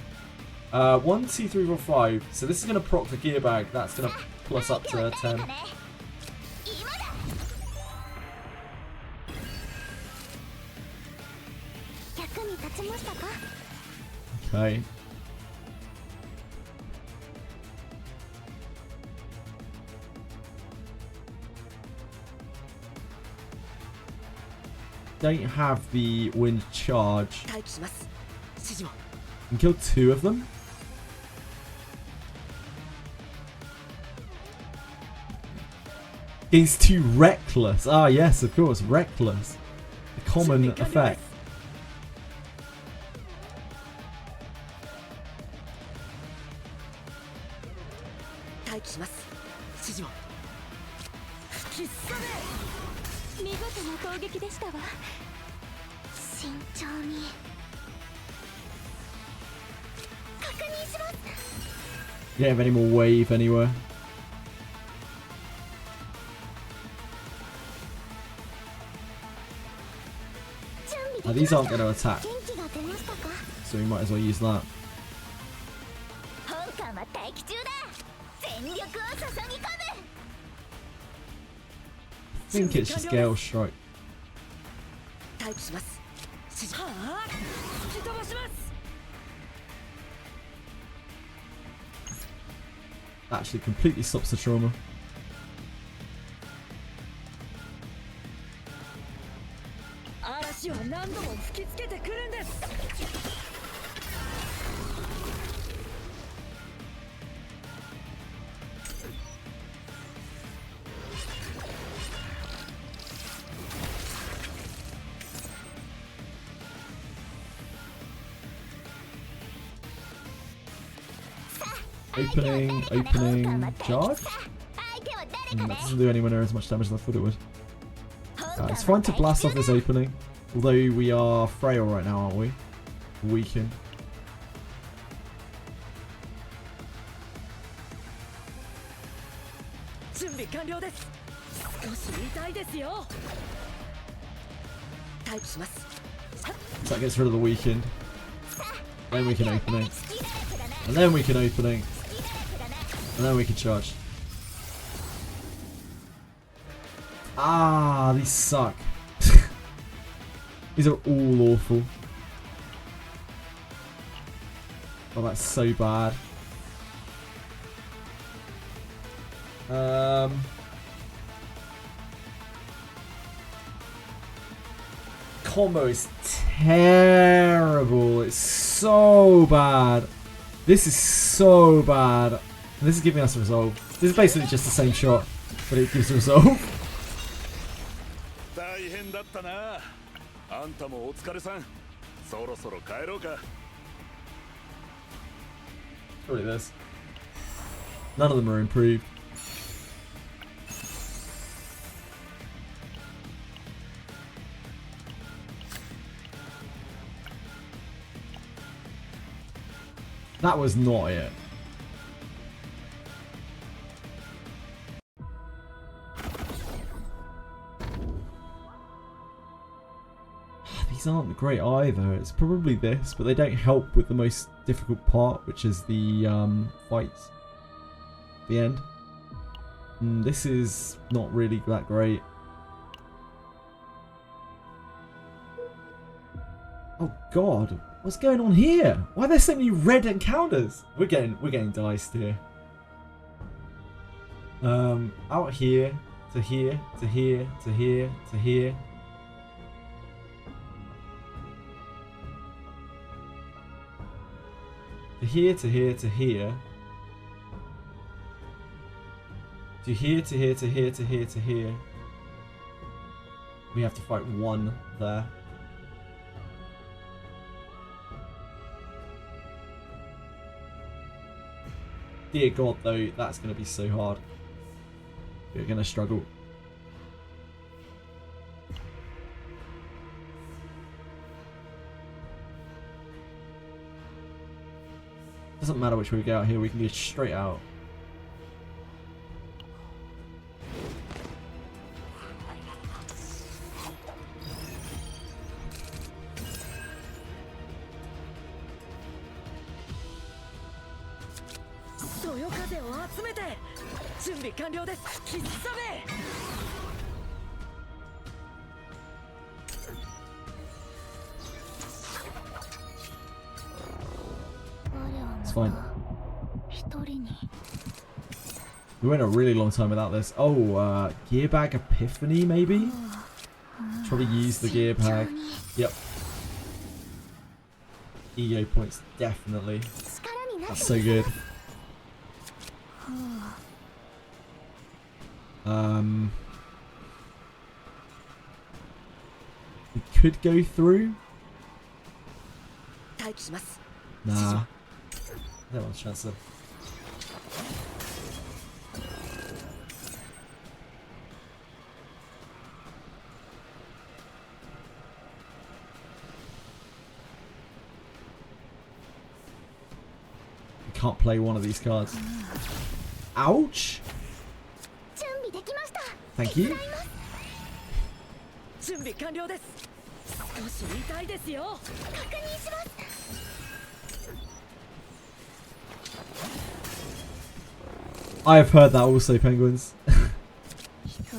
1, 2, 3, 4, 5. So this is going to proc the gear bag. That's going to plus up to 10. Okay. Don't have the wind charge. You can kill 2 of them. Gains 2 reckless. Ah, yes, of course, reckless. A common effect. You don't have any more wave anywhere. Now, these aren't going to attack, so we might as well use that. I think it's just Gale Strike. actually completely stops the trauma. Opening, charge? That doesn't do anywhere near as much damage as I thought it would. It's fine to blast off this opening, although we are frail right now, aren't we? Weaken. So that gets rid of the weakened. Then we can opening. And then we can opening. And then we can charge. Ah, these suck. These are all awful. Oh, that's so bad. Combo is terrible. It's so bad. This is so bad. And this is giving us a resolve. This is basically just the same shot, but it gives a resolve. Probably this. None of them are improved. That was not it. These aren't great either. It's probably this, but they don't help with the most difficult part, which is the fights. The end. This is not really that great. Oh god. What's going on here? Why are there so many red encounters? We're getting diced here. Out here to here to here to here to here. To here to here to here. To here to here to here to here to here. We have to fight one there. Dear God, though, that's going to be so hard. We're going to struggle. Doesn't matter which way we go out here, we can go straight out. It's fine. We went a really long time without this. Oh, gear bag epiphany maybe? Probably use the gear bag. Yep. Ego points definitely. That's so good. We could go through. Nah. That one's chance to. We can't play one of these cards. Ouch! Thank you. I have heard that also, penguins. I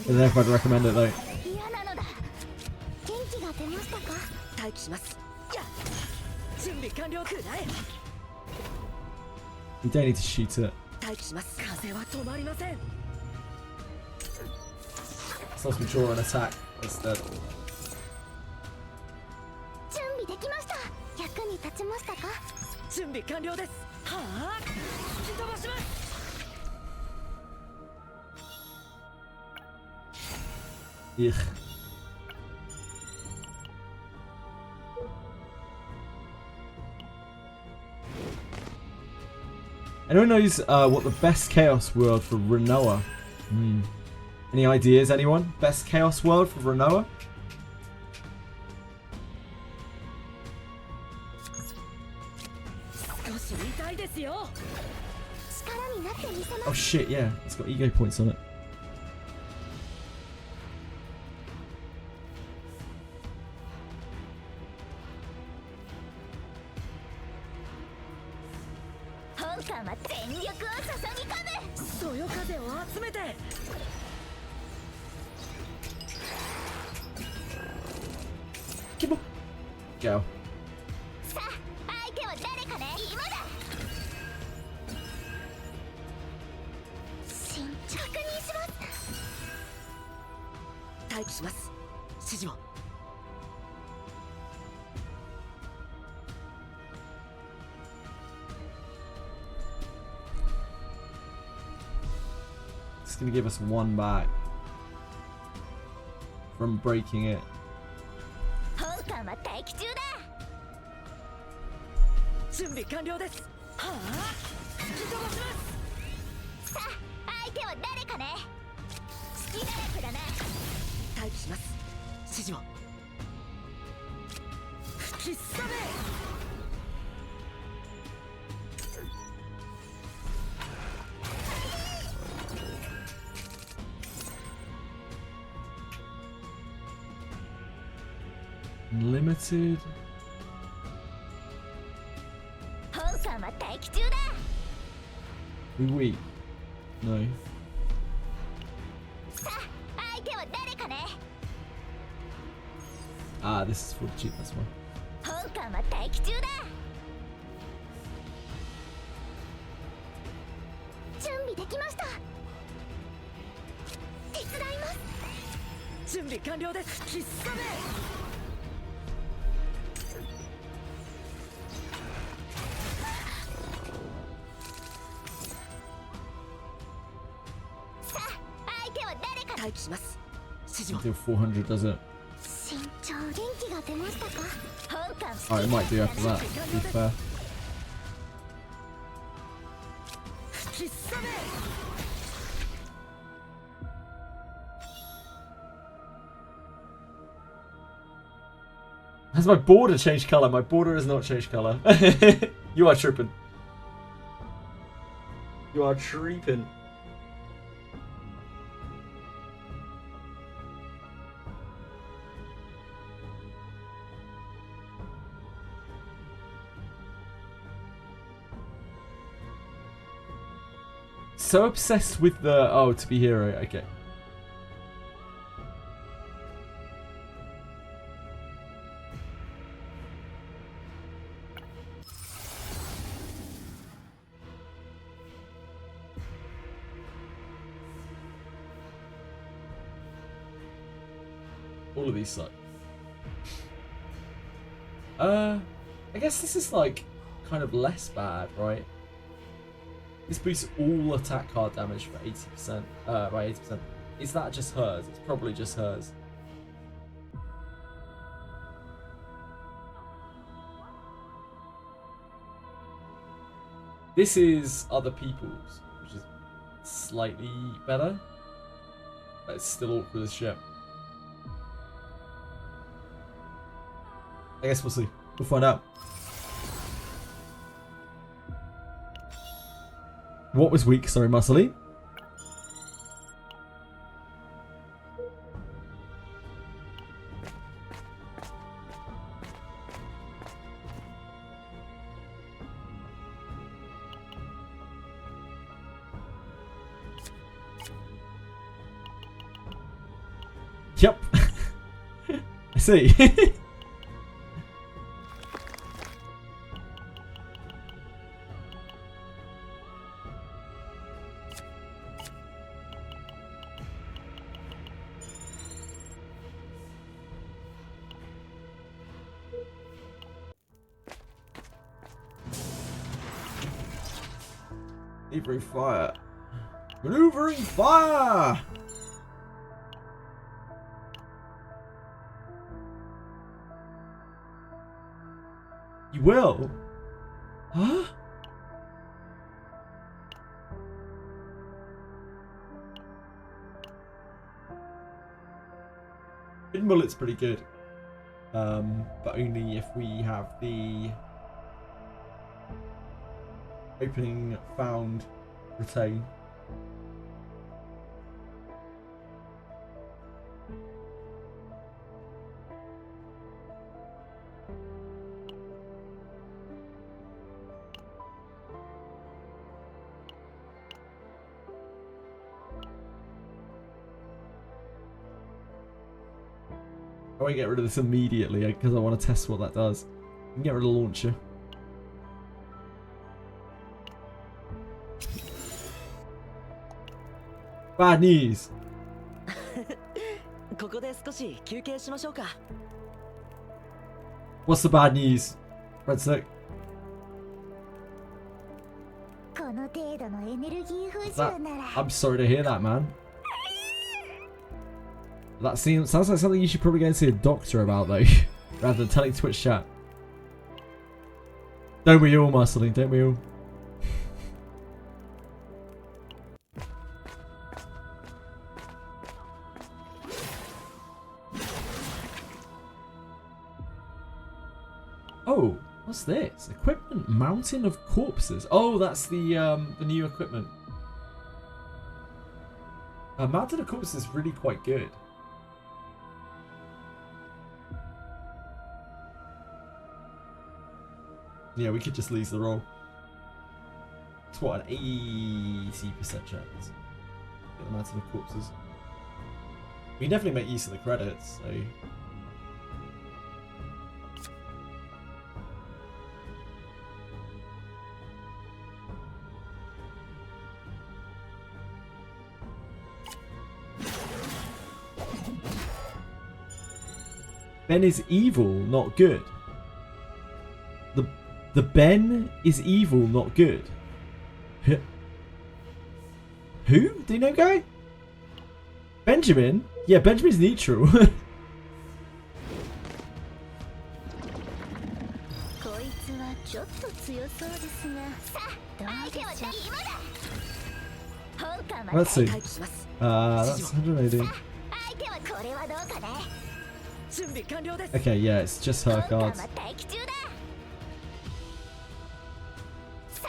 don't know if I'd recommend it though. We don't need to shoot it. 待機します。風は止まりません。 So we draw an attack instead. 準備できました。役に立ちましたか？準備完了です。はあ、吹き飛ばします。 Ugh. Anyone knows what the best Chaos World for Renoa? Any ideas, anyone? Best Chaos World for Renoa? Oh shit, yeah. It's got ego points on it. Go. It's gonna give us one back from breaking it. 準備完了です。はあ、吹き飛ばします。さあ、相手は誰かね。好きだらけだな。待機します。指示を。吹きすさめ。 Limited. We weak. No. Ah, this is for the cheapest one. Until 400 does it? Oh, it might do after that, to be fair. Has my border changed colour? My border has not changed colour. You are tripping. You are tripping. So obsessed with the to be hero. Okay. All of these suck. I guess this is like kind of less bad, right? This boosts all attack card damage for 80%. By 80%. Is that just hers? It's probably just hers. This is other people's, which is slightly better. But it's still awkward as shit. I guess we'll see. We'll find out. What was weak? Sorry, Muscly. Yep. I see. Maneuvering fire. Maneuvering fire! You will? Huh? Hidden Bullet's pretty good. But only if we have the opening, found, retain. I want to get rid of this immediately because I want to test what that does. I can get rid of the launcher. Bad news. ここで少し休憩しましょうか。 What's the bad news? Red Sick. この程度のエネルギー不充なら I'm sorry to hear that, man. That sounds like something you should probably go and see a doctor about, though, rather than telling Twitch chat. Don't we all, Marceline? Don't we all? Oh, what's this? Equipment Mountain of Corpses. Oh, that's the new equipment. Mountain of Corpses is really quite good. Yeah, we could just lose the roll. It's what, an 80% chance. Get the Mountain of Corpses. We can definitely make use of the credits, so. Ben is evil, not good. The Ben is evil, not good. Who? Do you know, guy? Benjamin? Yeah, Benjamin's neutral. こいつはちょっと強そうですがさあどうでしょう今だ Let's see. 待機します。 That's 180. 相手はこれはどうかね 準備完了です。 Okay, yeah, it's just her 本艦 cards. は待機中ださあ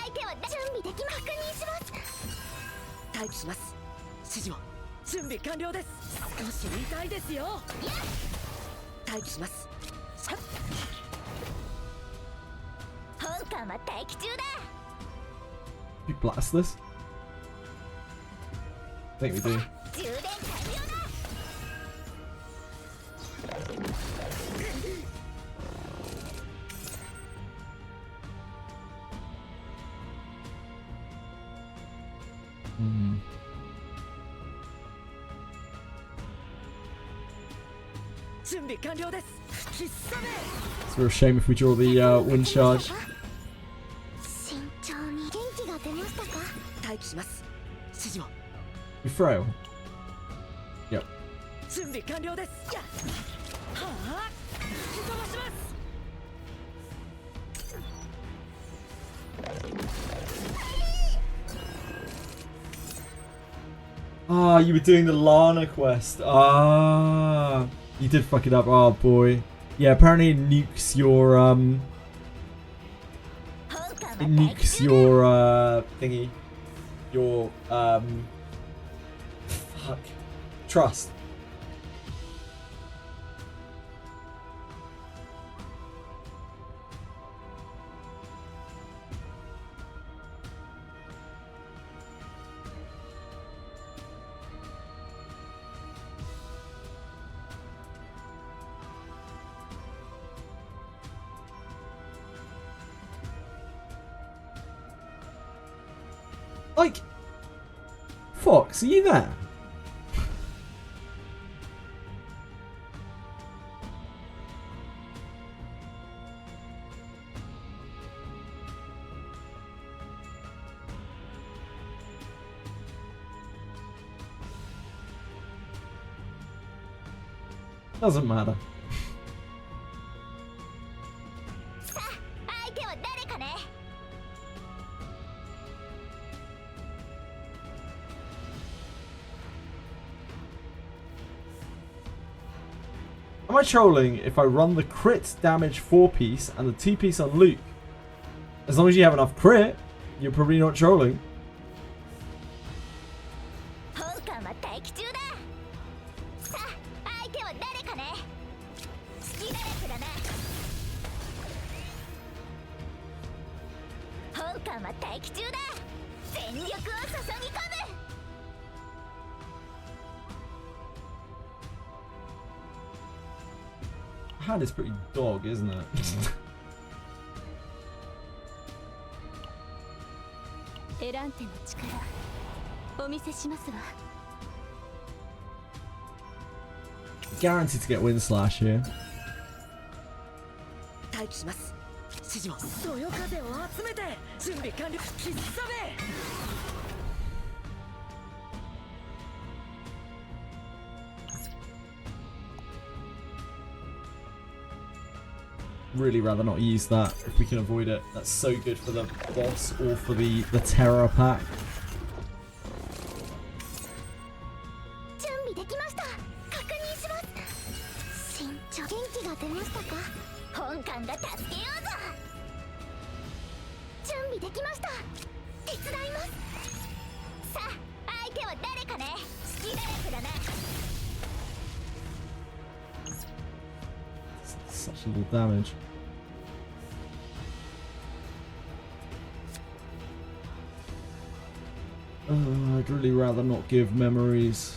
相手は準備でき確認します待機します。指示を。準備完了です。少し痛いですよ。待機します。さ本艦は待機中だ We blast this? I think we do. 充電完了だ 準備完了です。吹きさめ。 It's a real shame if we draw the wind charge. 慎重に元気が出ましたか 待機します。指示を。 We frail. Yep. 準備完了です。やっはあ吹き飛ばします。 Ah, you were doing the Lana quest. Ah, you did fuck it up. Oh boy. Yeah, apparently it nukes your thingy. Your fuck. Trust. Like, Fox, are you there? Doesn't matter. Am I trolling if I run the crit damage 4-piece and the 2-piece on Luke? As long as you have enough crit, you're probably not trolling. Hand is pretty dog, isn't it? Guaranteed to get wind slash here. Really rather not use that if we can avoid it. That's so good for the boss or for the terror pack. Such little damage. I'd really rather not give memories.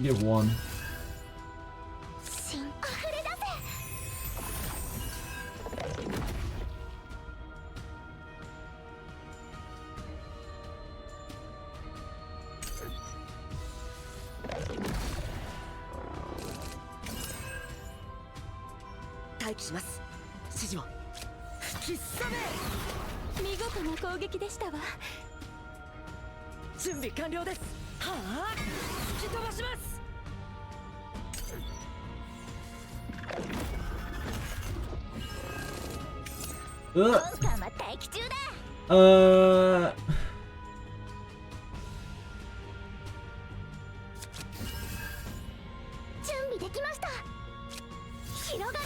Give one.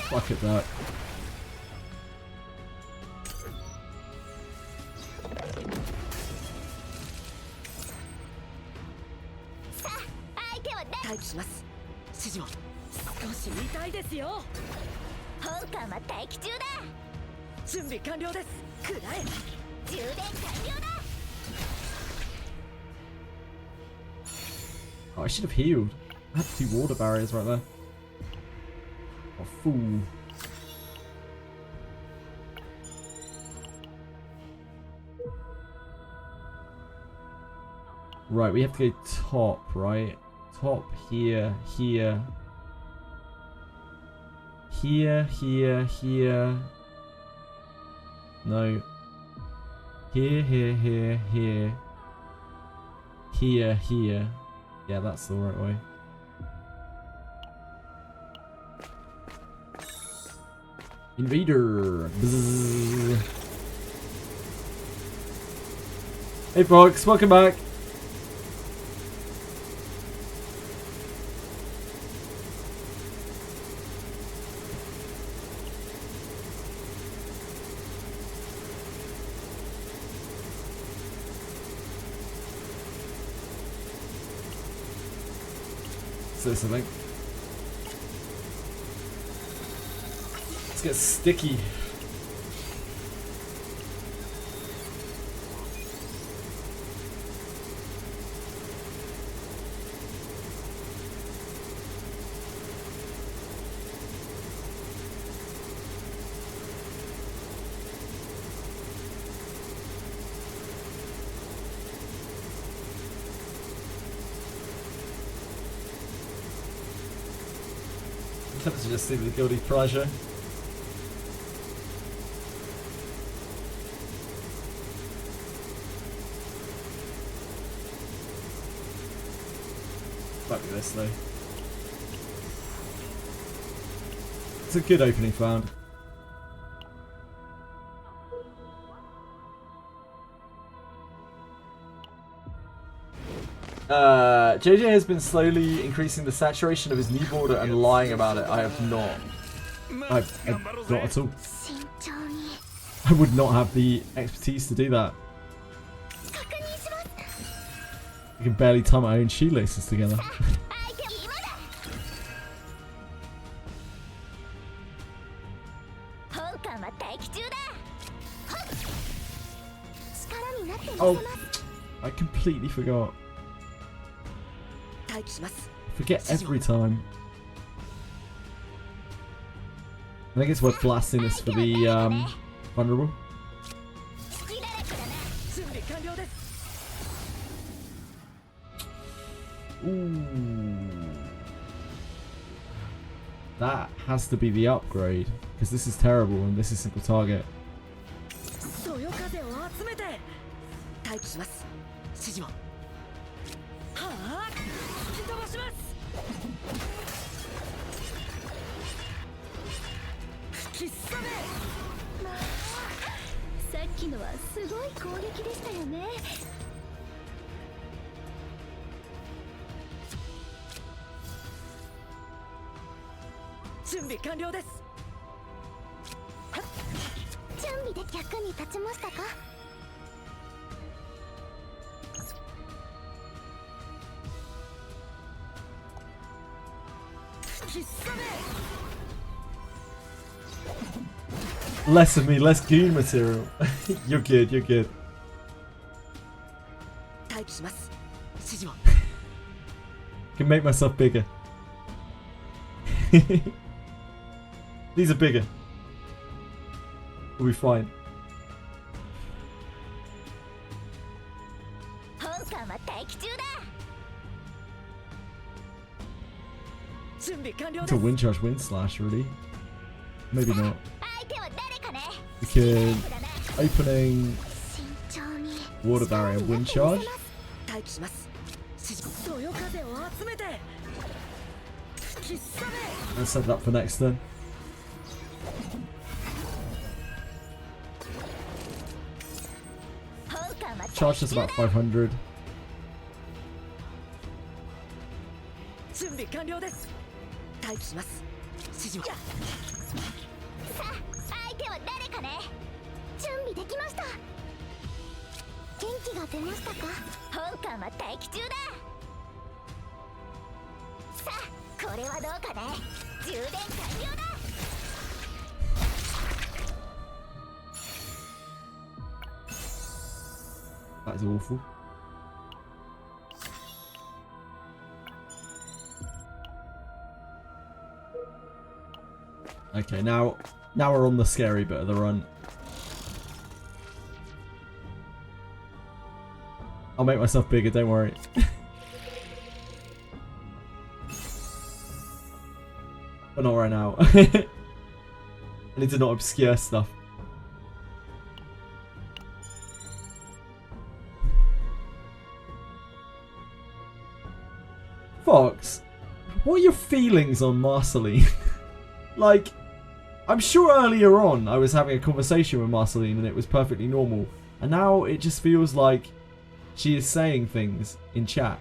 Fuck it, that. Oh, I should have healed. I had 2 water barriers right there. Oh, fool. Right, we have to go top, right? Top, here, here. Here, here, here. No. Here, here, here, here. Here, here. Yeah, that's the right way. Invader! Bzzz. Hey folks, welcome back! This, I think. Let's get sticky. I'm tempted to just see the guilty pleasure. Fuck this though. It's a good opening found. JJ has been slowly increasing the saturation of his knee border and lying about it. I have not. I've not at all. I would not have the expertise to do that. I can barely tie my own shoelaces together. Oh, I completely forgot. I forget every time. I think it's worth blasting this for the vulnerable. Ooh. That has to be the upgrade, because this is terrible and this is simple target. Less of me, less goon material. You're good, you're good. Can make myself bigger. These are bigger. We'll be fine. It's a wind charge, wind slash, really. Maybe not. We could opening water barrier, wind charge. Let's set that up for next turn. Charge us about 500. That is awful. Okay, now we're on the scary bit of the run. I'll make myself bigger, don't worry. But not right now. I need to not obscure stuff. Fox, what are your feelings on Marceline? Like, I'm sure earlier on I was having a conversation with Marceline and it was perfectly normal. And now it just feels like she is saying things in chat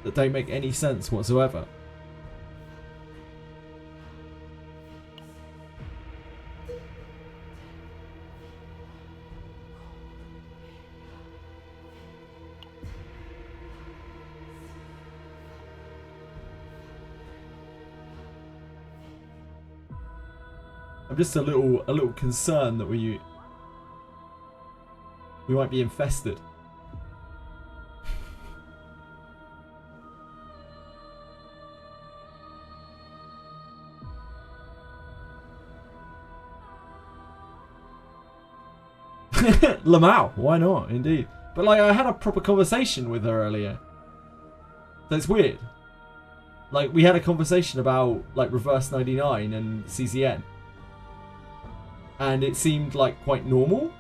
that don't make any sense whatsoever. I'm just a little concerned that we might be infested. Lamau, why not? Indeed. But like, I had a proper conversation with her earlier. So it's weird. Like, we had a conversation about like reverse 99 and CZN. And it seemed like quite normal.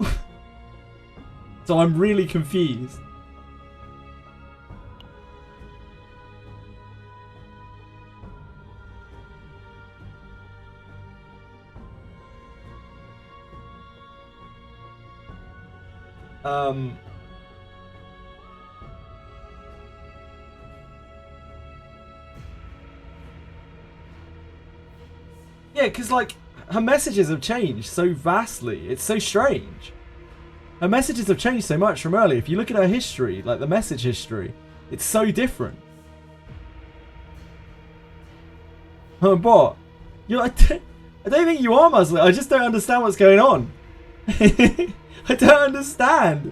So I'm really confused. Yeah, because like her messages have changed so vastly. It's so strange. Her messages have changed so much from earlier. If you look at her history, like the message history, it's so different. But I don't think you are Muslim. I just don't understand what's going on. I don't understand.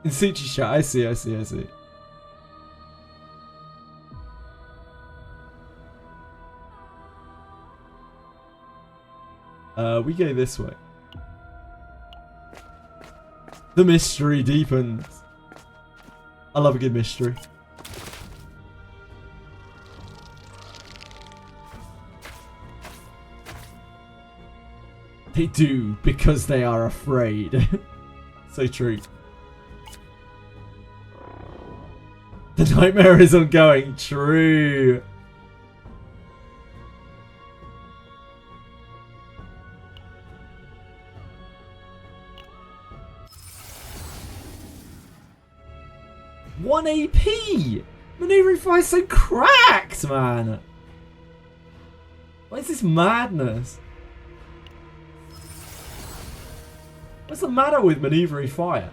In Suchi chat, I see. We go this way. The mystery deepens. I love a good mystery. They do because they are afraid. So true. The nightmare is ongoing. True. One AP. Maneuvering fire so cracked, man. What is this madness? What's the matter with maneuvering fire?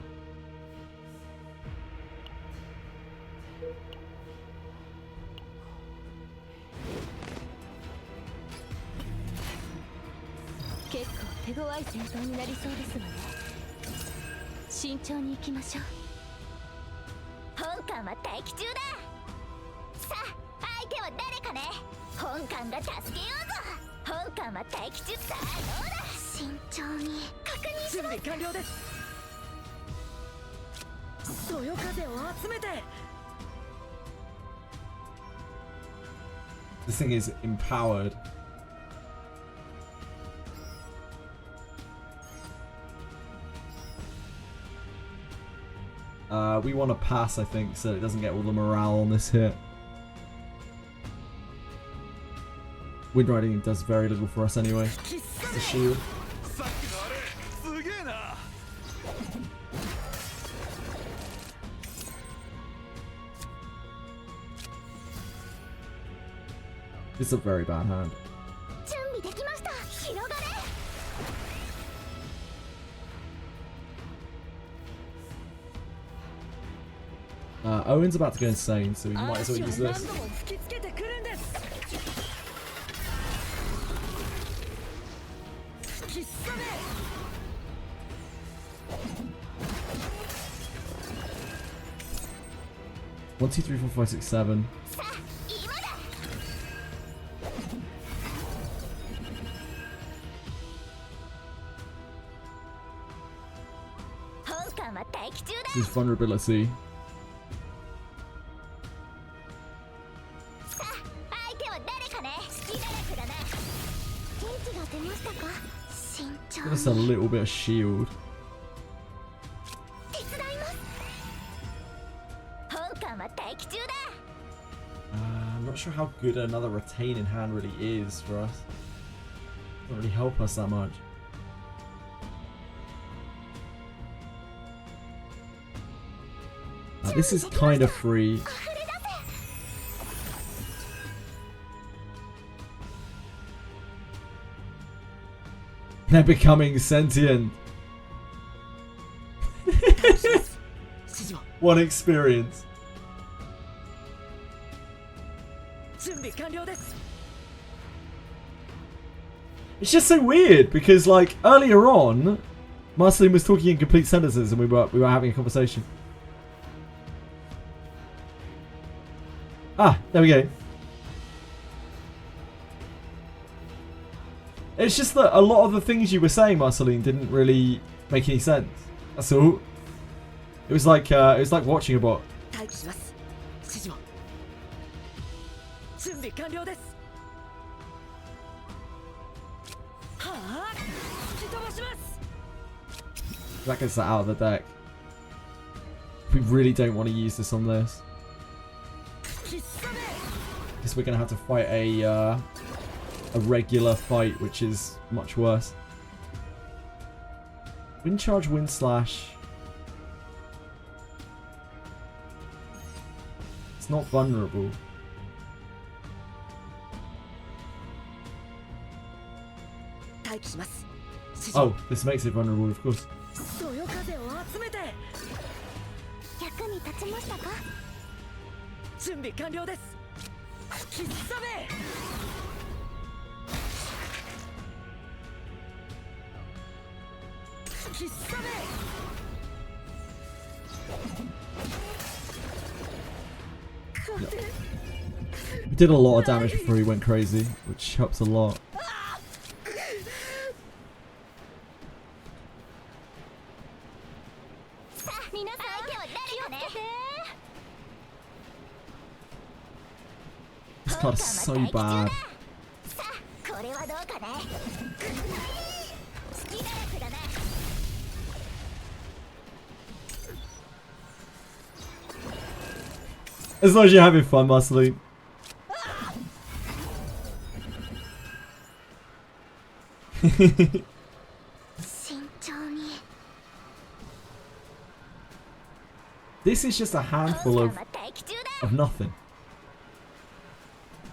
This thing is empowered. We want to pass, I think, so it doesn't get all the morale on this hit. Wind riding does very little for us anyway. It's a shield. It's a very bad hand. Owen's about to go insane, so we might as well use this. One, two, three, four, five, six, seven. This vulnerability. Give us a little bit of shield. I'm not sure how good another retaining hand really is for us. Doesn't really help us that much. This is kind of free. They're becoming sentient. One experience. It's just so weird because, like, earlier on, Marceline was talking in complete sentences and we were having a conversation. Ah, there we go. It's just that a lot of the things you were saying, Marceline, didn't really make any sense. That's all. It was like watching a bot. That gets that out of the deck. We really don't want to use this on this. Because we're going to have to fight a regular fight, which is much worse. Wind charge, wind slash. It's not vulnerable. Oh, this makes it vulnerable, of course. そよ風を集めて役に立ちましたか？準備完了です。吹きすさめ吹きすさめ We did a lot of damage before he went crazy, which helps a lot. This card is so bad. As long as you're having fun, Marceline. This is just a handful of nothing.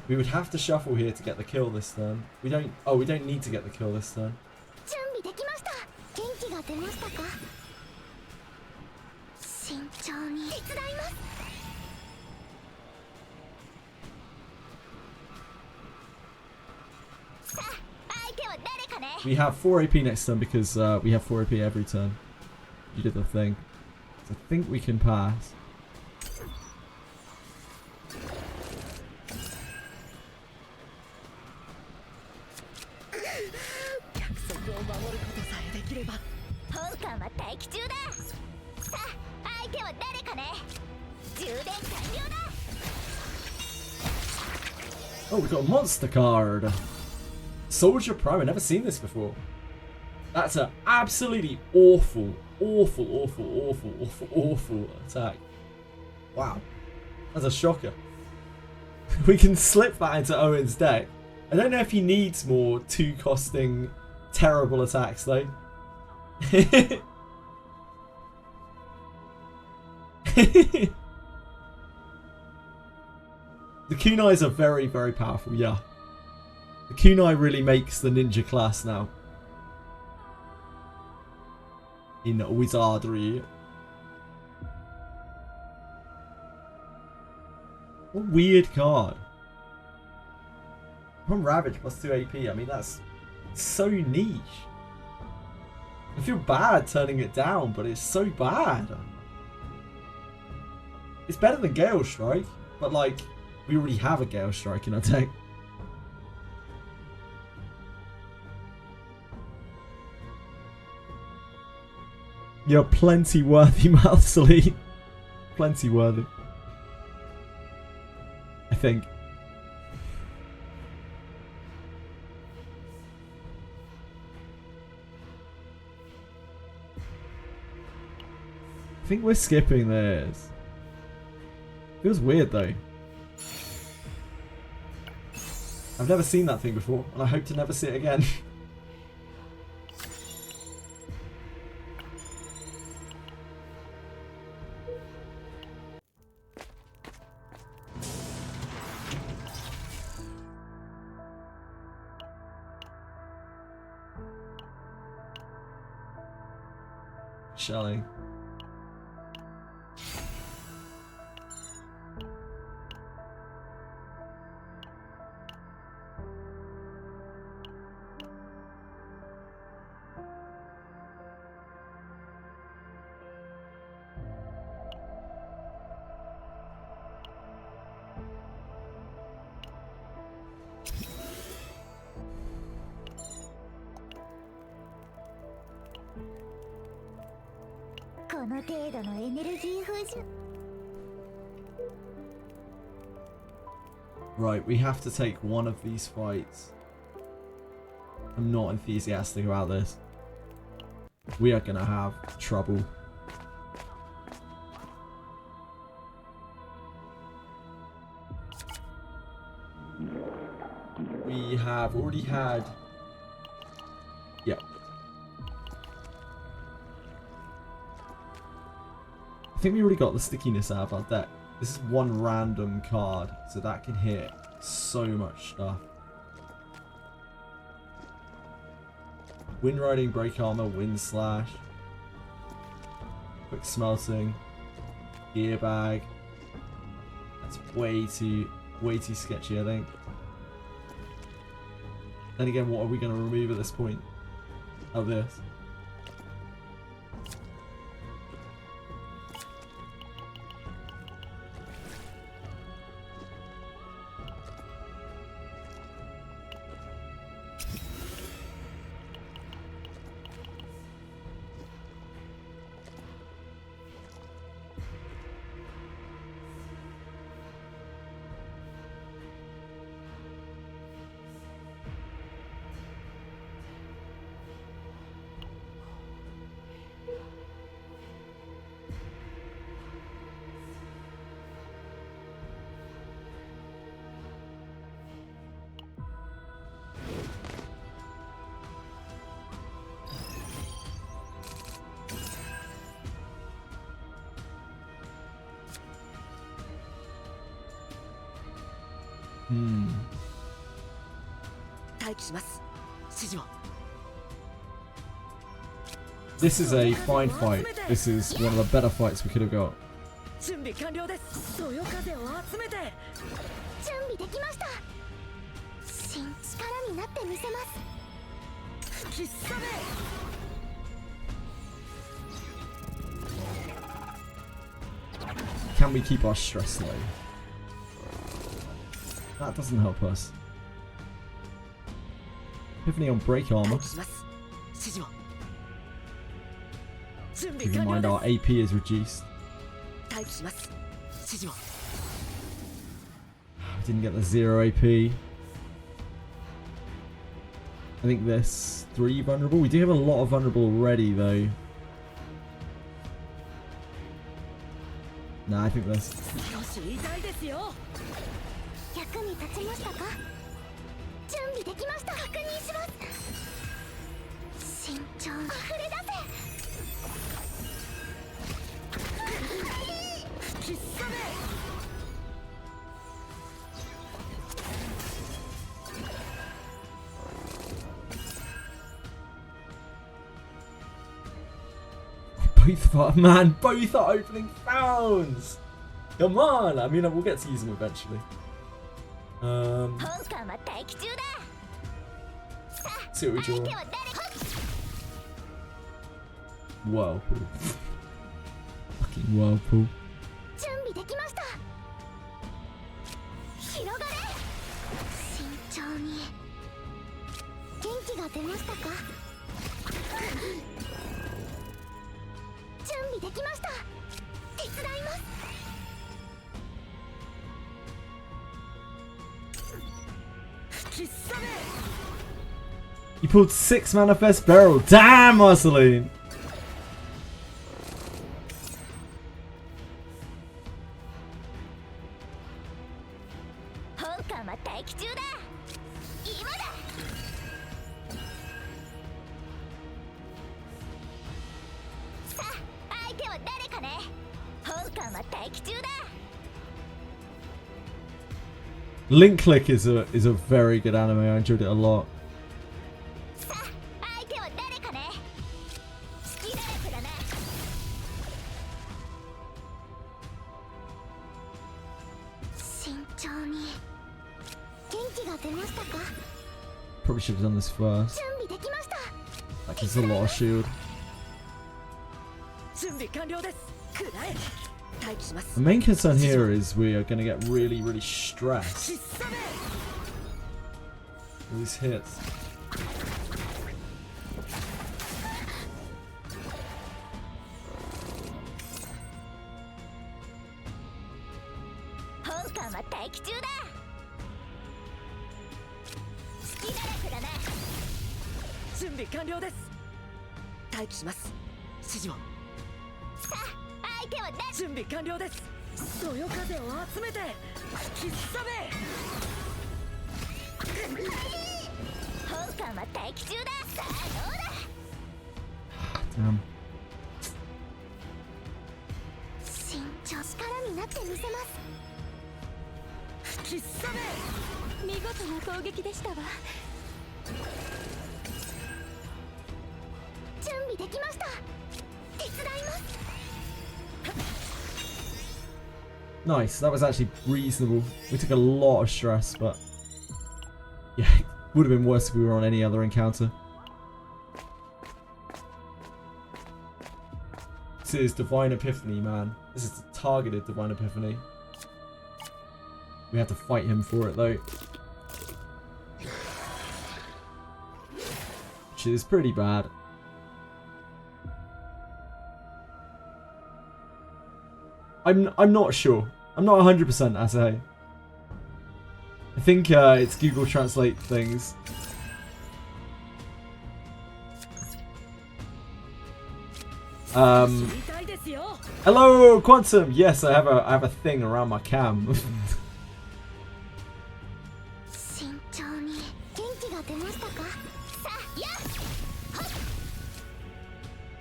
We would have to shuffle here to get the kill this turn. We don't. Oh, we don't need to get the kill this turn. We have 4 AP next turn because we have 4 AP every turn. You did the thing. So I think we can pass. Oh, we got a monster card. Soldier Prime. I've never seen this before. That's an absolutely awful attack. Wow. That's a shocker. We can slip that into Owen's deck. I don't know if he needs more 2-costing terrible attacks though. The kunais are very, very powerful, yeah. The kunai really makes the ninja class now. In Wizardry. What a weird card. From Ravage plus 2 AP, I mean that's so niche. I feel bad turning it down, but it's so bad. It's better than Gale Strike, but like, we already have a Gale Strike in our deck. You're plenty worthy, Marceline. Plenty worthy. I think. I think we're skipping this. Feels weird though. I've never seen that thing before, and I hope to never see it again. Shelly. Right, we have to take one of these fights. I'm not enthusiastic about this. We are gonna have trouble. We have already had... Yep. I think we already got the stickiness out of our deck. This is one random card, so that can hit so much stuff. Wind Riding, Break Armor, Wind Slash, Quick Smelting, Gear Bag. That's way too sketchy, I think. Then again, what are we going to remove at this point of this? This is a fine fight. This is one of the better fights we could have got. Can we keep our stress low? That doesn't help us. Epiphany on Break Armor. Keep in mind our AP is reduced. Didn't get the 0 AP. I think this 3 vulnerable. We do have a lot of vulnerable already though. Nah, I think this. Both are opening founds! Come on! I mean, we'll get to use them eventually. See what we draw. Whirlpool. Fucking Whirlpool. You pulled 6 Manifest Barrel. Damn, Marceline! Link Click is a very good anime. I enjoyed it a lot. Probably should have done this first. Like, it's a lot of shield. The main concern here is we are going to get really, really stressed. All these hits. Damn. 慎重力になってみせます。吹きさめ。見事な攻撃でしたわ。準備できました。手伝います。 Nice, that was actually reasonable. We took a lot of stress, but yeah, it would have been worse if we were on any other encounter. This is Divine Epiphany, man. This is targeted Divine Epiphany. We have to fight him for it, though. Which is pretty bad. I'm not sure. I'm not 100% as I think it's Google Translate things. Hello, Quantum. Yes, I have a thing around my cam.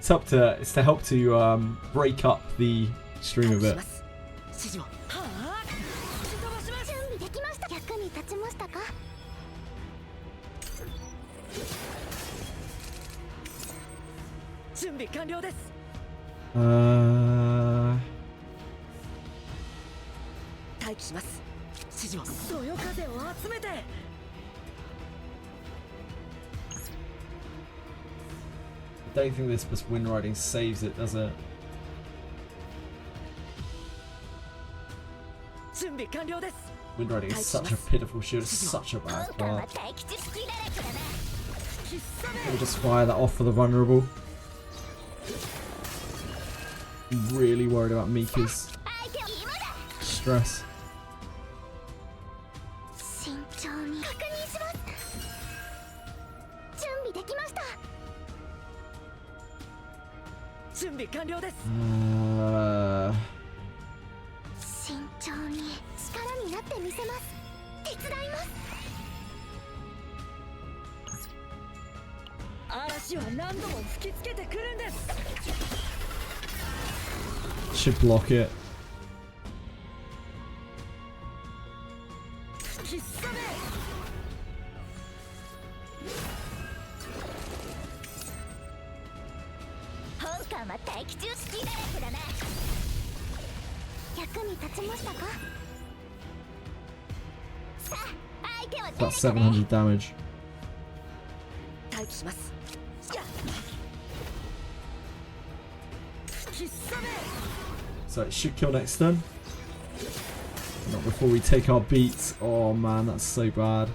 It's to help to break up the stream a bit. 準備完了です。待機します。指示を。そよ風を集めて。I don't think this plus wind riding saves it, does it? 準備完了です。 Wind riding is such a pitiful shield, such a bad card. We'll just fire that off for the vulnerable. I'm really worried about Mika's stress. Should block it. That's 700 damage. So it should kill next turn. Not before we take our beats. Oh man, that's so bad.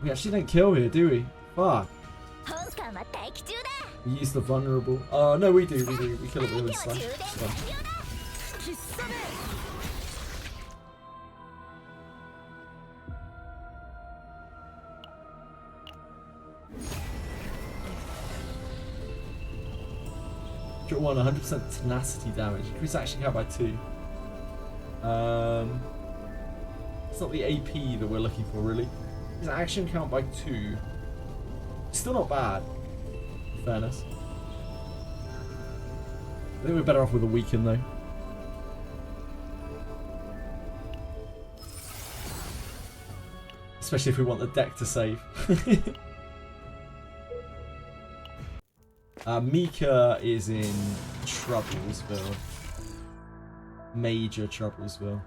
We actually don't kill here, do we? Fuck. We use the vulnerable. No, we do. We kill it with a slash. Draw 1, 100% tenacity damage. Increase action count by 2. It's not the AP that we're looking for, really. It's action count by 2. Still not bad, in fairness. I think we're better off with a weaken, though. Especially if we want the deck to save. Mika is in Troublesville. Major Troublesville.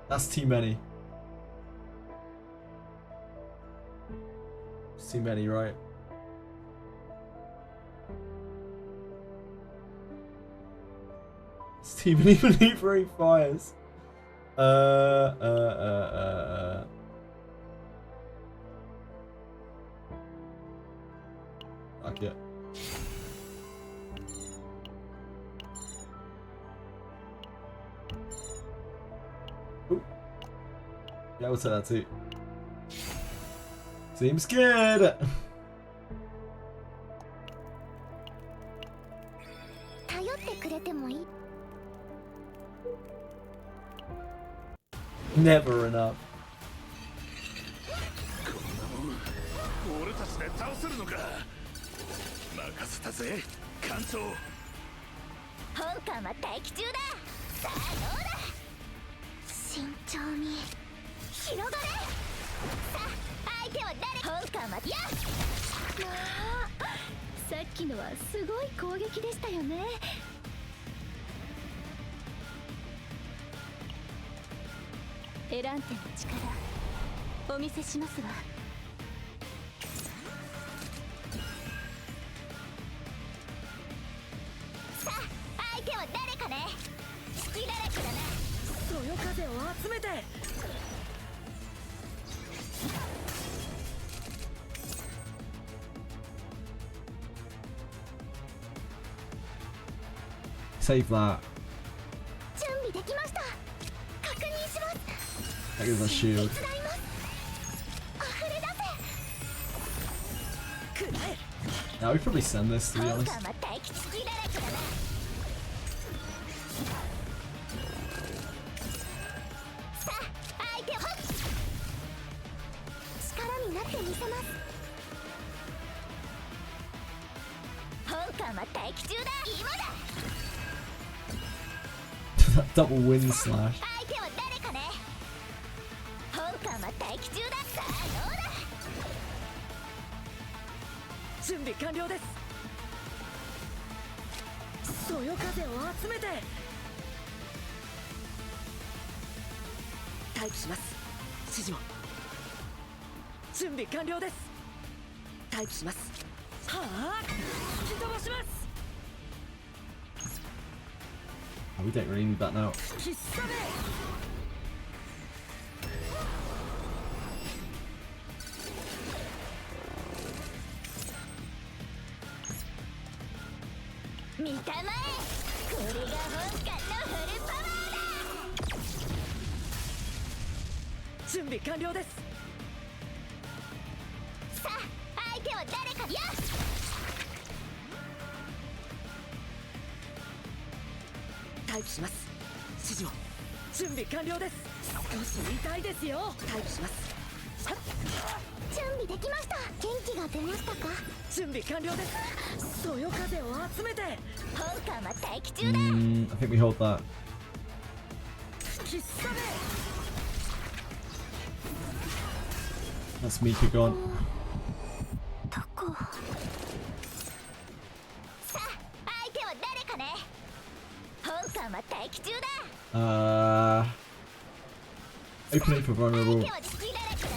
That's too many. It's too many, right? team and even eat three fires. Fuck it. Ooh. Yeah, we'll say that too. Seems good. Never enough. 俺たちで倒せるのか。任せたぜ艦長。本艦は待機中だ。さあどうだ。慎重に広がれ。さあ相手は誰。本艦はやっ。まあさっきのはすごい攻撃でしたよね。エランテの力お見せしますわ。さあ相手は誰かね。隙だらけだな。そよ風を集めて。Save that. 準備できました。確認します。 That gives us shield. 手伝います。溢れ出せ。くらえ。 Now we probably send this to be 本 honest. 艦は待機隙だらけだな。さあ相手を力になってみせます。本艦は待機中だ。今だ。 That double wind slash. 相手は誰かね。本艦は待機中だ。さあどうだ。準備完了です。そよ風を集めて。待機します。指示を。準備完了です。待機します。はあ、吹き飛ばします。 Oh, we don't really need that now. 吹きさめ。見たまえ。これが本艦のフルパワーだ。準備完了です。さあ相手は誰か。やっ。待機します。指示を。準備完了です。少し痛いですよ。待機します。準備できました。元気が出ましたか。準備完了です。そよ風を集めて。本艦は待機中だ。 I think we hold that. 吹きさめ。 That's Mika gone. どこ。さあ相手は誰かね。本艦は待機中だ。Opening for vulnerable. 相手は隙だらけだな。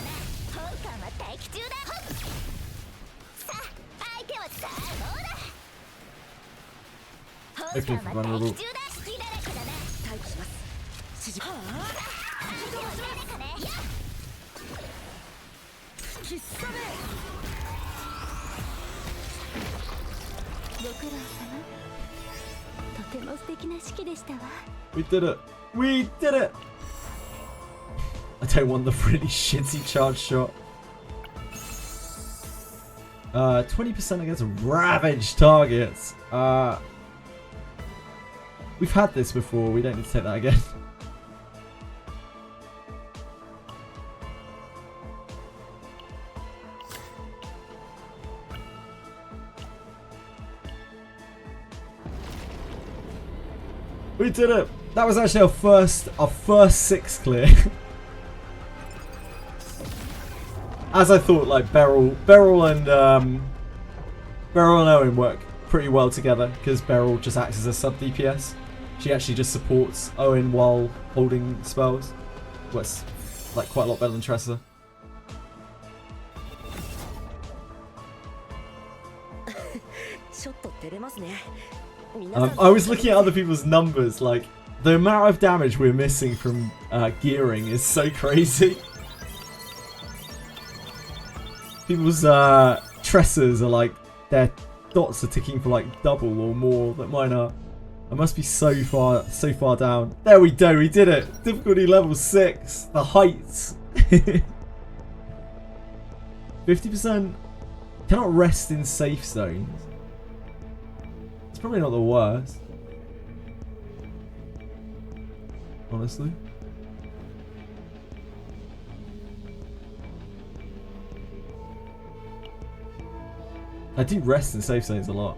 本艦は待機中だ。さあ相手はさあどうだ。本艦は待機中だ。隙だらけだな。待機します。指示。はあ、相手は誰かね。やっ。吹きさめ。ご苦労様。とても素敵な式でしたわ。 We did it. We did it. I don't want the really shitty charge shot. 20% against ravaged targets. We've had this before. We don't need to take that again. We did it. That was actually our first 6 clear. As I thought, like Beryl and Owen work pretty well together because Beryl just acts as a sub DPS. She actually just supports Owen while holding spells. What's like quite a lot better than Tressa. ちょっと照れますね。I was looking at other people's numbers, like, the amount of damage we're missing from gearing is so crazy. People's tresses are like, their dots are ticking for like double or more than mine are. I must be so far down. There we go, we did it. Difficulty level 6, the heights. 50% cannot rest in safe zones. It's probably not the worst, honestly. I do rest in safe zones a lot.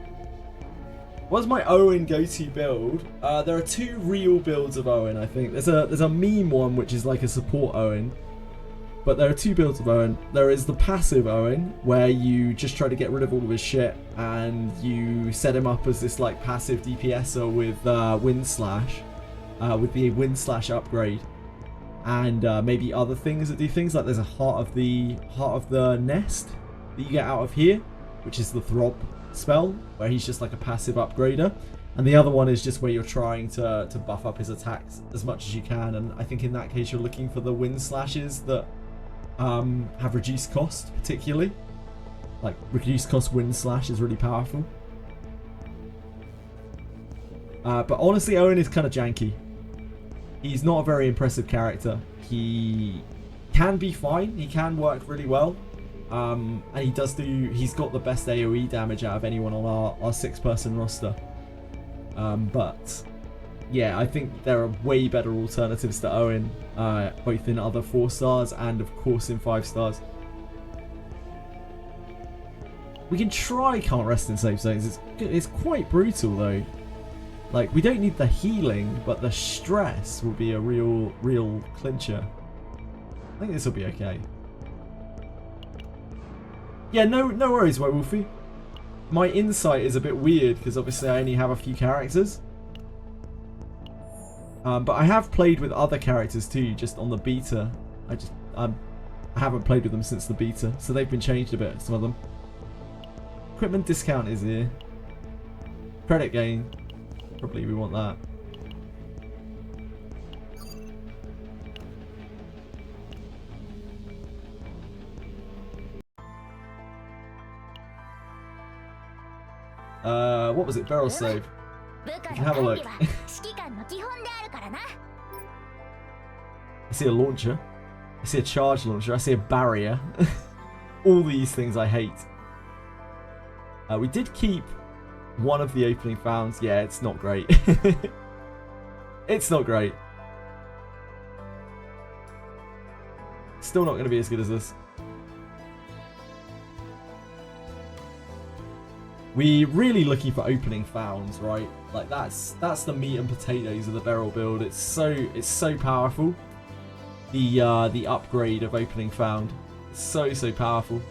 What's my Owen go-to build? There are 2 real builds of Owen, I think. There's a meme one which is like a support Owen. But there are 2 builds of Owen. There is the passive Owen, where you just try to get rid of all of his shit and you set him up as this like passive DPSer with Wind Slash, with the Wind Slash upgrade, and maybe other things that do things like there's a Heart of the Nest that you get out of here, which is the Throb spell, where he's just like a passive upgrader. And the other one is just where you're trying to buff up his attacks as much as you can. And I think in that case you're looking for the Wind Slashes that have reduced cost, particularly. Like, reduced cost Wind Slash is really powerful. But honestly, Owen is kind of janky. He's not a very impressive character. He can be fine. He can work really well. And he's got the best AoE damage out of anyone on our 6-person roster. But yeah, I think there are way better alternatives to Owen, both in other 4 stars and of course in 5 stars. We can try Can't Rest in Safe Zones. It's quite brutal though. Like, we don't need the healing, but the stress will be a real clincher. I think this will be okay. Yeah, no worries, White Wolfie. My insight is a bit weird because obviously I only have a few characters. But I have played with other characters too, just on the beta. I haven't played with them since the beta, so they've been changed a bit, some of them. Equipment discount is here. Credit gain. Probably we want that. What was it? Barrel save. We can have a look. I see a launcher. I see a charge launcher. I see a barrier. All these things I hate. We did keep one of the opening founds. Yeah, it's not great. It's not great. Still not going to be as good as this. We're really looking for opening founds, right? Like that's the meat and potatoes of the barrel build. It's so powerful. The upgrade of opening found. It's so powerful.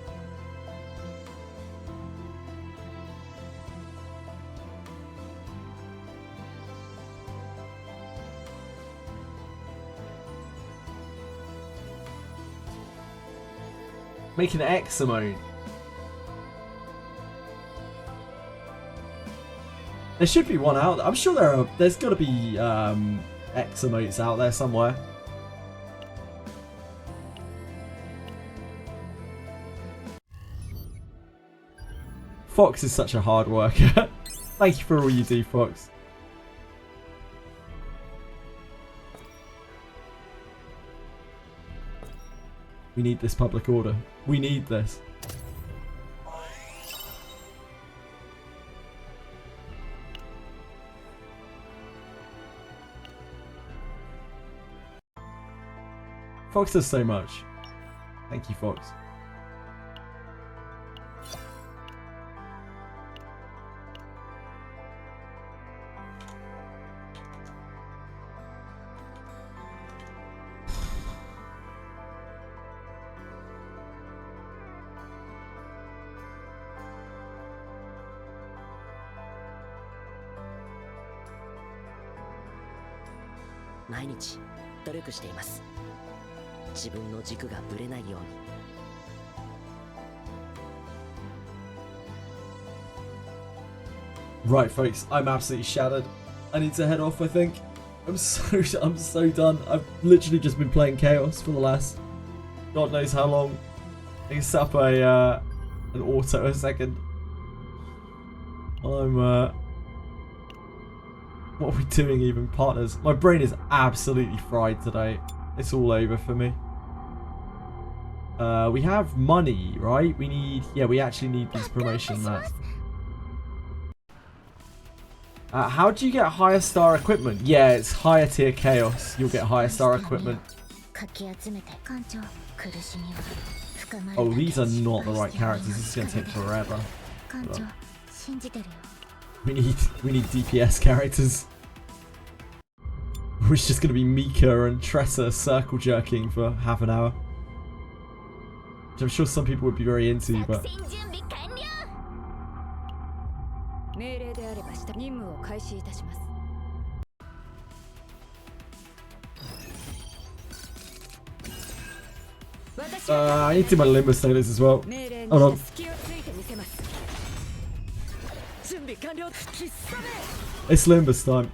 Make an X emote. There should be one out. I'm sure there's got to be X emotes out there somewhere. Fox is such a hard worker. Thank you for all you do, Fox. We need this public order. We need this. Fox does so much. Thank you, Fox. Right, folks, I'm absolutely shattered. I need to head off, I think. I'm so done. I've literally just been playing Chaos for the last God knows how long. I can set up an auto a second. What are we doing even, partners? My brain is absolutely fried today. It's all over for me. We have money, right? We need, yeah, we actually need these promotion mats. How do you get higher star equipment? Yeah, it's higher tier Chaos. You'll get higher star equipment. Oh, these are not the right characters. This is going to take forever. We need DPS characters. Which is just going to be Mika and Tressa circle jerking for half an hour. Which I'm sure some people would be very into, but... I need to do my Limbus status as well. Hold on. It's Limbus time.